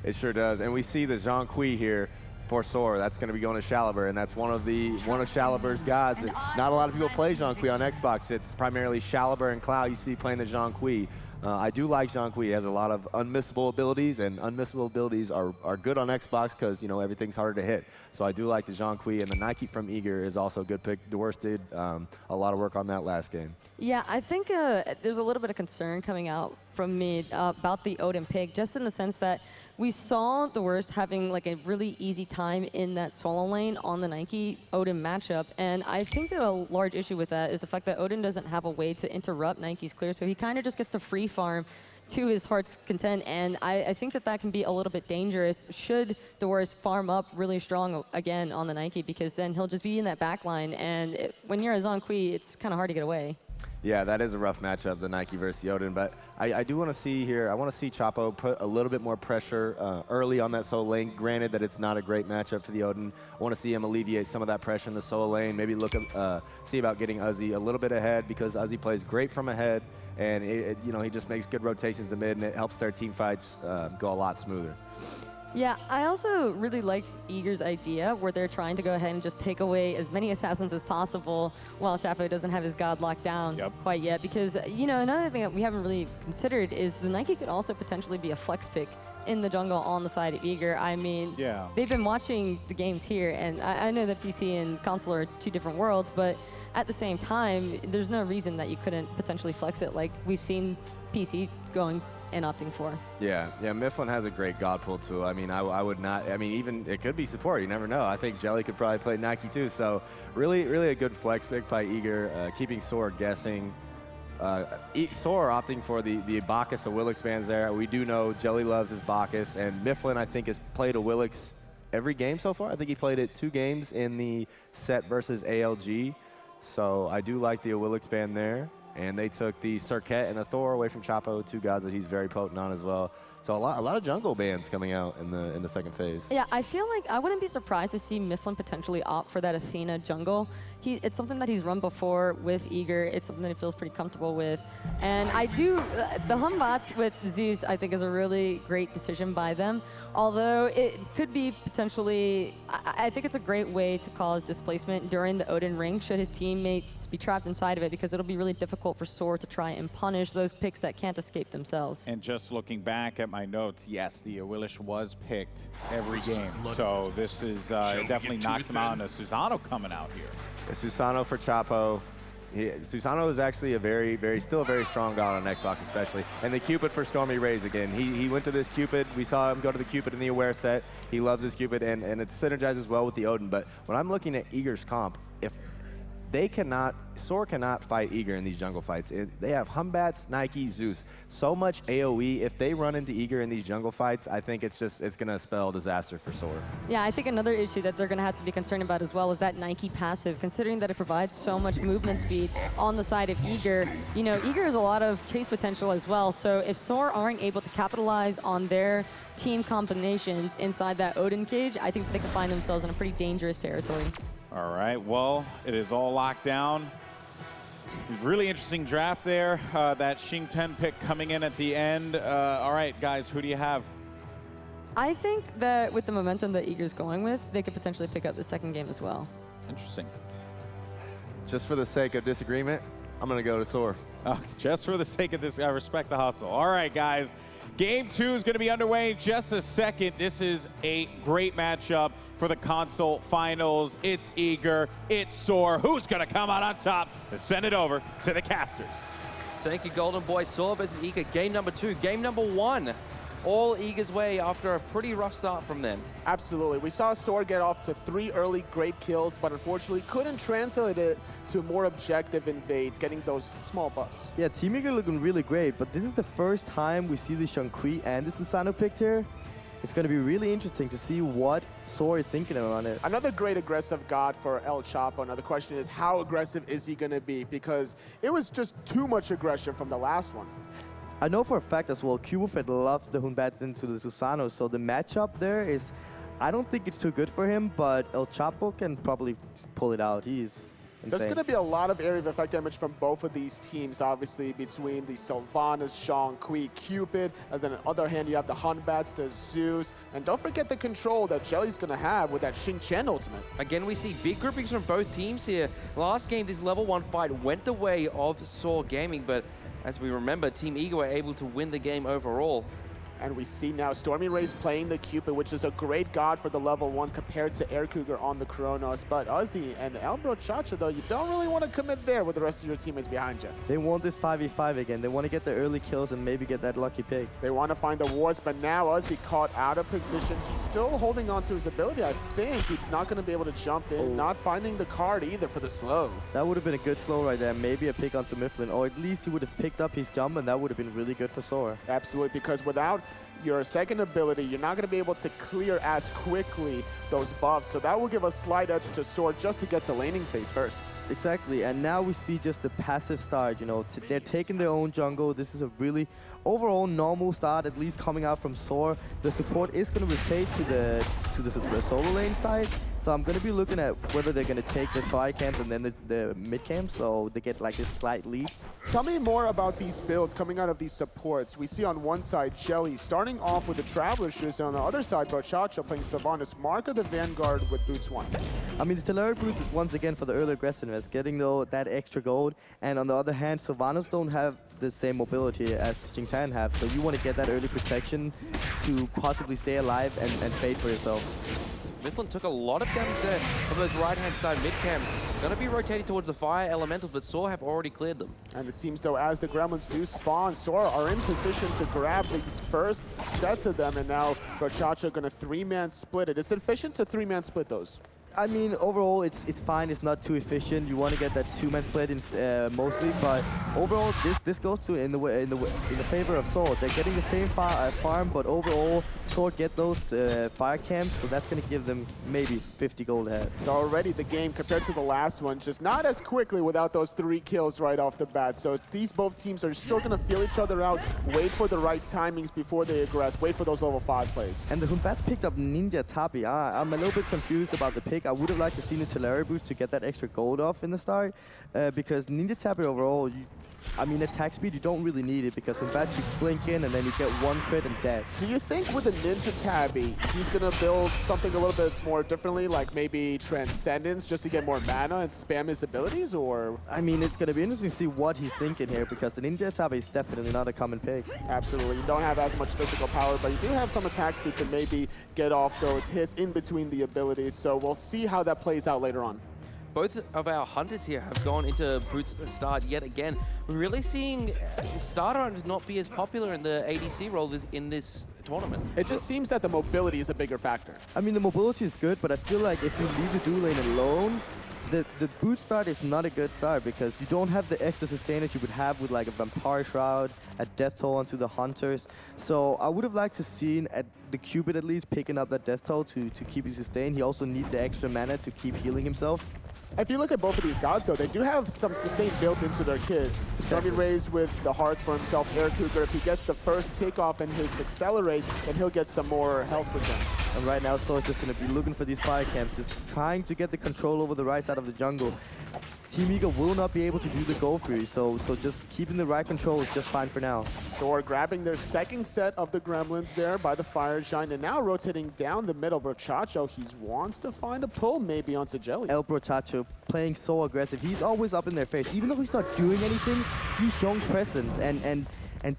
It sure does, and we see the Zhang Kui here for SOAR. That's going to be going to Shaliber, and that's one of Shaliber's gods. Not a lot of people play Zhang Kui on Xbox. It's primarily Shaliber and Cloud you see playing the Zhang Kui. I do like Zhang Kui. He has a lot of unmissable abilities, and unmissable abilities are good on Xbox because everything's harder to hit. So I do like the Zhang Kui, and the Nike from Eager is also a good pick. Dwarves did a lot of work on that last game. Yeah, I think there's a little bit of concern coming out from me about the Odin pick, just in the sense that we saw the worst having a really easy time in that solo lane on the Nike Odin matchup, and I think that a large issue with that is the fact that Odin doesn't have a way to interrupt Nike's clear, so he kind of just gets to free farm to his heart's content, and I think that that can be a little bit dangerous should Doris farm up really strong again on the Nike, because then he'll just be in that back line, and when you're a Zonqui, it's kind of hard to get away. Yeah, that is a rough matchup, the Nike versus the Odin, but I do want to see here, I want to see Chapo put a little bit more pressure early on that solo lane. Granted that it's not a great matchup for the Odin. I want to see him alleviate some of that pressure in the solo lane, maybe look at, see about getting Uzi a little bit ahead, because Uzi plays great from ahead, and you know, he just makes good rotations to mid, and it helps their team fights go a lot smoother. Yeah, I also really like Eager's idea where they're trying to go ahead and just take away as many assassins as possible while Chapo doesn't have his god locked down quite yet. Because, you know, another thing that we haven't really considered is the Nike could also potentially be a flex pick in the jungle on the side of Eager. I mean, they've been watching the games here, and I know that PC and console are two different worlds, but at the same time, there's no reason that you couldn't potentially flex it like we've seen PC going and opting for. Yeah, Mifflin has a great god pull tool. I mean, I would not, I mean, even, it could be support, you never know. I think Jelly could probably play Nike too, so really a good flex pick by Eager, keeping Soar guessing. Soar opting for the Bacchus, a Willix bands there. We do know Jelly loves his Bacchus, and Mifflin, I think, has played a Willix every game so far. I think he played it 2 games in the set versus ALG, so I do like the Willix band there. And they took the Circuit and the Thor away from Chapo, 2 guys that he's very potent on as well. So a lot of jungle bans coming out in the second phase. Yeah, I feel like I wouldn't be surprised to see Mifflin potentially opt for that Athena jungle. It's something that he's run before with Eager. It's something that he feels pretty comfortable with. And I do, the Humbots with Zeus, I think, is a really great decision by them. Although it could be potentially, I think it's a great way to cause displacement during the Odin ring should his teammates be trapped inside of it, because it'll be really difficult for Soar to try and punish those picks that can't escape themselves. And just looking back at my notes, yes, the Awilish was picked every game. So this is definitely knocks him out, and a Susano coming out here. A Susano for Chapo. Susano is actually still a very strong god on Xbox especially. And the Cupid for Stormy Rays again. He went to this Cupid. We saw him go to the Cupid in the Aware set. He loves his Cupid, and it synergizes well with the Odin. But when I'm looking at Eager's comp, if Soar cannot fight Eager in these jungle fights. They have Humbats, Nike, Zeus. So much AoE. If they run into Eager in these jungle fights, I think it's going to spell disaster for Soar. Yeah, I think another issue that they're going to have to be concerned about as well is that Nike passive, considering that it provides so much movement speed on the side of Eager. You know, Eager has a lot of chase potential as well, so if Soar aren't able to capitalize on their team combinations inside that Odin cage, I think they can find themselves in a pretty dangerous territory. All right, well, it is all locked down. Really interesting draft there. That Xing 10 pick coming in at the end. All right, guys, who do you have? I think that with the momentum that Eager's going with, they could potentially pick up the second game as well. Interesting. Just for the sake of disagreement, I'm going to go to Soar. Oh, just for the sake of this, I respect the hustle. All right, guys. Game 2 is going to be underway in just a second. This is a great matchup for the console finals. It's Eager, it's Soar. Who's going to come out on top? Let's send it over to the casters. Thank you, Golden Boy. Soar versus Eager, game number 2. Game number 1, all Eager's way after a pretty rough start from them. Absolutely. We saw Soar get off to 3 early great kills, but unfortunately couldn't translate it to more objective invades, getting those small buffs. Yeah, Team Eager looking really great, but this is the first time we see the Shankui and the Susano picked here. It's going to be really interesting to see what Soar is thinking around it. Another great aggressive god for El Chapo. Now the question is, how aggressive is he going to be? Because it was just too much aggression from the last one. I know for a fact as well, Cubefed loves the Hunbats into the Susano, so the matchup there is, I don't think it's too good for him, but El Chapo can probably pull it out. He's insane. There's going to be a lot of area of effect damage from both of these teams, obviously, between the Sylvanas, Shankui, Cupid, and then on the other hand, you have the Hunbats, the Zeus, and don't forget the control that Jelly's going to have with that Xing Chen ultimate. Again, we see big groupings from both teams here. Last game, this level 1 fight went the way of Soar Gaming, but as we remember, Team Eager were able to win the game overall. And we see now Stormy Ray's playing the Cupid, which is a great god for the level 1 compared to Air Cougar on the Kronos. But Uzi and Elbro Chacha, though, you don't really want to commit there with the rest of your teammates behind you. They want this 5v5 again. They want to get the early kills and maybe get that lucky pick. They want to find the wards, but now Uzi caught out of position. He's still holding on to his ability. I think he's not going to be able to jump in, not finding the card either for the slow. That would have been a good slow right there. Maybe a pick onto Mifflin, or at least he would have picked up his jump, and that would have been really good for Sora. Absolutely, because without your second ability, you're not going to be able to clear as quickly those buffs. So that will give a slight edge to Sora just to get to laning phase first. Exactly, and now we see just the passive start, you know. They're taking their own jungle. This is a really overall normal start, at least coming out from Sora. The support is going to rotate to the solo lane side. So I'm going to be looking at whether they're going to take the fire camps and then the mid camp, so they get like this slight lead. Tell me more about these builds coming out of these supports. We see on one side Jelly starting off with the Traveler Shoes, and on the other side Brochacho playing Sylvanas, Marco the Vanguard with Boots 1. I mean, the Stellar Boots is once again for the early aggressiveness, getting that extra gold, and on the other hand, Sylvanas don't have the same mobility as Xingtan have, so you want to get that early protection to possibly stay alive and fade for yourself. Mifflin took a lot of damage there from those right-hand side mid-camps. Going to be rotating towards the fire elementals, but Sora have already cleared them. And it seems though as the Gremlins do spawn, Sora are in position to grab these first sets of them, and now Brochacho going to 3-man split it. Is it efficient to 3-man split those? I mean, overall, it's fine. It's not too efficient. You want to get that 2-man split in, mostly, but overall, this goes to in the favor of Sword. They're getting the same farm, but overall, Sword get those fire camps, so that's going to give them maybe 50 gold ahead. So already the game compared to the last one, just not as quickly without those 3 kills right off the bat. So these both teams are still going to feel each other out, wait for the right timings before they aggress, wait for those level 5 plays. And the Humbats picked up Ninja Tabi. I'm a little bit confused about the pick. I would have liked to see the Teleri boost to get that extra gold off in the start, because Ninja Tabi overall, I mean, attack speed, you don't really need it, because when bad you blink in and then you get 1 crit and dead. Do you think with a Ninja Tabby, he's going to build something a little bit more differently, like maybe Transcendence, just to get more mana and spam his abilities, or? I mean, it's going to be interesting to see what he's thinking here, because the Ninja Tabby is definitely not a common pick. Absolutely. You don't have as much physical power, but you do have some attack speed to maybe get off those hits in between the abilities, so we'll see how that plays out later on. Both of our hunters here have gone into Boots at the start yet again. We're really seeing starter hunters not be as popular in the ADC role in this tournament. It just seems that the mobility is a bigger factor. I mean, the mobility is good, but I feel like if you leave the dual lane alone, the boot start is not a good start, because you don't have the extra sustain that you would have with like a Vampire Shroud, a Death Toll onto the Hunters. So I would have liked to seen at the Cupid at least picking up that Death Toll to keep his sustain. He also needs the extra mana to keep healing himself. If you look at both of these gods, though, they do have some sustain built into their kit. Stormy Ray's with the hearts for himself. Air Cougar, if he gets the first tick off and his accelerate, then he'll get some more health with them. And right now, Soul's just going to be looking for these fire camps, just trying to get the control over the right side of the jungle. Team Eagle will not be able to do the go free, so just keeping the right control is just fine for now. Sora grabbing their second set of the Gremlins there by the Fire Giant, and now rotating down the middle. Brochacho, he wants to find a pull maybe onto Jelly. El Brochacho playing so aggressive. He's always up in their face. Even though he's not doing anything, he's showing presence, and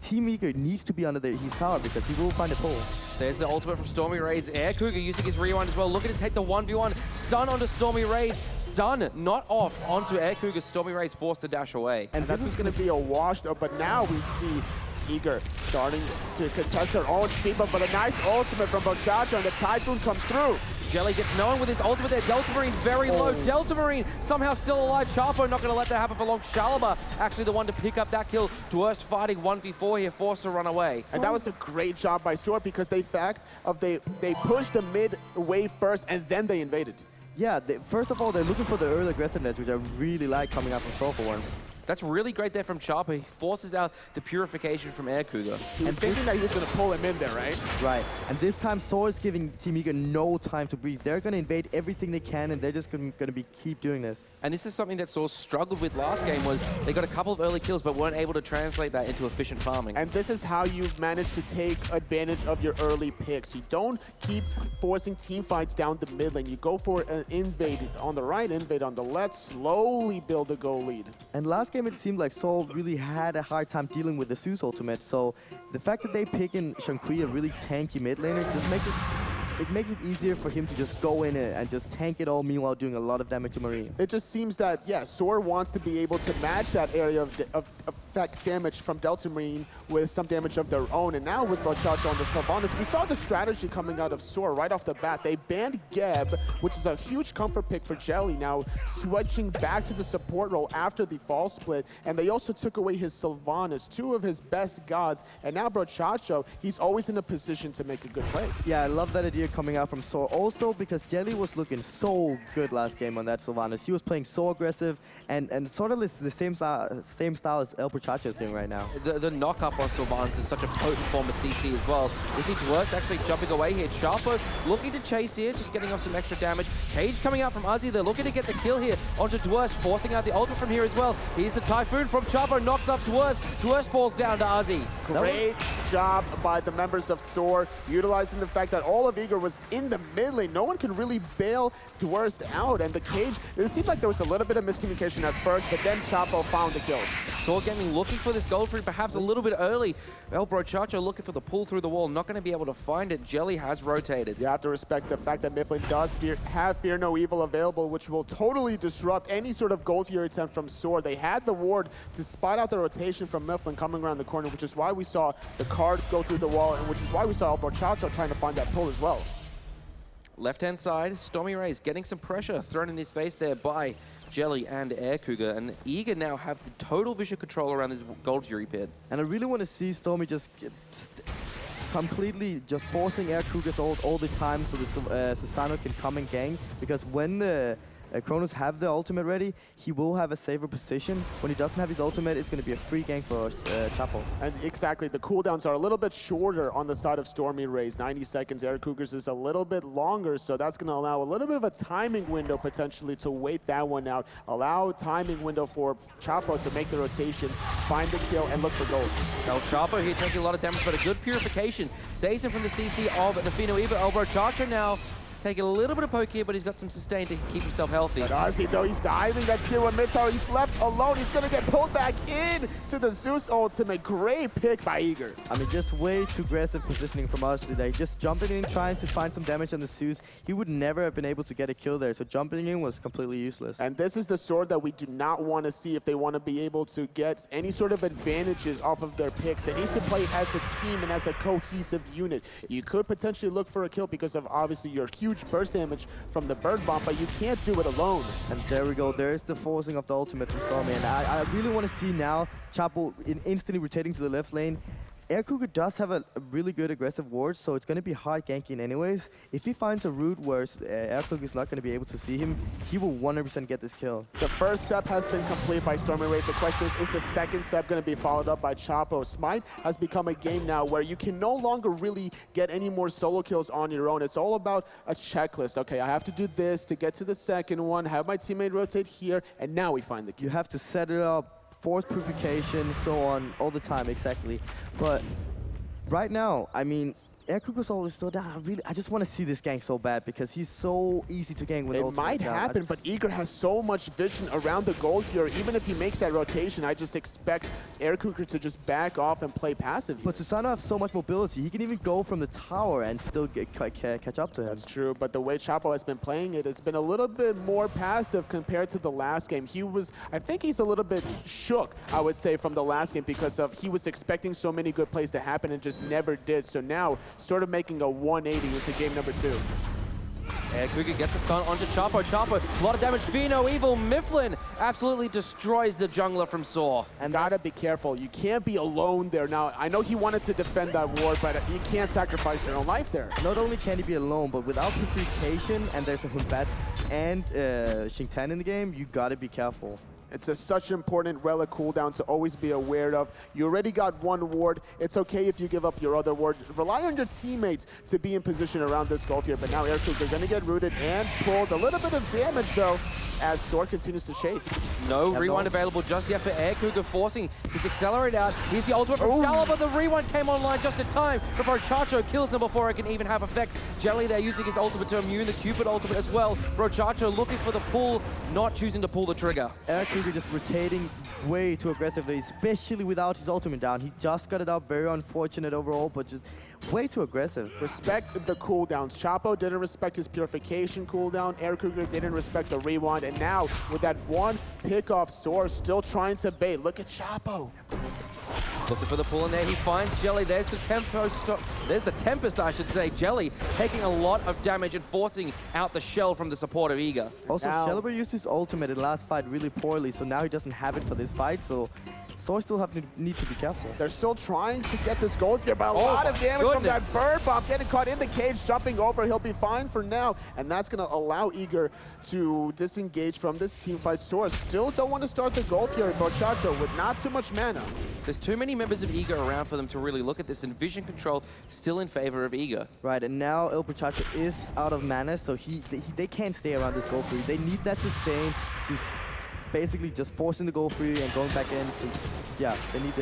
Team Eagle needs to be under his tower, because he will find a pull. There's the ultimate from Stormy Ray's. Air Cougar using his rewind as well, looking to take the 1v1. Stun onto Stormy Ray's. Stun not off onto Air Cougar. Stormy Ray's forced to dash away. And that's just going to be a wash, though. But now we see Eager starting to contest their own speed bump, but a nice ultimate from Brochacho, and the Typhoon comes through. Jelly gets no one with his ultimate there. Delta Marine very low. Delta Marine somehow still alive. Chapo not going to let that happen for long. Shalaba actually the one to pick up that kill. Dwarfs fighting 1v4 here, forced to run away. And that was a great job by Sora, because they pushed the mid wave first and then they invaded. Yeah, first of all, they're looking for the early aggressiveness, which I really like coming out from Sora for once. That's really great there from Chapo. He forces out the purification from Air Cougar. And thinking that he was going to pull him in there, right? Right. And this time, Sora is giving Team Eagle no time to breathe. They're going to invade everything they can, and they're just going to keep doing this. And this is something that Sora struggled with last game, was they got a couple of early kills, but weren't able to translate that into efficient farming. And this is how you've managed to take advantage of your early picks. You don't keep forcing team fights down the mid lane. You go for an invade on the right, invade on the left, slowly build a goal lead. And last game, game, it seemed like Seoul really had a hard time dealing with the Zeus ultimate. So the fact that they pick in Shankri, a really tanky mid laner, just makes it easier for him to just go in and just tank it all, meanwhile doing a lot of damage to Marine. It just seems that, yeah, Soar wants to be able to match that area of effect damage from Delta Marine with some damage of their own. And now with Brochacho on the Sylvanas, we saw the strategy coming out of Soar right off the bat. They banned Geb, which is a huge comfort pick for Jelly, now switching back to the support role after the fall split. And they also took away his Sylvanas, two of his best gods. And now Brochacho, he's always in a position to make a good play. Yeah, I love that idea coming out from Soar. Also because Jelly was looking so good last game on that Sylvanas. He was playing so aggressive and sort of the same style as El Brochacho is doing right now. The knock-up on Sylvanas is such a potent form of CC as well. We see Dwerst actually jumping away here. Chapo looking to chase here, just getting off some extra damage. Cage coming out from Uzi. They're looking to get the kill here onto Dwerst, forcing out the ultimate from here as well. Here's the Typhoon from Chapo, knocks up Dwerst. Dwerst falls down to Uzi. Great job by the members of Soar, utilizing the fact that all of Eager was in the mid lane. No one can really bail Dwerst out, and the Cage, it seemed like there was a little bit of miscommunication at first, but then Chapo found the kill. Soar Gaming looking for this gold free perhaps a little bit early. El Brochacho looking for the pull through the wall, not going to be able to find it. Jelly has rotated. You have to respect the fact that Mifflin does have Fear No Evil available, which will totally disrupt any sort of Gold Fury attempt from Soar. They had the ward to spot out the rotation from Mifflin coming around the corner, which is why we saw the card go through the wall, and which is why we saw El Brochacho trying to find that pull as well. Left-hand side, Stormy Rays getting some pressure thrown in his face there by Jelly and Air Cougar, and Eager now have the total vision control around this Gold Fury pit. And I really want to see Stormy just completely just forcing Air Cougar's ult all the time so the Susano can come and gang, because when the Kronos have the ultimate ready, he will have a safer position. When he doesn't have his ultimate, it's going to be a free gank for Chapo. And exactly, the cooldowns are a little bit shorter on the side of Stormy Rays. 90 seconds, Air Cougars is a little bit longer, so that's going to allow a little bit of a timing window potentially to wait that one out. Allow timing window for Chapo to make the rotation, find the kill, and look for gold. El Chapo here taking a lot of damage, but a good purification. Saves him from the CC of the Fino Eva. El Brochacho now taking a little bit of poke here, but he's got some sustain to keep himself healthy. But honestly, though, he's diving that tier 1 mid tower. He's left alone. He's going to get pulled back in to the Zeus ultimate. Great pick by Eager. I mean, just way too aggressive positioning from us today. Just jumping in, trying to find some damage on the Zeus. He would never have been able to get a kill there, so jumping in was completely useless. And this is the sword that we do not want to see if they want to be able to get any sort of advantages off of their picks. They need to play as a team and as a cohesive unit. You could potentially look for a kill because of obviously your huge burst damage from the bird bomb, but you can't do it alone. And there we go. There's the forcing of the ultimate from Stormy. And I really want to see now Chapo instantly rotating to the left lane. Air Cougar does have a really good aggressive ward, so it's going to be hard ganking anyways. If he finds a route where Air Cougar is not going to be able to see him, he will 100% get this kill. The first step has been complete by Stormy Rays. The question is the second step going to be followed up by Chapo? Smite has become a game now where you can no longer really get any more solo kills on your own. It's all about a checklist. Okay, I have to do this to get to the second one, have my teammate rotate here, and now we find the kill. You have to set it up, force purification, so on, all the time, exactly. But right now, I mean, Air Cougar's always still down. I just want to see this gank so bad because he's so easy to gank with it might happen, but Eager has so much vision around the gold here. Even if he makes that rotation, I just expect Air Cougar to just back off and play passive here. But Susano has so much mobility. He can even go from the tower and still catch up to him. That's true, but the way Chapo has been playing it, it's been a little bit more passive compared to the last game. I think he's a little bit shook, I would say, from the last game because of he was expecting so many good plays to happen and just never did. So now, sort of making a 180 into game number 2. Air Cougar gets the stun onto Chapo. Chapo, a lot of damage. Fino Evil. Mifflin absolutely destroys the jungler from Soar. And gotta be careful. You can't be alone there. Now, I know he wanted to defend that ward, but you can't sacrifice your own life there. Not only can he be alone, but without purification, and there's a Hunbat and Xingtan in the game, you gotta be careful. It's such an important relic cooldown to always be aware of. You already got one ward. It's okay if you give up your other ward. Rely on your teammates to be in position around this gold here. But now Air Cougar, they're going to get rooted and pulled. A little bit of damage, though. as Soar continues to chase. No rewind available just yet for Air Cougar, forcing his accelerate out. Here's the ultimate from Shalaba. The rewind came online just in time before Brochacho kills him before it can even have effect. Jelly there using his ultimate to immune the Cupid ultimate as well. Brochacho looking for the pull, not choosing to pull the trigger. Air Cougar just rotating way too aggressively, especially without his ultimate down. He just got it up, very unfortunate overall, but just way too aggressive. Respect the cooldowns. Chapo didn't respect his purification cooldown. Air Cougar didn't respect the rewind. And now, with that one pick off, Soar still trying to bait. Look at Chapo. Looking for the pull in there, he finds Jelly. There's the There's the Tempest, I should say. Jelly taking a lot of damage and forcing out the shell from the support of Eager. Also, Shellber used his ultimate in the last fight really poorly, so now he doesn't have it for this fight, so Soar still need to be careful. They're still trying to get this gold here, but a lot of damage from that bird bomb. Getting caught in the cage, jumping over. He'll be fine for now, and that's going to allow Eager to disengage from this team fight. Soar still don't want to start the gold here, Brochacho, with not too much mana. There's too many members of Eager around for them to really look at this, and vision control still in favor of Eager. Right, and now El Brochacho is out of mana, so they can't stay around this gold free. They need that sustain to basically just forcing the goal free and going back in. Yeah, they need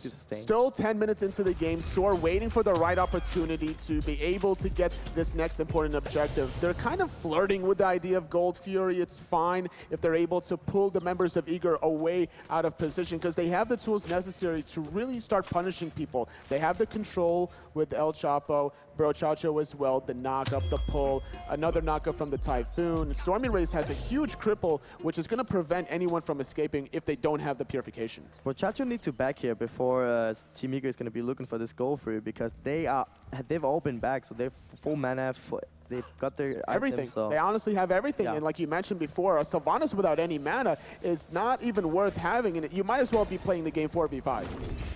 to sustain. Still 10 minutes into the game, Soar waiting for the right opportunity to be able to get this next important objective. They're kind of flirting with the idea of Gold Fury. It's fine if they're able to pull the members of Eager away out of position because they have the tools necessary to really start punishing people. They have the control with El Chapo, Brochacho as well, the knock-up, the pull, another knock-up from the Typhoon. Stormy Rays has a huge cripple, which is going to prevent anyone from escaping if they don't have the purification. Brochacho need to back here before Team Eager is going to be looking for this goal free because they've all been back, so they've full mana. They've got their everything. Items, so. They honestly have everything, Yeah. and like you mentioned before, a Sylvanas without any mana is not even worth having, and you might as well be playing the game 4v5.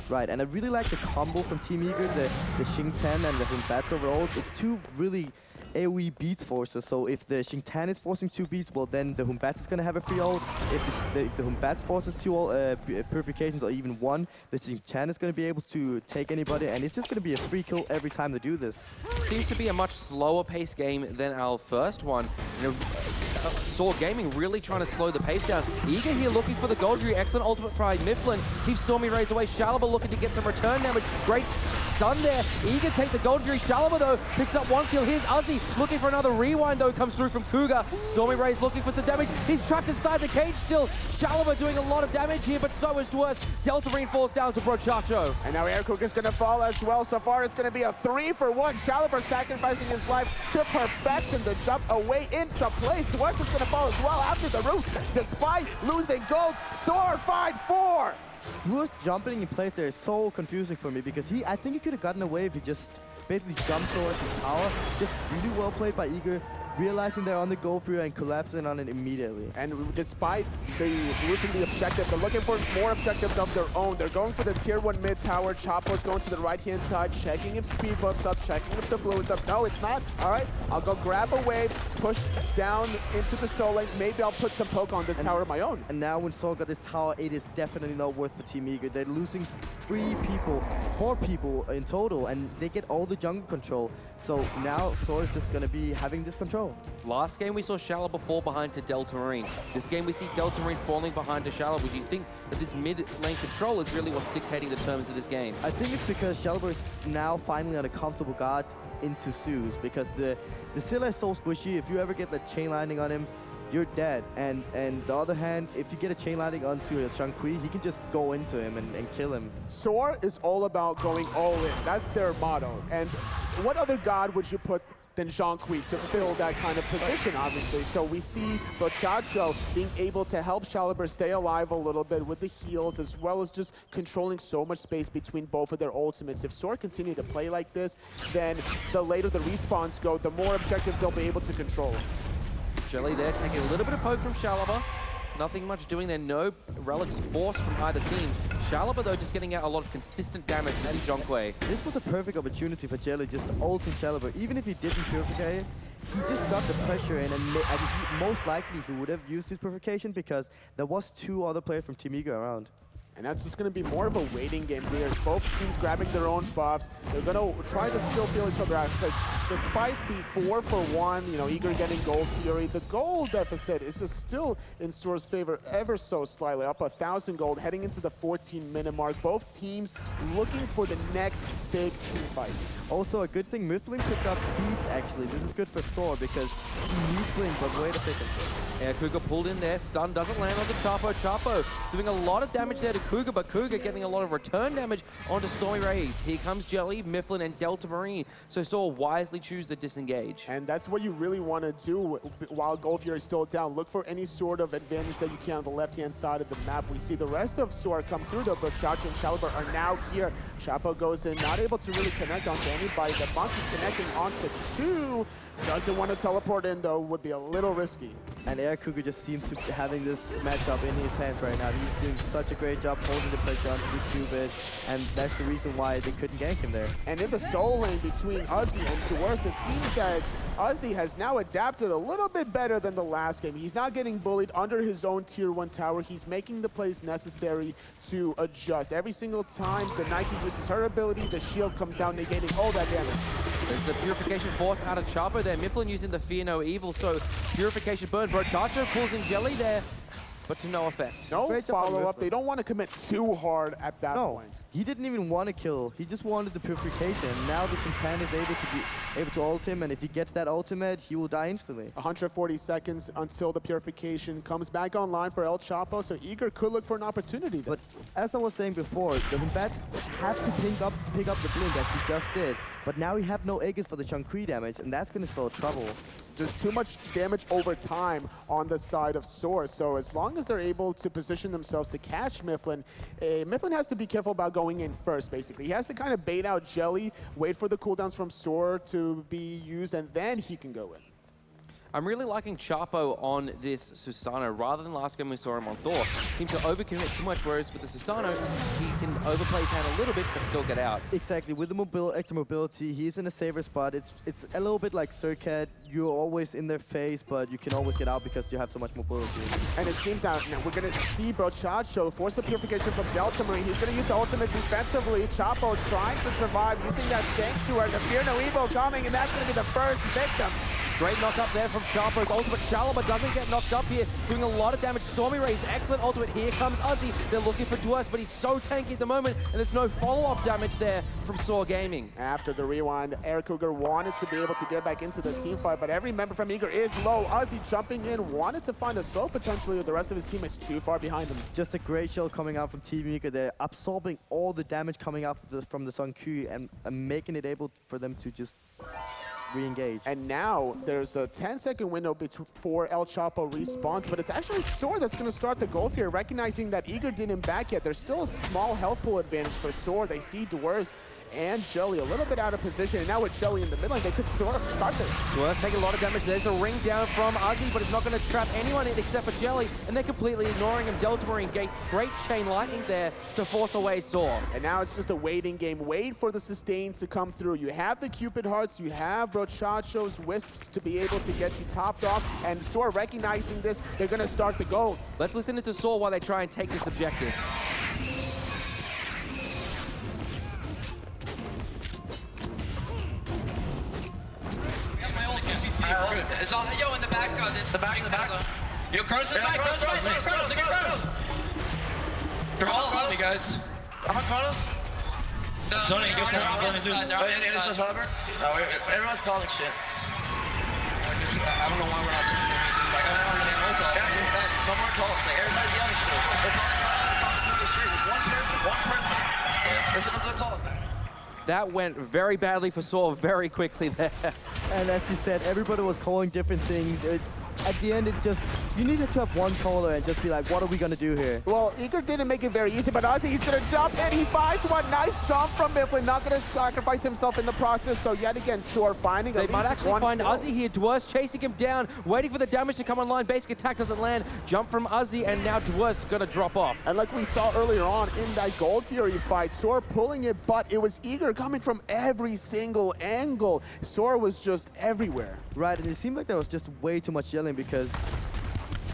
Right, and I really like the combo from Team Eager, the Xing Tan and the Humbats overall. It's two really AoE beats forces, so if the Xing Tan is forcing 2 beats, well then the Humbats is going to have a free ult. If the Humbats forces 2 purifications or even 1, the Xing Tan is going to be able to take anybody, and it's just going to be a free kill every time they do this. Seems to be a much slower paced game than our first one. You know, Soar Gaming really trying to slow the pace down. Eager here looking for the gold fury. Excellent ultimate fry. Mifflin keeps Stormy Rays away. Shalaba looking to get some return damage. Great stun there. Eager take the gold fury. Shalaba though picks up 1 kill. Here's Uzi looking for another rewind though. Comes through from Cougar. Stormy Rays looking for some damage. He's trapped inside the cage still. Shalaba doing a lot of damage here, but so is Dwarf. Delta Marine falls down to Brochacho. And now Air Cougar is going to fall as well. So far it's going to be a 3-for-1. Shalaba sacrificing his life to perfection. The jump away into place. Dwarf is going to fall as well after the root. Despite losing gold, Soar 5-4. Dwarf jumping in place there is so confusing for me because I think he could have gotten away if he just basically jumped towards the tower. Just really well played by Eager, realizing they're on the goal free and collapsing on it immediately. And despite losing the objective, they're looking for more objectives of their own. They're going for the tier 1 mid tower. Chapo's going to the right-hand side, checking if speed buff's up, checking if the blue is up. No, it's not. All right, I'll go grab a wave, push down into the soul lane. Maybe I'll put some poke on this tower of my own. And now when Soul got this tower, it is definitely not worth for Team Eager. They're losing 4 people in total, and they get all the jungle control. So now Soul is just going to be having this control. Last game we saw Shalaba fall behind to Delta Marine. This game we see Delta Marine falling behind to Shalaba. Do you think that this mid lane control is really what's dictating the terms of this game? I think it's because Shalaba is now finally on a comfortable guard into Zeus, because the Scylla is so squishy. If you ever get the chain landing on him, you're dead. And the other hand, if you get a chain landing onto a Shankui, he can just go into him and kill him. Soar is all about going all in. That's their motto. And what other god would you put than Shankui to fill that kind of position, obviously? So we see Brochacho being able to help Shalaba stay alive a little bit with the heals, as well as just controlling so much space between both of their ultimates. If Soar continue to play like this, then the later the respawns go, the more objectives they'll be able to control. Jelly there taking a little bit of poke from Shalaba. Nothing much doing there. No relics forced from either team. Shalaba, though, just getting out a lot of consistent damage to Jonkwe. This was a perfect opportunity for Jelly just to ult in Shalaba. Even if he didn't purify it, he just got the pressure in, and most likely he would have used his purification because there was 2 other players from Team Eager around. And that's just going to be more of a waiting game here. Both teams grabbing their own buffs. They're going to try to still feel each other out because despite the 4-for-1, you know, Eager getting Gold Fury, the gold deficit is just still in Soar's favor ever so slightly, up 1,000 gold, heading into the 14-minute mark. Both teams looking for the next big team fight. Also, a good thing Mifflin picked up beats, actually. This is good for Soar because he needs Blink, but wait a second. Yeah, Cougar pulled in there. Stun doesn't land on the Chapo. Chapo doing a lot of damage there to Cougar, but Cougar getting a lot of return damage onto Stormy Rays. Here comes Jelly, Mifflin, and Delta Marine. So Soar wisely choose the disengage. And that's what you really want to do while Gold Fury is still down. Look for any sort of advantage that you can on the left-hand side of the map. We see the rest of Soar come through, though, but Chacho and Shaliber are now here. Chapo goes in, not able to really connect onto anybody. The Monkey connecting onto 2. Doesn't want to teleport in, though, would be a little risky. And Air Cougar just seems to be having this matchup in his hands right now. He's doing such a great job holding the pressure on Cubit, and that's the reason why they couldn't gank him there. And in the soul lane between Uzi and Dwarf, it seems that Uzi has now adapted a little bit better than the last game. He's not getting bullied under his own tier 1 tower. He's making the plays necessary to adjust. Every single time the Nike uses her ability, the shield comes out negating all that damage. There's the Purification forced out of Chapo there. Mifflin using the Fear No Evil, so Purification burn. Brochacho pulls in Jelly there, but to no effect. No follow-up. They don't want to commit too hard at that point. He didn't even want to kill. He just wanted the Purification. Now the Chimpan is able to ult him, and if he gets that ultimate, he will die instantly. 140 seconds until the Purification comes back online for El Chapo, so Eager could look for an opportunity there. But as I was saying before, the Bats have to pick up the Blink as he just did. But now we have no Aegis for the Changcree damage, and that's going to spell trouble. Just too much damage over time on the side of Soar. So as long as they're able to position themselves to catch Mifflin, Mifflin has to be careful about going in first, basically. He has to kind of bait out Jelly, wait for the cooldowns from Soar to be used, and then he can go in. I'm really liking Chapo on this Susano. Rather than last game we saw him on Thor, seems to overcommit too much, whereas with the Susano, he can overplay his hand a little bit but still get out. Exactly. With the extra mobility, he's in a safer spot. It's a little bit like Circat. You're always in their face, but you can always get out because you have so much mobility. And it seems that we're going to see Brochacho force the Purification from Delta Marine. He's going to use the ultimate defensively. Chapo trying to survive using that Sanctuary. The Fear No Evil coming, and that's going to be the first victim. Great knock up there from Chapo's ultimate. Shaliber doesn't get knocked up here, doing a lot of damage. Stormy Rays, excellent ultimate. Here comes Uzi. They're looking for Dwarf, but he's so tanky at the moment, and there's no follow-up damage there from Soar Gaming. After the rewind, Air Cougar wanted to be able to get back into the team fight, but every member from Eager is low. Uzi jumping in, wanted to find a slow potentially with the rest of his teammates too far behind him. Just a great shell coming out from Team Eager. They're absorbing all the damage coming out from the Sun Q and making it able for them to just re-engage. And now there's a 10-second window before El Chapo respawns, but it's actually Soar that's going to start the goal here, recognizing that Eager didn't back yet. There's still a small health pool advantage for Soar. They see Dwarf and Jelly a little bit out of position, and now with Jelly in the middle lane, they could start this. Dwarf taking a lot of damage. There's a ring down from Uzi, but it's not going to trap anyone in except for Jelly, and they're completely ignoring him. Delta Marine gate, great chain lightning there to force away Soar. And now it's just a waiting game. Wait for the sustain to come through. You have the Cupid Hearts, you have Brochacho's Wisps to be able to get you topped off, and Soar recognizing this, they're going to start the gold. Let's listen to Soar while they try and take this objective. It's on, yo, in the back. The back. Yo, Kronos in the back. Kronos. They're all on me, guys. I'm on Kronos. Zoning, go Everyone's calling shit. I don't know why we're not listening to anything. Like, guys, no more calls. Like, everybody's yelling shit. It's not straight. It's one person. Listen to the call, man. That went very badly for Soar very quickly there. And as you said, everybody was calling different things. At the end, it's just, you need to have one caller and just be like, what are we going to do here? Well, Eager didn't make it very easy, but Uzi, he's going to jump, and he finds one. Nice jump from Mifflin. Not going to sacrifice himself in the process, so yet again, Soar finding They might actually find Uzi here. Dwarf's chasing him down, waiting for the damage to come online. Basic attack doesn't land. Jump from Uzi, and now Dwarf's going to drop off. And like we saw earlier on in that Gold Fury fight, Soar pulling it, but it was Eager coming from every single angle. Soar was just everywhere. Right, and it seemed like there was just way too much yelling because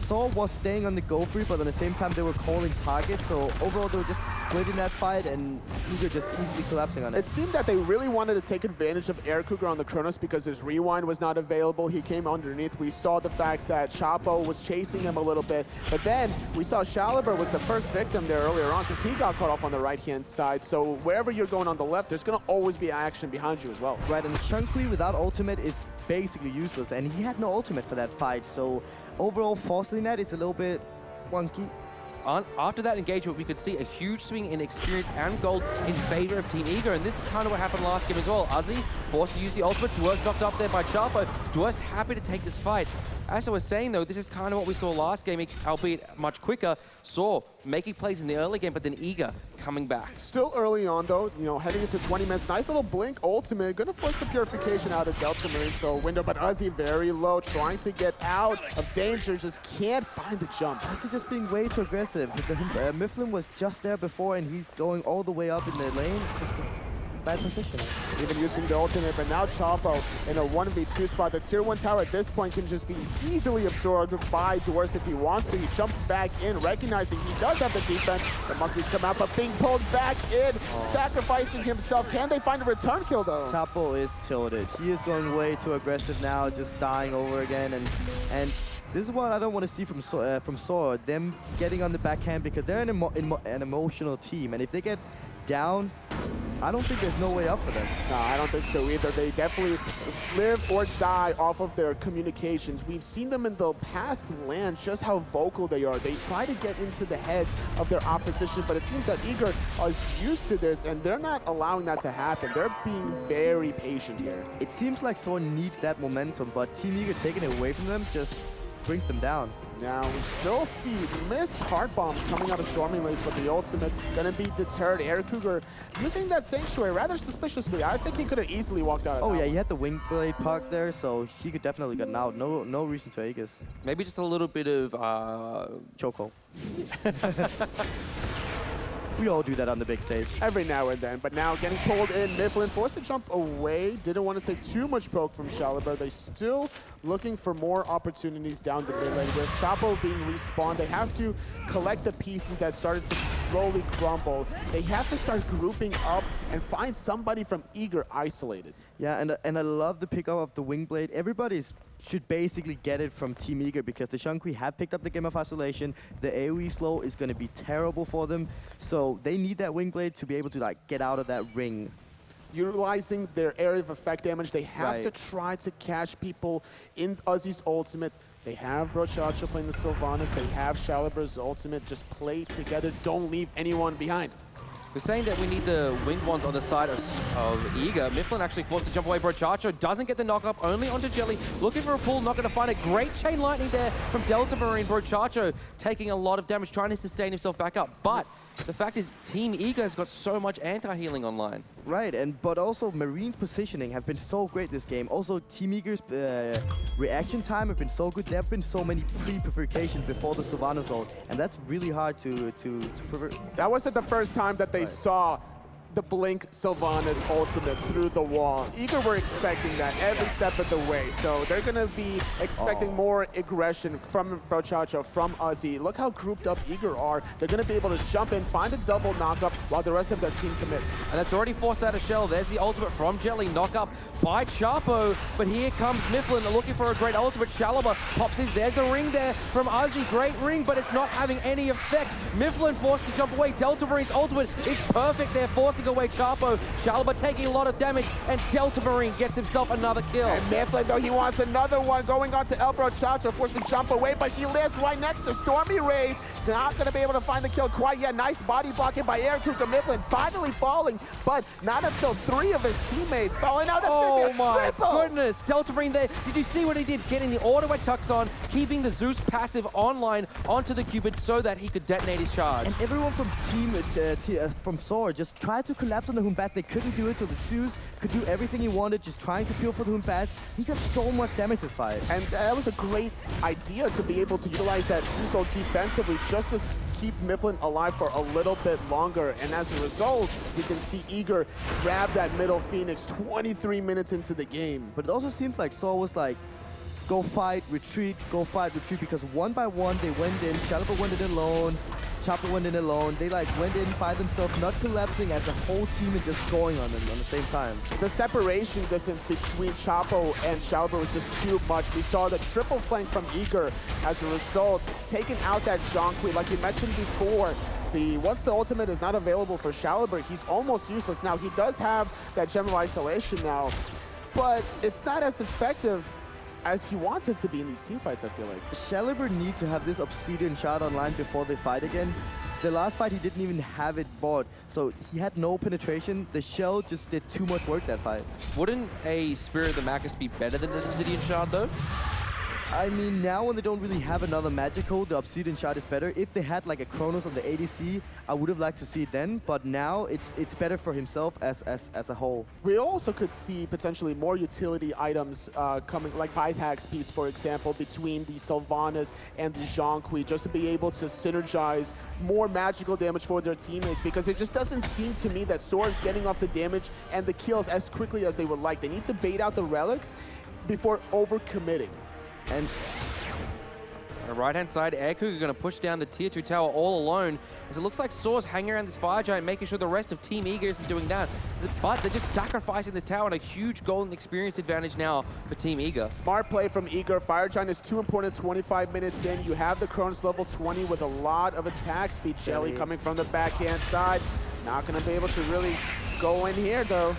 Saw was staying on the go free, but at the same time they were calling targets. So overall they were just splitting that fight, and Eager just easily collapsing on it. It seemed that they really wanted to take advantage of Air Cougar on the Kronos because his rewind was not available. He came underneath. We saw the fact that Chapo was chasing him a little bit, but then we saw Shaliber was the first victim there earlier on because he got caught off on the right-hand side. So wherever you're going on the left, there's going to always be action behind you as well. Right, and Shankly without ultimate is basically useless, and he had no ultimate for that fight. So overall, forcing that is a little bit wonky. After that engagement, we could see a huge swing in experience and gold in favor of Team Eager, and this is kind of what happened last game as well. Uzi forced to use the ultimate, Dwarf's knocked up there by Chapo. Dwarf's happy to take this fight. As I was saying though, this is kind of what we saw last game, albeit much quicker. Saw making plays in the early game, but then Eager coming back. Still early on though, you know, heading into 20 minutes. Nice little blink ultimate, gonna force the purification out of Delta Marine. So window, but Uzi very low, trying to get out of danger, just can't find the jump. Uzi just being way too aggressive. Mifflin was just there before, and he's going all the way up in the lane. Just bad position. Even using the ultimate, but now Chapo in a 1v2 spot. The tier 1 tower at this point can just be easily absorbed by Dwarfs if he wants to. He jumps back in, recognizing he does have the defense. The monkeys come out, but being pulled back in, sacrificing himself. Can they find a return kill though? Chapo is tilted. He is going way too aggressive now, just dying over again, and this is what I don't want to see from Sora, them getting on the backhand, because they're an emotional team, and if they get down, I don't think there's no way up for them. No, I don't think so either. They definitely live or die off of their communications. We've seen them in the past land just how vocal they are. They try to get into the heads of their opposition, but it seems that Eager is used to this, and they're not allowing that to happen. They're being very patient here. It seems like Sora needs that momentum, but Team Eager taking it away from them just brings them down. Now we still see missed heart bombs coming out of Storming Lace, but the ultimate gonna be deterred. Air Cougar using that Sanctuary rather suspiciously. I think he could have easily walked out of that yeah, one. he had the Wing Blade parked there, so he could definitely get out. No reason to Aegis. Maybe just a little bit of chokehold. We all do that on the big stage. Every now and then, but now getting pulled in. Mifflin forced to jump away. Didn't want to take too much poke from Shaliber. They still looking for more opportunities down the mid lane. With Chapo being respawned, they have to collect the pieces that started to slowly crumble. They have to start grouping up and find somebody from Eager isolated. Yeah, and I love the pickup of the Wingblade. Everybody should basically get it from Team Eager, because the Shankly have picked up the game of isolation. The AoE slow is going to be terrible for them, so they need that Wingblade to be able to get out of that ring. Utilizing their area of effect damage, they have to try to catch people in Uzi's ultimate. They have Brochacho playing the Sylvanas. They have Shaliber's ultimate. Just play together. Don't leave anyone behind. We're saying that we need the winged ones on the side of Eager. Mifflin actually forced to jump away. Brochacho doesn't get the knock up, only onto Jelly. Looking for a pull, not going to find a great chain lightning there from Delta Marine. Brochacho taking a lot of damage, trying to sustain himself back up. But the fact is, Team Eager has got so much anti-healing online. Right, but also Marine's positioning have been so great this game. Also, Team Eager's reaction time have been so good. There have been so many pre-purifications before the Sylvanas ult, and that's really hard to prevent. That wasn't the first time that they saw the blink Sylvanas ultimate through the wall. Eager were expecting that every step of the way, so they're gonna be expecting more aggression from Brochacho, from Uzi. Look how grouped up Eager are. They're gonna be able to jump in, find a double knockup while the rest of their team commits. And that's already forced out of Shell. There's the ultimate from Jelly, knockup by Chapo, but here comes Mifflin looking for a great ultimate. Shaliber pops his, there's a ring there from Uzi, great ring, but it's not having any effect. Mifflin forced to jump away. Delta Marine's ultimate is perfect there, forcing away Chapo. Shaliber taking a lot of damage, and Delta Marine gets himself another kill. And Mifflin, though, he wants another one, going on to El Brochacho, forced to jump away, but he lives right next to Stormy Rays. Not going to be able to find the kill quite yet. Nice body blocking by Air Cougar. Mifflin finally falling, but not until 3 of his teammates falling out. That's oh my triple. goodness, Delta Marine there. Did you see what he did? Getting the auto attacks on, keeping the Zeus passive online onto the Cupid so that he could detonate his charge. And everyone from from Sora just tried to collapse on the Humbat. They couldn't do it, so the Zeus could do everything he wanted, just trying to peel for the Humbat. He got so much damage this fight. And that was a great idea to be able to utilize that Zeus ult defensively just to keep Mifflin alive for a little bit longer. And as a result, we can see Eager grab that middle Phoenix 23 minutes into the game. But it also seems like Sora was go fight, retreat, go fight, retreat, because one by one they went in, Caliber went in alone, Chopper went in alone, they like went in by themselves, not collapsing as a whole team and just going on them at the same time. The separation distance between Chapo and Caliber was just too much. We saw the triple flank from Eager as a result, taking out that Zhonghui. Like you mentioned before, once the ultimate is not available for Caliber, he's almost useless. Now, he does have that Gem of Isolation now, but it's not as effective as he wants it to be in these team fights, I feel like. Caliber need to have this Obsidian shard online before they fight again. The last fight, he didn't even have it bought, so he had no penetration. The shell just did too much work that fight. Wouldn't a Spirit of the Macus be better than an Obsidian shard, though? I mean, now when they don't really have another magical, the Obsidian shard is better. If they had like a Chronos on the ADC, I would have liked to see it then, but now it's better for himself as a whole. We also could see potentially more utility items coming, like Pythax piece, for example, between the Sylvanas and the Zhonghui, just to be able to synergize more magical damage for their teammates, because it just doesn't seem to me that Soar is getting off the damage and the kills as quickly as they would like. They need to bait out the relics before overcommitting. And on the right-hand side, Aircougar going to push down the tier 2 tower all alone, as it looks like Soar's hanging around this Fire Giant, making sure the rest of Team Eager isn't doing that. But they're just sacrificing this tower, and a huge golden experience advantage now for Team Eager. Smart play from Eager. Fire Giant is too important 25 minutes in. You have the Cronus level 20 with a lot of attack speed. Jelly coming from the backhand side. Not going to be able to really go in here, though.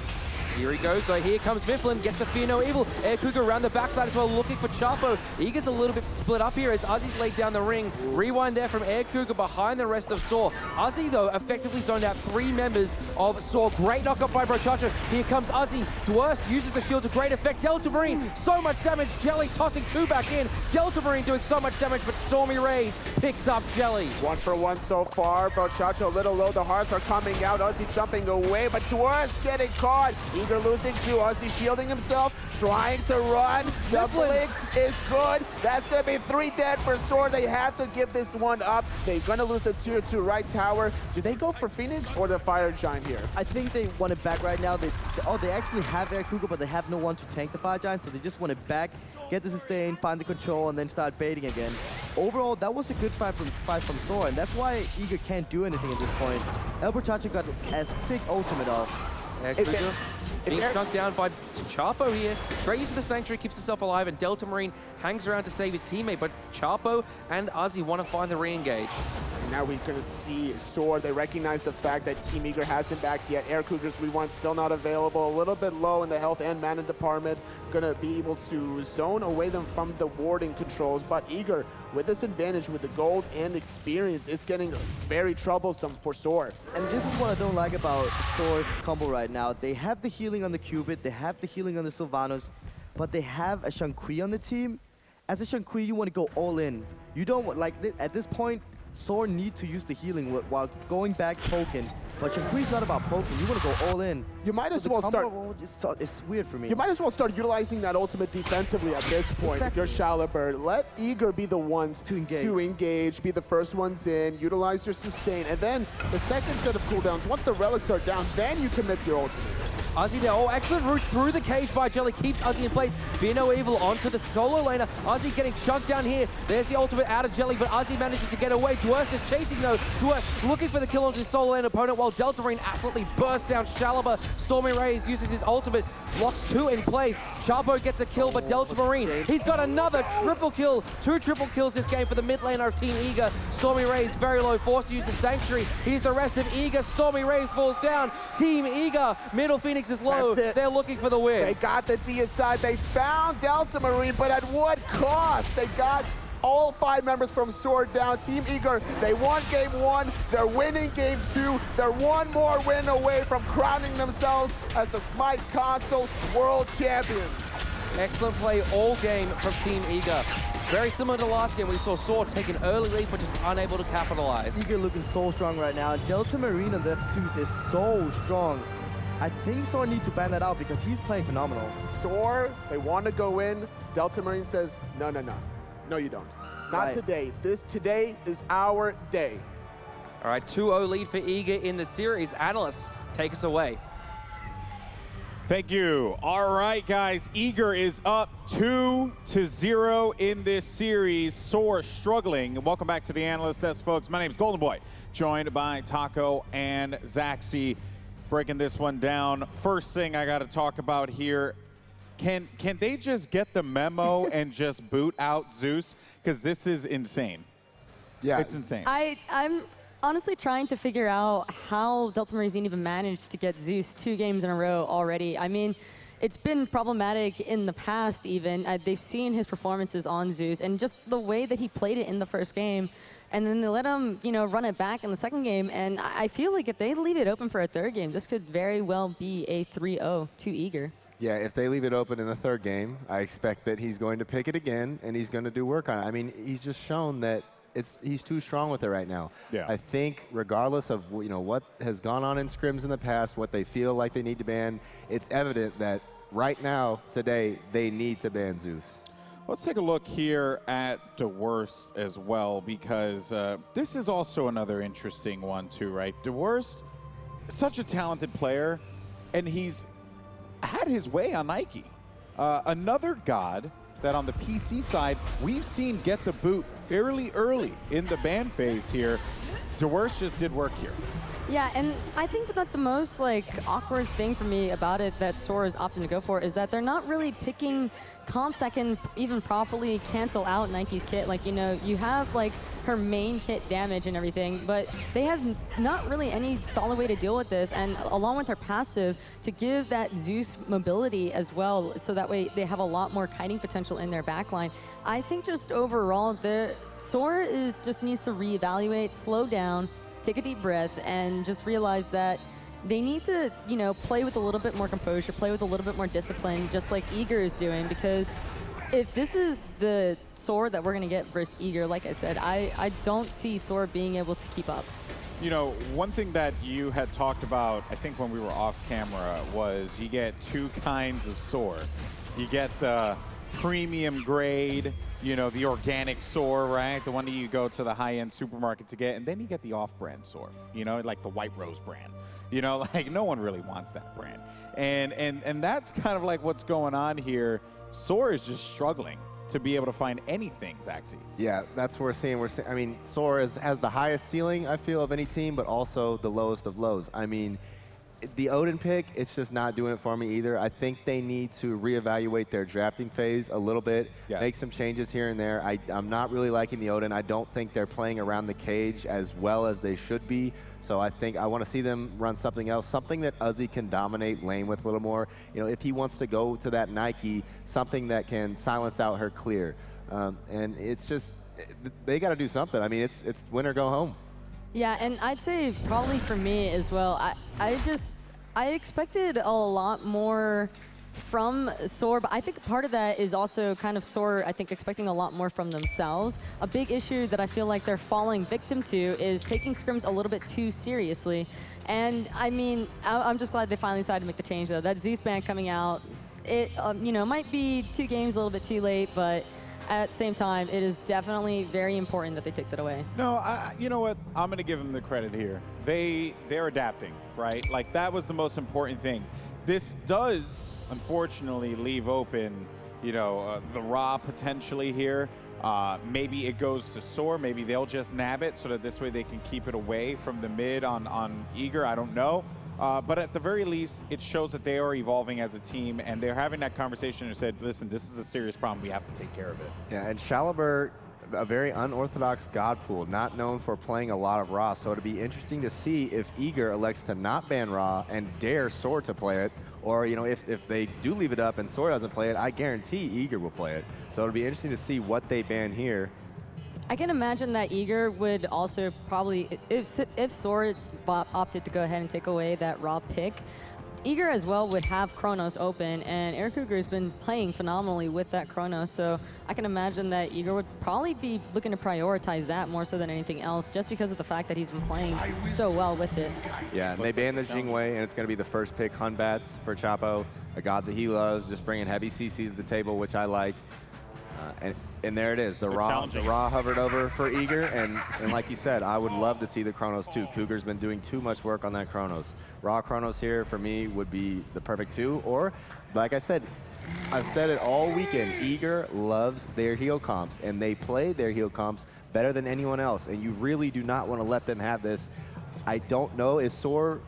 Here he goes, so here comes Mifflin, gets the Fear No Evil. Aircougar around the backside as well, looking for Chapo. Eager's a little bit split up here as Uzi's laid down the ring. Rewind there from Aircougar behind the rest of Soar. Uzi, though, effectively zoned out 3 members of Soar. Great knockup by Brochacha. Here comes Uzi. Dwurst uses the shield to great effect. Delta Marine, so much damage. Jelly tossing 2 back in. Delta Marine doing so much damage, but Stormy Rays picks up Jelly. 1 for 1 so far. Brochacha a little low. The hearts are coming out. Uzi jumping away, but Dwurst getting caught. Eager losing too. Uzi shielding himself, trying to run. The blink is good. That's going to be 3 dead for Soar. They have to give this one up. They're going to lose the tier 2 right tower. Do they go for Phoenix or the Fire Giant here? I think they want it back right now. They actually have Aircougar, but they have no one to tank the Fire Giant, so they just want it back, get the sustain, find the control, and then start baiting again. Overall, that was a good fight from Soar, and that's why Eager can't do anything at this point. El Brochacha got a sick ultimate off. Being shut down by Chapo here. Great use of the Sanctuary, keeps himself alive, and Delta Marine hangs around to save his teammate, but Chapo and Uzi want to find the re-engage. And now we're going to see Soar. They recognize the fact that Team Eager hasn't backed yet. Aircougar's rewind still not available. A little bit low in the health and mana department. Going to be able to zone away them from the warding controls, but Eager, with this advantage, with the gold and experience, it's getting very troublesome for Soar. And this is what I don't like about Soar's combo right now. They have the healing on the Cubit, they have the healing on the Sylvanos, but they have a Shankui on the team. As a Shankui, you want to go all in. You don't want, like, at this point, Soar need to use the healing while going back poking. But Shankui's not about poking. You want to go all in. You might as well start. It's weird for me. You might as well start utilizing that ultimate defensively at this point. Exactly. If you're Caliber, let Eager be the ones to engage, be the first ones in, utilize your sustain, and then the second set of cooldowns. Once the relics are down, then you commit your ultimate. Uzi there, oh, excellent route through the cage by Jelly, keeps Uzi in place. Fear No Evil onto the solo laner. Uzi getting chunked down here. There's the ultimate out of Jelly, but Uzi manages to get away. Dwurst is chasing though. Dwurst looking for the kill onto his solo lane opponent, while Delta Marine absolutely bursts down Chalaba. Stormy Rays uses his ultimate, locks 2 in place. Chapo gets a kill, but Delta Marine, he's got another triple kill. 2 triple kills this game for the mid laner of Team Eager. Stormy Rays very low, forced to use the Sanctuary. He's the rest of Eager. Stormy Rays falls down. Team Eager, Middle Phoenix is low. They're looking for the win. They got the deicide. They found Delta Marine, but at what cost? They got all 5 members from Soar down. Team Eager, they won game 1. They're winning game 2. They're 1 more win away from crowning themselves as the Smite console world champions. Excellent play all game from Team Eager. Very similar to last game, we saw Soar take an early lead, but just unable to capitalize. Eager looking so strong right now. Delta Marine on that Zeus is so strong. I think Soar needs to ban that out because he's playing phenomenal. Soar, they want to go in. Delta Marine says, no. No, you don't. Not today. Today is our day. All right, 2-0 lead for Eager in the series. Analysts, take us away. Thank you. All right, guys. Eager is up 2-0 in this series. Soar struggling. Welcome back to the Analyst Desk, folks. My name is Golden Boy, joined by Taco and Zaxi, breaking this one down. First thing I got to talk about here, can they just get the memo and just boot out Zeus? Because this is insane. Yeah. It's insane. I'm honestly trying to figure out how Delta Marine even managed to get Zeus 2 games in a row already. I mean, it's been problematic in the past even. They've seen his performances on Zeus and just the way that he played it in the first game. And then they let him, run it back in the second game. And I feel like if they leave it open for a third game, this could very well be a 3-0 to Eager. Yeah, if they leave it open in the third game, I expect that he's going to pick it again and he's going to do work on it. I mean, he's just shown that he's too strong with it right now. Yeah. I think regardless of what has gone on in scrims in the past, what they feel like they need to ban, it's evident that right now, today, they need to ban Zeus. Let's take a look here at the worst as well, because this is also another interesting one too, right? DeWorst, such a talented player, and he's had his way on Nike. Another god that on the PC side, we've seen get the boot fairly early in the ban phase here. DeWorst just did work here. Yeah, and I think that the most awkward thing for me about it that Sora is opting to go for is that they're not really picking comps that can even properly cancel out Nike's kit. You have her main kit damage and everything, but they have not really any solid way to deal with this, and along with her passive, to give that Zeus mobility as well, so that way they have a lot more kiting potential in their backline. I think just overall, Sora just needs to reevaluate, slow down, take a deep breath, and just realize that they need to, play with a little bit more composure, play with a little bit more discipline, just like Eager is doing, because if this is the Sora that we're going to get versus Eager, like I said, I don't see Sora being able to keep up. One thing that you had talked about, I think when we were off camera, was you get 2 kinds of Sora. You get the premium grade, the organic Soar, right? The one that you go to the high-end supermarket to get, and then you get the off-brand Soar, like the White Rose brand. No one really wants that brand. And that's kind of like what's going on here. Soar is just struggling to be able to find anything, Zaxi. Yeah, that's what we're seeing. I mean, Soar has the highest ceiling, I feel, of any team, but also the lowest of lows. I mean, the Odin pick, it's just not doing it for me either. I think they need to reevaluate their drafting phase a little bit, make some changes here and there. I'm not really liking the Odin. I don't think they're playing around the cage as well as they should be. So I think I want to see them run something else, something that Uzi can dominate lane with a little more. If he wants to go to that Nike, something that can silence out her clear. And it's just, they got to do something. I mean, it's win or go home. Yeah, and I'd say probably for me as well, I expected a lot more from Soar, but I think part of that is also kind of Soar, I think, expecting a lot more from themselves. A big issue that I feel like they're falling victim to is taking scrims a little bit too seriously. And I mean, I'm just glad they finally decided to make the change though. That Zeus ban coming out, it might be 2 games a little bit too late, but at the same time, it is definitely very important that they take that away. No, you know what? I'm going to give them the credit here. They're adapting, right? That was the most important thing. This does, unfortunately, leave open, the Ra potentially here. Maybe it goes to Soar. Maybe they'll just nab it so that this way they can keep it away from the mid on Eager. I don't know. But at the very least, it shows that they are evolving as a team, and they're having that conversation and said, listen, this is a serious problem. We have to take care of it. Yeah, and Shaliber, a very unorthodox god pool, not known for playing a lot of Ra. So it'll be interesting to see if Eager elects to not ban Ra and dare Soar to play it, or if they do leave it up and Soar doesn't play it, I guarantee Eager will play it. So it'll be interesting to see what they ban here. I can imagine that Eager would also probably, if Soar opted to go ahead and take away that Ra pick, Eager as well would have Chronos open, and Eric Cougar has been playing phenomenally with that Chronos, so I can imagine that Eager would probably be looking to prioritize that more so than anything else, just because of the fact that he's been playing so well with it. Yeah, and they banned the Jingwei, and it's going to be the first pick, Hunbats, for Chapo, a god that he loves, just bringing heavy CC to the table, which I like. And there it is. The Ra hovered over for Eager, and like you said, I would love to see the Chronos too. Cougar's been doing too much work on that Chronos. Ra Chronos here for me would be the perfect 2, or like I said, I've said it all weekend, Eager loves their heal comps, and they play their heal comps better than anyone else, and you really do not want to let them have this. I don't know, is Soar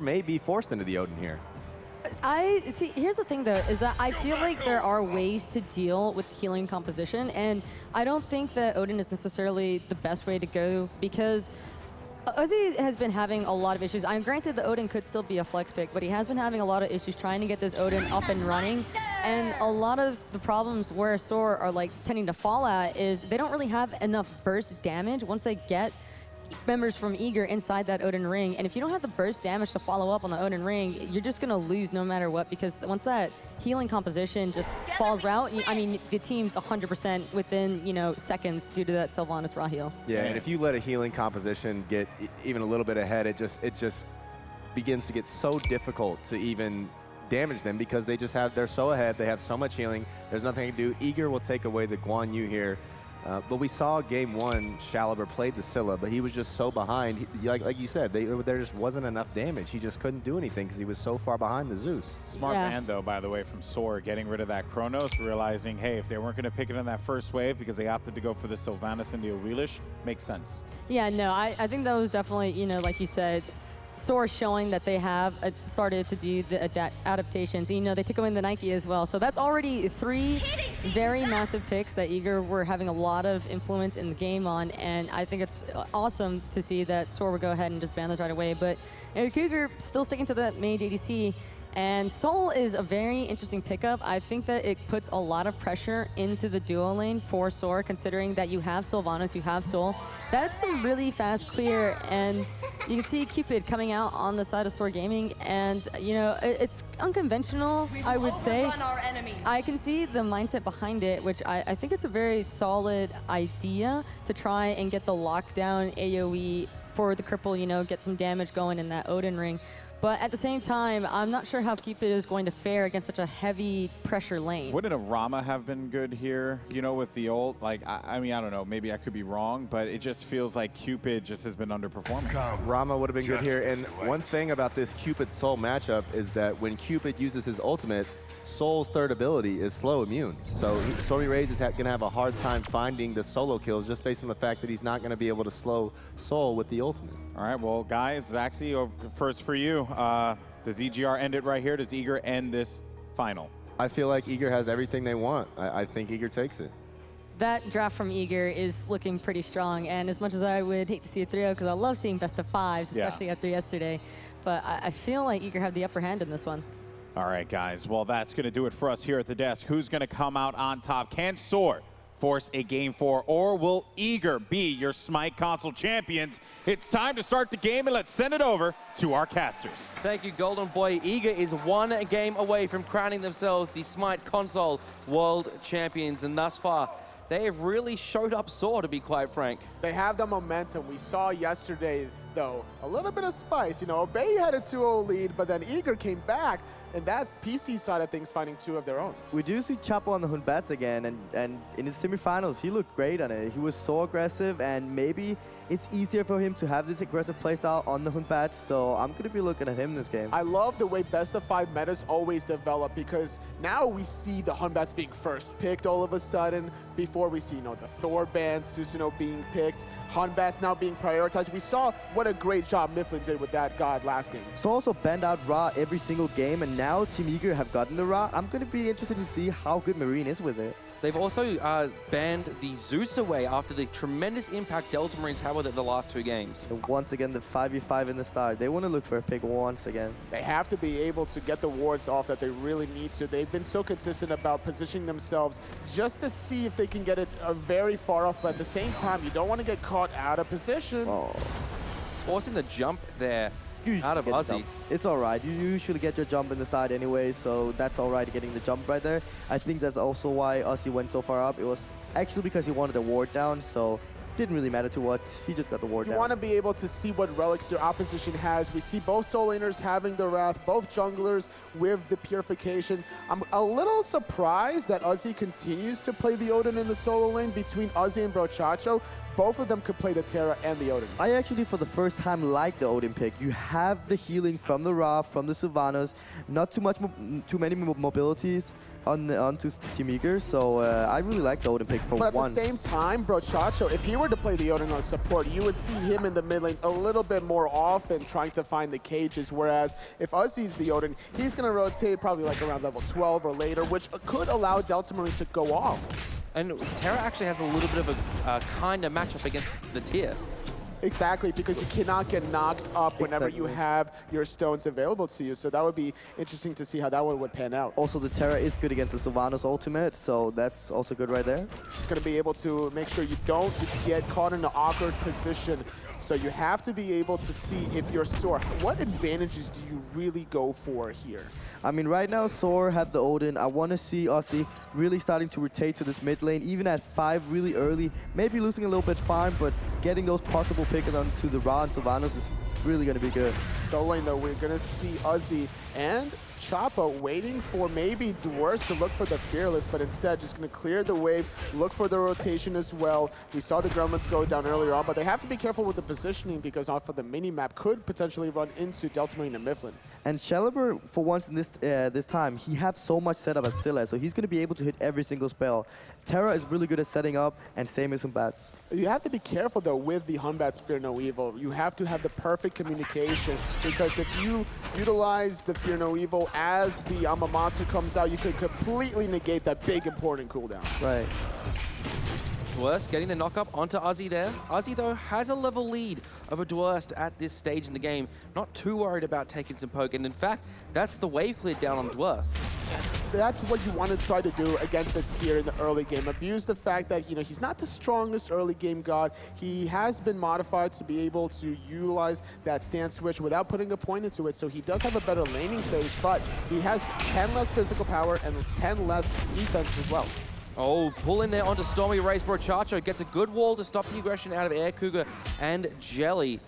may be forced into the Odin here. See, here's the thing though, is that I feel like there are ways to deal with healing composition, and I don't think that Odin is necessarily the best way to go, because Ozzy has been having a lot of issues. I'm granted the Odin could still be a flex pick, but he has been having a lot of issues trying to get this Odin up and running. And a lot of the problems where Soar are like tending to fall at is they don't really have enough burst damage once they get members from Eager inside that Odin ring. And if you don't have the burst damage to follow up on the Odin ring, you're just going to lose no matter what, because once that healing composition just falls out, I mean, the team's 100% within, you know, seconds due to that Sylvanas Ra heal. Yeah, and if you let a healing composition get even a little bit ahead, it just begins to get so difficult to even damage them, because they're so ahead, they have so much healing, there's nothing to do. Eager will take away the Guan Yu here. But we saw game 1, Shaliber played the Scylla, but he was just so behind. Like you said, there just wasn't enough damage. He just couldn't do anything because he was so far behind the Zeus. Smart man, though, by the way, from Soar, getting rid of that Chronos, realizing, hey, if they weren't going to pick it in that first wave because they opted to go for the Sylvanas and the Aurelish, makes sense. Yeah, no, I think that was definitely, you know, like you said, Soar showing that they have started to do the adaptations. You know, they took away the Nike as well. So that's already 3 very massive picks that Eager were having a lot of influence in the game on. And I think it's awesome to see that Soar would go ahead and just ban those right away. But Cougar still sticking to the mage ADC. And Soul is a very interesting pickup. I think that it puts a lot of pressure into the duo lane for Soar, considering that you have Sylvanas, you have Soul. That's some really fast clear, and you can see Cupid coming out on the side of Soar Gaming, and you know, it's unconventional, I would say. I can see the mindset behind it, which I think it's a very solid idea to try and get the lockdown AoE for the cripple, you know, get some damage going in that Odin ring. But at the same time, I'm not sure how Cupid is going to fare against such a heavy pressure lane. Wouldn't a Rama have been good here, you know, with the ult? Like, I mean, I don't know, maybe I could be wrong, but it just feels like Cupid just has been underperforming. Rama would have been good here, and one thing about this Cupid-Soul matchup is that when Cupid uses his ultimate, Soul's third ability is slow immune. So Stormy Reyes is going to have a hard time finding the solo kills just based on the fact that he's not going to be able to slow Soul with the ultimate. All right, well, guys, Zaxi, first for you. Does EGR end it right here? Does Eager end this final? I feel like Eager has everything they want. I think Eager takes it. That draft from Eager is looking pretty strong, and as much as I would hate to see a 3-0, because I love seeing best of 5s, especially after yesterday, but I feel like Eager have the upper hand in this one. All right, guys. Well, that's going to do it for us here at the desk. Who's going to come out on top? Can Soar force a Game 4, or will Eager be your Smite console champions? It's time to start the game, and let's send it over to our casters. Thank you, Golden Boy. Eager is 1 game away from crowning themselves the Smite console world champions, and thus far, they have really showed up Soar, to be quite frank. They have the momentum. We saw yesterday, though, a little bit of spice. You know, Bay had a 2-0 lead, but then Eager came back, and that's PC side of things finding 2 of their own. We do see Chapo on the Hunbats again, and in his semifinals, he looked great on it. He was so aggressive, and maybe it's easier for him to have this aggressive playstyle on the Hunbats, so I'm going to be looking at him this game. I love the way best of 5 metas always develop, because now we see the Hunbats being first picked all of a sudden. Before we see, you know, the Thor band, Susanoo being picked, Hunbats now being prioritized. We saw what a great job Mifflin did with that god last game. So also banned out Ra every single game, and now Team Eager have gotten the Ra. I'm going to be interested to see how good Marine is with it. They've also banned the Zeus away after the tremendous impact Delta Marines had with it the last 2 games. And once again, the 5v5 in the start. They want to look for a pick once again. They have to be able to get the wards off that they really need to. They've been so consistent about positioning themselves just to see if they can get it very far off, but at the same time, you don't want to get caught out of position. Forcing the jump there out of Ozzy. It's all right. You usually get your jump in the start anyway, so that's all right getting the jump right there. I think that's also why Ozzy went so far up. It was actually because he wanted the ward down, so didn't really matter too much. He just got the ward You down. want to be able to see what relics your opposition has. We see both soul laners having the Wrath, both junglers with the Purification. I'm a little surprised that Uzi continues to play the Odin in the solo lane between Uzi and Brochacho. Both of them could play the Terra and the Odin. I actually, for the first time, like the Odin pick. You have the healing from the Wrath, from the Sylvanas, not too many mobilities onto Team Eager, so I really like the Odin pick for But at once. the same time, Brochacho, if he were to play the Odin on support, you would see him in the mid lane a little bit more often trying to find the cages, whereas if Uzi's the Odin, he's going to rotate probably like around level 12 or later, which could allow Delta Marine to go off. And Terra actually has a little bit of a kind of matchup against the tier. Exactly, because you cannot get knocked up whenever you have your stones available to you. So that would be interesting to see how that one would pan out. Also, the Terra is good against the Sylvanas ultimate, so that's also good right there. It's going to be able to make sure you don't get caught in an awkward position. So you have to be able to see if you're Soar. What advantages do you really go for here? I mean, right now, Soar have the Odin. I want to see Aussie really starting to rotate to this mid lane, even at 5 really early. Maybe losing a little bit farm, but getting those possible pickers onto the Ra and Sylvanas is really going to be good. Solo lane, though, we're going to see Uzi and Chapo waiting for maybe Dwarves to look for the Fearless, but instead just going to clear the wave, look for the rotation as well. We saw the Gremlins go down earlier on, but they have to be careful with the positioning because off of the mini-map could potentially run into Delta Marine and Mifflin. And Celeber, for once in this time, he has so much setup as Scylla, so he's going to be able to hit every single spell. Terra is really good at setting up, and same as Humbats. You have to be careful, though, with the Humbats Fear No Evil. You have to have the perfect communication, because if you utilize the Fear No Evil as the monster comes out, you could completely negate that big, important cooldown. Right. Dwurst getting the knock-up onto Uzi there. Uzi, though, has a level lead over Dwurst at this stage in the game. Not too worried about taking some poke, and in fact, that's the wave cleared down on Dwurst. That's what you want to try to do against the tier in the early game. Abuse the fact that, he's not the strongest early game god. He has been modified to be able to utilize that stance switch without putting a point into it, so he does have a better laning phase, but he has 10 less physical power and 10 less defense as well. Oh, pull in there onto Stormy Race. Brochacho gets a good wall to stop the aggression out of Air Cougar and Jelly.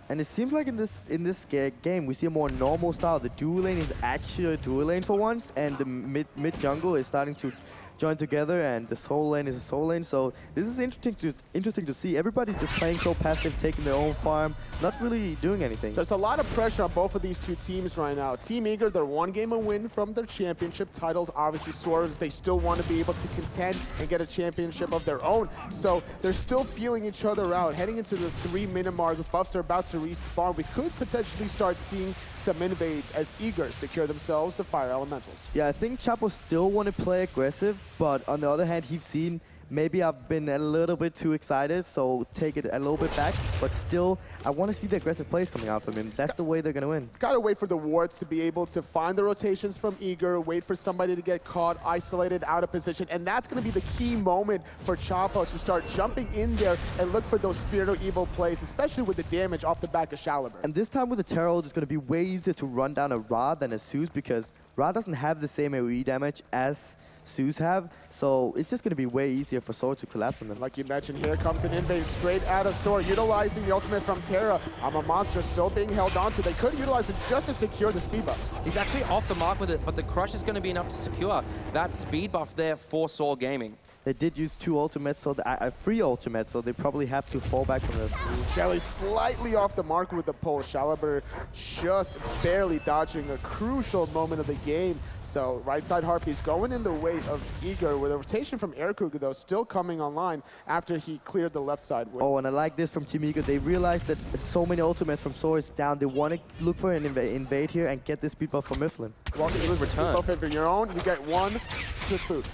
And it seems like in this game, we see a more normal style. The dual lane is actually a dual lane for once, and the mid jungle is starting to join together, and the soul lane is a soul lane. So this is interesting to see. Everybody's just playing so passive, taking their own farm, not really doing anything. There's a lot of pressure on both of these two teams right now. Team Eager, they're one game a win from their championship titles. Obviously, Swords, they still want to be able to contend and get a championship of their own. So they're still feeling each other out. Heading into the 3-minute mark, the buffs are about to respawn. We could potentially start seeing some invades as Eager secure themselves the Fire Elementals. Yeah, I think Chapo still want to play aggressive, but on the other hand, he's seen maybe I've been a little bit too excited, so take it a little bit back. But still, I want to see the aggressive plays coming out from him. That's the way they're going to win. Gotta wait for the wards to be able to find the rotations from Eager, wait for somebody to get caught, isolated, out of position, and that's going to be the key moment for Chapo to start jumping in there and look for those Fear No Evil plays, especially with the damage off the back of Celeber. And this time with the Terrell, it's going to be way easier to run down a Ra than a Zeus, because Ra doesn't have the same AoE damage as Zeus have, so it's just going to be way easier for Sword to collapse on them. Like you mentioned, here comes an invade straight out of Sword, utilizing the ultimate from Terra. I'm a monster still being held onto. They could utilize it just to secure the speed buff. He's actually off the mark with it, but the crush is going to be enough to secure that speed buff there for Soul Gaming. They did use 2 ultimates, so 3 ultimates, so they probably have to fall back from this. Shelly slightly off the mark with the pull. Celeber just barely dodging a crucial moment of the game. So right side Harpies going in the way of Eager, with a rotation from Airkruger, though, still coming online after he cleared the left side. Oh, and I like this from Team Eager. They realized that so many ultimates from Swords down. They want to look for an invade here and get this speed buff from Mifflin. Walking with return. Speed buff your own, you get 1 to food.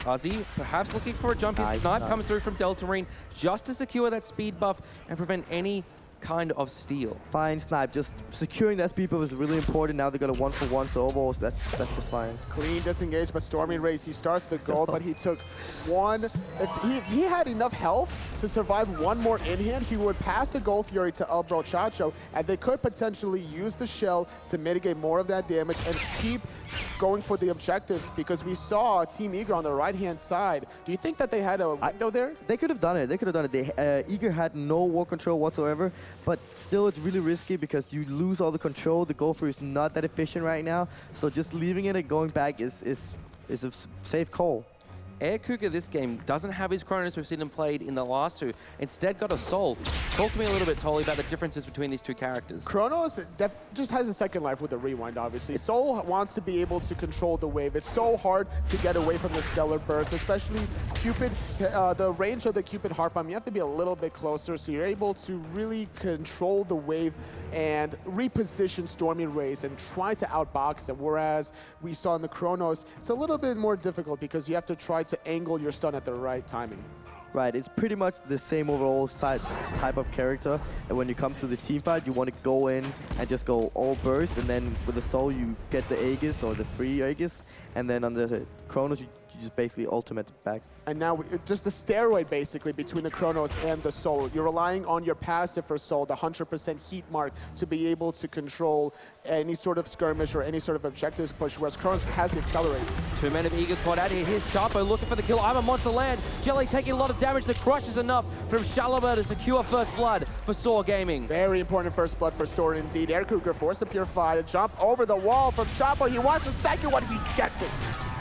Uzi perhaps looking for a jump. His snipe comes through from Delta Marine just to secure that speed buff and prevent any kind of steal. Fine snipe, just securing that speed buff is really important. Now they got a 1-for-1, so overall that's just fine. Clean disengage, but Stormy Race, he starts the gold, but he took 1. If he had enough health to survive one more in-hand, he would pass the Gold Fury to Elbro Chacho, and they could potentially use the shell to mitigate more of that damage and keep going for the objectives, because we saw Team Eager on the right-hand side. Do you think that they had a window there? They could have done it. They could have done it. Eager had no wall control whatsoever, but still it's really risky because you lose all the control. The Gold Fury is not that efficient right now, so just leaving it and going back is a safe call. Air Cougar this game doesn't have his Cronus we've seen him played in the last two. Instead got a Soul. Talk to me a little bit, Tolly, about the differences between these two characters. Kronos just has a second life with the rewind, obviously. Soul wants to be able to control the wave. It's so hard to get away from the Stellar Burst, especially Cupid. The range of the Cupid Heart Bomb, you have to be a little bit closer, so you're able to really control the wave and reposition Stormy Rays and try to outbox them, whereas we saw in the Kronos, it's a little bit more difficult because you have to try to angle your stun at the right timing. Right, it's pretty much the same overall type of character. And when you come to the team fight, you want to go in and just go all burst, and then with the Soul you get the Aegis or the free Aegis, and then on the Kronos you just basically ultimate back. And now just the steroid basically between the Kronos and the Soul. You're relying on your passive for Soul, the 100% heat mark, to be able to control any sort of skirmish or any sort of objectives push, whereas Kronos has the accelerate. Two men of Eager squad out here. Here's Chapo looking for the kill. I'm a monster land. Jelly taking a lot of damage. The crush is enough from Shalaba to secure first blood for Soar Gaming. Very important first blood for Soar indeed. Air Cougar forced to Purify to jump over the wall from Chapo. He wants the second one. He gets it.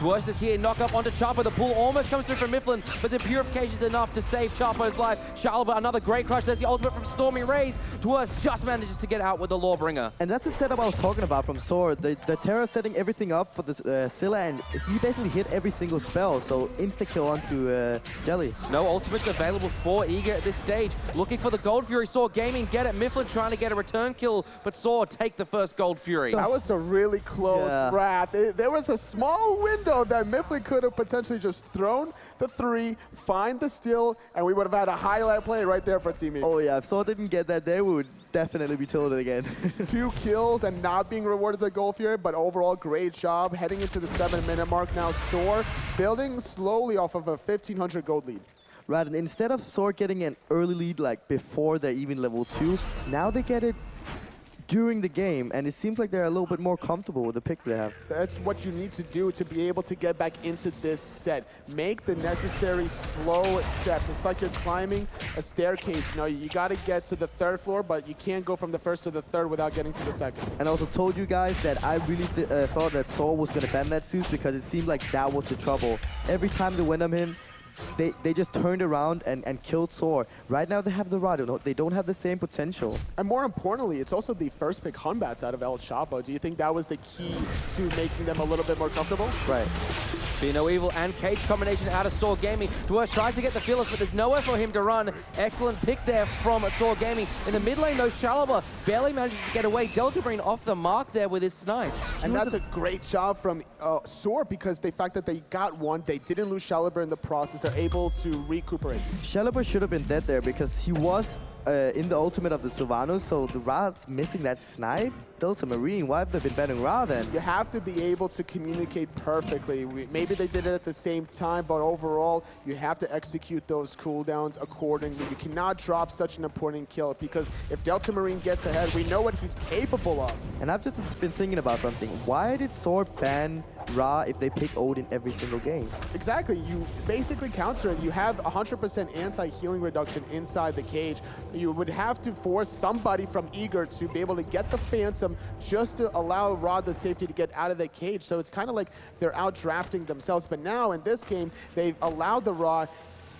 Dwarfs is here, knock up onto Chapo. The pull almost comes through from Mifflin, but the purification is enough to save Chapo's life. Shalaba, another great crush. There's the ultimate from Stormy Rays. Dwarfs just manages to get out with the Lawbringer. And that's the setup I was talking about from Soar. The Terra setting everything up for the Scylla, and he basically hit every single spell, so insta-kill onto Jelly. No ultimates available for Eager at this stage. Looking for the Gold Fury. Soar Gaming get it. Mifflin trying to get a return kill, but Soar take the first Gold Fury. That was a really close wrath. There was a small window that Mifflin could have potentially just thrown the 3, find the steal, and we would have had a highlight play right there for Team Eager. Oh yeah, if Soar didn't get that there, we would definitely be tilted again. 2 kills and not being rewarded the Gold Fury, but overall great job. Heading into the 7-minute mark now, Soar building slowly off of a 1,500 gold lead. Right, and instead of Soar getting an early lead like before they're even level 2, now they get it during the game, and it seems like they're a little bit more comfortable with the picks they have. That's what you need to do to be able to get back into this set. Make the necessary slow steps. It's like you're climbing a staircase. You know, you got to get to the 3rd floor, but you can't go from the 1st to the 3rd without getting to the 2nd. And I also told you guys that I really thought that Soar was going to ban that Zeus because it seemed like that was the trouble. Every time they went on him, they just turned around and killed Soar. Right now they have the Ra. They don't have the same potential. And more importantly, it's also the first pick Hunbats out of El Chapo. Do you think that was the key to making them a little bit more comfortable? Right. Be No Evil and Cage combination out of Soar Gaming. Dwarf tries to get the feelers, but there's nowhere for him to run. Excellent pick there from Soar Gaming. In the mid lane, though, Shalaba barely manages to get away. Delta Marine off the mark there with his snipe. And that's a great job from Soar, because the fact that they got one, they didn't lose Shalaba in the process. They're able to recuperate. Shalaba should have been dead there because he was in the ultimate of the Sylvanas, so the Ra's missing that snipe. Delta Marine, why have they been banning Ra then? You have to be able to communicate perfectly. Maybe they did it at the same time, but overall, you have to execute those cooldowns accordingly. You cannot drop such an important kill, because if Delta Marine gets ahead, we know what he's capable of. And I've just been thinking about something. Why did Soar ban Ra if they pick Odin every single game? Exactly. You basically counter it. You have 100% anti-healing reduction inside the cage. You would have to force somebody from Eager to be able to get the Phantom just to allow Ra the safety to get out of the cage. So it's kind of like they're out-drafting themselves. But now in this game, they've allowed the Ra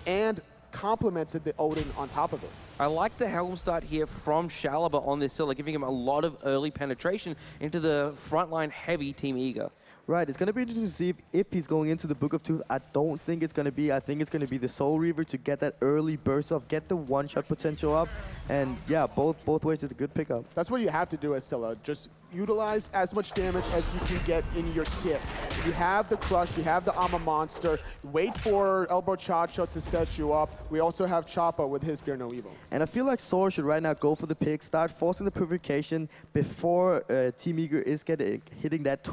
and complemented the Odin on top of it. I like the Helm start here from Shalaba on this Scylla, giving him a lot of early penetration into the frontline heavy Team Eager. Right, it's going to be interesting to see if he's going into the Book of Truth. I don't think it's going to be. I think it's going to be the Soul Reaver to get that early burst off, get the one-shot potential up. And yeah, both ways it's a good pickup. That's what you have to do as Scylla. Just utilize as much damage as you can get in your kit. You have the Crush, you have the Ama Monster. Wait for Elbro Chacho to set you up. We also have Chapo with his Fear No Evil. And I feel like Soar should right now go for the pick, start forcing the purification before Team Eager is hitting that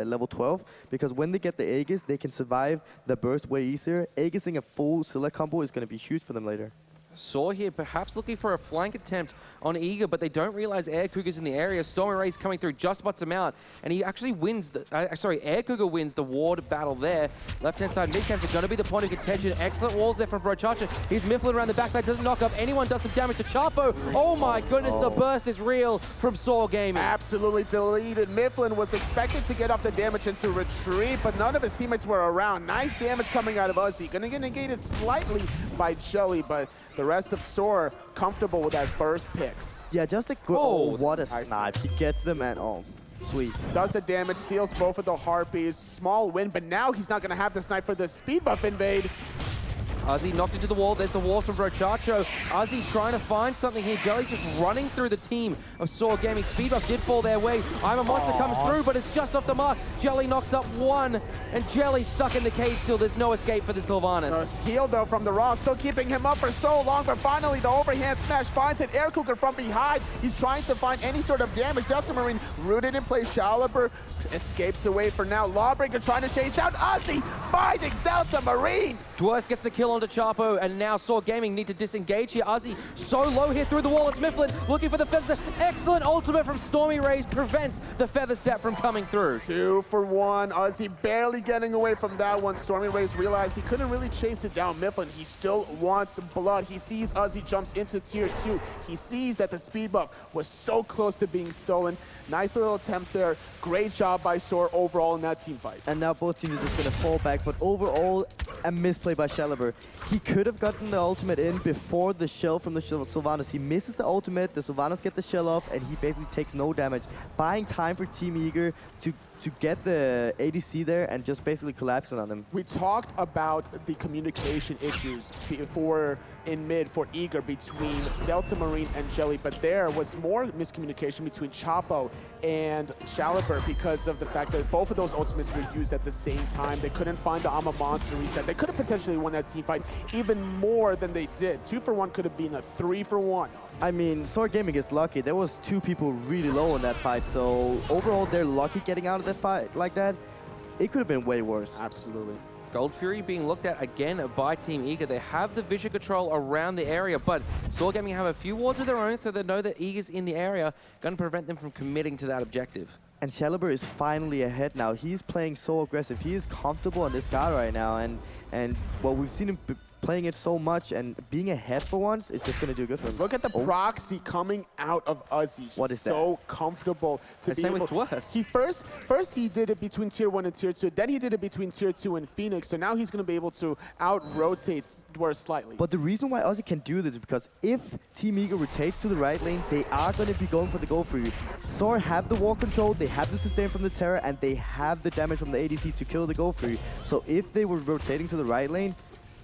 level 12, because when they get the Aegis, they can survive the burst way easier. Aegising a full Scylla combo is going to be huge for them later. Saw here perhaps looking for a flank attempt on Eager, but they don't realize Air Cougar's in the area. Stormy Ray's coming through, just butts him out, and he actually wins the, Air Cougar wins the ward battle there. Left-hand side mid-camps are going to be the point of contention. Excellent walls there from Brochacha. He's Mifflin around the backside, doesn't knock up anyone, does some damage to Chapo. Oh my goodness, the burst is real from Saw Gaming. Absolutely deleted. Mifflin was expected to get off the damage and to retreat, but none of his teammates were around. Nice damage coming out of Uzi. Gonna get negated slightly by Jelly, but the rest of Soar comfortable with that burst pick. Yeah, just a good. Oh, what a snipe. He gets them and oh, sweet. Does the damage, steals both of the Harpies. Small win, but now he's not going to have the snipe for the speed buff invade. Ozzy knocked into the wall. There's the walls from Brochacho. Ozzy trying to find something here. Jelly's just running through the team of Saw Gaming. Speed buff did fall their way. I'm a Monster comes through, but it's just off the mark. Jelly knocks up one, and Jelly's stuck in the cage still. There's no escape for the Sylvanas. Heal, though, from the Raw, still keeping him up for so long, but finally the overhand smash finds an Air Cougar from behind. He's trying to find any sort of damage. Delta Marine rooted in place. Shaliber escapes away for now. Lawbreaker trying to chase out Ozzy, finding Delta Marine. Dwurst gets the kill onto Chapo, and now Saw Gaming need to disengage here. Ozzy so low here through the wall. It's Mifflin looking for the feather. Excellent ultimate from Stormy Rays prevents the feather step from coming through. 2 for 1. Ozzy barely getting away from that one. Stormy Rays realized he couldn't really chase it down. Mifflin, he still wants blood. He sees Ozzy jumps into tier 2. He sees that the speed buff was so close to being stolen. Nice little attempt there. Great job by Soar overall in that team fight. And now both teams are just going to fall back, but overall, a misplay by Shaliber. He could have gotten the ultimate in before the shell from the Sylvanas. He misses the ultimate, the Sylvanas get the shell off, and he basically takes no damage, buying time for Team Eager to get the ADC there and just basically collapsing on them. We talked about the communication issues before in mid for Eager between Delta Marine and Jelly, but there was more miscommunication between Chapo and Shaliber because of the fact that both of those ultimates were used at the same time. They couldn't find the I'm a Monster reset. They could have potentially won that team fight even more than they did. 2 for 1 could have been a 3 for 1. I mean, Sword Gaming is lucky. There was 2 people really low in that fight, so overall they're lucky getting out of that fight like that. It could have been way worse. Absolutely. Gold Fury being looked at again by Team Eager. They have the vision control around the area, but Saw Gaming have a few wards of their own, so they know that Eager's in the area, going to prevent them from committing to that objective. And Shaliber is finally ahead now. He's playing so aggressive. He is comfortable on this guy right now, and well, we've seen him playing it so much, and being ahead for once is just going to do good for him. Look at the proxy coming out of Uzi. What is that? So comfortable to be able. With Dwurst. He first he did it between tier 1 and tier 2. Then he did it between tier 2 and Phoenix. So now he's going to be able to out-rotate Dwurst slightly. But the reason why Uzi can do this is because if Team Eager rotates to the right lane, they are going to be going for the goal for you. Soar have the wall control, they have the sustain from the Terra, and they have the damage from the ADC to kill the goal for you. So if they were rotating to the right lane,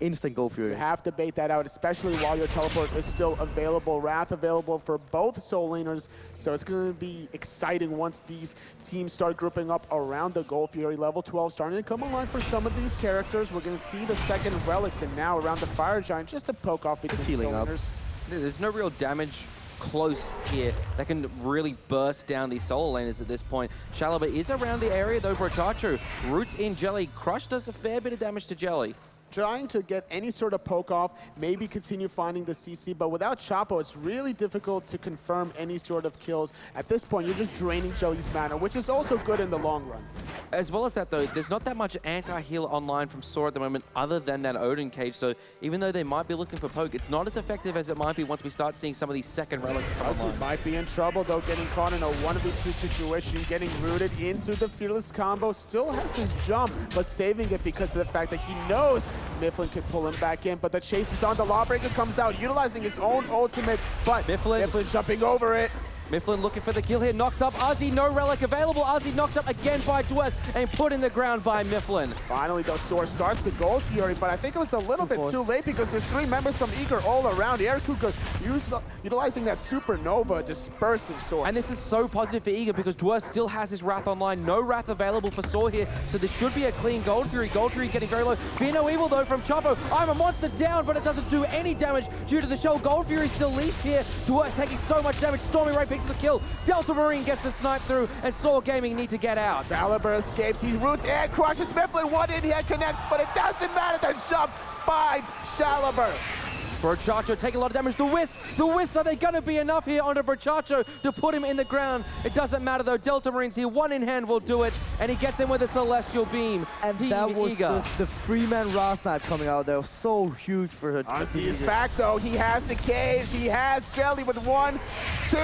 instant goal for you. You have to bait that out, especially while your teleport is still available. Wrath available for both soul laners, so it's going to be exciting once these teams start grouping up around the Gold Fury. Level 12 starting to come online for some of these characters. We're going to see the second relics, and now around the Fire Giant, just to poke off between healing soul up. laners. There's no real damage close here that can really burst down these solo laners at this point. Shaliber is around the area though. Brochacho roots in Jelly. Crush does a fair bit of damage to Jelly. Trying to get any sort of poke off, maybe continue finding the CC, but without Chapo, it's really difficult to confirm any sort of kills. At this point, you're just draining Jelly's mana, which is also good in the long run. As well as that though, there's not that much anti-heal online from Saw at the moment other than that Odin cage, so even though they might be looking for poke, it's not as effective as it might be once we start seeing some of these second relics come online. Might be in trouble though, getting caught in a 1v2 situation, getting rooted into the Fearless combo. Still has his jump, but saving it because of the fact that he knows Mifflin can pull him back in, but the chase is on. The Lawbreaker comes out, utilizing his own ultimate, but Mifflin jumping over it. Mifflin looking for the kill here, knocks up Ozzy, no relic available. Ozzy knocked up again by Dwurst and put in the ground by Mifflin. Finally, the Soar starts the Gold Fury, but I think it was a little bit too late because there's 3 members from Eager all around. Air Cougar utilizing that Supernova, dispersing Soar. And this is so positive for Eager because Dwurst still has his Wrath online. No Wrath available for Saw here, so this should be a clean Gold Fury. Gold Fury getting very low. Fear no evil though from Chapo. I'm a Monster down, but it doesn't do any damage due to the shell. Gold Fury still leashed here. Dwurst taking so much damage. Stormy Ray picks up the kill. Delta Marine gets the snipe through, and Saw Gaming need to get out. Shaliber escapes, he roots and crushes Mifflin. One in-hand connects, but it doesn't matter. The jump finds Shaliber. Brochacho taking a lot of damage. The Wisp, are they going to be enough here onto Brochacho to put him in the ground? It doesn't matter though, Delta Marines here, one in hand will do it, and he gets in with a Celestial Beam. And Team that was Eager. the three-man Raw Snipe coming out there, so huge for her. Ozzy is back though, he has the cage, he has Jelly with 1, 2,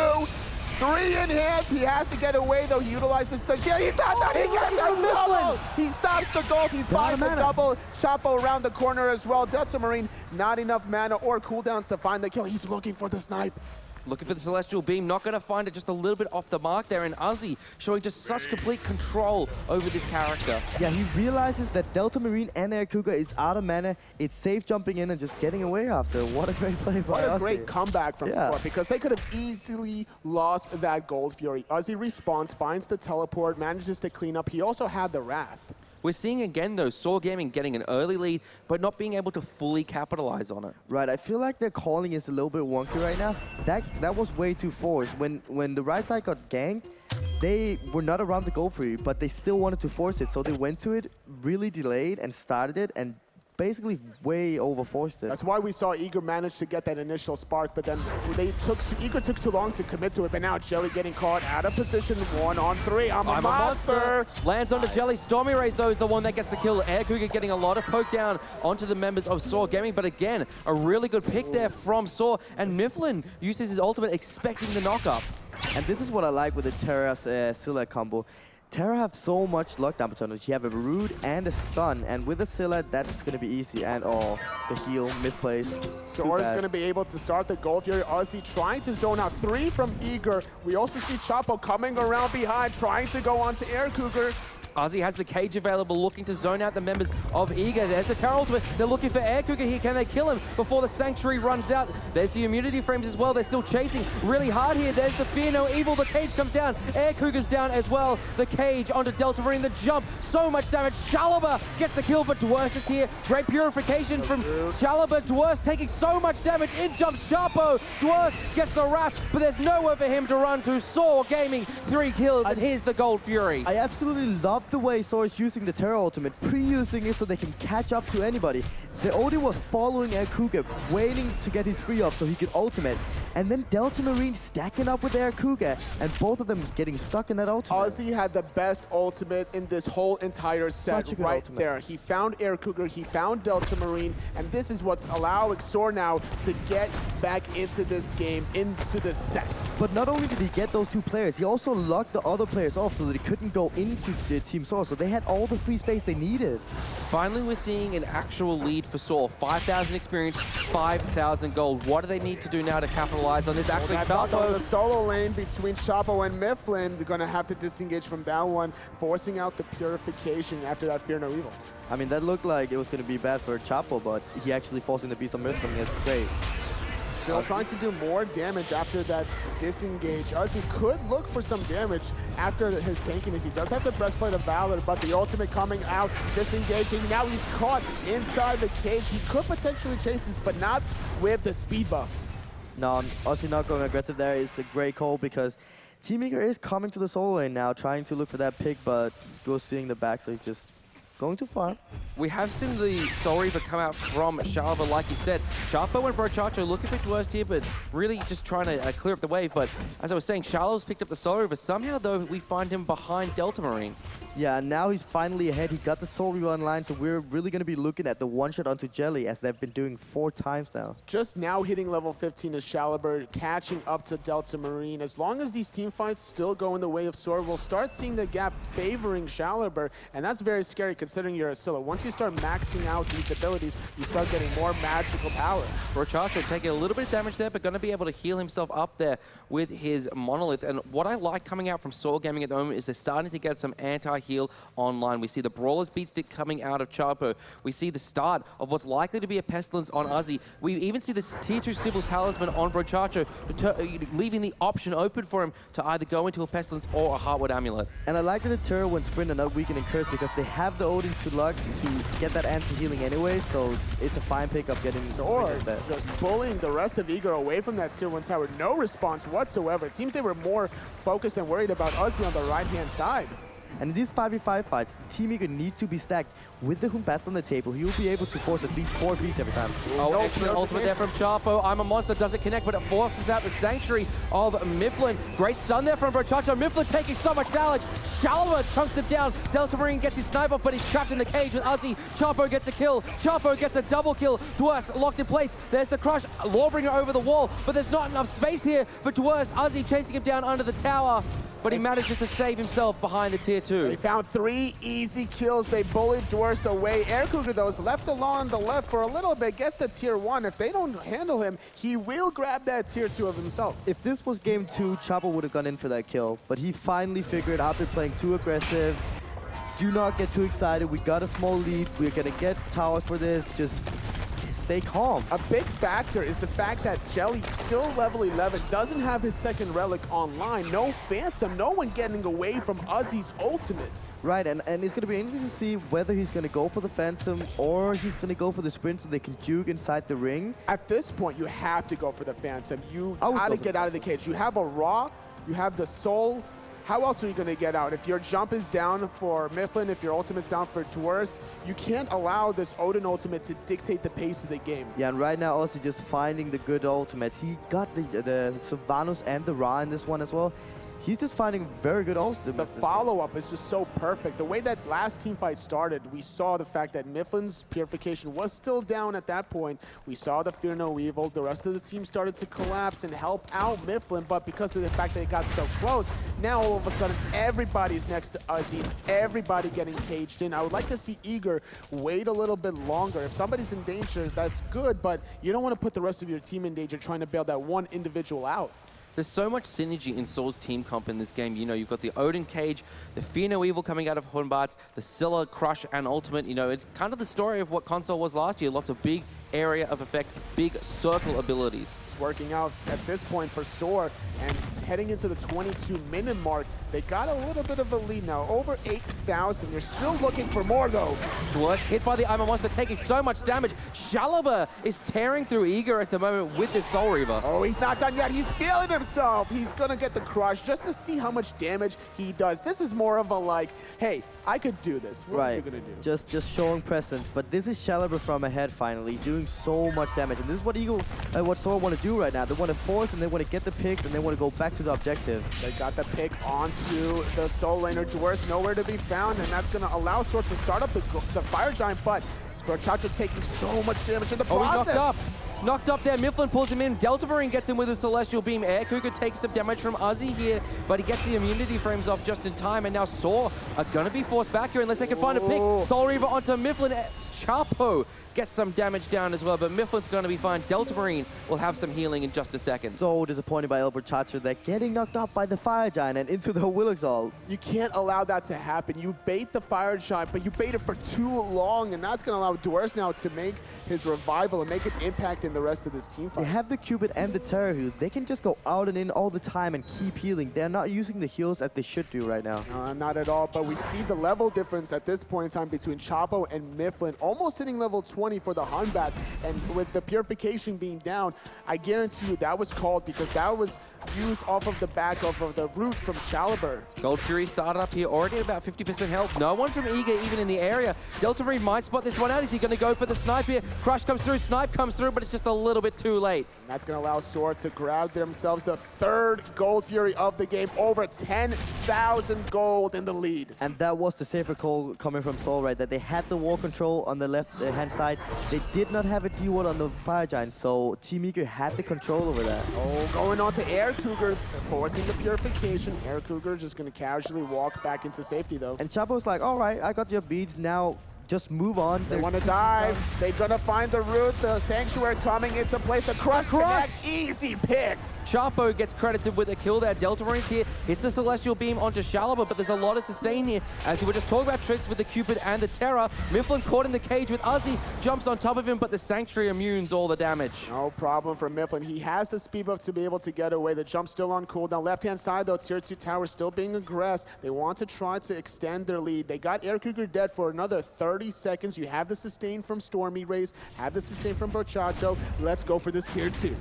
3 in hands. He has to get away though. He utilizes the shield. He's not done. He gets a double. He stops the gold. He finds a double. Chapo around the corner as well. Delta Marine, not enough mana or cooldowns to find the kill. He's looking for the snipe. Looking for the Celestial Beam, not going to find it, just a little bit off the mark there, and Ozzy showing just such complete control over this character. Yeah, he realizes that Delta Marine and Air Cougar is out of mana. It's safe jumping in and just getting away after. What a great play by Ozzy. What a great comeback from Sport, because they could have easily lost that Gold Fury. Ozzy respawns, finds the teleport, manages to clean up. He also had the Wrath. We're seeing again, though, Saw Gaming getting an early lead, but not being able to fully capitalize on it. Right, I feel like their calling is a little bit wonky right now. That was way too forced. When the right side got ganked, they were not around the goal for you, but they still wanted to force it. So they went to it, really delayed, and started it, and basically way overforced it. That's why we saw Eager manage to get that initial spark, but then Eager took too long to commit to it, but now Jelly getting caught out of position 1-on-3. I'm a monster. Lands onto Jelly. Stormy Rays, though, is the one that gets the kill. Air Cougar getting a lot of poke down onto the members of Saw Gaming, but again, a really good pick there from Saw, and Mifflin uses his ultimate expecting the knock-up. And this is what I like with the Terra's Scylla combo. Terra have so much lockdown potential. She have a root and a stun, and with a Scylla, that's going to be easy. And the heal misplaced. Sora's going to be able to start the Gold Fury. Ozzy trying to zone out 3 from Eager. We also see Chapo coming around behind, trying to go onto Air Cougar. Ozzy has the cage available, looking to zone out the members of Eager. There's the Terra ultimate. They're looking for Air Cougar here. Can they kill him before the Sanctuary runs out? There's the immunity frames as well. They're still chasing really hard here. There's the Fear No Evil. The cage comes down. Air Cougar's down as well. The cage onto Delta Marine. The jump. So much damage. Shaliber gets the kill, but Dwurst is here. Great purification from Shaliber. Dwurst taking so much damage. In jumps Chapo. Dwurst gets the Wrath, but there's nowhere for him to run to. Saw Gaming, 3 kills, and here's the Gold Fury. I absolutely love the way Saw is using the Terra ultimate, pre-using it so they can catch up to anybody. The Odin was following Air Cougar, waiting to get his free up so he could ultimate. And then Delta Marine stacking up with Air Cougar, and both of them getting stuck in that ultimate. Ozzy had the best ultimate in this whole entire set right there. He found Air Cougar, he found Delta Marine, and this is what's allowing Soar now to get back into this game, into this set. But not only did he get those 2 players, he also locked the other players off so that he couldn't go into Team Soar. So they had all the free space they needed. Finally, we're seeing an actual lead for Saw. 5,000 experience, 5,000 gold. What do they need to do now to capitalize on this? Actually, Chapo, the solo lane between Chapo and Mifflin, they're going to have to disengage from that one, forcing out the purification after that Fear No Evil. I mean, that looked like it was going to be bad for Chapo, but he actually forcing the beast on Mifflin is great. Still trying to do more damage after that disengage. Ozzy could look for some damage after his tankiness. He does have the Breastplate of Valor, but the ultimate coming out, disengaging. Now he's caught inside the cage. He could potentially chase this, but not with the speed buff. No, Ozzy not going aggressive there is a great call because Team Eager is coming to the solo lane now, trying to look for that pick, but we're seeing the back, so he's just going too far. We have seen the Soul Reaver come out from Shaliber, like you said. Chapo and Brochacho looking for Dwurst here, but really just trying to clear up the wave. But as I was saying, Shaliber's picked up the Soul Reaver. Somehow, though, we find him behind Delta Marine. Yeah, and now he's finally ahead. He got the Soul Reaver online, so we're really going to be looking at the one-shot onto Jelly, as they've been doing 4 times now. Just now hitting level 15 is Shaliber, catching up to Delta Marine. As long as these team fights still go in the way of Sword, we'll start seeing the gap favoring Shaliber, and that's very scary considering you're a Scylla. Once you start maxing out these abilities, you start getting more magical power. Brochacho taking a little bit of damage there, but going to be able to heal himself up there with his Monolith. And what I like coming out from Soul Gaming at the moment is they're starting to get some anti-heal online. We see the Brawler's Beat Stick coming out of Chapo. We see the start of what's likely to be a Pestilence on Ozzy. We even see this Tier 2 Civil Talisman on Brochacho, leaving the option open for him to either go into a Pestilence or a Heartwood Amulet. And I like that the Terror when Sprint and not Weaken and Curse because they have the Odin to luck to get that anti-healing anyway, so it's a fine pickup getting Or just bullying the rest of Eager away from that Tier 1 tower. No response whatsoever. It seems they were more focused and worried about Ozzy on the right-hand side. And in these 5v5 fights, Team Eager needs to be stacked. With the Humbats on the table, he will be able to force at least 4 beats every time. Oh, excellent ultimate there from Chapo. I'm a Monster doesn't connect, but it forces out the Sanctuary of Mifflin. Great stun there from Brochacho. Mifflin taking so much damage. Shallower chunks him down. Delta Marine gets his snipe off, but he's trapped in the cage with Uzi. Chapo gets a kill. Chapo gets a double kill. Dwurst locked in place. There's the crush. Lawbringer over the wall, but there's not enough space here for Dwurst. Uzi chasing him down under the tower, but he manages to save himself behind the tier 2. They found 3 easy kills. They bullied Dwurst away. Air Cougar, though, is left alone on the left for a little bit. Gets the tier 1. If they don't handle him, he will grab that tier 2 of himself. If this was game 2, Chapo would have gone in for that kill, but he finally figured after playing too aggressive, do not get too excited. We got a small lead. We're going to get towers for this. Just stay calm. A big factor is the fact that Jelly, still level 11, doesn't have his second relic online. No Phantom, no one getting away from Uzi's ultimate. Right, and it's going to be interesting to see whether he's going to go for the Phantom or he's going to go for the sprint so they can juke inside the ring. At this point, you have to go for the Phantom. You gotta get out of the cage. You have a Raw, you have the Soul. How else are you going to get out? If your jump is down for Mifflin, if your ultimate's down for Dwurst, you can't allow this Odin ultimate to dictate the pace of the game. Yeah, and right now also just finding the good ultimates. He got the Sylvanas and the Ra in this one as well. He's just finding very good ultimates. The follow-up is just so perfect. The way that last team fight started, we saw the fact that Mifflin's Purification was still down at that point. We saw the Fear No Evil. The rest of the team started to collapse and help out Mifflin, but because of the fact that it got so close, now all of a sudden everybody's next to Uzi, everybody getting caged in. I would like to see Eager wait a little bit longer. If somebody's in danger, that's good, but you don't want to put the rest of your team in danger trying to bail that one individual out. There's so much synergy in Soul's team comp in this game. You know, you've got the Odin cage, the Fear No Evil coming out of Hunbats, the Scylla, Crush, and Ultimate. You know, it's kind of the story of what console was last year. Lots of big area of effect, big circle abilities. It's working out at this point for Soar, and heading into the 22-minute mark, they got a little bit of a lead now, over 8,000. You're still looking for more, though. Dwurst hit by the I'm a Monster, taking so much damage. Shalaba is tearing through Eager at the moment with this Soul Reaver. Oh, he's not done yet. He's feeling himself. He's going to get the crush just to see how much damage he does. This is more of a like, hey, I could do this. What are you going to do? Just showing presence. But this is Shalaba from ahead finally, doing so much damage. And this is what what Soul want to do right now. They want to force and they want to get the picks and they want to go back to the objective. They got the pick onto the Soul laner. Dwurst nowhere to be found, and that's going to allow Soar to start up the Fire Giant, but Brochacho taking so much damage in the process. He's knocked up. Knocked up there, Mifflin pulls him in. Delta Marine gets him with a Celestial Beam. Air Cougar takes some damage from Uzi here, but he gets the immunity frames off just in time, and now Soar are going to be forced back here unless they can find a pick. Soul Reaver onto Mifflin. Chapo gets some damage down as well, but Mifflin's going to be fine. Delta Marine will have some healing in just a second. So disappointed by Brochacho. They're getting knocked up by the Fire Giant and into the Will Exalt. You can't allow that to happen. You bait the Fire Giant, but you bait it for too long, and that's going to allow Dwurst now to make his revival and make an impact in the rest of this team fight. They have the Cupid and the Terror Heal. They can just go out and in all the time and keep healing. They're not using the heals that they should do right now. Not at all, but we see the level difference at this point in time between Chapo and Mifflin, almost hitting level 20 for the Hunbats, and with the Purification being down, I guarantee you that was called because that was used off of the back of the root from Shaliber. Gold Fury started up here already at about 50% health. No one from Eager even in the area. Delta Marine might spot this one out. Is he going to go for the snipe here? Crush comes through, snipe comes through, but it's just a little bit too late. And that's going to allow Soar to grab themselves the third Gold Fury of the game. Over 10,000 gold in the lead. And that was the safer call coming from Soul, right? That they had the wall control on the left-hand side. They did not have a D-ward on the Fire Giant, so Team Eager had the control over that. Oh, going on to Air Cougar, forcing the Purification. Air Cougar just going to casually walk back into safety, though. And Chapo's like, all right, I got your beads, now just move on. They want to dive. They're going to find the root. The Sanctuary coming into place. The Crush connects. Easy pick. Chapo gets credited with a kill there. Delta Marine's here. Hits the Celestial Beam onto Shalaba, but there's a lot of sustain here. As we were just talking about tricks with the Cupid and the Terror. Mifflin caught in the cage with Uzi. Jumps on top of him, but the Sanctuary immunes all the damage. No problem for Mifflin. He has the speed buff to be able to get away. The jump's still on cooldown. Left-hand side, though, Tier 2 Tower still being aggressed. They want to try to extend their lead. They got Air Cougar dead for another 30 seconds. You have the sustain from Stormy Rays, have the sustain from Brochacho. Let's go for this Tier 2.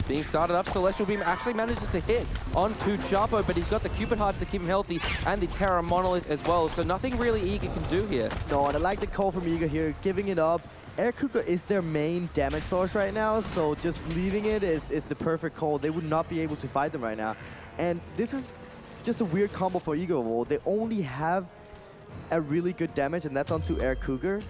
being started up. Celestial Beam actually manages to hit onto Chapo, but he's got the Cupid Hearts to keep him healthy and the Terra Monolith as well. So nothing really Eager can do here. No, and I like the call from Eager here, giving it up. Air Cougar is their main damage source right now, so just leaving it is the perfect call. They would not be able to fight them right now. And this is just a weird combo for Eager. They only have a really good damage, and that's onto Air Cougar.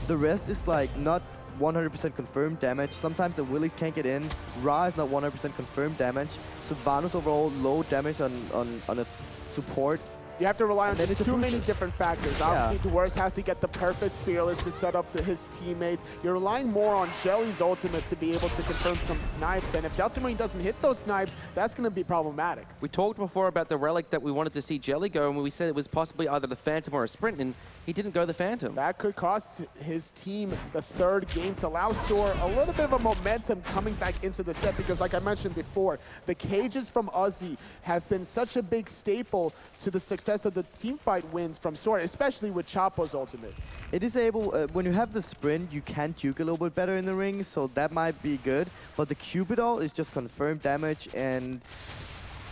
The rest is like not 100% confirmed damage. Sometimes the Willies can't get in. Ra is not 100% confirmed damage. So Vanos overall low damage on a support. You have to rely on too many different factors. Obviously, Dwarves has to get the perfect Fearless to set up his teammates. You're relying more on Jelly's ultimate to be able to confirm some snipes. And if Delta Marine doesn't hit those snipes, that's going to be problematic. We talked before about the relic that we wanted to see Jelly go, and we said it was possibly either the Phantom or a Sprint, and he didn't go the Phantom. That could cost his team the third game to allow Soar a little bit of a momentum coming back into the set, because like I mentioned before, the cages from Uzi have been such a big staple to the success of the team fight wins from Soar, especially with Chapo's ultimate. It is able, when you have the sprint, you can juke a little bit better in the ring, so that might be good. But the Cupid ult is just confirmed damage, and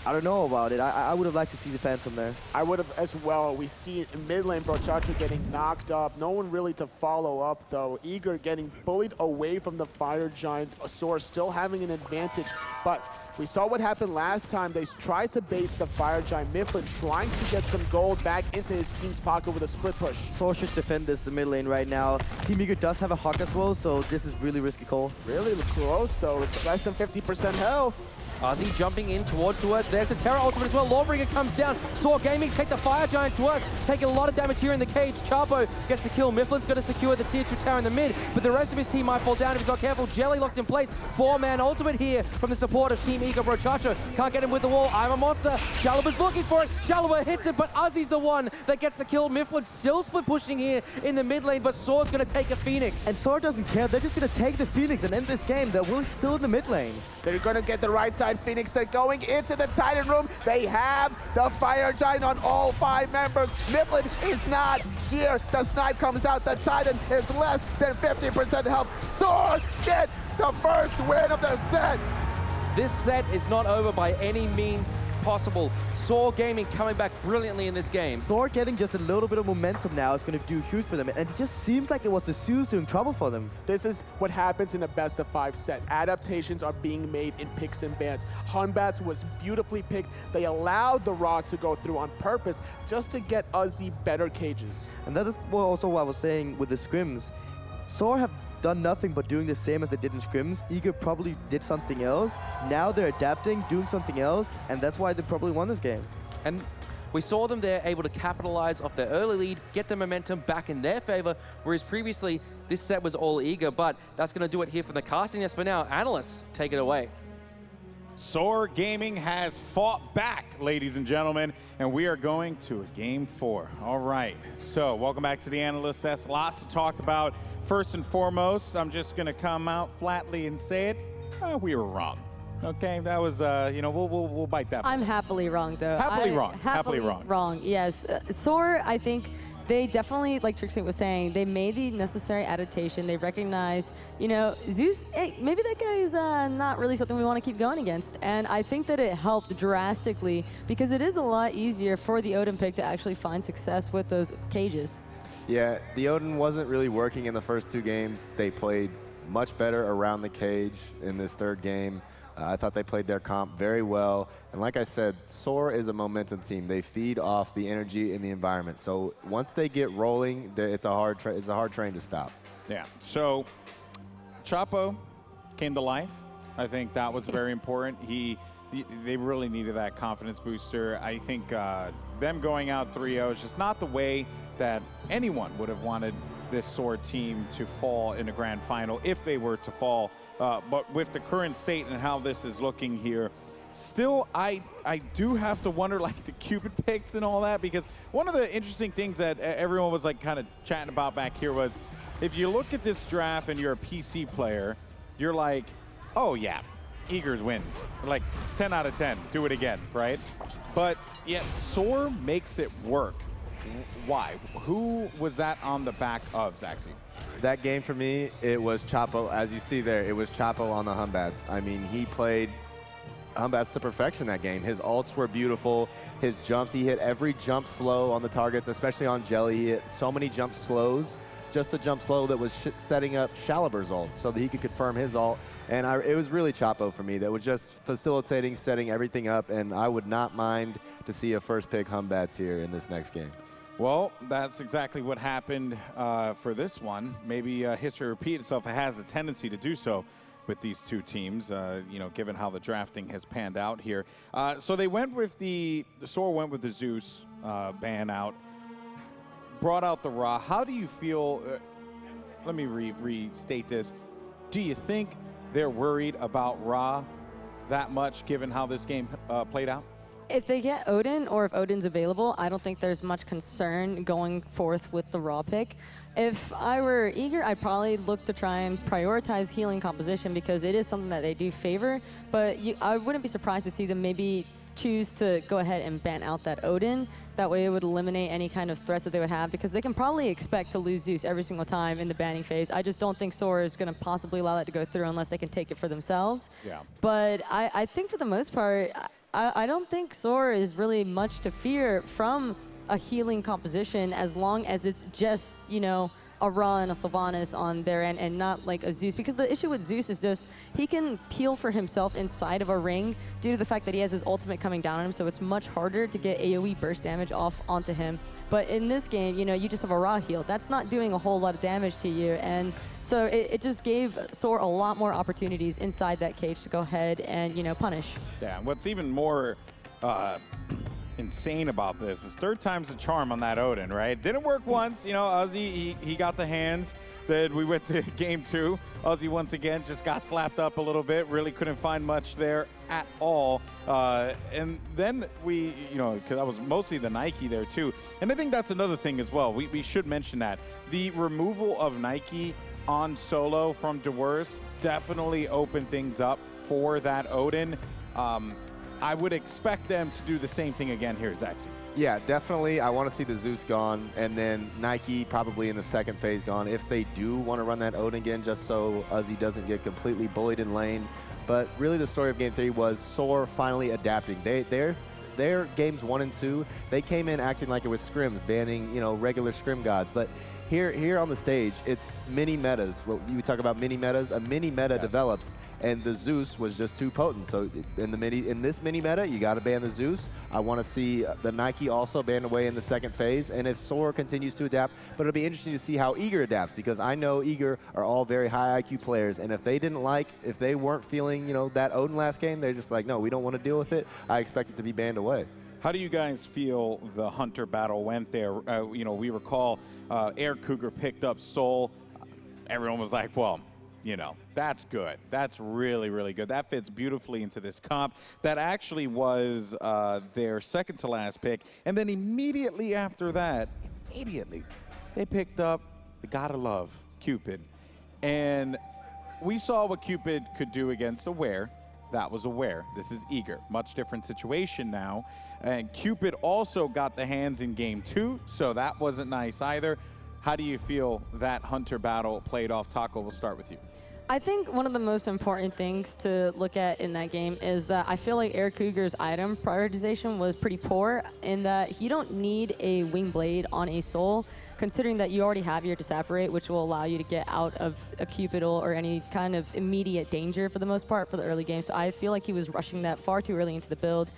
I don't know about it. I would have liked to see the Phantom there. I would have as well. We see in mid lane Brochacho getting knocked up. No one really to follow up though. Eager getting bullied away from the Fire Giant. Soar still having an advantage, but we saw what happened last time. They tried to bait the Fire Giant Mifflin, trying to get some gold back into his team's pocket with a split push. Soar should defend this mid lane right now. Team Eager does have a Hawk as well, so this is really risky call. Really close though. It's less than 50% health. Ozzy jumping in towards Dwarves. There's the Terra ultimate as well. Lawbringer comes down. Soar Gaming take the Fire Giant. Dwarves taking a lot of damage here in the cage. Chapo gets the kill. Mifflin's going to secure the tier 2 tower in the mid, but the rest of his team might fall down if he's not careful. Jelly locked in place. 4-man ultimate here from the support of Team Eager. Brochacho can't get him with the wall. I'm a monster. Shalaba's looking for it. Shalaba hits it, but Ozzy's the one that gets the kill. Mifflin still split pushing here in the mid lane, but Soar's going to take a Phoenix. And Soar doesn't care. They're just going to take the Phoenix and end this game. They're still in the mid lane. They're going to get the right side Phoenix. They're going into the Titan room. They have the Fire Giant on all 5 members. Mifflin is not here. The snipe comes out. The Titan is less than 50% health. Soar get the first win of their set. This set is not over by any means possible. Soar Gaming coming back brilliantly in this game. Soar getting just a little bit of momentum now is going to do huge for them, and it just seems like it was the Zeus doing trouble for them. This is what happens in a best-of-5 set. Adaptations are being made in picks and bans. Hunbats was beautifully picked. They allowed the Raw to go through on purpose just to get Uzi better cages. And that is also what I was saying with the scrims. Soar have done nothing but doing the same as they did in scrims. Eager probably did something else. Now they're adapting, doing something else, and that's why they probably won this game. And we saw them there able to capitalize off their early lead, get the momentum back in their favor, whereas previously this set was all Eager, but that's going to do it here for the casting. Yes, for now, analysts, take it away. Soar Gaming has fought back, ladies and gentlemen, and we are going to a game 4. All right, so welcome back to the Analyst Test. Lots to talk about. First and foremost, I'm just going to come out flatly and say it. We were wrong. Okay, that was, we'll bite that. I'm happily wrong, though. Happily wrong. Happily wrong, yes. Soar, I think, they definitely, like Trixie was saying, they made the necessary adaptation. They recognize, Zeus, hey, maybe that guy is not really something we want to keep going against. And I think that it helped drastically because it is a lot easier for the Odin pick to actually find success with those cages. Yeah, the Odin wasn't really working in the first 2 games. They played much better around the cage in this 3rd game. I thought they played their comp very well. And like I said, Soar is a momentum team. They feed off the energy in the environment. So once they get rolling, it's a hard train to stop. Yeah, so Chapo came to life. I think that was very important. They really needed that confidence booster. I think them going out 3-0 is just not the way that anyone would have wanted this Soar team to fall in a grand final if they were to fall. But with the current state and how this is looking here, still I do have to wonder, like, the Cupid picks and all that, because one of the interesting things that everyone was like kind of chatting about back here was, if you look at this draft and you're a PC player, you're like, oh yeah, Eager wins. Like 10 out of 10, do it again, right? But yet Soar makes it work. Why? Who was that on the back of, Zaxi? That game for me, it was Chapo, as you see there, it was Chapo on the Humbats. I mean, he played Humbats to perfection that game. His ults were beautiful. His jumps, he hit every jump slow on the targets, especially on Jelly. He hit so many jump slows, just the jump slow that was setting up Shalibur's ults so that he could confirm his ult. And it was really Chapo for me. That was just facilitating, setting everything up, and I would not mind to see a first pick Humbats here in this next game. Well, that's exactly what happened for this one. Maybe history repeat itself. It has a tendency to do so with these two teams, you know, given how the drafting has panned out here. So they went with the Soar went with the Zeus ban out, brought out the Ra. How do you feel? Let me restate this. Do you think they're worried about Ra that much, given how this game played out? If they get Odin, or if Odin's available, I don't think there's much concern going forth with the Raw pick. If I were Eager, I'd probably look to try and prioritize healing composition because it is something that they do favor, but I wouldn't be surprised to see them maybe choose to go ahead and ban out that Odin. That way it would eliminate any kind of threats that they would have because they can probably expect to lose Zeus every single time in the banning phase. I just don't think Sora is going to possibly allow that to go through unless they can take it for themselves. Yeah. But I think for the most part, I don't think Sora is really much to fear from a healing composition as long as it's just, you know, a Ra and a Sylvanas on their end and not like a Zeus. Because the issue with Zeus is just he can heal for himself inside of a ring due to the fact that he has his ultimate coming down on him, so it's much harder to get AoE burst damage off onto him. But in this game, you know, you just have a Ra heal. That's not doing a whole lot of damage to you. And so it just gave Sora a lot more opportunities inside that cage to go ahead and, you know, punish. Yeah, what's even more insane about this is third time's a charm on that Odin, right? Didn't work once, you know, Ozzy, he got the hands. Then we went to game 2. Ozzy once again just got slapped up a little bit, really couldn't find much there at all. And then we, you know, because that was mostly the Nike there too. And I think that's another thing as well. We should mention that. The removal of Nike on solo from Dewurst definitely opened things up for that Odin. I would expect them to do the same thing again here, Zaxi. Yeah, definitely. I want to see the Zeus gone, and then Nike probably in the second phase gone. If they do want to run that Odin again, just so Ozzy doesn't get completely bullied in lane. But really the story of Game 3 was Soar finally adapting. Their games 1 and 2, they came in acting like it was scrims, banning, you know, regular scrim gods. But here on the stage, it's mini metas. What you talk about mini metas, a mini meta develops, and the Zeus was just too potent. So in this mini meta, you got to ban the Zeus. I want to see the Nike also banned away in the second phase, and if Sora continues to adapt. But it'll be interesting to see how Eager adapts, because I know Eager are all very high IQ players, and if they weren't feeling, you know, that Odin last game, they're just like, no, we don't want to deal with it. I expect it to be banned away. How do you guys feel the Hunter battle went there? You know, we recall Air Cougar picked up Soul. Everyone was like, well, you know, that's good. That's really, really good. That fits beautifully into this comp. That actually was their second to last pick. And then immediately after that, they picked up the gotta love, Cupid. And we saw what Cupid could do against Aware. That was Aware. This is Eager. Much different situation now. And Cupid also got the hands in game 2, so that wasn't nice either. How do you feel that Hunter battle played off? Taco, we'll start with you. I think one of the most important things to look at in that game is that I feel like Air Cougar's item prioritization was pretty poor in that you don't need a Wing Blade on a Soul, considering that you already have your Disapparate, which will allow you to get out of a Cupid or any kind of immediate danger for the most part for the early game. So I feel like he was rushing that far too early into the build.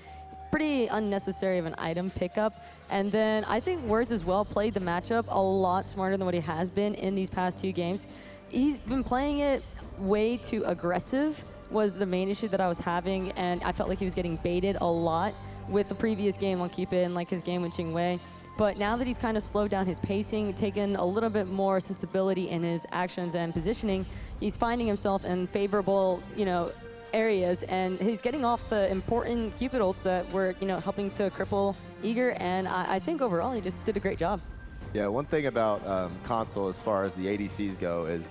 Pretty unnecessary of an item pickup. And then I think Words as well played the matchup a lot smarter than what he has been in these past 2 games. He's been playing it way too aggressive was the main issue that I was having, and I felt like he was getting baited a lot with the previous game on Cupid and like his game with Jingwei. But now that he's kind of slowed down his pacing, taken a little bit more sensibility in his actions and positioning, he's finding himself in favorable, you know, areas, and he's getting off the important Cupid ults that were, you know, helping to cripple Eager, and I think overall he just did a great job. Yeah, one thing about console as far as the ADCs go is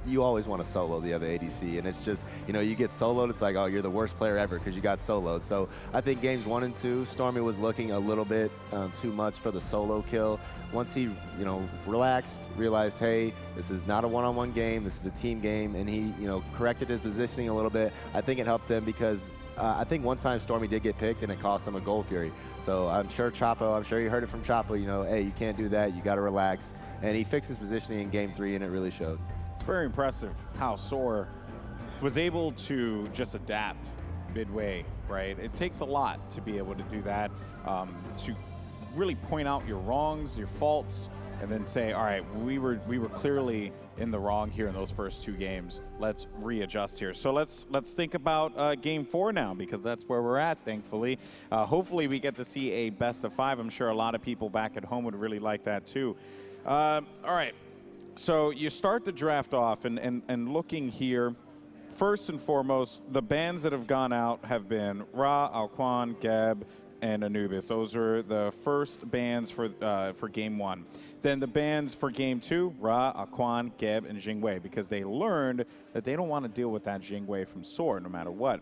you always want to solo the other ADC, and it's just, you get soloed, it's like, oh, you're the worst player ever because you got soloed. So I think games 1 and 2, Stormy was looking a little bit too much for the solo kill. Once he, relaxed, realized, hey, this is not a one-on-one game, this is a team game, and he, corrected his positioning a little bit. I think it helped them because I think one time Stormy did get picked and it cost him a Gold Fury. So I'm sure you heard it from Chapo, hey, you can't do that, you got to relax. And he fixed his positioning in game 3 and it really showed. It's very impressive how Soar was able to just adapt midway, right? It takes a lot to be able to do that, to really point out your wrongs, your faults, and then say, all right, we were clearly in the wrong here in those first 2 games. Let's readjust here. So let's think about game 4 now, because that's where we're at, thankfully. Hopefully we get to see a best of 5. I'm sure a lot of people back at home would really like that too. All right, so you start the draft off, and looking here, first and foremost, the bans that have gone out have been Ra, Alquan, Geb, and Anubis. Those are the first bans for game 1. Then the bans for game 2, Ra, Alquan, Geb, and Jingwei, because they learned that they don't want to deal with that Jingwei from Soar no matter what.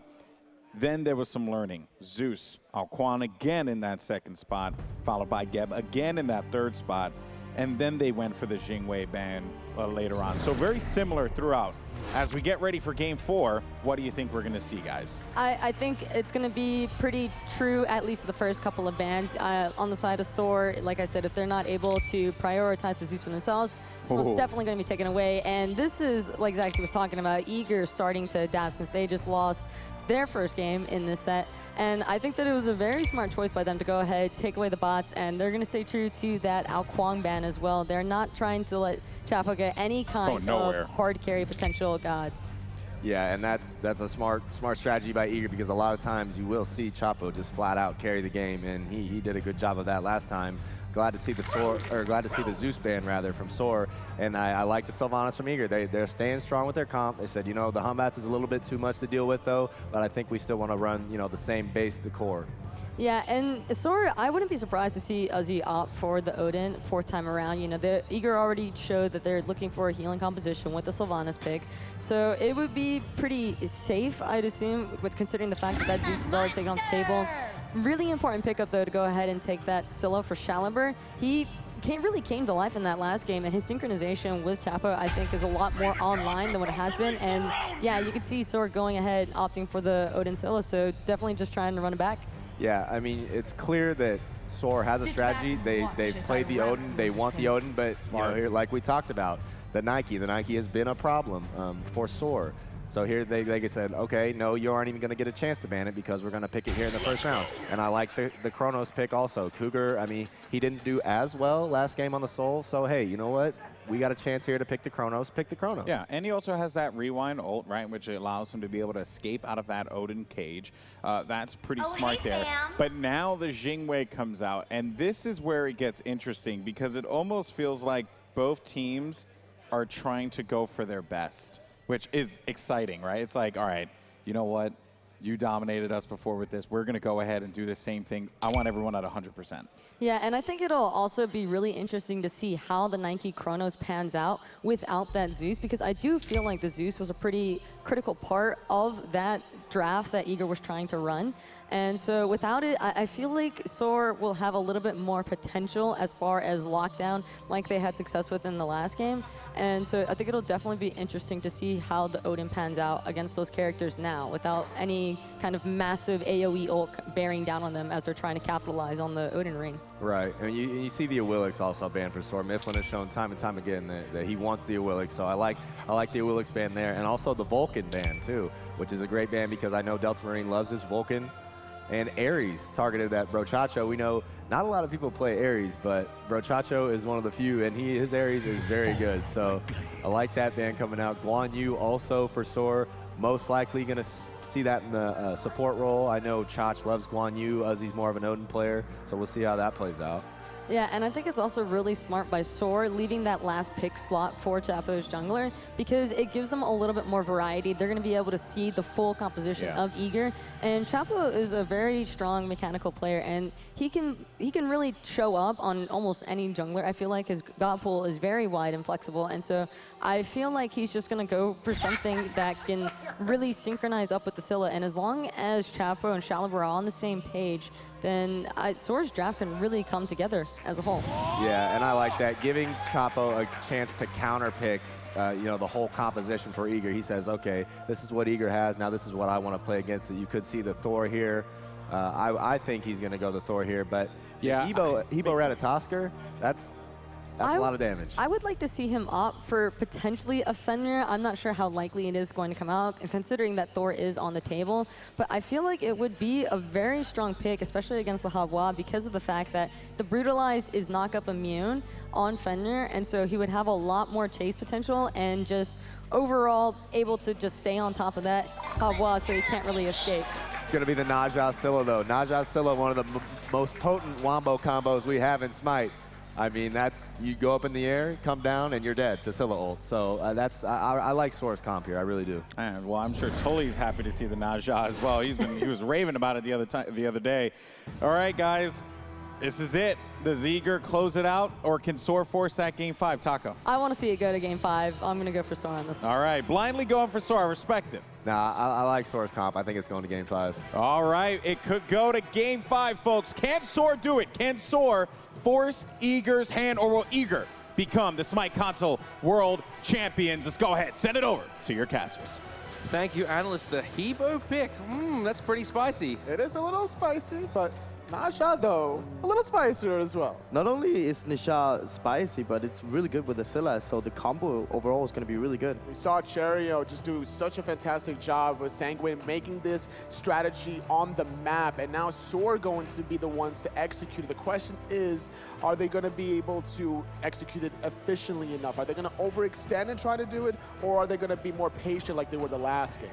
Then there was some learning. Zeus, Alquan again in that 2nd spot, followed by Geb again in that 3rd spot, and then they went for the Jingwei ban later on. So very similar throughout. As we get ready for game 4, what do you think we're going to see, guys? I think it's going to be pretty true, at least the first couple of bans. On the side of Soar, like I said, if they're not able to prioritize the Zeus for themselves, it's most definitely going to be taken away. And this is, like Zaxi was talking about, Eager starting to adapt since they just lost their first game in this set. And I think that it was a very smart choice by them to go ahead, take away the bots, and they're going to stay true to that Ao Kuang ban as well. They're not trying to let Chapo get any kind of hard carry potential. God. Yeah, and that's a smart strategy by Eager, because a lot of times you will see Chapo just flat out carry the game, and he did a good job of that last time. Glad to see the Zeus ban rather from Soar, and I like the Sylvanas from Eager. They're staying strong with their comp. They said, the Humbats is a little bit too much to deal with though, but I think we still want to run, the same base, the core. Yeah, and Soar, I wouldn't be surprised to see Uzi opt for the Odin 4th time around. The Eager already showed that they're looking for a healing composition with the Sylvanas pick. So it would be pretty safe, I'd assume, with considering the fact that Zeus is already taken off the table. Really important pickup, though, to go ahead and take that Scylla for Shaliber. He really came to life in that last game, and his synchronization with Chapo, I think, is a lot more online than what it has been. And yeah, you can see Soar going ahead, opting for the Odin Scylla, so definitely just trying to run it back. Yeah, I mean, it's clear that Soar has a strategy. They've played the Odin, they want the Odin, but here, like we talked about, the Nike has been a problem for Soar. So here they said, okay, no, you aren't even going to get a chance to ban it because we're going to pick it here in the first round. And I like the Chronos pick also. Cougar, I mean, he didn't do as well last game on the Soul, so hey, you know what? We got a chance here to pick the Chronos, pick the Chrono. Yeah, and he also has that rewind ult, right, which allows him to be able to escape out of that Odin cage. That's pretty smart there. But now the Jingwei comes out, and this is where it gets interesting because it almost feels like both teams are trying to go for their best, which is exciting, right? It's like, all right, you know what? You dominated us before with this. We're going to go ahead and do the same thing. I want everyone at 100%. Yeah, and I think it'll also be really interesting to see how the Nike Chronos pans out without that Zeus, because I do feel like the Zeus was a pretty critical part of that draft that Eager was trying to run. And so without it, I feel like Soar will have a little bit more potential as far as lockdown, like they had success with in the last game. And so I think it'll definitely be interesting to see how the Odin pans out against those characters now, without any kind of massive AoE ult bearing down on them as they're trying to capitalize on the Odin ring. Right, and you see the Awilix also banned for Soar. Mifflin has shown time and time again that he wants the Awilix, so I like the Awilix ban there, and also the Vulcan ban too, which is a great ban because I know Delta Marine loves his Vulcan. And Ares targeted at Brochacho. We know not a lot of people play Ares, but Brochacho is one of the few, and his Ares is very good. So I like that ban coming out. Guan Yu also for Soar, most likely going to see that in the support role. I know Chach loves Guan Yu. Uzi's more of an Odin player, so we'll see how that plays out. Yeah, and I think it's also really smart by Soar leaving that last pick slot for Chapo's jungler because it gives them a little bit more variety. They're going to be able to see the full composition of Eager. And Chapo is a very strong mechanical player, and he can really show up on almost any jungler. I feel like his god pool is very wide and flexible, and so I feel like he's just going to go for something that can really synchronize up with the Scylla. And as long as Chapo and Shaliber are on the same page, then Soar's draft can really come together as a whole. Yeah, and I like that. Giving Chapo a chance to counterpick, you know, the whole composition for Eager. He says, okay, this is what Eager has. Now this is what I want to play against it. You could see the Thor here. I think he's going to go the Thor here, but yeah, Hebo Ratatosker, that's a lot of damage. I would like to see him opt for potentially a Fenrir. I'm not sure how likely it is going to come out, and considering that Thor is on the table. But I feel like it would be a very strong pick, especially against the Havois, because of the fact that the Brutalize is knock-up immune on Fenrir, and so he would have a lot more chase potential and just overall able to just stay on top of that Havois so he can't really escape. It's going to be the Naja Scylla, though. Naja Scylla, one of the most potent wombo combos we have in Smite. I mean, that's, you go up in the air, come down, and you're dead to Scylla ult. So I like Soar's comp here, I really do. And well, I'm sure Tully's happy to see the Naja as well. he was raving about it the other day. All right, guys, this is it. Does Eager close it out, or can Soar force that game 5? Taco? I want to see it go to game 5. I'm going to go for Soar on this one. All right, blindly going for Soar. I respect it. Nah, I like Soar's comp. I think it's going to game 5. All right, it could go to game 5, folks. Can Soar do it? Can Soar force Eager's hand, or will Eager become the Smite console world champions? Let's go ahead. Send it over to your casters. Thank you, analyst. The Hebo pick. That's pretty spicy. It is a little spicy, but Naja, though, a little spicier as well. Not only is Nisha spicy, but it's really good with the Scylla, so the combo overall is going to be really good. We saw Cherio just do such a fantastic job with Sanguine making this strategy on the map, and now Soar going to be the ones to execute it. The question is, are they going to be able to execute it efficiently enough? Are they going to overextend and try to do it, or are they going to be more patient like they were the last game?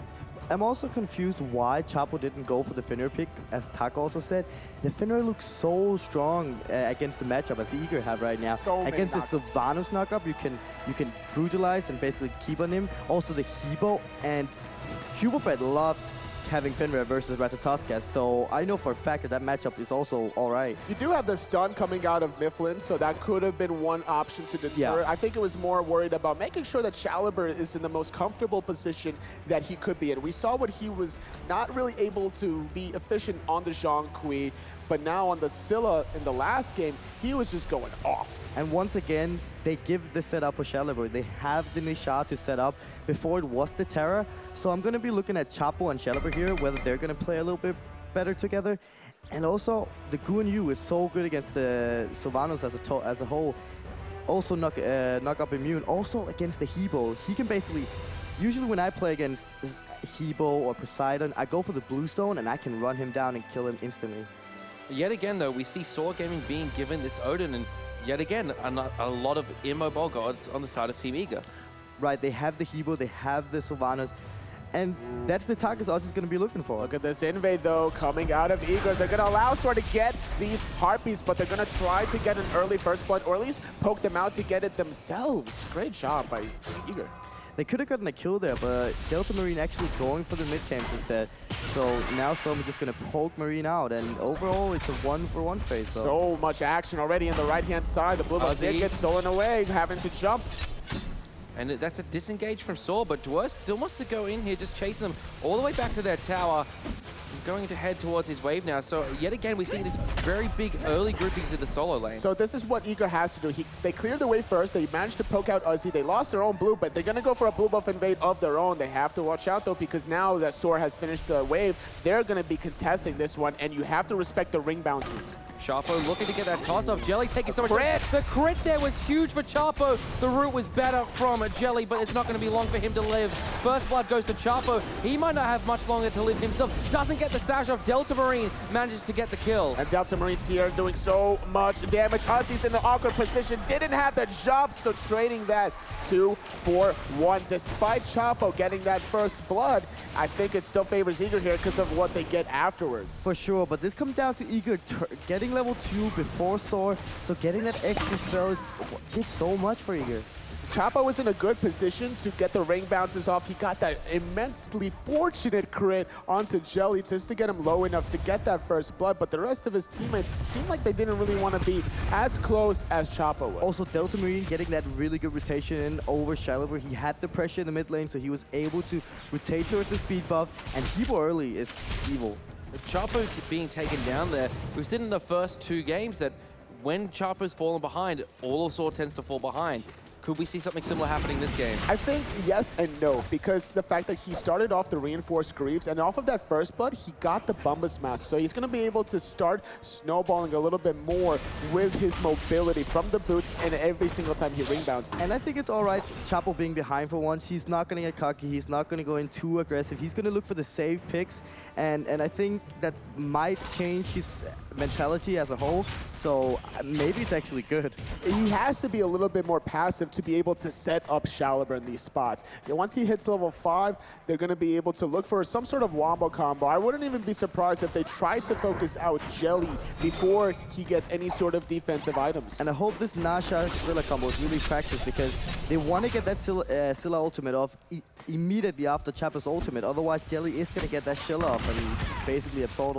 I'm also confused why Chapo didn't go for the Fenrir pick, as Taco also said. The Fenrir looks so strong against the matchup as the Eager have right now. Against the Sylvanus knockup, you can brutalize and basically keep on him. Also the Hebo, and Cubofed loves having Fenrir versus Ratatosker, so I know for a fact that that matchup is also all right. You do have the stun coming out of Mifflin, so that could have been one option to deter. Yeah. I think it was more worried about making sure that Shaliber is in the most comfortable position that he could be in. We saw what he was not really able to be efficient on the Zhang Kui, but now on the Scylla in the last game, he was just going off. And once again, they give the setup for Shaliber. They have the Nisha to set up. Before it was the Terra. So I'm going to be looking at Chapo and Shaliber here, whether they're going to play a little bit better together. And also, the Guan Yu is so good against the Sylvanos as a whole. Also knock up immune. Also against the Hebo. He can basically, usually when I play against Hebo or Poseidon, I go for the Bluestone and I can run him down and kill him instantly. Yet again, though, we see Soar Gaming being given this Odin, and yet again, a lot of immobile gods on the side of Team Eager. Right, they have the Hebo, they have the Sylvanas, and that's the targets Oz is going to be looking for. Look at this invade, though, coming out of Eager. They're going to allow Soar to get these Harpies, but they're going to try to get an early first blood, or at least poke them out to get it themselves. Great job by Eager. They could have gotten a kill there, but Delta Marine actually going for the mid camps instead. So now Storm is just going to poke Marine out, and overall it's a 1-for-1 trade. So much action already on the right-hand side. The blue buff did get stolen away, having to jump. And that's a disengage from Soar, but Dwarf still wants to go in here, just chasing them all the way back to their tower. Going to head towards his wave now. So yet again, we see this very big early groupings in the solo lane. So this is what Eager has to do. They cleared the wave first. They managed to poke out Uzi. They lost their own blue, but they're going to go for a blue buff invade of their own. They have to watch out, though, because now that Soar has finished the wave, they're going to be contesting this one, and you have to respect the ring bounces. Chapo looking to get that toss-off. Jelly taking so much damage. The crit there was huge for Chapo. The root was better from Jelly, but it's not going to be long for him to live. First blood goes to Chapo. He might not have much longer to live himself. Doesn't get the sash off. Delta Marine manages to get the kill. And Delta Marine's here doing so much damage. Uzi's in the awkward position. Didn't have the jump, so trading that 2-for-1. Despite Chapo getting that first blood, I think it still favors Eager here because of what they get afterwards. For sure, but this comes down to Eager getting being level 2 before Soar, so getting that extra spell did so much for Eager. Chapo was in a good position to get the ring bounces off. He got that immensely fortunate crit onto Jelly just to get him low enough to get that first blood, but the rest of his teammates seemed like they didn't really want to be as close as Chapo was. Also, Delta Marine getting that really good rotation in over Shaliver. He had the pressure in the mid lane, so he was able to rotate towards the speed buff, and Hebo early is evil. Chapo being taken down there, we've seen in the first 2 games that when Chapo's fallen behind, all of Soar tends to fall behind. Could we see something similar happening this game? I think yes and no, because the fact that he started off the reinforced Greaves, and off of that first blood, he got the Bumbus Mask. So he's going to be able to start snowballing a little bit more with his mobility from the boots and every single time he ring bounces. And I think it's all right, Chapo being behind for once. He's not going to get cocky. He's not going to go in too aggressive. He's going to look for the save picks, and I think that might change his mentality as a whole. So maybe it's actually good. He has to be a little bit more passive to be able to set up Shaliver in these spots. And once he hits level 5, they're going to be able to look for some sort of wombo combo. I wouldn't even be surprised if they tried to focus out Jelly before he gets any sort of defensive items. And I hope this Nasha Scylla combo is really practiced, because they want to get that Scylla ultimate off immediately after Chapo's ultimate. Otherwise, Jelly is going to get that Scylla off and basically absorb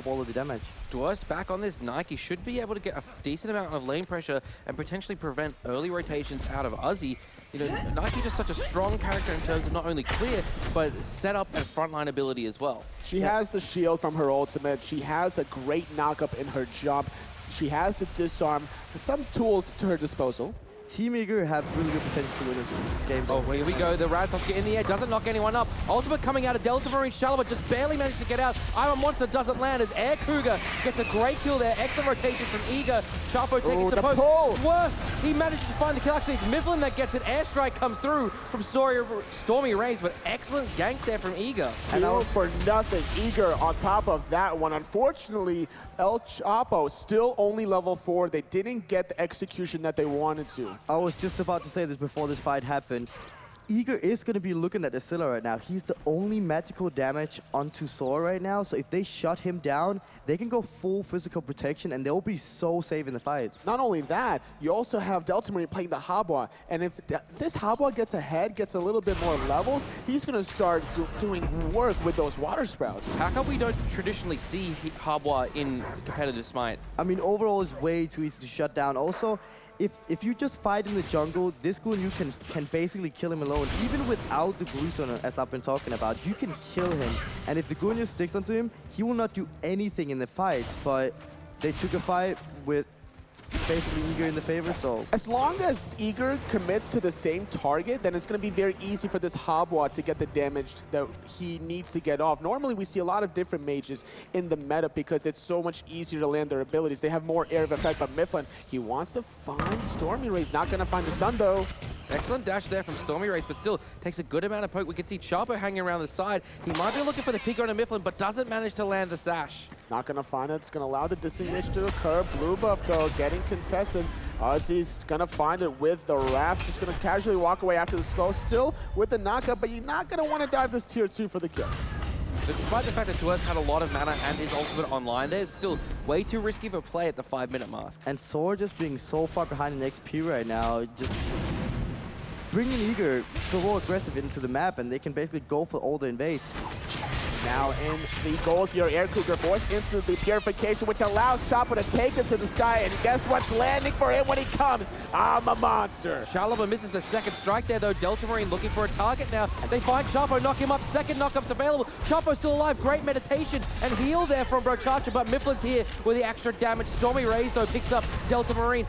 all of the damage. Dwurst back on this Nike should be able to get a decent amount of lane pressure and potentially prevent early rotations out of Uzi. You know, Nike just such a strong character in terms of not only clear, but setup and frontline ability as well. She has the shield from her ultimate. She has a great knockup in her jump. She has the disarm. Some tools to her disposal. Team Eager have really good potential to win this game. Oh, here we go. The Radtosk in the air doesn't knock anyone up. Ultimate coming out of Delta Marine. Shaliver just barely managed to get out. Iron Monster doesn't land as Air Cougar gets a great kill there. Excellent rotation from Eager. Chapo taking the poke. Worse, he managed to find the kill. Actually, it's Mifflin that gets it. Airstrike comes through from Stormy Rays, but excellent gank there from Eager. And for nothing, Eager on top of that one. Unfortunately, El Chapo still only level 4. They didn't get the execution that they wanted to. I was just about to say this before this fight happened. Eager is going to be looking at the Scylla right now. He's the only magical damage onto Soar right now, so if they shut him down, they can go full physical protection, and they'll be so safe in the fights. Not only that, you also have Delta Marine playing the Habwa, and if this Habwa gets ahead, gets a little bit more levels, he's going to start doing work with those water sprouts. How come we don't traditionally see Habwa in competitive Smite? I mean, overall, it's way too easy to shut down. Also, if you just fight in the jungle, this Guanyu can basically kill him alone. Even without the Bluestone, as I've been talking about, you can kill him. And if the Guanyu sticks onto him, he will not do anything in the fight. But they took a fight with basically Eager in the favor, so... As long as Eager commits to the same target, then it's going to be very easy for this Habwa to get the damage that he needs to get off. Normally, we see a lot of different mages in the meta because it's so much easier to land their abilities. They have more area of effect, but Mifflin, he wants to find Stormy Rays. Not going to find the stun, though. Excellent dash there from Stormy Rays, but still takes a good amount of poke. We can see Chapo hanging around the side. He might be looking for the pick on a Mifflin, but doesn't manage to land the sash. Not going to find it. It's going to allow the disengage to occur. Blue buff, though, getting contested. Ozzy's going to find it with the Raft. Just going to casually walk away after the slow. Still with the knockup, but you're not going to want to dive this tier 2 for the kill. So despite the fact that Dwurst had a lot of mana and his ultimate online, there's still way too risky of a play at the 5-minute mark. And Soar just being so far behind in XP right now, just bringing Eager so aggressive into the map, and they can basically go for all the invades. Now in the goals, your Air Cougar forced into the purification, which allows Chapo to take him to the sky, and guess what's landing for him when he comes? I'm a monster. Shaliver misses the second strike there, though. Delta Marine looking for a target now. They find Chapo, knock him up. Second knockup's available. Chapo still alive. Great meditation and heal there from Brochacha, but Mifflin's here with the extra damage. Stormy Rays, though, picks up Delta Marine.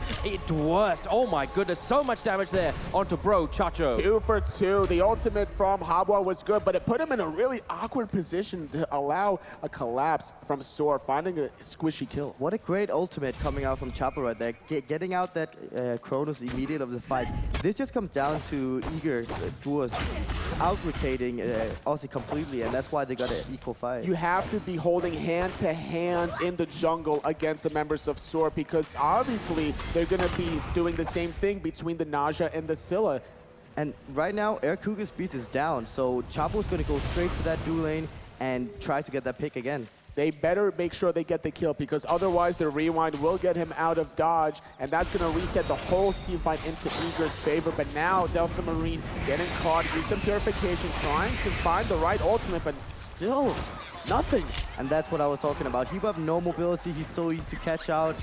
Dwurst, oh my goodness, so much damage there onto Brochacha. 2 for 2. The ultimate from Habwa was good, but it put him in a really awkward position to allow a collapse from Soar, finding a squishy kill. What a great ultimate coming out from Chapo right there, getting out that Kronos immediate of the fight. This just comes down to Eager's Dwurst out-rotating Ozzy completely, and that's why they got an equal fight. You have to be holding hand-to-hand in the jungle against the members of Soar, because obviously they're going to be doing the same thing between the Naja and the Scylla. And right now, Air Cougar's speed is down, so Chapo's going to go straight to that dual lane and try to get that pick again. they better make sure they get the kill, because otherwise their rewind will get him out of dodge, and that's going to reset the whole team fight into Eager's favor. But now Delta Marine getting caught, use some purification, trying to find the right ultimate, but still nothing. And that's what I was talking about. He will have no mobility, he's so easy to catch out,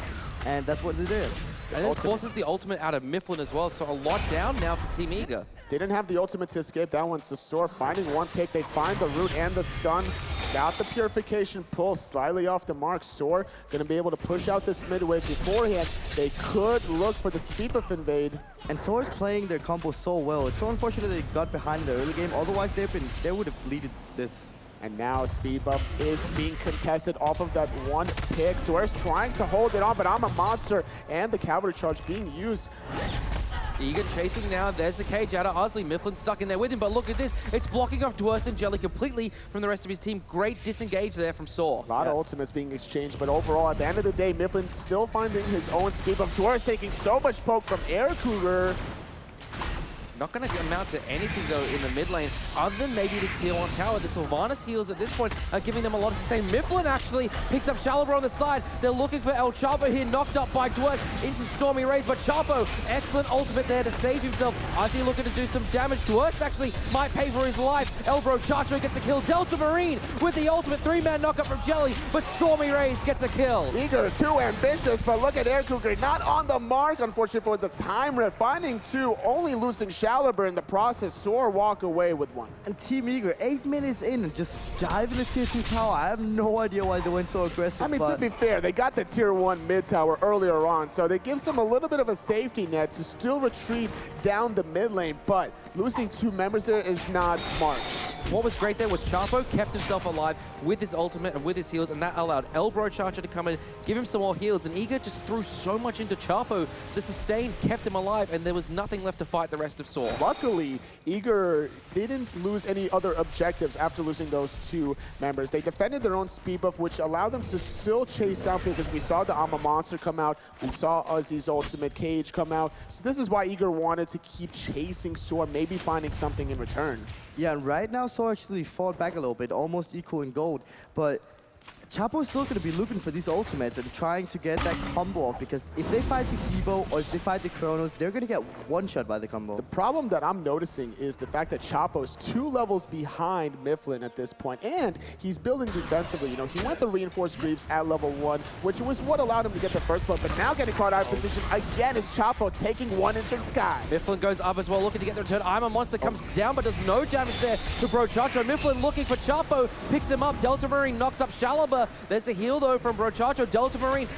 and that's what it is. And it forces the ultimate out of Mifflin as well, so a lot down now for Team Eager. Didn't have the ultimate to escape that one, so Soar finding one pick. They find the root and the stun. Got the purification pull slightly off the mark. Soar going to be able to push out this mid wave beforehand. They could look for the speed buff invade. And Soar's playing their combo so well. It's so unfortunate they got behind in the early game. Otherwise, they would have leaded this. And now speed buff is being contested off of that one pick. Dwarf's trying to hold it on, but I'm a monster. And the cavalry charge being used. Eager chasing now. There's the cage out of Ozzy. Mifflin stuck in there with him, but look at this. It's blocking off Dwarf and Jelly completely from the rest of his team. Great disengage there from Saw. A lot of ultimates being exchanged, but overall, at the end of the day, Mifflin still finding his own speed buff. Dwarf's taking so much poke from Air Cougar. Not going to amount to anything, though, in the mid lane, other than maybe this heal on tower. The Sylvanas heals at this point are giving them a lot of sustain. Mifflin actually picks up Shalabra on the side. They're looking for El Chapo here, knocked up by Dwarf into Stormy Rays, but Chapo, excellent ultimate there to save himself. Ozzy looking to do some damage. Dwarf actually might pay for his life. El Chacho gets a kill. Delta Marine with the ultimate 3-man knockup from Jelly, but Stormy Rays gets a kill. Eager, too ambitious, but look at Air Cougar, not on the mark, unfortunately, for the time ref. Finding two, only losing Shalabra in the process. Soar walk away with one. And Team Eager, 8 minutes in and just diving the tier 2 tower. I have no idea why they went so aggressive. I mean, to be fair, they got the tier 1 mid tower earlier on, so they gives them a little bit of a safety net to still retreat down the mid lane, but losing 2 members there is not smart. What was great there was Chapo kept himself alive with his ultimate and with his heals, and that allowed El Chacho to come in, give him some more heals, and Eager just threw so much into Chapo. The sustain kept him alive, and there was nothing left to fight the rest of Saw. Luckily, Eager didn't lose any other objectives after losing those 2 members. They defended their own speed buff, which allowed them to still chase down, because we saw the Ama Monster come out, we saw Ozzy's ultimate cage come out, so this is why Eager wanted to keep chasing Soar, maybe finding something in return. Yeah, and right now, Saw actually fought back a little bit, almost equal in gold. But Chapo is still going to be looking for these ultimates and trying to get that combo off, because if they fight the Kibo or if they fight the Chronos, they're going to get one-shot by the combo. The problem that I'm noticing is the fact that Chapo's 2 levels behind Mifflin at this point, and he's building defensively. You know, he went the Reinforced Greaves at level 1, which was what allowed him to get the first blood, but now getting caught out of position again is Chapo taking one into the sky. Mifflin goes up as well, looking to get the return. I'm a Monster comes down, but does no damage there to Brochacho. Mifflin looking for Chapo, picks him up. Delta Marine knocks up Shalabra. There's the heal, though, from Brochacho. Delta Marine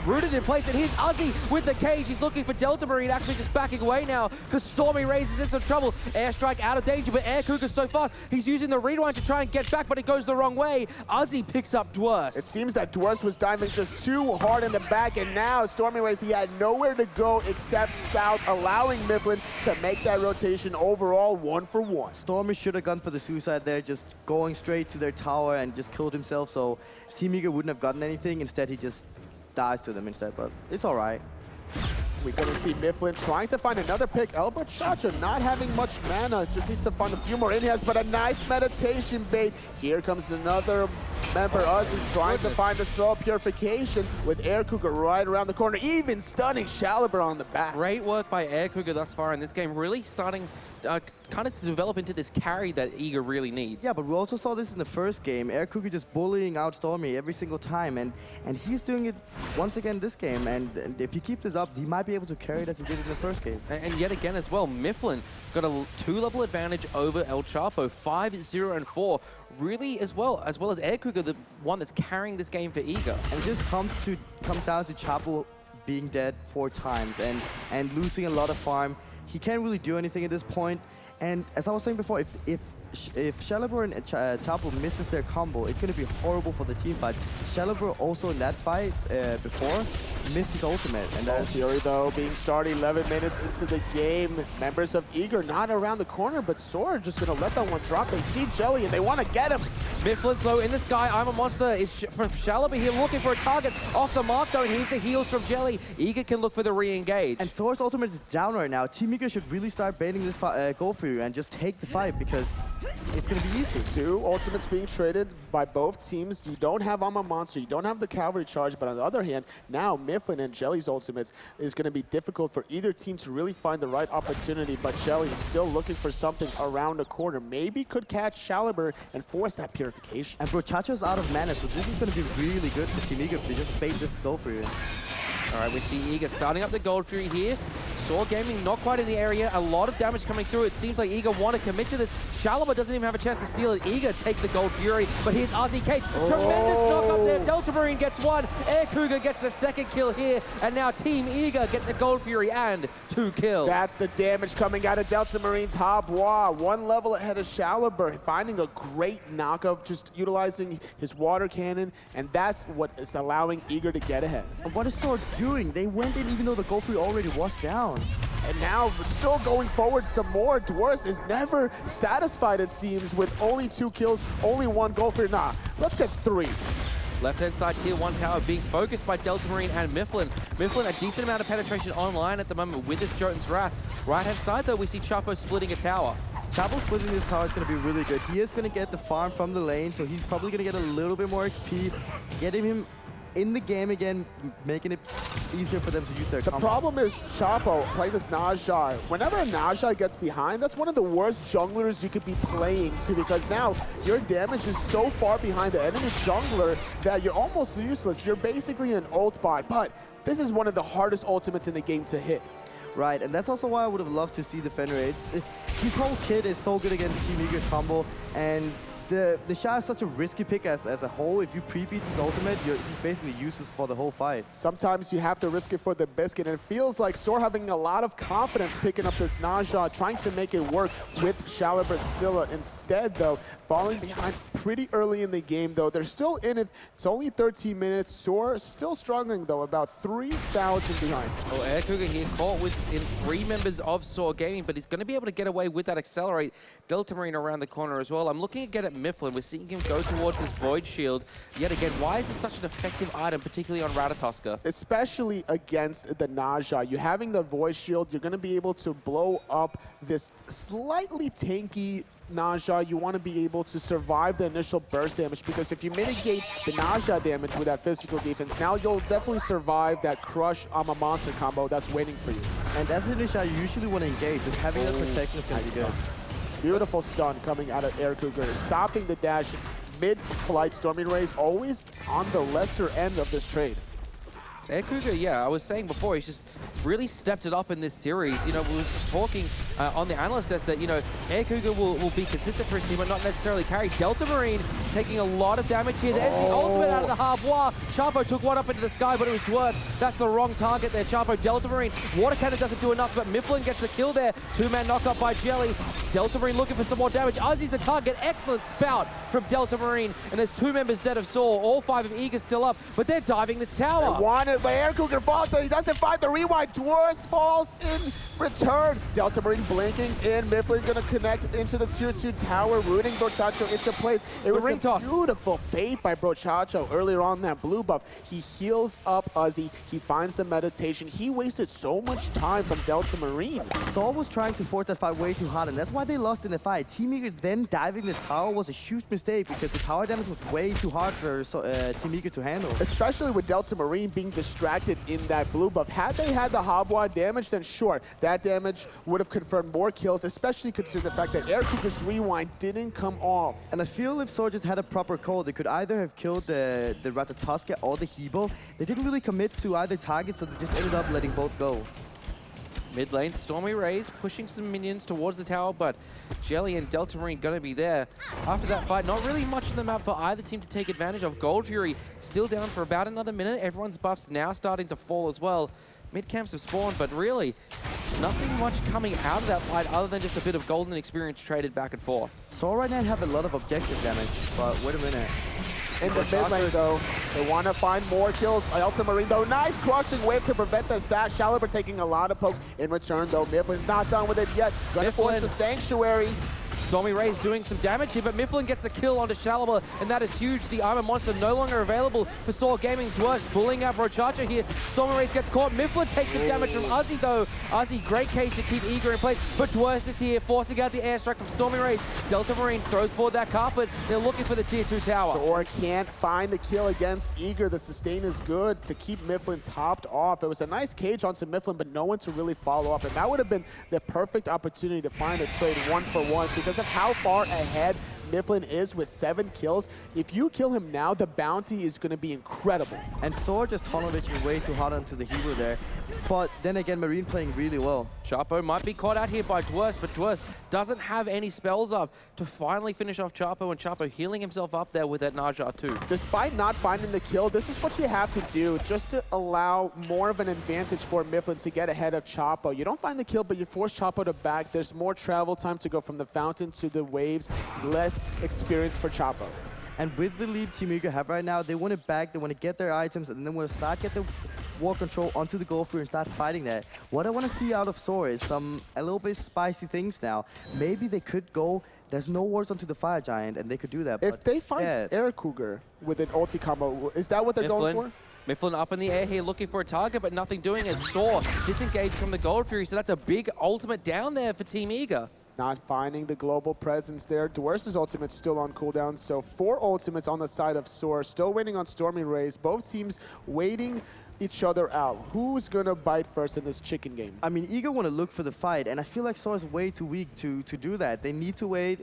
rooted in place, and here's Ozzy with the cage. He's looking for Delta Marine, actually just backing away now, because Stormy Rays is in some trouble. Airstrike out of danger, but Air Cougar's so fast. He's using the rewind to try and get back, but it goes the wrong way. Ozzy picks up Dwarf. It seems that Dwarf was diving just too hard in the back, and now Stormy Rays, he had nowhere to go except south, allowing Mifflin to make that rotation overall 1 for 1. Stormy should have gone for the suicide there, just going straight to their tower and just killed himself, so Team Eager wouldn't have gotten anything. Instead, he just dies to them instead, but it's all right. We're going to see Mifflin trying to find another pick. El Chacho not having much mana, just needs to find a few more Hirez, but a nice meditation bait. Here comes another member, Ozzy, trying to find the soul purification with Air Cougar right around the corner, even stunning Shalabra on the back. Great work by Air Cougar thus far in this game, really starting kind of to develop into this carry that Eager really needs. Yeah, but we also saw this in the first game. Air Cougar just bullying out Stormy every single time, and he's doing it once again this game, and if he keeps this up, he might be able to carry it as he did in the first game. And yet again as well, Mifflin got a 2-level advantage over El Chapo, 5-0 and 4. Really as well as Air Cougar, the one that's carrying this game for Eager. And it just comes down to Chapo being dead 4 times and losing a lot of farm. He can't really do anything at this point. And as I was saying before, if Shalabra and Chapo misses their combo, it's going to be horrible for the team fight. Shalabra also in that fight before missed his ultimate. And that's Fury, though, being started 11 minutes into the game. Members of Eager not around the corner, but Sword just going to let that one drop. They see Jelly, and they want to get him. Mifflin's low in the sky. I'm a Monster is from Shalabra here looking for a target off the mark, though. And here's the heals from Jelly. Eager can look for the re-engage. And Sword's ultimate is down right now. Team Eager should really start baiting this go for you and just take the fight, because it's going to be easy. 2 ultimates being traded by both teams. You don't have Armor Monster, you don't have the Cavalry Charge, but on the other hand, now Mifflin and Jelly's ultimates is going to be difficult for either team to really find the right opportunity, but Jelly is still looking for something around the corner. Maybe could catch Shaliber and force that purification. And Brochacho's out of mana, so this is going to be really good for Team Eager if they just bait this go for you. All right, we see Eager starting up the Gold Fury here. Saw Gaming not quite in the area. A lot of damage coming through. It seems like Eager want to commit to this. Shaliber doesn't even have a chance to steal it. Eager takes the Gold Fury, but here's RZK. Tremendous knock up there. Delta Marine gets 1. Air Cougar gets the 2nd kill here. And now Team Eager gets the Gold Fury and 2 kills. That's the damage coming out of Delta Marine's Habois. 1 level ahead of Shaliber, finding a great knockup, just utilizing his water cannon, and that's what is allowing Eager to get ahead. And what is Sword doing? They went in even though the Gold Fury already was down. And now still going forward some more. Dwarfs is never satisfied, it seems, with only 2 kills, only 1 goal for nah. Let's get 3. Left-hand side tier 1 tower being focused by Delta Marine and Mifflin. Mifflin, a decent amount of penetration online at the moment with this Jotun's Wrath. Right-hand side, though, we see Chapo splitting a tower. Chapo splitting this tower is going to be really good. He is going to get the farm from the lane, so he's probably going to get a little bit more XP, getting him in the game again, making it easier for them to use their combo. The problem is Chapo playing this Najai. Whenever a Najai gets behind, that's one of the worst junglers you could be playing, because now your damage is so far behind the enemy jungler that you're almost useless. You're basically an ult bot, but this is one of the hardest ultimates in the game to hit. Right, and that's also why I would have loved to see the Fenrir. His whole kit is so good against Team Eager's combo, and the Sha is such a risky pick as a whole. If you pre-beat his ultimate, he's basically useless for the whole fight. Sometimes you have to risk it for the biscuit, and it feels like Sor having a lot of confidence picking up this Najah, trying to make it work with Shaliber Scylla. Instead, though, falling behind pretty early in the game, though. They're still in it. It's only 13 minutes. Sor still struggling, though, about 3,000 behind. Well, Air Cougar here caught within 3 members of Saw Gaming, but he's going to be able to get away with that accelerate. Delta Marine around the corner as well. I'm looking again at Mifflin. We're seeing him go towards this Void Shield. Yet again, why is this such an effective item, particularly on Ratatoska? Especially against the Najah. You having the Void Shield, you're going to be able to blow up this slightly tanky Najah. You want to be able to survive the initial burst damage, because if you mitigate the Najah damage with that physical defense, now you'll definitely survive that Crush Armor Monster combo that's waiting for you. And that's the Najah you usually want to engage. Just having that protection is going to be good. Beautiful stun coming out of Air Cougar, stopping the dash mid-flight. Storming Rays always on the lesser end of this trade. Air Cougar, yeah, I was saying before, he's just really stepped it up in this series. You know, we were talking on the analyst desk that, you know, Air Cougar will be consistent for his team, but not necessarily carry. Delta Marine taking a lot of damage here. There's the ultimate out of the Habois. Chapo took one up into the sky, but it was worse. That's the wrong target there, Chapo. Delta Marine, Water Cannon doesn't do enough, but Mifflin gets the kill there. 2-man knockup by Jelly. Delta Marine looking for some more damage. Ozzy's the target. Excellent spout from Delta Marine, and there's 2 members dead of Saw. All 5 of Eager still up, but they're diving this tower. But Air Cougar falls, he doesn't find the rewind. Dwarf falls in return. Delta Marine blinking in. Mifflin gonna connect into the tier 2 tower, rooting Brochacho into place. It was a beautiful bait by Brochacho earlier on that blue buff. He heals up Ozzy. He finds the meditation. He wasted so much time from Delta Marine. Saul was trying to force that fight way too hard, and that's why they lost in the fight. Team Eager then diving the tower was a huge mistake, because the tower damage was way too hard for Team Eager to handle. Especially with Delta Marine being distracted in that blue buff. Had they had the Habois damage, then sure, that damage would have confirmed more kills, especially considering the fact that Air Cougar's rewind didn't come off. And I feel if Soldiers had a proper call, they could either have killed the Ratatoska or the Hebo. They didn't really commit to either target, so they just ended up letting both go. Mid lane, Stormy Rays pushing some minions towards the tower, but Jelly and Delta Marine gonna be there. After that fight, not really much on the map for either team to take advantage of. Gold Fury still down for about another minute. Everyone's buffs now starting to fall as well. Mid camps have spawned, but really, nothing much coming out of that fight other than just a bit of golden experience traded back and forth. Saw right now have a lot of objective damage, but wait a minute. In the mid lane, though, they want to find more kills. Delta Marine, though, nice crushing wave to prevent the sash. Shaliber taking a lot of poke in return, though. Mifflin's not done with it yet. Gonna force the Sanctuary. Stormy Ray's doing some damage here, but Mifflin gets the kill onto Shalaba, and that is huge. The Armor Monster no longer available for Saw Gaming. Dwarf pulling out Brochacha here. Stormy Ray gets caught. Mifflin takes some damage from Ozzy though. Ozzy, great case to keep Eager in place, but Dwarf is here, forcing out the airstrike from Stormy Ray. Delta Marine throws forward that carpet. They're looking for the tier 2 tower. Or can't find the kill against Eager. The sustain is good to keep Mifflin topped off. It was a nice cage onto Mifflin, but no one to really follow up. And that would have been the perfect opportunity to find a trade 1-for-1 because of how far ahead Mifflin is with 7 kills. If you kill him now, the bounty is going to be incredible. And Sword just tunnel-vision way too hard onto the Hebrew there. But then again, Marine playing really well. Chapo might be caught out here by Dwurst, but Dwurst doesn't have any spells up to finally finish off Chapo, and Chapo healing himself up there with that Naja too. Despite not finding the kill, this is what you have to do just to allow more of an advantage for Mifflin to get ahead of Chapo. You don't find the kill, but you force Chapo to back. There's more travel time to go from the fountain to the waves, less experience for Chapo. And with the lead Team Eager have right now, they want it back, they want to get their items, and then want to start get the war control onto the Gold Fury and start fighting there. What I want to see out of Sora is a little bit spicy things now. Maybe they could go, there's no wards onto the Fire Giant, and they could do that. If they find Air Cougar with an ulti combo, is that what they're going for? Mifflin up in the air here looking for a target, but nothing doing as Saw disengaged from the Gold Fury, so that's a big ultimate down there for Team Eager. Not finding the global presence there. Dwarf's ultimate's still on cooldown, so 4 ultimates on the side of Soar. Still waiting on Stormy Rays. Both teams waiting each other out. Who's gonna bite first in this chicken game? I mean, Eager want to look for the fight, and I feel like Soar's way too weak to do that. They need to wait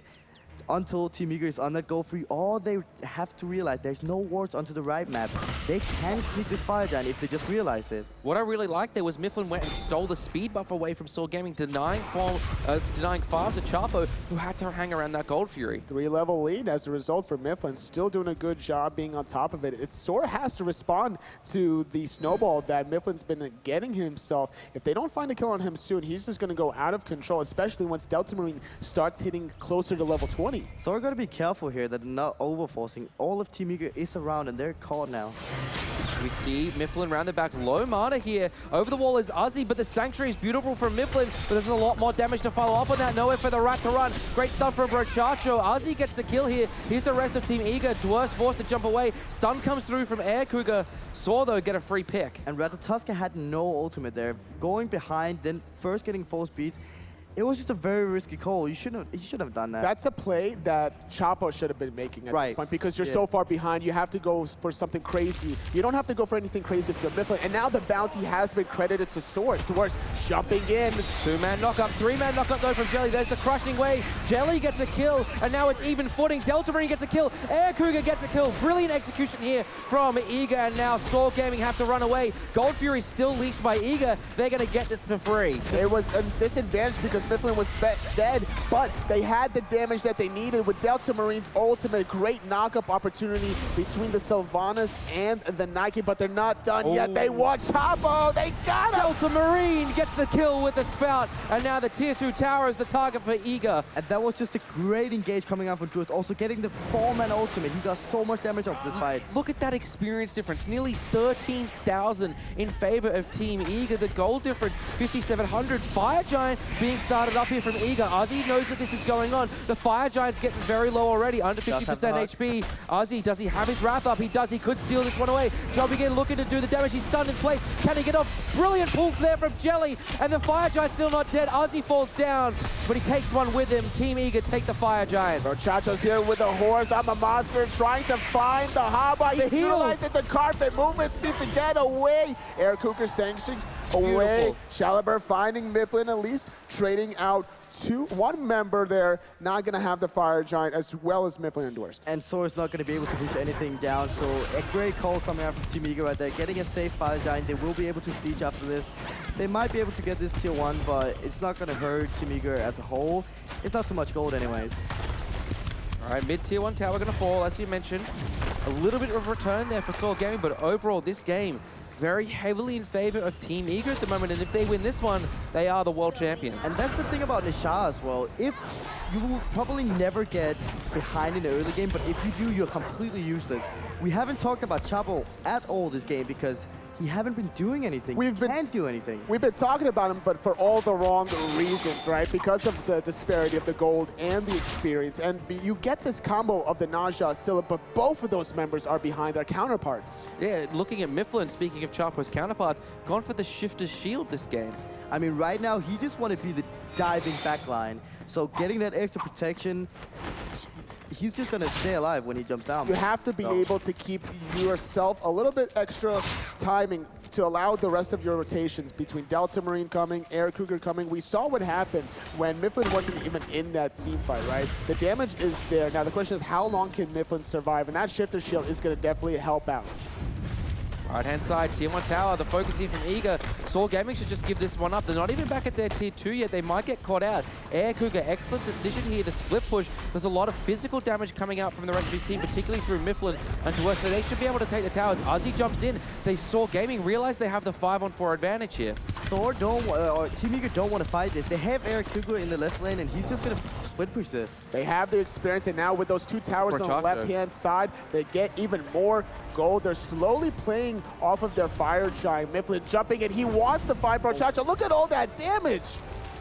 until Team Eager is on that Go Free. All they have to realize, there's no wards onto the right map. They can sneak this Fire Giant if they just realize it. What I really liked there was Mifflin went and stole the speed buff away from Soul Gaming, denying farms to Chapo, who had to hang around that Gold Fury. 3-level lead as a result for Mifflin. Still doing a good job being on top of it. Sora has to respond to the snowball that Mifflin's been getting himself. If they don't find a kill on him soon, he's just going to go out of control, especially once Delta Marine starts hitting closer to level 20. So we're going to be careful here that they're not overforcing. All of Team Eager is around and they're caught now. We see Mifflin round the back. Low mana here. Over the wall is Ozzy, but the Sanctuary is beautiful from Mifflin, but there's a lot more damage to follow up on that. Nowhere for the Rat to run. Great stuff from Brochacho. Ozzy gets the kill here. Here's the rest of Team Eager. Dwarf's forced to jump away. Stun comes through from Air Cougar. Saw, though, get a free pick. And Ratatoska had no ultimate there. Going behind, then first getting full speed. It was just a very risky call. You shouldn't have done that. That's a play that Chapo should have been making at this point because you're so far behind. You have to go for something crazy. You don't have to go for anything crazy if you're Mifflin. And now the bounty has been credited to Source. Dwarfs jumping in. 2-man knockup, 3-man knockup though from Jelly. There's the crushing wave. Jelly gets a kill, and now it's even footing. Delta Marine gets a kill. Air Cougar gets a kill. Brilliant execution here from Eager, and now Soul Gaming have to run away. Gold Fury still leashed by Eager. They're going to get this for free. It was a disadvantage because Mifflin was dead, but they had the damage that they needed with Delta Marine's ultimate. Great knockup opportunity between the Sylvanas and the Nike, but they're not done yet. They want Chapo. They got him. Delta Marine gets the kill with the spout, and now the tier 2 tower is the target for Eager. And that was just a great engage coming out from Drew. Also getting the 4-man ultimate. He got so much damage off this fight. Look at that experience difference. Nearly 13,000 in favor of Team Eager. The gold difference, 5,700. Fire Giant being started up here from Eager. Ozzy knows that this is going on. The Fire Giant's getting very low already, under 50% HP. Ozzy, does he have his Wrath up? He does. He could steal this one away. Job again looking to do the damage. He's stunned in place. Can he get off? Brilliant pull there from Jelly, and the Fire Giant's still not dead. Ozzy falls down, but he takes one with him. Team Eager take the Fire Giant. Brochacho's here with a horse. I'm a monster trying to find the Haba. He realized the carpet movement speed to get away. Air Cougar sanctions away. Shalaber finding Mifflin, at least trading out one member there, not going to have the Fire Giant as well as Mifflin and Dwarfs. And Sora's not going to be able to push anything down, so a great call coming out from Team Eager right there. Getting a safe Fire Giant, they will be able to siege after this. They might be able to get this tier 1, but it's not going to hurt Team Eager as a whole. It's not too much gold anyways. All right, mid-tier 1 tower going to fall, as you mentioned. A little bit of return there for Soul Gaming, but overall this game very heavily in favor of Team Eager at the moment, and if they win this one, they are the world champions. And that's the thing about Nisha as well. If you will probably never get behind in the early game, but if you do, you're completely useless. We haven't talked about Chapo at all this game because he haven't been doing anything. Can't do anything. We've been talking about him, but for all the wrong reasons, right? Because of the disparity of the gold and the experience. And you get this combo of the Naja, Scylla, but both of those members are behind their counterparts. Yeah, looking at Mifflin, speaking of Chapo's counterparts, gone for the Shifter's Shield this game. I mean, right now, he just want to be the diving backline. So getting that extra protection, he's just going to stay alive when he jumps down. You have to be able to keep yourself a little bit extra timing to allow the rest of your rotations between Delta Marine coming, Air Cougar coming. We saw what happened when Mifflin wasn't even in that team fight, right? The damage is there. Now the question is, how long can Mifflin survive? And that Shifter Shield is going to definitely help out. Right-hand side, Tier 1 tower, the focus here from Eager. Soul Gaming should just give this one up. They're not even back at their Tier 2 yet. They might get caught out. Air Cougar, excellent decision here to split push. There's a lot of physical damage coming out from the rest of his team, particularly through Mifflin and to us, so they should be able to take the towers. Ozzy jumps in. They Soul Gaming realize they have the 5-on-4 advantage here. Thor or Team Eager don't want to fight this. They have Air Cougar in the left lane, and he's just going to split push this. They have the experience, and now with those two towers on the left-hand side, they get even more gold. They're slowly playing off of their Fire Giant. Mifflin jumping in. He wants to find Brochacho. Look at all that damage.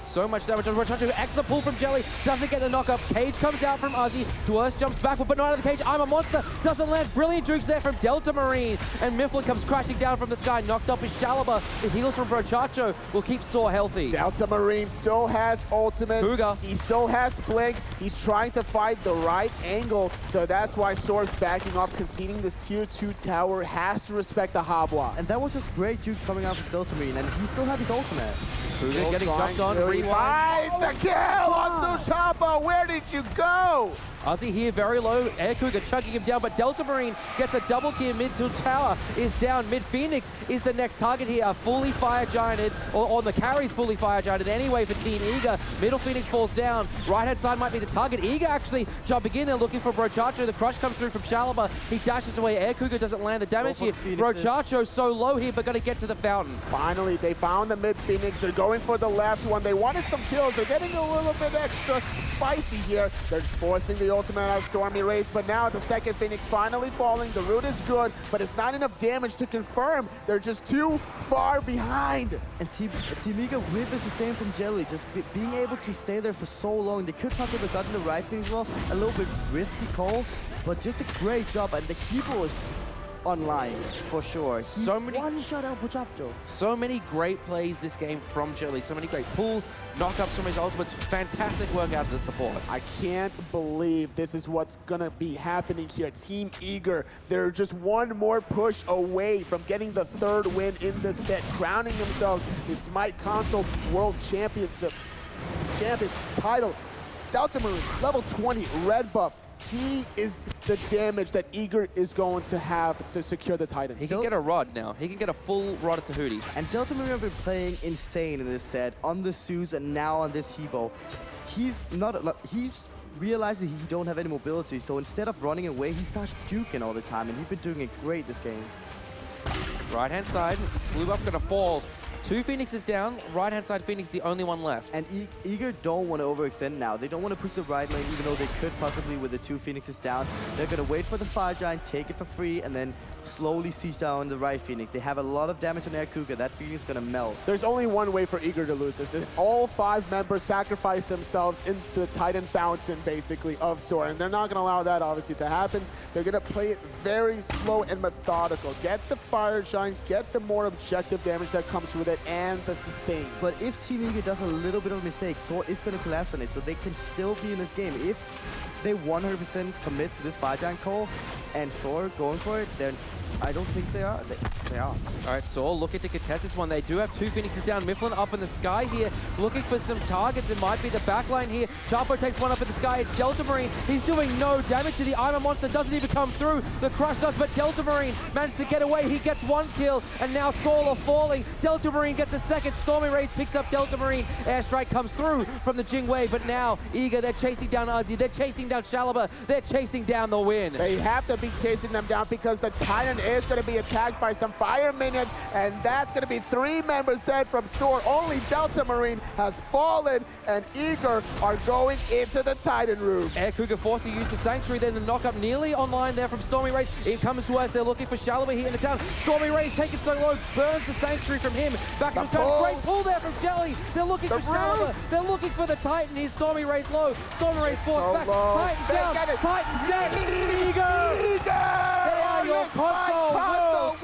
So much damage on Brochacho. Excellent pull from Jelly. Doesn't get the knock-up. Cage comes out from Ozzy. Dwarf jumps backward, but not out of the cage. I'm a monster. Doesn't land. Brilliant jukes there from Delta Marine. And Mifflin comes crashing down from the sky. Knocked up his Shalaba. The heals from Brochacho will keep Saw healthy. Delta Marine still has ultimate. Cougar. He still has Blink. He's trying to find the right angle. So that's why Soar's backing off, conceding this Tier 2 tower. Has to respect the Habwa. And that was just great juke coming out from Delta Marine, and he still had his ultimate. Cougar getting jumped on. Finds the kill on Suchapa. Where did you go? Ozzy here very low. Air Cougar chugging him down, but Delta Marine gets a double kill. Mid to tower is down. Mid Phoenix is the next target here. Fully fire gianted, or the carry's fully fire gianted anyway for Team Eager. Middle Phoenix falls down. Right hand side might be the target. Eager actually jumping in there looking for Brochacho. The crush comes through from Shalaba. He dashes away. Air Cougar doesn't land the damage here. Brochacho so low here, but going to get to the fountain. Finally, they found the Mid Phoenix. They're going for the last one. They wanted some kills. They're getting a little bit extra spicy here. They're forcing the ultimate out of Stormy Race, but now the second Phoenix finally falling. The root is good, but it's not enough damage to confirm. They're just too far behind. And Team Eager with the sustain from Jelly, just being able to stay there for so long. They could possibly have gotten the right thing as well. A little bit risky call, but just a great job. And the keeper was online for sure. He one-shot out Brochacho. So many great plays this game from Jelly. So many great pulls, knock-ups from his ultimates. Fantastic work out of the support. I can't believe this is what's gonna be happening here. Team Eager, they're just one more push away from getting the third win in the set, crowning themselves the Smite Console World Champions title. Delta Marine, level 20, red buff. He is the damage that Eager is going to have to secure the Titan. He can get a rod now. He can get a full rod of Tahuti. And Delta Marine have been playing insane in this set, on the Zeus and now on this Hebo. He's realizing he don't have any mobility, so instead of running away, he starts juking all the time, and he's been doing it great this game. Right-hand side, blue buff gonna fall. Two Phoenixes down, right-hand side Phoenix the only one left. And Eager don't want to overextend now. They don't want to push the right lane, even though they could possibly with the two Phoenixes down. They're going to wait for the Fire Giant, take it for free, and then slowly siege down the right Phoenix. They have a lot of damage on Air Cougar. That Phoenix is going to melt. There's only one way for Eager to lose this. If all 5 members sacrifice themselves in the Titan fountain, basically, of Soar. And they're not going to allow that, obviously, to happen. They're going to play it very slow and methodical. Get the Fire Giant, get the more objective damage that comes with it, and the sustain. But if Team Eager does a little bit of a mistake, Soar is going to collapse on it, so they can still be in this game. If they 100% commit to this Fire Giant call and Soar going for it, then I don't think they are. They are. All right, Soar looking to contest this one. They do have two Phoenixes down. Mifflin up in the sky here, looking for some targets. It might be the backline here. Chapo takes one up in the sky. It's Delta Marine. He's doing no damage to the I'm a Monster. Doesn't even come through. The crush does, but Delta Marine manages to get away. He gets one kill, and now Soul are falling. Delta Marine gets a second. Stormy Rays picks up Delta Marine. Airstrike comes through from the Jing Wave, but now Eager, they're chasing down Ozzy. They're chasing down Shalaba. They're chasing down the win. They have to be chasing them down because the Titan is going to be attacked by some fire minions, and that's going to be 3 members dead from Store. Only Delta Marine has fallen, and Eager are going into the Titan room. Air Cougar forced to use the Sanctuary, then the knock-up nearly online there from Stormy Race. It comes to us, they're looking for Shalaba here in the town. Stormy Race taken so low, burns the Sanctuary from him. Back in the town, great pull there from Jelly. They're looking for Shalaba, they're looking for the Titan. Here's Stormy Race low, Stormy Race forced back, Titan down, Titan dead, Eager! They are your console world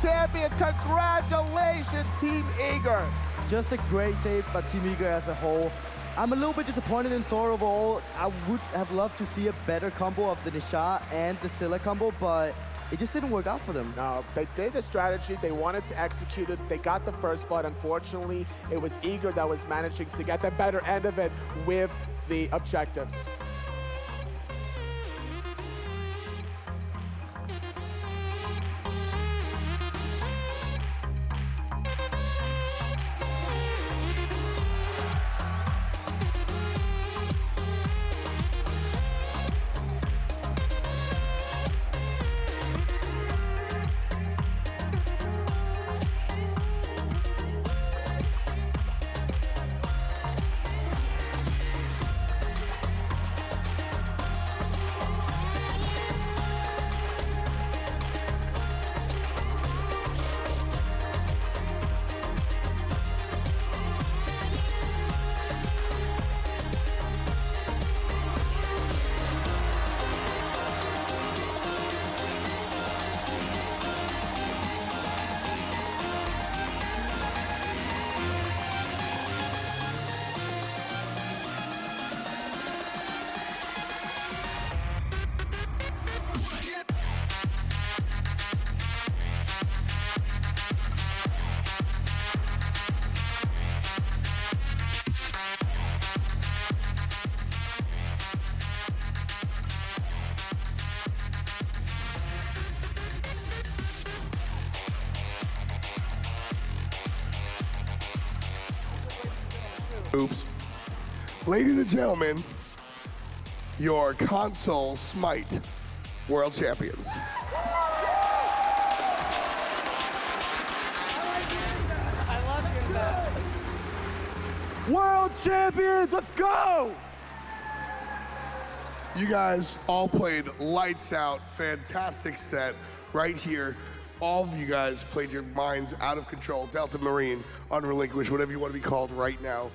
champions! Congratulations, Team Eager! Just a great save by Team Eager as a whole. I'm a little bit disappointed in Sora overall. I would have loved to see a better combo of the Nisha and the Scylla combo, but it just didn't work out for them. No, they did a strategy. They wanted to execute it. They got the first, but unfortunately, it was Eager that was managing to get the better end of it with the objectives. Oops. Ladies and gentlemen, your console Smite world champions. World champions, let's go! You guys all played lights out, fantastic set right here. All of you guys played your minds out of control. Delta Marine, Unrelinquished, whatever you want to be called right now.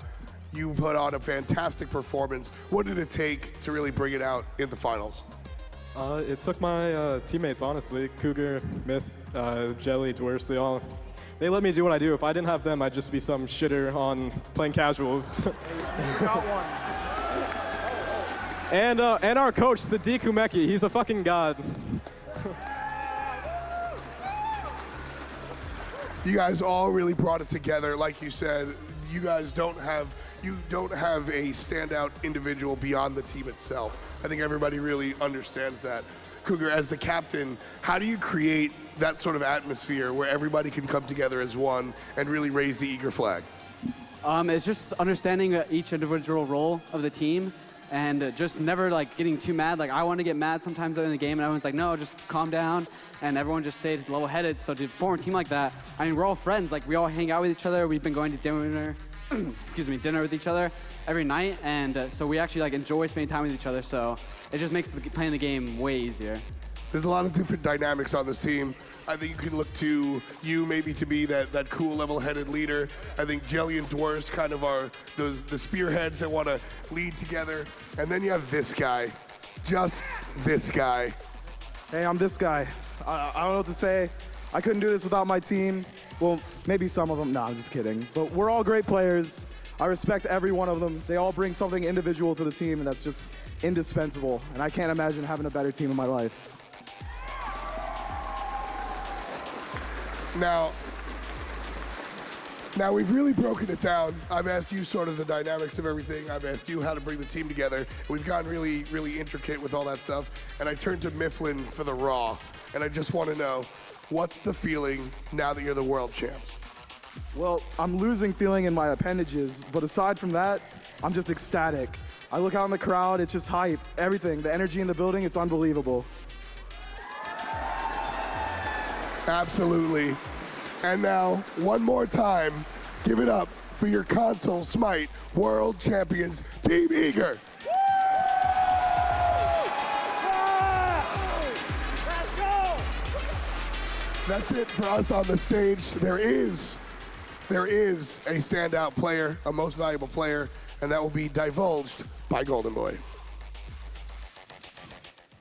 You put on a fantastic performance. What did it take to really bring it out in the finals? It took my teammates, honestly. Cougar, Myth, Jelly, Dwurst, they let me do what I do. If I didn't have them, I'd just be some shitter on playing casuals. Got one. And our coach, Sadiq Umeki, he's a fucking god. You guys all really brought it together. Like you said, you guys don't have a standout individual beyond the team itself. I think everybody really understands that. Cougar, as the captain, how do you create that sort of atmosphere where everybody can come together as one and really raise the Eager flag? It's just understanding each individual role of the team and just never like getting too mad. Like I want to get mad sometimes in the game and everyone's like, no, just calm down. And everyone just stayed level-headed. So to form a team like that, I mean, we're all friends. Like we all hang out with each other. We've been going to dinner, dinner with each other every night. And so we actually like enjoy spending time with each other. So it just makes playing the game way easier. There's a lot of different dynamics on this team. I think you can look to you maybe to be that cool, level-headed leader. I think Jelly and Dwurst kind of are the spearheads that want to lead together. And then you have this guy, just this guy. Hey, I'm this guy. I don't know what to say. I couldn't do this without my team. Well, maybe some of them. No, I'm just kidding. But we're all great players. I respect every one of them. They all bring something individual to the team, and that's just indispensable. And I can't imagine having a better team in my life. Now we've really broken it down. I've asked you sort of the dynamics of everything. I've asked you how to bring the team together. We've gotten really, really intricate with all that stuff. And I turned to Mifflin for the raw. And I just want to know, what's the feeling now that you're the world champs? Well, I'm losing feeling in my appendages, but aside from that, I'm just ecstatic. I look out in the crowd, it's just hype. Everything, the energy in the building, it's unbelievable. Absolutely. And now, one more time, give it up for your console Smite World Champions, Team Eager. That's it for us on the stage. There is a standout player, a most valuable player, and that will be divulged by Golden Boy.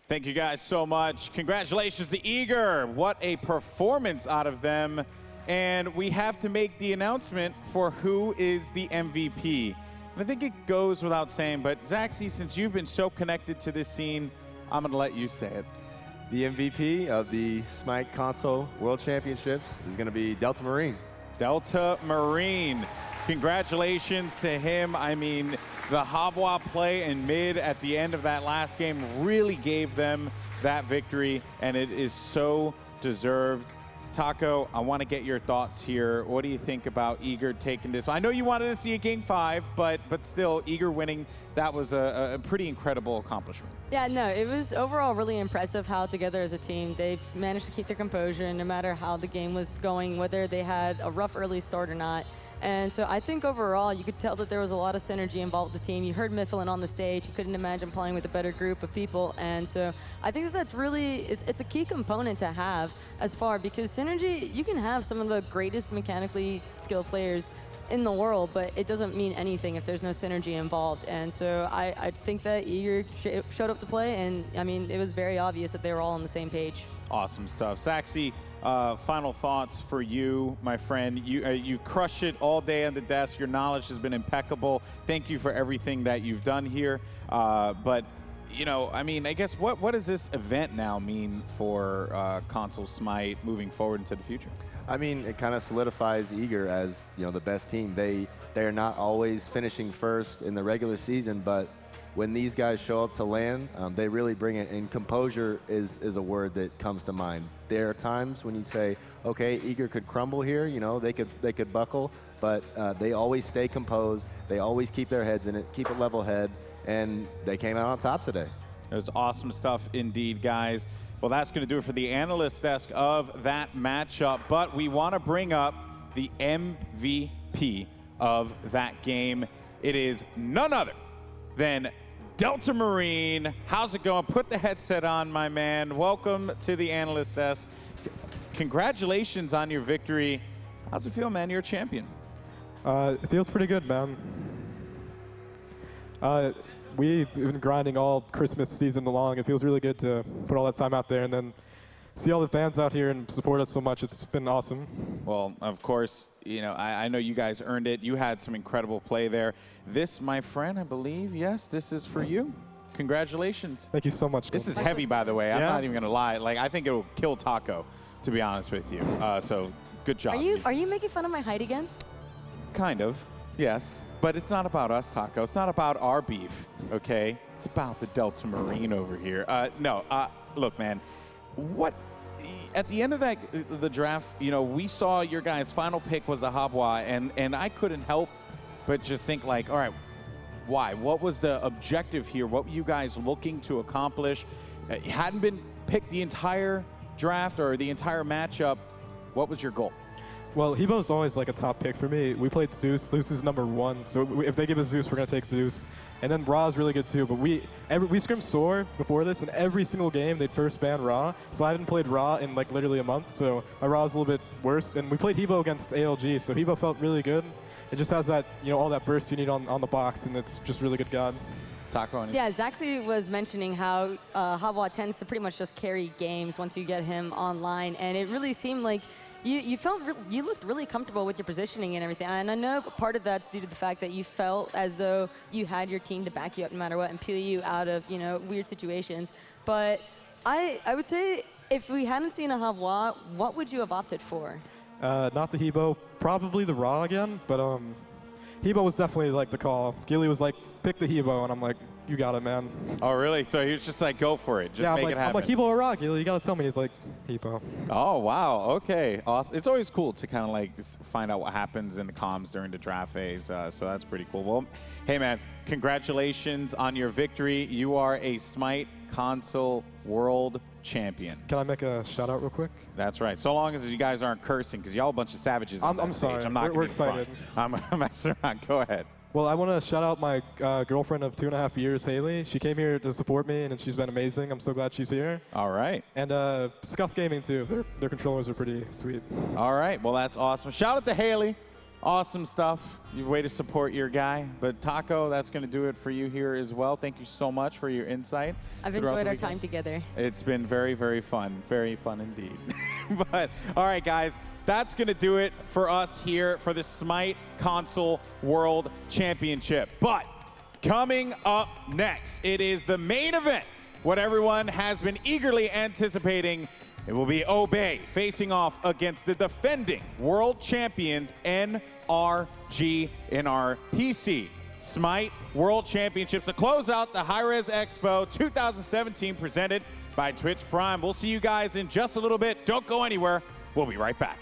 Thank you guys so much. Congratulations to Eager. What a performance out of them. And we have to make the announcement for who is the MVP. And I think it goes without saying, but Zaxi, since you've been so connected to this scene, I'm gonna let you say it. The MVP of the Smite Console World Championships is going to be Delta Marine. Delta Marine. Congratulations to him. I mean, the Habwa play in mid at the end of that last game really gave them that victory, and it is so deserved. Taco, I want to get your thoughts here. What do you think about Eager taking this? I know you wanted to see a game 5, but still, Eager winning, that was a pretty incredible accomplishment. Yeah, no, it was overall really impressive how together as a team they managed to keep their composure no matter how the game was going, whether they had a rough early start or not. And so I think overall you could tell that there was a lot of synergy involved with the team. You heard Mifflin on the stage. You couldn't imagine playing with a better group of people. And so I think that's really, it's a key component to have as far, because synergy, you can have some of the greatest mechanically skilled players in the world, but it doesn't mean anything if there's no synergy involved. And so I think that Eager showed up to play, and I mean, it was very obvious that they were all on the same page. Awesome stuff. Saxy, final thoughts for you, my friend. You crushed it all day on the desk. Your knowledge has been impeccable. Thank you for everything that you've done here. But, you know, I mean, I guess what does this event now mean for Console Smite moving forward into the future? I mean, it kind of solidifies Eager as, you know, the best team. They're not always finishing first in the regular season, but when these guys show up to LAN, they really bring it, and composure is a word that comes to mind. There are times when you say, okay, Eager could crumble here, you know, they could buckle, but they always stay composed, they always keep their heads in it, keep a level head, and they came out on top today. It was awesome stuff indeed, guys. Well, that's going to do it for the analyst desk of that matchup, but we want to bring up the MVP of that game. It is none other than Delta Marine. How's it going? Put the headset on, my man. Welcome to the analyst desk. Congratulations on your victory. How's it feel, man? You're a champion. It feels pretty good, man. We've been grinding all Christmas season long. It feels really good to put all that time out there and then see all the fans out here and support us so much. It's been awesome. Well, of course, you know, I know you guys earned it. You had some incredible play there. This, my friend, I believe, yes, this is for you. Congratulations. Thank you so much. This is heavy, by the way. I'm not even going to lie. Like, I think it will kill Taco, to be honest with you. So, good job. Are you making fun of my height again? Kind of, yes. But it's not about us, Taco. It's not about our beef, okay? It's about the Delta Marine over here. Look, man, at the end of the draft, you know, we saw your guys' final pick was a Habwa, and I couldn't help but just think, like, all right, why? What was the objective here? What were you guys looking to accomplish? It hadn't been picked the entire draft or the entire matchup. What was your goal? Well, Hebo's always like a top pick for me. We played Zeus. Zeus is #1. So if they give us Zeus, we're going to take Zeus. And then Ra is really good too. But we scrimmed Soar before this, and every single game they'd first ban Ra. So I hadn't played Ra in like literally a month. So my Ra is a little bit worse. And we played Hebo against ALG. So Hebo felt really good. It just has that, you know, all that burst you need on the box, and it's just really good God. Taco. Yeah, Zaxi was mentioning how Habwa tends to pretty much just carry games once you get him online, and it really seemed like you looked really comfortable with your positioning and everything. And I know part of that's due to the fact that you felt as though you had your team to back you up no matter what and peel you out of, you know, weird situations. But I would say if we hadn't seen a Habwa, what would you have opted for? Not the Hebo, probably the Ra again, but Hebo was definitely like the call. Gilly was like, pick the Hebo, and I'm like, you got it, man. Oh, really? So he was just like, go for it. Just yeah, make it happen. I'm like, Hippo or Rock? You got to tell me. He's like, Hippo. Oh, wow. Okay. Awesome. It's always cool to kind of like find out what happens in the comms during the draft phase. So that's pretty cool. Well, hey, man, congratulations on your victory. You are a Smite console world champion. Can I make a shout out real quick? That's right. So long as you guys aren't cursing, because y'all a bunch of savages on I'm that stage. sorry. I'm not We're gonna be front. excited. I'm messing around. Go ahead. Well, I want to shout out my girlfriend of 2.5 years, Haley. She came here to support me, and she's been amazing. I'm so glad she's here. All right. And Scuff Gaming, too. Their controllers are pretty sweet. All right. Well, that's awesome. Shout out to Haley. Awesome stuff. Your way to support your guy. But Taco, that's going to do it for you here as well. Thank you so much for your insight. I've throughout enjoyed the our weekend. time together. It's been very, very fun. Very fun indeed. But, all right, guys, that's going to do it for us here for the Smite Console World Championship. But coming up next, it is the main event, what everyone has been eagerly anticipating. It will be Obey facing off against the defending world champions NRG in our PC Smite World Championships to close out the Hirez Expo 2017 presented by Twitch Prime. We'll see you guys in just a little bit. Don't go anywhere. We'll be right back.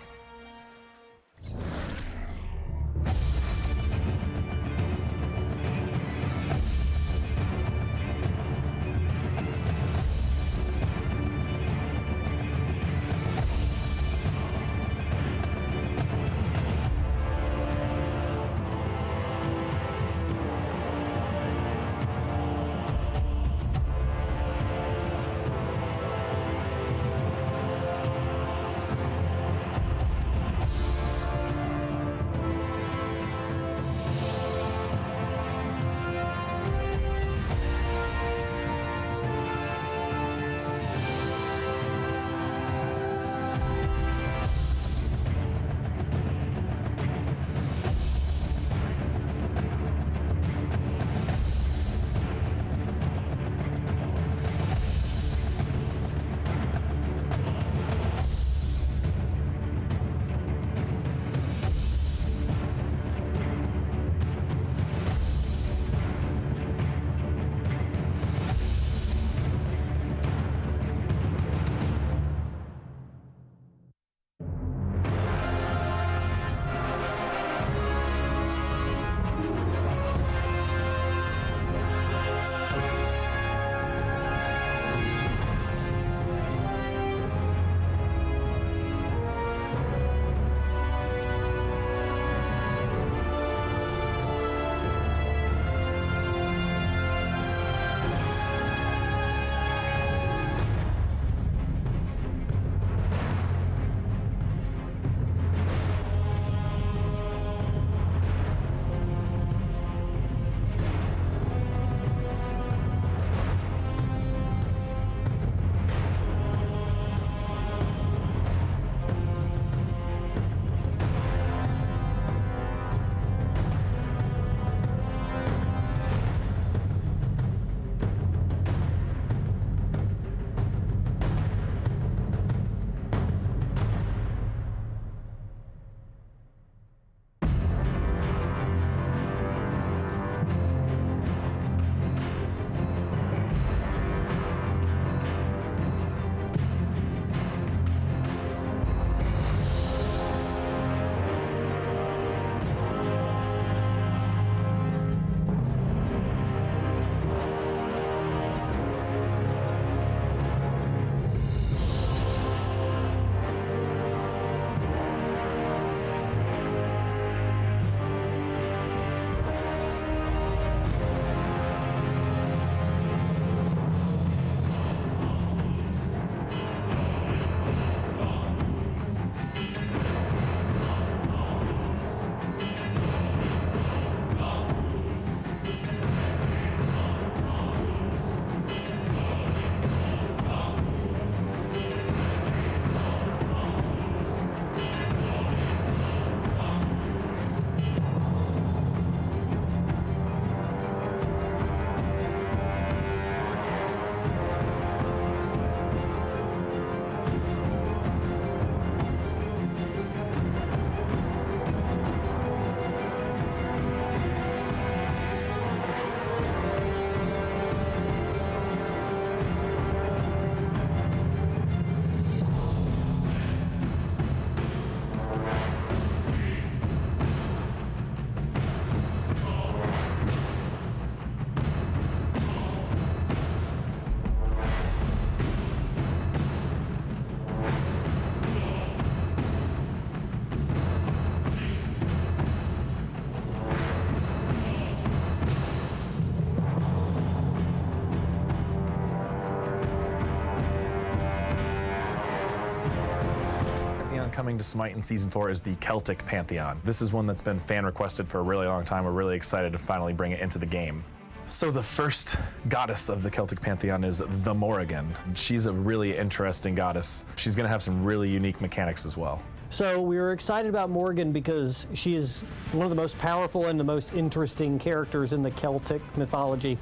coming to Smite in Season 4 is the Celtic Pantheon. This is one that's been fan requested for a really long time. We're really excited to finally bring it into the game. So the first goddess of the Celtic Pantheon is the Morrigan. She's a really interesting goddess. She's gonna have some really unique mechanics as well. So we were excited about Morrigan because she is one of the most powerful and the most interesting characters in the Celtic mythology.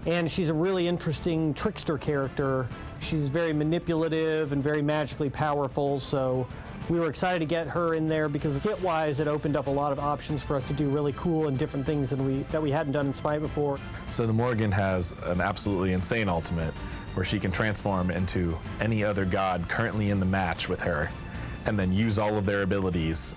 And she's a really interesting trickster character. She's very manipulative and very magically powerful, so we were excited to get her in there because kit-wise it opened up a lot of options for us to do really cool and different things that we hadn't done in Smite before. So the Morrigan has an absolutely insane ultimate where she can transform into any other god currently in the match with her and then use all of their abilities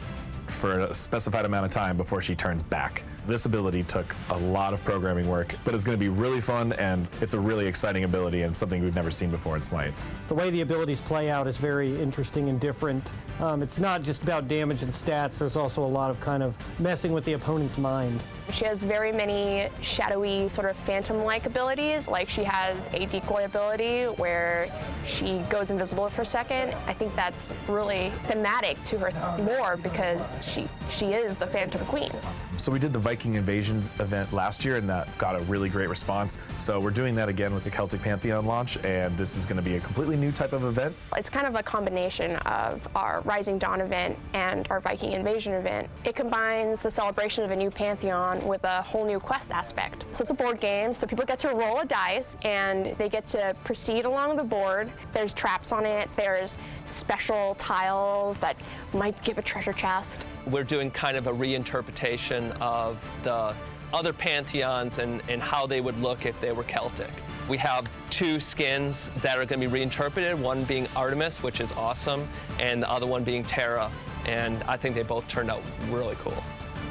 for a specified amount of time before she turns back. This ability took a lot of programming work, but it's going to be really fun, and it's a really exciting ability and something we've never seen before in Smite. The way the abilities play out is very interesting and different. It's not just about damage and stats, there's also a lot of kind of messing with the opponent's mind. She has very many shadowy, sort of phantom-like abilities. Like she has a decoy ability where she goes invisible for a second. I think that's really thematic to her lore because she is the Phantom Queen. So we did the Viking Invasion event last year, and that got a really great response. So we're doing that again with the Celtic Pantheon launch, and this is going to be a completely new type of event. It's kind of a combination of our Rising Dawn event and our Viking Invasion event. It combines the celebration of a new pantheon with a whole new quest aspect. So it's a board game, so people get to roll a dice and they get to proceed along the board. There's traps on it, there's special tiles that might give a treasure chest. We're doing kind of a reinterpretation of the other pantheons and how they would look if they were Celtic. We have two skins that are going to be reinterpreted, one being Artemis, which is awesome, and the other one being Terra, and I think they both turned out really cool.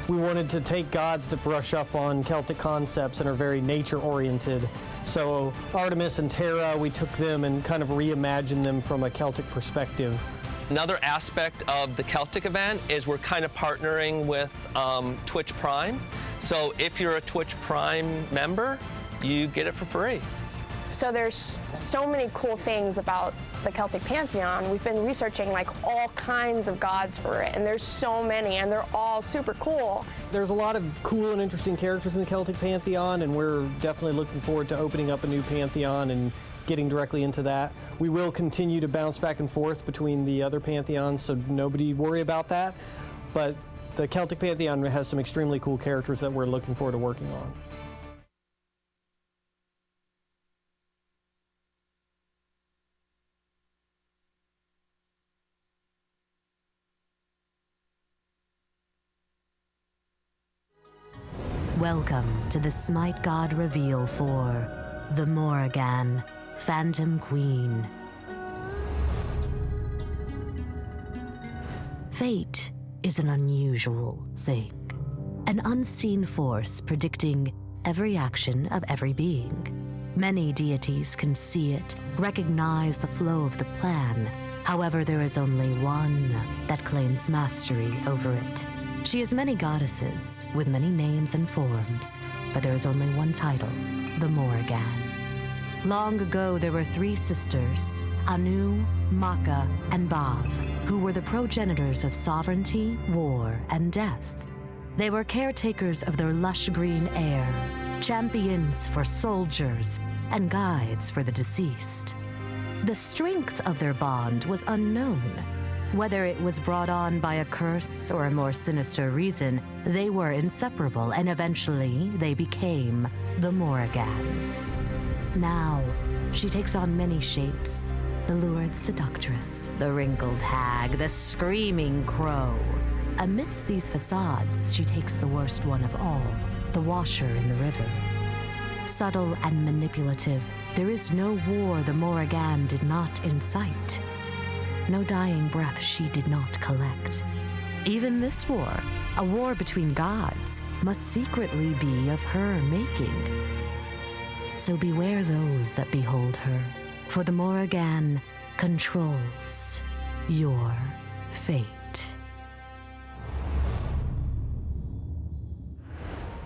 We wanted to take gods that brush up on Celtic concepts and are very nature-oriented. So Artemis and Terra, we took them and kind of reimagined them from a Celtic perspective. Another aspect of the Celtic event is we're kind of partnering with Twitch Prime. So if you're a Twitch Prime member, you get it for free. So there's so many cool things about the Celtic Pantheon. We've been researching like all kinds of gods for it, and there's so many, and they're all super cool. There's a lot of cool and interesting characters in the Celtic Pantheon, and we're definitely looking forward to opening up a new Pantheon and getting directly into that. We will continue to bounce back and forth between the other Pantheons, so nobody worry about that. But the Celtic Pantheon has some extremely cool characters that we're looking forward to working on. Welcome to the Smite God reveal for the Morrigan, Phantom Queen. Fate is an unusual thing, an unseen force predicting every action of every being. Many deities can see it, recognize the flow of the plan. However, there is only one that claims mastery over it. She has many goddesses, with many names and forms, but there is only one title, the Morrigan. Long ago, there were three sisters, Anu, Maka, and Bav, who were the progenitors of sovereignty, war, and death. They were caretakers of their lush green air, champions for soldiers, and guides for the deceased. The strength of their bond was unknown. Whether it was brought on by a curse or a more sinister reason, they were inseparable, and eventually they became the Morrigan. Now, she takes on many shapes. The lurid seductress, the wrinkled hag, the screaming crow. Amidst these facades, she takes the worst one of all, the washer in the river. Subtle and manipulative, there is no war the Morrigan did not incite. No dying breath she did not collect. Even this war, a war between gods, must secretly be of her making. So beware those that behold her, for the Morrigan controls your fate.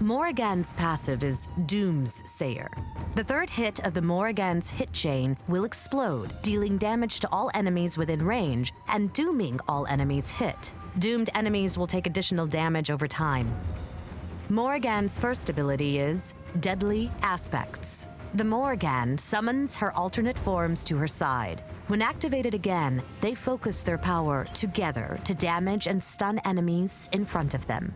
Morrigan's passive is Doomsayer. The third hit of the Morrigan's hit chain will explode, dealing damage to all enemies within range and dooming all enemies hit. Doomed enemies will take additional damage over time. Morrigan's first ability is Deadly Aspects. The Morrigan summons her alternate forms to her side. When activated again, they focus their power together to damage and stun enemies in front of them.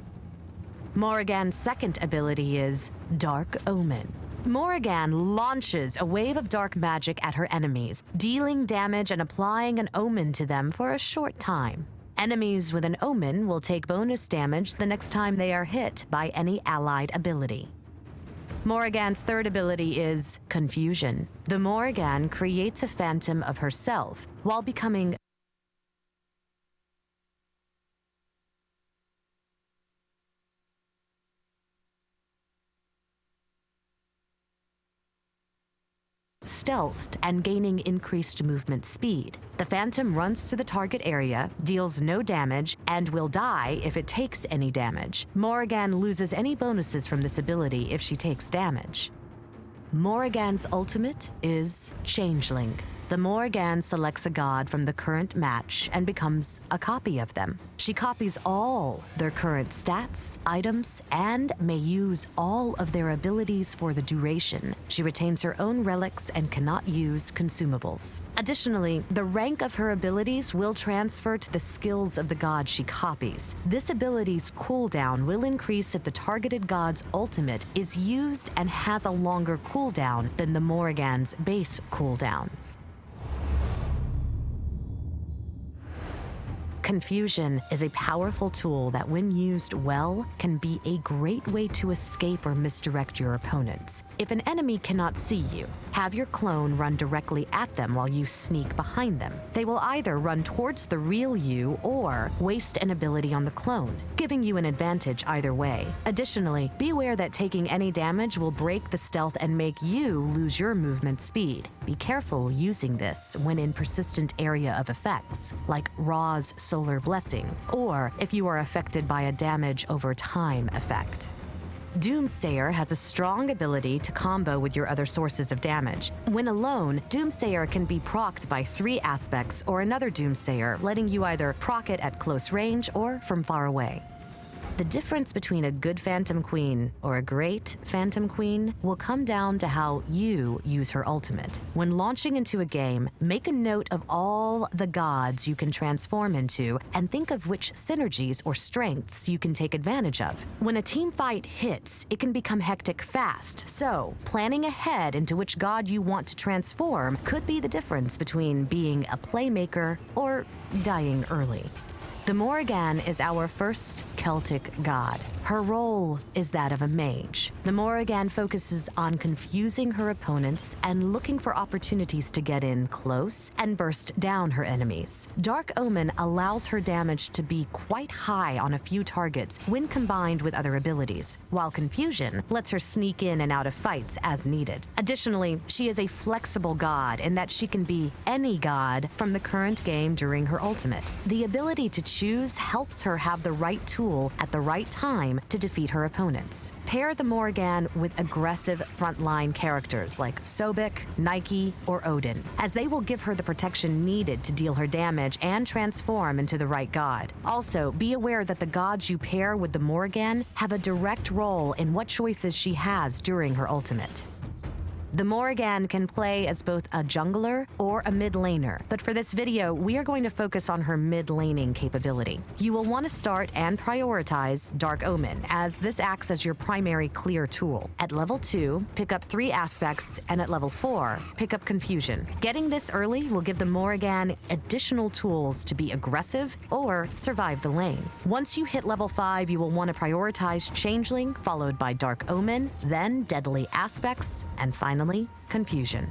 Morrigan's second ability is Dark Omen. Morrigan launches a wave of dark magic at her enemies, dealing damage and applying an omen to them for a short time. Enemies with an omen will take bonus damage the next time they are hit by any allied ability. Morrigan's third ability is Confusion. The Morrigan creates a phantom of herself while becoming stealthed and gaining increased movement speed. The Phantom runs to the target area, deals no damage, and will die if it takes any damage. Morrigan loses any bonuses from this ability if she takes damage. Morrigan's ultimate is Changeling. The Morrigan selects a god from the current match and becomes a copy of them. She copies all their current stats, items, and may use all of their abilities for the duration. She retains her own relics and cannot use consumables. Additionally, the rank of her abilities will transfer to the skills of the god she copies. This ability's cooldown will increase if the targeted god's ultimate is used and has a longer cooldown than the Morrigan's base cooldown. Confusion is a powerful tool that, when used well, can be a great way to escape or misdirect your opponents. If an enemy cannot see you, have your clone run directly at them while you sneak behind them. They will either run towards the real you or waste an ability on the clone, giving you an advantage either way. Additionally, be aware that taking any damage will break the stealth and make you lose your movement speed. Be careful using this when in persistent area of effects, like Ra's Solar Blessing, or if you are affected by a damage over time effect. Doomsayer has a strong ability to combo with your other sources of damage. When alone, Doomsayer can be procced by 3 aspects or another Doomsayer, letting you either proc it at close range or from far away. The difference between a good Phantom Queen or a great Phantom Queen will come down to how you use her ultimate. When launching into a game, make a note of all the gods you can transform into and think of which synergies or strengths you can take advantage of. When a team fight hits, it can become hectic fast, so planning ahead into which god you want to transform could be the difference between being a playmaker or dying early. The Morrigan is our first Celtic god. Her role is that of a mage. The Morrigan focuses on confusing her opponents and looking for opportunities to get in close and burst down her enemies. Dark Omen allows her damage to be quite high on a few targets when combined with other abilities, while Confusion lets her sneak in and out of fights as needed. Additionally, she is a flexible god in that she can be any god from the current game during her ultimate. The ability to choose helps her have the right tool at the right time to defeat her opponents. Pair the Morrigan with aggressive frontline characters like Sobek, Nike, or Odin, as they will give her the protection needed to deal her damage and transform into the right god. Also, be aware that the gods you pair with the Morrigan have a direct role in what choices she has during her ultimate. The Morrigan can play as both a jungler or a mid laner, but for this video, we are going to focus on her mid laning capability. You will want to start and prioritize Dark Omen, as this acts as your primary clear tool. At level 2, pick up 3 aspects, and at level 4, pick up Confusion. Getting this early will give the Morrigan additional tools to be aggressive or survive the lane. Once you hit level 5, you will want to prioritize Changeling, followed by Dark Omen, then Deadly Aspects, and finally, Confusion.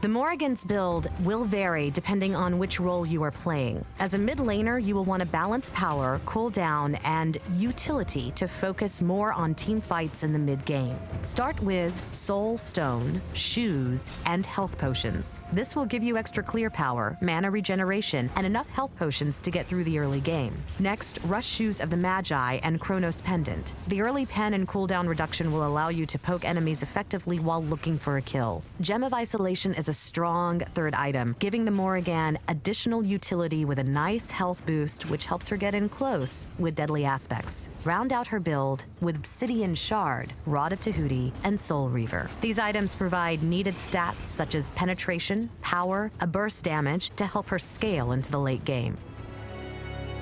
The Morrigan's build will vary depending on which role you are playing. As a mid laner, you will want to balance power, cooldown, and utility to focus more on team fights in the mid game. Start with Soul Stone, Shoes, and Health Potions. This will give you extra clear power, mana regeneration, and enough health potions to get through the early game. Next, rush Shoes of the Magi and Chronos Pendant. The early pen and cooldown reduction will allow you to poke enemies effectively while looking for a kill. Gem of Isolation is a strong third item, giving the Morrigan additional utility with a nice health boost, which helps her get in close with deadly aspects. Round out her build with Obsidian Shard, Rod of Tahuti, and Soul Reaver. These items provide needed stats such as penetration, power, a burst damage to help her scale into the late game.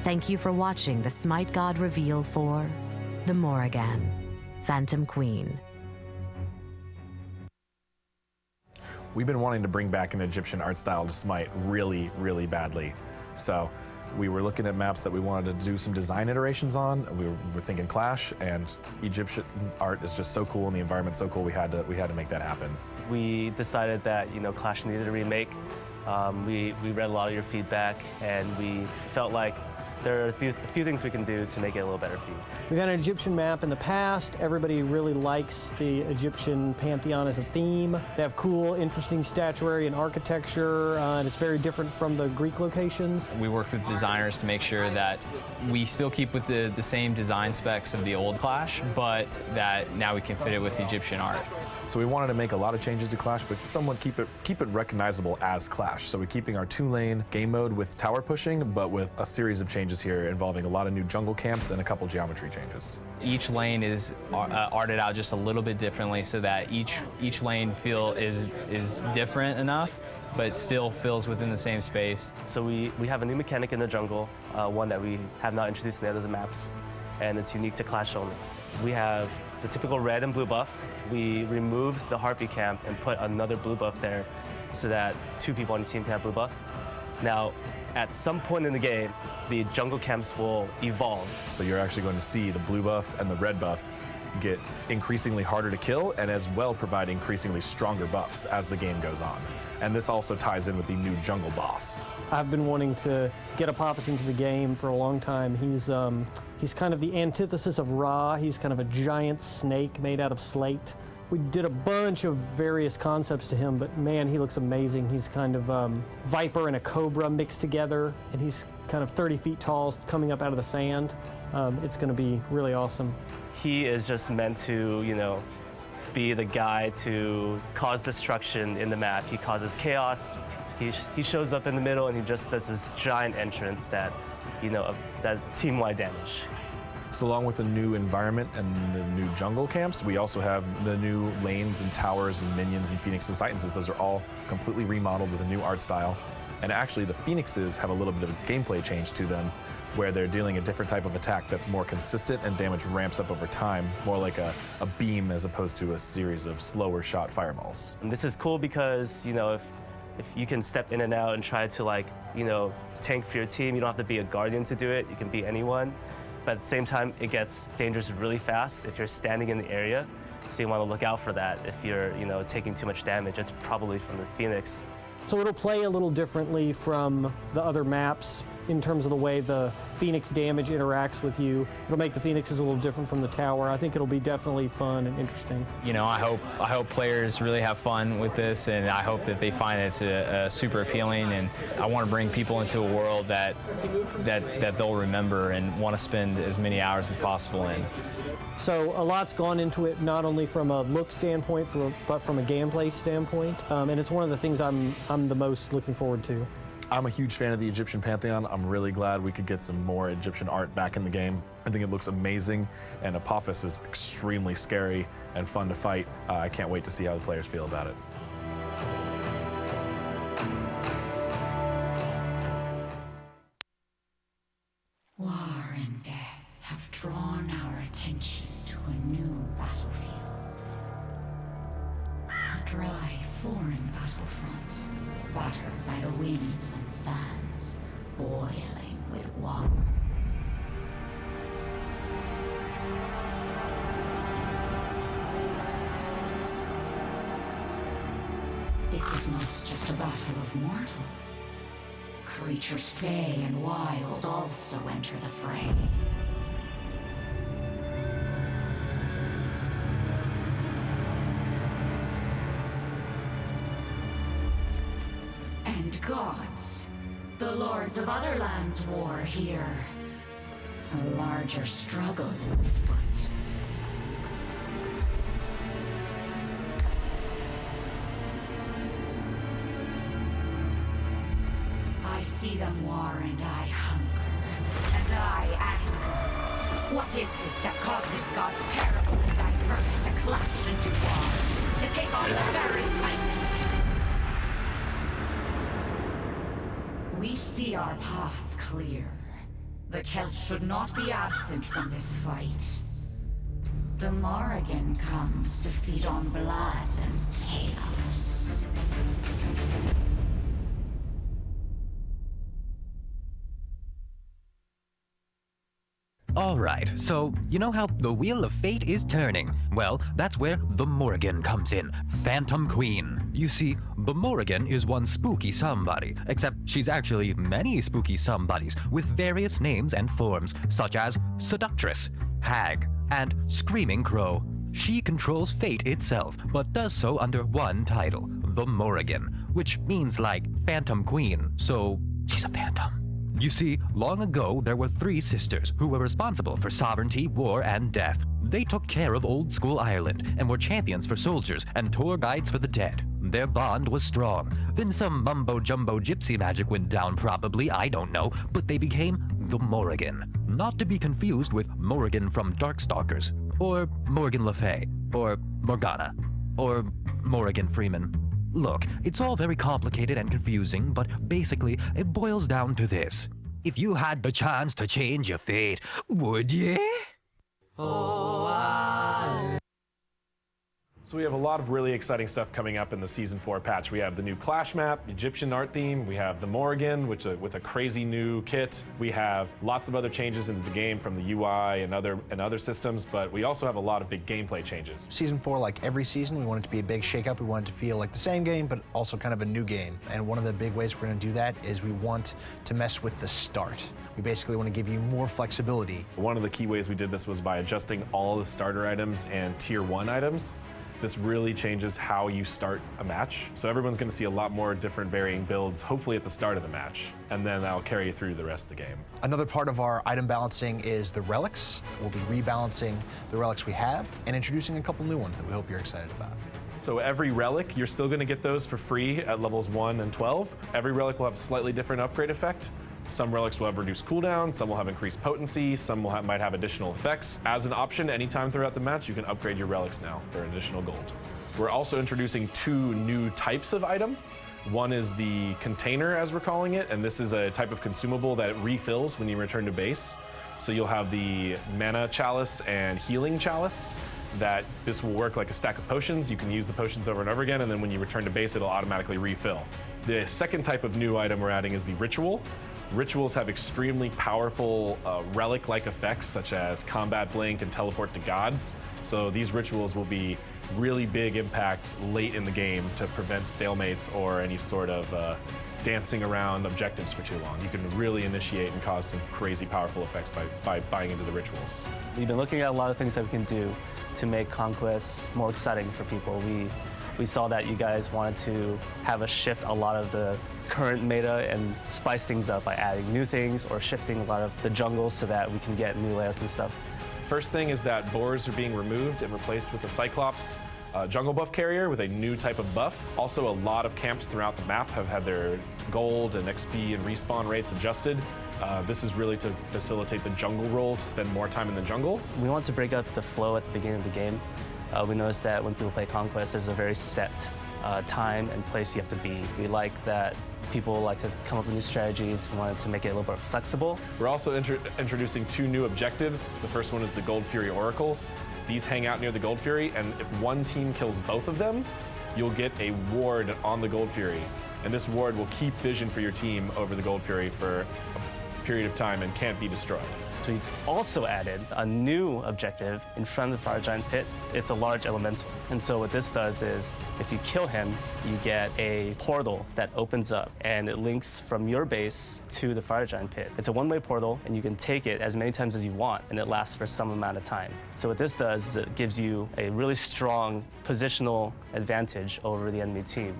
Thank you for watching the Smite God reveal for the Morrigan, Phantom Queen. We've been wanting to bring back an Egyptian art style to Smite really, really badly. So we were looking at maps that we wanted to do some design iterations on. We were thinking Clash, and Egyptian art is just so cool and the environment's so cool, we had to make that happen. We decided that, Clash needed a remake. We read a lot of your feedback, and we felt like there are a few things we can do to make it a little better for you. We've had an Egyptian map in the past. Everybody really likes the Egyptian pantheon as a theme. They have cool, interesting statuary and architecture, and it's very different from the Greek locations. We worked with designers to make sure that we still keep with the same design specs of the old Clash, but that now we can fit it with Egyptian art. So we wanted to make a lot of changes to Clash, but somewhat keep it recognizable as Clash. So we're keeping our 2-lane game mode with tower pushing, but with a series of changes here involving a lot of new jungle camps and a couple geometry changes. Each lane is arted out just a little bit differently so that each lane is different enough, but still fills within the same space. So we have a new mechanic in the jungle, one that we have not introduced in the other maps, and it's unique to Clash only. We have the typical red and blue buff. We removed the Harpy camp and put another blue buff there so that 2 people on your team can have blue buff. Now, at some point in the game, the jungle camps will evolve. So you're actually going to see the blue buff and the red buff get increasingly harder to kill, and as well provide increasingly stronger buffs as the game goes on. And this also ties in with the new jungle boss. I've been wanting to get Apophis into the game for a long time. He's kind of the antithesis of Ra. He's kind of a giant snake made out of slate. We did a bunch of various concepts to him, but man, he looks amazing. He's kind of viper and a cobra mixed together, and he's kind of 30 feet tall, coming up out of the sand. It's going to be really awesome. He is just meant to, be the guy to cause destruction in the map. He causes chaos. He shows up in the middle and he just does this giant entrance that, does team-wide damage. So along with the new environment and the new jungle camps, we also have the new lanes and towers and minions and Phoenixes, Titanses. Those are all completely remodeled with a new art style. And actually the Phoenixes have a little bit of a gameplay change to them, where they're dealing a different type of attack that's more consistent and damage ramps up over time, more like a beam as opposed to a series of slower shot fireballs. And this is cool because, if you can step in and out and try to tank for your team, you don't have to be a guardian to do it. You can be anyone. But at the same time, it gets dangerous really fast if you're standing in the area. So you want to look out for that. If you're, taking too much damage, it's probably from the Phoenix. So it'll play a little differently from the other maps in terms of the way the Phoenix damage interacts with you. It'll make the Phoenixes a little different from the tower. I think it'll be definitely fun and interesting. I hope players really have fun with this, and I hope that they find it's super appealing. And I want to bring people into a world that they'll remember and want to spend as many hours as possible in. So a lot's gone into it, not only from a look standpoint, but from a gameplay standpoint. And it's one of the things I'm the most looking forward to. I'm a huge fan of the Egyptian pantheon. I'm really glad we could get some more Egyptian art back in the game. I think it looks amazing, and Apophis is extremely scary and fun to fight. I can't wait to see how the players feel about it. War and death have drawn our attention to a new battlefield. A dry, foreign battlefront, battered by the winds and sands, boiling with war. This is not just just a battle of mortals. Creatures fey and wild also enter the fray. And gods, the lords of other lands war here. A larger struggle is afoot. I see them war and I hunger, and I anger. What is this that causes gods terrible and diverse to clash into war, to take on the very titans? We see our path clear. The Celts should not be absent from this fight. The Morrigan comes to feed on blood and chaos. Alright, so you know how the Wheel of Fate is turning? Well, that's where the Morrigan comes in. Phantom Queen. You see, the Morrigan is one spooky somebody, except she's actually many spooky somebodies with various names and forms, such as Seductress, Hag, and Screaming Crow. She controls fate itself, but does so under one title, the Morrigan, which means like Phantom Queen, so she's a phantom. You see, long ago there were 3 sisters who were responsible for sovereignty, war, and death. They took care of old school Ireland and were champions for soldiers and tour guides for the dead. Their bond was strong. Then some mumbo-jumbo gypsy magic went down probably, I don't know, but they became the Morrigan. Not to be confused with Morrigan from Darkstalkers, or Morgan Le Fay, or Morgana, or Morrigan Freeman. Look, it's all very complicated and confusing, but basically, it boils down to this. If you had the chance to change your fate, would ye? Oh, So we have a lot of really exciting stuff coming up in the Season 4 patch. We have the new Clash map, Egyptian art theme. We have the Morrigan, which with a crazy new kit. We have lots of other changes into the game from the UI and other systems, but we also have a lot of big gameplay changes. Season 4, like every season, we want it to be a big shakeup. We want it to feel like the same game, but also kind of a new game. And one of the big ways we're going to do that is we want to mess with the start. We basically want to give you more flexibility. One of the key ways we did this was by adjusting all the starter items and Tier 1 items. This really changes how you start a match. So everyone's gonna see a lot more different varying builds, hopefully at the start of the match, and then that'll carry you through the rest of the game. Another part of our item balancing is the relics. We'll be rebalancing the relics we have and introducing a couple new ones that we hope you're excited about. So every relic, you're still gonna get those for free at levels 1 and 12. Every relic will have a slightly different upgrade effect. Some relics will have reduced cooldown, some will have increased potency, some might have additional effects. As an option, anytime throughout the match, you can upgrade your relics now for additional gold. We're also introducing 2 new types of item. One is the container, as we're calling it, and this is a type of consumable that refills when you return to base. So you'll have the mana chalice and healing chalice. That this will work like a stack of potions. You can use the potions over and over again, and then when you return to base, it'll automatically refill. The second type of new item we're adding is the ritual. Rituals have extremely powerful relic-like effects, such as combat blink and teleport to gods. So these rituals will be really big impact late in the game to prevent stalemates or any sort of dancing around objectives for too long. You can really initiate and cause some crazy powerful effects by buying into the rituals. We've been looking at a lot of things that we can do to make Conquest more exciting for people. We saw that you guys wanted to have a shift a lot of the current meta and spice things up by adding new things or shifting a lot of the jungles so that we can get new layouts and stuff. First thing is that boars are being removed and replaced with the Cyclops jungle buff carrier with a new type of buff. Also, a lot of camps throughout the map have had their gold and XP and respawn rates adjusted. This is really to facilitate the jungle role, to spend more time in the jungle. We want to break up the flow at the beginning of the game. We noticed that when people play Conquest, there's a very set time and place you have to be. We like that people like to come up with new strategies. We wanted to make it a little bit flexible. We're also introducing 2 new objectives. The first one is the Gold Fury Oracles. These hang out near the Gold Fury, and if one team kills both of them, you'll get a ward on the Gold Fury. And this ward will keep vision for your team over the Gold Fury for a period of time and can't be destroyed. We've also added a new objective in front of the Fire Giant Pit. It's a large elemental. And so what this does is, if you kill him, you get a portal that opens up, and it links from your base to the Fire Giant Pit. It's a one-way portal, and you can take it as many times as you want, and it lasts for some amount of time. So what this does is it gives you a really strong positional advantage over the enemy team.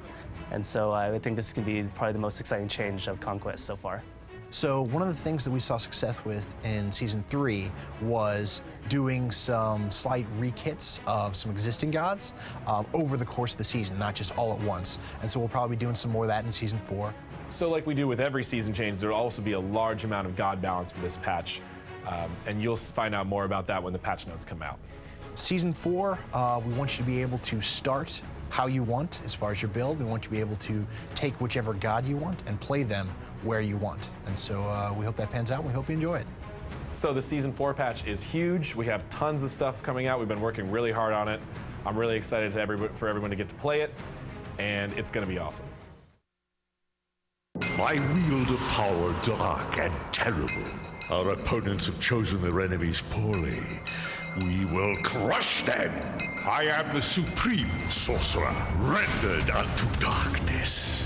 And so I think this can be probably the most exciting change of Conquest so far. So one of the things that we saw success with in Season 3 was doing some slight rekits of some existing gods over the course of the season, not just all at once. And so we'll probably be doing some more of that in Season 4. So like we do with every season change, there will also be a large amount of god balance for this patch. And you'll find out more about that when the patch notes come out. Season 4, we want you to be able to start how you want as far as your build. We want you to be able to take whichever god you want and play them where you want. And so we hope that pans out. We hope you enjoy it. So the Season 4 patch is huge. We have tons of stuff coming out. We've been working really hard on it. I'm really excited for everyone to get to play it, and it's going to be awesome. I wield a power dark and terrible. Our opponents have chosen their enemies poorly. We will crush them. I am the supreme sorcerer, rendered unto darkness.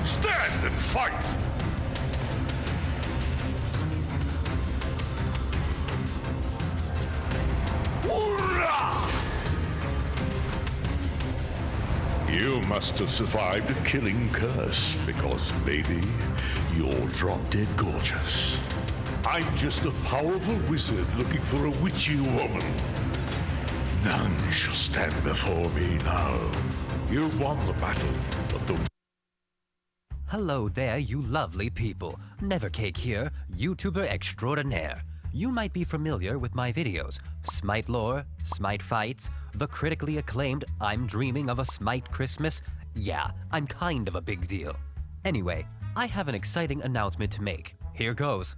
Stand and fight! You must have survived a killing curse, because, baby, you're drop-dead gorgeous. I'm just a powerful wizard looking for a witchy woman. None shall stand before me now. You've won the battle, but the... Hello there, you lovely people. Nevercake here, YouTuber extraordinaire. You might be familiar with my videos, Smite Lore, Smite Fights, the critically acclaimed I'm Dreaming of a Smite Christmas. Yeah, I'm kind of a big deal. Anyway, I have an exciting announcement to make. Here goes.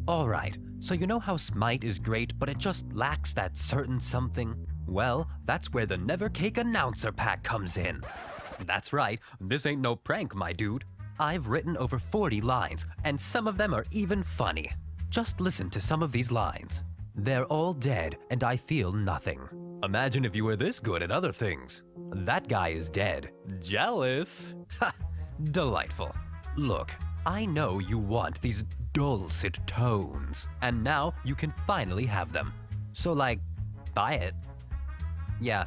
Alright, so you know how Smite is great, but it just lacks that certain something? Well, that's where the Nevercake Announcer Pack comes in. That's right, this ain't no prank, my dude. I've written over 40 lines, and some of them are even funny. Just listen to some of these lines. They're all dead, and I feel nothing. Imagine if you were this good at other things. That guy is dead. Jealous? Ha! Delightful. Look, I know you want these dulcet tones, and now you can finally have them. So, like, buy it. Yeah.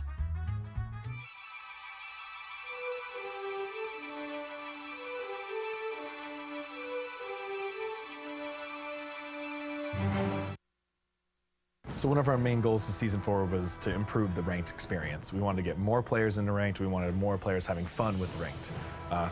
So one of our main goals of Season 4 was to improve the ranked experience. We wanted to get more players into ranked. We wanted more players having fun with ranked.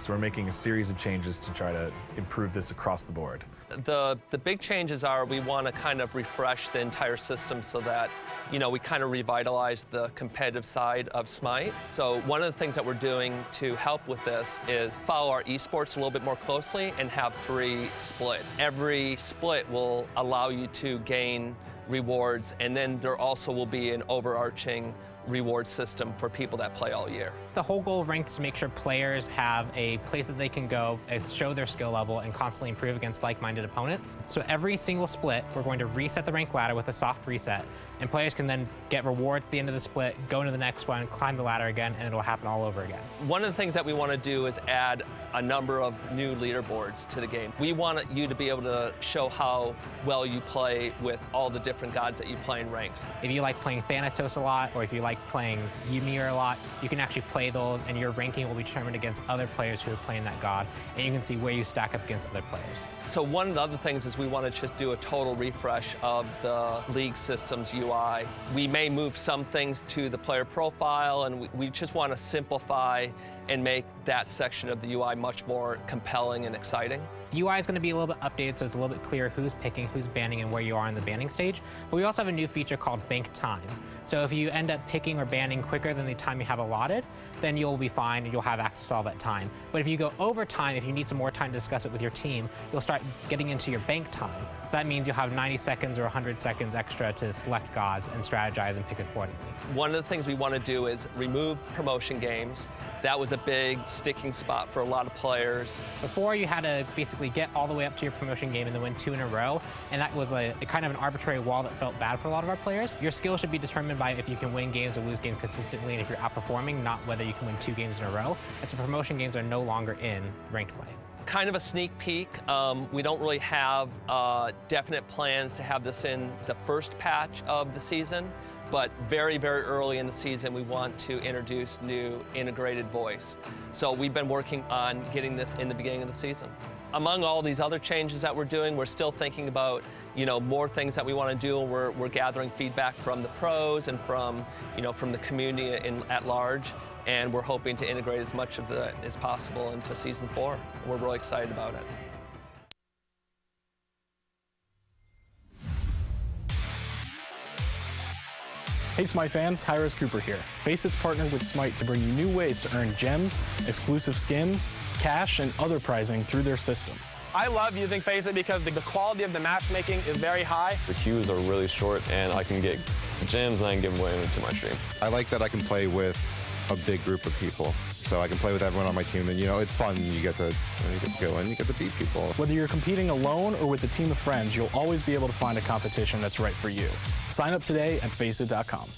So we're making a series of changes to try to improve this across the board. The big changes are we want to kind of refresh the entire system so that, you know, we kind of revitalize the competitive side of Smite. So one of the things that we're doing to help with this is follow our esports a little bit more closely and have 3 split. Every split will allow you to gain rewards, and then there also will be an overarching reward system for people that play all year. The whole goal of Ranked is to make sure players have a place that they can go and show their skill level and constantly improve against like-minded opponents. So every single split, we're going to reset the rank ladder with a soft reset, and players can then get rewards at the end of the split, go into the next one, climb the ladder again, and it'll happen all over again. One of the things that we want to do is add a number of new leaderboards to the game. We want you to be able to show how well you play with all the different gods that you play in ranks. If you like playing Thanatos a lot, or if you like playing Ymir a lot, you can actually play those, and your ranking will be determined against other players who are playing that god, and you can see where you stack up against other players. So one of the other things is we want to just do a total refresh of the league system's UI. We may move some things to the player profile, and we just want to simplify and make that section of the UI much more compelling and exciting. The UI is going to be a little bit updated, so it's a little bit clearer who's picking, who's banning, and where you are in the banning stage. But we also have a new feature called bank time. So if you end up picking or banning quicker than the time you have allotted, then you'll be fine and you'll have access to all that time. But if you go over time, if you need some more time to discuss it with your team, you'll start getting into your bank time. So that means you'll have 90 seconds or 100 seconds extra to select gods and strategize and pick accordingly. One of the things we want to do is remove promotion games. That was a big sticking spot for a lot of players. Before, you had to basically get all the way up to your promotion game and then win 2 in a row, and that was a kind of an arbitrary wall that felt bad for a lot of our players. Your skill should be determined by if you can win games or lose games consistently, and if you're outperforming, not whether you can win 2 games in a row. And so promotion games are no longer in ranked play. Kind of a sneak peek. We don't really have definite plans to have this in the first patch of the season, but very, very early in the season, we want to introduce new integrated voice. So we've been working on getting this in the beginning of the season. Among all these other changes that we're doing, we're still thinking about, more things that we want to do, and we're gathering feedback from the pros and from the community at large, and we're hoping to integrate as much of that as possible into Season 4. We're really excited about it. Hey Smite fans, Hirez Cooper here. Facet's partnered with Smite to bring you new ways to earn gems, exclusive skins, cash, and other prizing through their system. I love using Faceit because the quality of the matchmaking is very high. The queues are really short, and I can get gems and I can give them away into my stream. I like that I can play with a big group of people. So I can play with everyone on my team, and it's fun. You get to go in, you get to beat people. Whether you're competing alone or with a team of friends, you'll always be able to find a competition that's right for you. Sign up today at Faceit.com.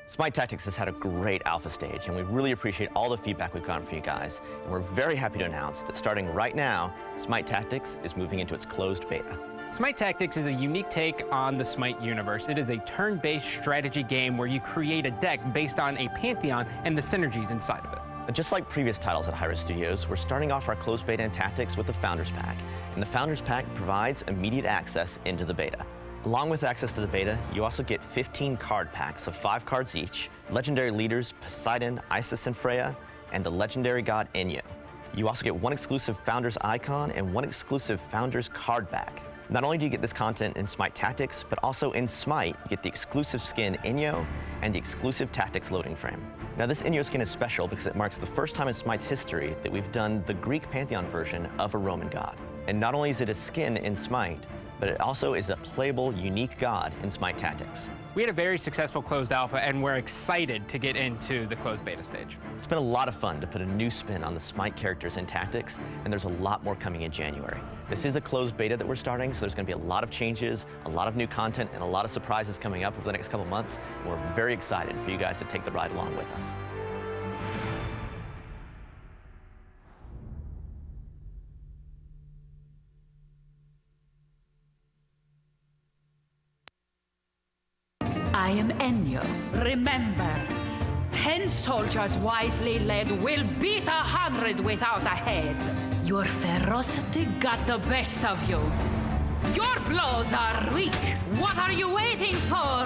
Smite Tactics has had a great alpha stage, and we really appreciate all the feedback we've gotten from you guys. And we're very happy to announce that starting right now, Smite Tactics is moving into its closed beta. Smite Tactics is a unique take on the Smite universe. It is a turn-based strategy game where you create a deck based on a pantheon and the synergies inside of it. Just like previous titles at Hirez Studios, we're starting off our closed beta in Tactics with the Founders Pack. And the Founders Pack provides immediate access into the beta. Along with access to the beta, you also get 15 card packs of 5 cards each, legendary leaders Poseidon, Isis, and Freya, and the legendary god Enyo. You also get 1 exclusive Founders icon and 1 exclusive Founders card back. Not only do you get this content in Smite Tactics, but also in Smite, you get the exclusive skin Enyo and the exclusive Tactics loading frame. Now this Enyo skin is special because it marks the first time in Smite's history that we've done the Greek pantheon version of a Roman god. And not only is it a skin in Smite, but it also is a playable, unique god in Smite Tactics. We had a very successful closed alpha, and we're excited to get into the closed beta stage. It's been a lot of fun to put a new spin on the Smite characters in Tactics, and there's a lot more coming in January. This is a closed beta that we're starting, so there's going to be a lot of changes, a lot of new content, and a lot of surprises coming up over the next couple months. And we're very excited for you guys to take the ride along with us. I am Enyo. Remember, 10 soldiers wisely led will beat 100 without a head. Your ferocity got the best of you. Your blows are weak. What are you waiting for?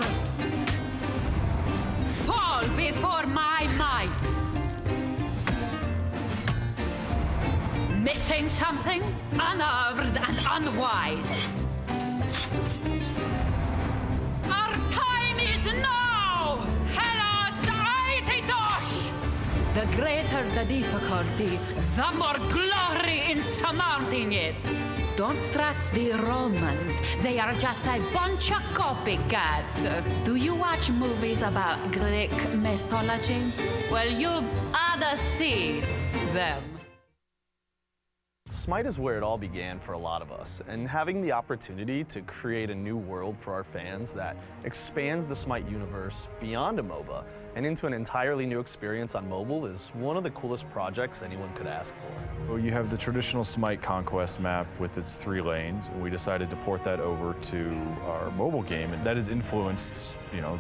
Fall before my might. Missing something? Unarmed and unwise. Now! Hellas Aetitos! The greater the difficulty, the more glory in surmounting it. Don't trust the Romans. They are just a bunch of copycats. Do you watch movies about Greek mythology? Well, you ought to see them. Smite is where it all began for a lot of us, and having the opportunity to create a new world for our fans that expands the Smite universe beyond a MOBA and into an entirely new experience on mobile is one of the coolest projects anyone could ask for. Well, you have the traditional Smite Conquest map with its 3 lanes, and we decided to port that over to our mobile game, and that has influenced,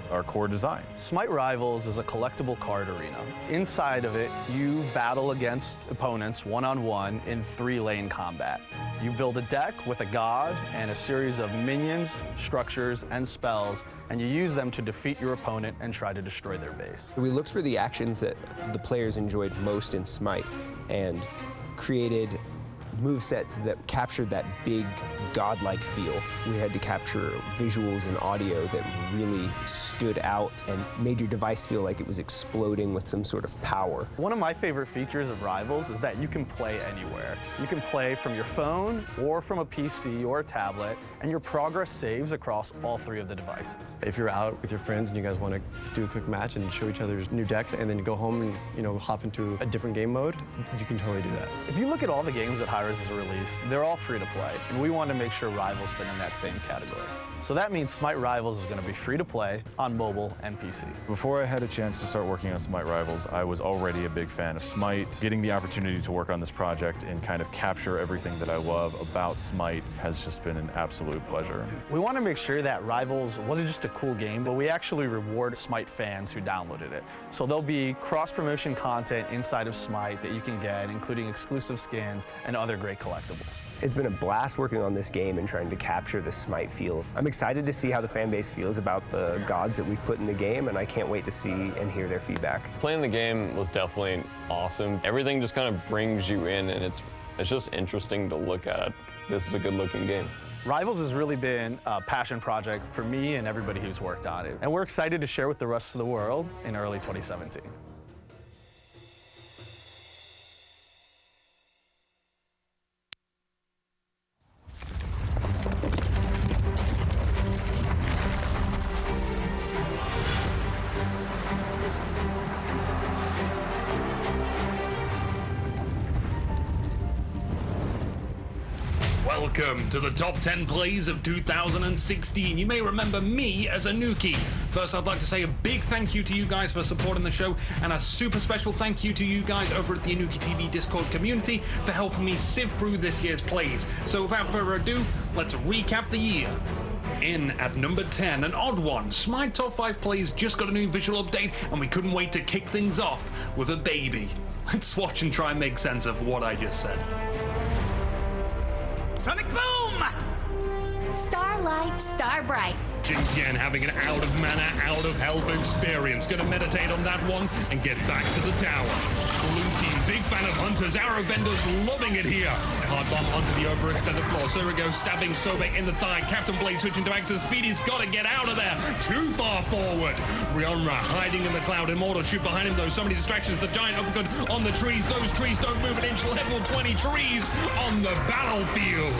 our core design. Smite Rivals is a collectible card arena. Inside of it, you battle against opponents one-on-one in 3-lane combat. You build a deck with a god and a series of minions, structures, and spells, and you use them to defeat your opponent and try to destroy their base. We looked for the actions that the players enjoyed most in Smite and created movesets that captured that big godlike feel. We had to capture visuals and audio that really stood out and made your device feel like it was exploding with some sort of power. One of my favorite features of Rivals is that you can play anywhere. You can play from your phone or from a PC or a tablet, and your progress saves across all 3 of the devices. If you're out with your friends and you guys want to do a quick match and show each other's new decks and then go home and hop into a different game mode, you can totally do that. If you look at all the games that Hirez has released, they're all free to play, and we want to make sure Rivals fit in that same category. So that means Smite Rivals is going to be free to play on mobile and PC. Before I had a chance to start working on Smite Rivals, I was already a big fan of Smite. Getting the opportunity to work on this project and kind of capture everything that I love about Smite has just been an absolute pleasure. We want to make sure that Rivals wasn't just a cool game, but we actually reward Smite fans who downloaded it. So there'll be cross-promotion content inside of Smite that you can get, including exclusive skins and other great collectibles. It's been a blast working on this game and trying to capture the Smite feel. I'm excited to see how the fan base feels about the gods that we've put in the game, and I can't wait to see and hear their feedback. Playing the game was definitely awesome. Everything just kind of brings you in, and it's just interesting to look at. This is a good-looking game. Rivals has really been a passion project for me and everybody who's worked on it, and we're excited to share with the rest of the world in early 2017. Welcome to the top 10 plays of 2016. You may remember me as Anuki. First, I'd like to say a big thank you to you guys for supporting the show, and a super special thank you to you guys over at the Anuki TV Discord community for helping me sift through this year's plays. So without further ado, let's recap the year. In at number 10, an odd one. Smite Top 5 Plays just got a new visual update, and we couldn't wait to kick things off with a baby. Let's watch and try and make sense of what I just said. Sonic Boom! Starlight, Starbright, Jingtian having an out of mana, out of health experience. Gonna meditate on that one and get back to the tower. Blue team, big fan of hunters. Arrow vendors loving it here. Hard bomb onto the overextended floor. So here we go, stabbing Sobek in the thigh. Captain Blade switching to Axis. Speedy's gotta get out of there. Too far forward. Rionra hiding in the cloud. Immortal shoot behind him though. So many distractions. The giant uppercut on the trees. Those trees don't move an inch. Level 20 trees on the battlefield.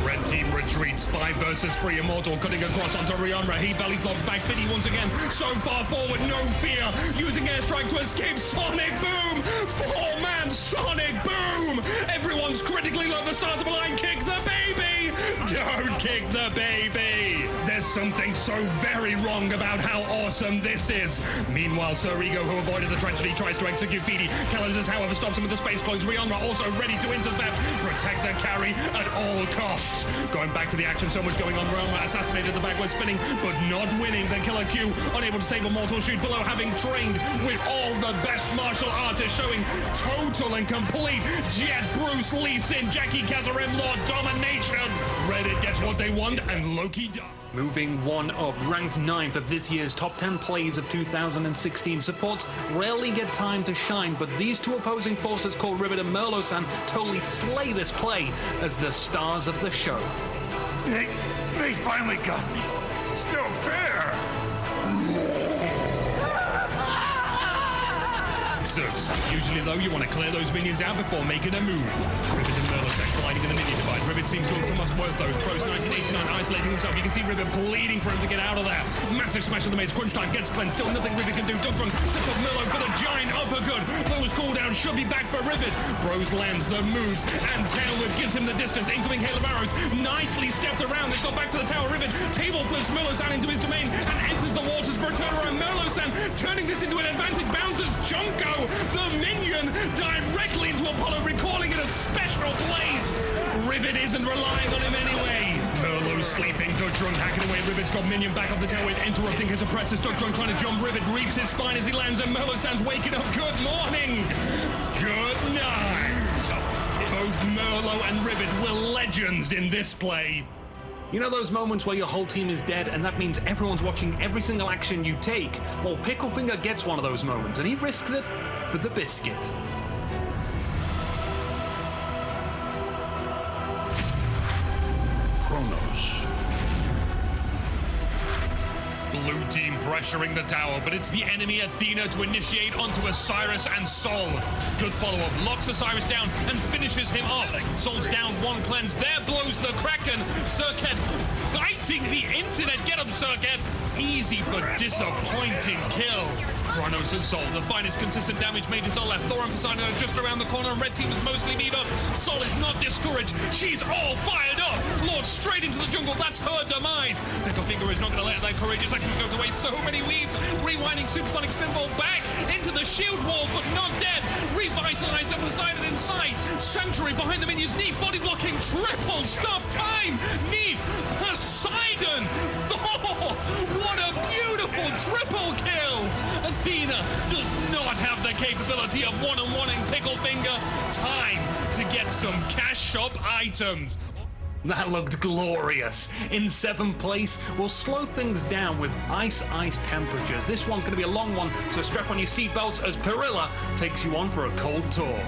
Red team retreats. 5 versus 3. Immortal cutting across onto Rionra. He belly flops back. Fiddy once again. So far forward. No fear. Using airstrike to escape. Sonic boom. 4-man Sonic boom. Everyone's critically low. The start of a line. Kick the baby. Don't kick the baby. There's something so very wrong about how awesome this is. Meanwhile, Sir Ego, who avoided the tragedy, tries to execute Fidi. Callisis, however, stops him with the space clones. Rionra also ready to intercept. Protect the carry at all costs. Going back to the action, so much going on. Rionra assassinated the backward spinning, but not winning. The killer Q, unable to save a mortal shoot below, having trained with all the best martial artists, showing total and complete Jet, Bruce Lee, Sin, Jackie Kazarem, Lord domination. Reddit gets what they want, and Loki does. Moving one up, ranked 9th of this year's top 10 plays of 2016. Supports rarely get time to shine, but these two opposing forces called Rivet and Merlo-san totally slay this play as the stars of the show. They finally got me. It's no fair. Usually, though, you want to clear those minions out before making a move. Rivet and Merlo-san colliding in the minion divide. Rivet seems to have come much worse, though. Pros 1989 isolating himself. You can see Rivet bleeding for him to get out of there. Massive smash of the maze. Crunch time gets cleansed. Still nothing Rivet can do. Dugdrunk sets up Merlo for the giant uppercut. Those cooldowns should be back for Rivet. Bros lands the moves, and Tail Whip gives him the distance. Incoming hail of arrows. Nicely stepped around. They go back to the tower. Rivet table flips Merlo-san into his domain and enters the waters for a turnaround. Merlo-san turning this into an advantage. Bounces Junko, the minion, directly into Apollo, recalling it a special place. Rivet isn't relying on him anyway. Merlo's sleeping. Dugdrunk hacking away. Rivet's got minion back up the tower, interrupting his oppressors. Dugdrunk trying to jump. Rivet reaps his spine as he lands, and Merlo-san's waking up. Good morning. Good night. Both Merlo and Rivet were legends in this play. You know those moments where your whole team is dead and that means everyone's watching every single action you take? Well, Picklefinger gets one of those moments and he risks it for the biscuit. Kronos. Blue team pressuring the tower, but it's the enemy Athena to initiate onto Osiris and Sol. Good follow-up, locks Osiris down and finishes him off. Sol's down one cleanse, there blows the Kraken. Circuit fighting the internet, get him Circuit. Easy but disappointing kill. Kronos and Sol, the finest consistent damage made to Sol left. Thor and Poseidon are just around the corner and red team is mostly beat up. Sol is not discouraged, she's all fired up. Lord straight into the jungle, that's her demise. Picklefinger is not going to let that courageous action go to waste. So many weaves, rewinding supersonic spinball back into the shield wall, but not dead. Revitalized and Poseidon in sight. Sanctuary behind the minions, Neef body blocking, triple stop time. Neef, Poseidon, Thor, what a beautiful triple kill. Athena does not have the capability of one-on-one-ing Picklefinger. Time to get some cash shop items. That looked glorious. In 7th place, we'll slow things down with ice temperatures. This one's going to be a long one, so strap on your seatbelts as Perilla takes you on for a cold tour.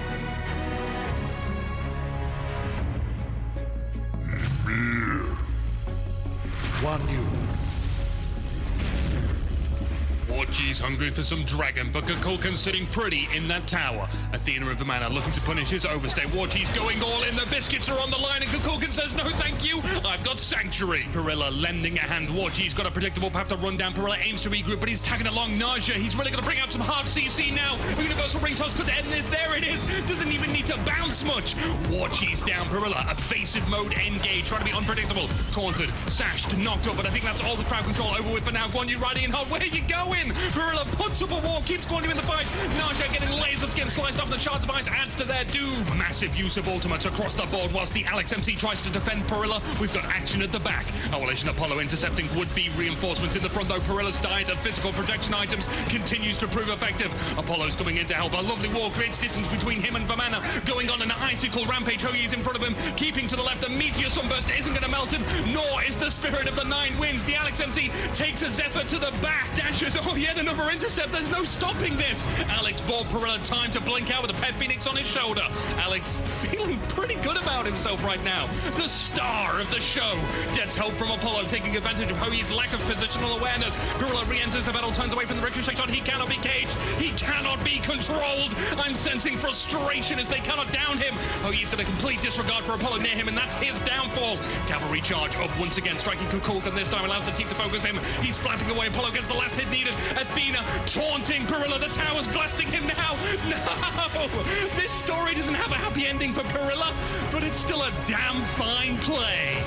Warchi's hungry for some dragon, but Kukulkan's sitting pretty in that tower. Athena of the Mana looking to punish his overstay. Warchi's going all in, the biscuits are on the line, and Kukulkan says, no thank you, I've got Sanctuary. Perilla lending a hand. Warchi's got a predictable path to run down. Perilla aims to regroup, but he's tagging along Nausea. He's really going to bring out some hard CC now. Universal ring toss could end this. There it is. Doesn't even need to bounce much. Warchi's down. Perilla, evasive mode engage, trying to be unpredictable. Taunted, sashed, knocked up, but I think that's all the crowd control over with for now. Guan Yu riding in hard. Where are you going? in. Perilla puts up a wall, keeps Guan Yu in the fight. Naja getting lasers, getting sliced off. The shards of ice adds to their doom. Massive use of ultimates across the board whilst the Alex MC tries to defend Perilla. We've got action at the back. Owlish and Apollo intercepting would-be reinforcements in the front, though Perilla's diet of physical protection items continues to prove effective. Apollo's coming in to help. A lovely wall creates distance between him and Vamana. Going on an icicle rampage. Hoyi's in front of him, keeping to the left. A meteor sunburst isn't going to melt him, nor is the spirit of the 9 winds. The Alex MC takes a Zephyr to the back. Dashes, oh, yet another intercept. There's no stopping this. Alex bought Perilla time to blink out with a pet phoenix on his shoulder. Alex feeling pretty good about himself right now. The star of the show gets help from Apollo, taking advantage of Hoyi's lack of positional awareness. Perilla re-enters the battle, turns away from the ricochet shot. He cannot be caged. He cannot be controlled. I'm sensing frustration as they cannot down him. Hoyi's got a complete disregard for Apollo near him, and that's his downfall. Cavalry charge up once again, striking Kukulkan this time allows the team to focus him. He's flapping away. Apollo gets the last hit needed. Athena taunting Perilla. The tower's blasting him now. No! This story doesn't have a happy ending for Perilla, but it's still a damn fine play.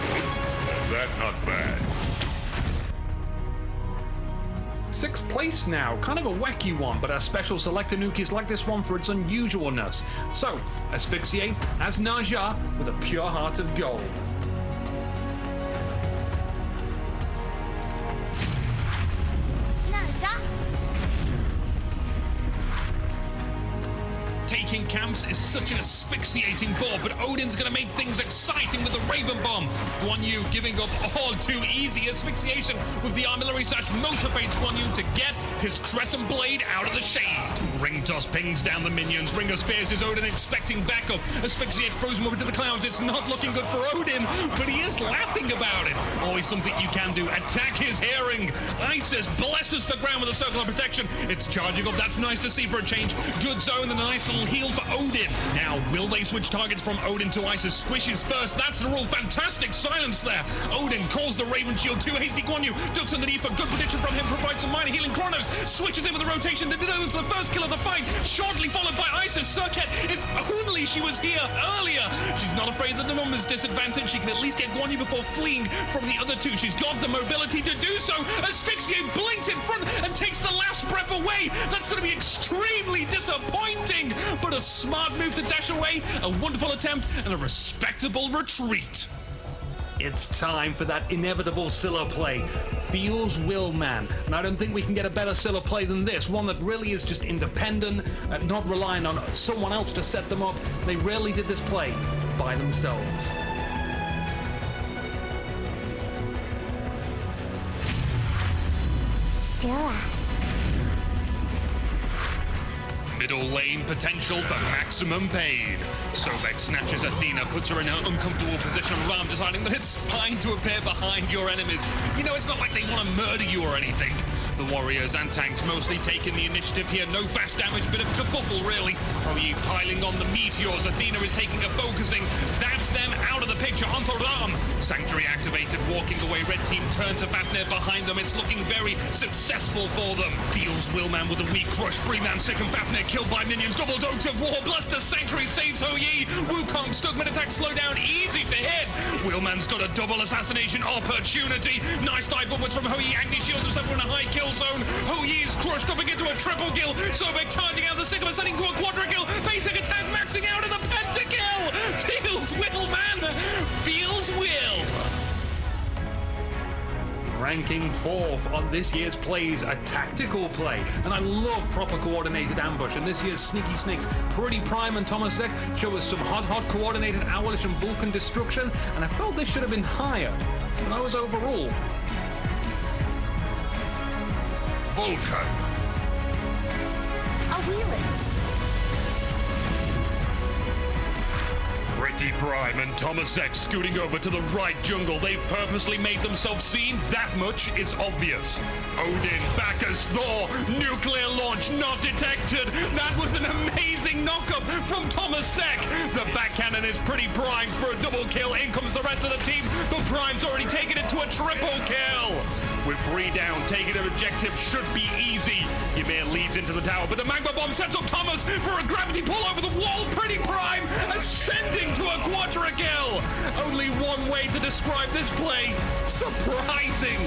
That not bad. 6th place now, kind of a wacky one, but our special selector Nukis like this one for its unusualness. So, Asphyxiate has Naja with a pure heart of gold. Taking camps is such an asphyxiating board, but Odin's gonna make things exciting with the Raven Bomb. Guan Yu giving up all too easy asphyxiation with the artillery sash motivates Guan Yu to get his Crescent Blade out of the shade. Ring toss pings down the minions. Ring of Spears is Odin expecting backup. Asphyxiate throws him over to the clouds. It's not looking good for Odin, but he is laughing about it. Always something you can do. Attack his hearing. Isis blesses the ground with a circle of protection. It's charging up. That's nice to see for a change. Good zone and a nice little heal for Odin. Now, will they switch targets from Odin to Isis? Squishes first. That's the rule. Fantastic silence there. Odin calls the Raven Shield. Too hasty. Guan Yu ducks underneath. A good prediction from him provides some minor healing. Chronos switches in with the rotation. That was the first kill of the fight. Shortly followed by Isis. Circuit. If only she was here earlier. She's not afraid that the numbers disadvantage. She can at least get Guan Yu before fleeing from the other two. She's got the mobility to do so. Asphyxiate blinks in front and takes the last breath away. That's going to be extremely disappointing. But a smart move to dash away, a wonderful attempt, and a respectable retreat. It's time for that inevitable Scylla play. Feels Will Man. And I don't think we can get a better Scylla play than this. One that really is just independent, not relying on someone else to set them up. They rarely did this play by themselves. Scylla. Middle lane potential for maximum pain. Sobek snatches Athena, puts her in an uncomfortable position. Ram deciding that it's fine to appear behind your enemies. You know, it's not like they want to murder you or anything. The warriors and tanks mostly taking the initiative here. No fast damage, bit of kerfuffle, really. Hoyi piling on the meteors. Athena is taking a focusing. That's them out of the picture. Onto Ram. Sanctuary activated, walking away. Red team turn to Fafnir behind them. It's looking very successful for them. Feels Willman with a weak crush. Freeman sick and Fafnir killed by minions. Double dose of war. Bless the Sanctuary saves Hoyi. Wukong stuck mid attack slow down. Easy to hit. Willman's got a double assassination opportunity. Nice dive upwards from Hoyi. Agni shields himself in a high kill zone. Hoyi is crushed up into a triple kill. Sobek charging out the Sigma, sending to a quadra kill. Basic attack maxing out in the pentakill. Feels Will, man. Feels Will. Ranking 4th on this year's plays, a tactical play. And I love proper coordinated ambush. And this year's Sneaky Snicks, Pretty Prime and Tomasek show us some hot coordinated Owlish and Vulcan destruction. And I felt this should have been higher, but I was overruled. Vulcan. A Wheelers. Pretty Prime and Tomasek scooting over to the right jungle. They've purposely made themselves seen. That much is obvious. Odin back as Thor. Nuclear launch not detected. That was an amazing knockup from Tomasek. The backcannon is Pretty primed for a double kill. In comes the rest of the team, but Prime's already taken it to a triple kill. With 3 down, taking an objective should be easy. Ymir leads into the tower, but the magma bomb sets up Thomas for a gravity pull over the wall. Pretty Prime ascending to a quadra kill. Only one 1 way to describe this play. Surprising.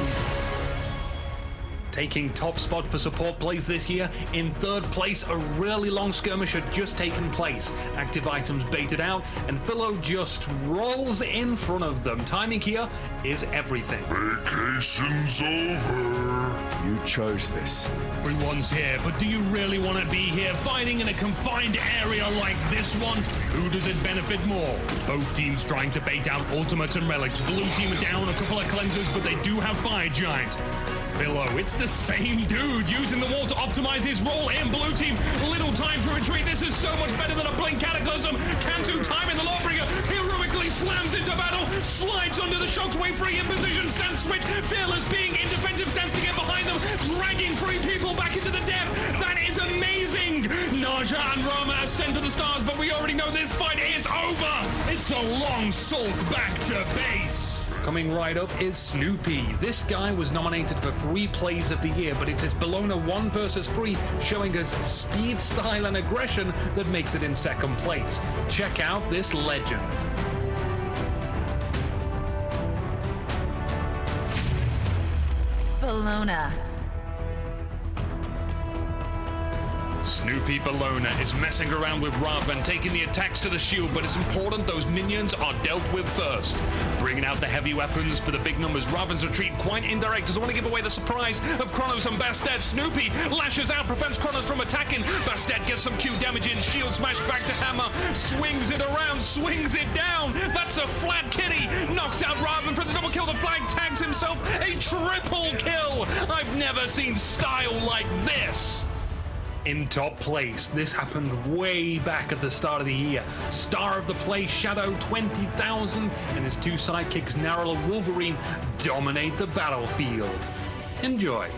Taking top spot for support plays this year. In third place, a really long skirmish had just taken place. Active items baited out, and Philo just rolls in front of them. Timing here is everything. Vacation's over. You chose this. Everyone's here, but do you really want to be here fighting in a confined area like this one? Who does it benefit more? Both teams trying to bait out ultimates and relics. Blue team are down a couple of cleansers, but they do have Fire Giant. Philo, it's the same dude using the wall to optimize his role in blue team. Little time for retreat. This is so much better than a blink cataclysm. Cantu time in the Lawbringer heroically slams into battle, slides under the shockwave free in position, stands switch. Fearless being in defensive stance to get behind them, dragging 3 people back into the depth. That is amazing. Naja and Rama ascend to the stars, but we already know this fight is over. It's a long sulk back to base. Coming right up is Snoopy. This guy was nominated for 3 plays of the year, but it's his Bologna 1 versus 3 showing us speed, style, and aggression that makes it in second place. Check out this legend. Bologna. Snoopy Bologna is messing around with Raven, taking the attacks to the shield, but it's important those minions are dealt with first. Bringing out the heavy weapons for the big numbers. Raven's retreat quite indirect. Doesn't want to give away the surprise of Kronos and Bastet. Snoopy lashes out, prevents Kronos from attacking. Bastet gets some Q damage in. Shield smash back to Hammer. Swings it around, swings it down. That's a flat kitty. Knocks out Raven for the double kill. The flag tags himself a triple kill. I've never seen style like this. In top place, this happened way back at the start of the year. Star of the play, Shadow 20,000, and his 2 sidekicks, Narrow and Wolverine, dominate the battlefield. Enjoy.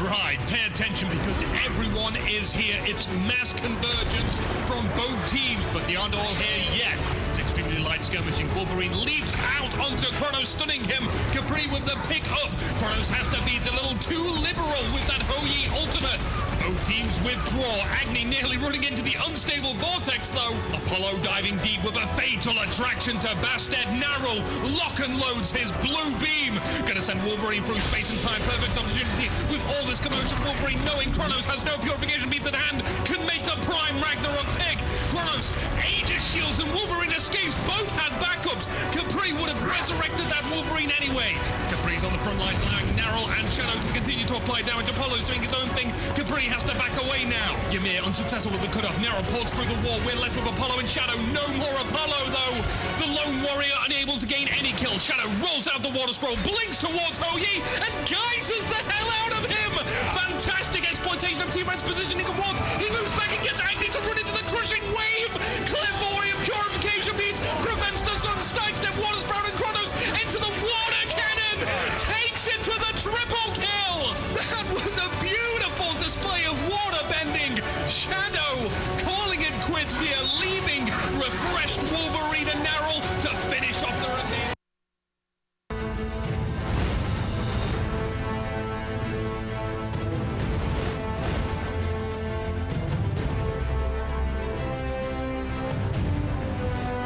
Alright, pay attention because everyone is here. It's mass convergence from both teams, but they aren't all here yet. It's extremely light skirmishing. Wolverine leaps out onto Kronos, stunning him. Capri with the pick up. Kronos has to be a little too liberal with that Ho-Yi ultimate. Both teams withdraw. Agni nearly running into the unstable vortex though. Apollo diving deep with a fatal attraction to Bastet. Narrow lock and loads his blue beam. Gonna send Wolverine through space and time. Perfect opportunity. With all this commotion, Wolverine knowing Kronos has no purification beats at hand can make the prime Ragnarok pick. Kronos ages shields and Wolverine escapes. Both had backups. Capri would have resurrected that Wolverine anyway. Capri's on the front line, allowing Narrow and Shadow to continue to apply damage. Apollo's doing his own thing. Capri has to back away now. Ymir unsuccessful with the cutoff. Narrow ports through the wall. We're left with Apollo and Shadow. No more Apollo though. The lone warrior unable to gain any kills. Shadow rolls out the water scroll, blinks towards Ho-Yi, and geysers the hell out of him. Fantastic exploitation of Team Red's positioning at once. He moves back and gets Agni to run into the crushing wave. Clairvoyant purification beats prevents the sun. Sidestep water sprout and Kronos into the water cannon. Takes it to the triple kill. That was a beautiful display of water bending. Shadow calling it quits here, leaving refreshed Wolverine and Narrow to finish off the remaining.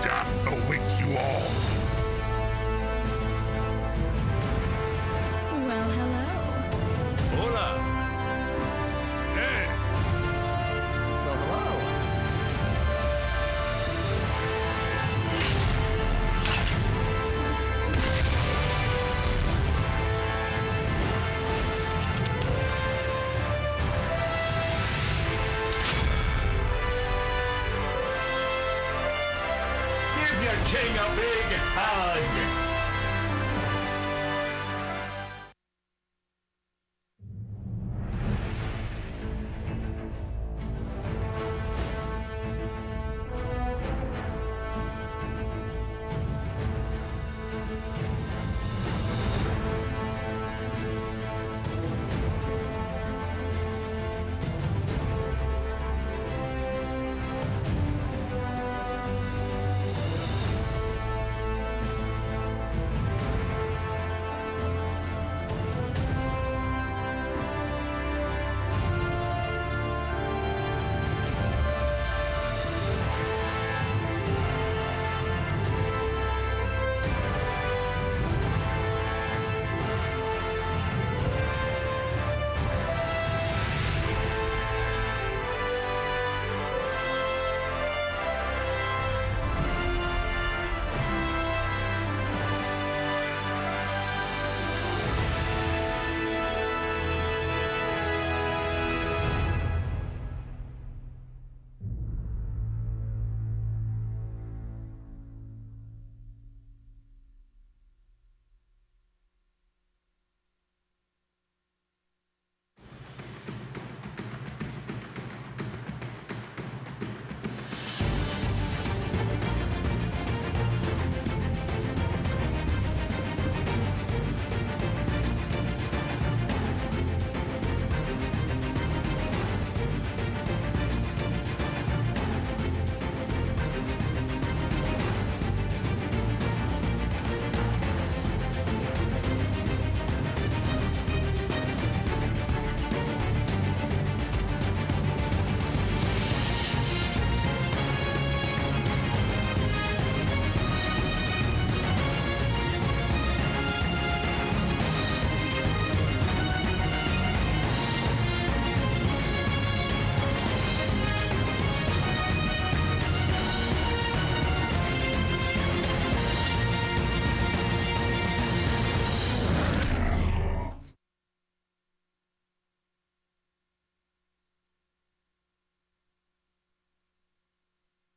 Death awaits you all. Well, hello. Hola. Hey. Well, hello. Give your king a big hug.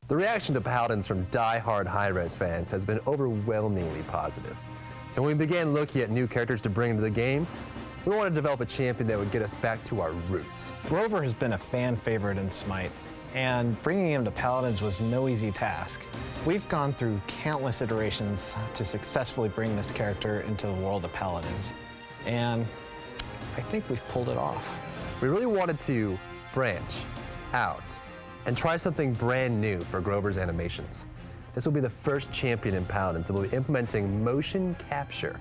The reaction to Paladins from die-hard Hirez fans has been overwhelmingly positive. So when we began looking at new characters to bring into the game, we wanted to develop a champion that would get us back to our roots. Grover has been a fan favorite in Smite, and bringing him to Paladins was no easy task. We've gone through countless iterations to successfully bring this character into the world of Paladins, and I think we've pulled it off. We really wanted to branch out and try something brand new for Grover's animations. This will be the first champion in Paladins that will be implementing motion capture.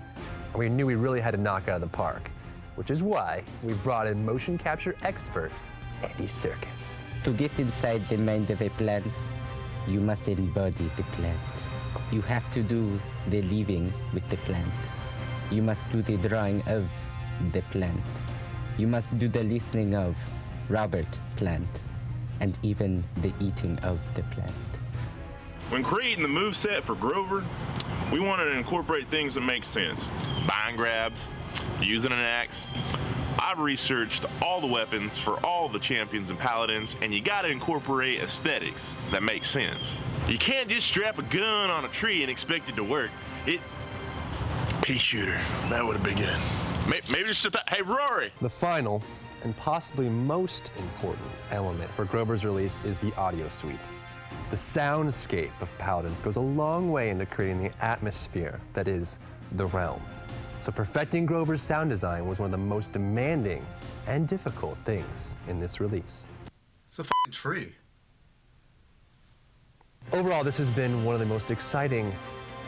And we knew we really had to knock it out of the park, which is why we brought in motion capture expert Andy Serkis. To get inside the mind of a plant, you must embody the plant. You have to do the living with the plant. You must do the drawing of the plant. You must do the listening of Robert Plant, and even the eating of the plant. When creating the moveset for Grover, we wanted to incorporate things that make sense. Bind grabs, using an axe. I've researched all the weapons for all the champions and paladins, and you gotta incorporate aesthetics that make sense. You can't just strap a gun on a tree and expect it to work. Pea shooter, that would have been good. Maybe just, hey Rory! The final and possibly most important element for Grover's release is the audio suite. The soundscape of Paladins goes a long way into creating the atmosphere that is the realm. So perfecting Grover's sound design was one of the most demanding and difficult things in this release. It's a f***ing tree. Overall, this has been one of the most exciting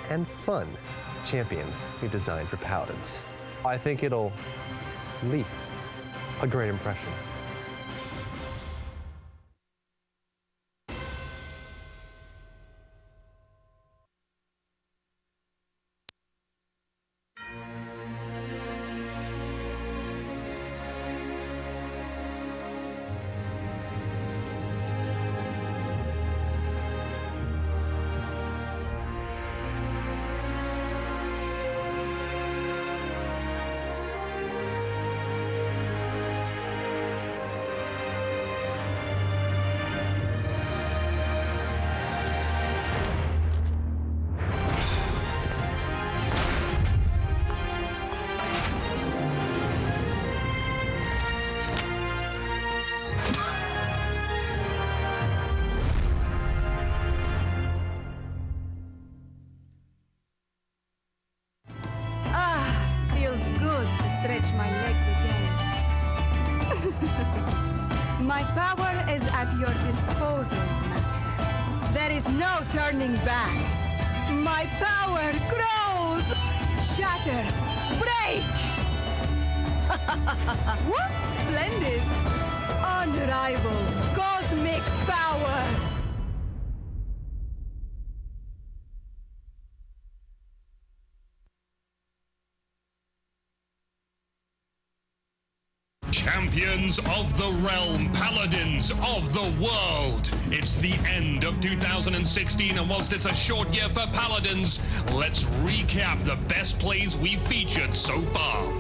and fun champions we've designed for Paladins. I think it'll leave a great impression. Stretch my legs again. My power is at your disposal, Master. There is no turning back. My power grows! Shatter! Break! Splendid! Unrivaled cosmic power! Champions of the realm, paladins of the world. It's the end of 2016, and whilst it's a short year for paladins, let's recap the best plays we've featured so far.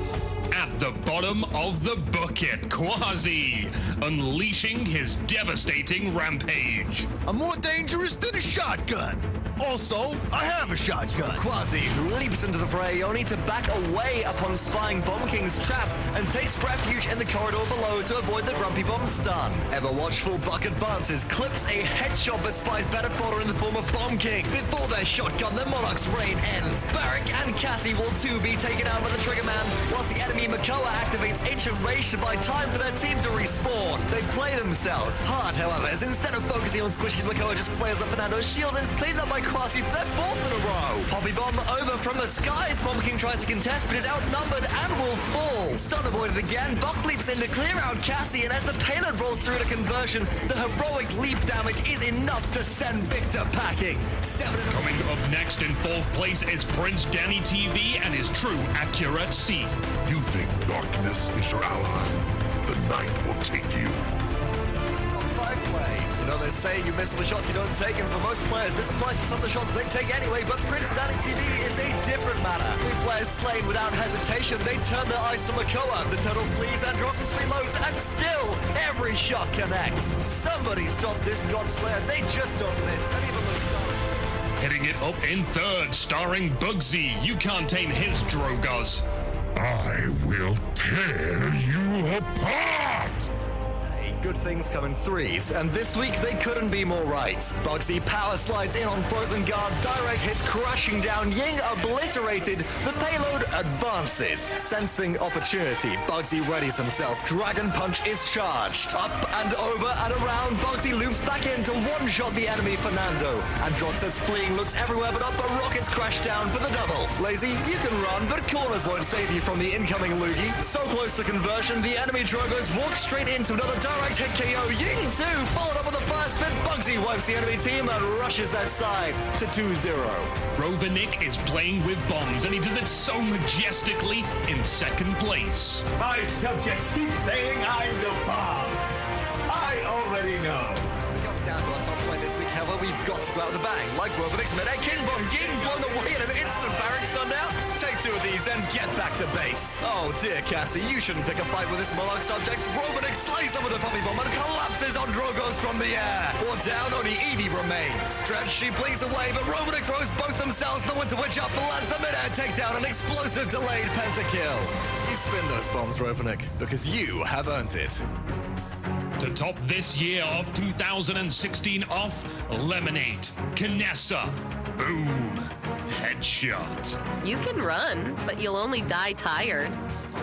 At the bottom of the bucket, Quasi, unleashing his devastating rampage. I'm more dangerous than a shotgun. Also, I have a shotgun. Quasi, who leaps into the fray only to back away upon spying Bomb King's trap and takes refuge in the corridor below to avoid the Grumpy Bomb's stun. Ever watchful Buck advances, clips a headshot but spies better fodder in the form of Bomb King. Before their shotgun, the Monarch's reign ends. Barrack and Cassie will too be taken out by the Trigger Man, whilst the enemy Makoa activates Ancient Rage to buy time for their team to respawn. They play themselves hard, however, as instead of focusing on Squishy's, Makoa just flares up Fernando's shield and is cleaned up by Quasi for their fourth in a row. Poppy Bomb over from the skies. Bomb King tries to contest, but is outnumbered and will fall. Stun avoided again. Buck leaps in to clear out Cassie, and as the payload rolls through to conversion, the heroic leap damage is enough to send Victor packing. Coming up next in fourth place is Prince Danny TV and his true accurate C. You think darkness is your ally? The night will take you. Another always say you miss the shots you don't take, and for most players, this applies to some of the shots they take anyway, but Prince Stanley TV is a different matter. 3 players slain without hesitation, they turn their eyes to Makoa, the turtle flees, and Androxus reloads, and still, every shot connects. Somebody stop this Godslayer, they just don't miss, and even though Star... Hitting it up in third, starring Bugsy. You can't tame his Drogas. I will tear you apart! Good things come in threes, and this week they couldn't be more right. Bugsy power slides in on Frozen Guard, direct hits crashing down, Ying obliterated, the payload advances. Sensing opportunity, Bugsy readies himself, Dragon Punch is charged. Up and over and around, Bugsy loops back in to one-shot the enemy Fernando. Androxus fleeing looks everywhere but up, but rockets crash down for the double. Lazy, you can run, but corners won't save you from the incoming Loogie. So close to conversion, the enemy Drogos walk straight into another direct hit KO. Ying 2 followed up with a fire spin. Bugsy wipes the enemy team and rushes their side to 2-0. Rover Nick is playing with bombs, and he does it so majestically in second place. My subjects keep saying I'm the bomb. I already know. When it comes down to our top play this week, however, we've got to go out with a bang. Like Rover Nick's mid-air King Bomb, Ying blown away in an instant barrack stun down. Take 2 of these and get back to base. Oh dear, Cassie, you shouldn't pick a fight with this Monarch subject. Rover Nick slays them with a puppy bomb and collapses on Drogos from the air. 4 down, only Evie remains. Stretch, she blinks away, but Rover Nick throws both themselves in the winter witch up and lands the mid-air takedown, an explosive delayed pentakill. You spin those bombs, Rover Nick, because you have earned it. To top this year of 2016 off, Lemonade, Kinessa, boom, headshot. You can run, but you'll only die tired.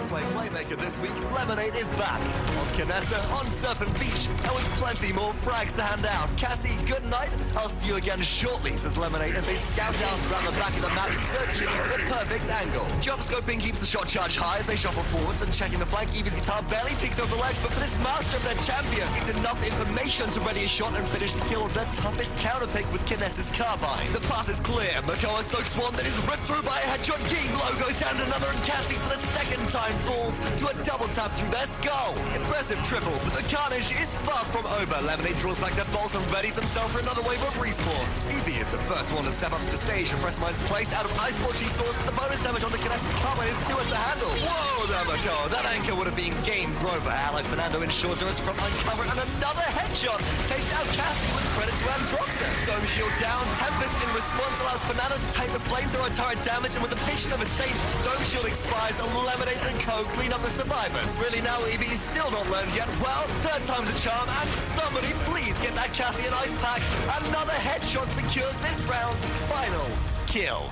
Play Playmaker this week, Lemonade is back. On Kinessa, on Serpent Beach, and with plenty more frags to hand out. Cassie, good night. I'll see you again shortly, says Lemonade as they scout out around the back of the map, searching for the perfect angle. Jump scoping keeps the shot charge high as they shuffle forwards, and checking the flank, Evie's guitar barely peeks over the ledge, but for this master of their champion, it's enough information to ready a shot and finish the kill of their toughest counterpick with Kinessa's carbine. The path is clear. Makoa soaks one that is ripped through by a headshot. Ying low goes down to another, and Cassie for the second time falls to a double tap through their skull. Impressive triple, but the carnage is far from over. Lemonade draws back their bolt and readies himself for another wave of respawns. Evie is the first one to step up to the stage and press mine's place out of Ice Porch she soars, but the bonus damage on the Kinessa's carbine is too much to handle. Whoa there, Makoa. That anchor would have been game Grover. Allied Fernando ensures her as from uncover, and another headshot takes out Cassie with credit to Androxus. Dome shield down. Tempest in response allows Fernando to take the flamethrower turret damage, and with the patient of a saint, Dome shield expires, Lemonade and Co clean up the survivors. Really now, Evie's still not learned yet. Well, third time's a charm, and somebody please get that Cassie an ice pack. Another headshot secures this round's final kill.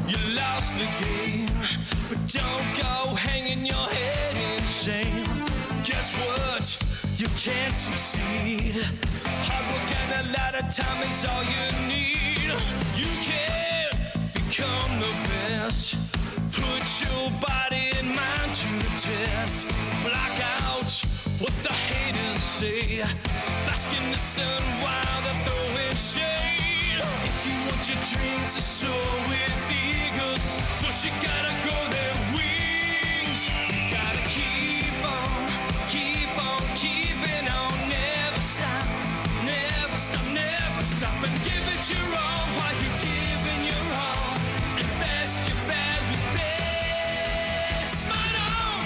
You lost the game, but don't go hanging your head in shame. Guess what? You can't succeed. Hard work and a lot of time is all you need. You can become the best. Put your body and mind to the test. Block out what the haters say. Bask in the sun while they're throwing shade. If you want your dreams to soar with eagles, first you gotta grow their wings. You gotta keep on keeping on. Never stop, never stop, never stop. And give it your all while you're giving your all. And best your very best. Smite on!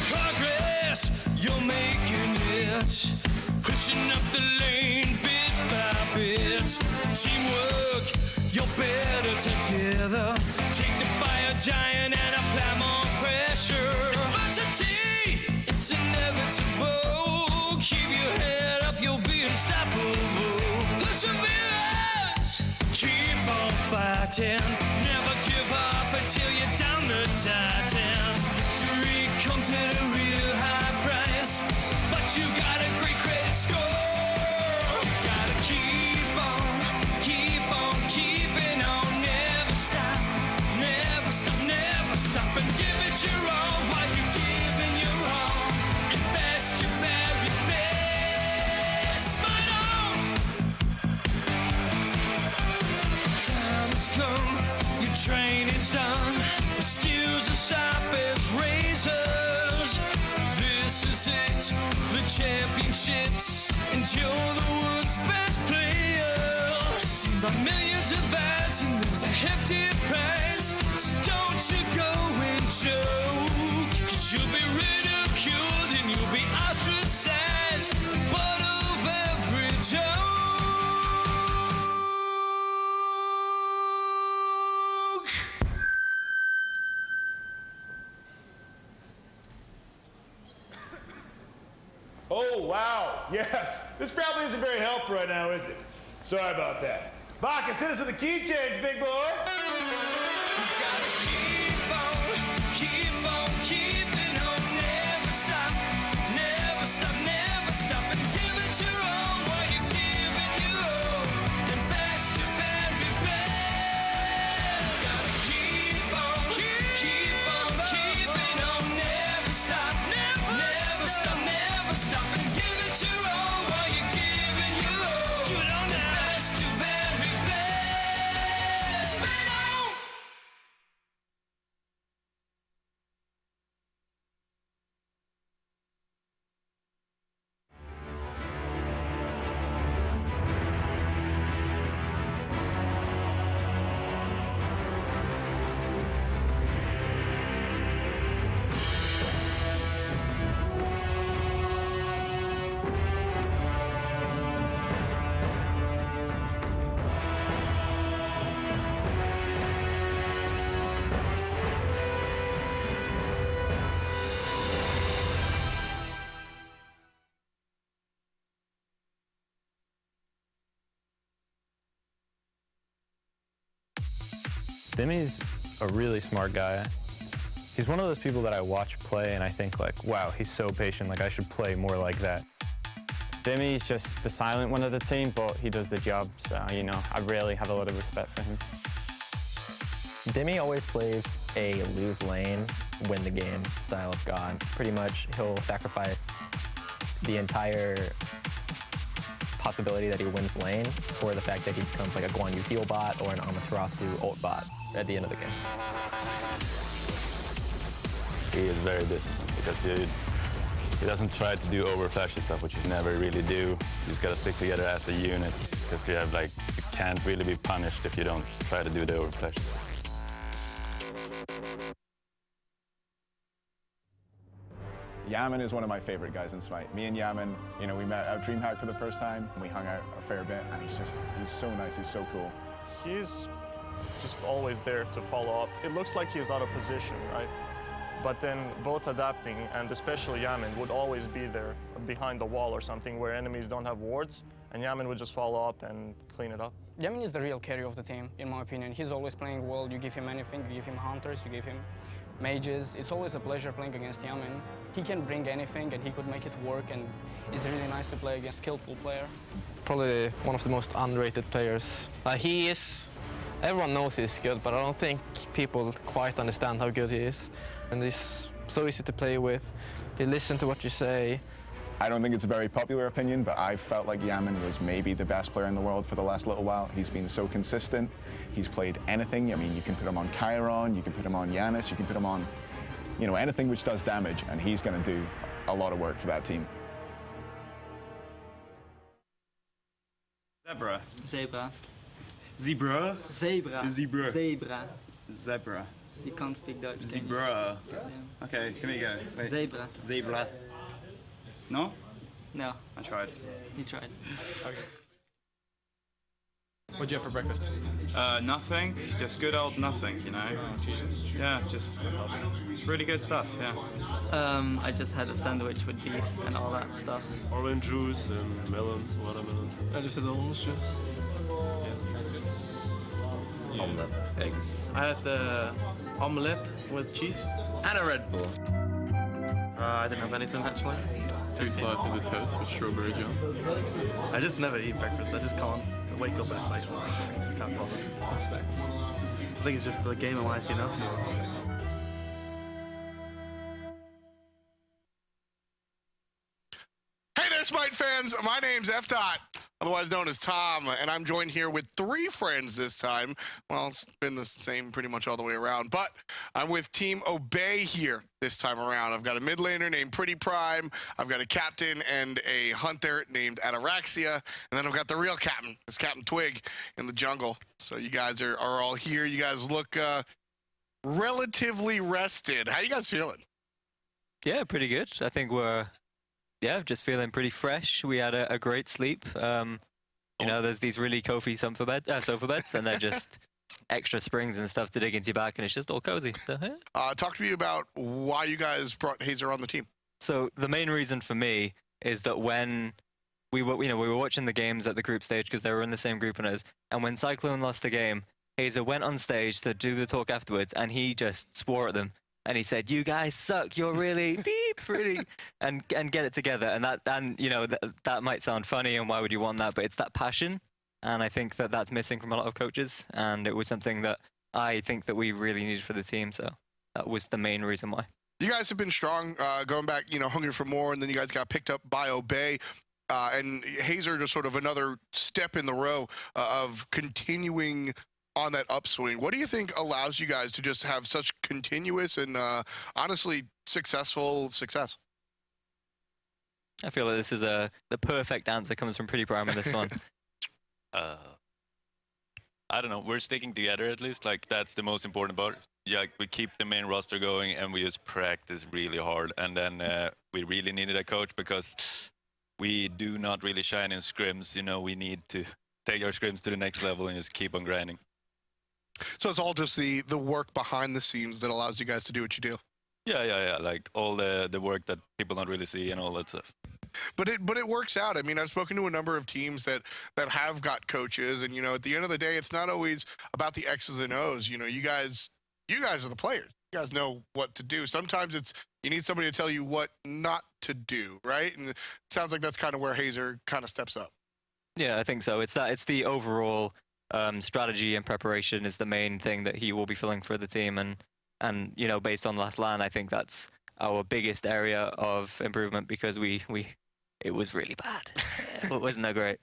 Progress, you're making it. Pushing up the lane bit by bit. Teamwork, you're better together. Take the fire giant and apply more pressure. Adversity, it's inevitable. Keep your head up, you'll be unstoppable. Perseverance, keep on fighting. Never give up until you're down the Titan. Victory comes at a real high price, but you got a great credit score. You gotta keep on keeping on. Never stop, never stop, never stop. And give it your all while you're giving your all. And best your very best. fight the championships, and you're the world's best player. Seen by millions of eyes, and there's a hefty prize. So don't you go and joke, 'cause you'll be ridiculed and you'll be ostracized, butt of every joke. Oh, wow. Yes. This probably isn't very helpful right now, is it? Sorry about that. Bacchus, hit us with a key change, big boy. Keep on keeping on, never stop, never stop, never stop, and give it your all while you're giving your all, and best your very best. Gotta keep on keeping on, never stop, never stop, never stop, and give it your all while you're giving your all. Do it on now. Best your very best. Spin on. Demi's a really smart guy. He's one of those people that I watch play and I think like, wow, he's so patient, like I should play more like that. Demi's just the silent one of the team, but he does the job, so, you know, I really have a lot of respect for him. Demi always plays a lose lane, win the game style of God. Pretty much he'll sacrifice the entire possibility that he wins lane for the fact that he becomes like a Guan Yu heal bot or an Amaterasu ult bot at the end of the game. He is very disciplined because he doesn't try to do over-flashy stuff, which you never really do. You just gotta stick together as a unit because you can't really be punished if you don't try to do the over-flashy stuff. Yaman is one of my favorite guys in Smite. Me and Yaman, you know, we met at DreamHack for the first time. We hung out a fair bit, and he's so nice, he's so cool. He's just always there to follow up. It looks like he's out of position, right? But then both adapting, and especially Yaman, would always be there behind the wall or something where enemies don't have wards, and Yaman would just follow up and clean it up. Yaman is the real carry of the team, in my opinion. He's always playing well. You give him anything, you give him hunters, you give him mages. It's always a pleasure playing against Yaman. He can bring anything and he could make it work, and it's really nice to play against a skillful player. Probably one of the most underrated players. Everyone knows he's good, but I don't think people quite understand how good he is. And he's so easy to play with. He listens to what you say. I don't think it's a very popular opinion, but I felt like Yaman was maybe the best player in the world for the last little while. He's been so consistent. He's played anything. I mean, you can put him on Chiron, you can put him on Yanis, you can put him on, you know, anything which does damage, and he's going to do a lot of work for that team. Zebra. Zebra. Zebra? Zebra. Zebra. Zebra. Zebra. You can't speak Dutch. can you? Zebra. Yeah. Okay, here we go. Wait. Zebra. Zebra. No? No. I tried. You tried. Okay. What'd you have for breakfast? Nothing. Just good old nothing, you know? Oh, Jesus. Yeah, it's really good stuff, yeah. I just had a sandwich with beef and all that stuff. Orange juice and melons, watermelons. I just had orange juice. Yeah. Omelette, eggs. I had the omelette with cheese. And a Red Bull. I didn't have anything actually. 2 slices of toast with strawberry jam. I just never eat breakfast. I just can't wake up and it's like, oh, can't bother. I think it's just the game of life, you know? Hey there, Smite fans. My name's F. Dot. otherwise known as Tom, and I'm joined here with 3 friends this time. Well, it's been the same pretty much all the way around, but I'm with Team Obey here this time around. I've got a mid laner named Pretty Prime, I've got a captain and a hunter named Ataraxia, and then I've got the real captain. It's Captain Twig in the jungle. So you guys are all here. You guys look relatively rested. How you guys feeling? Yeah, pretty good. I think we're, just feeling pretty fresh. We had a great sleep. You know, there's these really comfy sofa beds, and they're just extra springs and stuff to dig into your back, and it's just all cozy. So, yeah. Talk to me about why you guys brought Hazer on the team. So the main reason for me is that when we were watching the games at the group stage because they were in the same group as us, and when Cyclone lost the game, Hazer went on stage to do the talk afterwards, and he just swore at them. And he said, "You guys suck. You're really pretty, and get it together." And that might sound funny, and why would you want that? But it's that passion, and I think that that's missing from a lot of coaches. And it was something that I think that we really needed for the team. So that was the main reason why. You guys have been strong, going back, hungry for more, and then you guys got picked up by Obey. And Hazer just sort of another step in the row of continuing on that upswing. What do you think allows you guys to just have such continuous and honestly successful success? I feel like this is the perfect answer comes from Pretty Prime on this one. I don't know. We're sticking together at least. Like, that's the most important part. Yeah, we keep the main roster going and we just practice really hard. And then we really needed a coach because we do not really shine in scrims. You know, we need to take our scrims to the next level and just keep on grinding. So it's all just the work behind the scenes that allows you guys to do what you do. Yeah. Like all the work that people don't really see and all that stuff. But it works out. I mean, I've spoken to a number of teams that have got coaches, and at the end of the day, it's not always about the X's and O's. You guys are the players. You guys know what to do. Sometimes you need somebody to tell you what not to do, right? And it sounds like that's kind of where Hazer kind of steps up. Yeah, I think so. It's the overall strategy and preparation is the main thing that he will be filling for the team, and based on last LAN, I think that's our biggest area of improvement because it was really bad. It wasn't that great.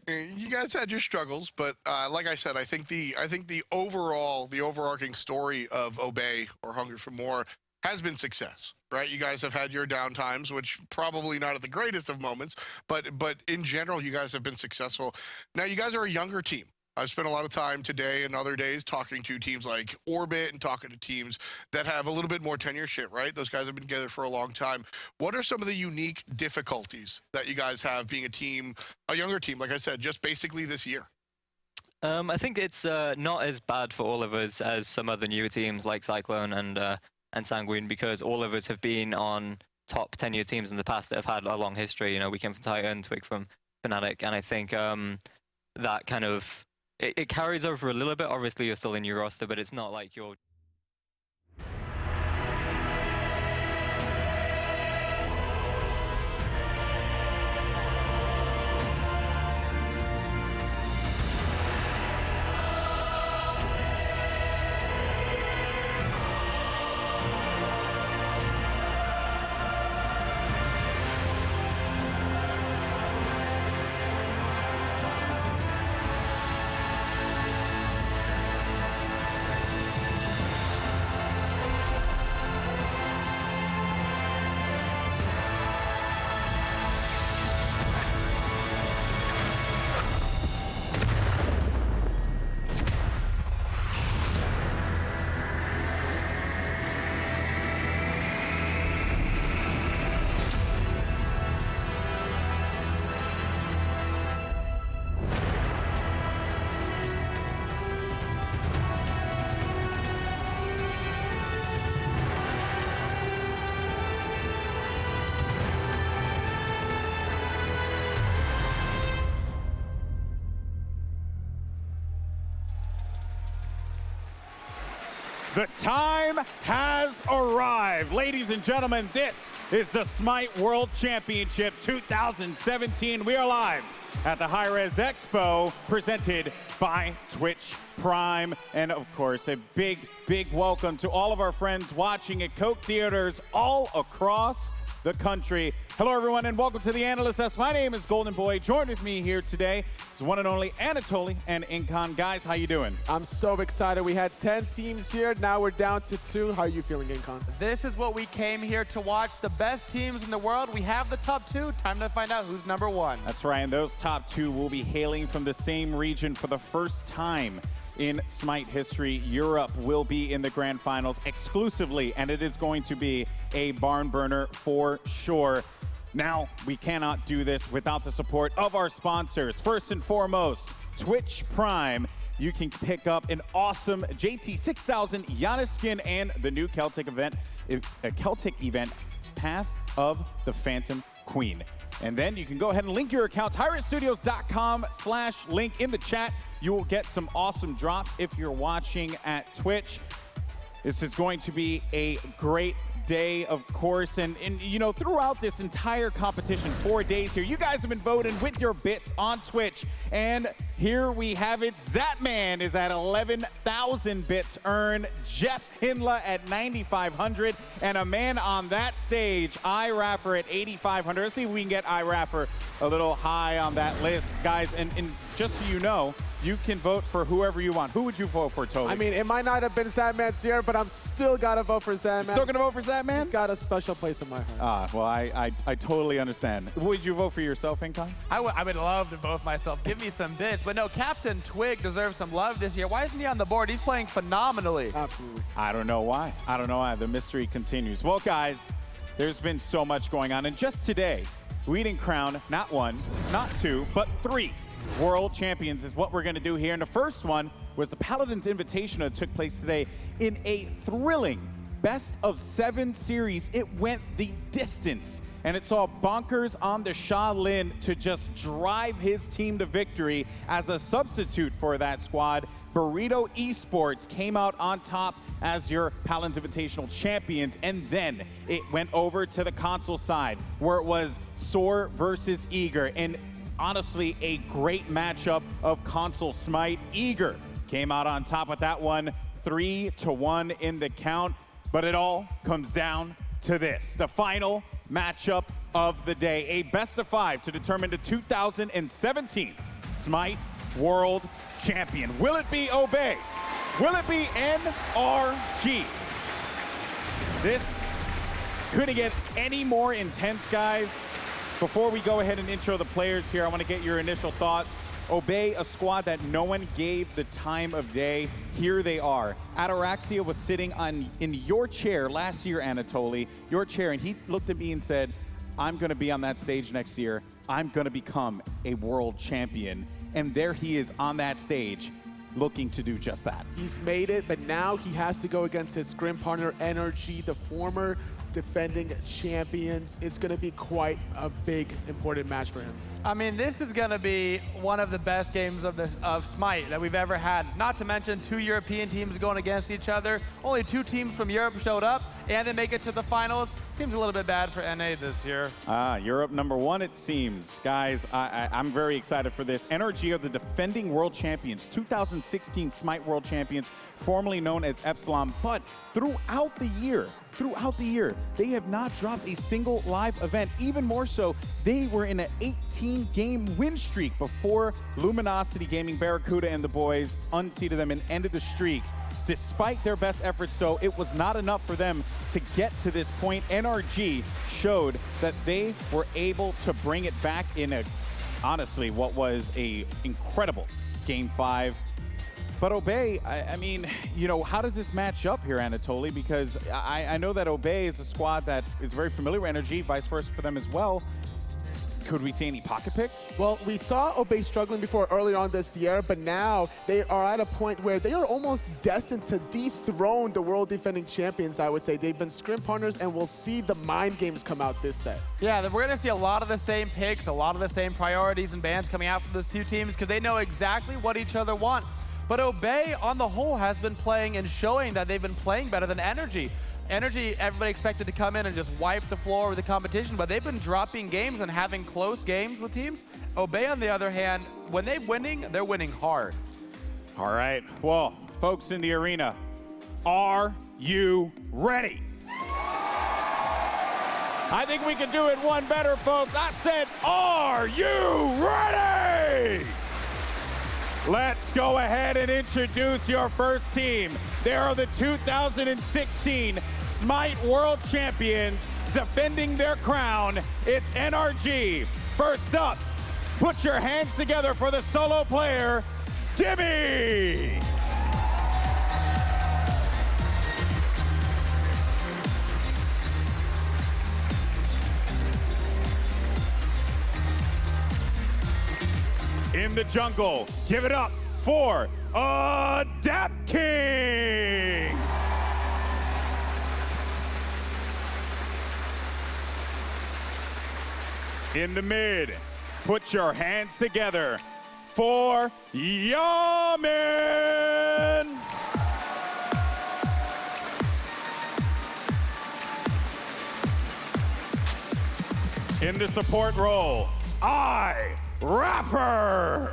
You guys had your struggles, but like I said, I think the overarching story of Obey or Hungry for More has been success, right? You guys have had your downtimes, which probably not at the greatest of moments, but in general, you guys have been successful. Now, you guys are a younger team. I've spent a lot of time today and other days talking to teams like Orbit and talking to teams that have a little bit more tenureship, right? Those guys have been together for a long time. What are some of the unique difficulties that you guys have being a younger team, like I said, just basically this year? I think it's not as bad for all of us as some other newer teams like Cyclone and Sanguine, because all of us have been on top 10-year teams in the past that have had a long history. We came from Titan, Twig from Fnatic, and I think that kind of it carries over a little bit. Obviously, you're still in your roster, but it's not like you're... The time has arrived. Ladies and gentlemen, this is the Smite World Championship 2017. We are live at the Hirez Expo, presented by Twitch Prime. And of course, a big, big welcome to all of our friends watching at Coke Theaters all across the country. Hello, everyone, and welcome to the Analyst Desk. My name is Golden Boy. Joined with me here today is one and only Anatoly and Incon. Guys, how you doing? I'm so excited. We had 10 teams here. Now we're down to 2. How are you feeling, Incon? This is what we came here to watch. The best teams in the world. We have the top 2. Time to find out who's number 1. That's right, and those top 2 will be hailing from the same region for the first time in Smite history. Europe will be in the grand finals exclusively, and it is going to be a barn burner for sure. Now, we cannot do this without the support of our sponsors. First and foremost, Twitch Prime. You can pick up an awesome JT 6000 Giannis skin and the new Celtic event, Path of the Phantom Queen. And then you can go ahead and link your accounts, hirezstudios.com/link in the chat. You will get some awesome drops if you're watching at Twitch. This is going to be a great day, of course, and you know, throughout this entire competition, 4 days here, you guys have been voting with your bits on Twitch, and here we have it. Zatman is at 11,000 bits earned, Jeff Hinla at 9,500, and a man on that stage, iRapper at 8,500. Let's see if we can get iRapper a little high on that list, guys, and just so you know, you can vote for whoever you want. Who would you vote for, Toby? I mean, it might not have been Zatman's year, but I'm still got to vote for Zatman. Still going to vote for Zatman? He's got a special place in my heart. Well, I totally understand. Would you vote for yourself, Incon? I would love to vote myself. Give me some bits. But no, Captain Twig deserves some love this year. Why isn't he on the board? He's playing phenomenally. Absolutely. I don't know why. I don't know why. The mystery continues. Well, guys, there's been so much going on. And just today, we didn't crown not 1, not 2, but 3 world champions is what we're going to do here. And the first one was the Paladins Invitational that took place today in a thrilling best-of-7 series. It went the distance, and it saw Bonkers on the Shaolin to just drive his team to victory. As a substitute for that squad, Burrito Esports came out on top as your Paladins Invitational champions, and then it went over to the console side where it was Soar versus Eager, and honestly a great matchup of console Smite. Eager came out on top with that one, 3-1 in the count. But it all comes down to this, the final matchup of the day, a best-of-5 to determine the 2017 Smite World Champion. Will it be Obey? Will it be NRG? This couldn't get any more intense, guys. Before we go ahead and intro the players here, I want to get your initial thoughts. Obey, a squad that no one gave the time of day. Here they are. Ataraxia was sitting in your chair last year, Anatoly, your chair, and he looked at me and said, I'm going to be on that stage next year. I'm going to become a world champion. And there he is on that stage, looking to do just that. He's made it, but now he has to go against his scrim partner, NRG, the former defending champions. It's going to be quite a big, important match for him. I mean, this is going to be one of the best games of Smite that we've ever had. Not to mention 2 European teams going against each other. Only 2 teams from Europe showed up, and they make it to the finals. Seems a little bit bad for NA this year. Europe #1, it seems. Guys, I'm very excited for this. NRG are the defending world champions, 2016 Smite world champions, formerly known as Epsilon. But throughout the year, they have not dropped a single live event. Even more so, they were in an 18-game win streak before Luminosity Gaming, Barracuda, and the boys unseated them and ended the streak. Despite their best efforts, though, it was not enough for them to get to this point. NRG showed that they were able to bring it back in honestly, what was a incredible Game 5. But Obey, I mean, you know, how does this match up here, Anatoly? Because I know that Obey is a squad that is very familiar with NRG, vice versa for them as well. Could we see any pocket picks? Well, we saw Obey struggling before earlier on this year, but now they are at a point where they are almost destined to dethrone the world defending champions, I would say. They've been scrim partners, and we'll see the mind games come out this set. Yeah, we're going to see a lot of the same picks, a lot of the same priorities and bans coming out from those 2 teams because they know exactly what each other want. But Obey, on the whole, has been playing and showing that they've been playing better than NRG. NRG, everybody expected to come in and just wipe the floor with the competition, but they've been dropping games and having close games with teams. Obey, on the other hand, when they're winning hard. All right, well, folks in the arena, are you ready? I think we can do it one better, folks. I said, are you ready? Let's go ahead and introduce your first team. They are the 2016 Smite World Champions, defending their crown. It's NRG. First up, put your hands together for the solo player, Dimmy. In the jungle, give it up for Adapt King. In the mid, put your hands together for Yaman. In the support role, Rapper.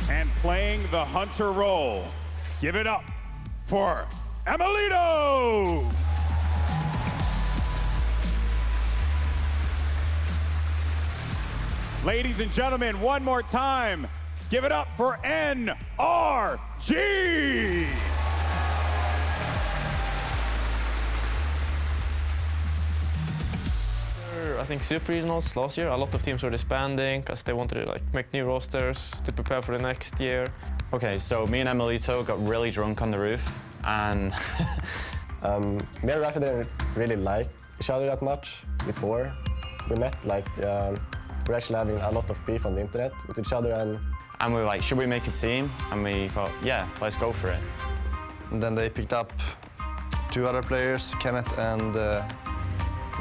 And playing the hunter role, give it up for Amelito. Ladies and gentlemen, one more time, give it up for NRG. I think Super Regionals last year, a lot of teams were disbanding because they wanted to make new rosters to prepare for the next year. Okay, so me and Amelito got really drunk on the roof, and me and Rafa didn't really like each other that much before we met. We're actually having a lot of beef on the internet with each other, and we were like, should we make a team? And we thought, yeah, let's go for it. And then they picked up 2 other players, Kenneth and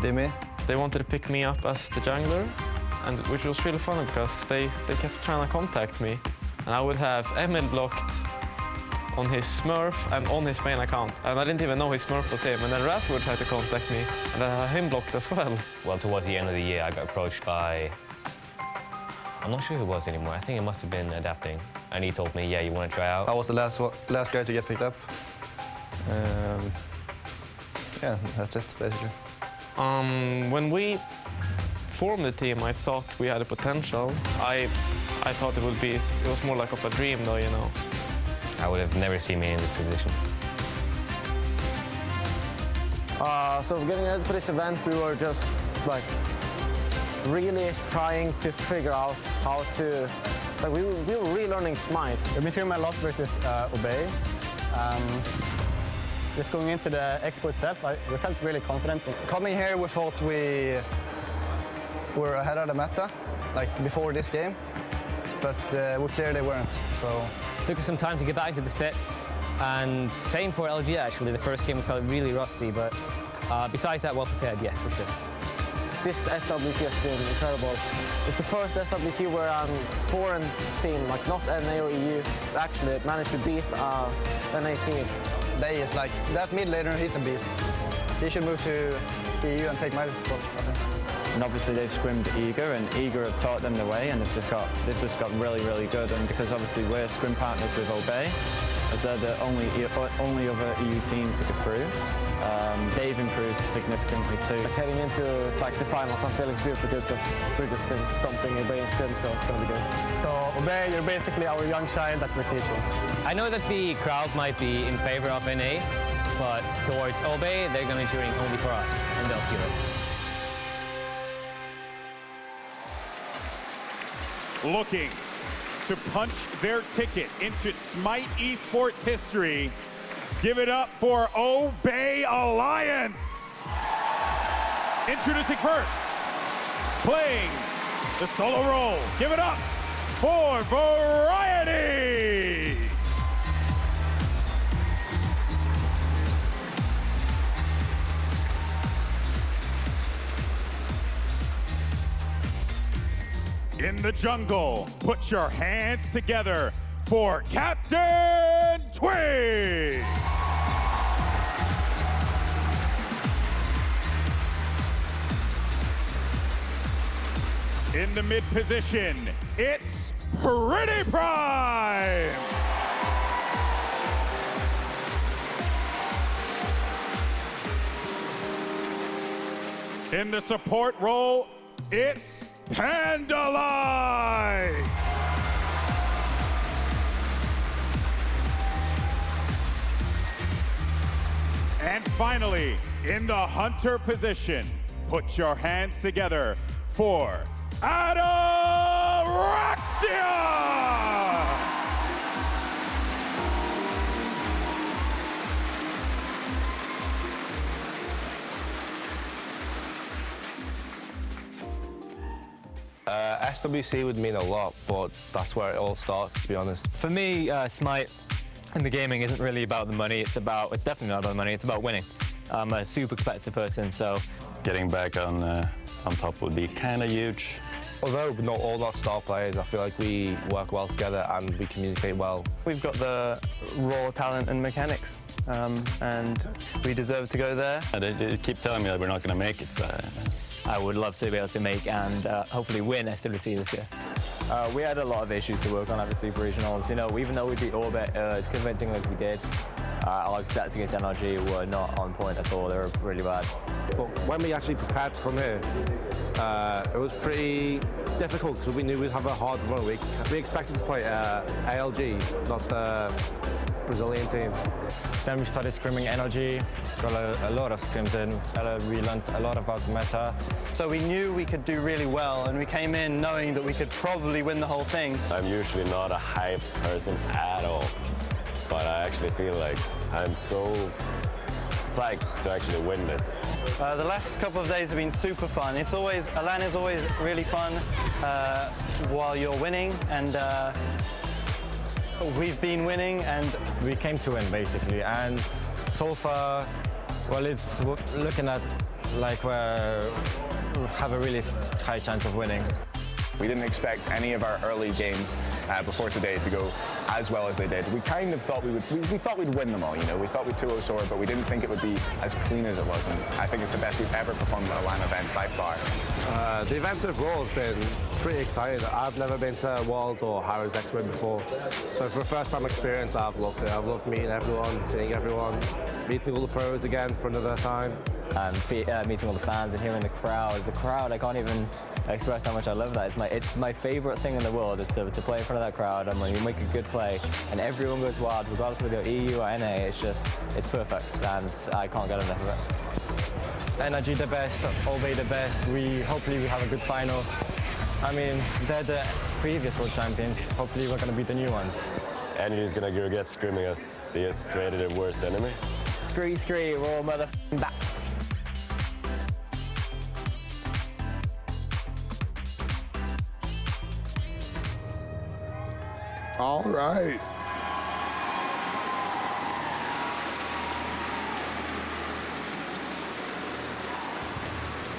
Dimmy. They wanted to pick me up as the jungler, and which was really funny because they kept trying to contact me. And I would have Emil blocked on his Smurf and on his main account. And I didn't even know his Smurf was him. And then Raph would try to contact me, and I had him blocked as well. Well, towards the end of the year, I got approached by, I'm not sure who it was anymore. I think it must have been Adapting. And he told me, yeah, you want to try out? I was the last guy to get picked up. Yeah, that's it, basically. When we formed the team, I thought we had a potential. I thought it was more like of a dream, though, you know. I would have never seen me in this position. So getting ready for this event, we were just really trying to figure out how to, we were relearning Smite. We've been scrimming a lot versus Obey. Just going into the Expo itself, we felt really confident. Coming here, we thought we were ahead of the meta, before this game, but we clearly weren't. So it took us some time to get back into the sets, and same for LG actually. The first game we felt really rusty, but besides that, well prepared, yes, for sure. This SWC has been incredible. It's the first SWC where a foreign team, not NA or EU, actually managed to beat NA team. They is that mid laner, he's a beast. He should move to EU and take my spot, I think. And obviously they've scrimmed Eager, and Eager have taught them the way, and they've just got really, really good. And because obviously we're scrim partners with Obey, as they're the only other EU team to go through, they've improved significantly too. Heading into the finals, I'm feeling super good because we've just been stomping Obey in scrim, so it's going to be good. So Obey, you're basically our young child that we're teaching. I know that the crowd might be in favor of NA, but towards Obey, they're going to be cheering only for us, and they'll feel it. Looking to punch their ticket into Smite Esports history, give it up for Obey Alliance. Introducing first, playing the solo role, give it up for Variety. In the jungle, put your hands together for Captain Twig. In the mid position, it's Pretty Prime. In the support role, it's Pandalai. And finally, in the hunter position, put your hands together for Ataraxia! SWC would mean a lot, but that's where it all starts, to be honest. For me, Smite in the gaming isn't really about the money. It's definitely not about the money. It's about winning. I'm a super competitive person, so getting back on top would be kind of huge. Although not all our star players, I feel like we work well together and we communicate well. We've got the raw talent and mechanics, and we deserve to go there. They keep telling me that we're not going to make it, so I would love to be able to make and hopefully win SWC this year. We had a lot of issues to work on at the Super Regionals. You know, even though we beat Orbit as convincing as we did, our stats against NRG were not on point at all. They were really bad. But when we actually prepared to come here, it was pretty difficult because we knew we'd have a hard run week. We expected to play ALG, not the Brazilian team. Then we started scrimming NRG, got a lot of scrims in, we learned a lot about the meta. So we knew we could do really well, and we came in knowing that we could probably win the whole thing. I'm usually not a hyped person at all, but I actually feel like I'm so psyched to actually win this. The last couple of days have been super fun. It's always, LAN is always really fun while you're winning, and we've been winning, and we came to win basically. And so far, well, it's looking at like we have a really high chance of winning. We didn't expect any of our early games before today to go as well as they did. We kind of thought we thought we'd win them all, you know. We thought we'd 2-0 soar, but we didn't think it would be as clean as it was. And I think it's the best we've ever performed at a LAN event by far. The event overall has been pretty exciting. I've never been to Worlds or Hirez Expo before. So for a first-time experience, I've loved it. I've loved meeting everyone, seeing everyone, meeting all the pros again for another time. And meeting all the fans and hearing the crowd. The crowd, I can't even express how much I love that. It's my favorite thing in the world is to play in front of that crowd, and when you make a good play and everyone goes wild, regardless of whether you're EU or NA, it's perfect, and I can't get enough of it. NRG the best, Obey the best. Hopefully we have a good final. I mean, they're the previous world champions. Hopefully we're going to beat the new ones. Energy is going to regret screaming us. They just created their worst enemy. Scree, we're all motherfucking bats. All right.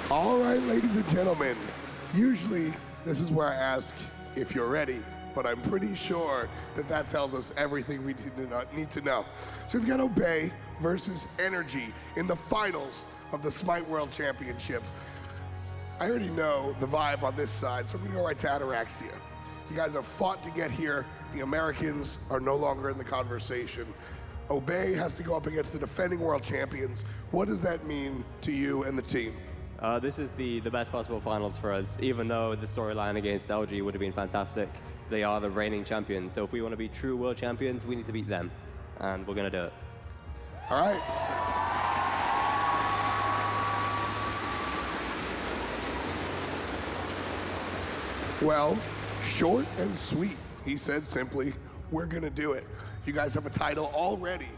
All right, ladies and gentlemen. Usually, this is where I ask if you're ready, but I'm pretty sure that tells us everything we need to know. So we've got Obey versus Energy in the finals of the Smite World Championship. I already know the vibe on this side, so I'm gonna go right to Ataraxia. You guys have fought to get here. The Americans are no longer in the conversation. Obey has to go up against the defending world champions. What does that mean to you and the team? This is the best possible finals for us, even though the storyline against LG would have been fantastic. They are the reigning champions, so if we want to be true world champions, we need to beat them, and we're going to do it. All right. Well, short and sweet. He said simply, we're gonna do it. You guys have a title already,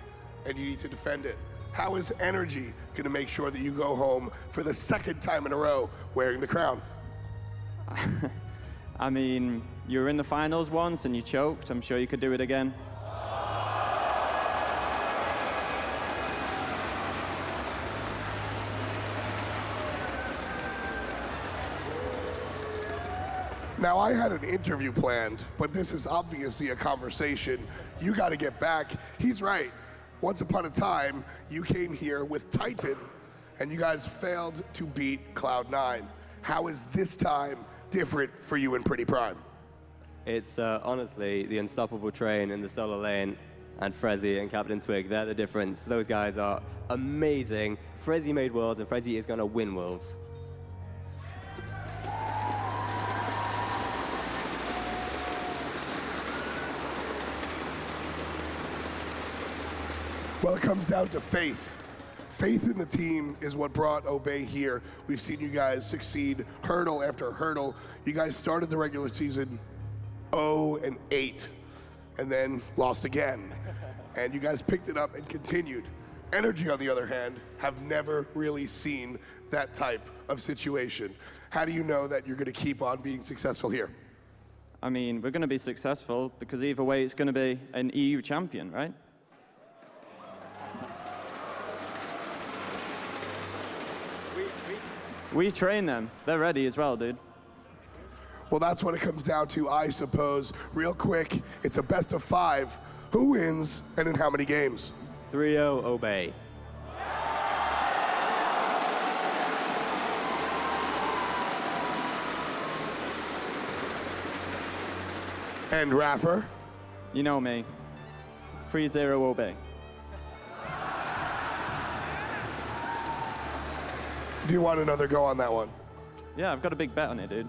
and you need to defend it. How is Energy gonna make sure that you go home for the second time in a row wearing the crown? I mean, you were in the finals once and you choked. I'm sure you could do it again. Now, I had an interview planned, but this is obviously a conversation. You got to get back. He's right. Once upon a time, you came here with Titan, and you guys failed to beat Cloud9. How is this time different for you in Pretty Prime? It's honestly the unstoppable train in the solo lane, and Frezzy and Captain Twig, they're the difference. Those guys are amazing. Frezzy made Worlds, and Frezzy is going to win Worlds. Well, it comes down to faith. Faith in the team is what brought Obey here. We've seen you guys succeed hurdle after hurdle. You guys started the regular season 0-8 and then lost again. And you guys picked it up and continued. Energy, on the other hand, have never really seen that type of situation. How do you know that you're going to keep on being successful here? I mean, we're going to be successful because either way it's going to be an EU champion, right? We train them. They're ready as well, dude. Well, that's what it comes down to, I suppose. Real quick, it's a best of 5. Who wins and in how many games? 3-0 Obey. And Raffer? You know me. 3-0 Obey. Do you want another go on that one? Yeah, I've got a big bet on it, dude.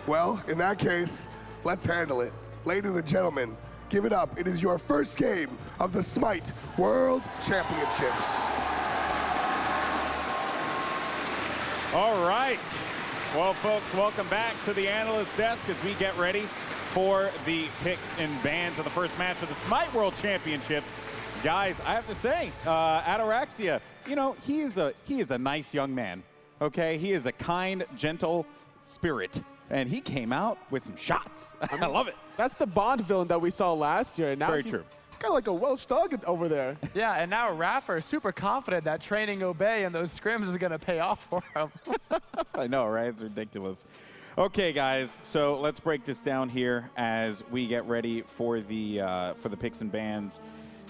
Well, in that case, let's handle it. Ladies and gentlemen, give it up. It is your first game of the Smite World Championships. All right. Well, folks, welcome back to the analyst desk as we get ready for the picks and bans of the first match of the Smite World Championships. Guys, I have to say, Ataraxia, you know, he is a nice young man, okay? He is a kind, gentle spirit, and he came out with some shots. I love it. That's the Bond villain that we saw last year. And now Very he's true. kind of like a Welsh dog over there. Yeah, and now Raffer is super confident that training Obey and those scrims is going to pay off for him. I know, right? It's ridiculous. Okay, guys, so let's break this down here as we get ready for the picks and bans.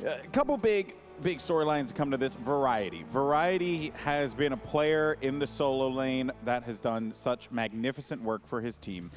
A couple big storylines that come to this. Variety. Variety has been a player in the solo lane that has done such magnificent work for his team.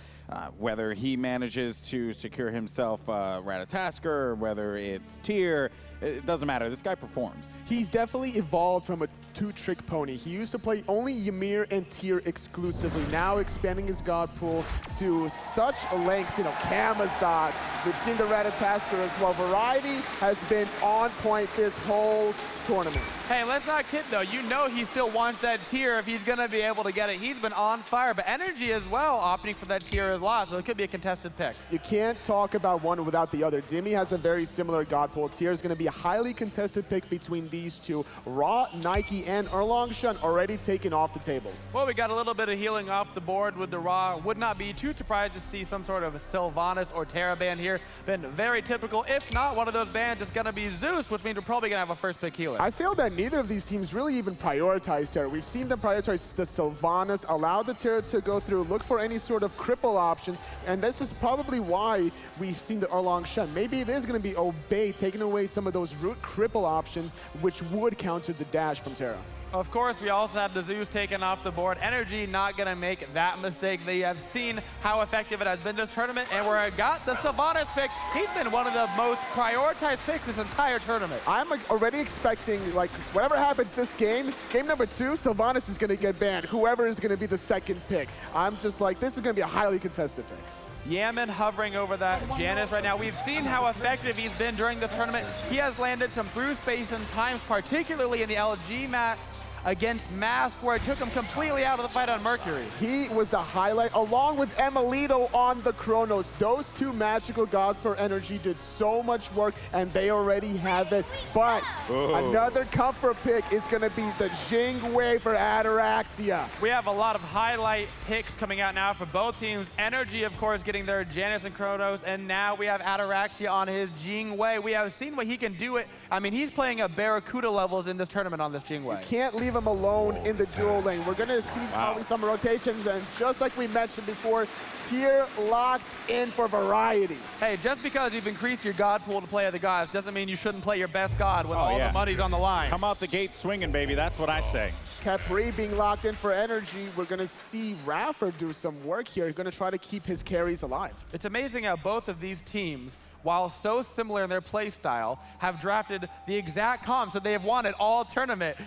Whether he manages to secure himself Ratatasker or whether it's Tyr, it doesn't matter. This guy performs. He's definitely evolved from a two-trick pony. He used to play only Ymir and Tyr exclusively. Now expanding his god pool to such lengths, you know, Camazotz. We've seen the Ratatasker as well. Variety has been on point this whole tournament. Hey, let's not kid though. You know he still wants that Tyr if he's going to be able to get it. He's been on fire, but Energy as well opting for that Tyr as well, so it could be a contested pick. You can't talk about one without the other. Dimi has a very similar god pool. Tyr is going to be a highly contested pick between these two. Ra, Nike, and Erlang Shun already taken off the table. Well, we got a little bit of healing off the board with the Ra. Would not be too surprised to see some sort of a Sylvanas or Terra ban here. Been very typical. If not, one of those bans is going to be Zeus, which means we're probably going to have a first pick healer. I feel that neither of these teams really even prioritize Terra. We've seen them prioritize the Sylvanas, allow the Terra to go through, look for any sort of cripple options, and this is probably why we've seen the Erlang Shun. Maybe it is going to be Obey taking away some of those root cripple options, which would counter the dash from Terra. Of course, we also have the Zeus taken off the board. Energy not going to make that mistake. They have seen how effective it has been this tournament, and where I got the Sylvanas pick, he's been one of the most prioritized picks this entire tournament. I'm already expecting, like, whatever happens this game, game number 2, Sylvanas is going to get banned. Whoever is going to be the second pick. I'm just like, this is going to be a highly contested pick. Yaman hovering over that Janus right now. We've seen how effective he's been during this tournament. He has landed some through space and times, particularly in the LG match against Mask, where it took him completely out of the fight on Mercury. He was the highlight, along with Emilito on the Chronos. Those two magical gods for Energy did so much work, and they already have it. But another comfort pick is going to be the Jingwei for Ataraxia. We have a lot of highlight picks coming out now for both teams. Energy, of course, getting their Janus and Chronos, and now we have Ataraxia on his Jingwei. We have seen what he can do. I mean, he's playing at Barracuda levels in this tournament on this Jingwei. You can't leave him alone in the dual lane. We're going to see probably some rotations, and just like we mentioned before, Tyr locked in for Variety. Hey, just because you've increased your god pool to play other gods doesn't mean you shouldn't play your best god when all the money's on the line. Come out the gate swinging, baby. That's what I say. Capri being locked in for Energy. We're going to see Raffer do some work here. He's going to try to keep his carries alive. It's amazing how both of these teams, while so similar in their play style, have drafted the exact comps that they have wanted all tournament.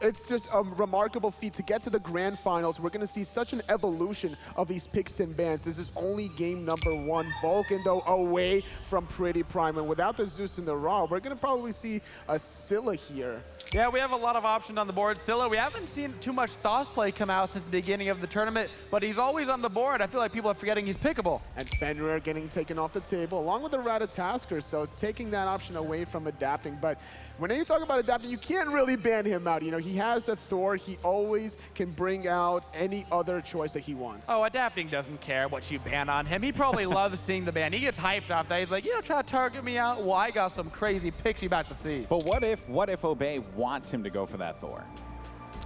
It's just a remarkable feat to get to the grand finals. We're going to see such an evolution of these picks and bans. This is only game number 1. Vulcan, though, away from Pretty Prime. And without the Zeus and the Ra, we're going to probably see a Scylla here. Yeah, we have a lot of options on the board. Scylla, we haven't seen too much Thoth play come out since the beginning of the tournament, but he's always on the board. I feel like people are forgetting he's pickable. And Fenrir getting taken off the table, along with the Ratatasker, so it's taking that option away from adapting. But when you talk about adapting, you can't really ban him out. You know, he has the Thor. He always can bring out any other choice that he wants. Oh, adapting doesn't care what you ban on him. He probably loves seeing the ban. He gets hyped off that. He's like, you know, try to target me out? Well, I got some crazy picks you're about to see. But what if Obey wants him to go for that Thor?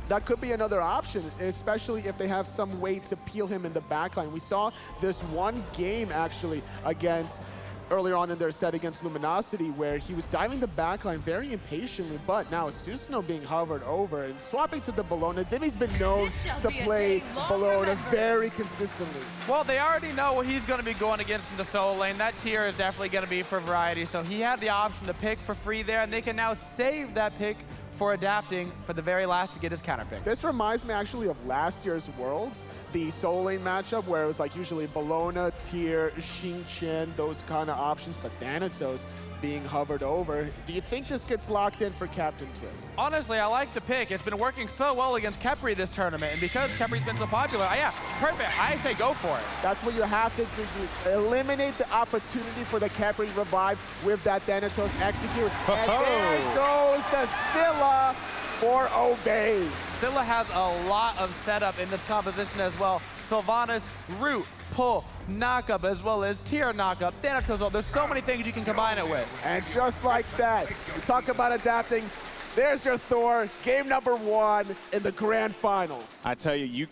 That could be another option, especially if they have some way to peel him in the backline. We saw this one game, actually, earlier on in their set against Luminosity, where he was diving the backline very impatiently, but now Susanoo being hovered over and swapping to the Bellona. Dimmy's been known to play Bellona very consistently. Well, they already know what he's going to be going against in the solo lane. That tier is definitely going to be for variety, so he had the option to pick for free there, and they can now save that pick for adapting for the very last to get his counter pick. This reminds me actually of last year's Worlds, the solo lane matchup where it was like usually Bellona, Tyr, Xingqian, those kind of options, but Thanatos being hovered over. Do you think this gets locked in for Captain Twig? Honestly, I like the pick. It's been working so well against Khepri this tournament, and because Kepri's been so popular, yeah, perfect. I say go for it. That's what you have to do. Eliminate the opportunity for the Khepri revive with that Thanatos execute. And there goes the Scylla for Obey. Scylla has a lot of setup in this composition as well. Sylvanas, root, pull, knockup, as well as tier knockup, Thanatos. There's so many things you can combine it with. And just like that, you talk about adapting. There's your Thor, game number 1 in the grand finals. I tell you,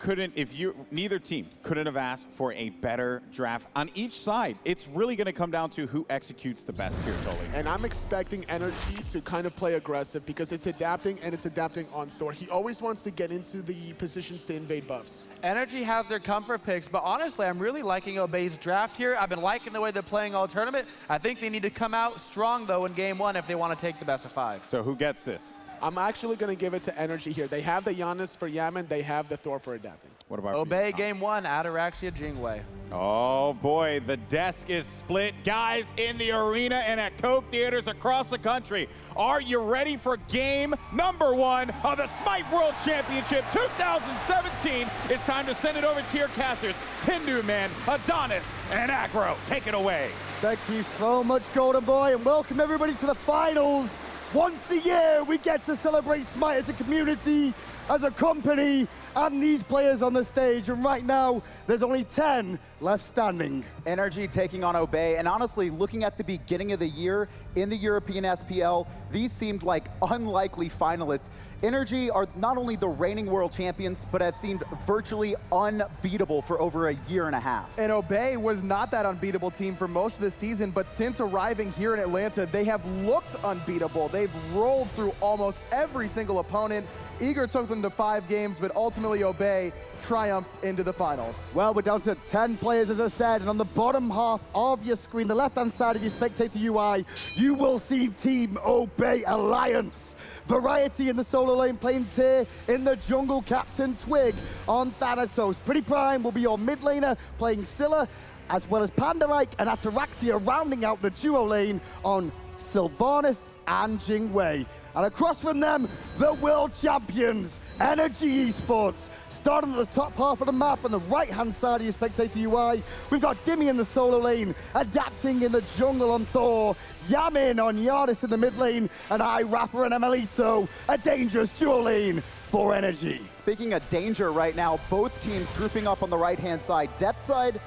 neither team couldn't have asked for a better draft on each side. It's really going to come down to who executes the best here, Tolly. And I'm expecting Energy to kind of play aggressive because it's adapting, and it's adapting on Thor. He always wants to get into the positions to invade buffs. Energy has their comfort picks, but honestly, I'm really liking Obey's draft here. I've been liking the way they're playing all tournament. I think they need to come out strong, though, in game 1 if they want to take the best of 5. So who gets this? I'm actually going to give it to Energy here. They have the Giannis for Yaman. They have the Thor for adapting. What about Obey game 1, Ataraxia Jingwei. Oh boy, the desk is split. Guys in the arena and at Coke theaters across the country, are you ready for game number 1 of the Smite World Championship 2017? It's time to send it over to your casters, Hindu Man, Adonis, and Aggro. Take it away. Thank you so much, Golden Boy, and welcome everybody to the finals. Once a year, we get to celebrate Smite as a community, as a company, and these players on the stage. And right now, there's only 10 left standing. Energy taking on Obey, and honestly, looking at the beginning of the year in the European SPL, these seemed like unlikely finalists. Energy are not only the reigning world champions, but have seemed virtually unbeatable for over a year and a half. And Obey was not that unbeatable team for most of the season, but since arriving here in Atlanta, they have looked unbeatable. They've rolled through almost every single opponent. Eager took them to 5 games, but ultimately Obey triumphed into the finals. Well, we're down to 10 players, as I said, and on the bottom half of your screen, the left-hand side of your spectator UI, you will see Team Obey Alliance. Variety in the solo lane playing Tyr, in the jungle Captain Twig on Thanatos. Pretty Prime will be your mid laner playing Scylla, as well as Panda-like and Ataraxia rounding out the duo lane on Sylvanas and Jingwei. And across from them, the world champions, Energy Esports. Starting at the top half of the map on the right-hand side of your spectator UI, we've got Dimmy in the solo lane, adapting in the jungle on Thor, Yamin on Giannis in the mid lane, and iRapper and Emelito, a dangerous dual lane for Energy. Speaking of danger right now, both teams grouping up on the right-hand side. Depth side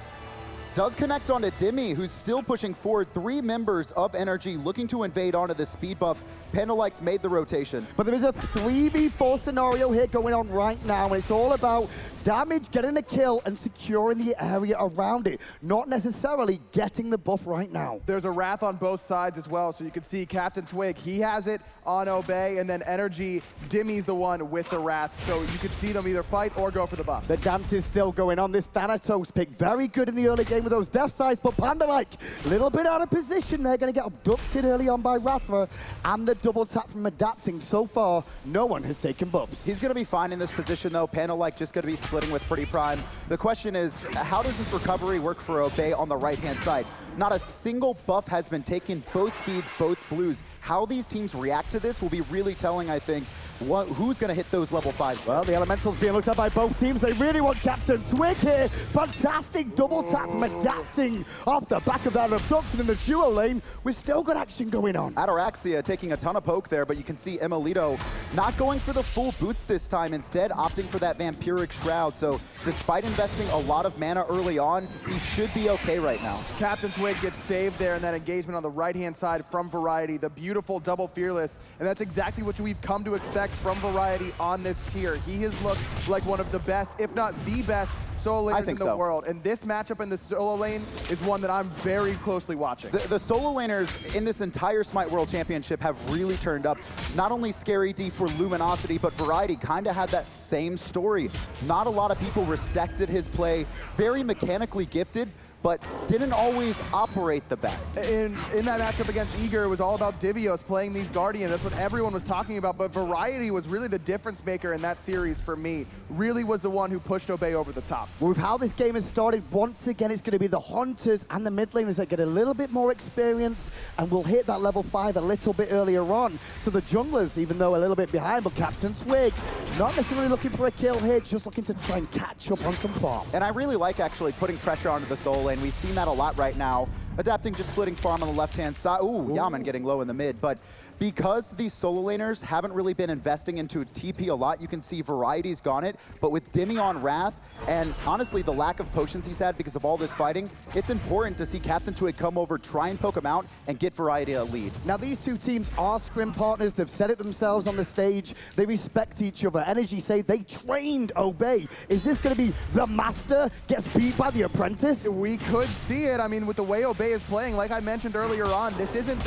does connect onto Dimmy, who's still pushing forward. 3 members of Energy looking to invade onto the speed buff. Panda-likes made the rotation. But there is a 3v4 scenario here going on right now, and it's all about damage, getting a kill, and securing the area around it, not necessarily getting the buff right now. There's a Wrath on both sides as well, so you can see Captain Twig, he has it on Obey, and then Energy, Dimmy's the one with the Wrath. So you could see them either fight or go for the buffs. The dance is still going on. This Thanatos pick, very good in the early game with those death sides, but Panda a little bit out of position. They're going to get abducted early on by Rathma, and the double tap from adapting. So far, no one has taken buffs. He's going to be fine in this position, though. Panda just going to be splitting with Pretty Prime. The question is, how does this recovery work for Obey on the right-hand side? Not a single buff has been taken, both speeds, both blues. How these teams react to this will be really telling, I think, who's going to hit those level 5s. Well, the Elementals being looked at by both teams. They really want Captain Twig here. Fantastic double tap from adapting off the back of that abduction in the duo lane. We've still got action going on. Ataraxia taking a ton of poke there, but you can see Emilito not going for the full boots this time, instead opting for that Vampiric Shroud. So despite investing a lot of mana early on, he should be okay right now. Captain Twig gets saved there in that engagement on the right-hand side from Variety, the beautiful double Fearless, and that's exactly what we've come to expect from Variety on this tier. He has looked like one of the best, if not the best, solo laners in the world. And this matchup in the solo lane is one that I'm very closely watching. The solo laners in this entire Smite World Championship have really turned up. Not only Scary D for Luminosity, but Variety kind of had that same story. Not a lot of people respected his play. Very mechanically gifted, but didn't always operate the best. In that matchup against Eager, it was all about Divios playing these Guardians. That's what everyone was talking about, but Variety was really the difference maker in that series for me. Really was the one who pushed Obey over the top. With how this game has started, once again, it's going to be the Hunters and the mid laners that get a little bit more experience and will hit that level 5 a little bit earlier on. So the junglers, even though a little bit behind, but Captain Twig, not necessarily looking for a kill here, just looking to try and catch up on some farm. And I really like actually putting pressure onto the solo lane. We've seen that a lot right now. Adapting, just splitting farm on the left-hand side. Ooh, Yaman getting low in the mid, but because these solo laners haven't really been investing into TP a lot, you can see Variety's gone it, but with Dimmy on Wrath, and honestly the lack of potions he's had because of all this fighting, it's important to see Captain Twig come over, try and poke him out, and get Variety a lead. Now these two teams are scrim partners, they've said it themselves on the stage, they respect each other. Energy say they trained Obey. Is this going to be the master gets beat by the apprentice? We could see it. I mean, with the way Obey is playing, like I mentioned earlier on, this isn't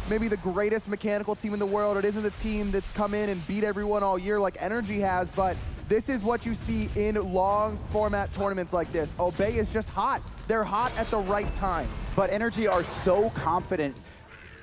maybe the greatest mechanical team in the world. It isn't a team that's come in and beat everyone all year like Energy has, but this is what you see in long format tournaments like this. Obey is just hot. They're hot at the right time. But Energy are so confident.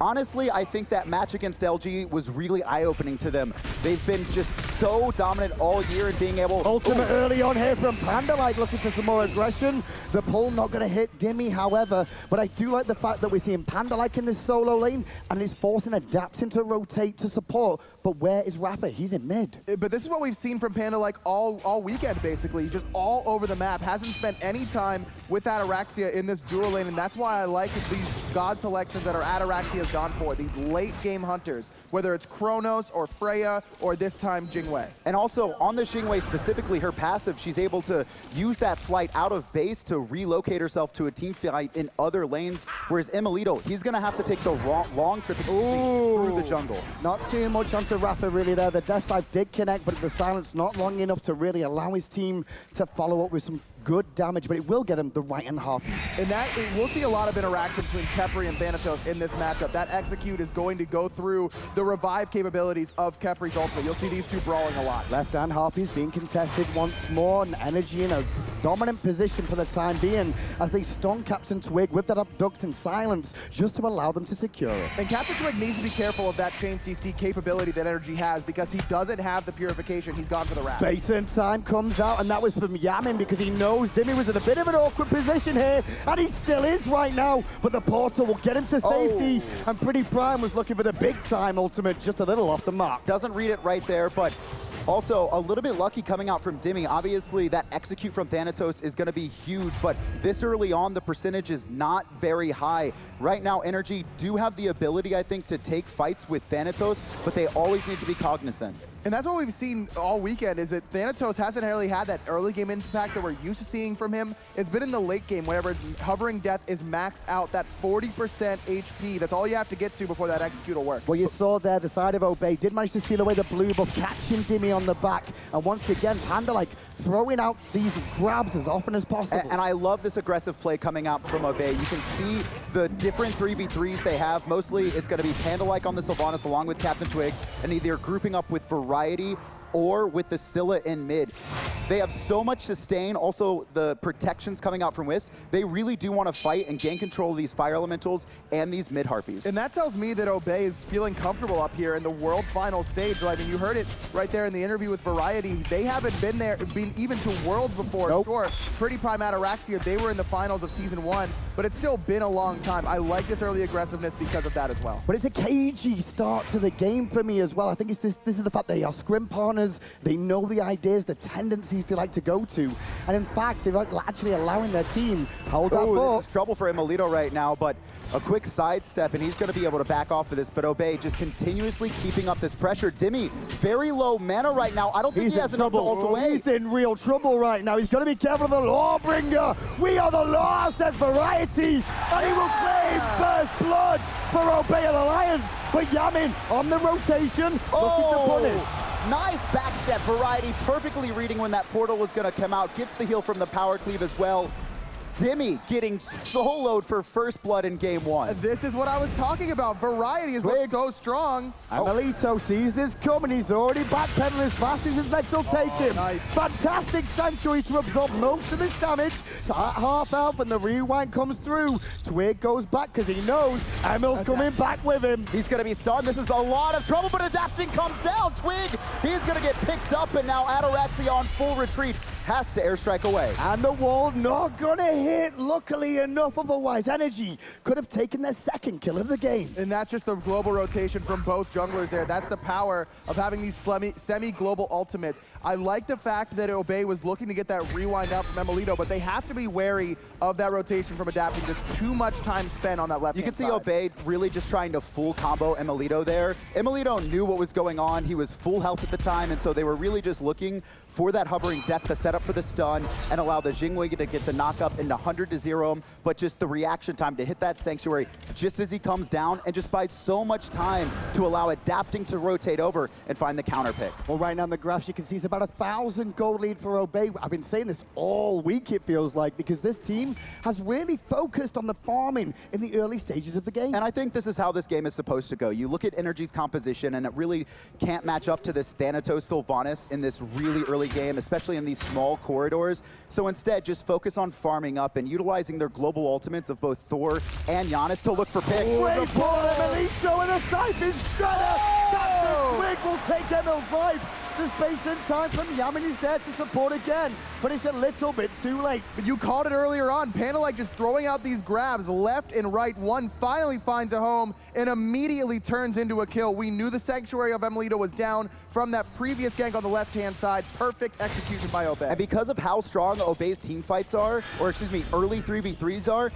Honestly, I think that match against LG was really eye-opening to them. They've been just so dominant all year and being able... Ultimate early on here from Panda, looking for some more aggression. The pull not going to hit Dimmy, however, but I do like the fact that we're seeing Panda in this solo lane, and he's forcing Adapting to rotate to support. But where is Rafa? He's in mid. But this is what we've seen from Panda all weekend, basically. Just all over the map. Hasn't spent any time with Ataraxia in this dual lane, and that's why I like these god selections that are Ataraxia's gone for, these late game hunters, whether it's Kronos or Freya or this time Jingwei. And also on the Jingwei specifically, her passive, she's able to use that flight out of base to relocate herself to a team fight in other lanes, whereas Emilito, he's going to have to take the long trip through the jungle. Not too much onto Rafa really there. The death side did connect, but the silence not long enough to really allow his team to follow up with some good damage, but it will get him the right-hand Harpies. And we'll see a lot of interaction between Khepri and Thanatos in this matchup. That execute is going to go through the revive capabilities of Khepri's ultimate. You'll see these two brawling a lot. Left-hand Harpies being contested once more, and Energy in a dominant position for the time being as they stun Captain Twig with that abduct and silence just to allow them to secure it. And Captain Twig needs to be careful of that chain CC capability that Energy has because he doesn't have the purification. He's gone for the wrap. Basin time comes out, and that was from Yamin because he knows Dimmy was in a bit of an awkward position here, and he still is right now, but the portal will get him to safety, and Pretty Prime was looking for the big-time ultimate, just a little off the mark. Doesn't read it right there, but also a little bit lucky coming out from Dimmy. Obviously, that execute from Thanatos is going to be huge, but this early on, the percentage is not very high. Right now, Energy do have the ability, I think, to take fights with Thanatos, but they always need to be cognizant. And that's what we've seen all weekend, is that Thanatos hasn't really had that early game impact that we're used to seeing from him. It's been in the late game, whenever Hovering Death is maxed out, that 40% HP. That's all you have to get to before that execute will work. Well, you saw there, the side of Obey did manage to steal away the blue buff, catching Dimmy on the back. And once again, Panda like throwing out these grabs as often as possible. And I love this aggressive play coming out from Obey. You can see the different 3v3s they have. Mostly it's going to be Panda-like on the Sylvanas along with Captain Twig, and either grouping up with Variety or with the Scylla in mid. They have so much sustain, also the protections coming out from Wisps. They really do want to fight and gain control of these Fire Elementals and these mid Harpies. And that tells me that Obey is feeling comfortable up here in the World Final stage. I mean, you heard it right there in the interview with Variety. They haven't been even to Worlds before. Nope. Sure, Pretty Prime Ataraxia, they were in the finals of Season 1, but it's still been a long time. I like this early aggressiveness because of that as well. But it's a cagey start to the game for me as well. I think it's this is the fact they are scrim partners. They know the ideas, the tendencies they like to go to. And in fact, they're actually allowing their team hold that ball. This is trouble for Emilito right now, but a quick sidestep, and he's going to be able to back off of this. But Obey just continuously keeping up this pressure. Dimmy, very low mana right now. I don't think he has enough to ult away. He's in real trouble right now. He's got to be careful of the Lawbringer. We are the law, says Variety. And he will claim first blood for Obey and Alliance. But Yamin on the rotation, looking to punish. Nice backstep. Variety perfectly reading when that portal was going to come out. Gets the heal from the power cleave as well. Dimmy getting soloed for first blood in game 1. This is what I was talking about. Variety is what's so strong. Melito sees this coming. He's already backpedaling as fast as his legs will take him. Nice. Fantastic Sanctuary to absorb most of his damage. So at half health, when the rewind comes through, Twig goes back because he knows Emil's coming back with him. He's going to be stunned. This is a lot of trouble, but adapting comes down. Twig, he's going to get picked up, and now Ataraxia on full retreat has to airstrike away. And the wall not gonna hit, luckily enough, otherwise Energy could have taken their second kill of the game. And that's just the global rotation from both junglers there. That's the power of having these semi-global ultimates. I like the fact that Obey was looking to get that rewind out from Emilito, but they have to be wary of that rotation from adapting. Just too much time spent on that left You can see side. Obey really just trying to full combo Emilito there. Emilito knew what was going on. He was full health at the time, and so they were really just looking for that Hovering Death to set up for the stun and allow the Jingwei to get the knock up into 100 to 0, but just the reaction time to hit that Sanctuary just as he comes down, and just buys so much time to allow adapting to rotate over and find the counter pick. Well, right now in the graphs, you can see it's about 1,000 gold lead for Obey. I've been saying this all week, it feels like, because this team has really focused on the farming in the early stages of the game. And I think this is how this game is supposed to go. You look at Energy's composition, and it really can't match up to this Thanatos Sylvanas in this really early game, especially in these small corridors. So instead, just focus on farming up and utilizing their global ultimates of both Thor and Giannis to look for picks. Great ball, Emilito, and a Siphon Shredder! Captain Twig will take Emil's life. The space and time from Yamin is there to support again, but it's a little bit too late. But you called it earlier on. Panda like just throwing out these grabs left and right. One finally finds a home and immediately turns into a kill. We knew the Sanctuary of Emilito was down from that previous gank on the left-hand side. Perfect execution by Obey. And because of how strong Obey's team fights are, or excuse me, early 3v3s are,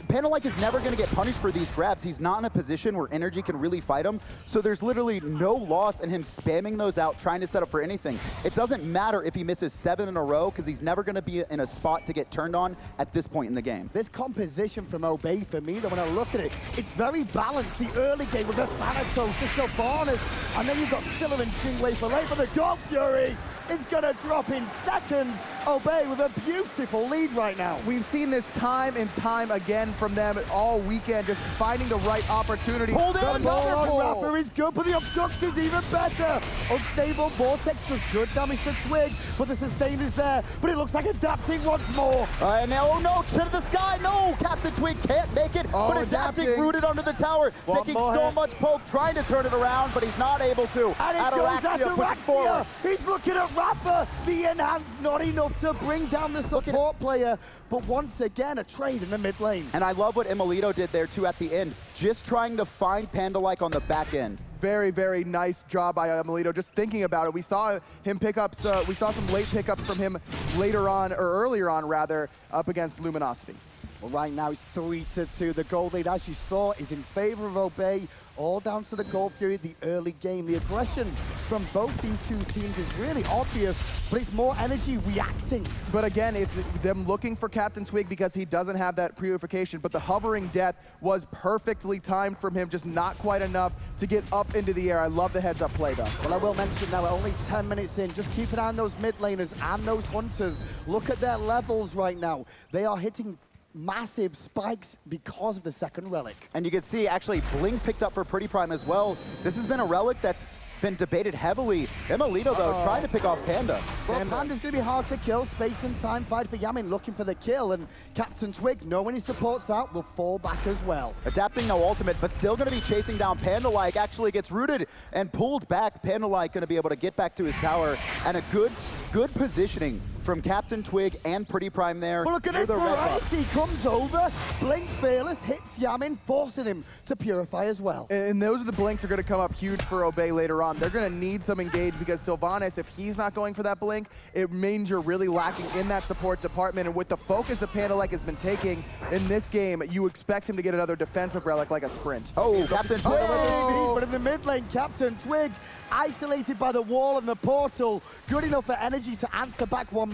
Panda is never going to get punished for these grabs. He's not in a position where Energy can really fight him, so there's literally no loss in him spamming those out, trying to set up for anything. It doesn't matter if he misses 7 in a row, because he's never going to be in a spot to get turned on at this point in the game. This composition from Obey, for me, though, when I look at it, it's very balanced. The early game with the Thanatos, the Sylvanas, and then you've got Scylla and Jingwei for late, but the God Fury is going to drop in seconds. Obey with a beautiful lead right now. We've seen this time and time again from them all weekend, just finding the right opportunity. Hold in, another pull. Rapper is good, but the Obstruct is even better. Unstable Vortex does good damage to Twig, but the sustain is there, but it looks like adapting once more. And now, oh no, to the sky, no! Captain Twig can't make it, but adapting rooted under the tower, taking so much poke, trying to turn it around, but he's not able to. And it goes Ataraxia forward. He's looking at Rapper. The enhance not enough to bring down the support player, but once again, a trade in the mid lane. And I love what Emilito did there too at the end, just trying to find Panda-like on the back end. Very, very nice job by Emilito. Just thinking about it, we saw him pick up, we saw some late pickups from him later on, or earlier on rather, up against Luminosity. Well, right now it's 3-2. The gold lead, as you saw, is in favor of Obey. all down to the goal fury, the early game. The aggression from both these two teams is really obvious, but it's more energy reacting. But again, it's them looking for Captain Twig because he doesn't have that purification, but the hovering death was perfectly timed from him, just not quite enough to get up into the air. I love the heads-up play, though. Well, I will mention now, we're only 10 minutes in. Just keep an eye on those mid laners and those hunters. Look at their levels right now. They are hitting massive spikes because of the second relic. And you can see, actually, Blink picked up for Pretty Prime as well. This has been a relic that's been debated heavily. Emilito, though, trying to pick off Panda. Well, Panda's going to be hard to kill. Space and time fight for Yamin, looking for the kill. And Captain Twig, knowing he supports out, will fall back as well. Adapting no ultimate, but still going to be chasing down Panda-like. Actually gets rooted and pulled back. Panda-like going to be able to get back to his tower. And a good positioning from Captain Twig and Pretty Prime there. Well, look at this variety. Comes over, Blink Fearless, hits Yamin, forcing him to purify as well. And those are the blinks are going to come up huge for Obey later on. They're going to need some engage because Sylvanas, if he's not going for that blink, it means you're really lacking in that support department. And with the focus that Panda-like has been taking in this game, you expect him to get another defensive relic like a sprint. Oh, Captain Twig! But in the mid lane, Captain Twig, isolated by the wall and the portal, good enough for energy to answer back once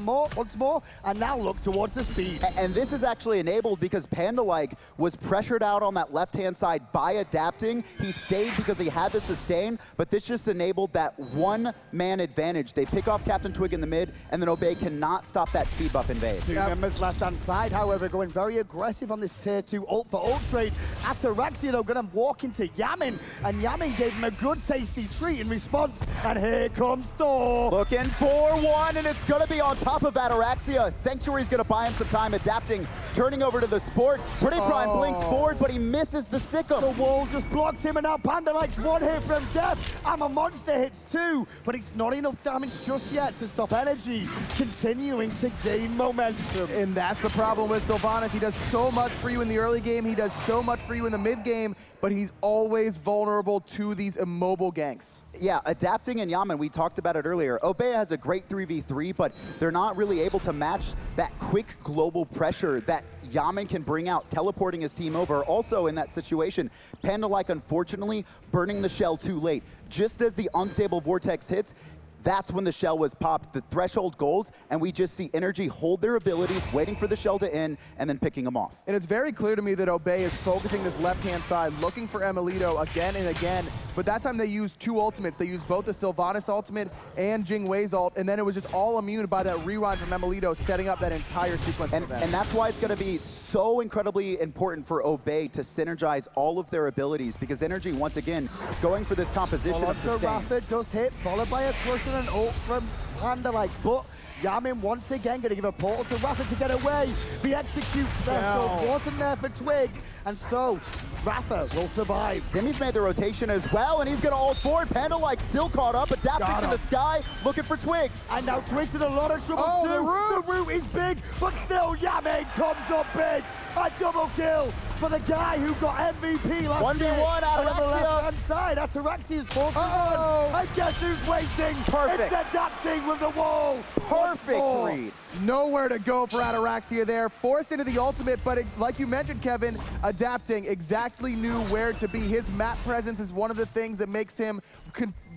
more, and now look towards the speed. And this is actually enabled because Panda-like was pressured out on that left-hand side by adapting. He stayed because he had the sustain, but this just enabled that one-man advantage. They pick off Captain Twig in the mid, and then Obey cannot stop that speed buff invade. Two members left-hand side, however, going very aggressive on this tier 2 ult for ult trade. Ataraxia, though, going to walk into Yamin, and Yamin gave him a good tasty treat in response, and here comes Thor. Looking for one, and it's going to be on top of Ataraxia. Sanctuary's going to buy him some time adapting, turning over to the Sport. Pretty Prime blinks forward, but he misses the Sikkim. The wall just blocked him, and now Panda-like's one hit from death. I'm a monster hits two, but it's not enough damage just yet to stop energy continuing to gain momentum. And that's the problem with Sylvanas. He does so much for you in the early game, he does so much for you in the mid game, but he's always vulnerable to these immobile ganks. Yeah, adapting and Yaman, we talked about it earlier. Obey has a great 3v3, but they're not really able to match that quick global pressure that Yaman can bring out, teleporting his team over. Also in that situation, Panda-like, unfortunately, burning the shell too late. Just as the unstable vortex hits, that's when the shell was popped. The threshold goals, and we just see Energy hold their abilities, waiting for the shell to end, and then picking them off. And it's very clear to me that Obey is focusing this left-hand side, looking for Emilito again and again, but that time they used two ultimates. They used both the Sylvanas ultimate and Jing Wei's ult, and then it was just all immune by that rewind from Emilito, setting up that entire sequence of events. And that's why it's going to be so incredibly important for Obey to synergize all of their abilities, because Energy, once again, going for this composition of sustain. Rafa does hit, followed by a crush and an ult from Panda-like, but Yamin once again going to give a portal to Rafa to get away. The execute threshold wasn't there for Twig, and so Rafa will survive. Timmy's made the rotation as well, and he's going to ult forward. Panda-like still caught up, adapting to the sky, looking for Twig. And now Twig's in a lot of trouble too. The root is big, but still Yamin comes up big. A double kill for the guy who got MVP last year. 1v1 on the Ataraxia. left-hand side. Ataraxia's 4-1. I guess who's waiting? Perfect. It's adapting with the wall. Perfect read. Nowhere to go for Ataraxia there. Forced into the ultimate, but like you mentioned, Kevin, adapting, exactly knew where to be. His map presence is one of the things that makes him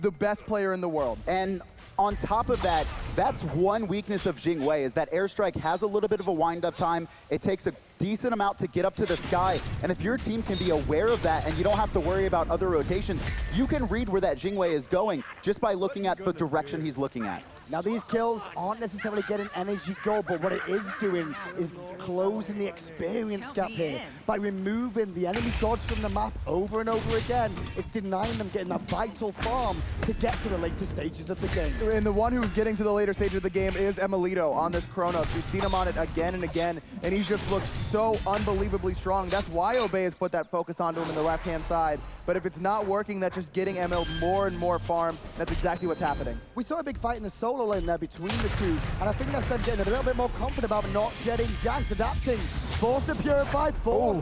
the best player in the world. And on top of that, that's one weakness of Jing Wei, is that airstrike has a little bit of a wind-up time. It takes a decent amount to get up to the sky, and if your team can be aware of that and you don't have to worry about other rotations, you can read where that Jing Wei is going just by looking at the direction he's looking at. Now these kills aren't necessarily getting energy gold, but what it is doing is closing the experience gap here. By removing the enemy gods from the map over and over again, it's denying them getting that vital farm to get to the later stages of the game. And the one who's getting to the later stage of the game is Emilito on this Chronos. We've seen him on it again and again, and he's just looked so unbelievably strong. That's why Obey has put that focus onto him in the left-hand side. But if it's not working, that's just getting ML more and more farm. That's exactly what's happening. We saw a big fight in the solo lane there between the two, and I think that's them getting a little bit more confident about not getting janked, adapting. Forced to purify, forced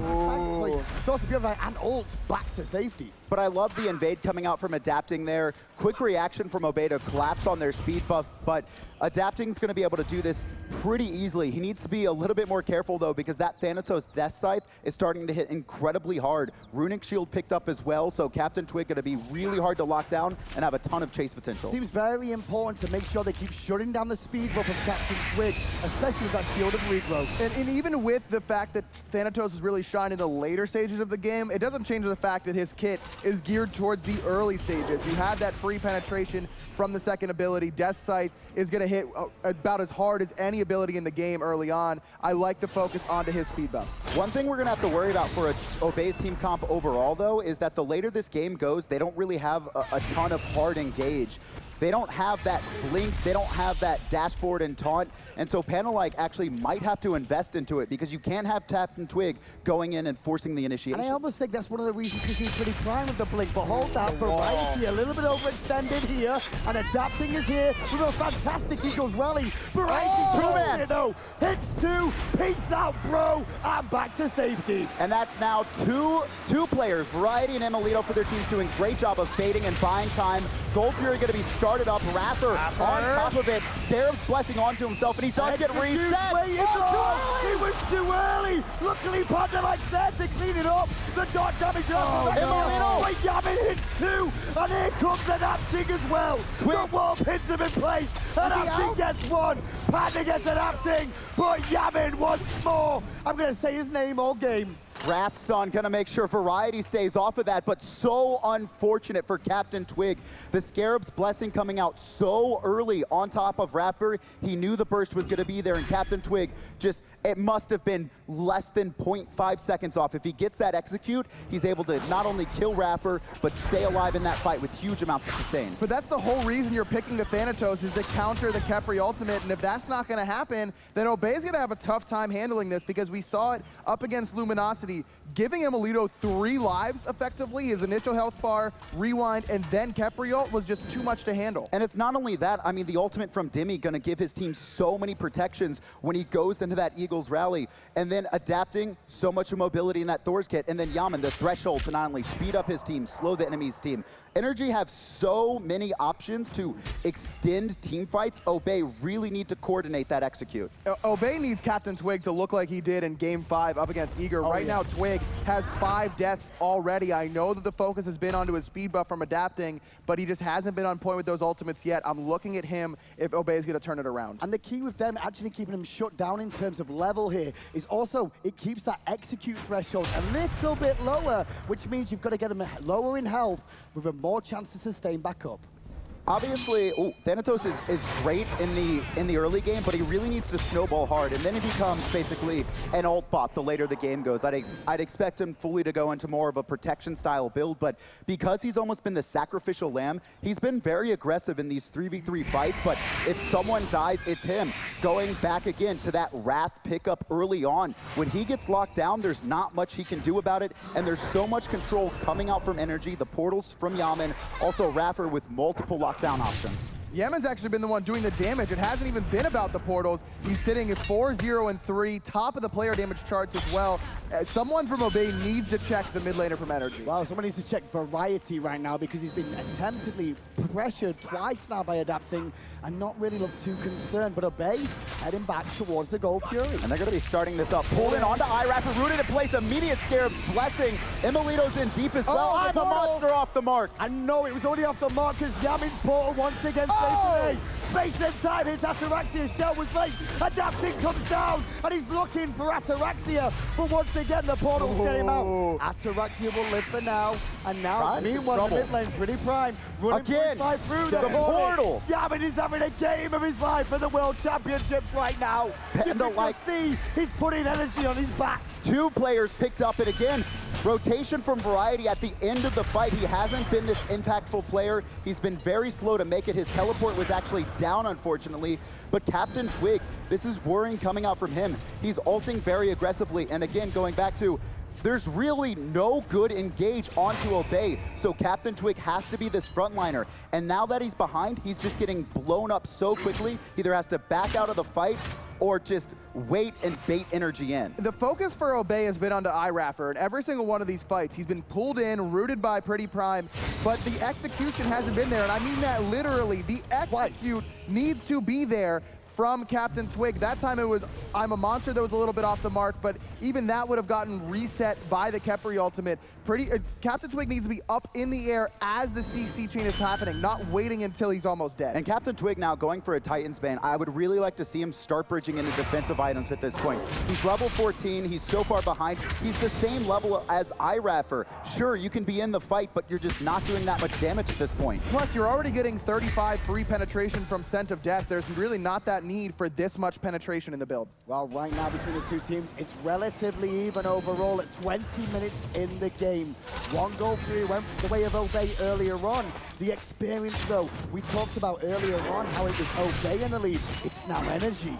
to purify, and ult back to safety. but I love the invade coming out from adapting there. Quick reaction from Obey to collapse on their speed buff, but adapting's going to be able to do this pretty easily. He needs to be a little bit more careful though, because that Thanatos Death Scythe is starting to hit incredibly hard. Runic Shield picked up as well, so Captain Twig going to be really hard to lock down and have a ton of chase potential. Seems very important to make sure they keep shutting down the speed buff of Captain Twig, especially with that Shield of Regrowth. And even with the fact that Thanatos is really shined in the later stages of the game, it doesn't change the fact that his kit is geared towards the early stages. You have that free penetration from the second ability. Death Scythe is going to hit about as hard as any ability in the game early on. I like the focus onto his speed buff. One thing we're going to have to worry about for Obey's team comp overall, though, is that the later this game goes, they don't really have a ton of hard engage. They don't have that blink, they don't have that dash forward and taunt, and so Panalike actually might have to invest into it because you can't have Captain Twig going in and forcing the initiation. And I almost think that's one of the reasons we see pretty prime with the blink, but hold that, Variety a little bit overextended here, and adapting is here with a fantastic Eagles rally. Variety hits two, peace out, bro, I'm back to safety. And that's now two players, Variety and Emilito, for their teams doing great job of fading and buying time. Gold Fury going to be started up, Rather on top of it, Scarab's blessing onto himself, and he does get reset. He was too early. Luckily, Pandalike's there to clean it up. The dot damage but Yamin hits two, and here comes adapting as well. The wall pins him in place, and Adapting gets one. Panda gets adapting, but Yamin once more. I'm going to say his name all game. Wrathstone gonna make sure Variety stays off of that, but so unfortunate for Captain Twig. The Scarab's blessing coming out so early on top of Rapper. He knew the burst was gonna be there, and Captain Twig just, it must have been less than 0.5 seconds off. If he gets that execute, he's able to not only kill Rapper, but stay alive in that fight with huge amounts of sustain. But that's the whole reason you're picking the Thanatos, is to counter the Khepri ultimate, and if that's not gonna happen, then Obey's gonna have a tough time handling this, because we saw it up against Luminosity, giving Emilito 3 lives effectively. His initial health bar, rewind, and then Khepri ult was just too much to handle. And it's not only that, I mean, the ultimate from Dimmy gonna give his team so many protections when he goes into that Eagles rally, and then adapting so much mobility in that Thor's kit, and then Yaman, the threshold to not only speed up his team, slow the enemy's team. Energy have so many options to extend team fights. Obey really need to coordinate that execute. Obey needs Captain Twig to look like he did in Game 5 up against Eager. Right now, Twig has 5 deaths already. I know that the focus has been onto his speed buff from adapting, but he just hasn't been on point with those ultimates yet. I'm looking at him if Obey is going to turn it around. And the key with them actually keeping him shut down in terms of level here is also it keeps that execute threshold a little bit lower, which means you've got to get him lower in health with a more chance to sustain back up. Obviously, Thanatos is great in the early game, but he really needs to snowball hard, and then he becomes basically an ult bot the later the game goes. I'd expect him fully to go into more of a protection style build, but because he's almost been the sacrificial lamb, he's been very aggressive in these 3v3 fights, but if someone dies, it's him. Going back again to that Wrath pickup early on. When he gets locked down, there's not much he can do about it, and there's so much control coming out from Energy, the portals from Yaman, also Raffer with multiple lockdown options. Yemen's actually been the one doing the damage. It hasn't even been about the portals. He's sitting at 4-0-3, top of the player damage charts as well. Someone from Obey needs to check the mid laner from Energy. Wow, someone needs to check Variety right now, because he's been attemptedly pressured twice now by adapting and not really look too concerned. But Obey heading back towards the Gold Fury. And they're going to be starting this up. Pulled in onto iRapper, rooted in place, immediate Scarab's blessing. Emilito's in deep as well. I'm a monster off the mark. I know it was only off the mark because Yamin's portal once again today. Space and time hits Ataraxia's shell was late. Adapting comes down and he's looking for Ataraxia. But once again, the portal's getting him out. Ataraxia will live for now. And now, meanwhile, the mid lane pretty prime. Running again, through the portal. Yamin is having a game of his life for the World Championships right now. Panda, you can see he's putting energy on his back. 2 players picked up it again. Rotation from Variety at the end of the fight. He hasn't been this impactful player. He's been very slow to make it. His teleport was actually down, unfortunately. But Captain Twig, this is worrying coming out from him. He's ulting very aggressively. And again, going back to there's really no good engage onto Obey, so Captain Twig has to be this frontliner. And now that he's behind, he's just getting blown up so quickly, either has to back out of the fight or just wait and bait energy in. The focus for Obey has been onto iRaffer. In every single one of these fights, he's been pulled in, rooted by Pretty Prime, but the execution hasn't been there, and I mean that literally. The execute needs to be there from Captain Twig. That time it was I'm a Monster that was a little bit off the mark, but even that would have gotten reset by the Khepri ultimate. Captain Twig needs to be up in the air as the CC chain is happening, not waiting until he's almost dead. And Captain Twig now going for a Titan's ban. I would really like to see him start bridging into defensive items at this point. He's level 14, he's so far behind. He's the same level as iRaffer. Sure, you can be in the fight, but you're just not doing that much damage at this point. Plus, you're already getting 35 free penetration from Scent of Death. There's really not that need for this much penetration in the build. Well, right now between the two teams, it's relatively even overall at 20 minutes in the game. One goal three went the way of Obey earlier on. The experience, though, we talked about earlier on how it was Obey in the lead. It's now Energy.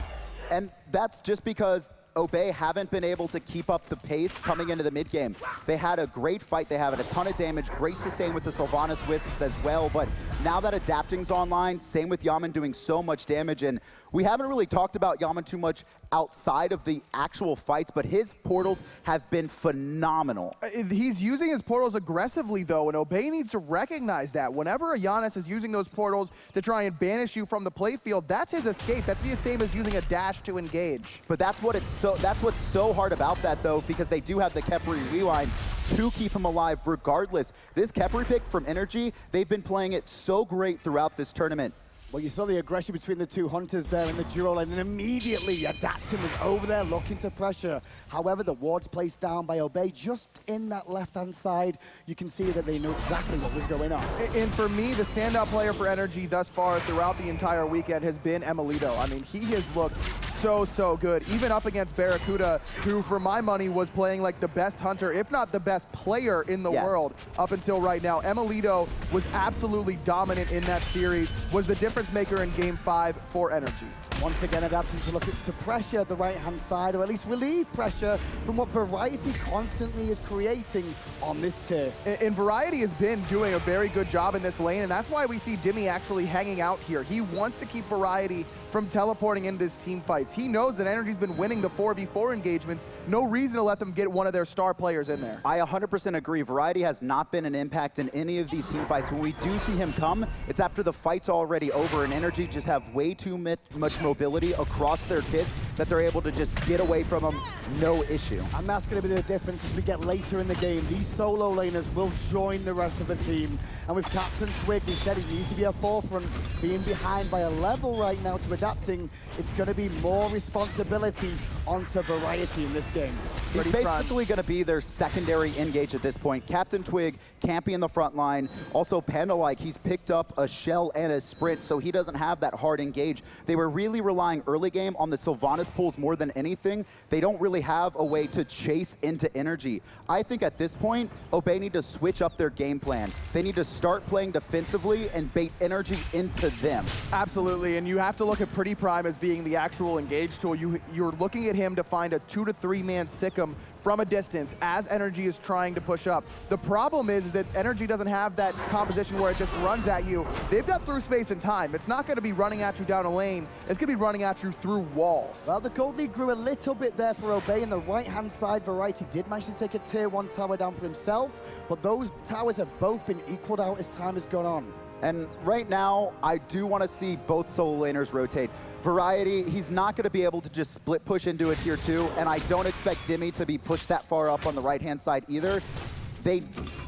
And that's just because Obey haven't been able to keep up the pace coming into the mid game. They had a great fight, they have a ton of damage, great sustain with the Sylvanas Wisp as well, but now that Adapting's online, same with Yaman doing so much damage, and we haven't really talked about Yaman too much outside of the actual fights, but his portals have been phenomenal. He's using his portals aggressively, though, and Obey needs to recognize that. Whenever a Giannis is using those portals to try and banish you from the playfield, that's his escape. That's the same as using a dash to engage. But that's what's so hard about that, though, because they do have the Khepri rewind to keep him alive regardless. This Khepri pick from Energy, they've been playing it so great throughout this tournament. Well, you saw the aggression between the two hunters there in the duo lane, and immediately Adapting was over there looking to pressure. However, the ward's placed down by Obey just in that left-hand side. You can see that they knew exactly what was going on. And for me, the standout player for Energy thus far throughout the entire weekend has been Emilito. I mean, he has looked so good, even up against Barracuda, who for my money was playing like the best hunter, if not the best player in the world up until right now. Emilito was absolutely dominant in that series, was the difference maker in Game 5 for Energy. Once again, Adapting to look to pressure the right-hand side, or at least relieve pressure from what Variety constantly is creating on this tier. And Variety has been doing a very good job in this lane, and that's why we see Dimmy actually hanging out here. He wants to keep Variety from teleporting into his team fights. He knows that Energy's been winning the 4v4 engagements. No reason to let them get one of their star players in there. I 100% agree. Variety has not been an impact in any of these team fights. When we do see him come, it's after the fight's already over, and Energy just have way too much mobility across their kits that they're able to just get away from him, no issue. And that's going to be the difference as we get later in the game. These solo laners will join the rest of the team. And with Captain Twig, he said he needs to be a forefront, being behind by a level right now to Adapting. It's going to be more responsibility onto Variety in this game. He's basically going to be their secondary engage at this point. Captain Twig can't be in the front line. Also, Panda-like, he's picked up a shell and a sprint, so he doesn't have that hard engage. They were really relying early game on the Sylvanas pulls more than anything. They don't really have a way to chase into Energy. I think at this point, Obey need to switch up their game plan. They need to start playing defensively and bait Energy into them. Absolutely, and you have to look at Pretty Prime as being the actual engage tool. You're looking at him to find a 2 to 3 man Sikkim from a distance as Energy is trying to push up. The problem is that Energy doesn't have that composition where it just runs at you. They've got through space and time. It's not going to be running at you down a lane. It's going to be running at you through walls. Well, the gold lead grew a little bit there for Obey. On the right-hand side, Variety did manage to take a tier 1 tower down for himself, but those towers have both been equaled out as time has gone on. And right now, I do want to see both solo laners rotate. Variety, he's not going to be able to just split push into a tier 2, and I don't expect Dimmy to be pushed that far up on the right-hand side either. They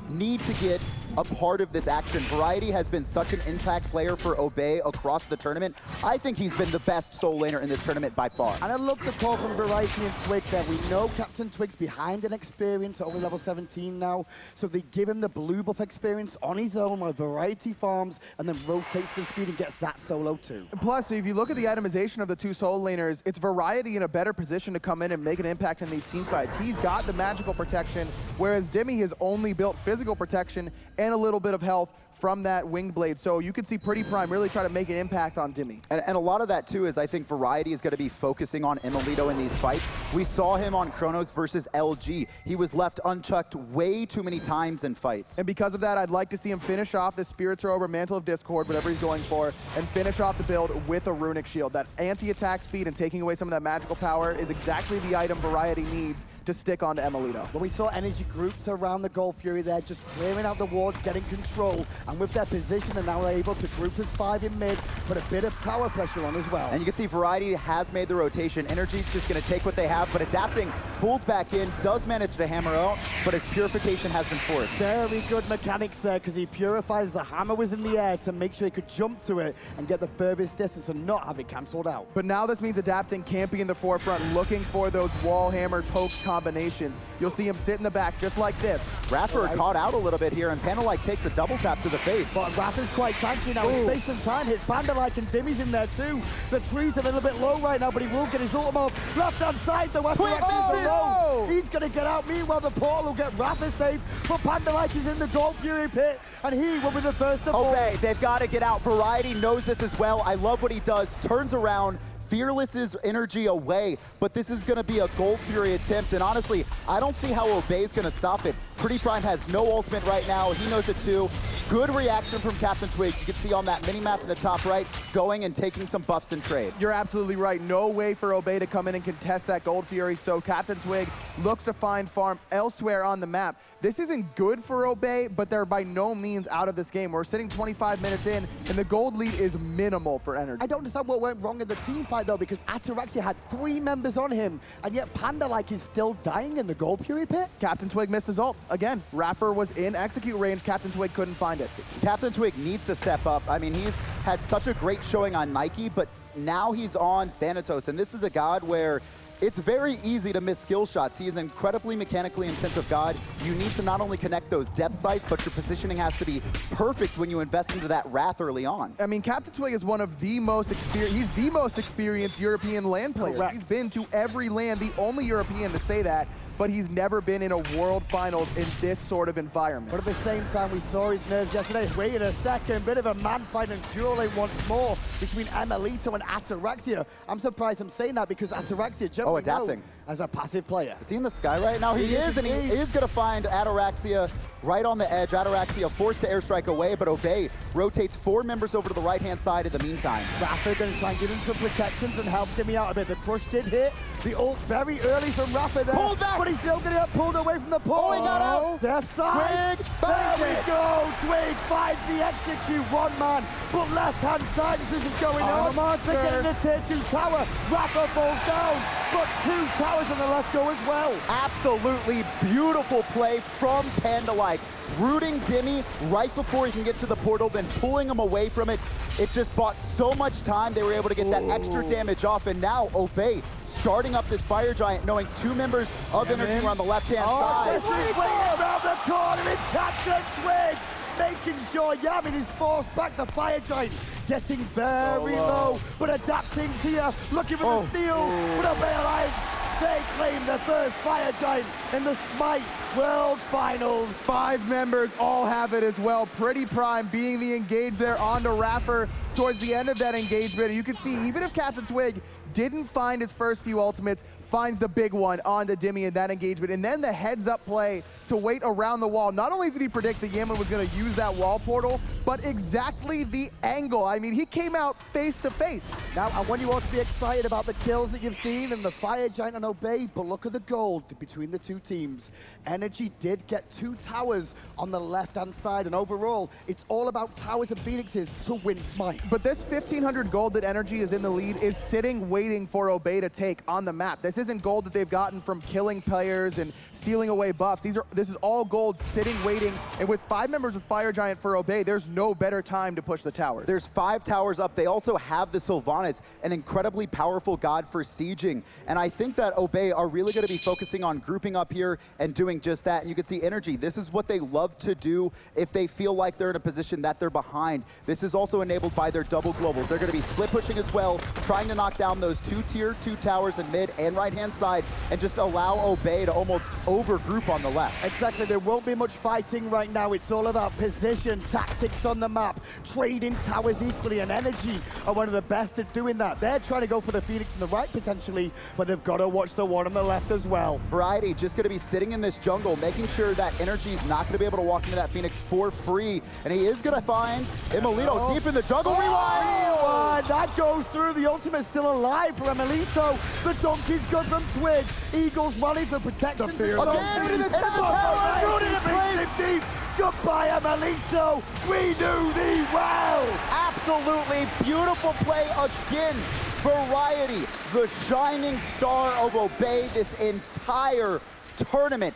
need to get a part of this action. Variety has been such an impact player for Obey across the tournament. I think he's been the best solo laner in this tournament by far. And I love the call from Variety and Twig there. We know Captain Twig's behind an experience at only level 17 now, so they give him the blue buff experience on his own while Variety farms and then rotates the speed and gets that solo too. Plus, if you look at the itemization of the two solo laners, it's Variety in a better position to come in and make an impact in these team fights. He's got the magical protection, whereas Dimmy has only built physical protection and a little bit of health from that wing blade. So you could see Pretty Prime really try to make an impact on Dimmy. And a lot of that too is I think Variety is going to be focusing on Emilito in these fights. We saw him on Chronos versus LG. He was left unchecked way too many times in fights. And because of that, I'd like to see him finish off the Spirit Thrower, Mantle of Discord, whatever he's going for, and finish off the build with a Runic Shield. That anti-attack speed and taking away some of that magical power is exactly the item Variety needs to stick onto Emilito. But we saw Energy groups around the Gold Fury there, just clearing out the wards, getting control, and with their position, they're now able to group as 5 in mid, put a bit of tower pressure on as well. And you can see Variety has made the rotation. Energy's just going to take what they have, but Adapting pulls back in, does manage to hammer out, but his purification has been forced. Very good mechanics there, because he purified as the hammer was in the air to make sure he could jump to it and get the furthest distance and not have it cancelled out. But now this means Adapting can't be in the forefront looking for those wall hammer pokes combinations. You'll see him sit in the back just like this. Raffer caught out a little bit here, and Pandalike takes a double tap to the face. But Raffer's quite tanky now. Space and time hits Pandalike, and Dimmy's in there too. The tree's a little bit low right now, but he will get his ultimate off. Left hand side, the West low. He's going to get out. Meanwhile, the portal will get Raffer safe, but Pandalike is in the Gold Fury pit, and he will be the first to fall. Okay, they've got to get out. Variety knows this as well. I love what he does. Turns around. Fearless's energy away, but this is going to be a Gold Fury attempt, and honestly, I don't see how Obey's going to stop it. Pretty Prime has no ultimate right now. He knows it too. Good reaction from Captain Twig. You can see on that mini-map in the top right, going and taking some buffs in trade. You're absolutely right. No way for Obey to come in and contest that Gold Fury, so Captain Twig looks to find farm elsewhere on the map. This isn't good for Obey, but they're by no means out of this game. We're sitting 25 minutes in, and the gold lead is minimal for Energy. I don't understand what went wrong in the team fight, though, because Ataraxia had 3 members on him, and yet Pandalike is still dying in the Gold Fury pit. Captain Twig missed his ult. Again, Raffer was in execute range. Captain Twig couldn't find it. Captain Twig needs to step up. I mean, he's had such a great showing on Nike, but now he's on Thanatos, and this is a god where it's very easy to miss skill shots. He is an incredibly mechanically intensive god. You need to not only connect those depth sites, but your positioning has to be perfect when you invest into that Wrath early on. I mean, Captain Twig is one of the most experienced, he's the most experienced European LAN player. Correct. He's been to every LAN, the only European to say that, but he's never been in a World Finals in this sort of environment. But at the same time, we saw his nerves yesterday. Wait a second, bit of a man fight and dueling once more between Emilito and Ataraxia. I'm surprised I'm saying that because Ataraxia generally Adapting as a passive player. Is he in the sky right now? He is, and he is going to find Ataraxia right on the edge. Ataraxia forced to airstrike away, but Obey rotates 4 members over to the right-hand side in the meantime. Raffer going to try and give him some protections and help Dimmy out a bit. The crush did hit. The ult very early from Raffer there. Pulled back! But he's still going to get pulled away from the pole. Oh, he got out! Left side. Twig There finds we it! go. Twig finds the execute. One man. But left-hand side, this is going on. monster. They're getting the tier 2 tower. Raffer falls down. But 2 towers on the left go as well. Absolutely beautiful play from Pandalike. Rooting Dimmy right before he can get to the portal, then pulling him away from it. It just bought so much time. They were able to get that extra damage off, and now Obey starting up this Fire Giant, knowing 2 members of Energy were on the left-hand side. This is way around the corner. It's Captain Twig making sure Yamin is forced back. The Fire Giant getting very low, but Adapting here, looking for the steal. But Obey Alliance, they claim the first Fire Giant in the Smite World Finals. 5 members all have it as well. Pretty Prime being the engage there onto Raffer towards the end of that engagement. You can see even if Captain Twig didn't find his first few ultimates, finds the big one onto Dimmy in that engagement, and then the heads-up play to wait around the wall. Not only did he predict that Yaman was going to use that wall portal, but exactly the angle. I mean, he came out face-to-face. Now, I want you all to be excited about the kills that you've seen and the Fire Giant and Obey, but look at the gold between the 2 teams. Energy did get 2 towers on the left-hand side, and overall, it's all about towers and Phoenixes to win Smite. But this 1,500 gold that Energy is in the lead is sitting waiting for Obey to take on the map. This isn't gold that they've gotten from killing players and stealing away buffs. This is all gold sitting waiting, and with 5 members of Fire Giant for Obey, there's no better time to push the towers. There's 5 towers up. They also have the Sylvanas, an incredibly powerful god for sieging. And I think that Obey are really going to be focusing on grouping up here and doing just that. And you can see Energy. This is what they love to do if they feel like they're in a position that they're behind. This is also enabled by their double globals. They're going to be split pushing as well, trying to knock down those 2 tier 2 towers in mid and right-hand side, and just allow Obey to almost over group on the left. Exactly, there won't be much fighting right now. It's all about position, tactics on the map, trading towers equally, and Energy are one of the best at doing that. They're trying to go for the Phoenix on the right potentially, but they've got to watch the one on the left as well. Variety just going to be sitting in this jungle, making sure that Energy's not going to be able to walk into that Phoenix for free, and he is going to find Emilito deep in the jungle. Rewind! That goes through. The ultimate still alive for Emilito. The donkey's good from Twig. Eagles rally for protection. Deep. Goodbye, Emilito. We knew thee well. Absolutely beautiful play again. Variety, the shining star of Obey this entire tournament,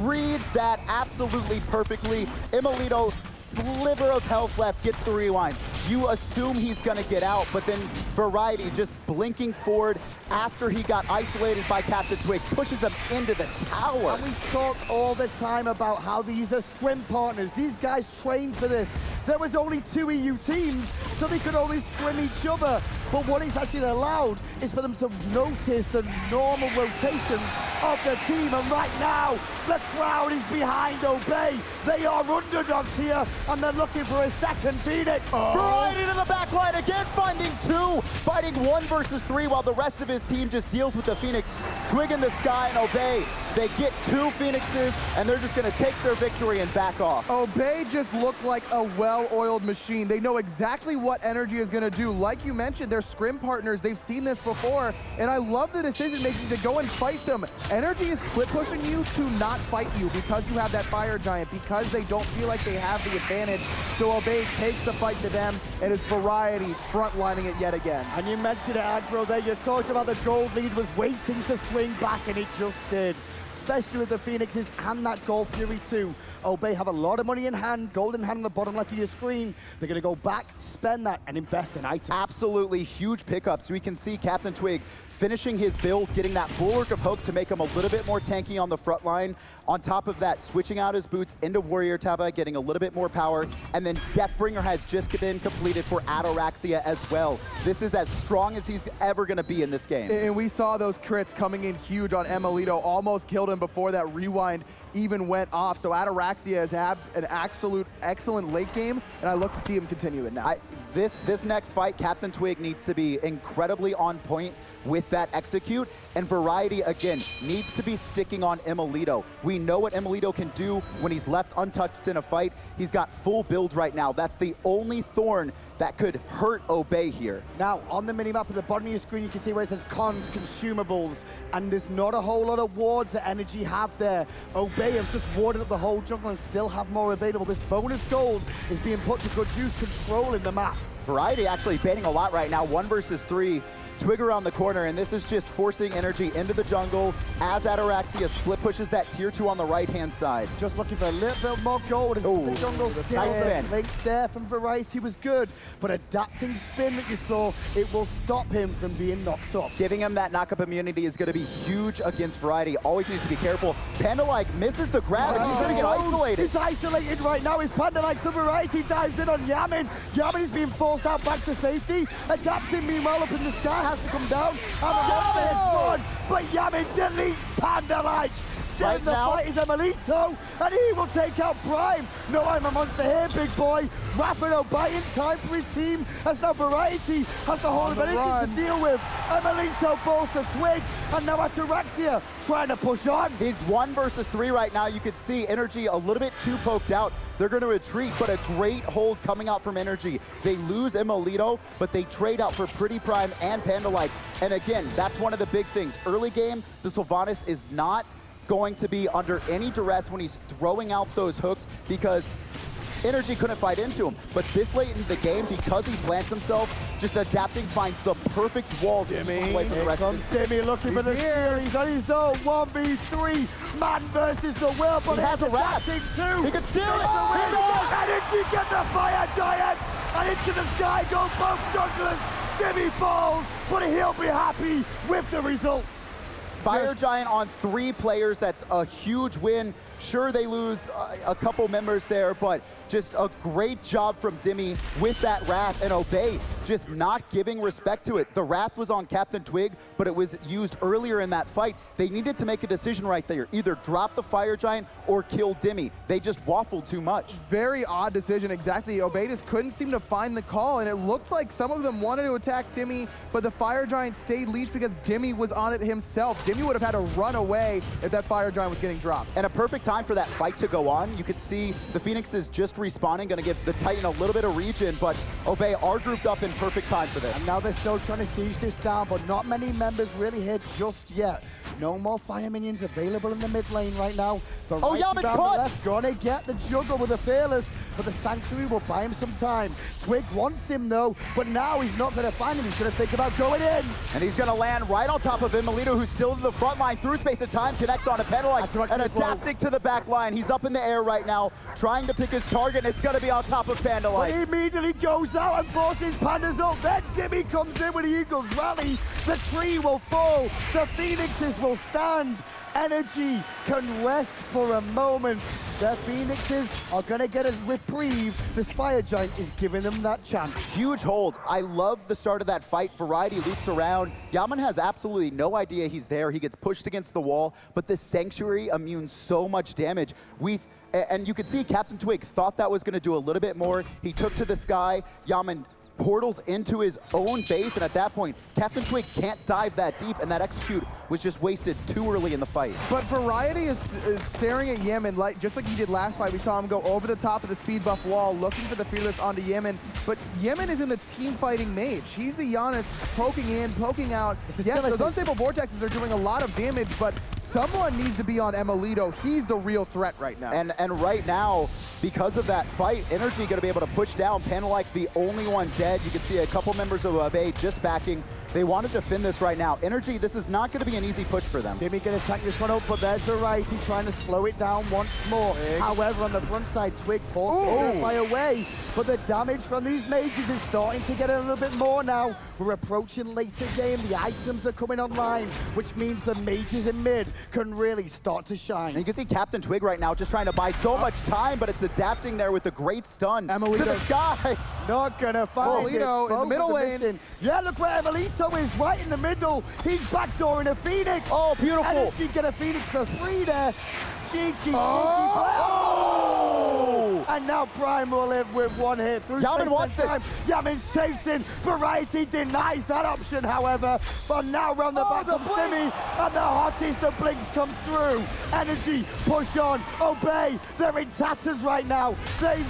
reads that absolutely perfectly. Emilito, sliver of health left, gets the rewind. You assume he's gonna get out, but then Variety just blinking forward after he got isolated by Captain Twig, pushes him into the tower. And we talk all the time about how these are scrim partners. These guys trained for this. There was only 2 EU teams, so they could only scrim each other. But what is actually allowed is for them to notice the normal rotations of the team. And right now, the crowd is behind Obey. They are underdogs here, and they're looking for a second Phoenix. Right into the back line again, finding 2, fighting 1 versus 3, while the rest of his team just deals with the Phoenix. Twig in the sky and Obey. They get 2 Phoenixes, and they're just going to take their victory and back off. Obey just looked like a well-oiled machine. They know exactly what Energy is going to do. Like you mentioned, they're scrim partners. They've seen this before, and I love the decision-making to go and fight them. Energy is split-pushing you to not fight you because you have that Fire Giant, because they don't feel like they have the advantage. So Obey takes the fight to them, and it's Variety frontlining it yet again. And you mentioned it, Aggro, there. You talked about the gold lead was waiting to swing back, and it just did. Especially with the Phoenixes and that Gold Fury too. Obey have a lot of money in hand, gold in hand on the bottom left of your screen. They're going to go back, spend that, and invest in items. Absolutely huge pickups. We can see Captain Twig finishing his build, getting that bulwark of hope to make him a little bit more tanky on the front line. On top of that, switching out his boots into Warrior Taba, getting a little bit more power. And then Deathbringer has just been completed for Ataraxia as well. This is as strong as he's ever going to be in this game. And we saw those crits coming in huge on Emilito, almost killed him before that rewind even went off. So Ataraxia has had an absolute excellent late game, and I look to see him continue it now. This next fight, Captain Twig needs to be incredibly on point with that execute, and Variety, again, needs to be sticking on Emilito. We know what Emilito can do when he's left untouched in a fight. He's got full build right now. That's the only thorn that could hurt Obey here. Now, on the minimap at the bottom of your screen, you can see where it says cons, consumables, and there's not a whole lot of wards that Energy have there. Obey has just warded up the whole jungle and still have more available. This bonus gold is being put to good use, controlling the map. Variety actually baiting a lot right now, 1 versus 3. Twig around the corner, and this is just forcing Energy into the jungle as Ataraxia split pushes that tier 2 on the right-hand side. Just looking for a little bit more gold as the jungle still nice spin. Link there from Variety was good, but adapting spin that you saw, it will stop him from being knocked off. Giving him that knock-up immunity is going to be huge against Variety. Always needs to be careful. Panda-like misses the grab, and he's going to get isolated. He's isolated right now. His Panda-like to Variety dives in on Yamin. Yamin's being forced out back to safety. Adapting, meanwhile, up in the sky, has to come down. And but Yamin deletes Panda-like. Right in the fight is Emilito, and he will take out Prime. No, I'm a monster here, big boy. Rapido buying time for his team, as now Variety has the whole of energy to deal with. Emilito falls to Twig, and now Ataraxia trying to push on. He's 1 versus 3 right now. You can see Energy a little bit too poked out. They're going to retreat, but a great hold coming out from Energy. They lose Emilito, but they trade out for Pretty Prime and Panda-like. And again, that's one of the big things. Early game, the Sylvanas is not going to be under any duress when he's throwing out those hooks, because Energy couldn't fight into him. But this late in the game, because he plants himself, just adapting, finds the perfect wall to keep away from the rest of his team. Demi looking for the steal. He's on his own. 1v3. Man versus the will, but he has a wrap. Too. He can steal it. Energy get the Fire Giant, and into the sky go both jugglers. Demi falls, but he'll be happy with the results. Fire Giant on 3 players, that's a huge win. Sure, they lose a couple members there, but Just a great job from Dimmy with that Wrath, and Obey just not giving respect to it. The Wrath was on Captain Twig, but it was used earlier in that fight. They needed to make a decision right there. Either drop the Fire Giant or kill Dimmy. They just waffled too much. Very odd decision, exactly. Obey just couldn't seem to find the call, and it looked like some of them wanted to attack Dimmy, but the Fire Giant stayed leashed because Dimmy was on it himself. Dimmy would have had to run away if that Fire Giant was getting dropped. And a perfect time for that fight to go on. You could see the Phoenixes just respawning, gonna give the Titan a little bit of region, but Obey are grouped up in perfect time for this. And now they're still trying to siege this down, but not many members really hit just yet. No more fire minions available in the mid lane right now. The right Yaman down caught! the left gonna get the juggle with the Fearless, but the Sanctuary will buy him some time. Twig wants him though, but now he's not gonna find him. He's gonna think about going in. And he's gonna land right on top of Imolito, who's still in the front line through space of time, connects on a Penalite, and adapting to the back line. He's up in the air right now, trying to pick his target, and it's gonna be on top of But Pandalite. he immediately goes out and forces Pandas up. Then Dimmy comes in with the Eagles rally. The tree will fall. The Phoenixes will stand. Energy can rest for a moment. The Phoenixes are going to get a reprieve. This Fire Giant is giving them that chance. Huge hold. I love the start of that fight. Variety loops around. Yaman has absolutely no idea he's there. He gets pushed against the wall, but the Sanctuary immune so much damage. And you can see Captain Twig thought that was going to do a little bit more. He took to the sky. Yaman portals into his own base, and at that point, Captain Twig can't dive that deep, and that execute was just wasted too early in the fight. But Variety is staring at Yemen just like he did last fight. We saw him go over the top of the speed buff wall, looking for the Fearless onto Yemen, but Yemen is in the team fighting mage. He's the Giannis poking in, poking out. Yes, those unstable vortexes are doing a lot of damage, but someone needs to be on Imolito. He's the real threat right now. And right now, because of that fight, Energy going to be able to push down Pandalite, the only one dead. You can see a couple members of Obey just backing. They want to defend this right now. Energy, this is not going to be an easy push for them. Dimmy can attack this one up, but there's Variety trying to slow it down once more. However, on the front side, Twig forced to purify away, but the damage from these mages is starting to get a little bit more now. We're approaching later game. The items are coming online, which means the mages in mid can really start to shine. And you can see Captain Twig right now just trying to buy so much time, but it's adapting there with a great stun to the sky. Not gonna find Imolito in the middle lane. missing. Yeah, look where Imolito is, right in the middle. He's backdooring a Phoenix. Oh, beautiful. Energy get a Phoenix for free there. Cheeky play. Oh! And now Prime will live with one hit through Yaman wants this. Yaman's chasing. Variety denies that option, however. But now round the back of Timmy, and the hottest of blinks comes through. Energy, push on, Obey. They're in tatters right now. They're in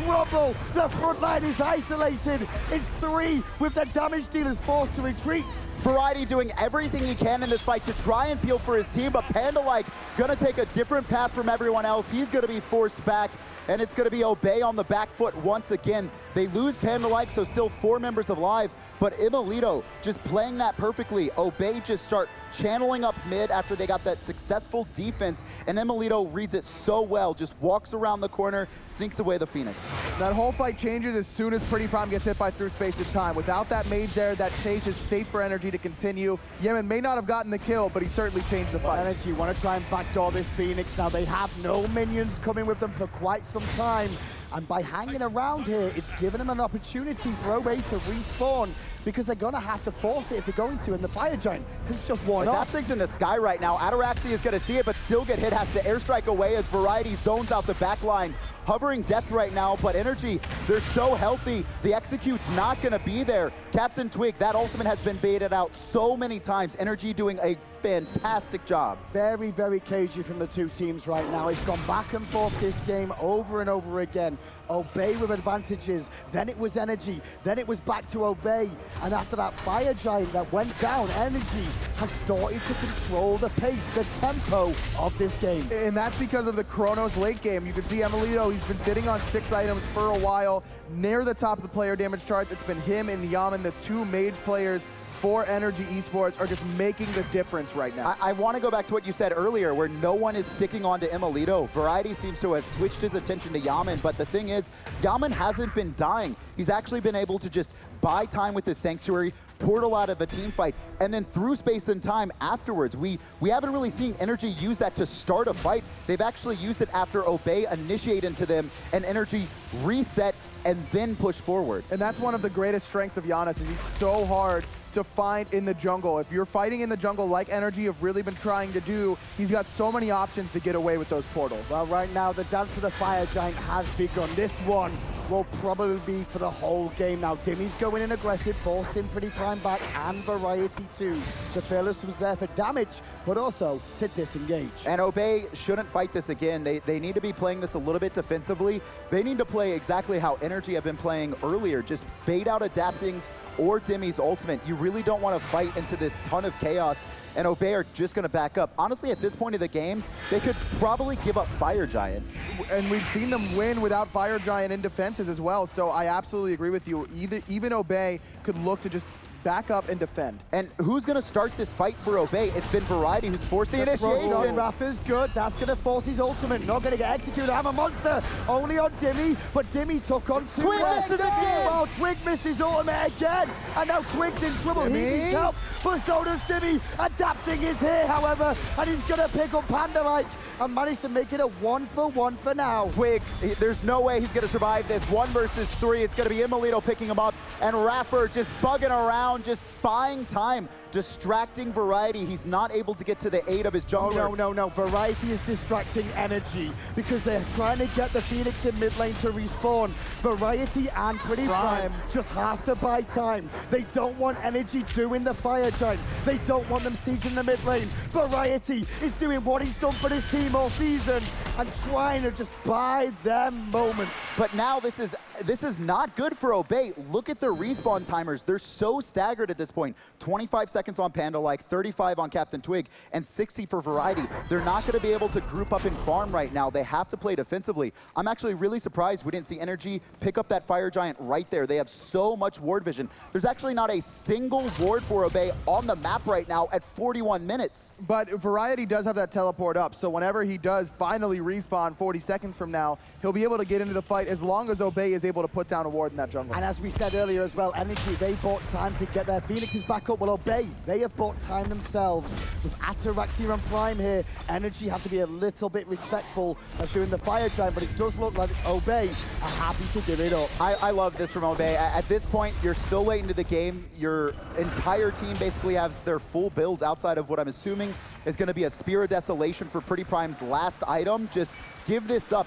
trouble. The front line is isolated. It's 3 with the damage dealers forced to retreat. Variety doing everything he can in this fight to try and peel for his team, but Pandalite gonna take a different path from everyone else. He's gonna be forced back, and it's gonna be Obey on the back foot once again. They lose Pandalite, so still 4 members alive, but Imolito just playing that perfectly. Obey just start channeling up mid after they got that successful defense, and Imolito reads it so well, just walks around the corner, sneaks away the Phoenix. That whole fight changes as soon as Pretty Prime gets hit by through space of time. Without that mage there, that chase is safe for Energy to continue. Yemen may not have gotten the kill, but he certainly changed the fight. Energy want to try and backdoor this Phoenix. Now they have no minions coming with them for quite some time. And by hanging around here, it's given them an opportunity for Obey to respawn, because they're going to have to force it if they're going to, and the Fire Giant has just worn That off. thing's in the sky right now. Ataraxy is going to see it, but still get hit, has to airstrike away as Variety zones out the back line. Hovering death right now, but Energy, they're so healthy. The execute's not going to be there. Captain Twig, that ultimate has been baited out so many times. Energy doing a fantastic job. Very, very cagey from the two teams right now. It's gone back and forth this game over and over again. Obey with advantages, then it was Energy, then it was back to Obey, and after that Fire Giant that went down, Energy has started to control the pace, the tempo of this game. And that's because of the Chronos late game. You can see Imolito, he's been sitting on 6 items for a while, near the top of the player damage charts. It's been him and Yaman, the 2 mage players, for Energy Esports are just making the difference right now. I want to go back to what you said earlier, where no one is sticking on to Imolito. Variety seems to have switched his attention to Yaman, but the thing is, Yaman hasn't been dying. He's actually been able to just buy time with his Sanctuary, portal out of a team fight, and then through space and time afterwards. We haven't really seen Energy use that to start a fight. They've actually used it after Obey initiate into them, and Energy reset and then push forward. And that's one of the greatest strengths of Giannis, is he's so hard to find in the jungle. If you're fighting in the jungle like Energy have really been trying to do, he's got so many options to get away with those portals. Well, right now, the dance of the Fire Giant has begun. This one will probably be for the whole game. Now, Dimmy's going in aggressive, forcing Pretty Prime back, and Variety too. The Fearless was there for damage, but also to disengage. And Obey shouldn't fight this again. They need to be playing this a little bit defensively. They need to play exactly how Energy have been playing earlier. Just bait out Adapting's or Dimmy's ultimate. You really don't want to fight into this ton of chaos, and Obey are just going to back up. Honestly, at this point of the game, they could probably give up Fire Giant. And we've seen them win without Fire Giant in defenses as well, so I absolutely agree with you. Even Obey could look to just back up and defend. And who's going to start this fight for Obey? It's been Variety who's forced the initiation. Rafa's good. That's going to force his ultimate. Not going to get executed. I'm a monster. Only on Dimmy, but Dimmy took on two. Twig misses again. Well, Twig missed his ultimate again. And now Twig's in trouble. He needs help, but so does Dimmy. Adapting is here, however, and he's going to pick up Panda-like and manage to make it a 1-for-1 for now. Twig, there's no way he's going to survive this. 1 versus 3. It's going to be Imolito picking him up, and Raffer just bugging around, just buying time, distracting Variety. He's not able to get to the aid of his jungler. No. Variety is distracting Energy because they're trying to get the Phoenix in mid lane to respawn. Variety and Pretty Prime just have to buy time. They don't want Energy doing the Fire Giant. They don't want them sieging the mid lane. Variety is doing what he's done for this team all season and trying to just buy them moments. But now this is not good for Obey. Look at their respawn timers. They're so staggered at this point. 25 seconds on Panda-like, 35 on Captain Twig, and 60 for Variety. They're not going to be able to group up and farm right now. They have to play defensively. I'm actually really surprised we didn't see Energy pick up that Fire Giant right there. They have so much ward vision. There's actually not a single ward for Obey on the map right now at 41 minutes. But Variety does have that teleport up, so whenever he does finally respawn 40 seconds from now, he'll be able to get into the fight as long as Obey is able to put down a ward in that jungle. And as we said earlier as well, Energy, they bought time to get their Phoenixes back up. Well, Obey, they have bought time themselves. With Ataraxia and Prime here, Energy have to be a little bit respectful of doing the Fire Giant, but it does look like Obey are happy to give it up. I love this from Obey. At this point, you're so late into the game. Your entire team basically has their full builds outside of what I'm assuming is going to be a Spear of Desolation for Pretty Prime's last item. Just give this up.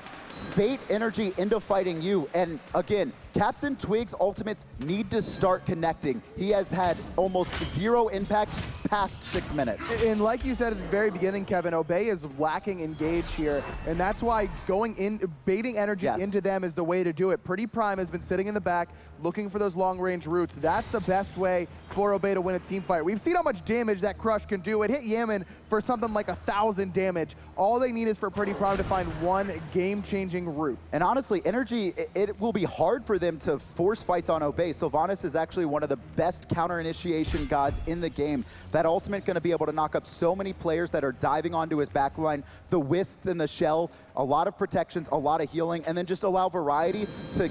Bait Energy into fighting you. And again, Captain Twig's ultimates need to start connecting. He has had almost 0 impact past 6 minutes. And like you said at the very beginning, Kevin, Obey is lacking engage here. And that's why going in, baiting Energy into them is the way to do it. Pretty Prime has been sitting in the back, looking for those long-range routes. That's the best way for Obey to win a team fight. We've seen how much damage that Crush can do. It hit Yaman for something like 1,000 damage. All they need is for Pretty Prime to find one game-changing route. And honestly, Energy, it will be hard for them to force fights on Obey. Sylvanas is actually one of the best counter-initiation gods in the game. That ultimate going to be able to knock up so many players that are diving onto his backline. The Wisps and the Shell, a lot of protections, a lot of healing, and then just allow Variety to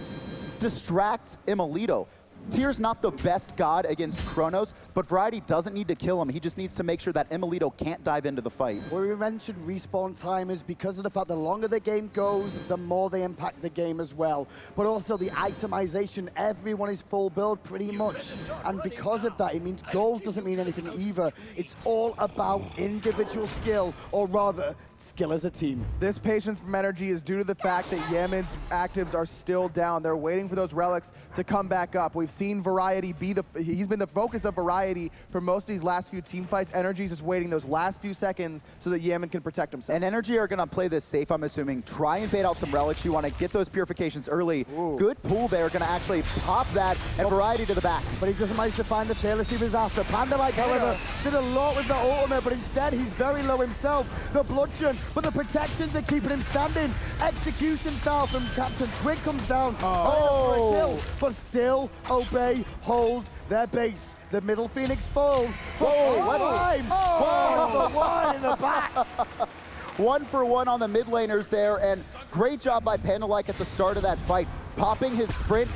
distract Imolito. Tyr's not the best god against Kronos, but Variety doesn't need to kill him. He just needs to make sure that Imolito can't dive into the fight. Well, we mentioned respawn timers because of the fact the longer the game goes, the more they impact the game as well. But also the itemization, everyone is full build pretty much. And because of that, it means gold doesn't mean anything either. It's all about individual skill, or rather, skill as a team. This patience from Energy is due to the fact that Yaman's actives are still down. They're waiting for those relics to come back up. We've seen Variety he's been the focus of Variety for most of these last few team fights. Energy's just waiting those last few seconds so that Yaman can protect himself. And Energy are gonna play this safe, I'm assuming. Try and bait out some relics. You wanna get those purifications early. Ooh. Good pull there, gonna actually pop that, and Variety to the back. But he doesn't manage to find the Fearless he was after. Panda-like, however, did a lot with the ultimate, but instead he's very low himself. The bludgeon movement, but the protections are keeping him standing. Execution style from Captain Twig comes down. For a kill, but still, Obey hold their base. The middle Phoenix falls. One for one in the back. 1 for 1 on the mid laners there, and great job by Pandalike at the start of that fight, popping his sprint.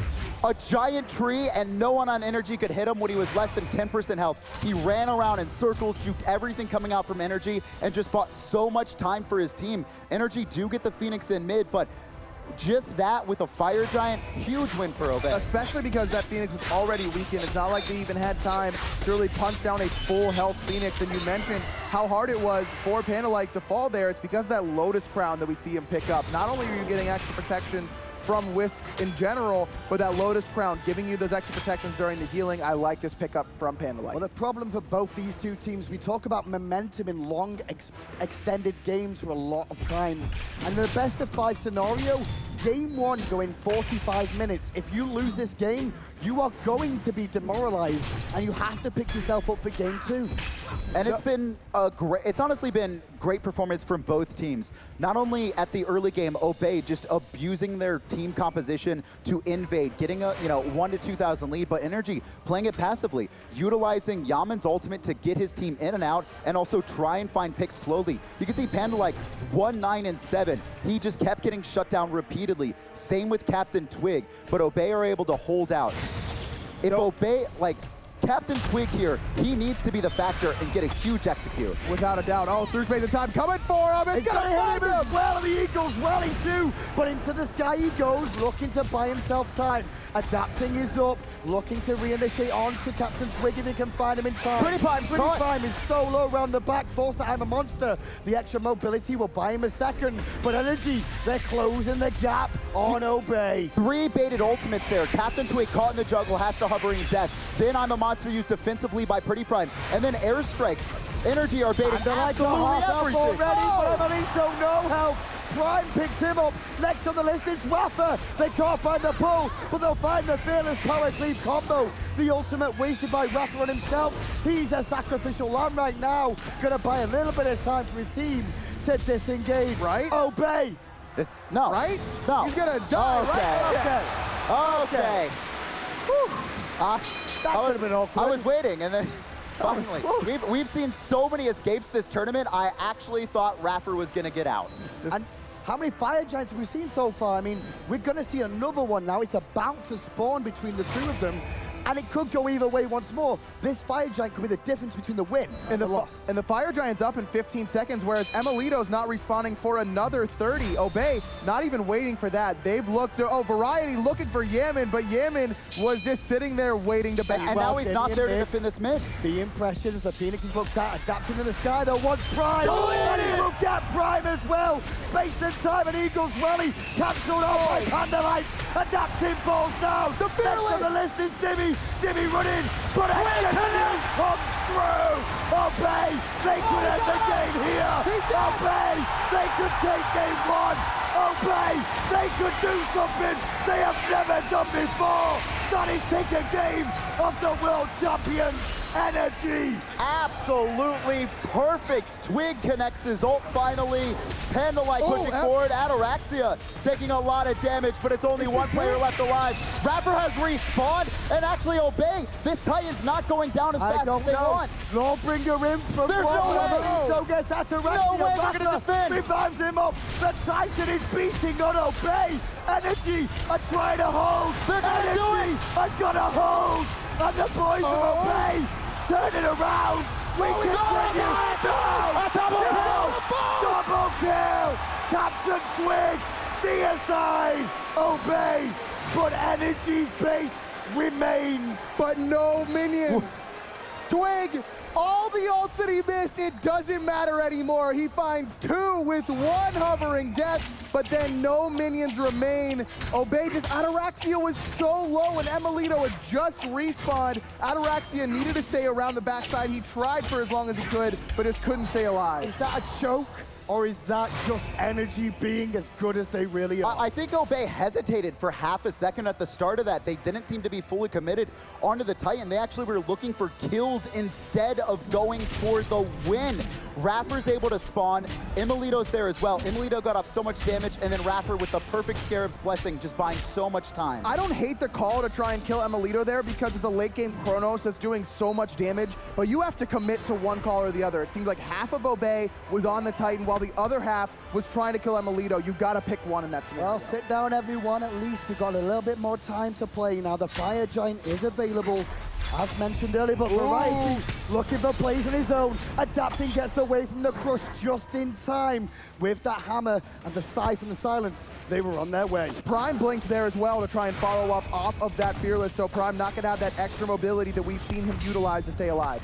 A giant tree, and no one on Energy could hit him when he was less than 10% health. He ran around in circles, juked everything coming out from Energy, and just bought so much time for his team. Energy do get the Phoenix in mid, but just that with a Fire Giant, huge win for Obey. Especially because that Phoenix was already weakened. It's not like they even had time to really punch down a full health Phoenix. And you mentioned how hard it was for Pandalike to fall there. It's because of that Lotus Crown that we see him pick up. Not only are you getting extra protections from Wisps in general, but that Lotus Crown giving you those extra protections during the healing. I like this pickup from Pandalike. Well, the problem for both these two teams, we talk about momentum in long, extended games for a lot of times. And in the best of 5 scenario, game 1 going 45 minutes. If you lose this game, you are going to be demoralized, and you have to pick yourself up for game 2. And it's been a great, it's honestly been great performance from both teams. Not only at the early game, Obey just abusing their team composition to invade, getting a 1 to 2,000 lead, but Energy playing it passively, utilizing Yaman's ultimate to get his team in and out, and also try and find picks slowly. You can see Pandalike 1, 9, and 7. He just kept getting shut down repeatedly. Same with Captain Twig, but Obey are able to hold out. If Obey, like, Captain Twig here, he needs to be the factor and get a huge execute. Without a doubt. Oh, through space of time coming for him. It's gonna hit him as well. The Eagles rally too, but into the sky he goes, looking to buy himself time. Adapting is up, looking to reinitiate on to Captain Twig if he can find him in time. Pretty Prime is so low around the back, forced to I'm a monster. The extra mobility will buy him a second, but Energy, they're closing the gap on Obey. 3 baited ultimates there. Captain Twig caught in the jungle, has to hover in death. Then I'm a monster used defensively by Pretty Prime, and then Airstrike. Energy are baiting absolutely everything. Already, but Emelito, no help. Prime picks him up. Next on the list is Rafa. They can't find the pull, but they'll find the Fearless Power Cleave combo. The ultimate wasted by Rafa on himself. He's a sacrificial lamb right now. Gonna buy a little bit of time for his team to disengage. Right? Obey. No. Right? No. He's gonna die, right? Okay. That could have been awkward. I was waiting, and then finally, we've seen so many escapes this tournament. I actually thought Raffer was going to get out. And how many Fire Giants have we seen so far? I mean, we're going to see another one now. It's about to spawn between the two of them, and it could go either way once more. This Fire Giant could be the difference between the win and the loss. And the Fire Giant's up in 15 seconds, whereas Emelito's not responding for another 30. Obey, not even waiting for that. They've looked, Variety looking for Yaman, but Yaman was just sitting there waiting to bait. And now he's not there to defend this mid. The impressions, the Phoenix is looked at, adapting in the sky, though, wants Prime. And he looked at Prime as well. Space and time, and Eagles rally, cancelled out by Pandalike. Adapting falls down. The Fearless. Next on the list is Dimmy running, but Execution comes through. Obey, they could end the game here. Obey, they could take game 1. Obey, they could do something they have never done before. That is take a game of the world champions. Energy. Absolutely perfect. Twig connects his ult finally. Pandalike pushing forward. Ataraxia taking a lot of damage, but it's only one player left alive. Rapper has respawned, and actually Obey. This Titan's not going down as fast as they want. Lawbringer in from There's no way. So gets Ataraxia. No way they're gonna defend. Revives him up. The Titan is beating on Obey. Energy are trying to hold. They're gonna do it. Are gonna hold. And the boys of Obey turn it around. We continue. No! Double kill. Captain Twig. Deicide. Obey. But Energy's base remains. But no minions. Twig, all the ults that he missed, it doesn't matter anymore. He finds 2 with 1 hovering death, but then no minions remain. Obey just, Ataraxia was so low, and Emelito had just respawned. Ataraxia needed to stay around the backside. He tried for as long as he could, but just couldn't stay alive. Is that a choke? Or is that just energy being as good as they really are? I think Obey hesitated for half a second at the start of that. They didn't seem to be fully committed onto the Titan. They actually were looking for kills instead of going for the win. Raffer's able to spawn. Imolito's there as well. Imolito got off so much damage, and then Raffer with the perfect Scarab's Blessing, just buying so much time. I don't hate the call to try and kill Imolito there because it's a late game Chronos that's doing so much damage, but you have to commit to one call or the other. It seemed like half of Obey was on the Titan while the other half was trying to kill Imolito. You gotta pick one in that scenario. Well, sit down everyone, at least we've got a little bit more time to play. Now the Fire Giant is available, as mentioned earlier, but Variety looking for plays on his own. Adapting gets away from the crush just in time with that hammer and the Scythe and the silence. They were on their way. Prime blinked there as well to try and follow up off of that Fearless, so Prime not gonna have that extra mobility that we've seen him utilize to stay alive.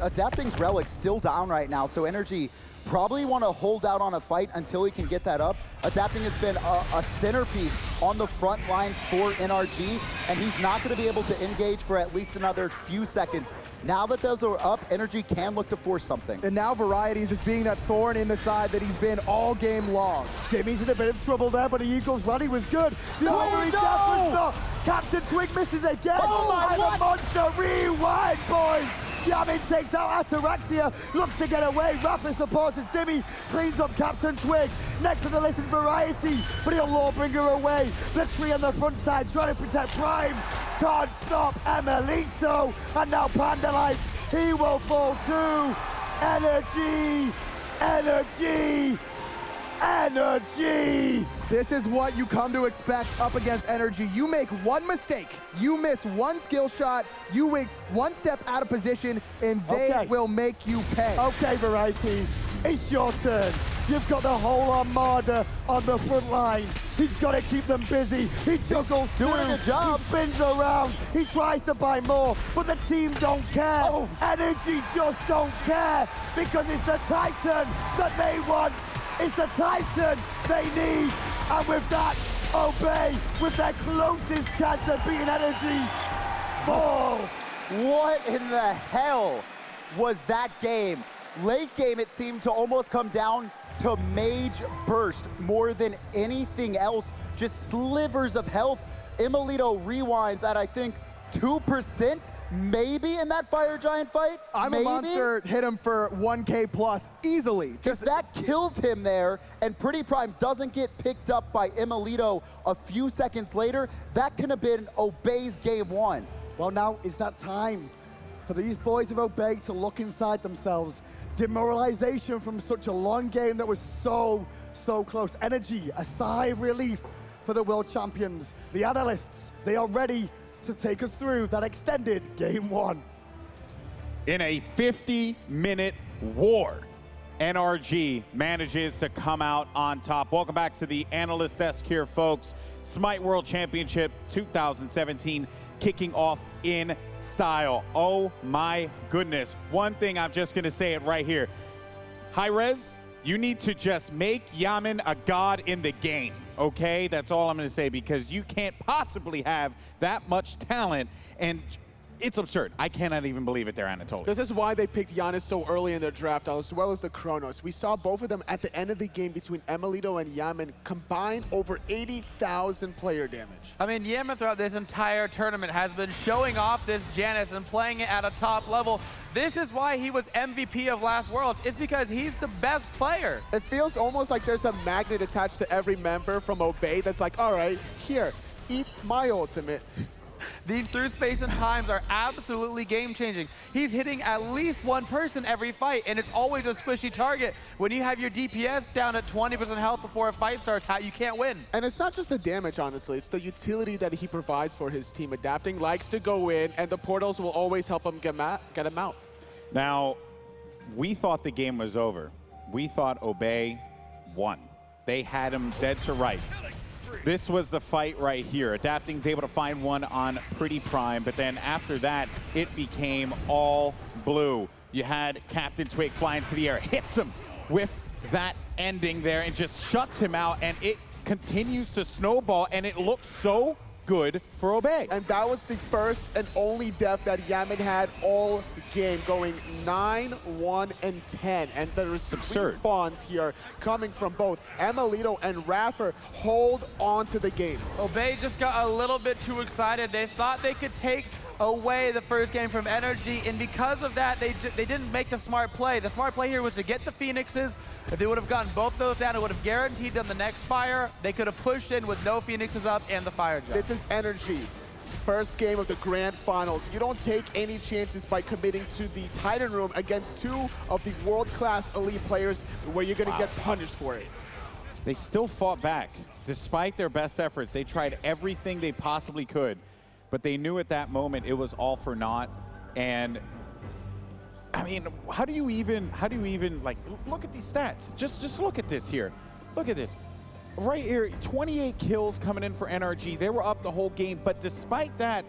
Adapting's Relic's still down right now, so Energy probably want to hold out on a fight until he can get that up. Adapting has been a centerpiece on the front line for NRG, and he's not going to be able to engage for at least another few seconds. Now that those are up, Energy can look to force something. And now Variety is just being that thorn in the side that he's been all game long. Jimmy's in a bit of trouble there, but the Eagles rally was good. No! Captain Twig misses again. Oh my, and the monster rewind, boys. Yamin takes out Ataraxia, looks to get away. Rapper supports as Dimmy cleans up Captain Twig. Next on the list is Variety, but he'll Lawbringer away. The tree on the front side trying to protect Prime. Can't stop Emelito, and now Pandalite, he will fall too. Energy, energy, energy. This is what you come to expect up against Energy. You make one mistake, you miss one skill shot, you make one step out of position, and they will make you pay. Okay, Variety, it's your turn. You've got the whole armada on the front line. He's got to keep them busy. He juggles doing a job. He spins around. He tries to buy more, but the team don't care. Energy just don't care because it's the Titan that they want. It's the Titan they need. And with that, Obey with their closest chance of beating Energy. Fall. What in the hell was that game? Late game, it seemed to almost come down to Mage Burst more than anything else. Just slivers of health. Imolito rewinds at, I think, 2% maybe in that Fire Giant fight. I'm a Monster hit him for 1K plus easily. If that kills him there and Pretty Prime doesn't get picked up by Imolito a few seconds later, that could have been Obey's game one. Well, now is that time for these boys of Obey to look inside themselves. Demoralization from such a long game that was so close. Energy, a sigh of relief for the world champions. The analysts, they are ready to take us through that extended game one. In a 50-minute war, NRG manages to come out on top. Welcome back to the Analyst Desk here, folks. Smite World Championship 2017 kicking off in style. Oh my goodness. One thing, I'm just gonna say it right here. Hirez, you need to just make Yamin a god in the game, okay? That's all I'm gonna say, because you can't possibly have that much talent, and it's absurd. I cannot even believe it there, Anatoly. This is why they picked Giannis so early in their draft, as well as the Chronos. We saw both of them at the end of the game between Imolito and Yamin combined over 80,000 player damage. I mean, Yamin throughout this entire tournament has been showing off this Janus and playing it at a top level. This is why he was MVP of last Worlds. It's because he's the best player. It feels almost like there's a magnet attached to every member from Obey that's like, all right, here, eat my ultimate. These through space and times are absolutely game-changing. He's hitting at least one person every fight, and it's always a squishy target. When you have your DPS down at 20% health before a fight starts, you can't win. And it's not just the damage, honestly. It's the utility that he provides for his team. Adapting likes to go in, and the portals will always help him get him out. Now, we thought the game was over. We thought Obey won. They had him dead to rights. This was the fight right here. Adapting's able to find one on Pretty Prime, but then after that, it became all blue. You had Captain Twig fly into the air, hits him with that ending there, and just shuts him out, and it continues to snowball, and it looks so good for Obey. And that was the first and only death that Yaman had all game, going 9, 1, and 10. And there is absurd spawns here coming from both Emilito and Raffer. Hold on to the game. Obey just got a little bit too excited. They thought they could take away the first game from Energy, and because of that, they didn't make the smart play. The smart play here was to get the Phoenixes. If they would have gotten both those down, it would have guaranteed them the next fire. They could have pushed in with no Phoenixes up and the fire jump. This is Energy. First game of the grand finals. You don't take any chances by committing to the Titan room against two of the world-class elite players where you're going to get punished for it. They still fought back. Despite their best efforts, they tried everything they possibly could, but they knew at that moment it was all for naught. And I mean, how do you even like, look at these stats. Just look at this here. Look at this. Right here, 28 kills coming in for NRG. They were up the whole game, but despite that,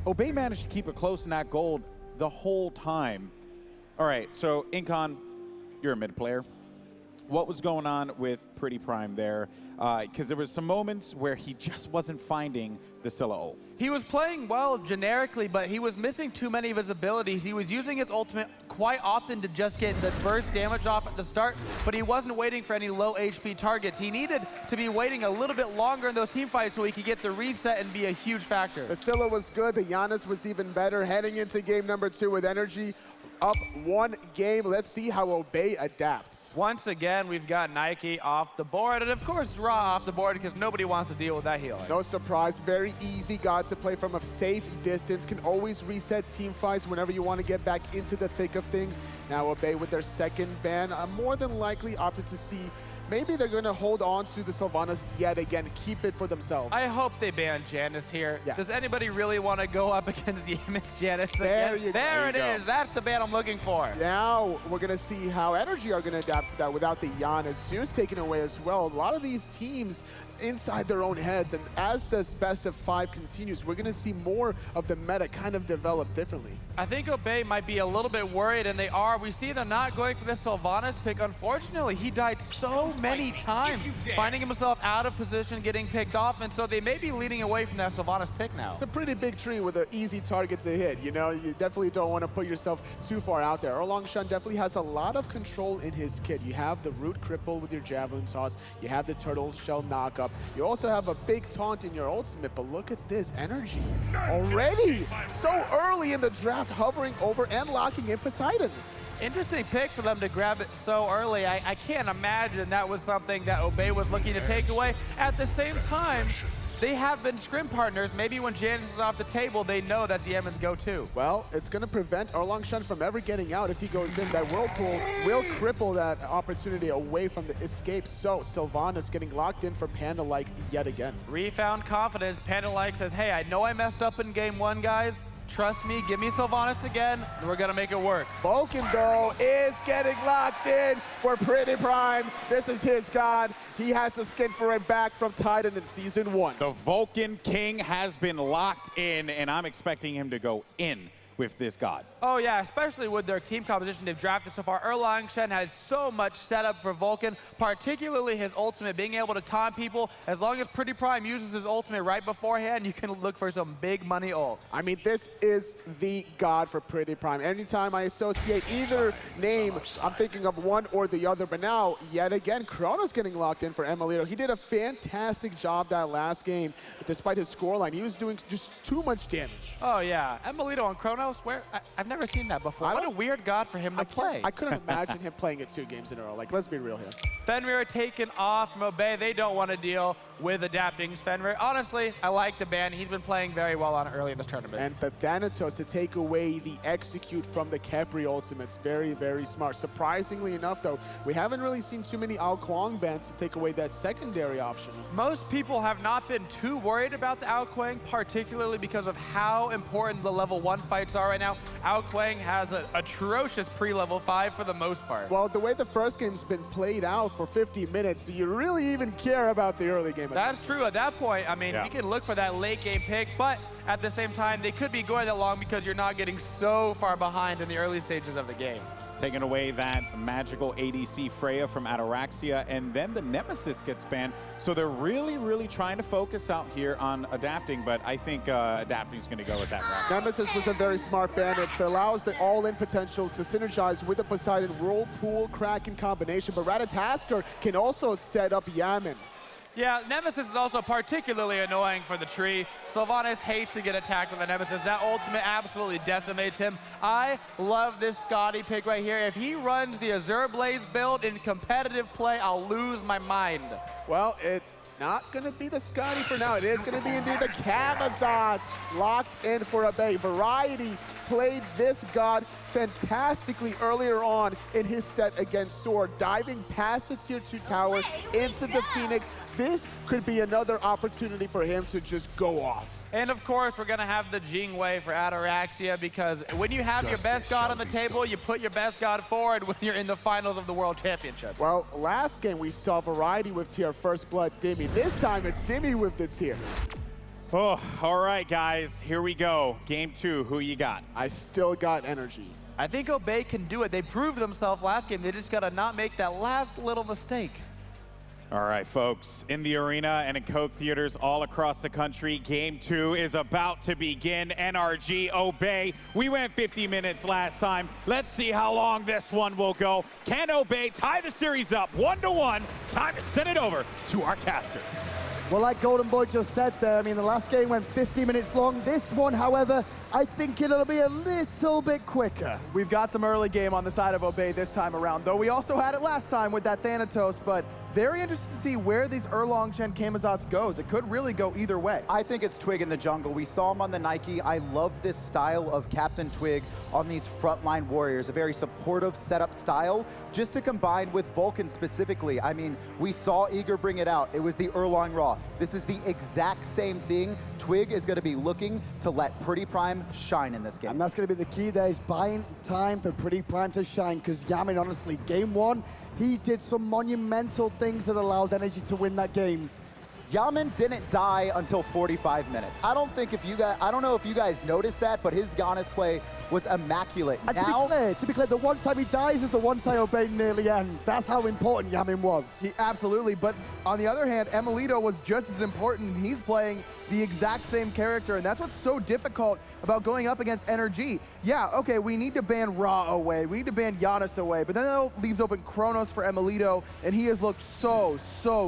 Obey managed to keep it close in that gold the whole time. All right, so Incon, you're a mid player. What was going on with Pretty Prime there? Because there was some moments where he just wasn't finding the Scylla ult. He was playing well generically, but he was missing too many of his abilities. He was using his ultimate quite often to just get the burst damage off at the start, but he wasn't waiting for any low HP targets. He needed to be waiting a little bit longer in those team fights so he could get the reset and be a huge factor. The Scylla was good, the Giannis was even better. Heading into game number 2 with Energy, up 1 game. Let's see how Obey adapts. Once again, we've got Nike off the board, and of course Raw off the board because nobody wants to deal with that healing. No surprise, very easy god to play from a safe distance, can always reset team fights whenever you want to get back into the thick of things. Now Obey with their second ban, more than likely opted to see maybe they're going to hold on to the Sylvanas yet again, keep it for themselves. I hope they ban Janice here. Yeah. Does anybody really want to go up against Yaman's Janice There again? you There go. it is. That's the ban I'm looking for. Now we're going to see how Energy are going to adapt to that without the Giannis. Zeus taken away as well. A lot of these teams inside their own heads, and as this best of 5 continues, we're going to see more of the meta kind of develop differently. I think Obey might be a little bit worried, and they are. We see them not going for the Sylvanas pick. Unfortunately, he died so many times, finding himself out of position, getting picked off, and so they may be leading away from that Sylvanas pick now. It's a pretty big tree with an easy target to hit, you know? You definitely don't want to put yourself too far out there. Erlongshan definitely has a lot of control in his kit. You have the root cripple with your javelin toss, you have the turtle shell knockup, you also have a big taunt in your ultimate, but look at this Energy. Already, so early in the draft, hovering over and locking in Poseidon. Interesting pick for them to grab it so early. I can't imagine that was something that Obey was looking to take away. At the same time, they have been scrim partners. Maybe when Janice is off the table, they know that's Yaman's go-to. Well, it's going to prevent Erlongshan from ever getting out if he goes in. That Whirlpool will cripple that opportunity away from the escape. So Sylvanas getting locked in for Panda-like yet again. Refound confidence. Panda-like says, hey, I know I messed up in game 1, guys. Trust me, give me Sylvanas again, and we're gonna make it work. Vulcan, though, is getting locked in for Pretty Prime. This is his god. He has to skin for it back from Titan in Season 1. The Vulcan King has been locked in, and I'm expecting him to go in with this god. Oh yeah, especially with their team composition they've drafted so far. Erlongshan has so much setup for Vulcan, particularly his ultimate, being able to taunt people. As long as Pretty Prime uses his ultimate right beforehand, you can look for some big money ults. I mean, this is the god for Pretty Prime. Anytime I associate either name, I'm thinking of one or the other. But now, yet again, Chrono's getting locked in for Emilito. He did a fantastic job that last game, despite his scoreline. He was doing just too much damage. Oh yeah, Emilito and Chrono, swear, I've never seen that before. What a weird god for him to play. I couldn't imagine him playing it 2 games in a row. Like, let's be real here. Fenrir taken off from Obey. They don't want to deal with adapting Fenrir. Honestly, I like the ban. He's been playing very well on it early in this tournament. And the Thanatos to take away the execute from the Khepri ultimates. Very, very smart. Surprisingly enough, though, we haven't really seen too many Ao Kuang bans to take away that secondary option. Most people have not been too worried about the Ao Kuang, particularly because of how important the level 1 fights are right now. Ao Kuang has an atrocious pre-level 5 for the most part. Well, the way the first game's been played out for 50 minutes, do you really even care about the early game? That's true. At that point, I mean, you can look for that late game pick, but at the same time, they could be going that long because you're not getting so far behind in the early stages of the game. taking away that magical ADC Freya from Ataraxia, and then the Nemesis gets banned. So they're really trying to focus out here on adapting, but I think adapting is going to go with that route. Nemesis was a very smart ban. It allows the all-in potential to synergize with the Poseidon Whirlpool Kraken combination, but Ratatasker can also set up Yaman. Yeah, Nemesis is also particularly annoying for the tree. Sylvanas hates to get attacked with a Nemesis. That ultimate absolutely decimates him. I love this Scotty pick right here. If he runs the Azure Blaze build in competitive play, I'll lose my mind. Well, it's not going to be the Scotty for now. It is going to be indeed the Camazotz locked in for a Bay. Variety played this god fantastically earlier on in his set against Sword, diving past the tier 2 tower into the Phoenix. This could be another opportunity for him to just go off. And of course, we're going to have the Jingwei for Ataraxia, because when you have your best god on the table, you put your best god forward when you're in the finals of the World Championship. Well, last game we saw Variety with tier First Blood Dimmy. This time it's Dimmy with the tier. Oh, all right, guys, here we go. Game 2, who you got? I still got Energy. I think Obey can do it. They proved themselves last game. They just got to not make that last little mistake. All right, folks, in the arena and in Coke theaters all across the country, Game 2 is about to begin. NRG, Obey. We went 50 minutes last time. Let's see how long this one will go. Can Obey tie the series up 1-1? Time to send it over to our casters. Well, like Golden Boy just said there, I mean, the last game went 50 minutes long. This one, however, I think it'll be a little bit quicker. We've got some early game on the side of Obey this time around, though we also had it last time with that Thanatos, but very interested to see where these Erlong Chen Camazotz goes. It could really go either way. I think it's Twig in the jungle. We saw him on the Nike. I love this style of Captain Twig on these frontline warriors, a very supportive setup style, just to combine with Vulcan specifically. I mean, we saw Eager bring it out. It was the Erlong Raw. This is the exact same thing. Twig is going to be looking to let Pretty Prime shine in this game. And that's going to be the key there, is buying time for Pretty Prime to shine, because Yamin, honestly, game 1, he did some monumental things that allowed Energy to win that game. Yaman didn't die until 45 minutes. I don't know if you guys noticed that, but his Giannis play was immaculate. And to be clear, the one time he dies is the one time Obey nearly ends. That's how important Yamin was. Absolutely, but on the other hand, Emilito was just as important. He's playing the exact same character, and that's what's so difficult about going up against NRG. Yeah, okay, we need to ban Ra away, we need to ban Giannis away, but then that leaves open Kronos for Emilito, and he has looked so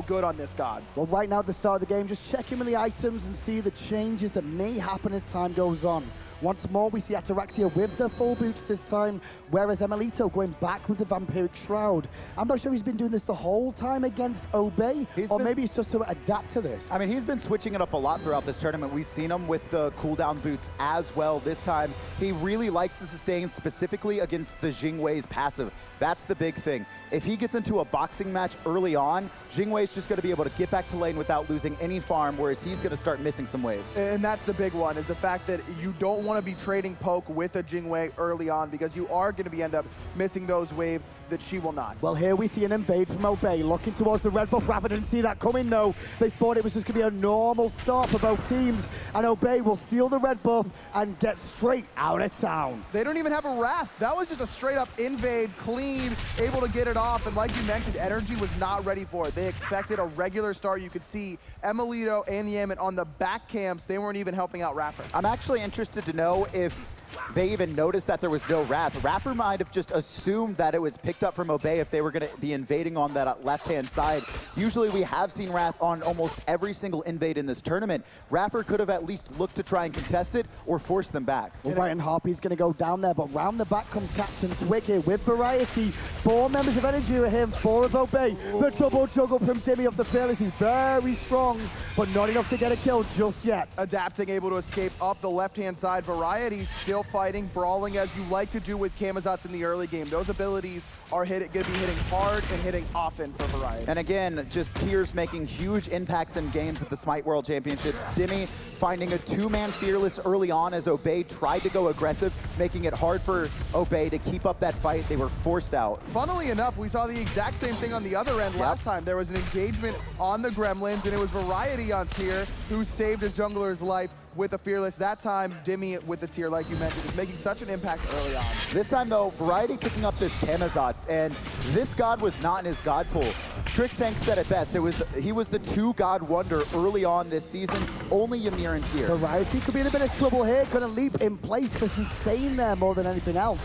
good on this god. Well, right now at the start of the game, just check him in the items and see the changes that may happen as time goes on. Once more, we see Ataraxia with the full boots this time, whereas Emilito going back with the Vampiric Shroud. I'm not sure he's been doing this the whole time against Obey, maybe it's just to adapt to this. I mean, he's been switching it up a lot throughout this tournament. We've seen him with the cooldown boots as well this time. He really likes the sustain specifically against the Jingwei's passive. That's the big thing. If he gets into a boxing match early on, Jingwei's just going to be able to get back to lane without losing any farm, whereas he's going to start missing some waves. And that's the big one, is the fact that you don't want to be trading poke with a Jingwei early on, because you are going to end up missing those waves that she will not. Well, here we see an invade from Obey, looking towards the red buff. Rafa didn't see that coming, though. They thought it was just going to be a normal start for both teams, and Obey will steal the red buff and get straight out of town. They don't even have a Wrath. That was just a straight-up invade, clean, able to get it off, and like you mentioned, Energy was not ready for it. They expected a regular start. You could see Emilito and Yaman on the back camps. They weren't even helping out Rapper. I'm actually interested to know if they even noticed that there was no Wrath. Rapper might have just assumed that it was picked up from Obey if they were going to be invading on that left-hand side. Usually we have seen Wrath on almost every single invade in this tournament. Rapper could have at least looked to try and contest it or force them back. Well, Brighton Harpy's going to go down there, but round the back comes Captain Twig here with Variety. 4 members of Energy are here, 4 of Obey. The double juggle from Dimmy of the Fearless is very strong, but not enough to get a kill just yet. Adapting, able to escape up the left-hand side. Variety still fighting, brawling as you like to do with Camazotz in the early game. Those abilities are going to be hitting hard and hitting often for Variety. And again, just Tears making huge impacts in games at the Smite World Championships. Dimmy finding a 2-man Fearless early on as Obey tried to go aggressive, making it hard for Obey to keep up that fight. They were forced out. Funnily enough, we saw the exact same thing on the other end last time. There was an engagement on the Gremlins, and it was Variety on tier who saved a jungler's life with the Fearless. That time, Dimmy with the tier, like you mentioned, is making such an impact early on. This time, though, Variety picking up this Camazotz, and this god was not in his god pool. Trixtank said it best. He was the 2-god wonder early on this season. Only Ymir and Tier. Variety could be in a bit of trouble here. Going to leap in place for sustain there more than anything else.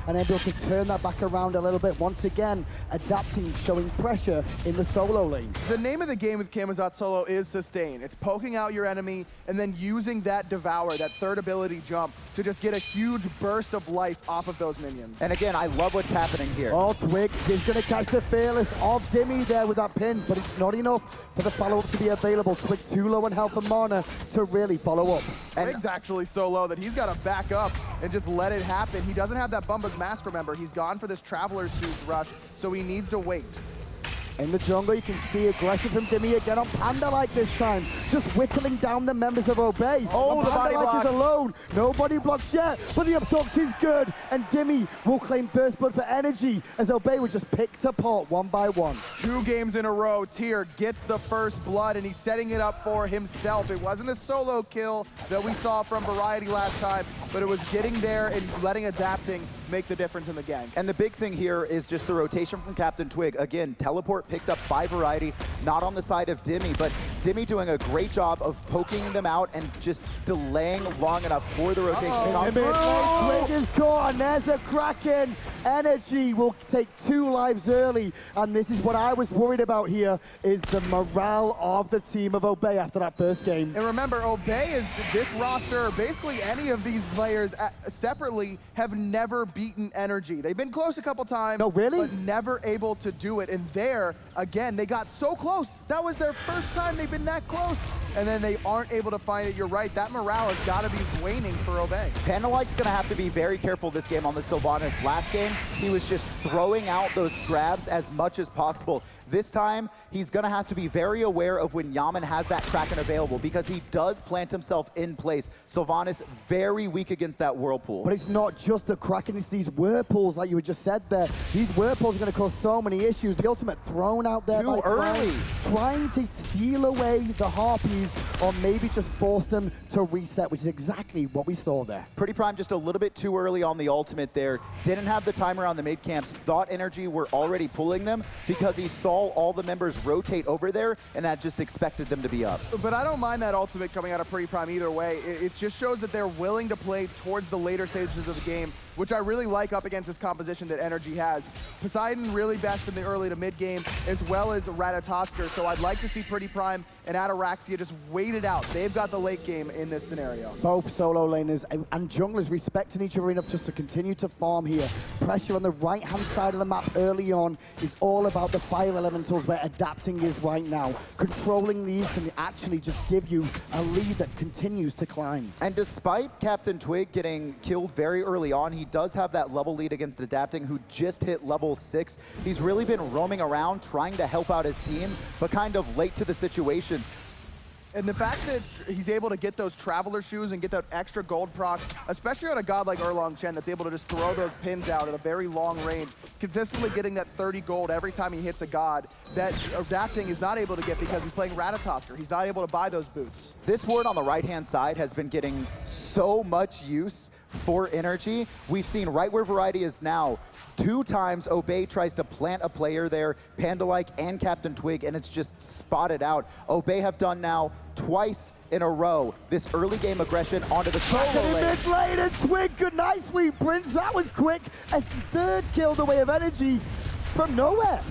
And able to turn that back around a little bit. Once again, adapting, showing pressure in the solo lane. The name of the game with Camazotz solo is sustain. It's poking out your enemy and then using that devour, that third ability jump, to just get a huge burst of life off of those minions. And again, I love what's happening here. Oh, Twig is going to catch the Fearless of Dimmy there with that pin, but it's not enough for the follow-up to be available. Twig too low on health and mana to really follow up. And Twig's actually so low that he's got to back up and just let it happen. He doesn't have that Bumba's Mask, remember. He's gone for this Traveler's Suit rush, so he needs to wait. In the jungle, you can see aggressive from Dimmy again on Panda like this time. Just whittling down the members of Obey. Oh, the body block. Is alone. No body blocks yet, but the abduct is good. And Dimmy will claim first blood for energy as Obey was just picked apart one by one. 2 games in a row, Tier gets the first blood, and he's setting it up for himself. It wasn't a solo kill that we saw from Variety last time, but it was getting there and letting Adapting make the difference in the gang. And the big thing here is just the rotation from Captain Twig. Again, teleport picked up by Variety, not on the side of Dimmy, but Dimmy doing a great job of poking them out and just delaying long enough for the rotation. Twig is caught, and there's a Kraken. Energy will take 2 lives early, and this is what I was worried about here, is the morale of the team of Obey after that first game. And remember, Obey is this roster, basically any of these players separately have never beaten Energy. They've been close a couple times, but never able to do it. And there, again, they got so close. That was their first time they've been that close. And then they aren't able to find it. You're right, that morale has got to be waning for Obey. Pandalike's going to have to be very careful this game on the Sylvanas. Last game, he was just throwing out those grabs as much as possible. This time, he's going to have to be very aware of when Yaman has that Kraken available, because he does plant himself in place. Sylvanas very weak against that Whirlpool. But it's not just the Kraken, it's these Whirlpools, like you had just said there. These Whirlpools are going to cause so many issues. The ultimate thrown out there too early. Trying to steal away the Harpies, or maybe just force them to reset, which is exactly what we saw there. Pretty Prime just a little bit too early on the ultimate there. Didn't have the timer on the mid camps. Thought Energy were already pulling them because he saw all the members rotate over there, and that just expected them to be up. But I don't mind that ultimate coming out of Pretty Prime either way. It just shows that they're willing to play towards the later stages of the game, which I really like up against this composition that Energy has. Poseidon really best in the early to mid game, as well as Ratatosker, so I'd like to see Pretty Prime and Ataraxia just wait it out. They've got the late game in this scenario. Both solo laners and junglers respecting each other enough just to continue to farm here. Pressure on the right-hand side of the map early on is all about the fire elementals, where Adapting is right now. Controlling these can actually just give you a lead that continues to climb. And despite Captain Twig getting killed very early on, he does have that level lead against Adapting, who just hit level 6. He's really been roaming around trying to help out his team, but kind of late to the situation. And the fact that he's able to get those Traveler shoes and get that extra gold proc, especially on a god like Erlong Chen that's able to just throw those pins out at a very long range, consistently getting that 30 gold every time he hits a god, that Adapting is not able to get because he's playing Ratatosker. He's not able to buy those boots. This ward on the right-hand side has been getting so much use for Energy. We've seen right where Variety is now, 2 times Obey tries to plant a player there, Pandalike and Captain Twig, and it's just spotted out. Obey have done now twice in a row this early game aggression onto the solo lane. Mid lane, and Twig, good, nice sweep, Prince. That was quick. A 3rd kill the way of Energy from nowhere.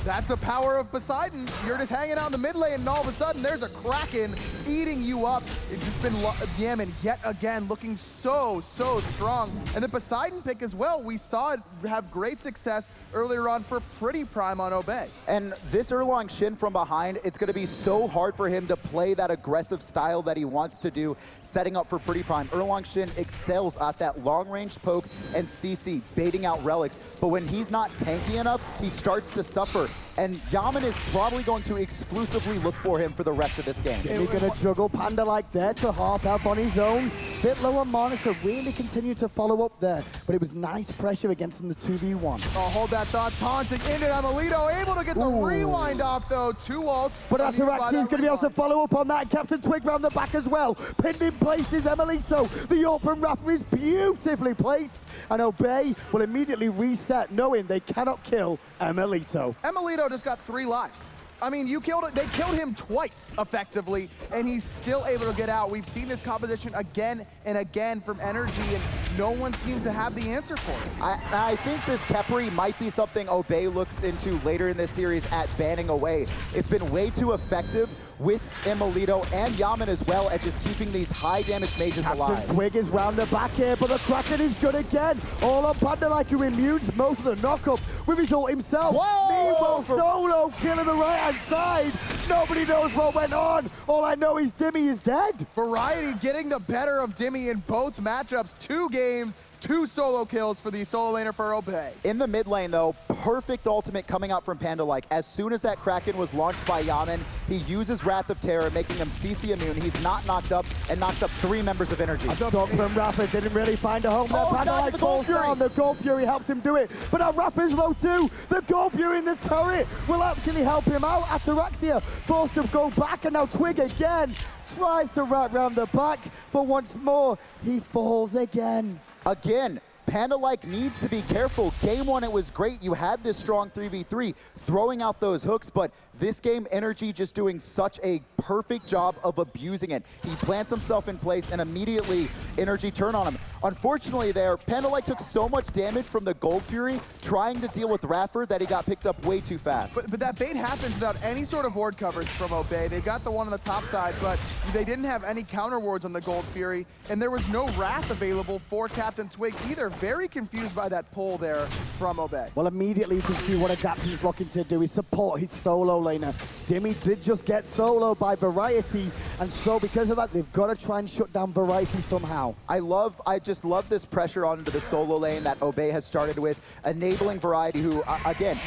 That's the power of Poseidon. You're just hanging out in the mid lane, and all of a sudden, there's a Kraken eating you up. It's just been Yaman yet again, looking so strong. And the Poseidon pick as well, we saw it have great success earlier on for Pretty Prime on Obey. And this Erlong Shin from behind, it's going to be so hard for him to play that aggressive style that he wants to do, setting up for Pretty Prime. Erlong Shin excels at that long-range poke and CC, baiting out relics. But when he's not tanky enough, he starts to suffer. and Yaman is probably going to exclusively look for him for the rest of this game. He's going to juggle Panda like there to half health on his own. Bit lower mana to really continue to follow up there, but it was nice pressure against him, the 2v1. Oh, hold that thought. Taunting into Amelito, able to get the rewind off though. 2 ults. But Ataraxi is going to be able to follow up on that. Captain Twig round the back as well. Pinned in place is Amelito. The open Rapper is beautifully placed. And Obey will immediately reset, knowing they cannot kill Amelito. Amelito just got 3 lives. I mean, they killed him twice, effectively, and he's still able to get out. We've seen this composition again and again from Energy, and no one seems to have the answer for it. I think this Khepri might be something Obey looks into later in this series at banning away. It's been way too effective with Amelito and Yaman as well at just keeping these high damage mages alive. Captain Twig is round the back here, but the Kraken is good again. All on Panda like who immunes most of the knockup with his ult himself. Meanwhile, Solo killing the right-hand side. Nobody knows what went on. All I know is Dimmy is dead. Variety getting the better of Dimmy in both matchups. 2 games. 2 solo kills for the solo laner for Obey. In the mid lane, though, perfect ultimate coming out from Panda like. As soon as that Kraken was launched by Yaman, he uses Wrath of Terror, making him CC immune. He's not knocked up and knocked up 3 members of Energy. A dog from Rapper didn't really find a home there. Panda like falls down. The Gold Fury helps him do it. But now Rapper's low too. The Gold Fury in the turret will actually help him out. Ataraxia forced to go back, and now Twig again tries to wrap round the back, but once more, he falls again. Again, Panda like needs to be careful. Game 1, it was great. You had this strong 3v3, throwing out those hooks, but this game, Energy just doing such a perfect job of abusing it. He plants himself in place, and immediately Energy turn on him. Unfortunately there, Panda like took so much damage from the Gold Fury trying to deal with Raffer that he got picked up way too fast. But that bait happens without any sort of ward coverage from Obey. They've got the one on the top side, but they didn't have any counter wards on the Gold Fury, and there was no Wrath available for Captain Twig either. Very confused by that pull there from Obey. Well, immediately you can see what Adaption's looking to do is support his solo laner. Dimmy did just get soloed by Variety, and so because of that, they've got to try and shut down Variety somehow. I just love this pressure onto the solo lane that Obey has started with, enabling Variety, who, again,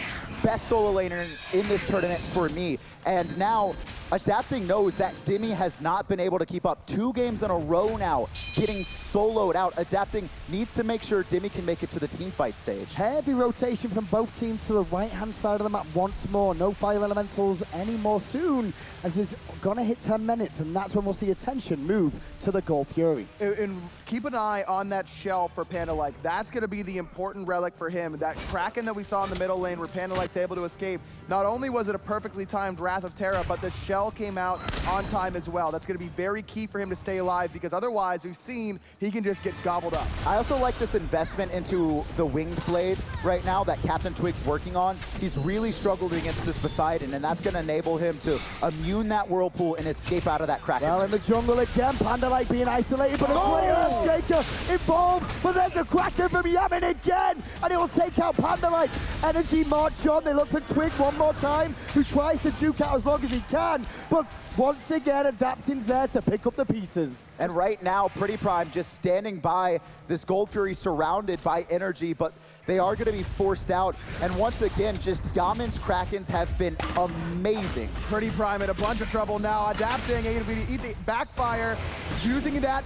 best solo laner in this tournament for me. And now, Adapting knows that Dimmy has not been able to keep up 2 games in a row now, getting soloed out. Adapting needs to make sure Dimmy can make it to the team fight stage. Heavy rotation from both teams to the right-hand side of the map once more. No fire elementals anymore soon, as it's gonna hit 10 minutes, and that's when we'll see attention move to the Gold Fury. And keep an eye on that shell for Panda like. That's gonna be the important relic for him. That Kraken that we saw in the middle lane where Panda like's able to escape. Not only was it a perfectly timed Wrath of Terra, but the shell came out on time as well. That's going to be very key for him to stay alive, because otherwise we've seen he can just get gobbled up. I also like this investment into the Winged Blade right now that Captain Twig's working on. He's really struggled against this Poseidon, and that's going to enable him to immune that Whirlpool and escape out of that Kraken. Well, in the jungle again, Panda like being isolated, but a great Earthshaker involved, but then the Kraken from Yaman again, and it will take out Panda like. Energy march on, they look for Twig one more time, who tries to duke out as long as he can, but once again, Adapting's there to pick up the pieces. And right now, Pretty Prime just standing by this Gold Fury surrounded by Energy, but they are going to be forced out. And once again, just Yaman's Krakens have been amazing. Pretty Prime in a bunch of trouble now. Adapting, able to eat the backfire, using that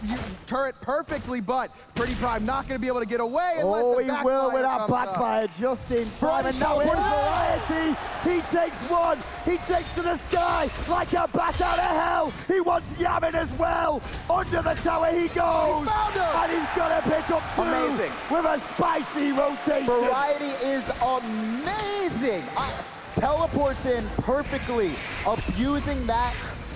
turret perfectly, but Pretty Prime not going to be able to get away unless oh, the he will with that backfire just in time. And now here's Variety. He takes one. He takes to the sky like a bat out of hell. He wants Yaman as well. Under the tower he goes. He found him. And he's going to pick up 2. Amazing. With a spicy rotation. Variety is amazing. Teleports in perfectly, abusing that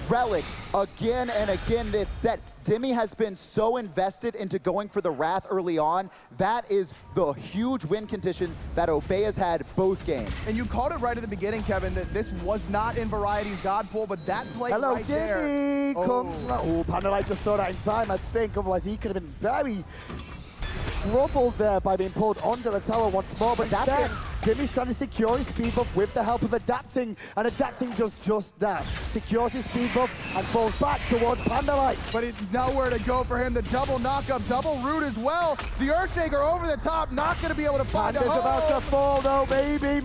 relic again and again this set. Dimmy has been so invested into going for the Wrath early on. That is the huge win condition that Obey has had both games. And you called it right at the beginning, Kevin, that this was not in Variety's God pool, but that play Hello, right Dimmy there. comes. Oh, Panda like just saw that in time, I think. Otherwise, he could have been very troubled there by being pulled onto the tower once more. But then Dimmy's trying to secure his speed buff with the help of Adapting, and Adapting does just that. Secures his speed buff and falls back towards Panda Light. But it's nowhere to go for him. The double knockup, double root as well. The Earthshaker over the top, not going to be able to find Panda's a home. about to fall though, maybe,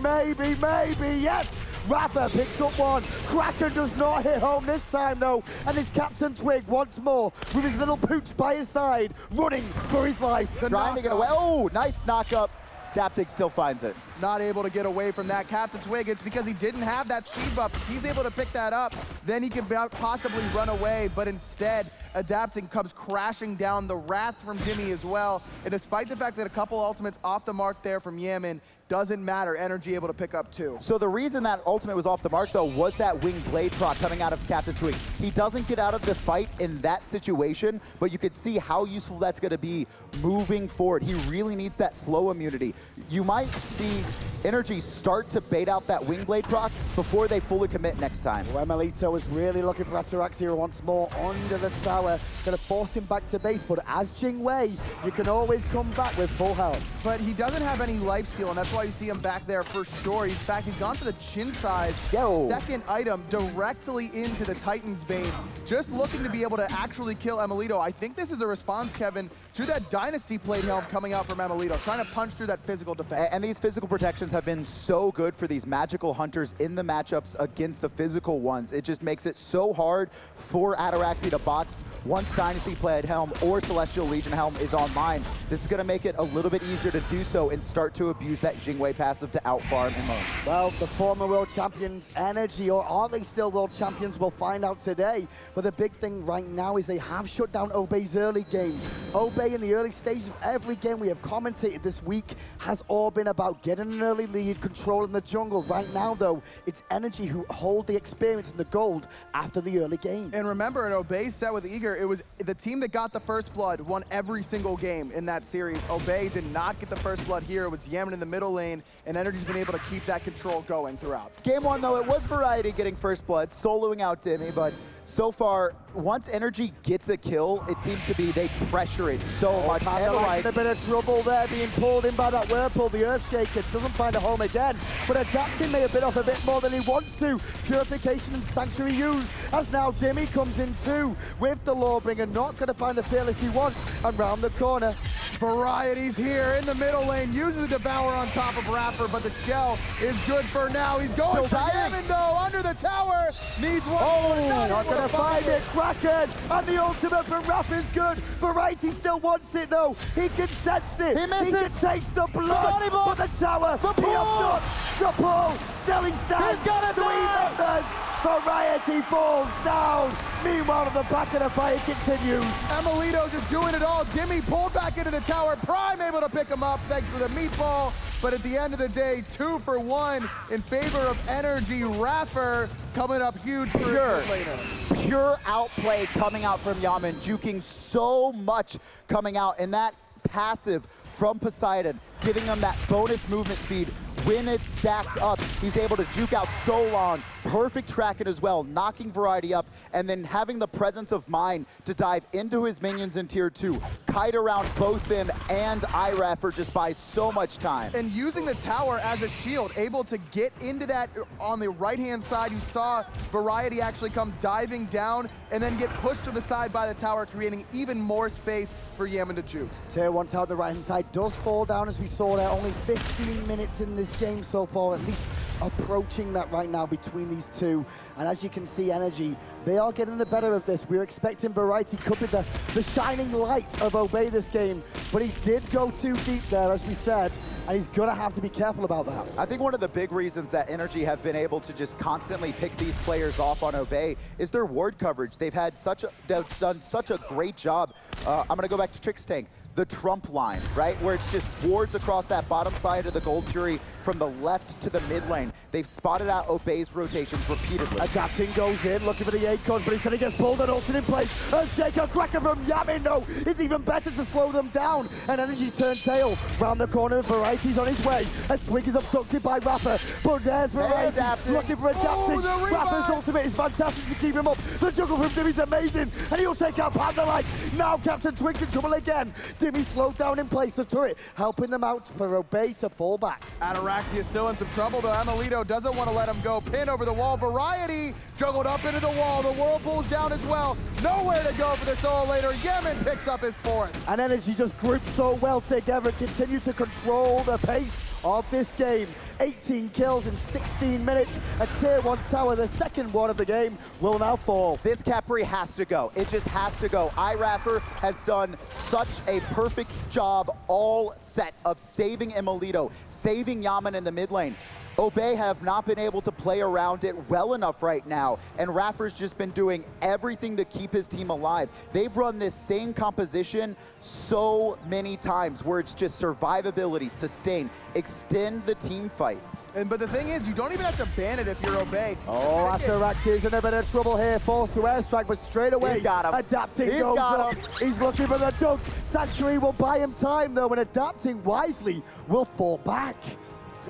yes! Rafa picks up one. Kraken does not hit home this time, though. And it's Captain Twig once more with his little pooch by his side, running for his life. Trying to get away. Oh, nice knock up. Daptic still finds it. Not able to get away from that. Captain Twig, it's because he didn't have that speed buff. If he's able to pick that up, then he can possibly run away, but instead, Adapting comes crashing down. The Wrath from Jimmy as well. And despite the fact that a couple ultimates off the mark there from Yaman, doesn't matter. Energy able to pick up two. So the reason that ultimate was off the mark, though, was that wing blade proc coming out of Captain Twig. He doesn't get out of the fight in that situation, but you could see how useful that's going to be moving forward. He really needs that slow immunity. You might see Energy start to bait out that wing blade proc before they fully commit next time. Well, Emelito is really looking for Ataraxia once more under the tower. Going to force him back to base, but as Jingwei, you can always come back with full health. But he doesn't have any life steal, and that's why you see him back there for sure. In fact, he's gone for the chin size. Second item directly into the Titan's Bane. Just looking to be able to actually kill Emelito. I think this is a response, Kevin, to that Dynasty Plate Helm coming out from Emelito, trying to punch through that physical defense. And these physical protections have been so good for these magical hunters in the matchups against the physical ones. It just makes it so hard for Ataraxia to box once Dynasty Plate Helm or Celestial Legion Helm is online. This is going to make it a little bit easier to do so and start to abuse that Jingwei passive to outfarm and loan. Well, the former world champions, Energy, or are they still world champions? We'll find out today. But the big thing right now is they have shut down Obey's early game. Obey in the early stages of every game we have commentated this week has all been about getting an early lead, controlling the jungle. Right now, though, it's Energy who hold the experience and the gold after the early game. And remember, in Obey's set with Eager, it was the team that got the first blood won every single game in that series. Obey did not get the first blood here. It was Yaman in the middle lane, and Energy's been able to keep that control going throughout. Game one, though, it was Variety getting first blood, soloing out Dimmy, but so far, once Energy gets a kill, it seems to be they pressure it so much. In a bit of trouble there, being pulled in by that whirlpool. The Earthshaker doesn't find a home again, but Adapting may have bit off a bit more than he wants to. Purification and Sanctuary used, as now Dimmy comes in too, with the Lawbringer, not going to find the Fearless he wants, and round the corner. Variety's here in the middle lane, uses the Devour on top of Rapper, but the shell is good for now. He's going for Yaman, though, under the tower. Needs one. Oh, not going to find it. Kraken, and the ultimate from Rapper is good. Variety still wants it, though. He can sense it. He can taste the blood. But the tower, the pull, still he stands. He's got it. 3 members. Variety falls down. Meanwhile, the back of the fight continues. Emelito just doing it all. Dimmy pulled back into the tower. Prime able to pick him up thanks for the meatball. But at the end of the day, 2 for 1 in favor of Energy. Rapper coming up huge for later. Pure outplay coming out from Yaman, juking so much coming out. And that passive from Poseidon, giving him that bonus movement speed. When it's stacked up, he's able to juke out so long. Perfect tracking as well, knocking Variety up, and then having the presence of mind to dive into his minions in tier 2. Kite around both him and Iraffer just buys so much time. And using the tower as a shield, able to get into that on the right-hand side. You saw Variety actually come diving down and then get pushed to the side by the tower, creating even more space for Yaman to juke. Tier 1 tower on the right-hand side does fall down, as we saw there. Only 15 minutes in this game so far, at least approaching that right now between these two. And as you can see, Energy, they are getting the better of this. We're expecting Variety could be the shining light of Obey this game, but he did go too deep there, as we said, and he's gonna have to be careful about that. I think one of the big reasons that Energy have been able to just constantly pick these players off on Obey is their ward coverage. They've done such a great job. I'm gonna go back to Trix Tank. The Trump line, right? Where it's just wards across that bottom side of the Gold Fury from the left to the mid lane. They've spotted out Obey's rotations repeatedly. Adapting goes in, looking for the Acorns, but instead he gets pulled and ulted in place. And Shaker Cracker from Yaman, no, it's even better to slow them down. And Energy turn tail round the corner. Variety's on his way as Twig is abducted by Rapper. But there's Variety looking for Adapting. Rapper's ultimate is fantastic to keep him up. The juggle from Dimmy's amazing, and he'll take out Panda Light. Now Captain Twig's in trouble again. Dimmy slowed down in place, the turret helping them out for Obey to fall back. Ataraxia still in some trouble, though. Emelito doesn't want to let him go. Pin over the wall. Variety juggled up into the wall. The Whirlpool's down as well. Nowhere to go for the solo later. Yaman picks up his 4th. And Energy just grouped so well together, continue to control the pace of this game. 18 kills in 16 minutes. A tier 1 tower, the second one of the game, will now fall. This Capri has to go. It just has to go. iRapper has done such a perfect job all set of saving Emilito, saving Yaman in the mid lane. Obey have not been able to play around it well enough right now, and Raffer's just been doing everything to keep his team alive. They've run this same composition so many times where it's just survivability, sustain, extend the team fights. But the thing is, you don't even have to ban it if you're Obey. Oh, Atarax is in a bit of trouble here, forced to airstrike, but straight away, He's got him. Adapting He's goes got up. him. He's looking for the dunk. Sanctuary will buy him time though, and adapting wisely will fall back.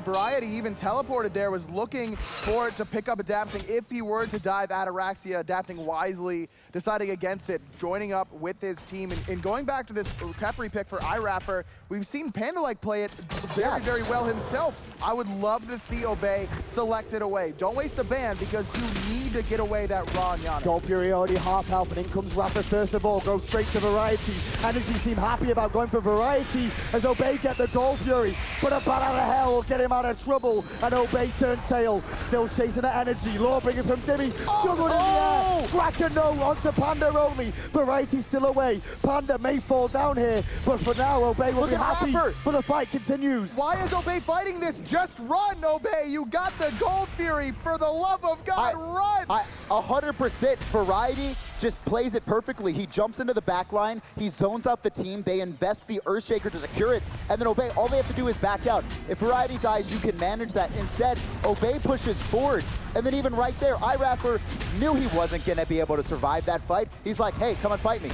Variety even teleported there, was looking for it to pick up adapting if he were to dive Ataraxia, adapting wisely, deciding against it, joining up with his team. And going back to this Capri pick for iRapper, we've seen Panda play it very well himself. I would love to see Obey select it away. Don't waste the ban because you need to get away that raw Yana. Gold Fury already half health, and in comes Rapper first of all, goes straight to Variety. Energy seem happy about going for Variety as Obey get the Gold Fury, but a bat out of hell will get him out of trouble, and Obey turn tail, still chasing the Energy. Lawbringer from Dimmy, juggled in the air. Cracker no, onto Panda only. Variety still away. Panda may fall down here, but for now, Obey will be happy, but the fight continues. Why is Obey fighting this? Just run, Obey. You got the Gold Fury. For the love of God, run. 100% Variety just plays it perfectly. He jumps into the back line, he zones out the team, they invest the Earthshaker to secure it, and then Obey, all they have to do is back out. If Variety dies, you can manage that. Instead, Obey pushes forward, and then even right there, iRapper knew he wasn't gonna be able to survive that fight. He's like, hey, come and fight me,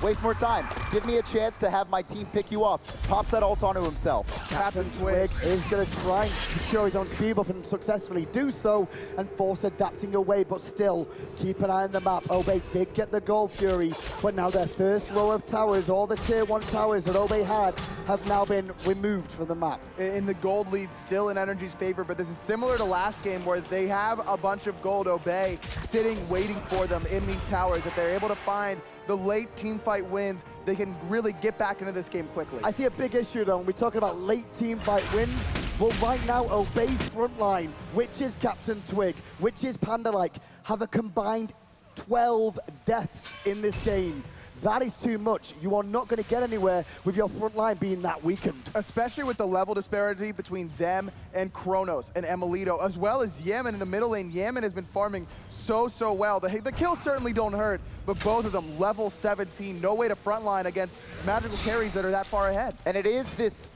waste more time, give me a chance to have my team pick you off. Pops that ult onto himself. Captain Twig is going to try and secure his own speed buff and successfully do so, and force adapting away, but still keep an eye on the map. Obey did get the Gold Fury, but now their first row of towers, all the tier 1 towers that Obey had, have now been removed from the map. In the gold lead, still in Energy's favor, but this is similar to last game where they have a bunch of gold Obey sitting, waiting for them in these towers. If they're able to find the late team fight wins, they can really get back into this game quickly. I see a big issue though when we're talking about late team fight wins. Well, right now, Obey's front line, which is Captain Twig, which is Panda-like, have a combined 12 deaths in this game. That is too much. You are not going to get anywhere with your front line being that weakened. Especially with the level disparity between them and Kronos and Emilito, as well as Yemen in the middle lane. Yemen has been farming so well. The kills certainly don't hurt, but both of them level 17. No way to frontline against magical carries that are that far ahead. And it is this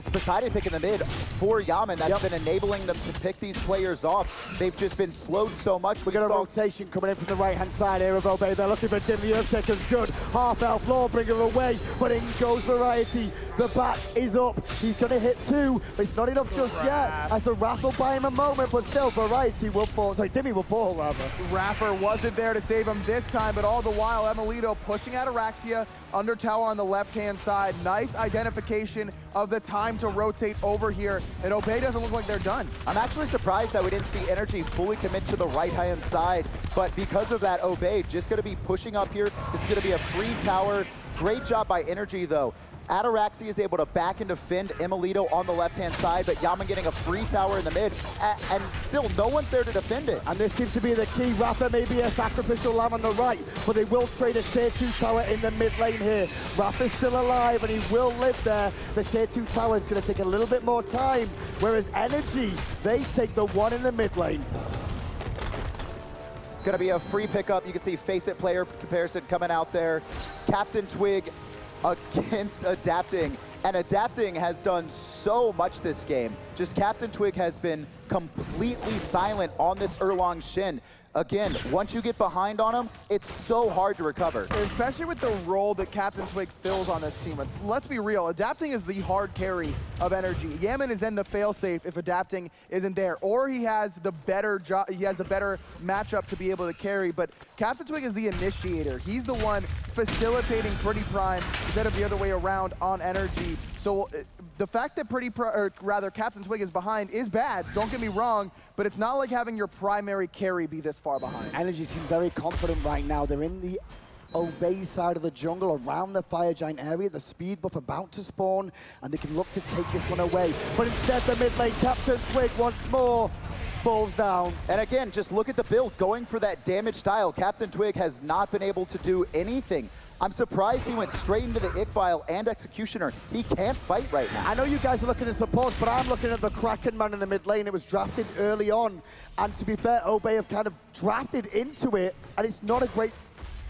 Poseidon pick in the mid for Yaman that's been enabling them to pick these players off. They've just been slowed so much. We got a rotation coming in from the right-hand side here of Obey. They're looking for Dim. The Earthshaker's good. Half-elf Lawbringer away, but in goes Variety. The bat is up. He's going to hit 2, but it's not enough just yet. As the Wrath will buy him a moment, but still Variety will fall. Sorry, Dimmy will fall, rather. Raffer wasn't there to save him this time, but all the while, Emilito pushing Ataraxia under tower on the left-hand side. Nice identification of the time to rotate over here, and Obey doesn't look like they're done. I'm actually surprised that we didn't see Energy fully commit to the right-hand side, but because of that, Obey just going to be pushing up here. This is going to be a free tower. Great job by Energy, though. Ataraxia is able to back and defend Emilito on the left-hand side, but Yaman getting a free tower in the mid, and still no one's there to defend it. And this seems to be the key. Rafa may be a sacrificial lamb on the right, but they will trade a tier 2 tower in the mid lane here. Rafa's still alive, and he will live there. The tier 2 tower is going to take a little bit more time, whereas Energy, they take the one in the mid lane. Gonna be a free pickup. You can see face-it player comparison coming out there. Captain Twig against Adapting, and Adapting has done so much this game. Just Captain Twig has been completely silent on this Erlong Shin. Again, once you get behind on him, it's so hard to recover. Especially with the role that Captain Twig fills on this team. Let's be real, Adapting is the hard carry of Energy. Yaman is then the failsafe if Adapting isn't there, or he has the better matchup to be able to carry, but Captain Twig is the initiator. He's the one facilitating Pretty Prime instead of the other way around on Energy. So the fact that Captain Twig is behind is bad, don't get me wrong, but it's not like having your primary carry be this far behind. Energy seem very confident right now. They're in the Obey's side of the jungle around the Fire Giant area. The speed buff about to spawn, and they can look to take this one away. But instead, the mid lane, Captain Twig once more falls down. And again, just look at the build, going for that damage style. Captain Twig has not been able to do anything. I'm surprised he went straight into the Iqbal and Executioner. He can't fight right now. I know you guys are looking at support, but I'm looking at the Kraken man in the mid lane. It was drafted early on, and to be fair, Obey have kind of drafted into it, and it's not a great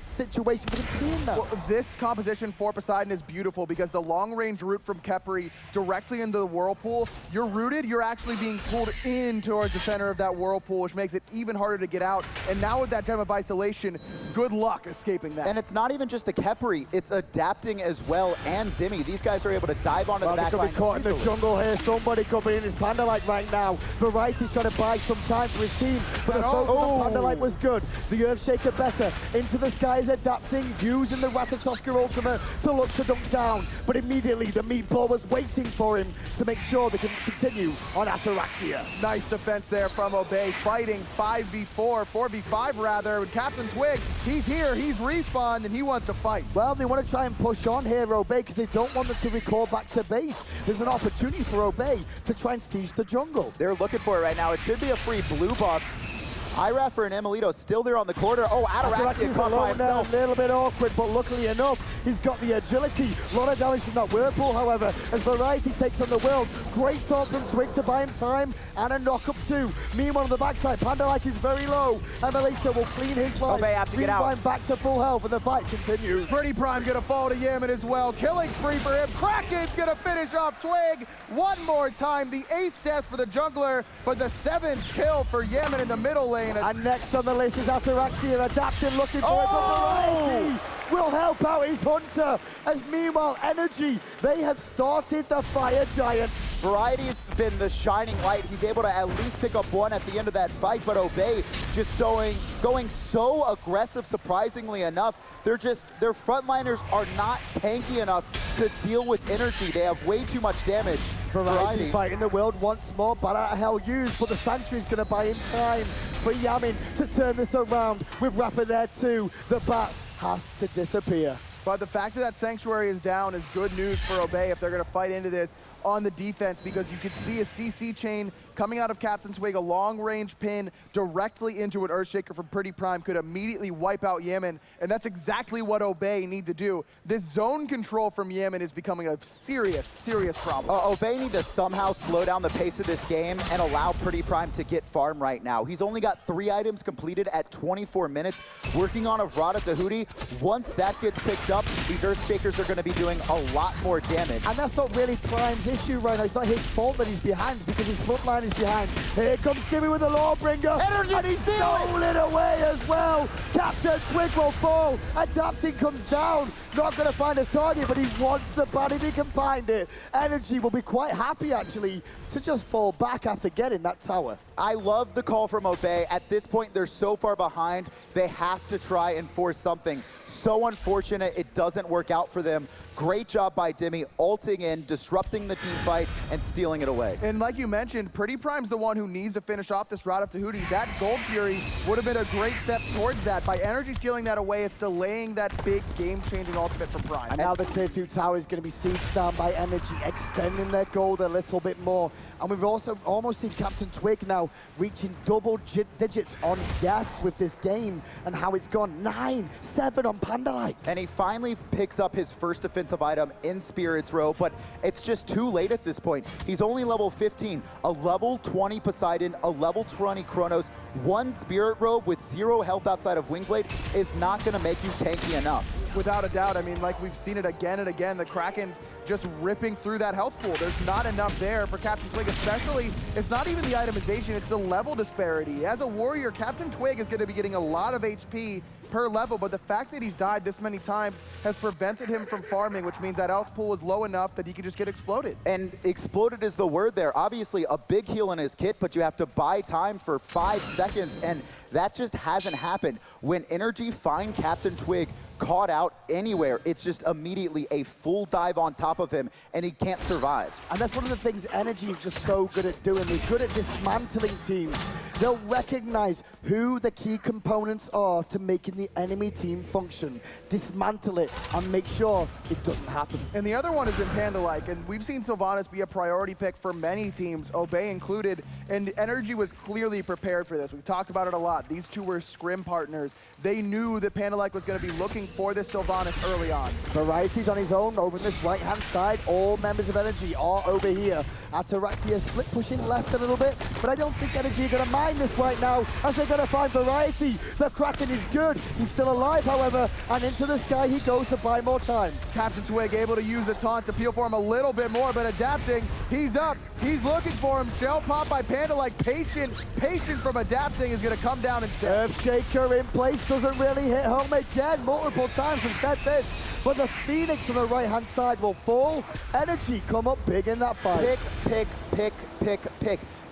situation for him to be in now. Well, this composition for Poseidon is beautiful because the long-range route from Khepri directly into the Whirlpool, you're rooted, you're actually being pulled in towards the center of that Whirlpool, which makes it even harder to get out. And now with that gem of isolation, good luck escaping that. And it's not even just the Khepri, it's adapting as well, and Dimmy. These guys are able to dive onto the back line. Be caught in the jungle here. Somebody coming in is Pandalite right now. Variety's trying to buy some time for his team, but the focus on Pandalite was good. The Earthshaker better. Into the skies adapting, using the Ratatoska ultimate to look to dunk down, but immediately the meatball was waiting for him to make sure they can continue on Ataraxia. Nice defense there from Obey, fighting 5v4, 4v5 rather, with Captain Twig. He's here, he's respawned, and he wants to fight. Well, they want to try and push on here, Obey, because they don't want them to recall back to base. There's an opportunity for Obey to try and siege the jungle. They're looking for it right now. It should be a free blue buff. Irafer and Emilito still there on the corner. Oh, Ataraxia caught by himself. A little bit awkward, but luckily enough, he's got the agility. A lot of damage from that Whirlpool, however, as Variety takes on the world. Great talk from Twig to buy him time, and a knock-up too. Meanwhile, on the backside, Pandalike is very low. Emilito will clean his life. Obey have to get out. Rewind back to full health, and the fight continues. Pretty Prime gonna fall to Yemen as well. Killing spree for him. Kraken's gonna finish off Twig one more time. The 8th death for the jungler, but the 7th kill for Yemen in the middle lane. And next on the list is Ataraxia, adapting, looking for it, but Variety will help out his Hunter, as meanwhile, Energy, they have started the Fire Giant. Variety's been the shining light. He's able to at least pick up one at the end of that fight, but Obey just going so aggressive, surprisingly enough. Their frontliners are not tanky enough to deal with Energy. They have way too much damage. Variety fighting the world once more, but out of hell used, but the Sanctuary's going to buy him time for Yamin to turn this around. With Rapper there too, the bat has to disappear. But the fact that Sanctuary is down is good news for Obey if they're going to fight into this on the defense, because you could see a CC chain coming out of Captain Twig, a long-range pin directly into an Earthshaker from Pretty Prime could immediately wipe out Yemen, and that's exactly what Obey need to do. This zone control from Yemen is becoming a serious, serious problem. Obey need to somehow slow down the pace of this game and allow Pretty Prime to get farm right now. He's only got 3 items completed at 24 minutes, working on a Vrada Tahuti. Once that gets picked up, these Earthshakers are going to be doing a lot more damage. And that's not really Prime's issue right now. It's not his fault that he's behind, because his frontline is behind. Here comes Jimmy with the Lawbringer, and he's stolen away as well. Captain Twig will fall. Adapting comes down. Not going to find a target, but he wants the bat if he can find it. Energy will be quite happy, actually, to just fall back after getting that tower. I love the call from Obey. At this point, they're so far behind, they have to try and force something. So unfortunate it doesn't work out for them. Great job by Dimmy, ulting in, disrupting the team fight, and stealing it away. And like you mentioned, Pretty Prime's the one who needs to finish off this route of Tahuti. That Gold Fury would have been a great step towards that. By Energy stealing that away, it's delaying that big game-changing ultimate for Prime. And now the tier 2 tower is going to be sieged down by Energy, extending their gold a little bit more. And we've also almost seen Captain Twig now reaching double digits on deaths with this game, and how it's gone 9-7 on Pandalite. And he finally picks up his first defensive item in Spirit's Row, but it's just too late at this point. He's only level 15, a level 20 Poseidon, a level 20 Chronos, 1 Spirit Robe with 0 health outside of Wingblade is not going to make you tanky enough. Without a doubt, I mean, like we've seen it again and again, the Kraken's just ripping through that health pool. There's not enough there for Captain Twig, especially, it's not even the itemization, it's the level disparity. As a warrior, Captain Twig is going to be getting a lot of HP per level, but the fact that he's died this many times has prevented him from farming, which means that health pool is low enough that he can just get exploded. And exploded is the word there. Obviously, a big heal in his kit, but you have to buy time for 5 seconds, and That just hasn't happened. When Energy find Captain Twig caught out anywhere, it's just immediately a full dive on top of him, and he can't survive. And that's one of the things Energy is just so good at doing. They're good at dismantling teams. They'll recognize who the key components are to making the enemy team function, dismantle it, and make sure it doesn't happen. And the other one has been Panda-like, and we've seen Sylvanas be a priority pick for many teams, Obey included, and Energy was clearly prepared for this. We've talked about it a lot. These two were scrim partners. They knew that Panda-like was going to be looking for this Sylvanas early on. Variety's on his own over this right-hand side. All members of Energy are over here. Ataraxia split pushing left a little bit, but I don't think Energy are going to mind this right now as they're going to find Variety. The Kraken is good. He's still alive, however, and into the sky he goes to buy more time. Captain Twig able to use the taunt to peel for him a little bit more, but adapting. He's up. He's looking for him. Shell pop by Panda-like. Patient from adapting is going to come down instead. Earthshaker in place doesn't really hit home again multiple times instead this. But the Phoenix on the right-hand side will fall. Energy come up big in that fight. Pick.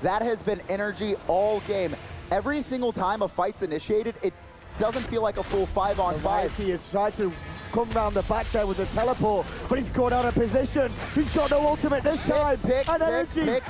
That has been Energy all game. Every single time a fight's initiated, it doesn't feel like a full 5-on-5. Variety has tried to come round the back there with the teleport, but he's caught out of position. He's got no ultimate this time. And Energy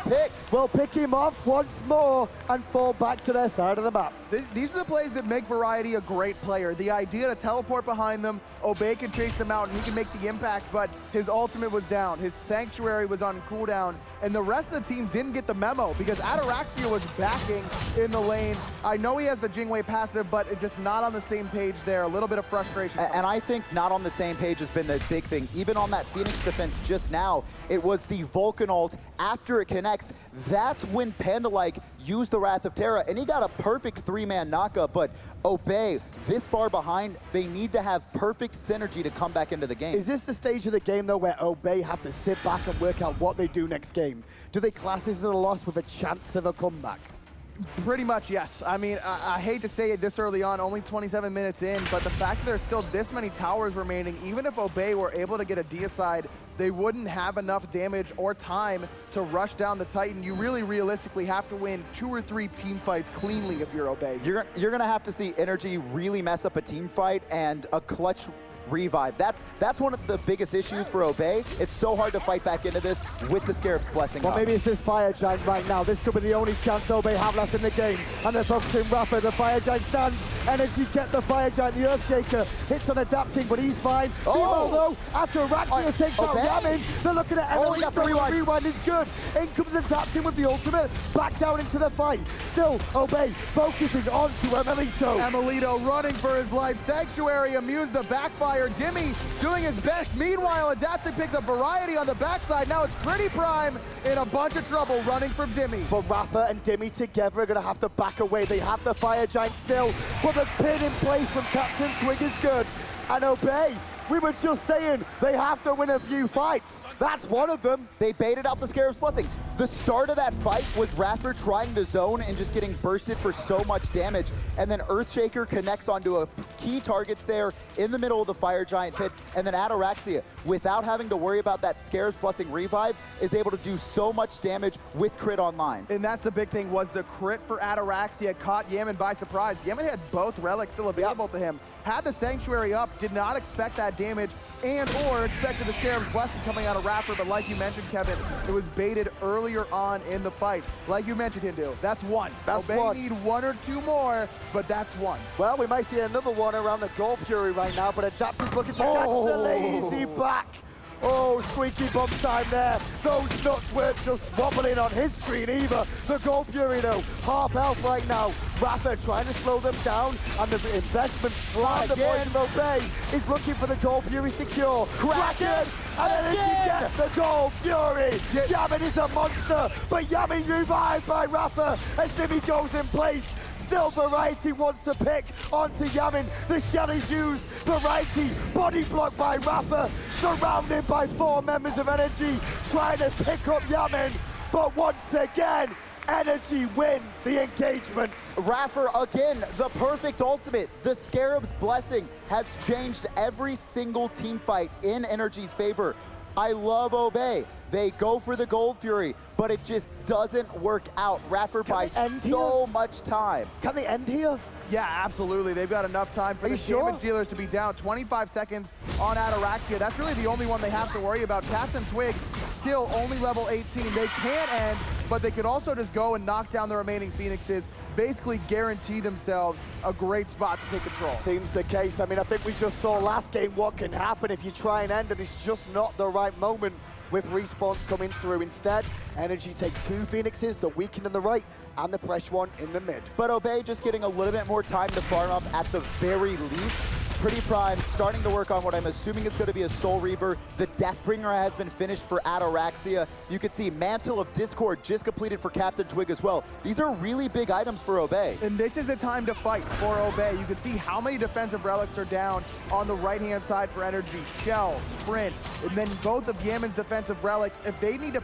will pick him up once more and fall back to their side of the map. These are the plays that make Variety a great player. The idea to teleport behind them, Obey can chase them out and he can make the impact, but his ultimate was down. His Sanctuary was on cooldown, and the rest of the team didn't get the memo because Ataraxia was backing in the lane. I know he has the Jingwei passive, but it's just not on the same page there. A little bit of frustration. And I think not on the same page has been the big thing. Even on that Phoenix defense just now, it was the Vulcan ult. After it connects, that's when Panda-like used the Wrath of Terra, and he got a perfect 3-man knockup, but Obey, this far behind, they need to have perfect synergy to come back into the game. Is this the stage of the game, though, where Obey have to sit back and work out what they do next game? Do they class this as a loss with a chance of a comeback? Pretty much, yes. I mean, I hate to say it this early on, only 27 minutes in, but the fact that there's still this many towers remaining, even if Obey were able to get a deicide, they wouldn't have enough damage or time to rush down the Titan. You really realistically have to win 2 or 3 team fights cleanly if you're Obey. You're gonna have to see Energy really mess up a team fight and a clutch revive. That's one of the biggest issues for Obey. It's so hard to fight back into this with the Scarab's Blessing Well, up. maybe it's this Fire Giant right now. This could be the only chance Obey have left in the game. And they're focusing Rafa. The Fire Giant stands. Energy get the Fire Giant. The Earthshaker hits on adapting, but he's fine. Meanwhile, though, after Raxia takes out Yamin, they're looking at Emelito. Rewind is good. In comes adapting with the ultimate. Back down into the fight. Still, Obey focusing on to Emelito. Emelito running for his life. Sanctuary immunes the backfire. Dimmy doing his best. Meanwhile, Adapting picks up Variety on the backside. Now it's Pretty Prime in a bunch of trouble running from Dimmy. But Rafa and Dimmy together are going to have to back away. They have the Fire Giant still, but the pin in place from Captain Twig is good. And Obey, we were just saying, they have to win a few fights. That's one of them. They baited out the Scarab's Blessing. The start of that fight was Raptor trying to zone and just getting bursted for so much damage. And then Earthshaker connects onto a key targets there in the middle of the Fire Giant pit. And then Ataraxia, without having to worry about that Scarab's Blessing revive, is able to do so much damage with crit online. And that's the big thing, was the crit for Ataraxia caught Yamin by surprise. Yamin had both relics still available to him. Had the Sanctuary up, did not expect that damage, and or expected the Scarab's Blessing coming out of Raptor, but like you mentioned, Kevin, it was baited earlier on in the fight. Like you mentioned, Hindu, that's one. That's Obey one. need 1 or 2 more, but that's one. Well, we might see another one around the Gold Fury right now, but Adaptive's looking to catch the lazy back. Oh, squeaky bum time there. Those nuts weren't just wobbling on his screen either. The Gold Fury, though, half health right now. Rafa trying to slow them down, and the investment from the point of Obey is looking for the Gold Fury secure. Kraken! And then he gets the Gold Fury! Yamin is a monster, but Yamin revived by Rafa as Dimmy goes in place. Still, Variety wants to pick onto Yamin. The shell is used. Variety body blocked by Rafa, surrounded by 4 members of Energy, trying to pick up Yamin. But once again, Energy win the engagement. Rafa, again, the perfect ultimate. The Scarab's Blessing has changed every single team fight in Energy's favor. I love Obey. They go for the Gold Fury, but it just doesn't work out. Radford buys so much time. Can they end here? Yeah, absolutely. They've got enough time for the damage dealers to be down. 25 seconds on Ataraxia. That's really the only one they have to worry about. Captain Twig still only level 18. They can end, but they could also just go and knock down the remaining Phoenixes, basically guarantee themselves a great spot to take control. Seems the case. I mean, I think we just saw last game what can happen if you try and end, and it's just not the right moment with respawns coming through. Instead, Energy take 2 Phoenixes, the weakened in the right and the fresh one in the mid. But Obey just getting a little bit more time to farm up at the very least. Pretty Prime starting to work on what I'm assuming is going to be a Soul Reaver. The Deathbringer has been finished for Ataraxia. You can see Mantle of Discord just completed for Captain Twig as well. These are really big items for Obey. And this is the time to fight for Obey. You can see how many defensive relics are down on the right-hand side for Energy. Shell, Sprint, and then both of Yaman's defensive relics. If they need to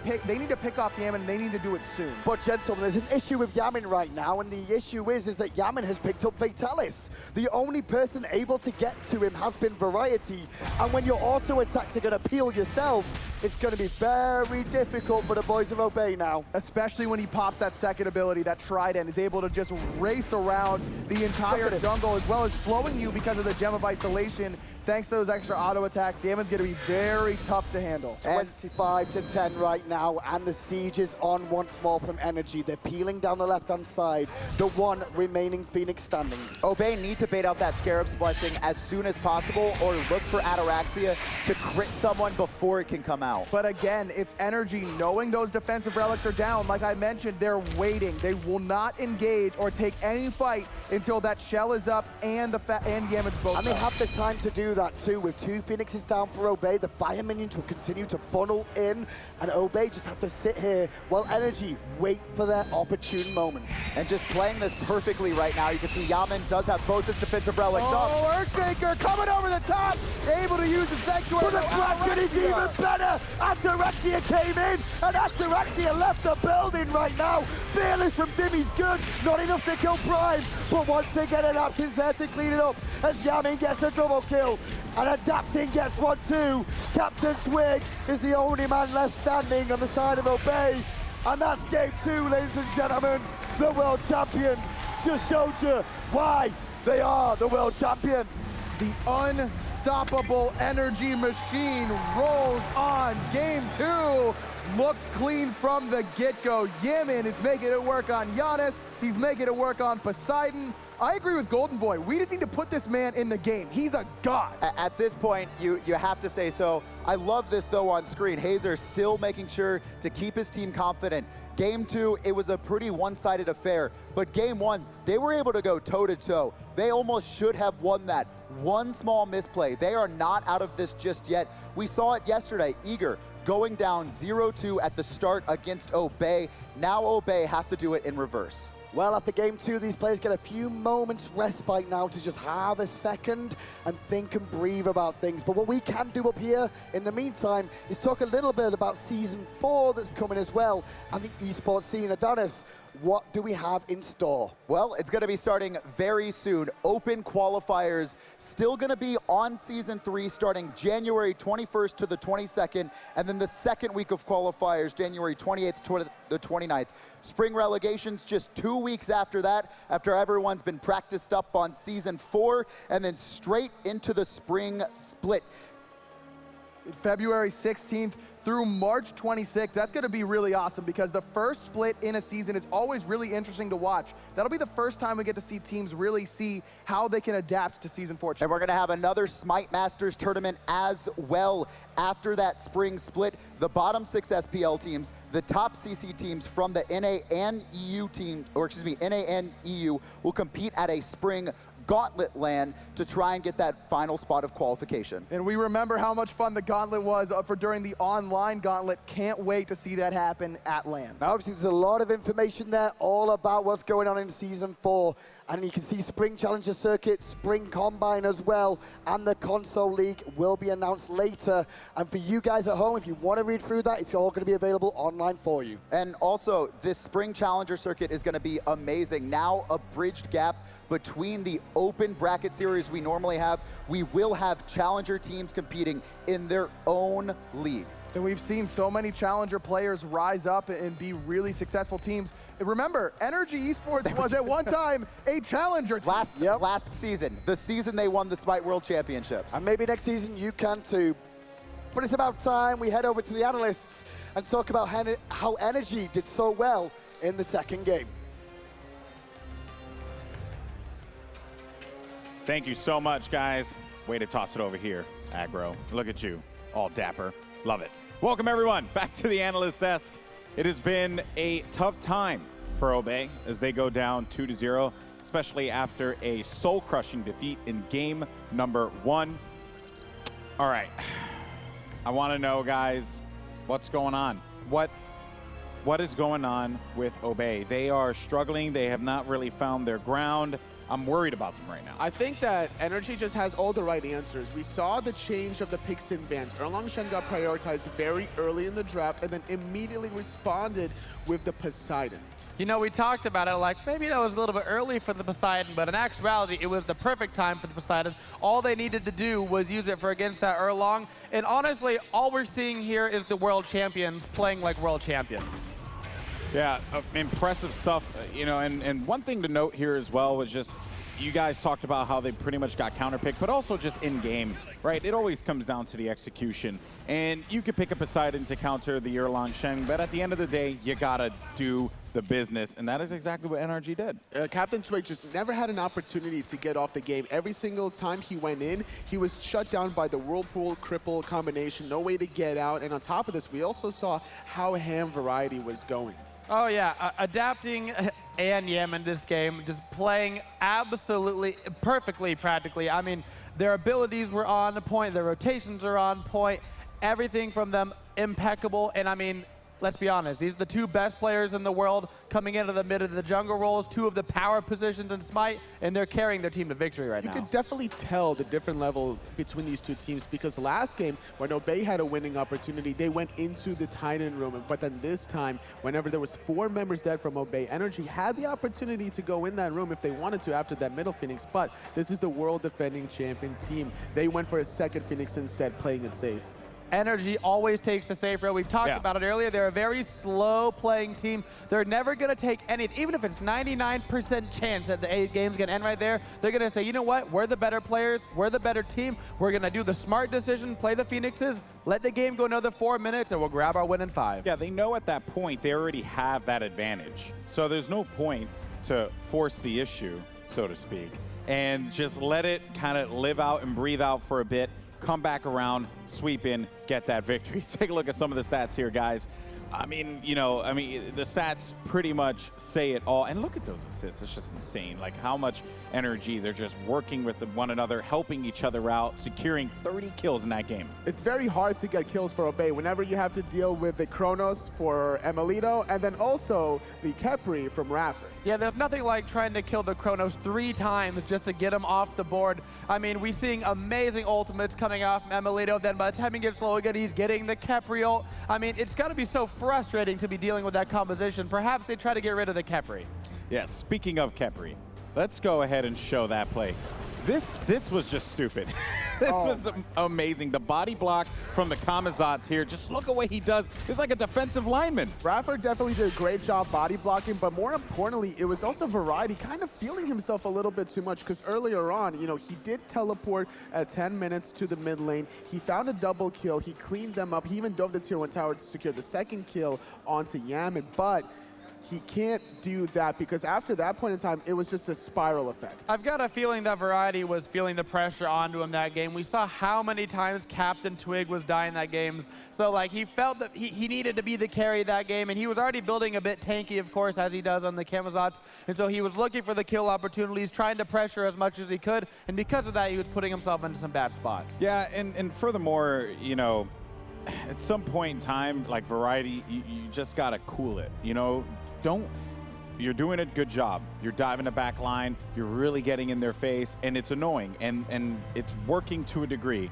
pick off Yaman, they need to do it soon. But gentlemen, there's an issue with Yaman right now, and the issue is that Yaman has picked up Fatalis. The only person able to get to him has been Variety, and when your auto attacks are going to peel yourself, it's going to be very difficult for the boys of Obey now. Especially when he pops that second ability, that Trident is able to just race around the entire jungle, as well as slowing you because of the Gem of Isolation. Thanks to those extra auto attacks, Yaman's going to be very tough to handle. 25-10 right now, and the siege is on once more from Energy. They're peeling down the left-hand side, the one remaining Phoenix standing. Obey need to bait out that Scarab's Blessing as soon as possible, or look for Ataraxia to crit someone before it can come out. But again, it's Energy knowing those defensive relics are down. Like I mentioned, they're waiting. They will not engage or take any fight until that Shell is up and Yaman's both And they up. have the time to do that too. With 2 Phoenixes down for Obey, the Fire Minions will continue to funnel in, and Obey just have to sit here while Energy wait for their opportune moment. And just playing this perfectly right now, you can see Yaman does have both his defensive relics up. Oh, Earthshaker coming over the top, able to use the Sanctuary. But the Kraken is even better! Ataraxia came in, and Ataraxia left the building right now. Fearless from Dimmy's good, not enough to kill Prime, but once again an absence there to clean it up as Yamin gets a double kill. And Adapting gets one too. Captain Twig is the only man left standing on the side of Obey. And that's game 2, ladies and gentlemen. The world champions just showed you why they are the world champions. The unstoppable Energy machine rolls on. Game 2 looked clean from the get-go. Yaman is making it work on Giannis. He's making it work on Poseidon. I agree with Golden Boy. We just need to put this man in the game. He's a god. At this point, you have to say so. I love this, though, on screen. Hazer still making sure to keep his team confident. Game 2, it was a pretty one-sided affair. But Game 1, they were able to go toe-to-toe. They almost should have won that. One small misplay. They are not out of this just yet. We saw it yesterday. Eager going down 0-2 at the start against Obey. Now Obey have to do it in reverse. Well, after game 2, these players get a few moments respite now to just have a second and think and breathe about things. But what we can do up here in the meantime is talk a little bit about Season 4 that's coming as well and the esports scene. Adonis, what do we have in store? Well, it's going to be starting very soon. Open qualifiers still going to be on Season 3 starting January 21st to the 22nd, and then the second week of qualifiers, January 28th to the 29th. Spring relegations just 2 weeks after that, after everyone's been practiced up on Season 4, and then straight into the spring split. February 16th through March 26th. That's going to be really awesome because the first split in a season is always really interesting to watch. That'll be the first time we get to see teams really see how they can adapt to Season 4. And we're going to have another Smite Masters tournament as well after that spring split. The bottom 6 SPL teams, the top CC teams from the NA and EU team, or excuse me, NA and EU will compete at a spring Gauntlet LAN to try and get that final spot of qualification. And we remember how much fun the Gauntlet was for during the online Gauntlet. Can't wait to see that happen at LAN. Now, obviously, there's a lot of information there all about what's going on in Season 4. And you can see Spring Challenger Circuit, Spring Combine as well, and the Console League will be announced later. And for you guys at home, if you want to read through that, it's all going to be available online for you. And also, this Spring Challenger Circuit is going to be amazing. Now a bridged gap between the open bracket series we normally have. We will have Challenger teams competing in their own league. And we've seen so many challenger players rise up and be really successful teams. And remember, Energy Esports was at one time a challenger team. Last season, the season they won the Smite World Championships. And maybe next season you can too. But it's about time we head over to the analysts and talk about how Energy did so well in the second game. Thank you so much, guys. Way to toss it over here, Aggro. Look at you, all dapper. Love it. Welcome, everyone, back to the analyst desk. It has been a tough time for Obey as they go down 2-0, especially after a soul-crushing defeat in game number 1. All right. I want to know, guys, what's going on? What is going on with Obey? They are struggling. They have not really found their ground. I'm worried about them right now. I think that Energy just has all the right answers. We saw the change of the picks and bans. Erlang Shen got prioritized very early in the draft and then immediately responded with the Poseidon. You know, we talked about it like maybe that was a little bit early for the Poseidon, but in actuality, it was the perfect time for the Poseidon. All they needed to do was use it for against that Erlang. And honestly, all we're seeing here is the world champions playing like world champions. Yeah, impressive stuff, you know, and one thing to note here as well was just, you guys talked about how they pretty much got counterpicked, but also just in-game, right? It always comes down to the execution. And you could pick a Poseidon to counter the Erlang Shen, but at the end of the day, you gotta do the business, and that is exactly what NRG did. Captain Twig just never had an opportunity to get off the game. Every single time he went in, he was shut down by the Whirlpool Cripple combination, no way to get out. And on top of this, we also saw how ham Variety was going. Oh yeah, adapting and Yam in this game, just playing absolutely perfectly practically. I mean, their abilities were on point, their rotations are on point, everything from them impeccable. And I mean, let's be honest, these are the two best players in the world coming into the mid of the jungle roles, two of the power positions in Smite, and they're carrying their team to victory right now. You could definitely tell the different level between these two teams because last game, when Obey had a winning opportunity, they went into the Titan room. But then this time, whenever there was 4 members dead from Obey, Energy had the opportunity to go in that room if they wanted to after that middle Phoenix. But this is the world defending champion team. They went for a second Phoenix instead, playing it safe. Energy always takes the safe road. We've talked about it earlier. They're a very slow playing team. They're never going to take any, even if it's 99% chance that the game's going to end right there, they're going to say, you know what, we're the better players, we're the better team, we're going to do the smart decision, play the Phoenixes, let the game go another 4 minutes, and we'll grab our win in 5. Yeah, they know at that point they already have that advantage. So there's no point to force the issue, so to speak, and just let it kind of live out and breathe out for a bit. Come back around, sweep in, get that victory. Take a look at some of the stats here, guys. I mean, you know, the stats pretty much say it all. And look at those assists. It's just insane. Like how much energy. They're just working with one another, helping each other out, securing 30 kills in that game. It's very hard to get kills for Obey whenever you have to deal with the Kronos for Emilito and then also the Kepri from Raffer. Yeah, there's nothing like trying to kill the Kronos 3 times just to get him off the board. I mean, we're seeing amazing ultimates coming off from Emilito. Then by the time he gets low again, he's getting the Kepri ult. I mean, it's got to be so frustrating to be dealing with that composition. Perhaps they try to get rid of the Kepri. Yeah, speaking of Kepri, let's go ahead and show that play. This was just stupid. This was amazing. The body block from the Kamazats here. Just look at what he does. It's like a defensive lineman. Raffer definitely did a great job body blocking, but more importantly, it was also Variety kind of feeling himself a little bit too much because earlier on, you know, he did teleport at 10 minutes to the mid lane. He found a double kill. He cleaned them up. He even dove the tier 1 tower to secure the second kill onto Yaman, but he can't do that because after that point in time, it was just a spiral effect. I've got a feeling that Variety was feeling the pressure onto him that game. We saw how many times Captain Twig was dying that game. So like he felt that he needed to be the carry that game, and he was already building a bit tanky, of course, as he does on the Kamazats. And so he was looking for the kill opportunities, trying to pressure as much as he could. And because of that, he was putting himself into some bad spots. Yeah, and furthermore, you know, at some point in time, like Variety, you just got to cool it, you know? You're doing a good job. You're diving the back line. You're really getting in their face, and it's annoying, and it's working to a degree.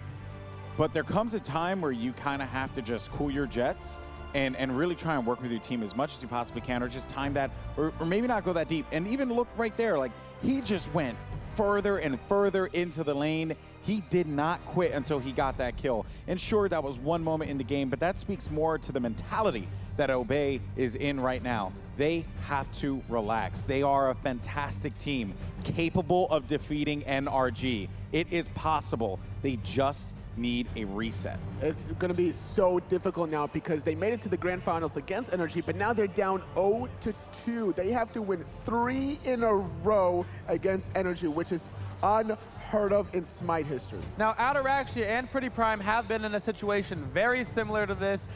But there comes a time where you kind of have to just cool your jets and really try and work with your team as much as you possibly can, or just time that, or maybe not go that deep. And even look right there, like he just went further and further into the lane. He did not quit until he got that kill. And sure, that was one moment in the game, but that speaks more to the mentality that Obey is in right now. They have to relax. They are a fantastic team, capable of defeating NRG. It is possible. They just need a reset. It's going to be so difficult now because they made it to the grand finals against NRG, but now they're down 0-2. They have to win 3 in a row against NRG, which is unheard of in Smite history. Now, Ataraxia and Pretty Prime have been in a situation very similar to this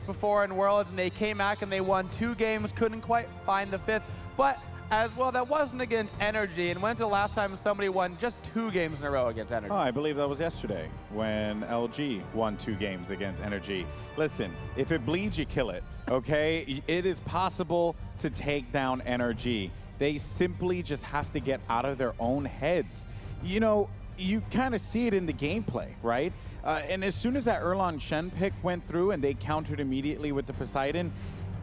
before in Worlds, and they came back and they won 2 games, couldn't quite find the 5th, but as well, that wasn't against Energy. And when's the last time somebody won just 2 games in a row against Energy? Oh, I believe that was yesterday when LG won 2 games against Energy. Listen, if it bleeds, you kill it, okay? It is possible to take down Energy. They simply just have to get out of their own heads. You know, you kind of see it in the gameplay, right? And as soon as that Erlang Shen pick went through and they countered immediately with the Poseidon,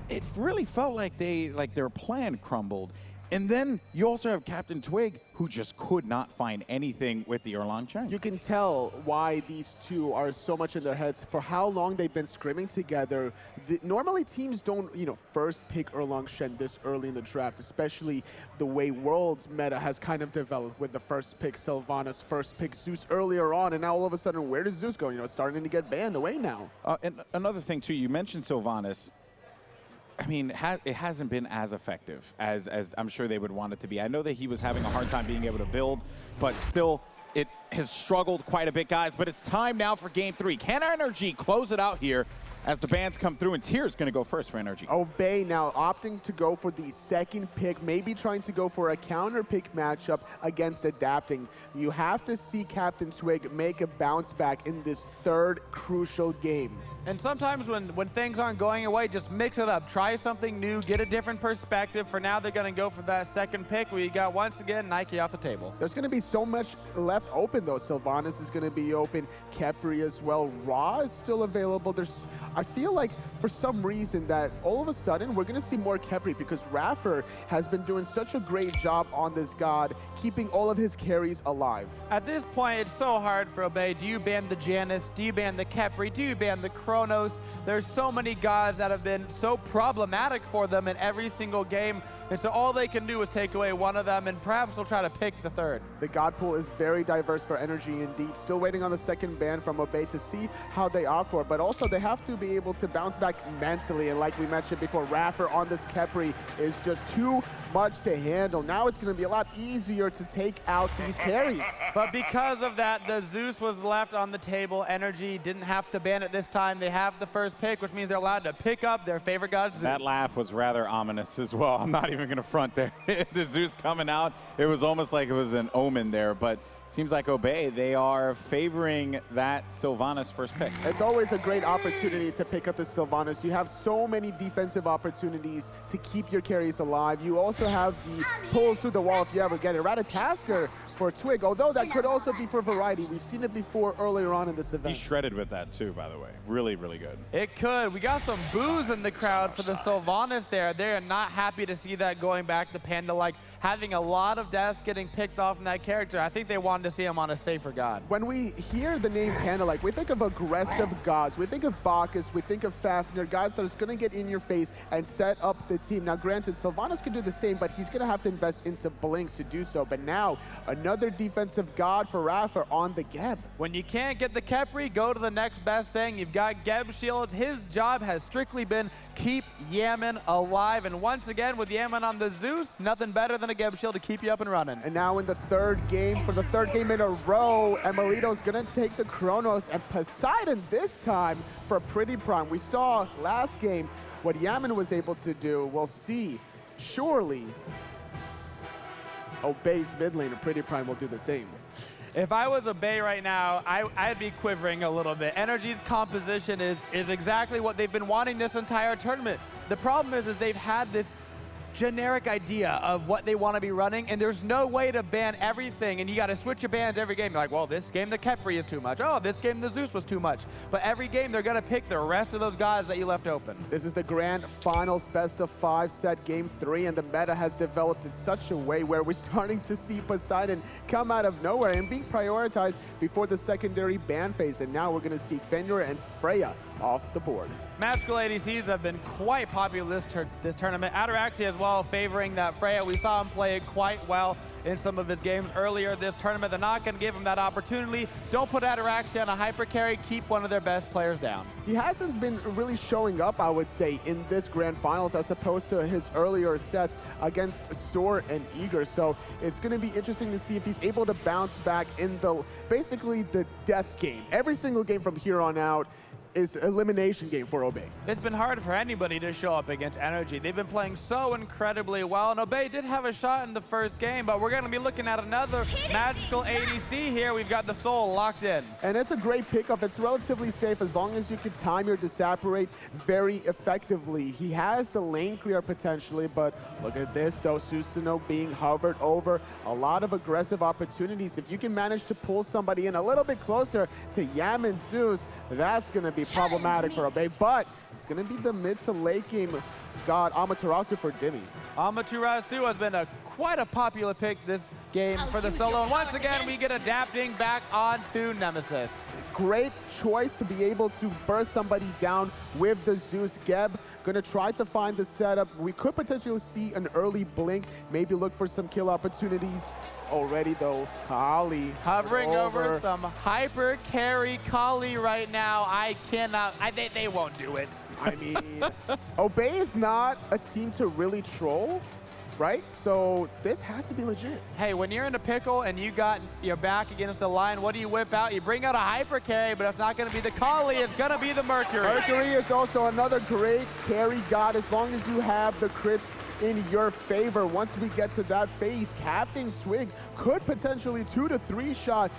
it really felt like their plan crumbled. And then you also have Captain Twig, who just could not find anything with the Erlang Shen. You can tell why these two are so much in their heads for how long they've been scrimming together. Normally teams don't, first pick Erlang Shen this early in the draft, especially the way Worlds meta has kind of developed with the first pick Sylvanas, first pick Zeus earlier on, and now all of a sudden, where does Zeus go? It's starting to get banned away now. And another thing too, you mentioned Sylvanas. I mean, it hasn't been as effective as I'm sure they would want it to be. I know that he was having a hard time being able to build, but still, it has struggled quite a bit, guys. But it's time now for Game 3. Can Energy close it out here as the bans come through? And Tier's going to go first for Energy. Obey now opting to go for the second pick, maybe trying to go for a counter pick matchup against Adapting. You have to see Captain Twig make a bounce back in this 3rd crucial game. And sometimes when things aren't going your way, just mix it up. Try something new, get a different perspective. For now, they're going to go for that second pick. We got, once again, Nike off the table. There's going to be so much left open, though. Sylvanas is going to be open. Khepri as well. Ra is still available. I feel like, for some reason, that all of a sudden, we're going to see more Khepri because Raffer has been doing such a great job on this god, keeping all of his carries alive. At this point, it's so hard for Obey. Do you ban the Janus? Do you ban the Khepri? Do you ban the Kronos? There's so many gods that have been so problematic for them in every single game, and so all they can do is take away one of them, and perhaps they'll try to pick the 3rd. The god pool is very diverse for Energy indeed. Still waiting on the second ban from Obey to see how they opt for it, but also they have to be able to bounce back mentally, and like we mentioned before, Raffer on this Khepri is just too much to handle. Now it's going to be a lot easier to take out these carries. But because of that, the Zeus was left on the table. Energy didn't have to ban it this time. They have the first pick, which means they're allowed to pick up their favorite god, Zeus. That laugh was rather ominous as well. I'm not even going to front there. The Zeus coming out, it was almost like it was an omen there, but seems like Obey, they are favoring that Sylvanas first pick. It's always a great opportunity to pick up the Sylvanas. You have so many defensive opportunities to keep your carries alive. You also have the pulls through the wall if you ever get it. Ratatasker for Twig, although that could also be for Variety. We've seen it before earlier on in this event. He shredded with that too, by the way. Really, really good. It could. We got some boos in the crowd for the Sylvanas there. They're not happy to see that going back to Panda, like having a lot of deaths getting picked off in that character. I think they wanted to see him on a safer god. When we hear the name Panda, like we think of aggressive gods. We think of Bacchus, we think of Fafnir, guys that are going to get in your face and set up the team. Now, granted, Sylvanas can do the same, but he's going to have to invest into Blink to do so. But now, another defensive god for Raffer on the Geb. When you can't get the Khepri, go to the next best thing. You've got Geb shields. His job has strictly been keep Yaman alive. And once again, with Yaman on the Zeus, nothing better than a Geb shield to keep you up and running. And now in the 3rd game, for the 3rd game in a row, Emelito's going to take the Kronos, and Poseidon this time for Pretty Prime. We saw last game what Yaman was able to do. We'll see. Surely, Obey's mid laner, Pretty Prime, will do the same. If I was Obey right now, I'd be quivering a little bit. Energy's composition is exactly what they've been wanting this entire tournament. The problem is they've had this generic idea of what they want to be running, and there's no way to ban everything, and you got to switch your bans every game. You're like, well, this game the Khepri is too much. Oh, this game the Zeus was too much. But every game they're going to pick the rest of those gods that you left open. This is the grand finals best of 5 set game 3, and the meta has developed in such a way where we're starting to see Poseidon come out of nowhere and being prioritized before the secondary ban phase. And now we're going to see Fenrir and Freya off the board. Magical ADCs have been quite popular this tournament. Ataraxia as well, favoring that Freya. We saw him play it quite well in some of his games earlier this tournament. They're not going to give him that opportunity. Don't put Ataraxia on a hyper carry. Keep one of their best players down. He hasn't been really showing up, I would say, in this grand finals as opposed to his earlier sets against Soar and Eager. So it's going to be interesting to see if he's able to bounce back in basically the death game. Every single game from here on out is elimination game for Obey. It's been hard for anybody to show up against Energy. They've been playing so incredibly well, and Obey did have a shot in the first game, but we're going to be looking at another magical ADC here. We've got the Soul locked in. And it's a great pickup. It's relatively safe as long as you can time your Disapparate very effectively. He has the lane clear potentially, but look at this though, Susanoo being hovered over. A lot of aggressive opportunities. If you can manage to pull somebody in a little bit closer to Yam and Zeus, that's going to be problematic for Obey, but it's going to be the mid to late game god Amaterasu for Dimi. Amaterasu has been quite a popular pick this game for the solo, and once again we get adapting back onto Nemesis. Great choice to be able to burst somebody down with the Zeus Geb. Gonna try to find the setup. We could potentially see an early blink, maybe look for some kill opportunities. Already though, Kali hovering over some hyper carry Kali right now. I cannot, they won't do it. I mean, Obey is not a team to really troll, right? So this has to be legit. Hey, when you're in a pickle and you got your back against the line, what do you whip out? You bring out a hyper carry, but it's not going to be the Kali, it's going to be the Mercury. Mercury is also another great carry god as long as you have the crits in your favor. Once we get to that phase, Captain Twig could potentially 2 to 3 shot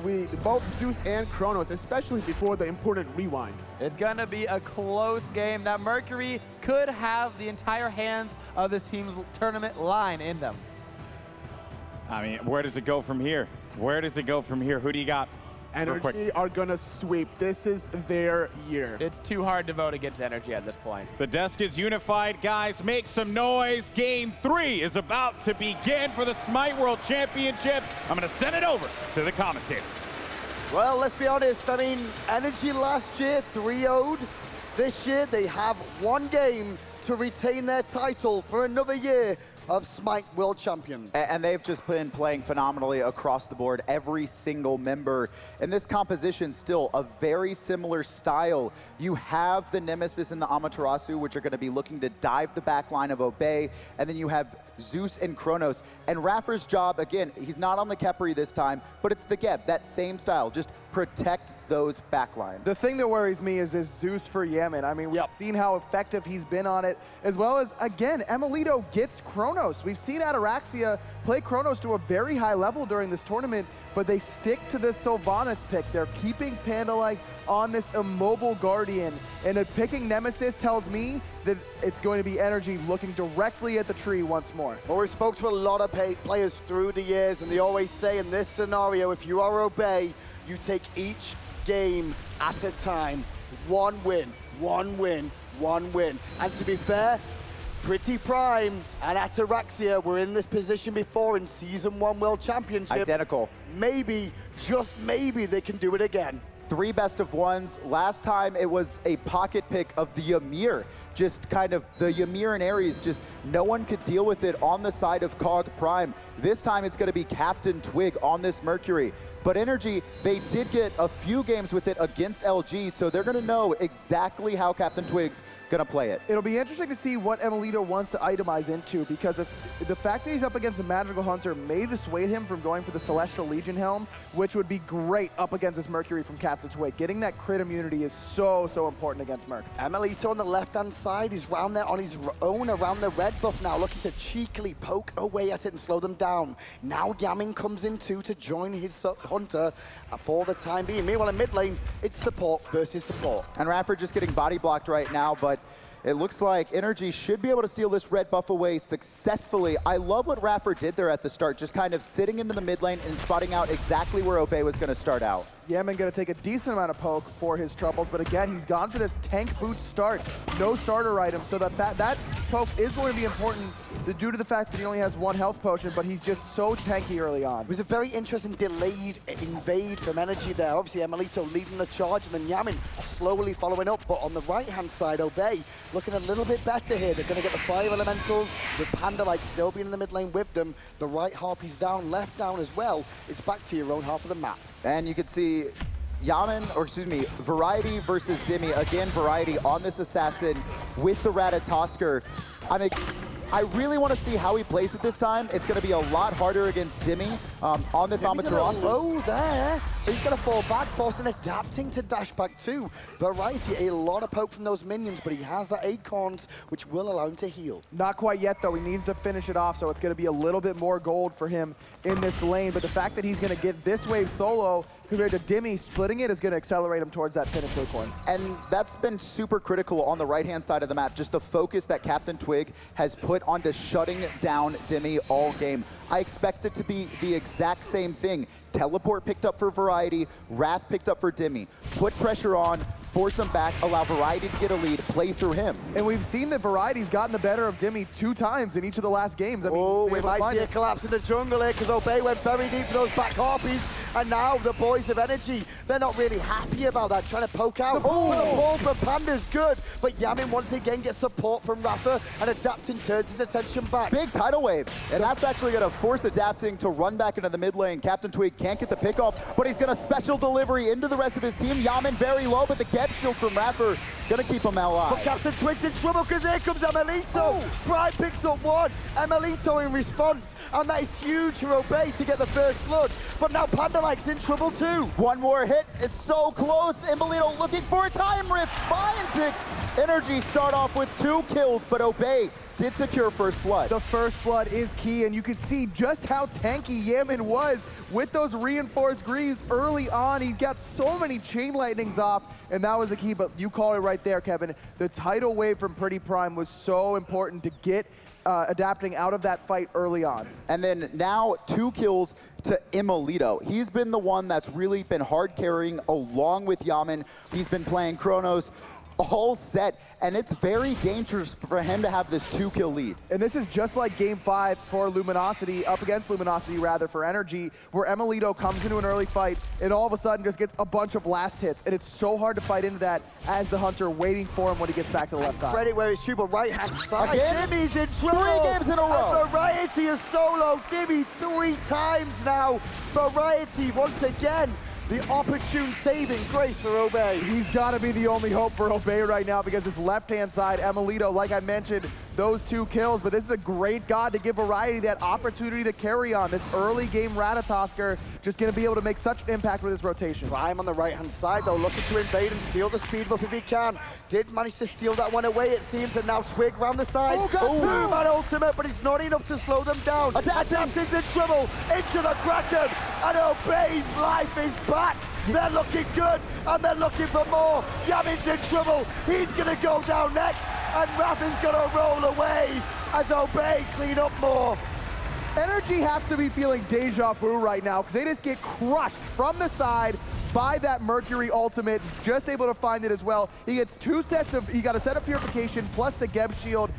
with both Zeus and Kronos, especially before the important rewind. It's gonna be a close game. That Mercury could have the entire hands of this team's tournament line in them. I mean, where does it go from here? Where does it go from here? Who do you got? Energy are gonna sweep. This is their year. It's too hard to vote against Energy at this point. The desk is unified, guys. Make some noise. Game 3 is about to begin for the Smite World Championship. I'm gonna send it over to the commentators. Well, let's be honest. I mean, Energy last year 3-0'd. This year they have one game to retain their title for another year of Smite World Champion. And they've just been playing phenomenally across the board, every single member. And this composition still a very similar style. You have the Nemesis and the Amaterasu, which are going to be looking to dive the back line of Obey, and then you have Zeus and Kronos. And Raffer's job, again, he's not on the Khepri this time, but it's the Geb, that same style. Just protect those backlines. The thing that worries me is this Zeus for Yemen. I mean, we've seen how effective he's been on it, as well as, again, Emilito gets Kronos. We've seen Ataraxia play Kronos to a very high level during this tournament, but they stick to the Sylvanas pick. They're keeping Panda-like on this immobile Guardian, and picking Nemesis tells me that it's going to be Energy looking directly at the tree once more. Well, we've spoke to a lot of players through the years, and they always say in this scenario, if you are Obey, you take each game at a time. One win, one win, one win. And to be fair, Pretty Prime and Ataraxia were in this position before in Season 1 World Championship. Identical. Maybe, just maybe, they can do it again. 3 best of ones. Last time it was a pocket pick of the Ymir. Just kind of the Ymir and Ares, just no one could deal with it on the side of Cog Prime. This time it's going to be Captain Twig on this Mercury. But Energy, they did get a few games with it against LG, so they're going to know exactly how Captain Twig's going to play it. It'll be interesting to see what Emilito wants to itemize into, because if the fact that he's up against a Magical Hunter may dissuade him from going for the Celestial Legion helm, which would be great up against this Mercury from Captain Twig. Getting that crit immunity is so important against Merc. Emilito on the left-hand side is round there on his own around the red buff now, looking to cheekily poke away at it and slow them down. Now Yamin comes in too to join his Hunter for the time being. Meanwhile, in mid lane, it's support versus support. And Raffer just getting body blocked right now, but It looks like Energy should be able to steal this red buff away successfully. I love what Raffer did there at the start, just kind of sitting into the mid lane and spotting out exactly where Obey was going to start out. Yemen going to take a decent amount of poke for his troubles, but again, he's gone for this tank boot start. No starter item, so that poke is going to be important due to the fact that he only has 1 health potion, but he's just so tanky early on. It was a very interesting delayed invade from Energy there. Obviously, Emelito leading the charge, and then Yamin slowly following up. But on the right-hand side, Obey looking a little bit better here. They're going to get the fire elementals, with Panda Light still being in the mid lane with them. The right Harpy's down, left down as well. It's back to your own half of the map. And you can see Variety versus Dimmy. Again, Variety on this assassin with the Ratatosker. I mean, I really want to see how he plays it this time. It's going to be a lot harder against Dimmy on this Amaterasu. Low there. He's going to fall back. Boston adapting to dash back too. Variety, a lot of poke from those minions, but he has the acorns, which will allow him to heal. Not quite yet, though. He needs to finish it off, so it's going to be a little bit more gold for him in this lane. But the fact that he's going to get this wave solo compared to Dimmy splitting it is going to accelerate him towards that finish acorn. And that's been super critical on the right-hand side of the map, just the focus that Captain Twig has put onto shutting down Dimmy all game. I expect it to be the exact same thing. Teleport picked up for Variety, Wrath picked up for Dimmy. Put pressure on, force him back, allow Variety to get a lead, play through him. And we've seen that Variety's gotten the better of Dimmy 2 times in each of the last games. I mean, we might see a collapse in the jungle here because Obey went very deep for those back Harpies. And now the boys of Energy, they're not really happy about that, trying to poke out. The ball from Panda's good, but Yamin once again gets support from Rafa, and Adapting turns his attention back. Big tidal wave, and that's actually going to force Adapting to run back into the mid lane. Captain Twig can't get the pick off, but he's going to special delivery into the rest of his team. Yamin very low, but the get shield from Rafa going to keep him alive. But Captain Twig's in trouble because here comes Emelito. Pride picks up 1, Emelito in response, and that is huge for Obey to get the first blood. But now Panda Light's in trouble too. One more hit, it's so close. Emelito looking for a time rift, finds it. Energy start off with 2 kills, but Obey did secure first blood. The first blood is key, and you could see just how tanky Yamin was with those reinforced greaves early on. He got so many chain lightnings off, and that was the key, but you called it right there, Kevin. The tidal wave from Pretty Prime was so important to get Adapting out of that fight early on. And then now 2 kills to Emelito. He's been the one that's really been hard carrying along with Yamin. He's been playing Chronos all set, and it's very dangerous for him to have this 2-kill lead. And this is just like Game 5 for Luminosity, up against Luminosity rather, for Energy, where Emelito comes into an early fight and all of a sudden just gets a bunch of last hits, and it's so hard to fight into that as the Hunter waiting for him when he gets back to the left side. Credit where it's true, but right-hand side, again, Dimmy's in trouble. 3 games in a row. And Variety is solo. Dimmy 3 times now. Variety once again. The opportune saving grace for Obey. He's got to be the only hope for Obey right now because this left-hand side, Emelito, like I mentioned, those 2 kills, but this is a great god to give Variety that opportunity to carry on. This early game Ratatosker just going to be able to make such an impact with his rotation. Prime on the right-hand side, though, looking to invade and steal the speed buff if he can. Did manage to steal that one away, it seems, and now Twig round the side. Boom on ultimate, but it's not enough to slow them down. Adapting's in trouble, into the Kraken, and Obey's life is back. They're looking good, and they're looking for more. Yamin's in trouble, he's gonna go down next, and Rafa's gonna roll away as Obey clean up more. Energy have to be feeling deja vu right now because they just get crushed from the side by that Mercury ultimate, just able to find it as well. He gets 2 sets of, he got a set of purification plus the Geb shield.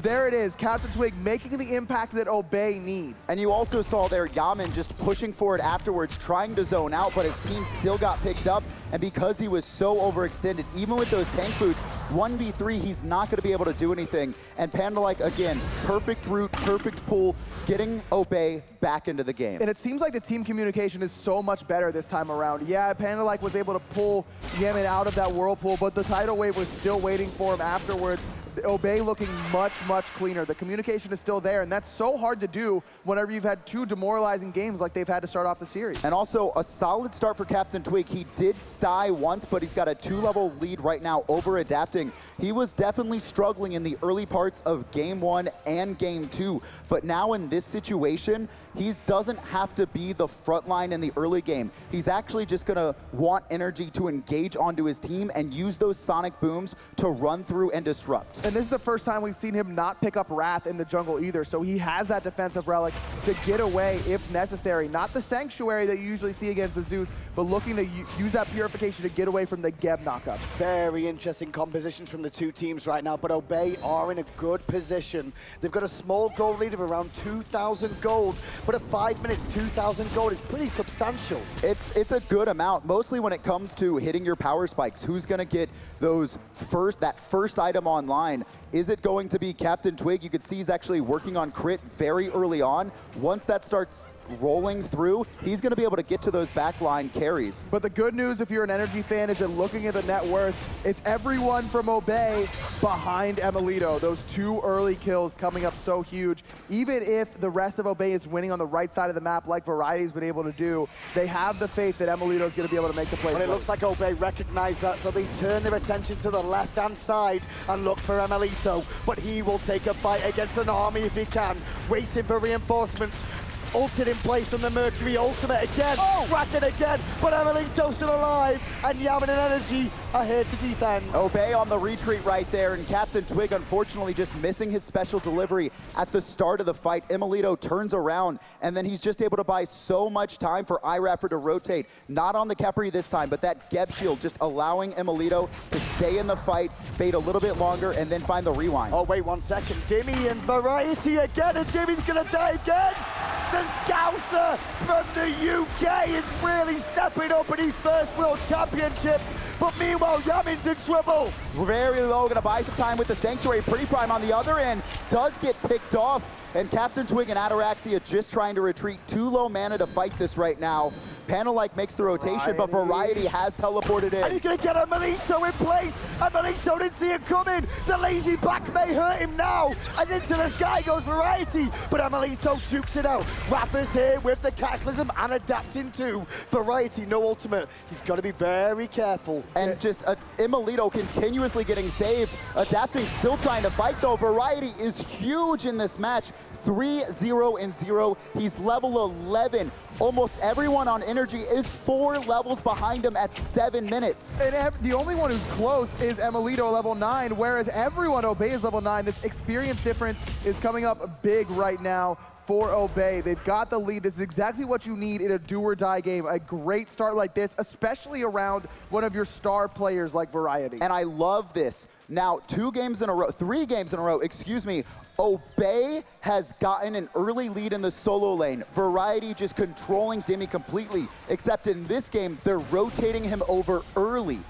There it is, Captain Twig making the impact that Obey need. And you also saw there Yamin just pushing forward afterwards, trying to zone out, but his team still got picked up. And because he was so overextended, even with those tank boots, 1v3, he's not going to be able to do anything. And Panda, like, again, perfect route, perfect pull, getting Obey back into the game. And it seems like the team communication is so much better this time around. Yeah, Panda like was able to pull Yamin out of that whirlpool, but the tidal wave was still waiting for him afterwards. Obey looking much, much cleaner. The communication is still there, and that's so hard to do whenever you've had 2 demoralizing games like they've had to start off the series. And also a solid start for Captain Twig. He did die once, but he's got a 2-level lead right now over Adapting. He was definitely struggling in the early parts of Game 1 and Game 2, but now in this situation, he doesn't have to be the front line in the early game. He's actually just gonna want Energy to engage onto his team and use those sonic booms to run through and disrupt. And this is the first time we've seen him not pick up Wrath in the jungle either, so he has that defensive relic to get away if necessary. Not the Sanctuary that you usually see against the Zeus, but looking to use that Purification to get away from the Geb knockups. Very interesting compositions from the two teams right now, but Obey are in a good position. They've got a small gold lead of around 2,000 gold, but at 5 minutes, 2,000 gold is pretty substantial. It's a good amount, mostly when it comes to hitting your power spikes. Who's going to get that first item online? Is it going to be Captain Twig? You could see he's actually working on crit very early on. Once that starts rolling through, he's going to be able to get to those backline carries. But the good news, if you're an Energy fan, is that looking at the net worth, it's everyone from Obey behind Emilito. Those 2 early kills coming up so huge. Even if the rest of Obey is winning on the right side of the map, like Variety's been able to do, they have the faith that Emilito is going to be able to make the play. But it looks like Obey recognize that, so they turn their attention to the left-hand side and look for Emilito. But he will take a fight against an army if he can, waiting for reinforcements. Ulted in place from the Mercury ultimate again, Racket again, but Emilito's still alive, and Yaman and Energy are here to defend. Obey on the retreat right there, and Captain Twig unfortunately just missing his special delivery at the start of the fight. Emilito turns around, and then he's just able to buy so much time for iRaptor to rotate. Not on the Khepri this time, but that Geb shield just allowing Emilito to stay in the fight, bait a little bit longer, and then find the rewind. Oh, wait 1 second. Dimmy and Variety again, and Dimmy's gonna die again. The Scouser from the UK is really stepping up in his first World Championship. But meanwhile, Yamin's in trouble. Very low, gonna buy some time with the Sanctuary. Pretty Prime on the other end does get picked off. And Captain Twig and Ataraxia just trying to retreat. Too low mana to fight this right now. Panelike makes the rotation, but Variety has teleported in. And he's going to get Emilito in place. Emilito didn't see it coming. The lazy back may hurt him now. And into the sky goes Variety. But Emilito jukes it out. Rapper's here with the Cataclysm and adapting to Variety. No ultimate. He's got to be very careful. And just Emilito continuously getting saved. Adapting, still trying to fight though. Variety is huge in this match. 3-0-0. He's level 11. Almost everyone on Energy is 4 levels behind him at 7 minutes. And the only one who's close is Emilito, level 9, whereas everyone Obey is level 9. This experience difference is coming up big right now for Obey. They've got the lead. This is exactly what you need in a do-or-die game. A great start like this, especially around one of your star players like Variety. And I love this. Now, 3 games in a row, excuse me, Obey has gotten an early lead in the solo lane. Variety just controlling Dimmy completely, except in this game, they're rotating him over early.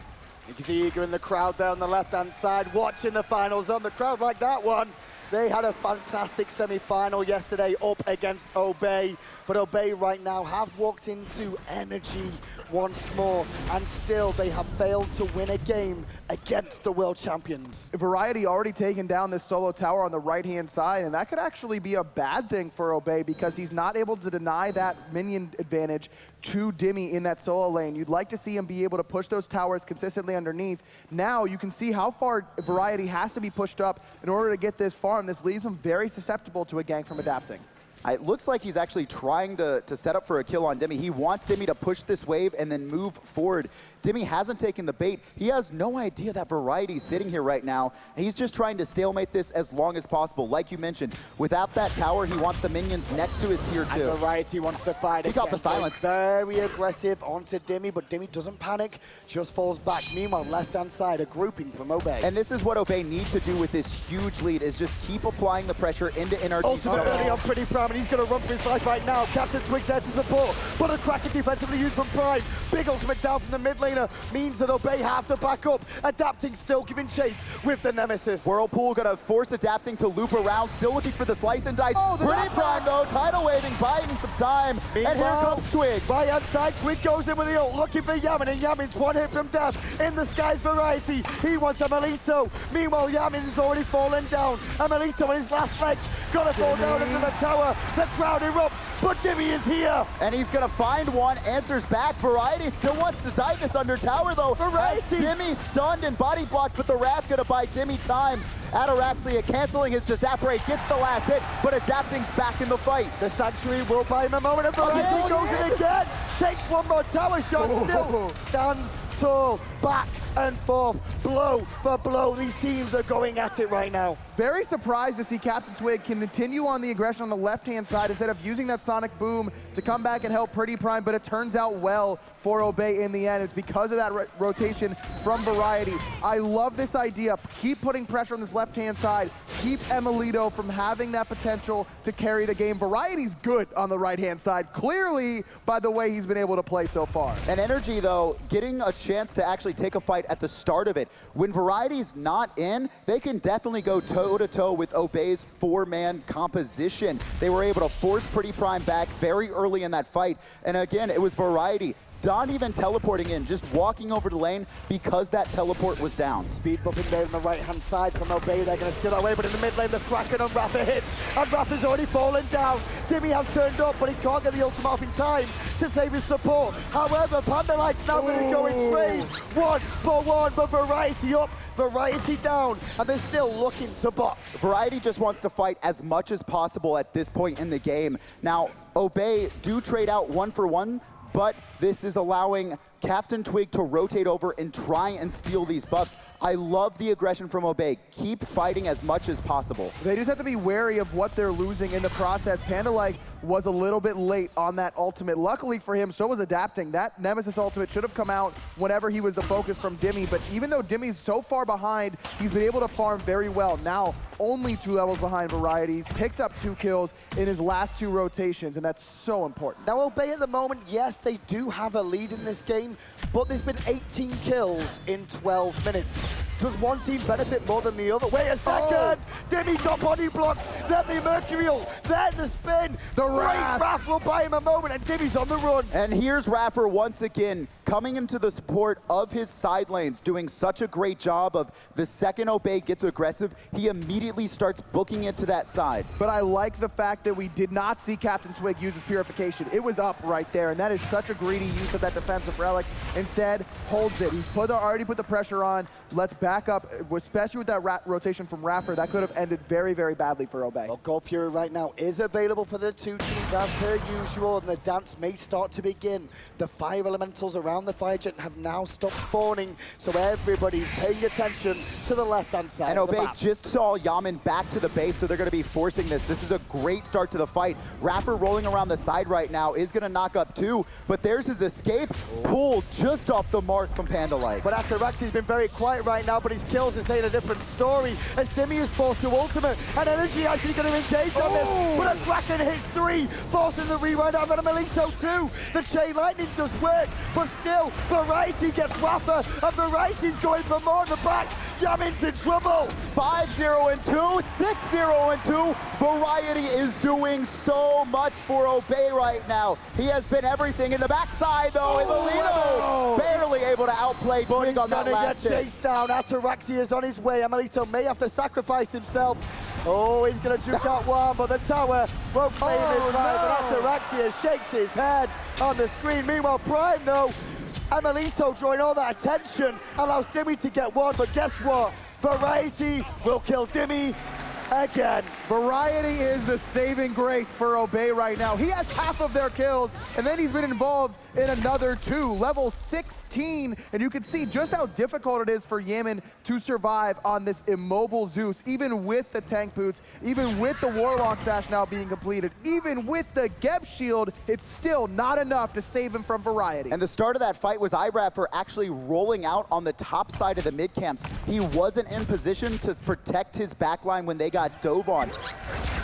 You can see Eager in the crowd there on the left-hand side, watching the finals on the crowd like that one. They had a fantastic semi-final yesterday up against Obey, but Obey right now have walked into Energy once more, and still they have failed to win a game against the world champions. Variety already taken down this solo tower on the right-hand side, and that could actually be a bad thing for Obey because he's not able to deny that minion advantage to Dimmy in that solo lane. You'd like to see him be able to push those towers consistently underneath. Now you can see how far Variety has to be pushed up in order to get this farm. This leaves him very susceptible to a gank from adapting. It looks like he's actually trying to set up for a kill on Dimmy. He wants Dimmy to push this wave and then move forward. Dimmy hasn't taken the bait. He has no idea that Variety's sitting here right now. He's just trying to stalemate this as long as possible. Like you mentioned, without that tower, he wants the minions next to his tier 2. And Variety wants to fight. He got the silence. Very aggressive onto Dimmy, but Dimmy doesn't panic, just falls back. Meanwhile, left-hand side, a grouping from Obey. And this is what Obey needs to do with this huge lead, is just keep applying the pressure into Energy. Ultimate early on Pretty Prime, and he's going to run for his life right now. Captain Twig's there to support, but a Kraken defensively used from Prime. Big ultimate down from the mid laner means that Obey have to back up. Adapting still giving chase with the Nemesis. Whirlpool gonna force Adapting to loop around, still looking for the slice and dice. Pretty Prime though, tidal waving, buying some time. And here comes Twig. By outside, Twig goes in with the ult, looking for Yamin, and Yamin's one hit from death. In the skies, Variety. He wants Emilito. Meanwhile, Yamin has already fallen down. Emilito on his last legs, gonna fall down into the tower. The crowd erupts, but Dimmy is here. And he's gonna find one, answers back. Variety still wants to dive this under tower though. Variety. Dimmy stunned and body blocked, but the Wrath gonna buy Dimmy time. Ataraxia canceling his Disaparate, gets the last hit, but Adapting's back in the fight. The Sanctuary will buy him a moment, and Variety goes in again. Takes one more tower shot, still stands tall. Back and forth, blow for blow. These teams are going at it right now. Very surprised to see Captain Twig continue on the aggression on the left-hand side instead of using that Sonic Boom to come back and help Pretty Prime, but it turns out well for Obey in the end. It's because of that rotation from Variety. I love this idea. Keep putting pressure on this left-hand side. Keep Emilito from having that potential to carry the game. Variety's good on the right-hand side, clearly by the way he's been able to play so far. And Energy, though, getting a chance to actually take a fight at the start of it. When Variety's not in, they can definitely go toe-to-toe with Obey's four-man composition. They were able to force Pretty Prime back very early in that fight. And again, it was Variety not even teleporting in, just walking over the lane because that teleport was down. Speed bumping there on the right-hand side from Obey. They're going to steal away, but in the mid lane, the Kraken on Rafa hits, and Rafa's already fallen down. Dimmy has turned up, but he can't get the ultimate off in time to save his support. However, Panda Light's now going to go in trade. 1-for-1, but Variety up, Variety down, and they're still looking to box. Variety just wants to fight as much as possible at this point in the game. Now, Obey do trade out 1-for-1, but this is allowing Captain Twig to rotate over and try and steal these buffs. I love the aggression from Obey. Keep fighting as much as possible. They just have to be wary of what they're losing in the process. Panda was a little bit late on that ultimate. Luckily for him, so was adapting. That Nemesis ultimate should have come out whenever he was the focus from Dimmy, but even though Dimmy's so far behind, he's been able to farm very well. Now, only 2 levels behind Variety. He's picked up 2 kills in his last 2 rotations, and that's so important. Now, Obey at the moment, yes, they do have a lead in this game, but there's been 18 kills in 12 minutes. Does one team benefit more than the other? Wait a second! Dimmy got body blocked, then the Mercurial, then the spin. The Raph will buy him a moment, and Dimmy's on the run. And here's Raffer once again, coming into the support of his side lanes, doing such a great job of the second Obey gets aggressive, he immediately starts booking it to that side. But I like the fact that we did not see Captain Twig use his Purification. It was up right there, and that is such a greedy use of that defensive relic. Instead, holds it. He's already put the pressure on. Let's back up, especially with that rotation from Raffer. That could have ended very, very badly for Obey. Well, Gold Fury right now is available for the 2 teams as per usual, and the dance may start to begin. The fire elementals around the fire jet have now stopped spawning, so everybody's paying attention to the left-hand side. And Obey just saw Yaman back to the base, so they're going to be forcing this. This is a great start to the fight. Raffer rolling around the side right now is going to knock up 2, but there's his escape, pulled just off the mark from Panda Light. But Ataraxi's been very quiet right now, but his kills are saying a different story as Dimmy is forced to ultimate, and Energy actually going to engage on this, but a Kraken hits 3, forcing the rewind out of Emilito 2. The chain lightning does work, but still, Variety gets Rafa, and Variety's going for more in the back. Yamin's in trouble. 5-0 and 2, 6-0 and 2. Variety is doing so much for Obey right now. He has been everything in the backside, though. Emilito barely able to outplay Twig on that last hit. Chased down. Ataraxi is on his way. Emilito may have to sacrifice himself. Oh, he's going to juke out one, but the tower won't play him his right. But Ataraxia shakes his head on the screen. Meanwhile, Prime, though, Emilito drawing all that attention, allows Dimmy to get one, but guess what? Variety will kill Dimmy again. Variety is the saving grace for Obey right now. He has half of their kills, and then he's been involved in another 2, level 16, and you can see just how difficult it is for Yaman to survive on this immobile Zeus, even with the tank boots, even with the Warlock Sash now being completed, even with the Geb Shield, it's still not enough to save him from Variety. And the start of that fight was Iraffer actually rolling out on the top side of the mid camps. He wasn't in position to protect his backline when they got dove on.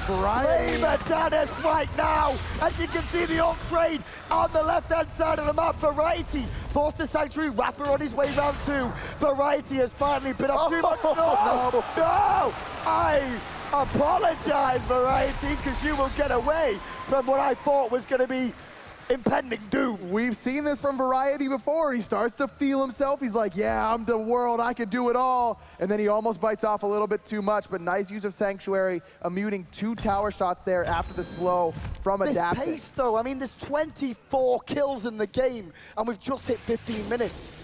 Flame Adonis right now, as you can see the ult trade on the left-hand side of the map. Variety forced to Sanctuary, Rapper on his way round 2. Variety has finally been up too much. No! I apologize, Variety, because you will get away from what I thought was going to be impending doom. We've seen this from Variety before. He starts to feel himself. He's like, yeah, I'm the world. I can do it all. And then he almost bites off a little bit too much, but nice use of Sanctuary, muting 2 tower shots there after the slow from adapting. This pace, though, I mean, there's 24 kills in the game, and we've just hit 15 minutes.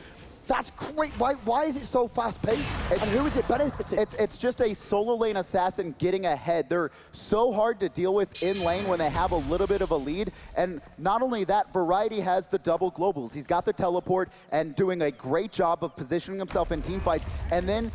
That's great. Why is it so fast-paced? And who is it benefiting? It's just a solo lane assassin getting ahead. They're so hard to deal with in lane when they have a little bit of a lead. And not only that, Variety has the double globals. He's got the teleport and doing a great job of positioning himself in team fights. And then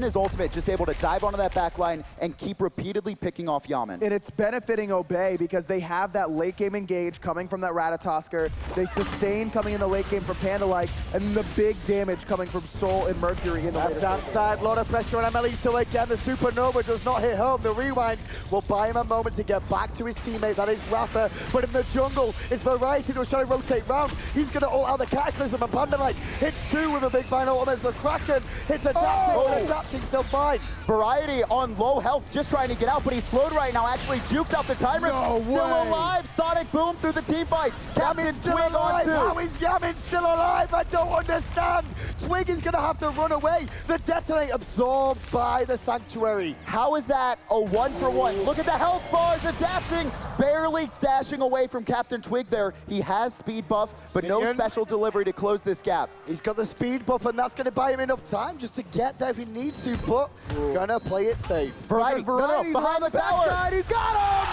his ultimate just able to dive onto that back line and keep repeatedly picking off Yaman. And it's benefiting Obey because they have that late game engage coming from that Ratatosker. They sustain coming in the late game from Panda-like, and the big damage coming from Soul and Mercury in the later Left-hand side, a lot of pressure on Emelito again. The Supernova does not hit home. The rewind will buy him a moment to get back to his teammates. That is Rafa. But in the jungle, it's Variety to try to rotate round. He's going to ult out the Cataclysm, and Panda-like hits 2 with a big fine ultimate. The Kraken hits Adapting, but Adapting still fine. Variety on low health, just trying to get out, but he's slowed right now. Actually jukes out the timer. No way. Still alive. Sonic Boom through the team fight. Yamin's still alive. How is Yamin still alive? I don't understand. Twig is going to have to run away. The detonate absorbed by the Sanctuary. How is that a 1-for-1? Look at the health bars. Adapting, barely dashing away from Captain Twig there. He has speed buff, but no special delivery to close this gap. He's got the speed buff, and that's going to buy him enough time just to get there if he needs to, but gonna play it safe. Variety's behind the backside. He's got him!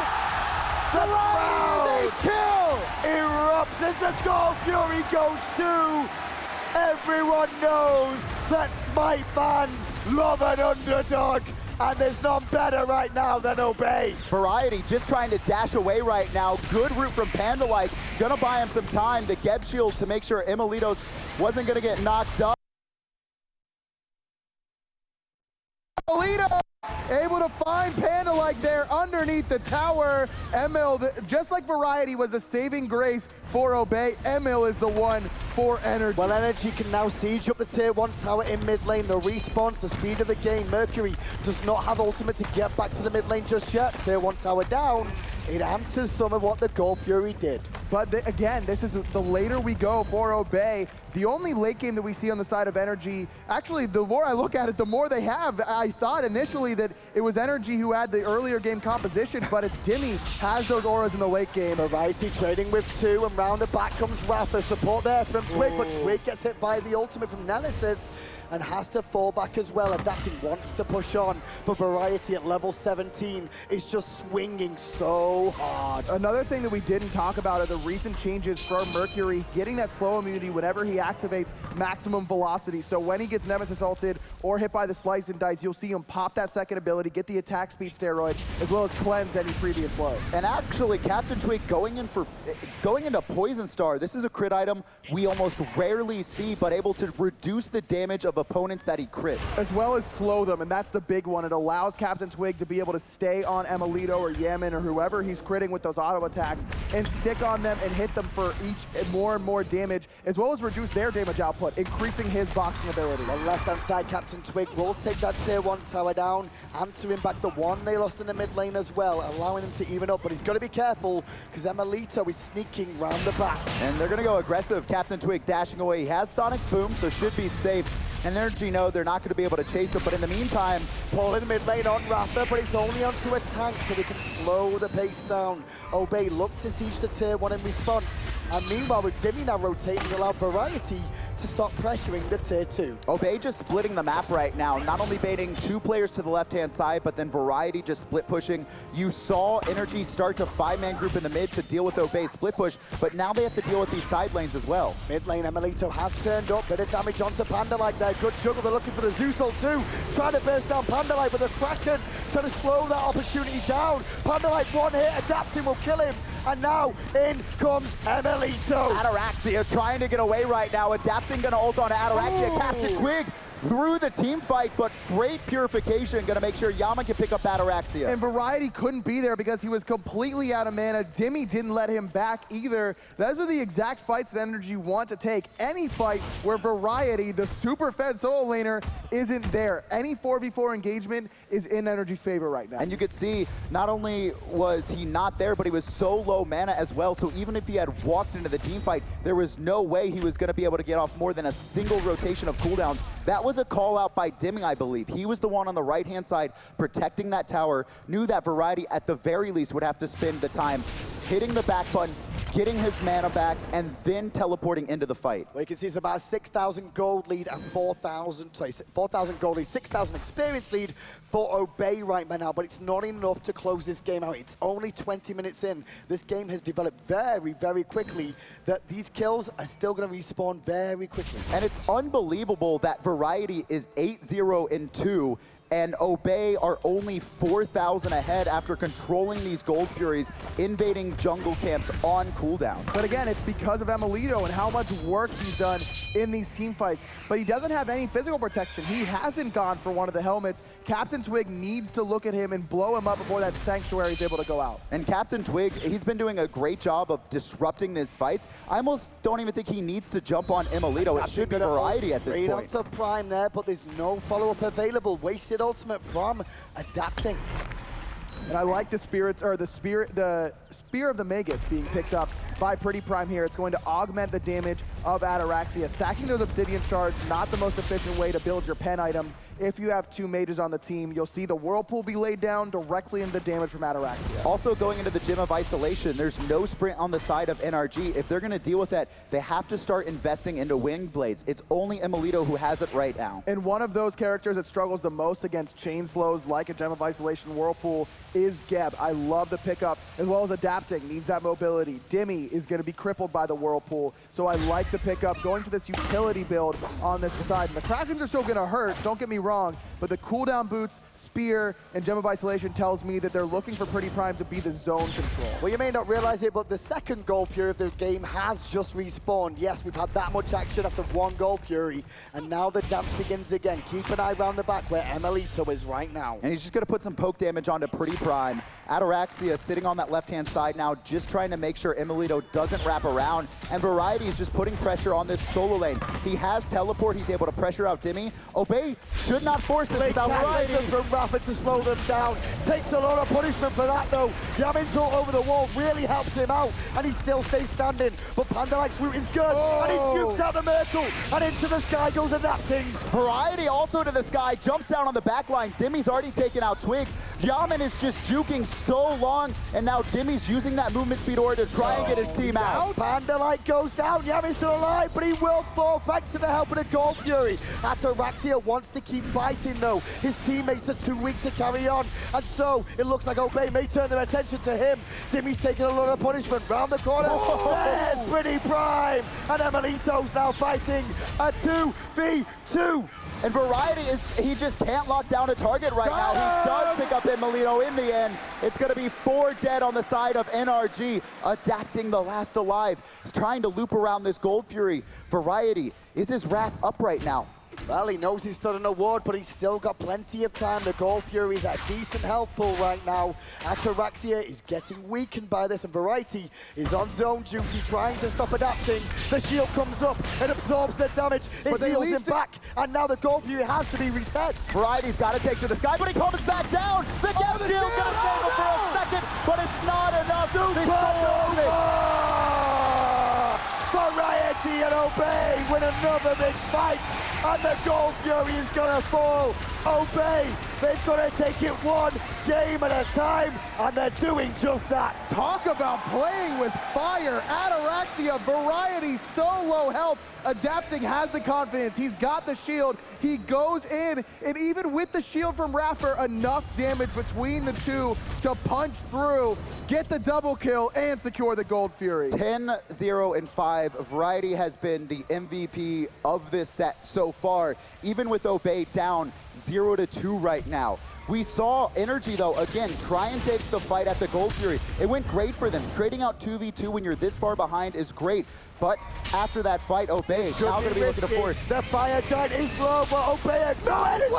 The amazing kill erupts as the Gold Fury goes 2. Everyone knows that Smite fans love an underdog, and there's none better right now than Obey. Variety just trying to dash away right now. Good route from Panda-like. Gonna buy him some time. The Geb shield to make sure Emelitos wasn't gonna get knocked up. Emelitos able to find Panda-like there underneath the tower. Emil, just like Variety was a saving grace for Obey, Emil is the one for Energy. Well, Energy can now siege up the tier 1 tower in mid lane. The response, the speed of the game. Mercury does not have ultimate to get back to the mid lane just yet. Tier 1 tower down. It answers some of what the Gold Fury did. But again, this is the later we go for Obey. The only late game that we see on the side of Energy, actually, the more I look at it, the more they have. I thought initially that it was Energy who had the earlier game composition, but it's Dimmy has those auras in the late game. Variety trading with 2, and round the back comes Rafa. Support there from Twig, but Twig gets hit by the ultimate from Nemesis and has to fall back as well. Adapting wants to push on, but Variety at level 17 is just swinging so hard. Another thing that we didn't talk about are the recent changes for Mercury, getting that slow immunity whenever he activates maximum velocity. So when he gets Nemesis ulted or hit by the slice and dice, you'll see him pop that second ability, get the attack speed steroid, as well as cleanse any previous lows. And actually, Captain Twig going into Poison Star. This is a crit item we almost rarely see, but able to reduce the damage of opponents that he crits. As well as slow them, and that's the big one. It allows Captain Twig to be able to stay on Emelito or Yaman or whoever he's critting with those auto attacks and stick on them and hit them for each more and more damage, as well as reduce their damage output, increasing his boxing ability. The left-hand side, Captain Twig will take that tier 1 tower down, answering back the 1 they lost in the mid lane as well, allowing them to even up, but he's got to be careful because Emelito is sneaking round the back. And they're going to go aggressive. Captain Twig dashing away. He has Sonic Boom, so should be safe. And Energy know they're not going to be able to chase him, but in the meantime, Paul in the mid lane on Rafa, but it's only onto a tank so they can slow the pace down. Obey look to siege the tier 1 in response. And meanwhile, with Dimmy now rotating to allow Variety to stop pressuring the tier 2. Obey just splitting the map right now, not only baiting 2 players to the left-hand side, but then Variety just split pushing. You saw Energy start to 5-man group in the mid to deal with Obey's split push, but now they have to deal with these side lanes as well. Mid lane, Emelito has turned up, bit of damage onto Panda-like there. Good juggle, they're looking for the Zeus ult too. Trying to burst down Panda-like, but the Kraken trying to slow that opportunity down. Panda-like 1 hit, Adapting will kill him. And now in comes Emelito. Ataraxia trying to get away right now. Adapting gonna ult on Ataraxia. Captain Twig through the team fight, but great purification. Gonna make sure Yaman can pick up Ataraxia. And Variety couldn't be there because he was completely out of mana. Dimmy didn't let him back either. Those are the exact fights that Energy want to take. Any fight where Variety, the super fed solo laner, isn't there. Any 4v4 engagement is in Energy's favor right now. And you could see, not only was he not there, but he was so low mana as well. So even if he had walked into the team fight, there was no way he was gonna be able to get off more than a single rotation of cooldowns. That was a call out by Dimmy, I believe. He was the one on the right-hand side protecting that tower, knew that Variety at the very least would have to spend the time hitting the back button, getting his mana back, and then teleporting into the fight. Well, you can see it's about 6,000 gold lead and 4,000 gold lead, 6,000 experience lead for Obey right now, but it's not enough to close this game out. It's only 20 minutes in. This game has developed very, very quickly that these kills are still going to respawn very quickly. And it's unbelievable that Variety is 8-0-2, and Obey are only 4,000 ahead after controlling these Gold Furies, invading jungle camps on cooldown. But again, it's because of Emilito and how much work he's done in these team fights. But he doesn't have any physical protection. He hasn't gone for one of the helmets. Captain Twig needs to look at him and blow him up before that Sanctuary is able to go out. And Captain Twig, he's been doing a great job of disrupting these fights. I almost don't even think he needs to jump on Emilito. It should be Variety at this point. Straight onto Prime there, but there's no follow-up available. Wasted ultimate from Adapting. And I like the spear of the Magus being picked up by Pretty Prime here. It's going to augment the damage of Ataraxia. Stacking those Obsidian Shards, not the most efficient way to build your pen items. If you have two mages on the team, you'll see the Whirlpool be laid down directly into the damage from Ataraxia. Also going into the Gym of Isolation, there's no sprint on the side of NRG. If they're going to deal with that, they have to start investing into Winged Blades. It's only Emilito who has it right now. And one of those characters that struggles the most against chain slows like a Gem of Isolation Whirlpool is Geb. I love the pickup, as well as Adapting, needs that mobility. Dimmy is going to be crippled by the Whirlpool, so I like the pickup, going for this utility build on this side. And the Krakens are still going to hurt, don't get me wrong, but the cooldown boots, Spear, and Gem of Isolation tells me that they're looking for Pretty Prime to be the zone control. Well, you may not realize it, but the second Gold Fury of the game has just respawned. Yes, we've had that much action after one Gold Fury, and now the dance begins again. Keep an eye around the back where Emilito is right now. And he's just going to put some poke damage onto Pretty Prime. Ataraxia sitting on that left-hand side now, just trying to make sure Emilito doesn't wrap around. And Variety is just putting pressure on this solo lane. He has teleport. He's able to pressure out Dimmy. Obey should not force it without Variety. From Rafa to slow them down. Takes a lot of punishment for that, though. Yamin's all over the wall really helps him out, and he still stays standing. But Panda Light's route is good, and he shoots out the Myrtle, and into the sky goes Adapting. Variety also to the sky, jumps down on the back line. Dimmy's already taken out Twig. Yamin is just juking so long, and now Dimmy's using that movement speed order to try and get his team out. Panda Light goes down. Yamin's still alive, but he will fall thanks to the help of the Gold Fury. Ataraxia wants to keep fighting, though. His teammates are too weak to carry on, and so it looks like Obey may turn their attention to him. Dimmy's taking a lot of punishment. Round the corner, there's Pretty Prime, and Emilito's now fighting a 2v2. And Variety he just can't lock down a target right now. He does pick up Emilito in the end. It's going to be 4 dead on the side of NRG. Adapting the last alive. He's trying to loop around this Gold Fury. Variety, is his wrath up right now? Well, he knows he's still an award, but he's still got plenty of time. The Gold Fury's at a decent health pool right now. Ataraxia is getting weakened by this, and Variety is on zone duty, trying to stop Adapting. The shield comes up and absorbs the damage. It heals him back, and now the Gold Fury has to be reset. Variety's got to take to the sky, but he comes back down. The Geb shield gonna save him for a second, but it's not enough. Variety and Obey win another big fight, and the Gold Fury is gonna fall. Obey, they've got to take it one game at a time, and they're doing just that. Talk about playing with fire. Ataraxia, Variety, so low health. Adapting has the confidence. He's got the shield. He goes in, and even with the shield from Raffer, enough damage between the two to punch through, get the double kill, and secure the Gold Fury. 10-0-5. Variety has been the MVP of this set so far, even with Obey down 0-2 right now. We saw Energy, though, again, try and take the fight at the Gold Fury. It went great for them. Trading out 2v2 when you're this far behind is great. But after that fight, Obey is now going to be looking to force. The Fire Giant is low, but Obey no energy!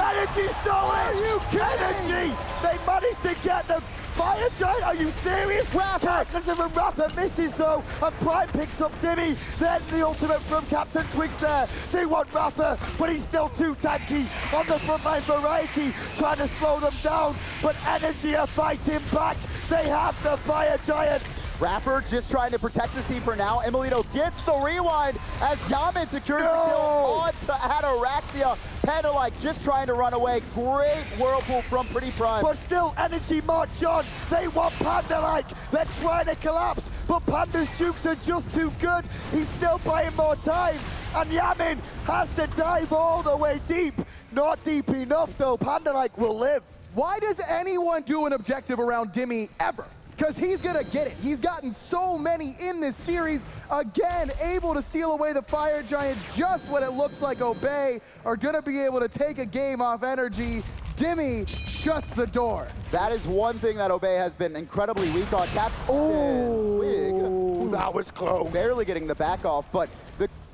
Energy stolen! Are you kidding? Energy! They managed to get the Fire Giant, are you serious? Tackles him and Rapper misses though, and Prime picks up Dimmy. There's the ultimate from Captain Twigs there. They want Rapper, but he's still too tanky. On the front line, Variety trying to slow them down, but Energy are fighting back. They have the Fire Giant. Rapper just trying to protect his team for now. Emilito gets the rewind as Yamin secures the kill onto Ataraxia. Pandalike just trying to run away. Great Whirlpool from Pretty Prime. But still, Energy march on. They want Pandalike. They're trying to collapse. but Panda's jukes are just too good. He's still buying more time, and Yamin has to dive all the way deep. Not deep enough though, Panda like will live. Why does anyone do an objective around Dimmy ever? Because he's gonna get it. He's gotten so many in this series. Again, able to steal away the Fire Giants just when it looks like Obey are gonna be able to take a game off Energy. Dimmy shuts the door. That is one thing that Obey has been incredibly weak on. Ooh, that was close. Barely getting the back off, but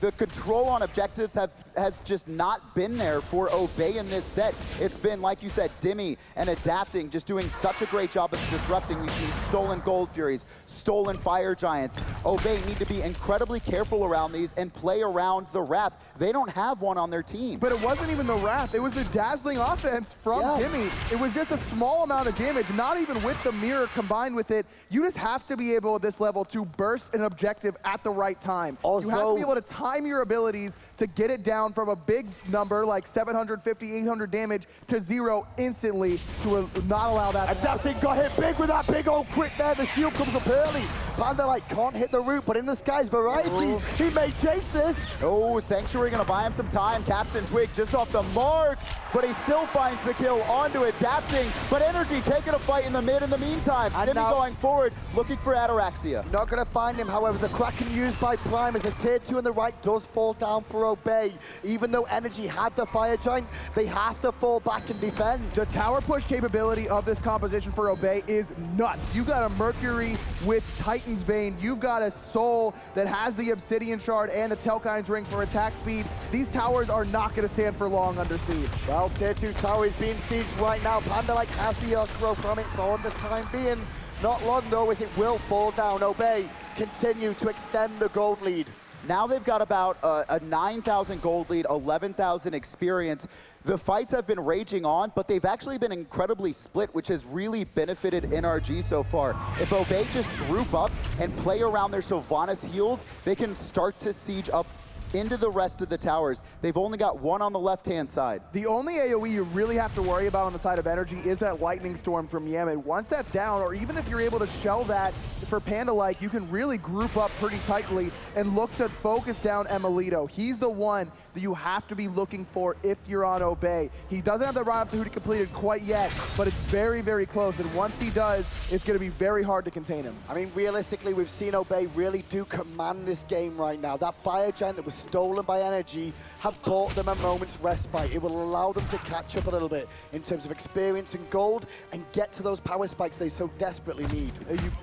the control on objectives has just not been there for Obey in this set. It's been, like you said, Dimmy and adapting, just doing such a great job of disrupting. We've seen stolen Gold Furies, stolen Fire Giants. Obey need to be incredibly careful around these and play around the Wrath. They don't have one on their team. But it wasn't even the Wrath. It was the dazzling offense from Dimmy. It was just a small amount of damage, not even with the mirror combined with it. You just have to be able at this level to burst an objective at the right time. Also, you have to be able to time your abilities to get it down from a big number like 750, 800 damage to 0 instantly to not allow that. Adapting got hit big with that big old crit there. The shield comes up early. Panda like can't hit the root, but in the skies Variety, he may chase this. Oh, Sanctuary gonna buy him some time. Captain Twig just off the mark, but he still finds the kill onto Adapting. But Energy taking a fight in the mid in the meantime. And Dimmy going forward, looking for Ataraxia. Not gonna find him, however, the Kraken used by Prime as a tier 2 on the right does fall down for Obey. Even though Energy had the Fire Giant, they have to fall back and defend. The tower push capability of this composition for Obey is nuts. You got a Mercury with Titan's Bane. You've got a Soul that has the Obsidian Shard and the Telkine's Ring for attack speed. These towers are not going to stand for long under siege. Well, tier 2 tower is being sieged right now. Panda like has the Earthrow from it for the time being. Not long though, as it will fall down. Obey continue to extend the gold lead. Now they've got about a 9,000 gold lead, 11,000 experience. The fights have been raging on, but they've actually been incredibly split, which has really benefited NRG so far. If Obey just group up and play around their Sylvanas heals, they can start to siege up into the rest of the towers. They've only got one on the left-hand side. The only AoE you really have to worry about on the side of Energy is that Lightning Storm from Yemen. Once that's down, or even if you're able to shell that for Panda-like, you can really group up pretty tightly and look to focus down Emilito. He's the one that you have to be looking for if you're on Obey. He doesn't have the run up to Hootie completed quite yet, but it's very, very close. And once he does, it's going to be very hard to contain him. I mean, realistically, we've seen Obey really do command this game right now. That Fire Giant that was stolen by Energy have bought them a moment's respite. It will allow them to catch up a little bit in terms of experience and gold and get to those power spikes they so desperately need.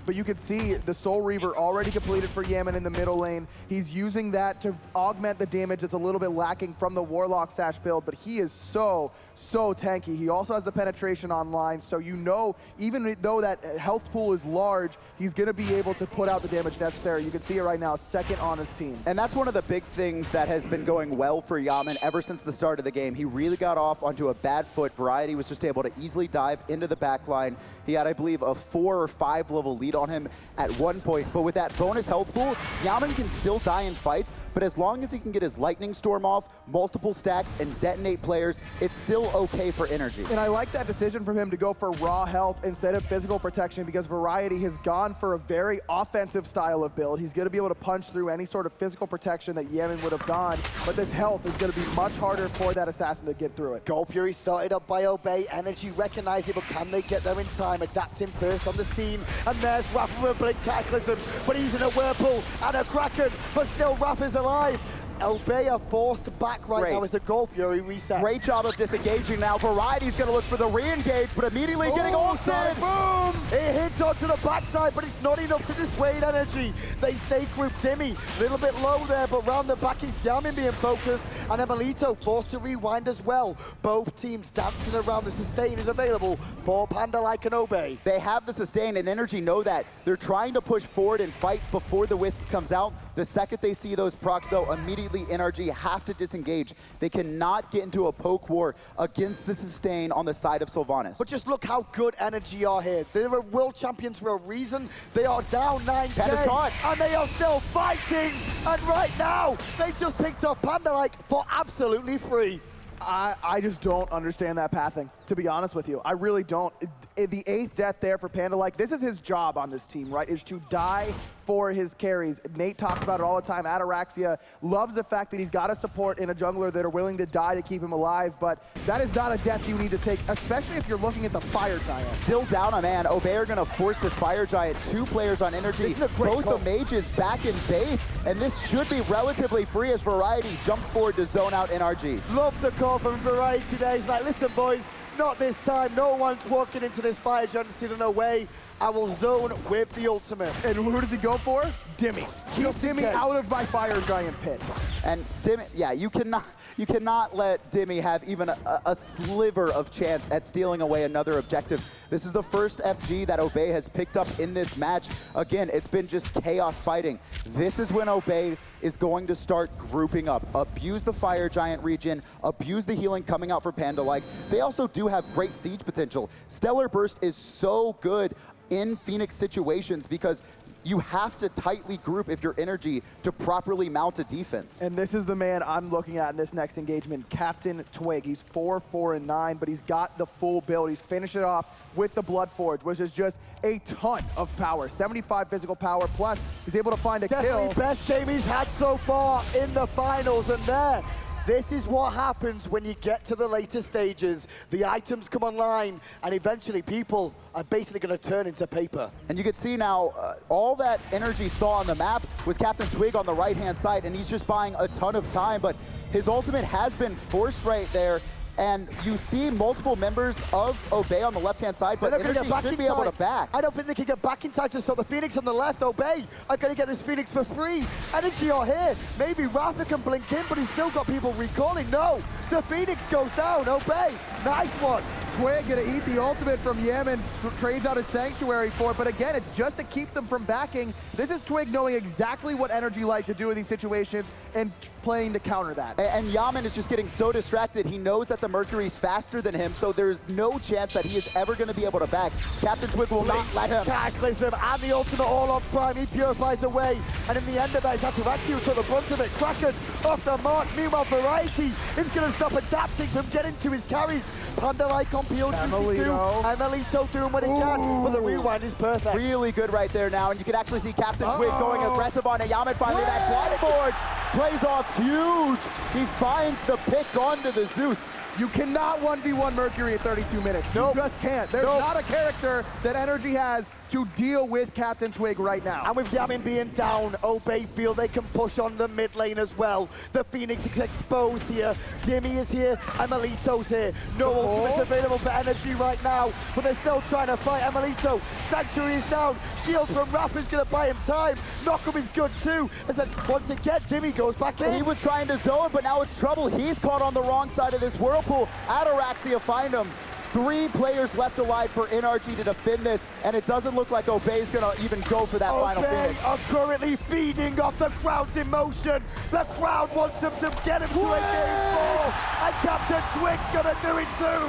But you can see the Soul Reaver already completed for Yemen in the middle lane. He's using that to augment the damage that's a little bit lacking from the Warlock Sash build, but he is so tanky. He also has the penetration online, so you know, even though that health pool is large, he's going to be able to put out the damage necessary. You can see it right now, second on his team. And that's one of the big things that has been going well for Yaman ever since the start of the game. He really got off onto a bad foot. Variety was just able to easily dive into the back line. He had, I believe, a 4 or 5 level lead on him at one point, but with that bonus health pool, Yaman can still die in fights, but as long as he can get his Lightning Storm off, multiple stacks, and detonate players, it's still okay for Energy. And I like that decision from him to go for raw health instead of physical protection, because Variety has gone for a very offensive style of build. He's going to be able to punch through any sort of physical protection that Yemen would have gone, but this health is going to be much harder for that assassin to get through it. Gold Fury started up by Obey. Energy recognize it, but can they get there in time? Adapting first on the scene, and there's Raph with a Blink Cataclysm, but he's in a Whirlpool and a Kraken, but still Raph is alive. Obey are forced back right now as the Gold Fury resets. Great job of disengaging now. Variety's going to look for the re-engage, but immediately getting ulted. Boom! It hits onto the backside, but it's not enough to dissuade Energy. They stay grouped. Dimmy, a little bit low there, but round the back is Yamin being focused, and Emilito forced to rewind as well. Both teams dancing around. The sustain is available for Panda like an Obey. They have the sustain, and Energy know that. They're trying to push forward and fight before the Wisp comes out. The second they see those procs, though, immediately NRG have to disengage. They cannot get into a poke war against the sustain on the side of Sylvanas. But just look how good Energy are here. They're world champions for a reason. They are down 9K, and they are still fighting. And right now, they just picked up Panda like for absolutely free. I just don't understand that pathing. to be honest with you. I really don't. The 8th death there for Panda, like, this is his job on this team, right, is to die for his carries. Nate talks about it all the time. Ataraxia loves the fact that he's got a support in a jungler that are willing to die to keep him alive, but that is not a death you need to take, especially if you're looking at the Fire Giant. Still down a man. Obey are going to force the Fire Giant. 2 players on energy. Both the mages back in base, and this should be relatively free as Variety jumps forward to zone out NRG. Love the call from Variety today. He's like, listen, boys, not this time. No one's walking into this Fire Giant and no way. I will zone with the ultimate. And who does he go for? Dimmy. Keep Dimmy out of my Fire Giant pit. And Dimmy, yeah, you cannot let Dimmy have even a sliver of chance at stealing away another objective. This is the first FG that Obey has picked up in this match. Again, it's been just chaos fighting. This is when Obey is going to start grouping up. Abuse the Fire Giant region, abuse the healing coming out for Panda. Like, they also do have great siege potential. Stellar Burst is so good in Phoenix situations because you have to tightly group if your energy to properly mount a defense. And this is the man I'm looking at in this next engagement, Captain Twig. He's 4, 4, and 9, but he's got the full build. He's finished it off with the Blood Forge, which is just a ton of power. 75 physical power, plus he's able to find a Definitely kill. Best game he's had so far in the finals, and there. This is what happens when you get to the later stages. The items come online, and eventually people are basically going to turn into paper. And you can see now, all that energy saw on the map was Captain Twig on the right-hand side, and he's just buying a ton of time, but his ultimate has been forced right there. And you see multiple members of Obey on the left-hand side, but Energy should be able to back. I don't think they can get back in time to stop the Phoenix on the left. Obey are going to get this Phoenix for free. Energy are here. Maybe Rafa can blink in, but he's still got people recalling. No, the Phoenix goes down. Obey, nice one. Twig gonna eat the ultimate from Yemen, trades out his Sanctuary for it, but again, it's just to keep them from backing. This is Twig knowing exactly what Energy like to do in these situations and playing to counter that. And Yaman is just getting so distracted. He knows that the Mercury's faster than him, so there's no chance that he is ever gonna be able to back. Captain Twig will not let him. Cataclysm and the ultimate all on Prime. He purifies away, and in the end of that, he's had to actually took the brunt of it. Kraken off the mark. Meanwhile, Variety is gonna stop adapting from getting to his carries. Panda-like on Emelito. Emelito doing what he can, but the rewind is perfect. Really good right there now, and you can actually see Captain Twig going aggressive on it. Yaman finally that Blood Forge plays off huge. He finds the pick onto the Zeus. You cannot 1v1 Mercury at 32 minutes. You just can't. There's not a character that Energy has to deal with Captain Twig right now. And with Yamin being down, Obey feel they can push on the mid lane as well. The Phoenix is exposed here. Dimmy is here, Emelito's here. No ultimates available for Energy right now, but they're still trying to fight Emelito. Sanctuary is down. Shield from Raph is going to buy him time. Knockup is good too. As then once again, Dimmy goes back in. He was trying to zone, but now it's trouble. He's caught on the wrong side of this whirlpool. Ataraxia find him. 3 players left alive for NRG to defend this, and it doesn't look like Obey's gonna even go for that final finish. Are currently feeding off the crowd's emotion. The crowd wants them to get him to a game 4, and Captain Twig's gonna do it too.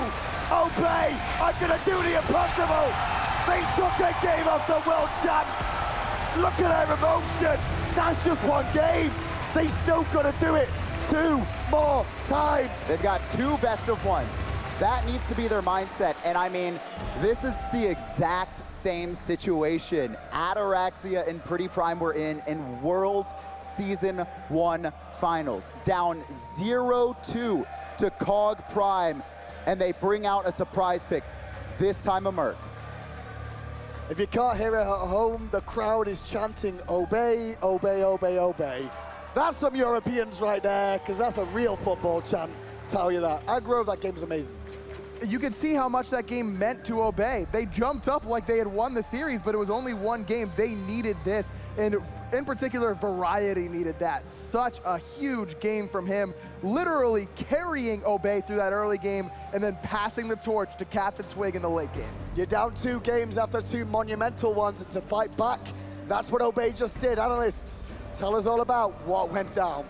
Obey are gonna do the impossible. They took a game off the world champ. Look at their emotion. That's just one game. They still gotta do it 2 more times. They've got 2 best of ones. That needs to be their mindset. And I mean, this is the exact same situation Ataraxia and Pretty Prime were in Worlds Season 1 Finals. Down 0-2 to Cog Prime, and they bring out a surprise pick, this time a Merc. If you can't hear it at home, the crowd is chanting, Obey, Obey, Obey, Obey. That's some Europeans right there, because that's a real football chant, tell you that. Aggro, that game is amazing. You can see how much that game meant to Obey. They jumped up like they had won the series, but it was only one game. They needed this, and in particular, Variety needed that. Such a huge game from him, literally carrying Obey through that early game and then passing the torch to Captain Twig in the late game. You're down 2 games after 2 monumental ones, and to fight back, that's what Obey just did. Analysts, tell us all about what went down.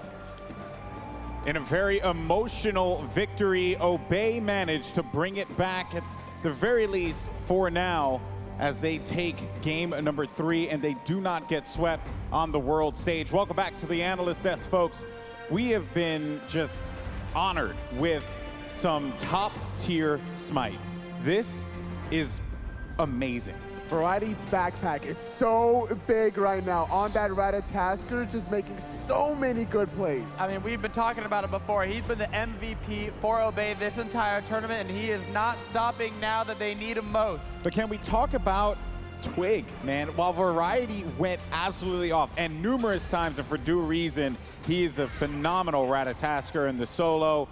In a very emotional victory, Obey managed to bring it back at the very least for now as they take game number 3 and they do not get swept on the world stage. Welcome back to the Analyst Desk, folks. We have been just honored with some top tier Smite. This is amazing. Variety's backpack is so big right now on that Ratatasker, just making so many good plays. I mean, we've been talking about it before. He's been the MVP for Obey this entire tournament, and he is not stopping now that they need him most. But can we talk about Twig, man? While Variety went absolutely off, and numerous times, and for due reason, he is a phenomenal Ratatasker in the solo.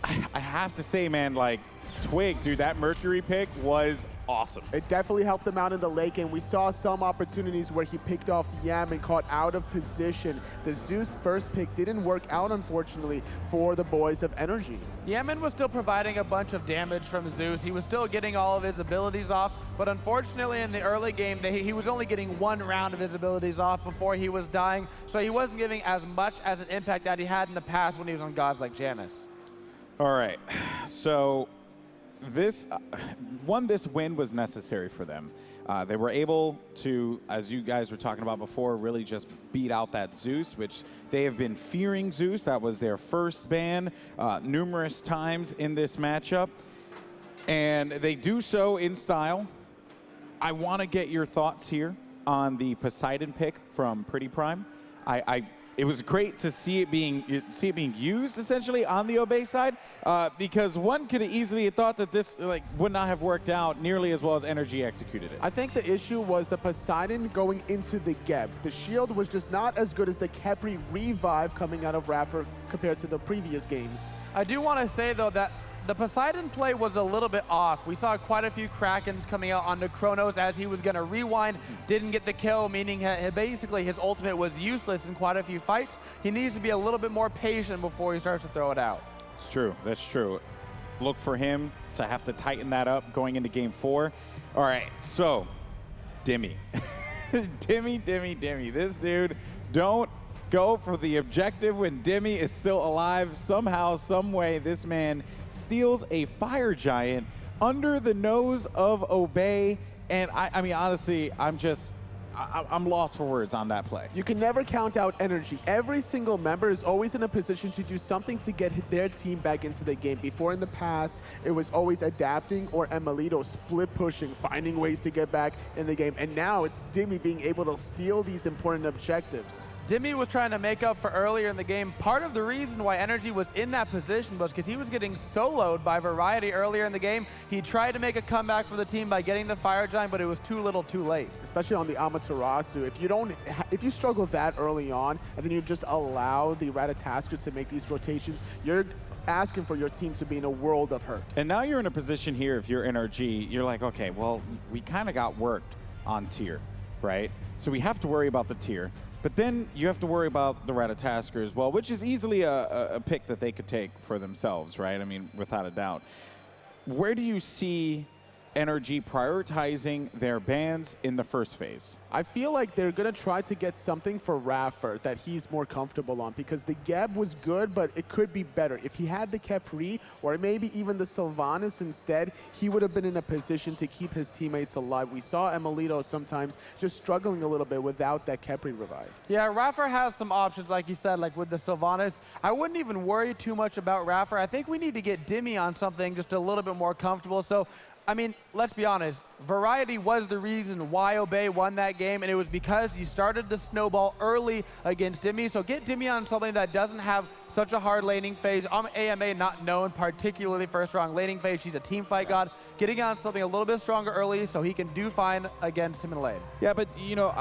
I have to say, man, like, Twig, dude, that Mercury pick was awesome. It definitely helped him out in the late game. We saw some opportunities where he picked off Yam and caught out of position. The Zeus first pick didn't work out, unfortunately, for the boys of Energy. Yaman was still providing a bunch of damage from Zeus. He was still getting all of his abilities off, but unfortunately in the early game, he was only getting 1 round of his abilities off before he was dying, so he wasn't giving as much as an impact that he had in the past when he was on gods like Janus. All right, so this win was necessary for them. They were able to, as you guys were talking about before, really just beat out that Zeus, which they have been fearing Zeus. That was their first ban numerous times in this matchup. And they do so in style. I want to get your thoughts here on the Poseidon pick from Pretty Prime. It was great to see it being used essentially on the Obey side, because one could have easily thought that this would not have worked out nearly as well as Energy executed it. I think the issue was the Poseidon going into the Geb. The shield was just not as good as the Khepri revive coming out of Raffer compared to the previous games. I do want to say though that the Poseidon play was a little bit off. We saw quite a few Krakens coming out onto Kronos as he was going to rewind, didn't get the kill, meaning basically his ultimate was useless in quite a few fights. He needs to be a little bit more patient before he starts to throw it out. It's true. That's true. Look for him to have to tighten that up going into game 4. All right, so Dimmy. Dimmy. This dude, don't go for the objective when Dimmy is still alive. Somehow, some way, this man steals a fire giant under the nose of Obey. And I mean, honestly, I'm lost for words on that play. You can never count out Energy. Every single member is always in a position to do something to get their team back into the game. Before in the past, it was always adapting or Emelito split pushing, finding ways to get back in the game. And now it's Dimmy being able to steal these important objectives. Dimmy was trying to make up for earlier in the game. Part of the reason why Energy was in that position was because he was getting soloed by Variety earlier in the game. He tried to make a comeback for the team by getting the Fire Giant, but it was too little too late. Especially on the Amaterasu. If you struggle that early on, and then you just allow the Ratatasker to make these rotations, you're asking for your team to be in a world of hurt. And now you're in a position here, if you're NRG, you're like, okay, well, we kind of got worked on tier, right? So we have to worry about the tier. But then you have to worry about the Ratatasker as well, which is easily a pick that they could take for themselves, right? I mean, without a doubt. Where do you see NRG prioritizing their bans in the first phase? I feel like they're going to try to get something for Raffer that he's more comfortable on, because the Geb was good, but it could be better. If he had the Khepri or maybe even the Sylvanas instead, he would have been in a position to keep his teammates alive. We saw Emelito sometimes just struggling a little bit without that Khepri revive. Yeah, Raffer has some options, like you said, like with the Sylvanas. I wouldn't even worry too much about Raffer. I think we need to get Dimmy on something just a little bit more comfortable. So, I mean, let's be honest. Variety was the reason why Obey won that game, and it was because he started to snowball early against Dimmy. So get Dimmy on something that doesn't have such a hard laning phase. AMA not known particularly for a strong laning phase. She's a team fight god. Getting on something a little bit stronger early so he can do fine against him in lane. Yeah, but, you know,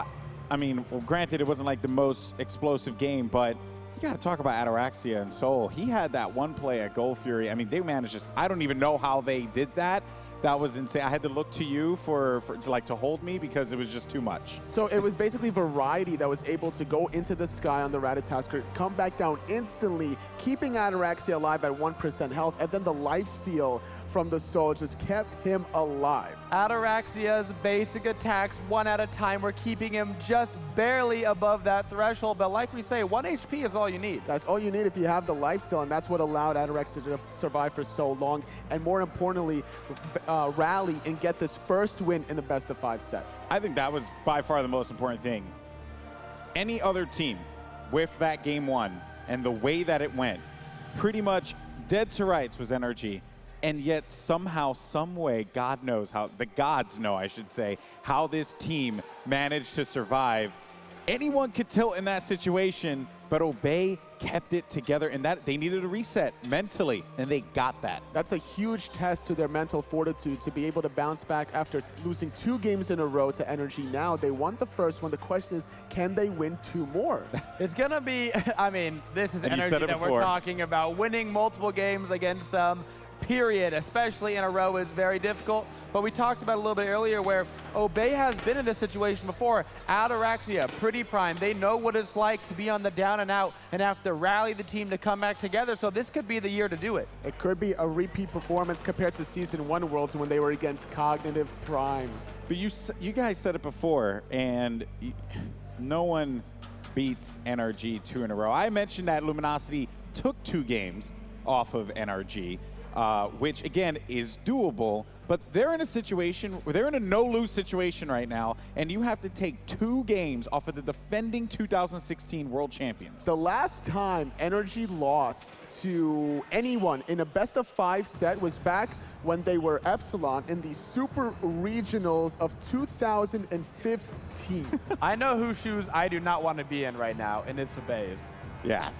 I mean, well, granted, it wasn't like the most explosive game, but you got to talk about Ataraxia and Soul. He had that one play at Gold Fury. I mean, they managed just, I don't even know how they did that. That was insane. I had to look to you to hold me because it was just too much. So it was basically Variety that was able to go into the sky on the Ratatasker, come back down instantly, keeping Ataraxia alive at 1% health, and then the lifesteal from the Soul just kept him alive. Ataraxia's basic attacks, 1 at a time, were keeping him just barely above that threshold. But like we say, 1 HP is all you need. That's all you need if you have the lifesteal, and that's what allowed Ataraxia to survive for so long. And more importantly, rally and get this first win in the best-of-5 set. I think that was by far the most important thing. Any other team with that game 1 and the way that it went pretty much dead to rights was NRG. And yet somehow, some way, God knows how, the gods know, I should say, how this team managed to survive. Anyone could tilt in that situation, but Obey kept it together, and that they needed a reset mentally, and they got that. That's a huge test to their mental fortitude to be able to bounce back after losing 2 games in a row to Energy. Now they won the first one. The question is, can they win 2 more? It's going to be, I mean, this is And you Energy said it that before. we're talking about. Winning multiple games against them, period, especially in a row, is very difficult. But we talked about a little bit earlier where Obey has been in this situation before. Ataraxia, Pretty Prime, they know what it's like to be on the down and out and have to rally the team to come back together. So this could be the year to do it. It could be a repeat performance compared to Season 1 Worlds when they were against Cognitive Prime. But you guys said it before, and no one beats NRG 2 in a row. I mentioned that Luminosity took 2 games off of NRG, which again is doable, but they're in a situation where they're in a no-lose situation right now, and you have to take 2 games off of the defending 2016 world champions. The last time Energy lost to anyone in a best-of-5 set was back when they were Epsilon in the Super Regionals of 2015. I know whose shoes I do not want to be in right now, and it's Obey's. Yeah,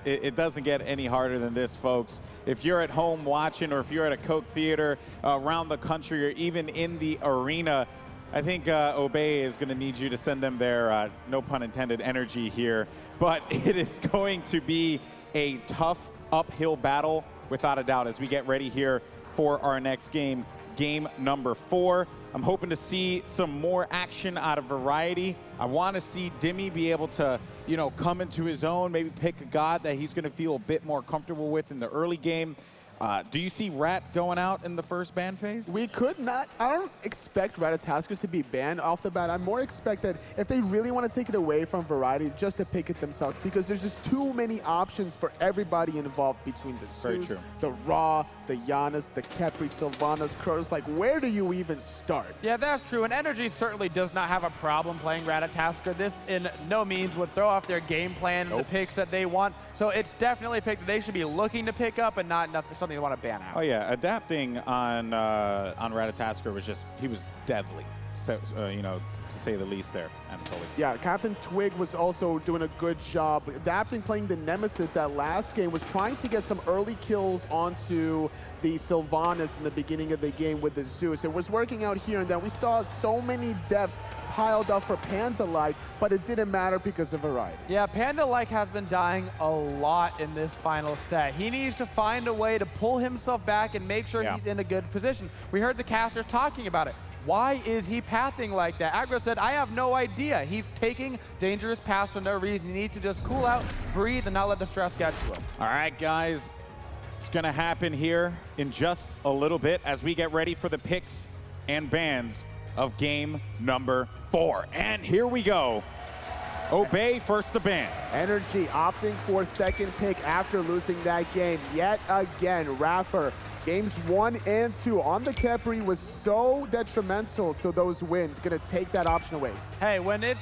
it doesn't get any harder than this, folks. If you're at home watching, or if you're at a Coke Theater around the country, or even in the arena, I think Obey is going to need you to send them their, no pun intended, energy here. But it is going to be a tough uphill battle, without a doubt, as we get ready here for our next game, game number 4. I'm hoping to see some more action out of Variety. I want to see Dimmy be able to, you know, come into his own, maybe pick a god that he's going to feel a bit more comfortable with in the early game. Do you see Rat going out in the first ban phase? We could not. I don't expect Ratatasker to be banned off the bat. I more expect that if they really want to take it away from Variety, just to pick it themselves, because there's just too many options for everybody involved between the Zeus, the Raw, the Giannis, the Kepri, Sylvanas, Kronos. Like, where do you even start? Yeah, that's true. And Energy certainly does not have a problem playing Ratatasker. This in no means would throw off their game plan and the picks that they want. So it's definitely a pick that they should be looking to pick up, and not something they want to ban out. Oh yeah, adapting on Ratatasker was just, he was deadly, so, you know, to say the least there, Anatoly. Yeah, Captain Twig was also doing a good job adapting, playing the Nemesis. That last game was trying to get some early kills onto the Sylvanas in the beginning of the game with the Zeus. It was working out here, and then we saw so many deaths piled up for Panda-like, but it didn't matter because of Variety. Yeah, Panda-like has been dying a lot in this final set. He needs to find a way to pull himself back and make sure he's in a good position. We heard the casters talking about it. Why is he pathing like that? Aggro said, I have no idea. He's taking dangerous paths for no reason. He needs to just cool out, breathe, and not let the stress get to him. All right, guys. It's going to happen here in just a little bit as we get ready for the picks and bans of game number 4. And here we go. Obey first to ban. Energy opting for second pick after losing that game. Yet again, Raffer, games 1 and 2 on the Kepri was so detrimental to those wins. Gonna take that option away. Hey, when it's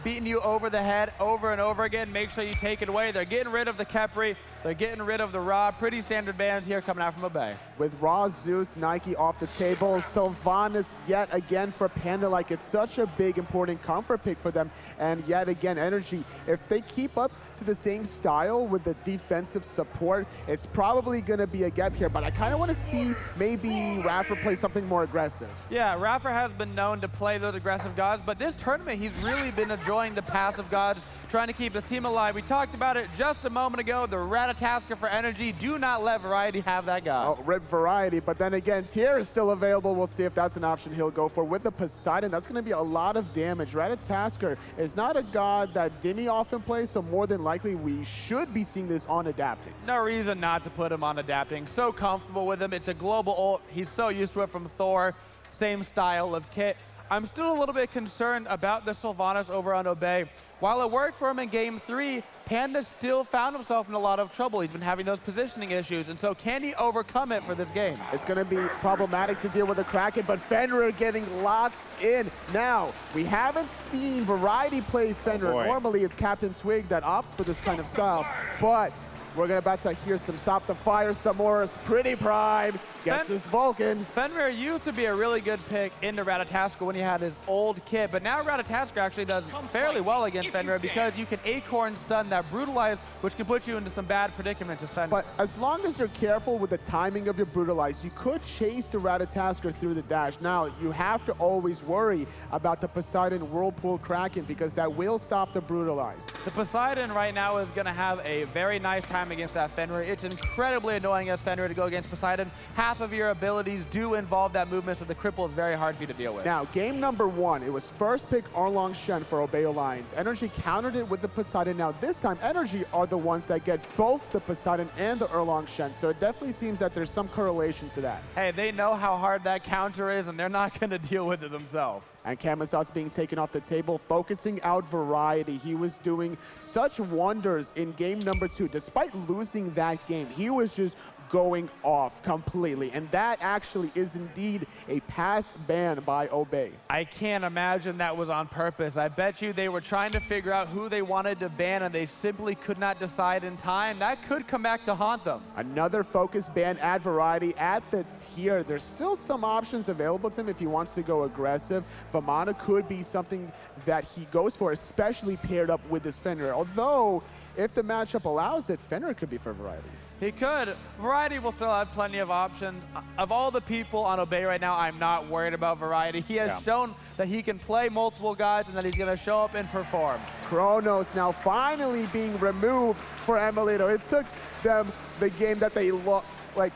beating you over the head over and over again, make sure you take it away. They're getting rid of the Kepri. They're getting rid of the Raw. Pretty standard bans here coming out from Obey. With Raw, Zeus, Nike off the table, Sylvanas yet again for Panda. Like, it's such a big, important comfort pick for them. And yet again, Energy, if they keep up to the same style with the defensive support, it's probably going to be a gap here. But I kind of want to see maybe Raffer play something more aggressive. Yeah, Raffer has been known to play those aggressive gods, but this tournament, he's really been enjoying the passive gods, trying to keep his team alive. We talked about it just a moment ago, the Ratatasker for Energy. Do not let Variety have that god. Oh, rip Variety, but then again, Tier is still available. We'll see if that's an option he'll go for. With the Poseidon, that's going to be a lot of damage. Ratatasker is not a god that Dimmy often plays, so more than likely we should be seeing this on adapting. No reason not to put him on adapting. So comfortable with him. It's a global ult. He's so used to it from Thor. Same style of kit. I'm still a little bit concerned about the Sylvanas over on Obey. While it worked for him in game 3, Panda still found himself in a lot of trouble. He's been having those positioning issues, and so can he overcome it for this game? It's going to be problematic to deal with the Kraken, but Fenrir getting locked in. Now, we haven't seen Variety play Fenrir. Normally, it's Captain Twig that opts for this kind of style, but We're about to hear some Stop the Fire, some more Pretty Prime. Gets this Vulcan. Fenrir used to be a really good pick into Ratatoskr when he had his old kit, but now Ratatoskr actually does fairly well against Fenrir because you can Acorn stun that Brutalize, which can put you into some bad predicaments as Fenrir. But as long as you're careful with the timing of your Brutalize, you could chase the Ratatoskr through the dash. Now, you have to always worry about the Poseidon Whirlpool Kraken because that will stop the Brutalize. The Poseidon right now is going to have a very nice time against that Fenrir. It's incredibly annoying as Fenrir to go against Poseidon. Half of your abilities do involve that movement, so the cripple is very hard for you to deal with. Now, game number 1, it was first pick Arlong Shen for Obey Alliance. Energy countered it with the Poseidon. Now, this time, Energy are the ones that get both the Poseidon and the Arlong Shen, so it definitely seems that there's some correlation to that. Hey, they know how hard that counter is, and they're not going to deal with it themselves. And Kamazot's being taken off the table, focusing out Variety. He was doing such wonders in game number 2. Despite losing that game, he was just going off completely, and that actually is indeed a past ban by Obey. I can't imagine that was on purpose. I bet you they were trying to figure out who they wanted to ban, and they simply could not decide in time. That could come back to haunt them. Another focus ban at Variety at the tier. There's still some options available to him if he wants to go aggressive. Vamana could be something that he goes for, especially paired up with this Fenrir. Although, if the matchup allows it, Fenrir could be for Variety. He could. Variety will still have plenty of options. Of all the people on Obey right now, I'm not worried about Variety. He has shown that he can play multiple guys and that he's going to show up and perform. Kronos now finally being removed for Emilito. It took them the game that they lost. Like,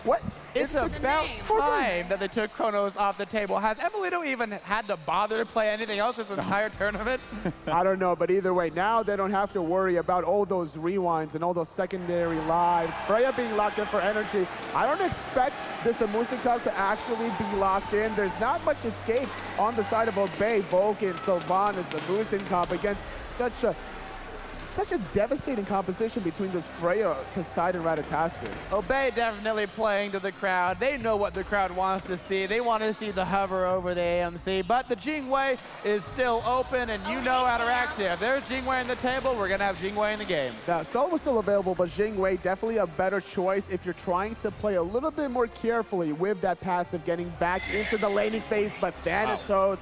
what? It's about time that they took Kronos off the table. Has Emilito even had to bother to play anything else this entire tournament? I don't know, but either way, now they don't have to worry about all those rewinds and all those secondary lives. Freya being locked in for Energy. I don't expect this Amusin Cup to actually be locked in. There's not much escape on the side of Obey. Vulcan, Sylvanas, Amusin Cup against such a devastating composition between this Freya, Poseidon, Ratatoskr. Obey definitely playing to the crowd. They know what the crowd wants to see. They want to see the hover over the AMC, but the Jingwei is still open, and you know Ataraxia. If there's Jingwei on the table, we're going to have Jingwei in the game. Now, Sol was still available, but Jingwei definitely a better choice if you're trying to play a little bit more carefully with that passive, getting back into the laning phase, but Thanatos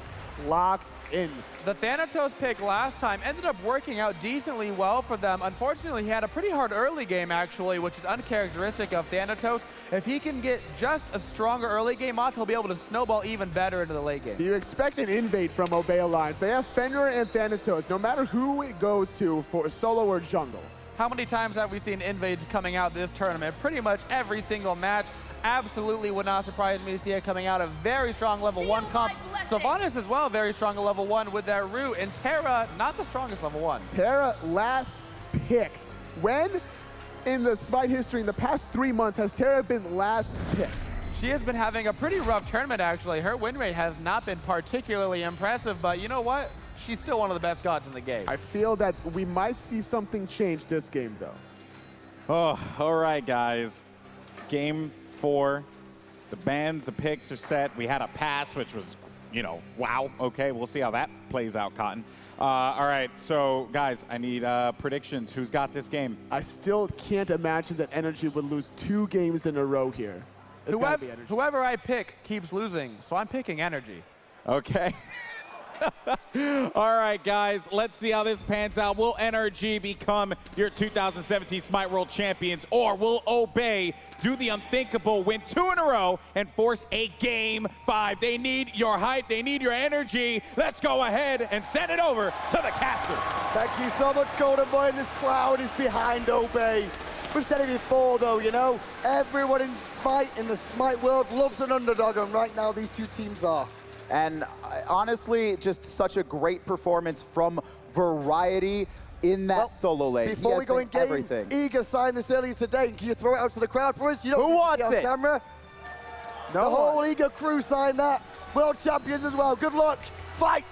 locked in. The Thanatos pick last time ended up working out decently well for them. Unfortunately, he had a pretty hard early game, actually, which is uncharacteristic of Thanatos. If he can get just a stronger early game off, he'll be able to snowball even better into the late game. Do you expect an invade from Obey Alliance? They have Fenrir and Thanatos, no matter who it goes to for solo or jungle. How many times have we seen invades coming out this tournament? Pretty much every single match. Absolutely would not surprise me to see it coming out. A very strong level 1 comp. Sylvanas as well, very strong at level 1 with their root. And Terra, not the strongest level 1. Terra last picked. When in the Smite history in the past 3 months has Terra been last picked? She has been having a pretty rough tournament, actually. Her win rate has not been particularly impressive, but you know what? She's still one of the best gods in the game. I feel that we might see something change this game, though. Oh, all right, guys. Game 4. The bans, the picks are set. We had a pass, which was, you know, wow. Okay, we'll see how that plays out, Cotton. All right, so guys, I need predictions. Who's got this game? I still can't imagine that Energy would lose 2 games in a row here. Whoever I pick keeps losing, so I'm picking Energy. Okay. All right, guys, let's see how this pans out. Will NRG become your 2017 Smite World Champions, or will Obey do the unthinkable, win 2 in a row, and force a Game 5? They need your hype. They need your energy. Let's go ahead and send it over to the casters. Thank you so much, Golden Boy. This crowd is behind Obey. We've said it before, though, you know, everyone in Smite, in the Smite world, loves an underdog, and right now these 2 teams are. And honestly, just such a great performance from Variety in that solo lane. Before we go in game, Eager signed this earlier today. Can you throw it out to the crowd for us? You don't Who wants it on camera. No the whole Eager crew signed that. World champions as well. Good luck. Fight.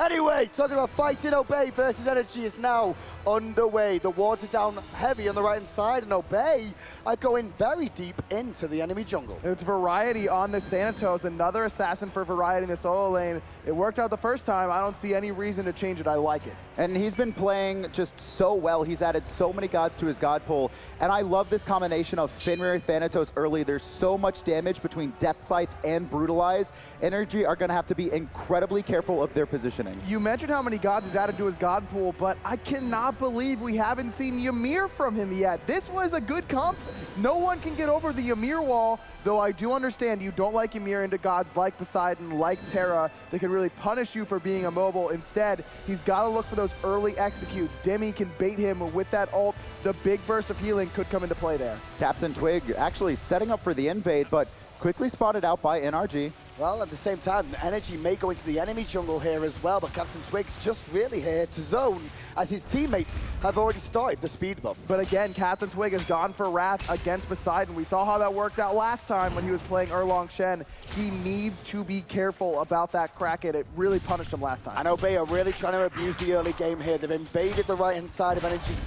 Anyway, talking about fighting, Obey versus Energy is now underway. The wards are down heavy on the right-hand side, and Obey are going very deep into the enemy jungle. It's Variety on this Thanatos, another assassin for Variety in the solo lane. It worked out the first time. I don't see any reason to change it. I like it. And he's been playing just so well. He's added so many gods to his god pool. And I love this combination of Fenrir, Thanatos early. There's so much damage between Death Scythe and Brutalize. Energy are going to have to be incredibly careful of their positioning. You mentioned how many gods he's added to his god pool, but I cannot believe we haven't seen Ymir from him yet. This was a good comp. No one can get over the Ymir wall, though I do understand you don't like Ymir into gods like Poseidon, like Terra. They can really punish you for being immobile. Instead, he's got to look for those early executes. Demi can bait him with that ult. The big burst of healing could come into play there. Captain Twig actually setting up for the invade, but quickly spotted out by NRG. Well, at the same time, Energy may go into the enemy jungle here as well, but Captain Twig's just really here to zone, as his teammates have already started the speed buff. But again, Captain Twig has gone for Wrath against Poseidon. We saw how that worked out last time when he was playing Erlong Shen. He needs to be careful about that Kraken. It really punished him last time. And Obey are really trying to abuse the early game here. They've invaded the right-hand side of Energy's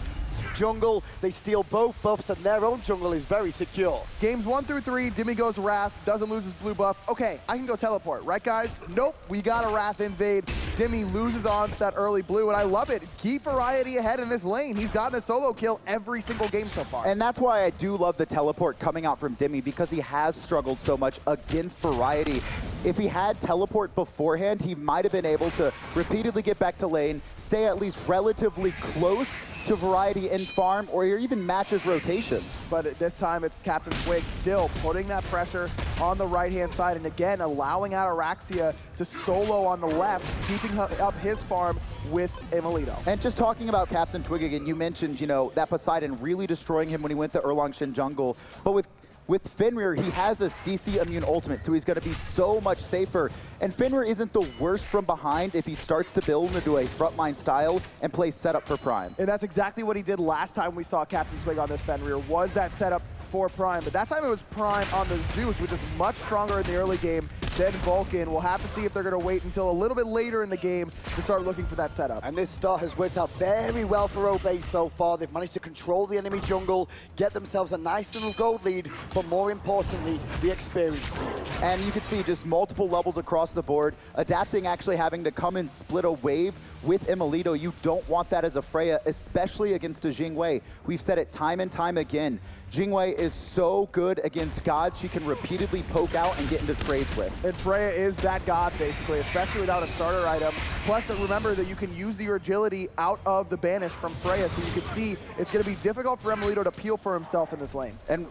jungle. They steal both buffs, and their own jungle is very secure. Games 1 through 3, Demi goes Wrath, doesn't lose his blue buff. Okay, I can go teleport, right guys? Nope, we got a Wrath invade. Demi loses on that early blue, and I love it. Keep Variety ahead in this lane. He's gotten a solo kill every single game so far. And that's why I do love the teleport coming out from Demi, because he has struggled so much against Variety. If he had teleport beforehand, he might have been able to repeatedly get back to lane, stay at least relatively close to Variety in farm, or even match his rotations. But this time it's Captain Twig still putting that pressure on the right-hand side, and again allowing Ataraxia to solo on the left, keeping up his farm with Emilito. And just talking about Captain Twig again, you mentioned, you know, that Poseidon really destroying him when he went to Erlong Shen jungle, but with Fenrir, he has a CC immune ultimate, so he's going to be so much safer. And Fenrir isn't the worst from behind if he starts to build into a frontline style and play setup for Prime. And that's exactly what he did last time we saw Captain Twig on this Fenrir, was that setup for Prime. But that time it was Prime on the Zeus, which is much stronger in the early game than Vulcan. We'll have to see if they're going to wait until a little bit later in the game to start looking for that setup. And this start has worked out very well for Obey so far. They've managed to control the enemy jungle, get themselves a nice little gold lead, but more importantly, the experience lead. And you can see just multiple levels across the board. Adapting actually having to come and split a wave with Emilito. You don't want that as a Freya, especially against a Jingwei. We've said it time and time again. Jingwei is so good against gods she can repeatedly poke out and get into trades with. And Freya is that god, basically, especially without a starter item. Plus, remember that you can use your agility out of the banish from Freya, so you can see it's going to be difficult for Emilito to peel for himself in this lane. And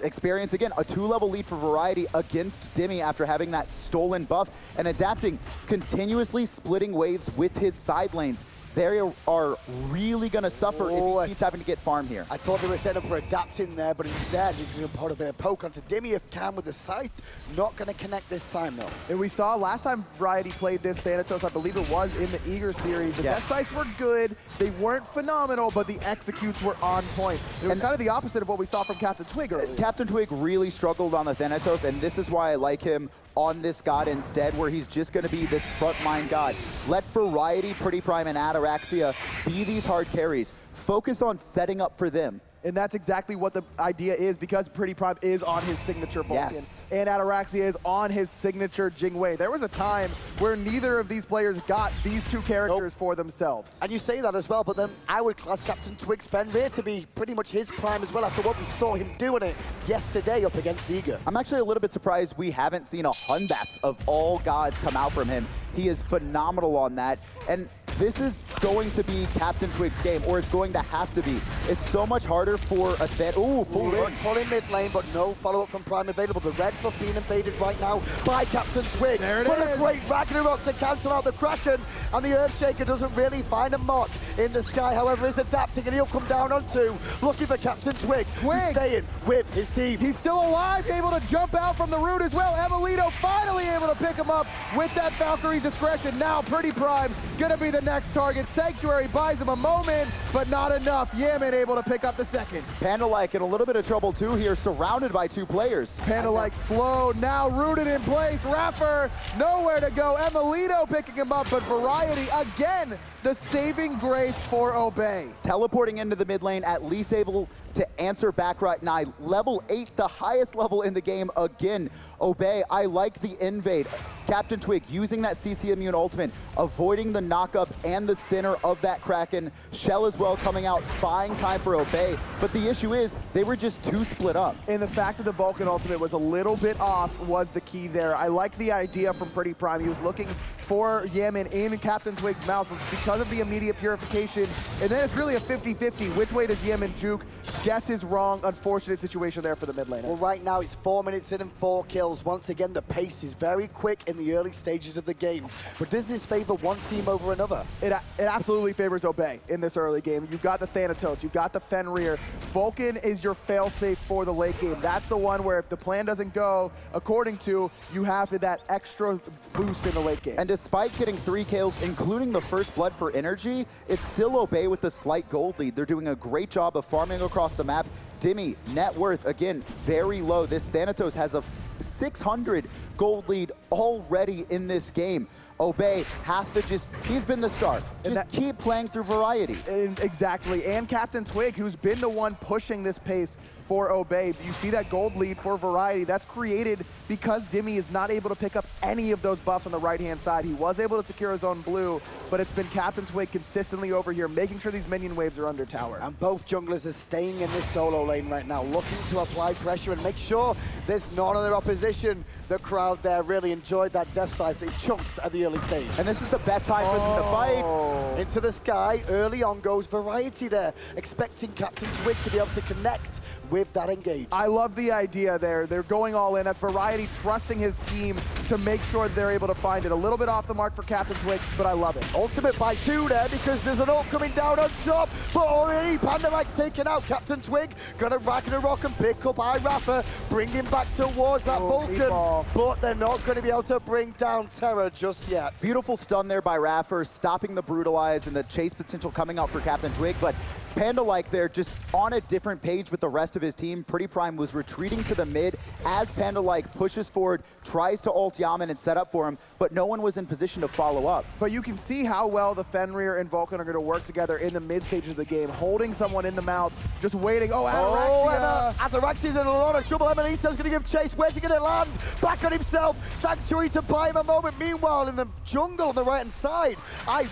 experience, again, a 2-level lead for Variety against Demi after having that stolen buff, and adapting, continuously splitting waves with his side lanes. They are really going to suffer if he keeps having to get farm here. I thought they were set up for adapting there, but instead he's going to put a bit of poke onto Demi if can with the scythe. Not going to connect this time, though. And we saw last time Variety played this Thanatos, I believe it was in the Eager series. The Death Scythes were good. They weren't phenomenal, but the executes were on point. It was kind of the opposite of what we saw from Captain Twig earlier. Captain Twig really struggled on the Thanatos, and this is why I like him on this god instead, where he's just going to be this frontline god. Let Variety, Pretty Prime, and Ataraxia be these hard carries. Focus on setting up for them. And that's exactly what the idea is, because Pretty Prime is on his signature Vulcan, and Ataraxia is on his signature Jingwei. There was a time where neither of these players got these two characters for themselves. And you say that as well, but then I would class Captain Twig's Fenrir to be pretty much his prime as well after what we saw him doing it yesterday up against Eager. I'm actually a little bit surprised we haven't seen a Hunbats of all gods come out from him. He is phenomenal on that. And this is going to be Captain Twig's game, or it's going to have to be. It's so much harder for a Fed. Ooh, pull in mid lane, but no follow-up from Prime available. The red buff being invaded right now by Captain Twig. There it is. is. A great Ragnarok to cancel out the Kraken, and the Earthshaker doesn't really find a mark in the sky. However, is adapting, and he'll come down on 2, looking for Captain Twig. Twig staying with his team. He's still alive, able to jump out from the root as well. Emilito finally able to pick him up with that Valkyrie's discretion. Now Pretty Prime gonna be the next target. Sanctuary buys him a moment, but not enough. Yaman able to pick up the second. Panda-like in a little bit of trouble too here, surrounded by 2 players. Panda-like slow, now rooted in place. Raffer, nowhere to go. Emilito picking him up, but Variety Variety again, the saving grace for Obey. Teleporting into the mid lane, at least able to answer back right now. Level 8, the highest level in the game again. Obey, I like the invade. Captain Twig using that CC immune ultimate, avoiding the knockup and the center of that Kraken. Shell as well coming out, buying time for Obey. But the issue is, they were just too split up. And the fact that the Vulcan ultimate was a little bit off was the key there. I like the idea from Pretty Prime. He was looking for Yaman in Captain Twig's mouth because of the immediate purification. And then it's really a 50-50. Which way does Yaman juke? Guess is wrong. Unfortunate situation there for the mid laner. Well, right now it's 4 minutes in and 4 kills. Once again, the pace is very quick in the early stages of the game. But does this favor one team over another? It absolutely favors Obey in this early game. You've got the Thanatos, you've got the Fenrir. Vulcan is your failsafe for the late game. That's the one where if the plan doesn't go according to, you have that extra boost in the late game. And despite getting 3 kills, including the first blood for Energy, it's still Obey with the slight gold lead. They're doing a great job of farming across the map. Dimmy, net worth, again, very low. This Thanatos has a 600 gold lead already in this game. Obey have to he's been the star. Just keep playing through Variety. Exactly, and Captain Twig, who's been the one pushing this pace for Obey. You see that gold lead for Variety. That's created because Dimmy is not able to pick up any of those buffs on the right-hand side. He was able to secure his own blue, but it's been Captain Twig consistently over here, making sure these minion waves are under tower. And both junglers are staying in this solo lane right now, looking to apply pressure and make sure there's none of their opposition. The crowd there really enjoyed that death slice, the chunks at the early stage. And this is the best time for them to fight. Into the sky, early on goes Variety there, expecting Captain Twig to be able to connect with that engage. I love the idea there. They're going all in. That's Variety trusting his team to make sure they're able to find it. A little bit off the mark for Captain Twig, but I love it. Ultimate by 2 there because there's an ult coming down on top, but already Panda Mike's taken out. Captain Twig gonna Ragnarok and pick up Rafa, bring him back towards that Vulcan, but they're not gonna be able to bring down Terror just yet. Beautiful stun there by Rafa, stopping the Brutalize and the chase potential coming out for Captain Twig, but Panda like they're just on a different page with the rest of his team. Pretty Prime was retreating to the mid as Panda like pushes forward, tries to ult Yaman and set up for him, but no one was in position to follow up. But you can see how well the Fenrir and Vulcan are going to work together in the mid stages of the game, holding someone in the mouth, just waiting. Oh, Ataraxia! Ataraxia's in a lot of trouble. Emelito's going to give chase. Where's he going to land? Back on himself. Sanctuary to buy him a moment. Meanwhile, in the jungle on the right-hand side,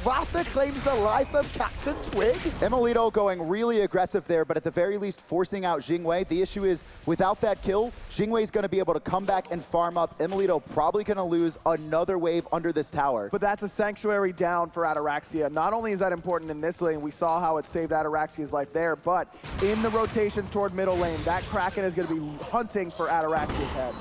Rafa claims the life of Captain Twig. Emelito going really aggressive there, but at the very least forcing out Jingwei. The issue is, without that kill, Jingwei's going to be able to come back and farm up. Emelito probably going to lose another wave under this tower. But that's a Sanctuary down for Ataraxia. Not only is that important in this lane, we saw how it saved Ataraxia's life there, but in the rotations toward middle lane, that Kraken is going to be hunting for Ataraxia's head.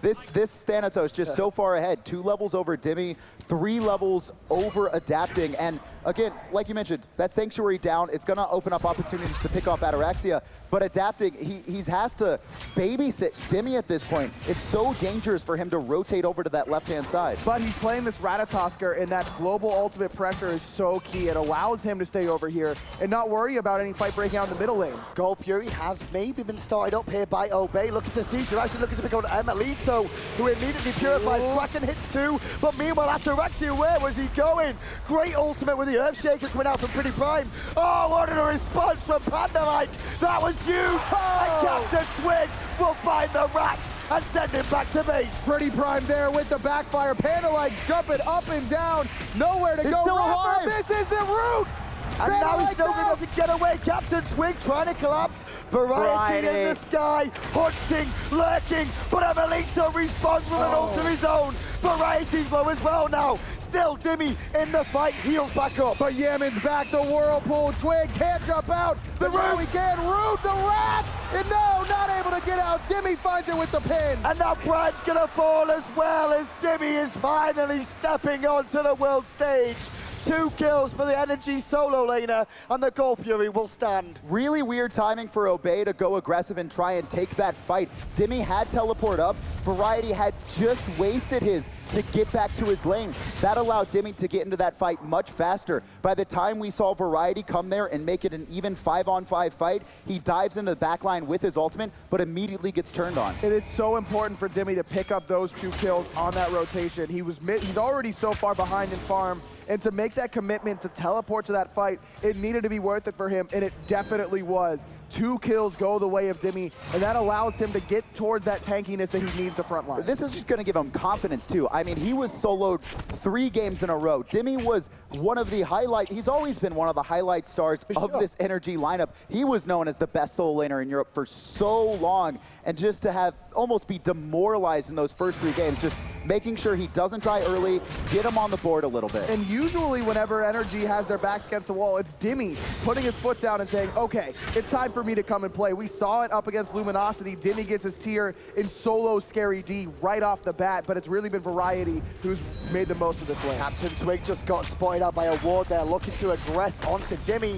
This Thanatos just so far ahead, 2 levels over Dimmy, 3 levels over Adapting, and again, like you mentioned, that Sanctuary down, it's going to open up opportunities to pick off Ataraxia, but Adapting, he has to babysit Dimmy at this point. It's so dangerous for him to rotate over to that left-hand side. But he's playing this Ratatosker, and that global ultimate pressure is so key. It allows him to stay over here and not worry about any fight breaking out in the middle lane. Gold Fury has maybe been started up here by Obey, looking to see, they're actually looking to pick on Emelito, who immediately purifies. Kraken hits 2, but meanwhile Ataraxia, where was he going? Great ultimate with the Earthshaker coming out from Pretty Prime. Oh, what a response from Panda Mike. That was huge. And Captain Twig will find the rats and send him back to base. Pretty Prime there with the backfire. Panda like jumping up and down, nowhere to He's go. still alive. Misses the root. And now he's still going to get away. Captain Twig trying to collapse. Variety in the sky, hunting, lurking, but Emelito responds with an ult of his own. Variety's low as well now. Still Dimmy in the fight, heals back up. But Yaman's back, the Whirlpool. Twig can't jump out. The root, he can root the Wrath. And no, not able to get out. Dimmy finds it with the pin. And now Brad's gonna fall as well as Dimmy is finally stepping onto the world stage. 2 kills for the Energy solo laner, and the Gold Fury will stand. Really weird timing for Obey to go aggressive and try and take that fight. Dimmy had teleport up. Variety had just wasted his to get back to his lane. That allowed Dimmy to get into that fight much faster. By the time we saw Variety come there and make it an even 5-on-5 fight, he dives into the backline with his ultimate, but immediately gets turned on. And it's so important for Dimmy to pick up those 2 kills on that rotation. He's already so far behind in farm, And to make that commitment to teleport to that fight, it needed to be worth it for him, and it definitely was. 2 kills go the way of Dimmy, and that allows him to get towards that tankiness that he needs to frontline. This is just going to give him confidence, too. I mean, he was soloed 3 games in a row. Dimmy was one of the he's always been one of the highlight stars of this Energy lineup. He was known as the best solo laner in Europe for so long, and just to have almost be demoralized in those first 3 games, just making sure he doesn't die early, get him on the board a little bit. And usually whenever Energy has their backs against the wall, it's Dimmy putting his foot down and saying, okay, it's time for me to come and play. We saw it up against Luminosity. Dimmy gets his tier in solo Scary D right off the bat, but it's really been Variety who's made the most of this lane. Captain Twig just got spotted out by a ward there, looking to aggress onto Dimmy.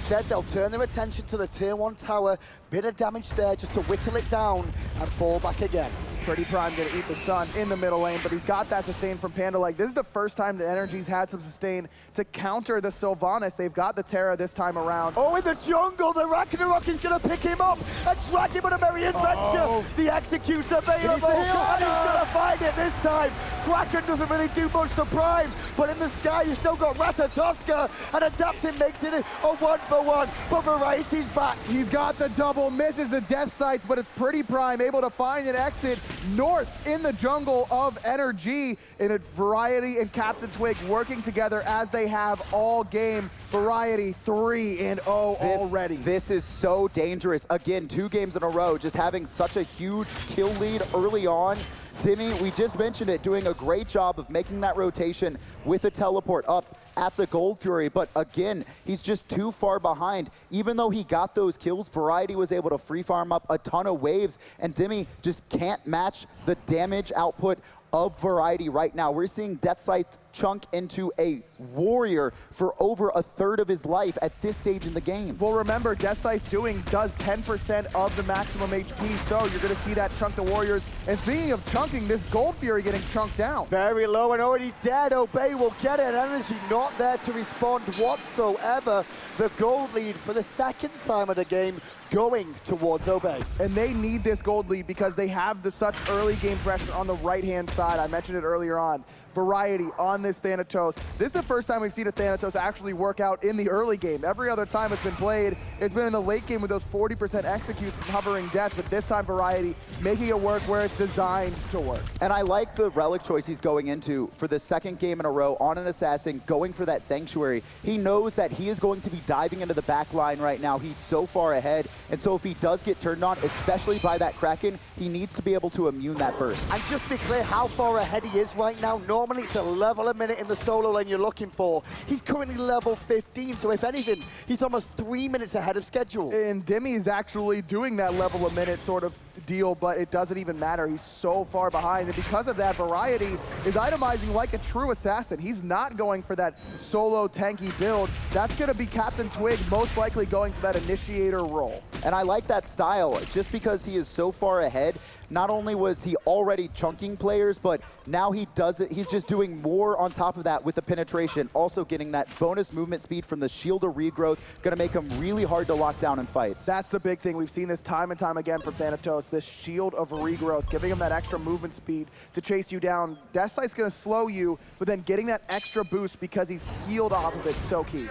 Instead, they'll turn their attention to the tier 1 tower. Bit of damage there just to whittle it down and fall back again. Pretty Prime gonna eat the stun in the middle lane, but he's got that sustain from Panda. Like, this is the first time the Energy's had some sustain to counter the Sylvanas. They've got the Terra this time around. Oh, in the jungle, the Ragnarok is gonna pick him up and drag him on a merry adventure. The Execute's available, and he's gonna find it this time. Kraken doesn't really do much to Prime, but in the sky, you still got Ratatoska, and Adaptive makes it a 1-for-1, but Variety's back. He's got the double, misses the death sight, but it's Pretty Prime able to find an exit north in the jungle of Energy, in a Variety and Captain Twig working together as they have all game. Variety 3-0 already. This is so dangerous. Again, 2 games in a row, just having such a huge kill lead early on. Dimmy, we just mentioned it, doing a great job of making that rotation with a teleport up at the Gold Fury, but again, he's just too far behind. Even though he got those kills, Variety was able to free farm up a ton of waves, and Dimmy just can't match the damage output of Variety right now. We're seeing Death Scythe chunk into a warrior for over a third of his life at this stage in the game. Well, remember, Death Scythe does 10% of the maximum HP, so you're going to see that chunk the warriors. And speaking of chunking, this Gold Fury getting chunked down. Very low and already dead. Obey will get it. Energy not there to respond whatsoever. The gold lead for the second time of the game going towards Obey. And they need this gold lead because they have such early game pressure on the right-hand side. I mentioned it earlier on. Variety on this Thanatos. This is the first time we've seen a Thanatos actually work out in the early game. Every other time it's been played, it's been in the late game with those 40% executes from Hovering Death, but this time Variety making it work where it's designed to work. And I like the relic choice he's going into for the 2nd game in a row on an Assassin, going for that Sanctuary. He knows that he is going to be diving into the back line right now. He's so far ahead, and so if he does get turned on, especially by that Kraken, he needs to be able to immune that burst. And just to be clear how far ahead he is right now, normally it's a level a minute in the solo lane you're looking for. He's currently level 15, so if anything, he's almost 3 minutes ahead of schedule. And Dimmy is actually doing that level a minute sort of deal, but it doesn't even matter. He's so far behind, and because of that, Variety is itemizing like a true assassin. He's not going for that solo tanky build. That's going to be Captain Twig most likely going for that initiator role. And I like that style, just because he is so far ahead. Not only was he already chunking players, but now he does it. He's just doing more on top of that with the penetration, also getting that bonus movement speed from the Shield of Regrowth, going to make him really hard to lock down in fights. That's the big thing. We've seen this time and time again from Thanatos, this Shield of Regrowth, giving him that extra movement speed to chase you down. Death Sight's going to slow you, but then getting that extra boost because he's healed off of it, so key.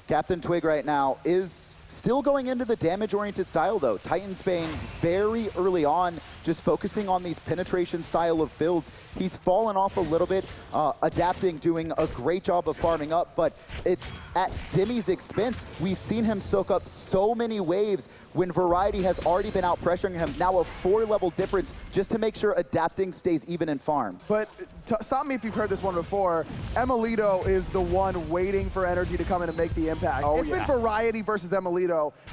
Captain Twig right now is still going into the damage-oriented style, though. Titan's Bane very early on, just focusing on these penetration style of builds. He's fallen off a little bit, adapting, doing a great job of farming up, but it's at Dimmy's expense. We've seen him soak up so many waves when Variety has already been out pressuring him. Now a 4-level difference just to make sure adapting stays even in farm. But stop me if you've heard this one before. Emilito is the one waiting for Energy to come in and make the impact. It's been Variety versus Emilito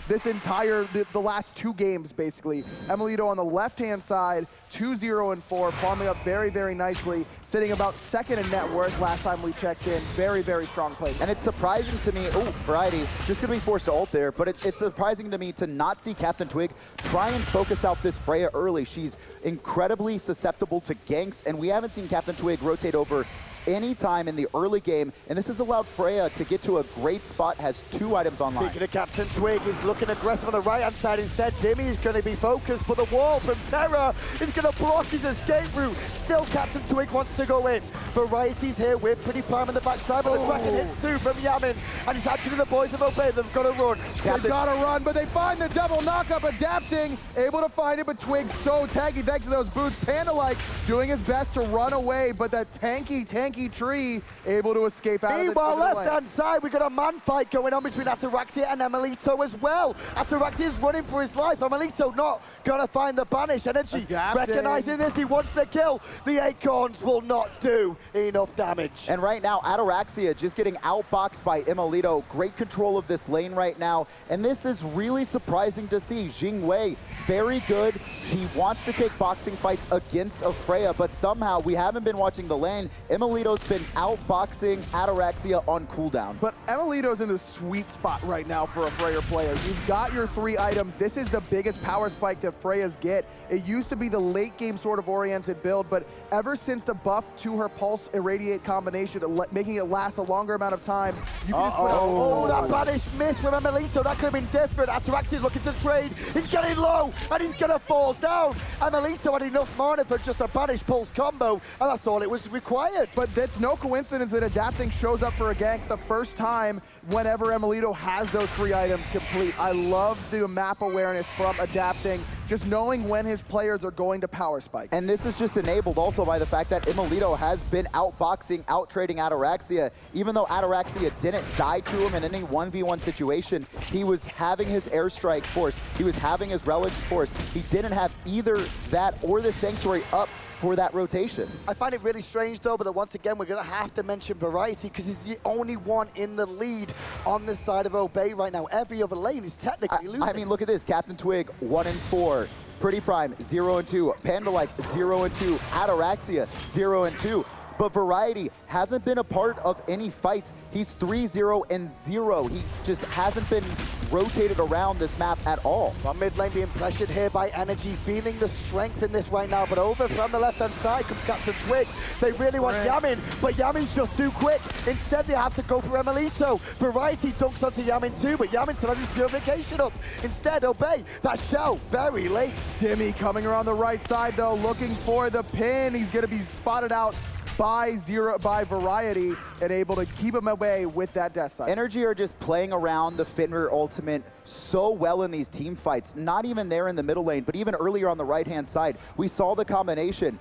this entire, the last 2 games, basically. Emilito on the left-hand side, 2-0-4, farming up very, very nicely, sitting about 2nd in net worth last time we checked in. Very, very strong play. And it's surprising to me, Variety, just gonna be forced to ult there, but it's surprising to me to not see Captain Twig try and focus out this Freya early. She's incredibly susceptible to ganks, and we haven't seen Captain Twig rotate over anytime in the early game, and this has allowed Freya to get to a great spot, has 2 items online. Speaking of Captain Twig, he's looking aggressive on the right-hand side instead. Dimmy is going to be focused, but the wall from Terra is going to block his escape route. Still, Captain Twig wants to go in. Variety's here with Pretty Prime on the backside, but the Kraken hits 2 from Yamin, and it's actually the boys of Obey. They've got to run. They've got to run, but they find the double knockup, adapting, able to find it, but Twig's so tanky thanks to those boots. Panda-like doing his best to run away, but that tanky tree able to escape out Meanwhile, of the left-hand side, we've got a man fight going on between Ataraxia and Amelito as well. Ataraxia is running for his life. Amelito not going to find the banish. Energy recognizing this, he wants the kill. The Acorns will not do enough damage. And right now, Ataraxia just getting outboxed by Amelito. Great control of this lane right now, and this is really surprising to see. Jingwei, very good. He wants to take boxing fights against a Freya, but somehow we haven't been watching the lane. Amelito's been outboxing Ataraxia on cooldown. But Amelito's in the sweet spot right now for a Freya player. You've got your 3 items. This is the biggest power spike that Freyas get. It used to be the late game sort of oriented build, but ever since the buff to her Pulse Irradiate combination, making it last a longer amount of time, you can just put Oh, that banish miss from Amelito. That could have been different. Ataraxia's looking to trade. He's getting low, and he's going to fall down. Amelito had enough mana for just a banish pulse combo, and that's all it was required. But it's no coincidence that Adapting shows up for a gank the first time whenever Amelito has those 3 items complete. I love the map awareness from Adapting, just knowing when his players are going to power spike. And this is just enabled also by the fact that Amelito has been outboxing, out-trading Ataraxia. Even though Ataraxia didn't die to him in any 1v1 situation, he was having his airstrike forced, he was having his relics forced. He didn't have either that or the Sanctuary up for that rotation. I find it really strange though, but once again, we're gonna have to mention Variety because he's the only one in the lead on this side of Obey right now. Every other lane is technically losing. I mean, look at this. Captain Twig, 1-4. Pretty Prime, 0-2. Panda-like, 0-2. Ataraxia, 0-2. But Variety hasn't been a part of any fights. He's 3-0-0. He just hasn't been rotated around this map at all. Well, mid lane being pressured here by Energy, feeling the strength in this right now, but over from the left-hand side comes Captain Twig. They really want Yamin, but Yamin's just too quick. Instead, they have to go for Amelito. Variety dunks onto Yamin too, but Yamin still has his purification up. Instead, Obey, that shell, very late. Dimmy coming around the right side though, looking for the pin. He's gonna be spotted out by Variety and able to keep him away with that death side. Energy are just playing around the Fenrir ultimate so well in these team fights. Not even there in the middle lane, but even earlier on the right-hand side, we saw the combination.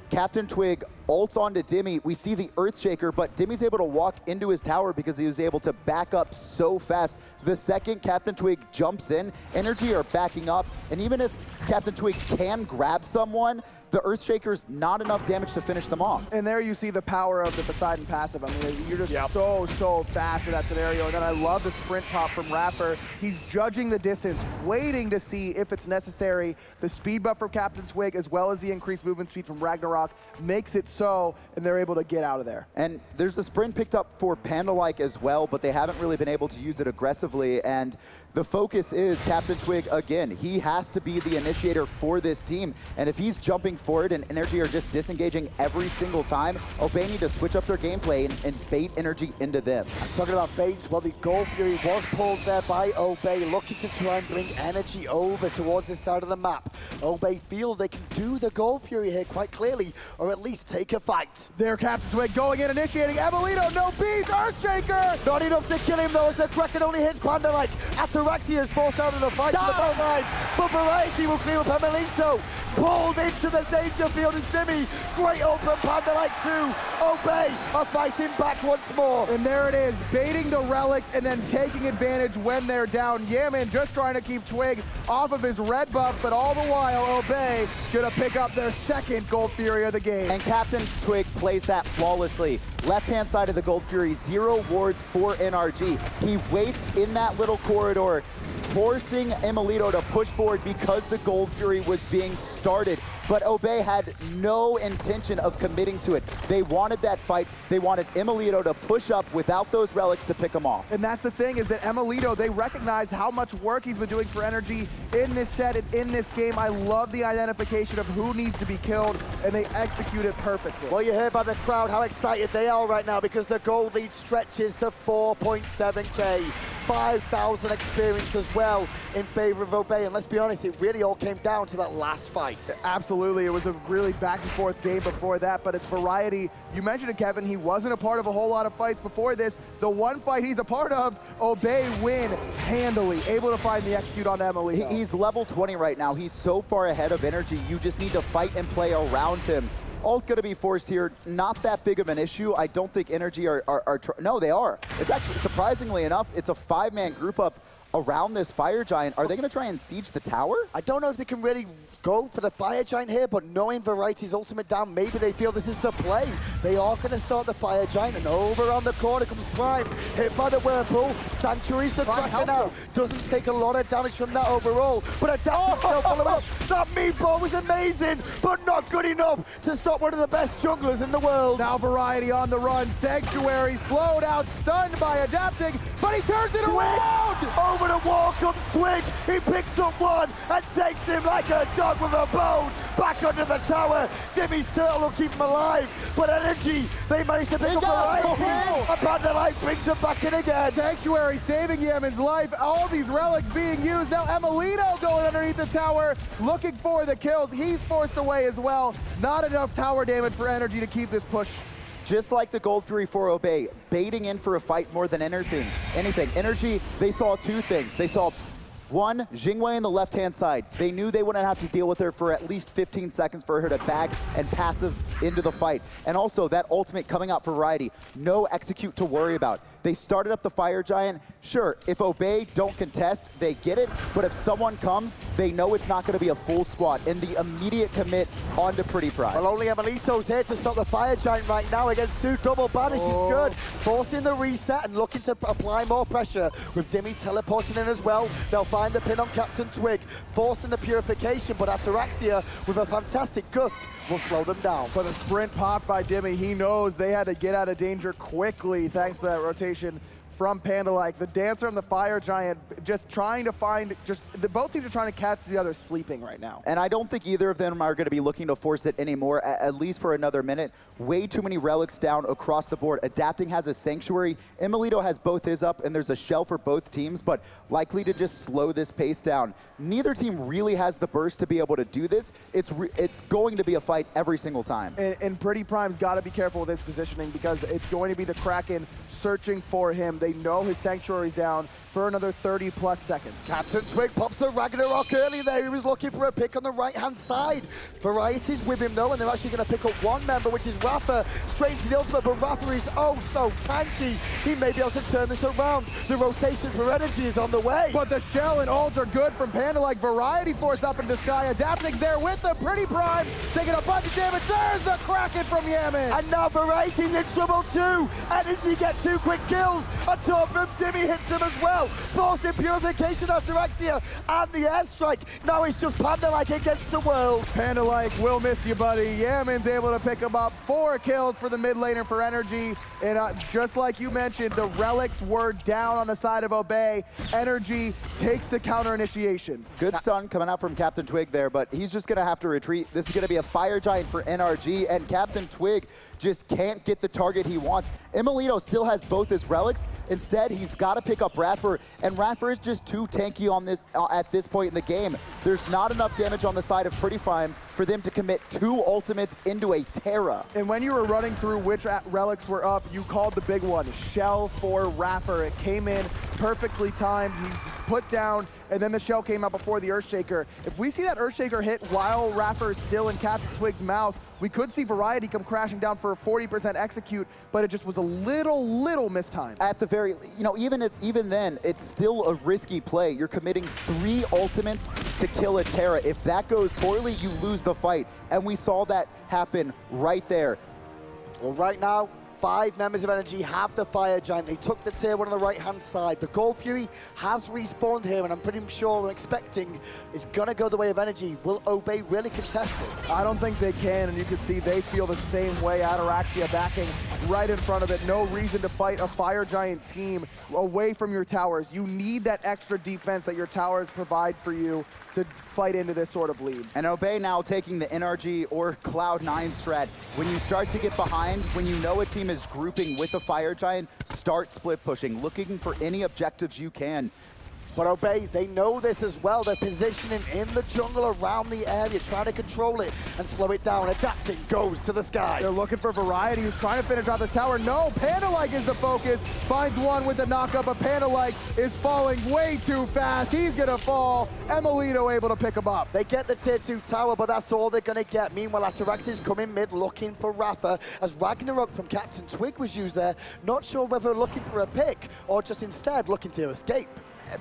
Captain Twig ults onto Dimmy. We see the Earthshaker, but Dimmy's able to walk into his tower because he was able to back up so fast. The second Captain Twig jumps in, Energy are backing up, and even if Captain Twig can grab someone, the Earthshaker's not enough damage to finish them off. And there you see the power of the Poseidon passive. I mean, you're just so fast in that scenario. And then I love the sprint pop from Rapper. He's judging the distance, waiting to see if it's necessary. The speed buff from Captain Twig, as well as the increased movement speed from Ragnarok, makes it so, and they're able to get out of there. And there's a sprint picked up for Panda-like as well, but they haven't really been able to use it aggressively. And the focus is Captain Twig again. He has to be the initiator for this team. And if he's jumping forward and Energy are just disengaging every single time, Obey need to switch up their gameplay and bait Energy into them. Talking about baits, well, the Gold Fury was pulled there by Obey, looking to try and bring Energy over towards this side of the map. Obey feel they can do the Gold Fury here quite clearly, or at least take a fight. There, Captain Twig going in, initiating. Amelito, no beats, Earthshaker! Not enough to kill him though, as the Kraken only hits Panda-like. Ataraxia is forced out of the fight to the bottom line, but Variety will clear up Amelito. Pulled into the danger field is Dimmy. Great ult from Panda-like too. Obey are fighting back once more. And there it is, baiting the relics and then taking advantage when they're down. Yamin just trying to keep Twig off of his red buff, but all the while Obey gonna pick up their second Gold Fury of the game. And Captain Twig plays that flawlessly. Left-hand side of the Gold Fury, 0 wards for NRG. He waits in that little corridor, forcing Amelito to push forward because the Gold Fury was being started. but Obey had no intention of committing to it. They wanted that fight. They wanted Emilito to push up without those relics to pick him off. And that's the thing, is that Emilito, they recognize how much work he's been doing for Energy in this set and in this game. I love the identification of who needs to be killed, and they execute it perfectly. Well, you hear by the crowd how excited they are right now because the gold lead stretches to 4.7K. 5,000 experience as well in favor of Obey. And let's be honest, it really all came down to that last fight. Absolutely, it was a really back and forth game before that, but it's Variety. You mentioned it, Kevin, he wasn't a part of a whole lot of fights before this. The one fight he's a part of, Obey win handily, able to find the execute on Emily. He's level 20 right now. He's so far ahead of Energy. You just need to fight and play around him. Ult going to be forced here, not that big of an issue. I don't think Energy are no, they are. It's actually, surprisingly enough, it's a 5-man group up around this Fire Giant. Are they going to try and siege the tower? I don't know if they can really go for the Fire Giant here, but knowing Variety's ultimate down, maybe they feel this is the play. They are going to start the Fire Giant, and over on the corner comes Prime, hit by the Whirlpool. Sanctuary's the Kraken out. Doesn't take a lot of damage from that overall, but Adaptive still follow up. That meatball was amazing, but not good enough to stop one of the best junglers in the world. Now Variety on the run. Sanctuary slowed out, stunned by Adapting, but he turns it around! Over the wall comes Twig. He picks up one and takes him like a dog with a bone. Back under the tower. Dimmy's turtle will keep him alive, but Energy, they managed to pick up Variety. And Panda Light brings him back in again. Sanctuary saving Yemen's life. All these relics being used. Now Emilito going underneath the tower, looking for the kills. He's forced away as well. Not enough tower damage for Energy to keep this push. Just like the Gold 3-4 Obey, baiting in for a fight more than anything. Energy, they saw two things. They saw one, Jingwei on the left-hand side. They knew they wouldn't have to deal with her for at least 15 seconds for her to back and passive into the fight. And also that ultimate coming out for Variety. No execute to worry about. They started up the Fire Giant. Sure, if Obey don't contest, they get it. But if someone comes, they know it's not going to be a full squad. And the immediate commit onto Pretty Pride. Well, only Emilito's here to stop the Fire Giant right now against Sue. Double banish is good. Forcing the reset and looking to apply more pressure with Dimmy teleporting in as well. They'll find the pin on Captain Twig, forcing the purification, but Ataraxia with a fantastic gust will slow them down. But the sprint popped by Dimmy. He knows they had to get out of danger quickly thanks to that rotation from Panda. The Dancer and the Fire Giant just trying to find, both teams are trying to catch the other sleeping right now. And I don't think either of them are going to be looking to force it anymore, at least for another minute. Way too many relics down across the board. Adapting has a Sanctuary. Emilito has both his up, and there's a shell for both teams, but likely to just slow this pace down. Neither team really has the burst to be able to do this. It's going to be a fight every single time. And Pretty Prime's got to be careful with his positioning because it's going to be the Kraken searching for him. They know his Sanctuary's down for another 30+ seconds. Captain Twig pops a Ragnarok early there. He was looking for a pick on the right-hand side. Variety's with him though, and they're actually going to pick up one member, which is Rafa, straight to the ultimate, but Rafa is oh so tanky. He may be able to turn this around. The rotation for Energy is on the way. But the shell and ult are good from Panda. Variety force up into the sky. Adapting's there with the Pretty Prime, taking a bunch of damage. There's the Kraken from Yemen. And now Variety's in trouble too. Energy gets 2 quick kills. On top from Dimmy hits him as well. Forcing purification after Axia and the airstrike. Now it's just Panda-like against the world. Panda-like, we'll miss you, buddy. Yemen's able to pick him up. 4 kills for the mid laner for Energy. And just like you mentioned, the relics were down on the side of Obey. Energy takes the counter initiation. Good stun coming out from Captain Twig there, but he's just going to have to retreat. This is going to be a Fire Giant for NRG, and Captain Twig just can't get the target he wants. Emilito still has both his relics. Instead, he's got to pick up Radford, and Radford is just too tanky on this at this point in the game. There's not enough damage on the side of Pretty Prime for them to commit 2 ultimates into a Terra. And when you were running through which relics were up, you called the big one, Shell for Raffer. It came in perfectly timed. He put down, and then the shell came out before the Earthshaker. If we see that Earthshaker hit while Raffer is still in Captain Twig's mouth, we could see Variety come crashing down for a 40% execute, but it just was a little mistimed. At the very, even then, it's still a risky play. You're committing 3 ultimates to kill a Terra. If that goes poorly, you lose the fight. And we saw that happen right there. Well, right now, 5 members of Energy have the Fire Giant. They took the tier 1 on the right-hand side. The Gold Fury has respawned here, and I'm pretty sure we're expecting it's going to go the way of Energy. Will Obey really contest this? I don't think they can, and you can see they feel the same way. Ataraxia backing right in front of it. No reason to fight a Fire Giant team away from your towers. You need that extra defense that your towers provide for you to fight into this sort of lead. And Obey now taking the NRG or Cloud9 strat. When you start to get behind, when you know a team is grouping with a Fire Giant, start split pushing, looking for any objectives you can. But Obey, they know this as well. They're positioning in the jungle around the area, trying to control it and slow it down. Adapting goes to the sky. They're looking for variety. He's trying to finish off the tower. No, Panda-like is the focus. Finds one with the knockup, but Panda-like is falling way too fast. He's gonna fall. Emilito able to pick him up. They get the tier 2 tower, but that's all they're gonna get. Meanwhile, Ataraxia is coming mid, looking for Rafa, as Ragnarok from Captain Twig was used there. Not sure whether looking for a pick or just instead looking to escape.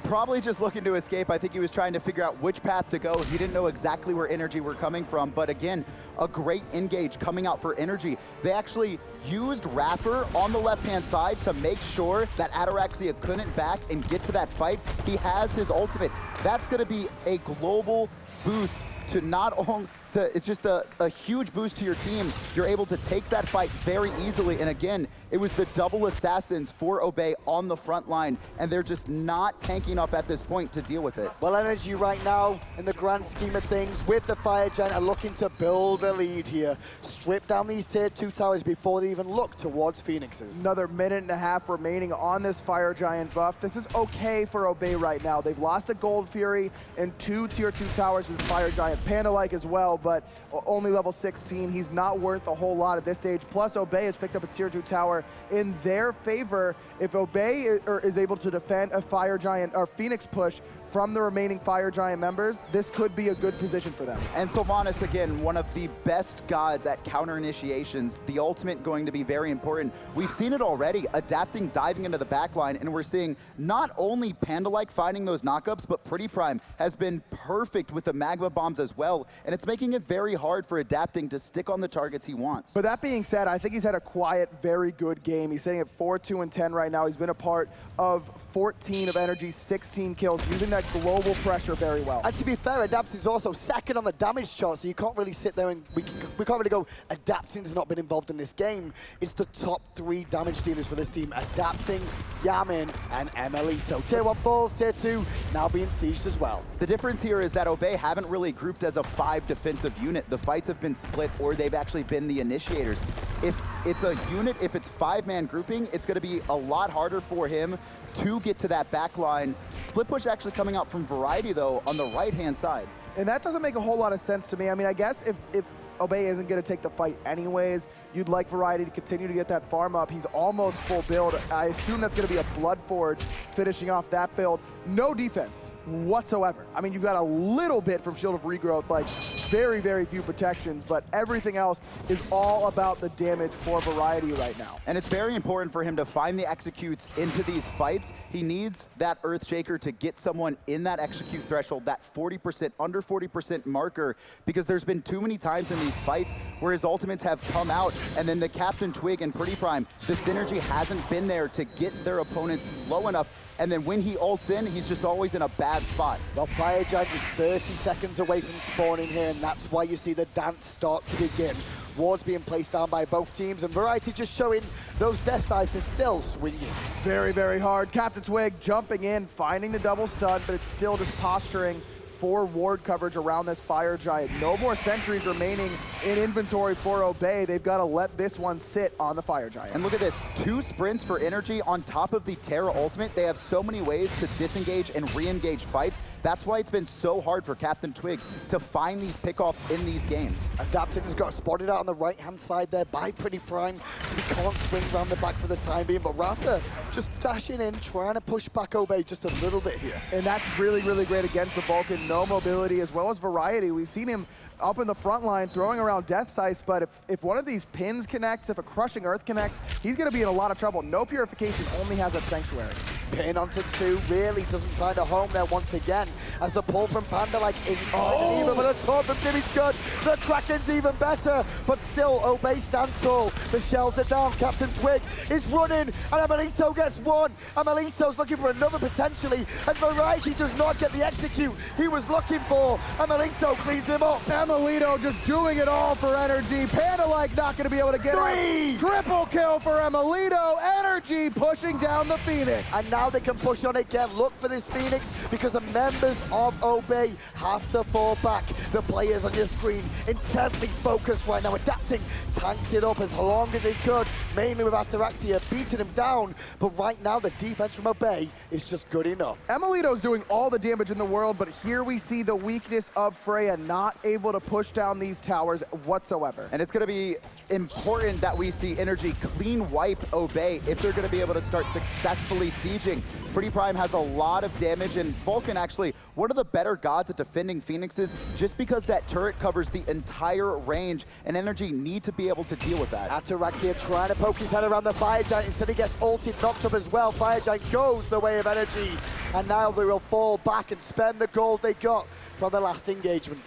Probably just looking to escape. I think he was trying to figure out which path to go. He didn't know exactly where Energy were coming from, but again, a great engage coming out for Energy. They actually used Rapper on the left-hand side to make sure that Ataraxia couldn't back and get to that fight. He has his ultimate. That's gonna be a global boost to not only, it's just a huge boost to your team. You're able to take that fight very easily. And again, it was the double assassins for Obey on the front line, and they're just not tanky enough at this point to deal with it. Well, Energy right now, in the grand scheme of things, with the Fire Giant, are looking to build a lead here. Strip down these tier 2 towers before they even look towards Phoenixes. Another minute and a half remaining on this Fire Giant buff. This is okay for Obey right now. They've lost a Gold Fury and 2 tier 2 towers with Fire Giant. Panda-like as well, but only level 16. He's not worth a whole lot at this stage. Plus, Obey has picked up a tier 2 tower in their favor. If Obey is able to defend a Fire Giant or Phoenix push from the remaining Fire Giant members, this could be a good position for them. And Sylvanas, again, one of the best gods at counter initiations. The ultimate going to be very important. We've seen it already, adapting, diving into the backline, and we're seeing not only Panda-like finding those knockups, but Pretty Prime has been perfect with the magma bombs as well, and it's making it very hard for adapting to stick on the targets he wants. But that being said, I think he's had a quiet, very good game. He's sitting at 4-2-10 right now. He's been a part of 14 of Energy's 16 kills, using that global pressure very well. And to be fair, Adapting's also second on the damage chart, so you can't really sit there and we can't really go, Adapting's not been involved in this game. It's the top 3 damage dealers for this team, Adapting, Yamin, and Emilito. Tier 1 falls, tier 2 now being sieged as well. The difference here is that Obey haven't really grouped as a 5 defensive unit. The fights have been split, or they've actually been the initiators. If it's a unit, if it's 5-man grouping, it's gonna be a lot harder for him to get to that back line. Split push actually coming out from Variety, though, on the right-hand side. And that doesn't make a whole lot of sense to me. I mean, I guess if Obey isn't going to take the fight anyways, you'd like Variety to continue to get that farm up. He's almost full build. I assume that's going to be a Bloodforge finishing off that build. No defense whatsoever. I mean, you've got a little bit from Shield of Regrowth, like very, very few protections, but everything else is all about the damage for Variety right now. And it's very important for him to find the executes into these fights. He needs that Earthshaker to get someone in that execute threshold, that 40%, under 40% marker, because there's been too many times in these fights where his ultimates have come out, and then the Captain Twig and Pretty Prime, the synergy hasn't been there to get their opponents low enough. And then when he ults in, he's just always in a bad spot. Well, Fire Giant is 30 seconds away from spawning here, and that's why you see the dance start to begin. Wards being placed down by both teams, and Variety just showing those death sides are still swinging. Very, very hard. Captain Twig jumping in, finding the double stun, but it's still just posturing for ward coverage around this Fire Giant. No more sentries remaining in inventory for Obey. They've got to let this one sit on the Fire Giant. And look at this, 2 sprints for Energy on top of the Terra ultimate. They have so many ways to disengage and re-engage fights. That's why it's been so hard for Captain Twig to find these pickoffs in these games. Adapting has got spotted out on the right-hand side there by Pretty Prime, so he can't swing around the back for the time being, but Rafa just dashing in, trying to push back Obey just a little bit here. And that's really, really great against the Vulcan. No mobility as well as Variety. We've seen him up in the front line, throwing around Death Sice, but if one of these pins connects, if a Crushing Earth connects, he's going to be in a lot of trouble. No Purification, only has that Sanctuary. Pin onto 2, really doesn't find a home there once again, as the pull from Panda like isn't quite even, but the taunt from Jimmy's good. The Kraken's even better, but still Obey stands tall. The shells are down, Captain Twig is running, and Amelito gets one. Amelito's looking for another potentially, and Variety does not get the execute he was looking for. Amelito cleans him up. Amelito just doing it all for Energy. Panda like not going to be able to get it. Triple kill for Amelito. Energy pushing down the Phoenix. And now they can push on again. Look for this Phoenix, because the members of Obey have to fall back. The players on your screen intently focused right now, adapting, tanked it up as long as they could, mainly with Ataraxia beating him down. But right now the defense from Obey is just good enough. Amelito's doing all the damage in the world, but here we see the weakness of Freya, not able to push down these towers whatsoever. And it's going to be important that we see Energy clean wipe Obey if they're going to be able to start successfully sieging. Pretty Prime has a lot of damage, and Vulcan actually one of the better gods at defending Phoenixes, just because that turret covers the entire range, and Energy need to be able to deal with that. Ataraxia trying to poke his head around the Fire Giant. Instead he gets ulted, knocked up as well. Fire Giant goes the way of Energy, and now they will fall back and spend the gold they got from the last engagement.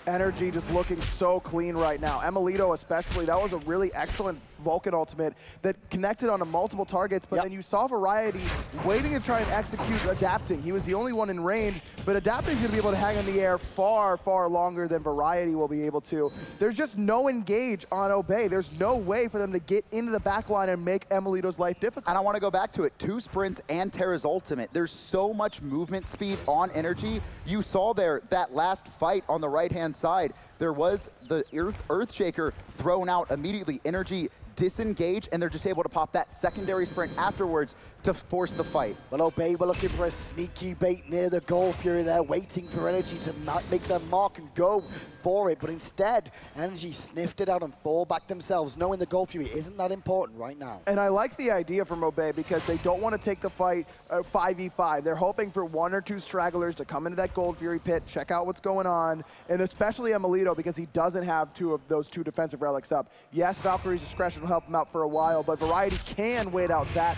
Energy just looking so clean right now. Amelito especially, that was a really excellent Vulcan ultimate that connected onto multiple targets, but then you saw Variety waiting to try and execute adapting. He was the only one in range, but adapting's gonna be able to hang in the air far, far longer than Variety will be able to. There's just no engage on Obey. There's no way for them to get into the back line and make Amelito's life difficult. And I want to go back to it. 2 sprints and Terra's ultimate. There's so much movement speed on Energy. You saw there that last fight on the right-hand side. There was the Earthshaker thrown out immediately. Energy disengage, and they're just able to pop that secondary sprint afterwards to force the fight. Well, Obey were looking for a sneaky bait near the Gold Fury there, waiting for Energy to make their mark and go for it, but instead, Energy sniffed it out and fall back themselves, knowing the Gold Fury isn't that important right now. And I like the idea from Obey, because they don't want to take the fight 5v5. They're hoping for 1 or 2 stragglers to come into that Gold Fury pit, check out what's going on, and especially Amelito, because he doesn't have 2 of those 2 defensive relics up. Yes, Valkyrie's Discretion will help him out for a while, but Variety can wait out that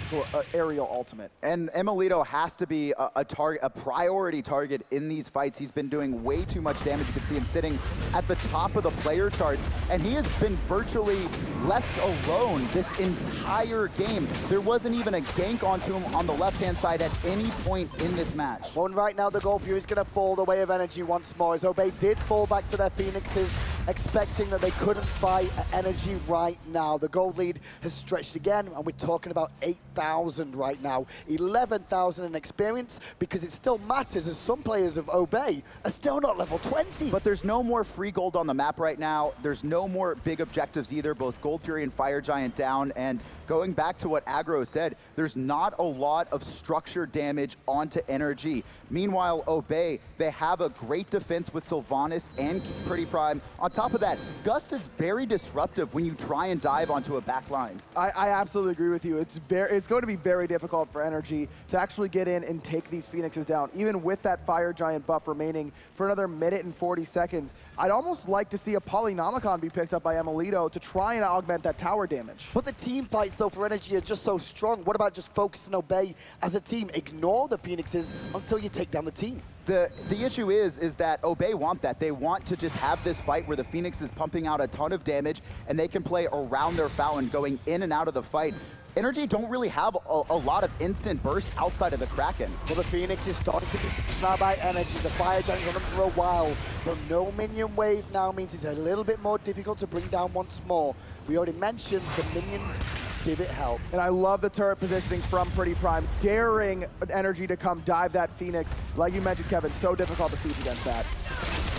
aerial ultimate. And Amelito has to be a priority target in these fights. He's been doing way too much damage. You can see him sitting at the top of the player charts, and he has been virtually left alone this entire game. There wasn't even a gank onto him on the left-hand side at any point in this match. Well, right now the Gold Fury is going to fall the way of Energy once more, as Obey did fall back to their Phoenixes, expecting that they couldn't fight Energy right now. The gold lead has stretched again, and we're talking about 8,000 right now. 11,000 in experience, because it still matters, as some players of Obey are still not level 20. But there's no more free gold on the map right now. There's no more big objectives either. Both Gold Fury and Fire Giant down, and going back to what Aggro said, there's not a lot of structure damage onto Energy. Meanwhile, Obey, they have a great defense with Sylvanas and Pretty Prime. On top of that, Gust is very disruptive when you try and dive onto a back line. I absolutely agree with you. It's going to be very difficult for Energy to actually get in and take these Phoenixes down, even with that Fire Giant buff remaining for another minute and 40 seconds. I'd almost like to see a Polynomicon be picked up by Amelito to try and augment that tower damage. But the team fights, though, for Energy are just so strong. What about just focusing Obey as a team? Ignore the Phoenixes until you take down the team. The issue is that Obey want that. They want to just have this fight where the Phoenix is pumping out a ton of damage, and they can play around their fountain, going in and out of the fight. Energy don't really have a lot of instant burst outside of the Kraken. Well, the Phoenix is starting to be now by Energy. The Fire Giant's on them for a while. The no minion wave now means it's a little bit more difficult to bring down once more. We already mentioned the minions give it help. And I love the turret positioning from Pretty Prime, daring Energy to come dive that Phoenix. Like you mentioned, Kevin, so difficult to siege against that.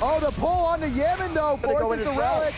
Oh, the pull onto Yemen, though, forces the relic.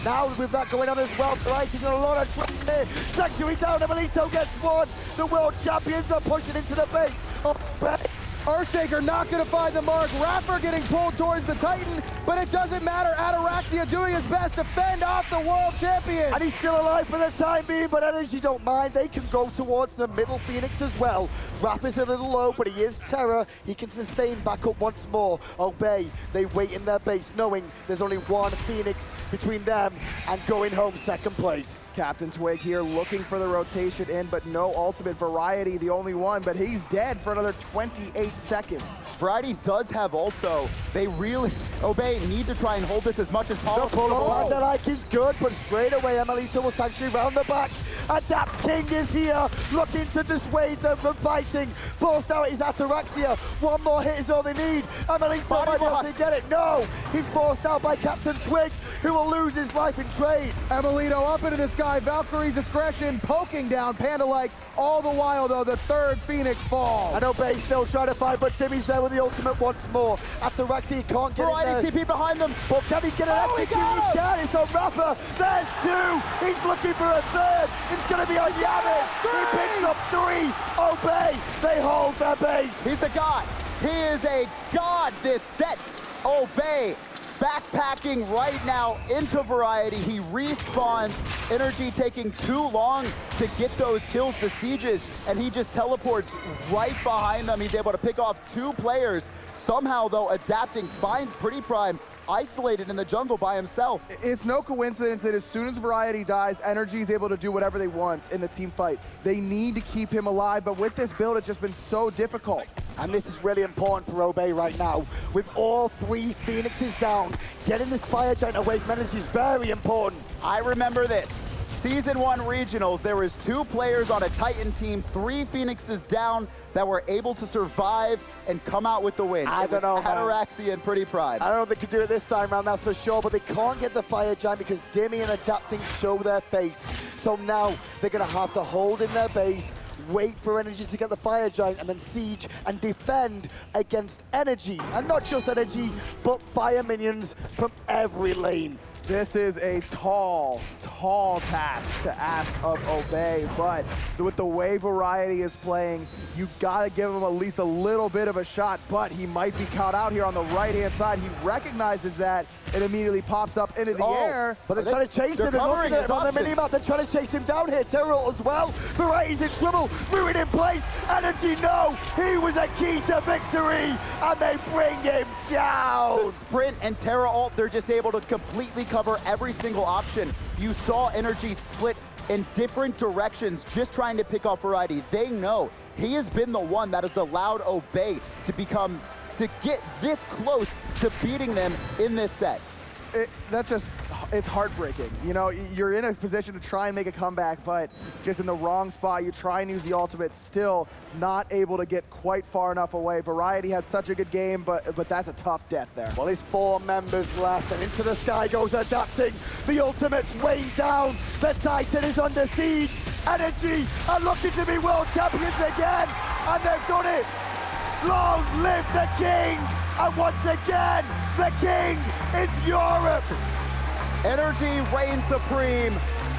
Now with that going on as well, Variety in a lot of trouble here. Sanctuary down, Amelito gets one. The world champions are pushing into the base. Obey Earthshaker not gonna find the mark. Rapper getting pulled towards the Titan, but it doesn't matter. Ataraxia doing his best to fend off the world champion. And he's still alive for the time being, but Energy don't mind. They can go towards the middle Phoenix as well. Rapper's a little low, but he is Terror. He can sustain back up once more. Obey, they wait in their base, knowing there's only one Phoenix between them and going home second place. Captain Twig here looking for the rotation in, but no ultimate. Variety, the only one, but he's dead for another 28 seconds. Variety does have ult though. They really, Obey, need to try and hold this as much as possible. The like is good, but straight away Emelito will sanctuary round the back. Adapt King is here, looking to dissuade them from fighting. Forced out is Ataraxia. One more hit is all they need. Emelito might be able to get it. No, he's forced out by Captain Twig, who will lose his life in trade. Emelito up into the sky. Valkyrie's discretion poking down Panda-like. All the while, though, the third Phoenix falls. And Obey still trying to fight, but Dimmy's there with the ultimate once more. Ataraxia can't get Variety it there. TP behind them. But can he get an execute? He can. It's on Rapper. There's two. He's looking for a third. It's going to be on Yamin. He picks up three. Obey. They hold their base. He's a god. He is a god this set. Obey. Backpacking right now into Variety. He respawns. Energy taking too long to get those kills, the sieges, and he just teleports right behind them. He's able to pick off two players. Somehow, though, adapting, finds Pretty Prime isolated in the jungle by himself. It's no coincidence that as soon as Variety dies, Energy is able to do whatever they want in the team fight. They need to keep him alive, but with this build, it's just been so difficult. And this is really important for Obey right now. With all three Phoenixes down, getting this Fire Giant away from Energy is very important. I remember this. Season 1 regionals, there was 2 players on a Titan team, 3 Phoenixes down that were able to survive and come out with the win. I don't know, Ataraxia and Pretty Prime. I don't know if they can do it this time around, that's for sure, but they can't get the Fire Giant because Dimmy and Adapting show their face. So now they're going to have to hold in their base, wait for Energy to get the Fire Giant, and then siege and defend against Energy. And not just Energy, but Fire minions from every lane. This is a tall task to ask of Obey, but with the way Variety is playing, you gotta give him at least a little bit of a shot, but he might be caught out here on the right-hand side. He recognizes that and immediately pops up into the air. But they're trying to chase him. On the minimap, they're trying to chase him down here. Terror as well. Variety's in trouble. Ruin in place. Energy, no. He was a key to victory, and they bring him down. The sprint and Terra ult, they're just able to completely cover every single option. You saw Energy split in different directions, just trying to pick off Variety. They know he has been the one that has allowed Obey to get this close to beating them in this set. It's heartbreaking. You know, you're in a position to try and make a comeback, but just in the wrong spot. You try and use the ultimate, still not able to get quite far enough away. Variety had such a good game, but that's a tough death there. Well, there's 4 members left, and into the sky goes Adapting. The ultimate's way down. The Titan is under siege. Energy are looking to be world champions again, and they've done it. Long live the King! And once again, the King is Europe! Energy reigns supreme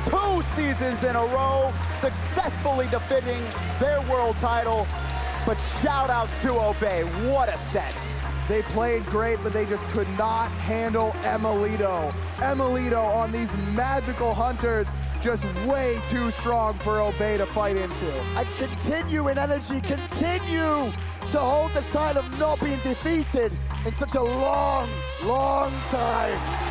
2 seasons in a row, successfully defending their world title. But shout outs to Obey, what a set. They played great, but they just could not handle Emelito. Emelito on these magical hunters, just way too strong for Obey to fight into. And continue in Energy, continue to hold the title of not being defeated in such a long, long time.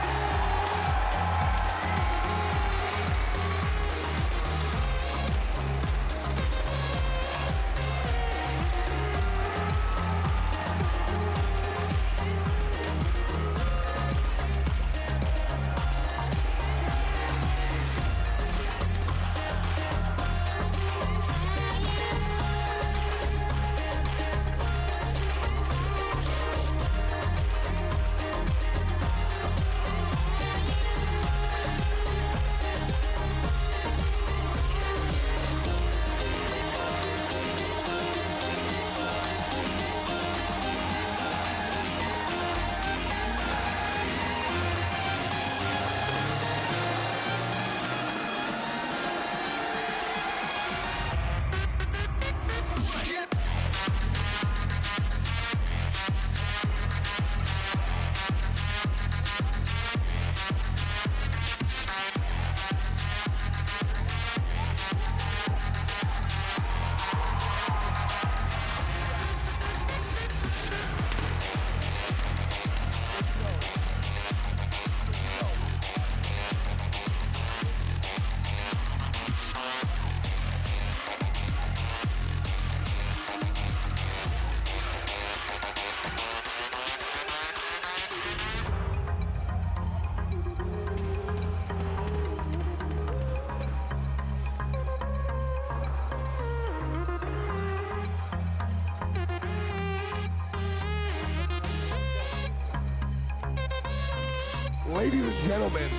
Ladies and gentlemen,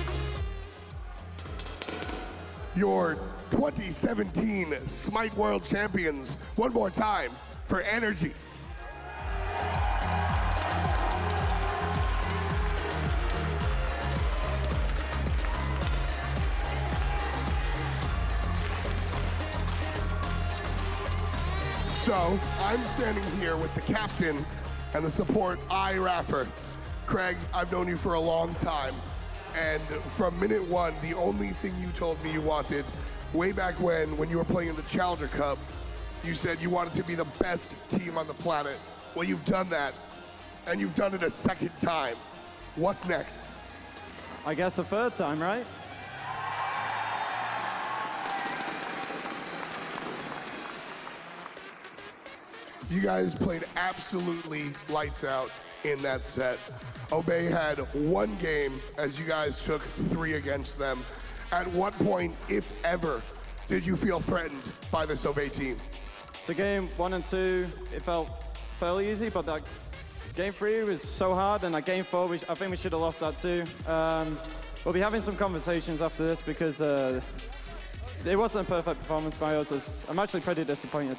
your 2017 Smite World Champions, one more time for Energy. So, I'm standing here with the captain and the support, Raffer. Craig, I've known you for a long time, and from minute one, the only thing you told me you wanted, way back when you were playing in the Challenger Cup, you said you wanted to be the best team on the planet. Well, you've done that, and you've done it a second time. What's next? I guess a third time, right? You guys played absolutely lights out in that set. Obey had one game as you guys took 3 against them. At what point, if ever, did you feel threatened by this Obey team? So game 1 and 2, it felt fairly easy, but that game 3 was so hard, and that game 4, I think we should have lost that too. We'll be having some conversations after this because it wasn't a perfect performance by us. I'm actually pretty disappointed.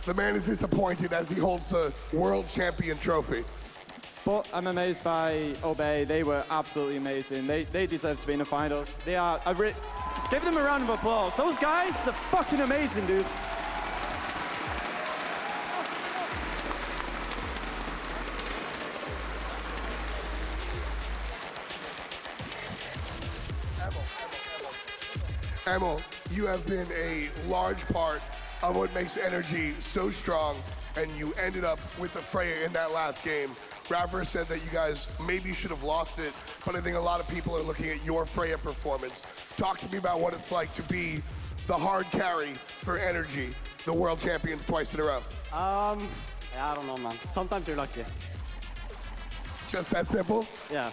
The man is disappointed as he holds the World Champion trophy. But I'm amazed by Obey. They were absolutely amazing. They deserve to be in the finals. They are. Give them a round of applause. Those guys, they're fucking amazing, dude. Emil, you have been a large part of what makes Energy so strong, and you ended up with the Freya in that last game. Raffer said that you guys maybe should have lost it, but I think a lot of people are looking at your Freya performance. Talk to me about what it's like to be the hard carry for Energy, the world champions twice in a row. Yeah, I don't know, man. Sometimes you're lucky. Just that simple? Yeah.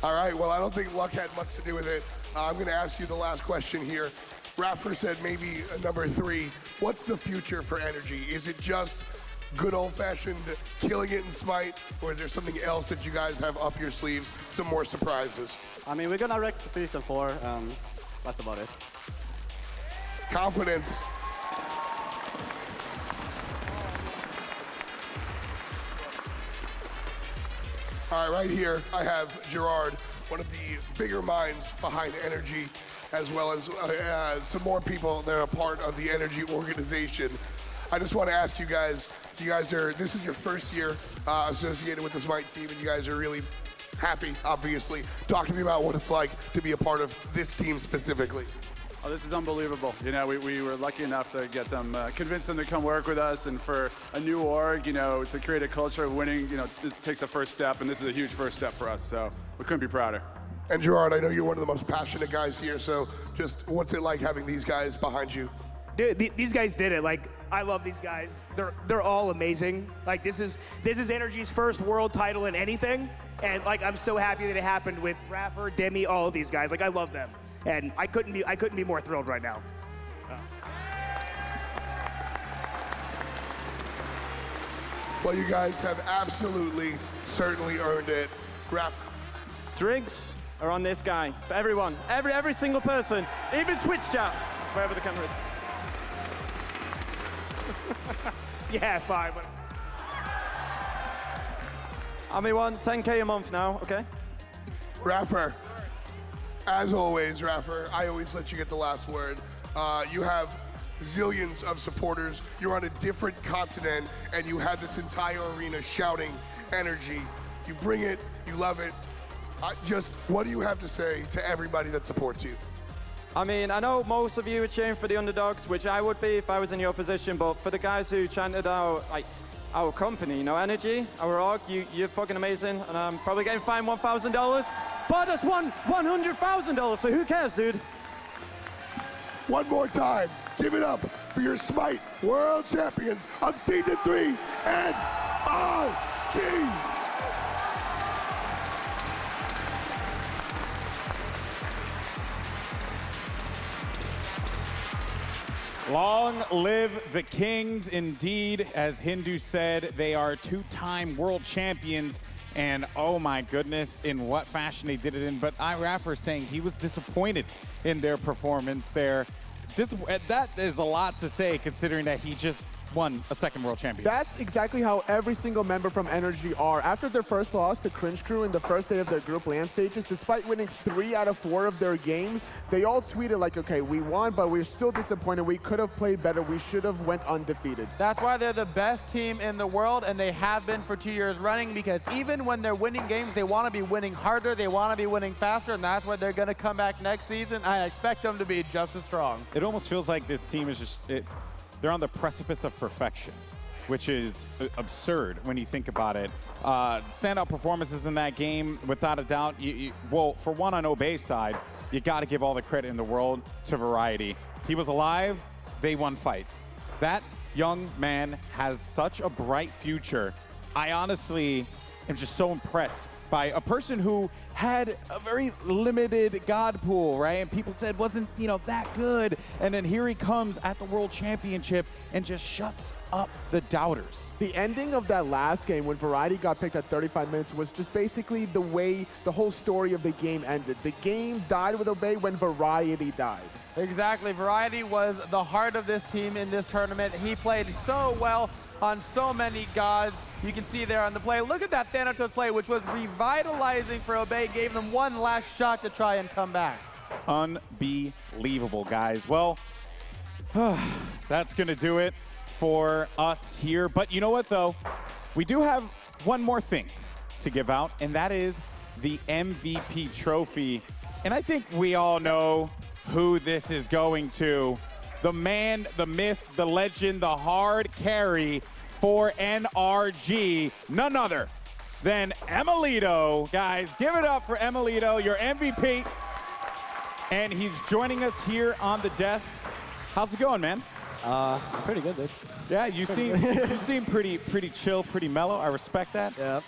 All right, well, I don't think luck had much to do with it. I'm going to ask you the last question here. Raffer said maybe number 3. What's the future for Energy? Is it just good old-fashioned killing it in Smite, or is there something else that you guys have up your sleeves, some more surprises? I mean, we're gonna wreck season 4. That's about it. Confidence. All right, right here I have Gerard, one of the bigger minds behind Energy, as well as some more people that are a part of the Energy organization. I just want to ask you guys this is your first year associated with the Smite team, and you guys are really happy, obviously. Talk to me about what it's like to be a part of this team specifically. Oh, this is unbelievable. You know, we were lucky enough to get them, convince them to come work with us, and for a new org, you know, to create a culture of winning, you know, it takes a first step, and this is a huge first step for us, so we couldn't be prouder. And Gerard, I know you're one of the most passionate guys here, so just what's it like having these guys behind you? Dude, these guys did it. Like, I love these guys. They're all amazing. Like, this is Energy's first world title in anything, and like, I'm so happy that it happened with Raffer, Demi, all of these guys. Like, I love them, and I couldn't be more thrilled right now. Well, you guys have absolutely, certainly earned it. Drinks are on this guy. For everyone, every single person, even Twitch chat, wherever the camera is. Yeah, fine. But we want 10K a month now, okay? Raffer, as always, Raffer, I always let you get the last word. You have zillions of supporters. You're on a different continent, and you had this entire arena shouting Energy. You bring it, you love it. What do you have to say to everybody that supports you? I mean, I know most of you are cheering for the underdogs, which I would be if I was in your position, but for the guys who chanted our company, you know, Energy, our org, you're fucking amazing, and I'm probably getting fined $1,000, but I just won $100,000, so who cares, dude? One more time, give it up for your Smite World Champions of Season 3, NRG! Long live the Kings, indeed. As Hindu said, they are 2-time world champions And oh my goodness, in what fashion they did it in. But iRapper saying he was disappointed in their performance there. That is a lot to say considering that he just won a second world championship. That's exactly how every single member from Energy are. After their first loss to Cringe Crew in the first day of their group LAN stages, despite winning 3 out of 4 of their games, they all tweeted like, okay, we won, but we're still disappointed. We could have played better. We should have went undefeated. That's why they're the best team in the world, and they have been for 2 years running, because even when they're winning games, they want to be winning harder, they want to be winning faster, and that's why they're going to come back next season. I expect them to be just as strong. It almost feels like this team is just, they're on the precipice of perfection, which is absurd when you think about it. Standout performances in that game, without a doubt. Well, for one, on Obey's side, you got to give all the credit in the world to Variety. He was alive, they won fights. That young man has such a bright future. I honestly am just so impressed by a person who had a very limited god pool, right? And people said wasn't, that good. And then here he comes at the World Championship and just shuts up the doubters. The ending of that last game when Variety got picked at 35 minutes was just basically the way the whole story of the game ended. The game died with Obey when Variety died. Exactly. Variety was the heart of this team in this tournament. He played so well on so many gods. You can see there on the play. Look at that Thanatos play, which was revitalizing for Obey. Gave them one last shot to try and come back. Unbelievable, guys. Well, that's going to do it for us here. But you know what, though? We do have one more thing to give out, and that is the MVP trophy. And I think we all know who this is going to. The man, the myth, the legend, the hard carry for NRG. None other than Emilito. Guys, give it up for Emilito, your MVP. And he's joining us here on the desk. How's it going, man? Pretty good, dude. Yeah, you seem pretty chill, pretty mellow. I respect that. Yeah.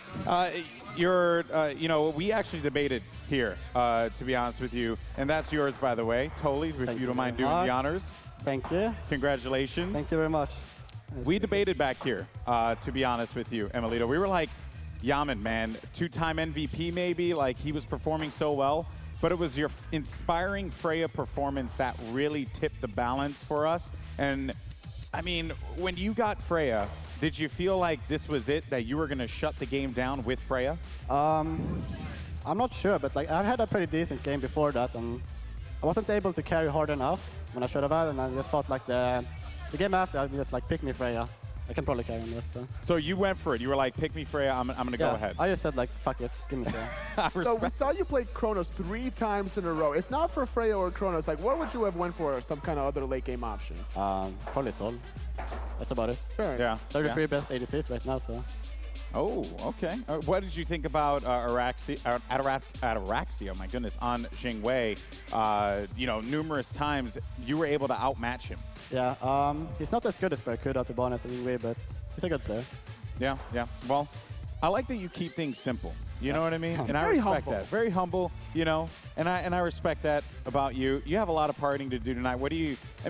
We actually debated here, to be honest with you, and that's yours, by the way. Totally, if you don't mind doing the honors. Thank you. Congratulations. Thank you very much. We debated back here, to be honest with you, Emilito. We were like, Yaman, man, 2-time MVP maybe, like he was performing so well, but it was your inspiring Freya performance that really tipped the balance for us. And I mean, when you got Freya, did you feel like this was it, that you were going to shut the game down with Freya? I'm not sure, but like I had a pretty decent game before that, and I wasn't able to carry hard enough when I should have had, and I just felt like the game after, I just like, pick me Freya. I can probably carry on that, So you went for it. You were like, pick me Freya, I'm going to go ahead. I just said like, fuck it, give me Freya. So we saw you play Kronos 3 times in a row. If not for Freya or Kronos, like what would you have went for, some kind of other late game option? Probably Sol. That's about it. Fair. Yeah. 33 best ADCs right now, so. Oh, okay. What did you think about Ataraxia, my goodness, on Jingwei? Numerous times you were able to outmatch him. Yeah, he's not as good as Barracuda, to be honest, in Jingwei, but he's a good player. Yeah. Well, I like that you keep things simple. You know what I mean? And I respect that. Very humble, and I respect that about you. You have a lot of partying to do tonight.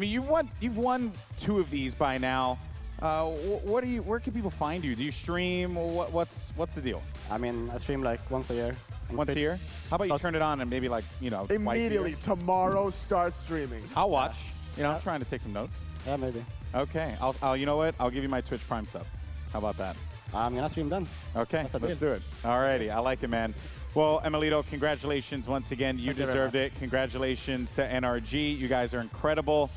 You've won 2 of these by now. Where can people find you? Do you stream? What's the deal? I mean, I stream like once a year. Once a year? How about you turn it on and maybe like, Immediately, twice a year? Tomorrow start streaming. I'll watch. I'm trying to take some notes. Yeah, maybe. Okay. I'll you know what? I'll give you my Twitch Prime sub. How about that? I'm gonna stream then. Okay, let's do it. Alrighty, I like it, man. Well, Emilito, congratulations once again. You deserved it. Congratulations to NRG. You guys are incredible.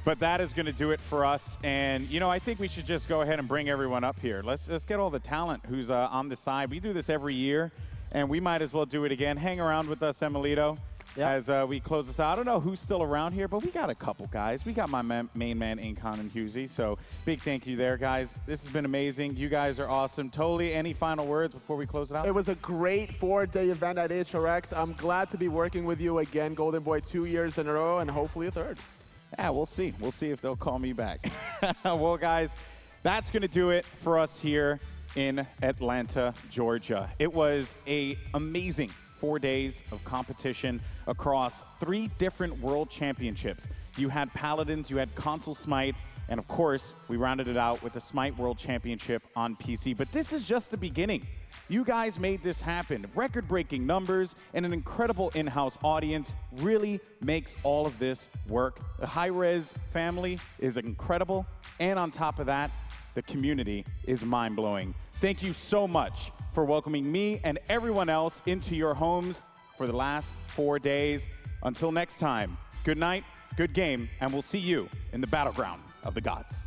But that is going to do it for us. And, I think we should just go ahead and bring everyone up here. Let's get all the talent who's on the side. We do this every year, and we might as well do it again. Hang around with us, Emilito, as we close this out. I don't know who's still around here, but we got a couple guys. We got my main man, Incon and Husey. So big thank you there, guys. This has been amazing. You guys are awesome. Totally. Any final words before we close it out? It was a great 4-day event at HRX. I'm glad to be working with you again, Golden Boy, 2 years in a row, and hopefully a 3rd. Yeah, we'll see. We'll see if they'll call me back. Well, guys, that's going to do it for us here in Atlanta, Georgia. It was an amazing 4 days of competition across 3 different world championships. you had Paladins, you had Console Smite, and of course, we rounded it out with the Smite World Championship on PC. But this is just the beginning. You guys made this happen. Record-breaking numbers and an incredible in-house audience really makes all of this work. The Hirez family is incredible, and on top of that, the community is mind-blowing. Thank you so much for welcoming me and everyone else into your homes for the last 4 days. Until next time, good night, good game, and we'll see you in the battleground of the gods.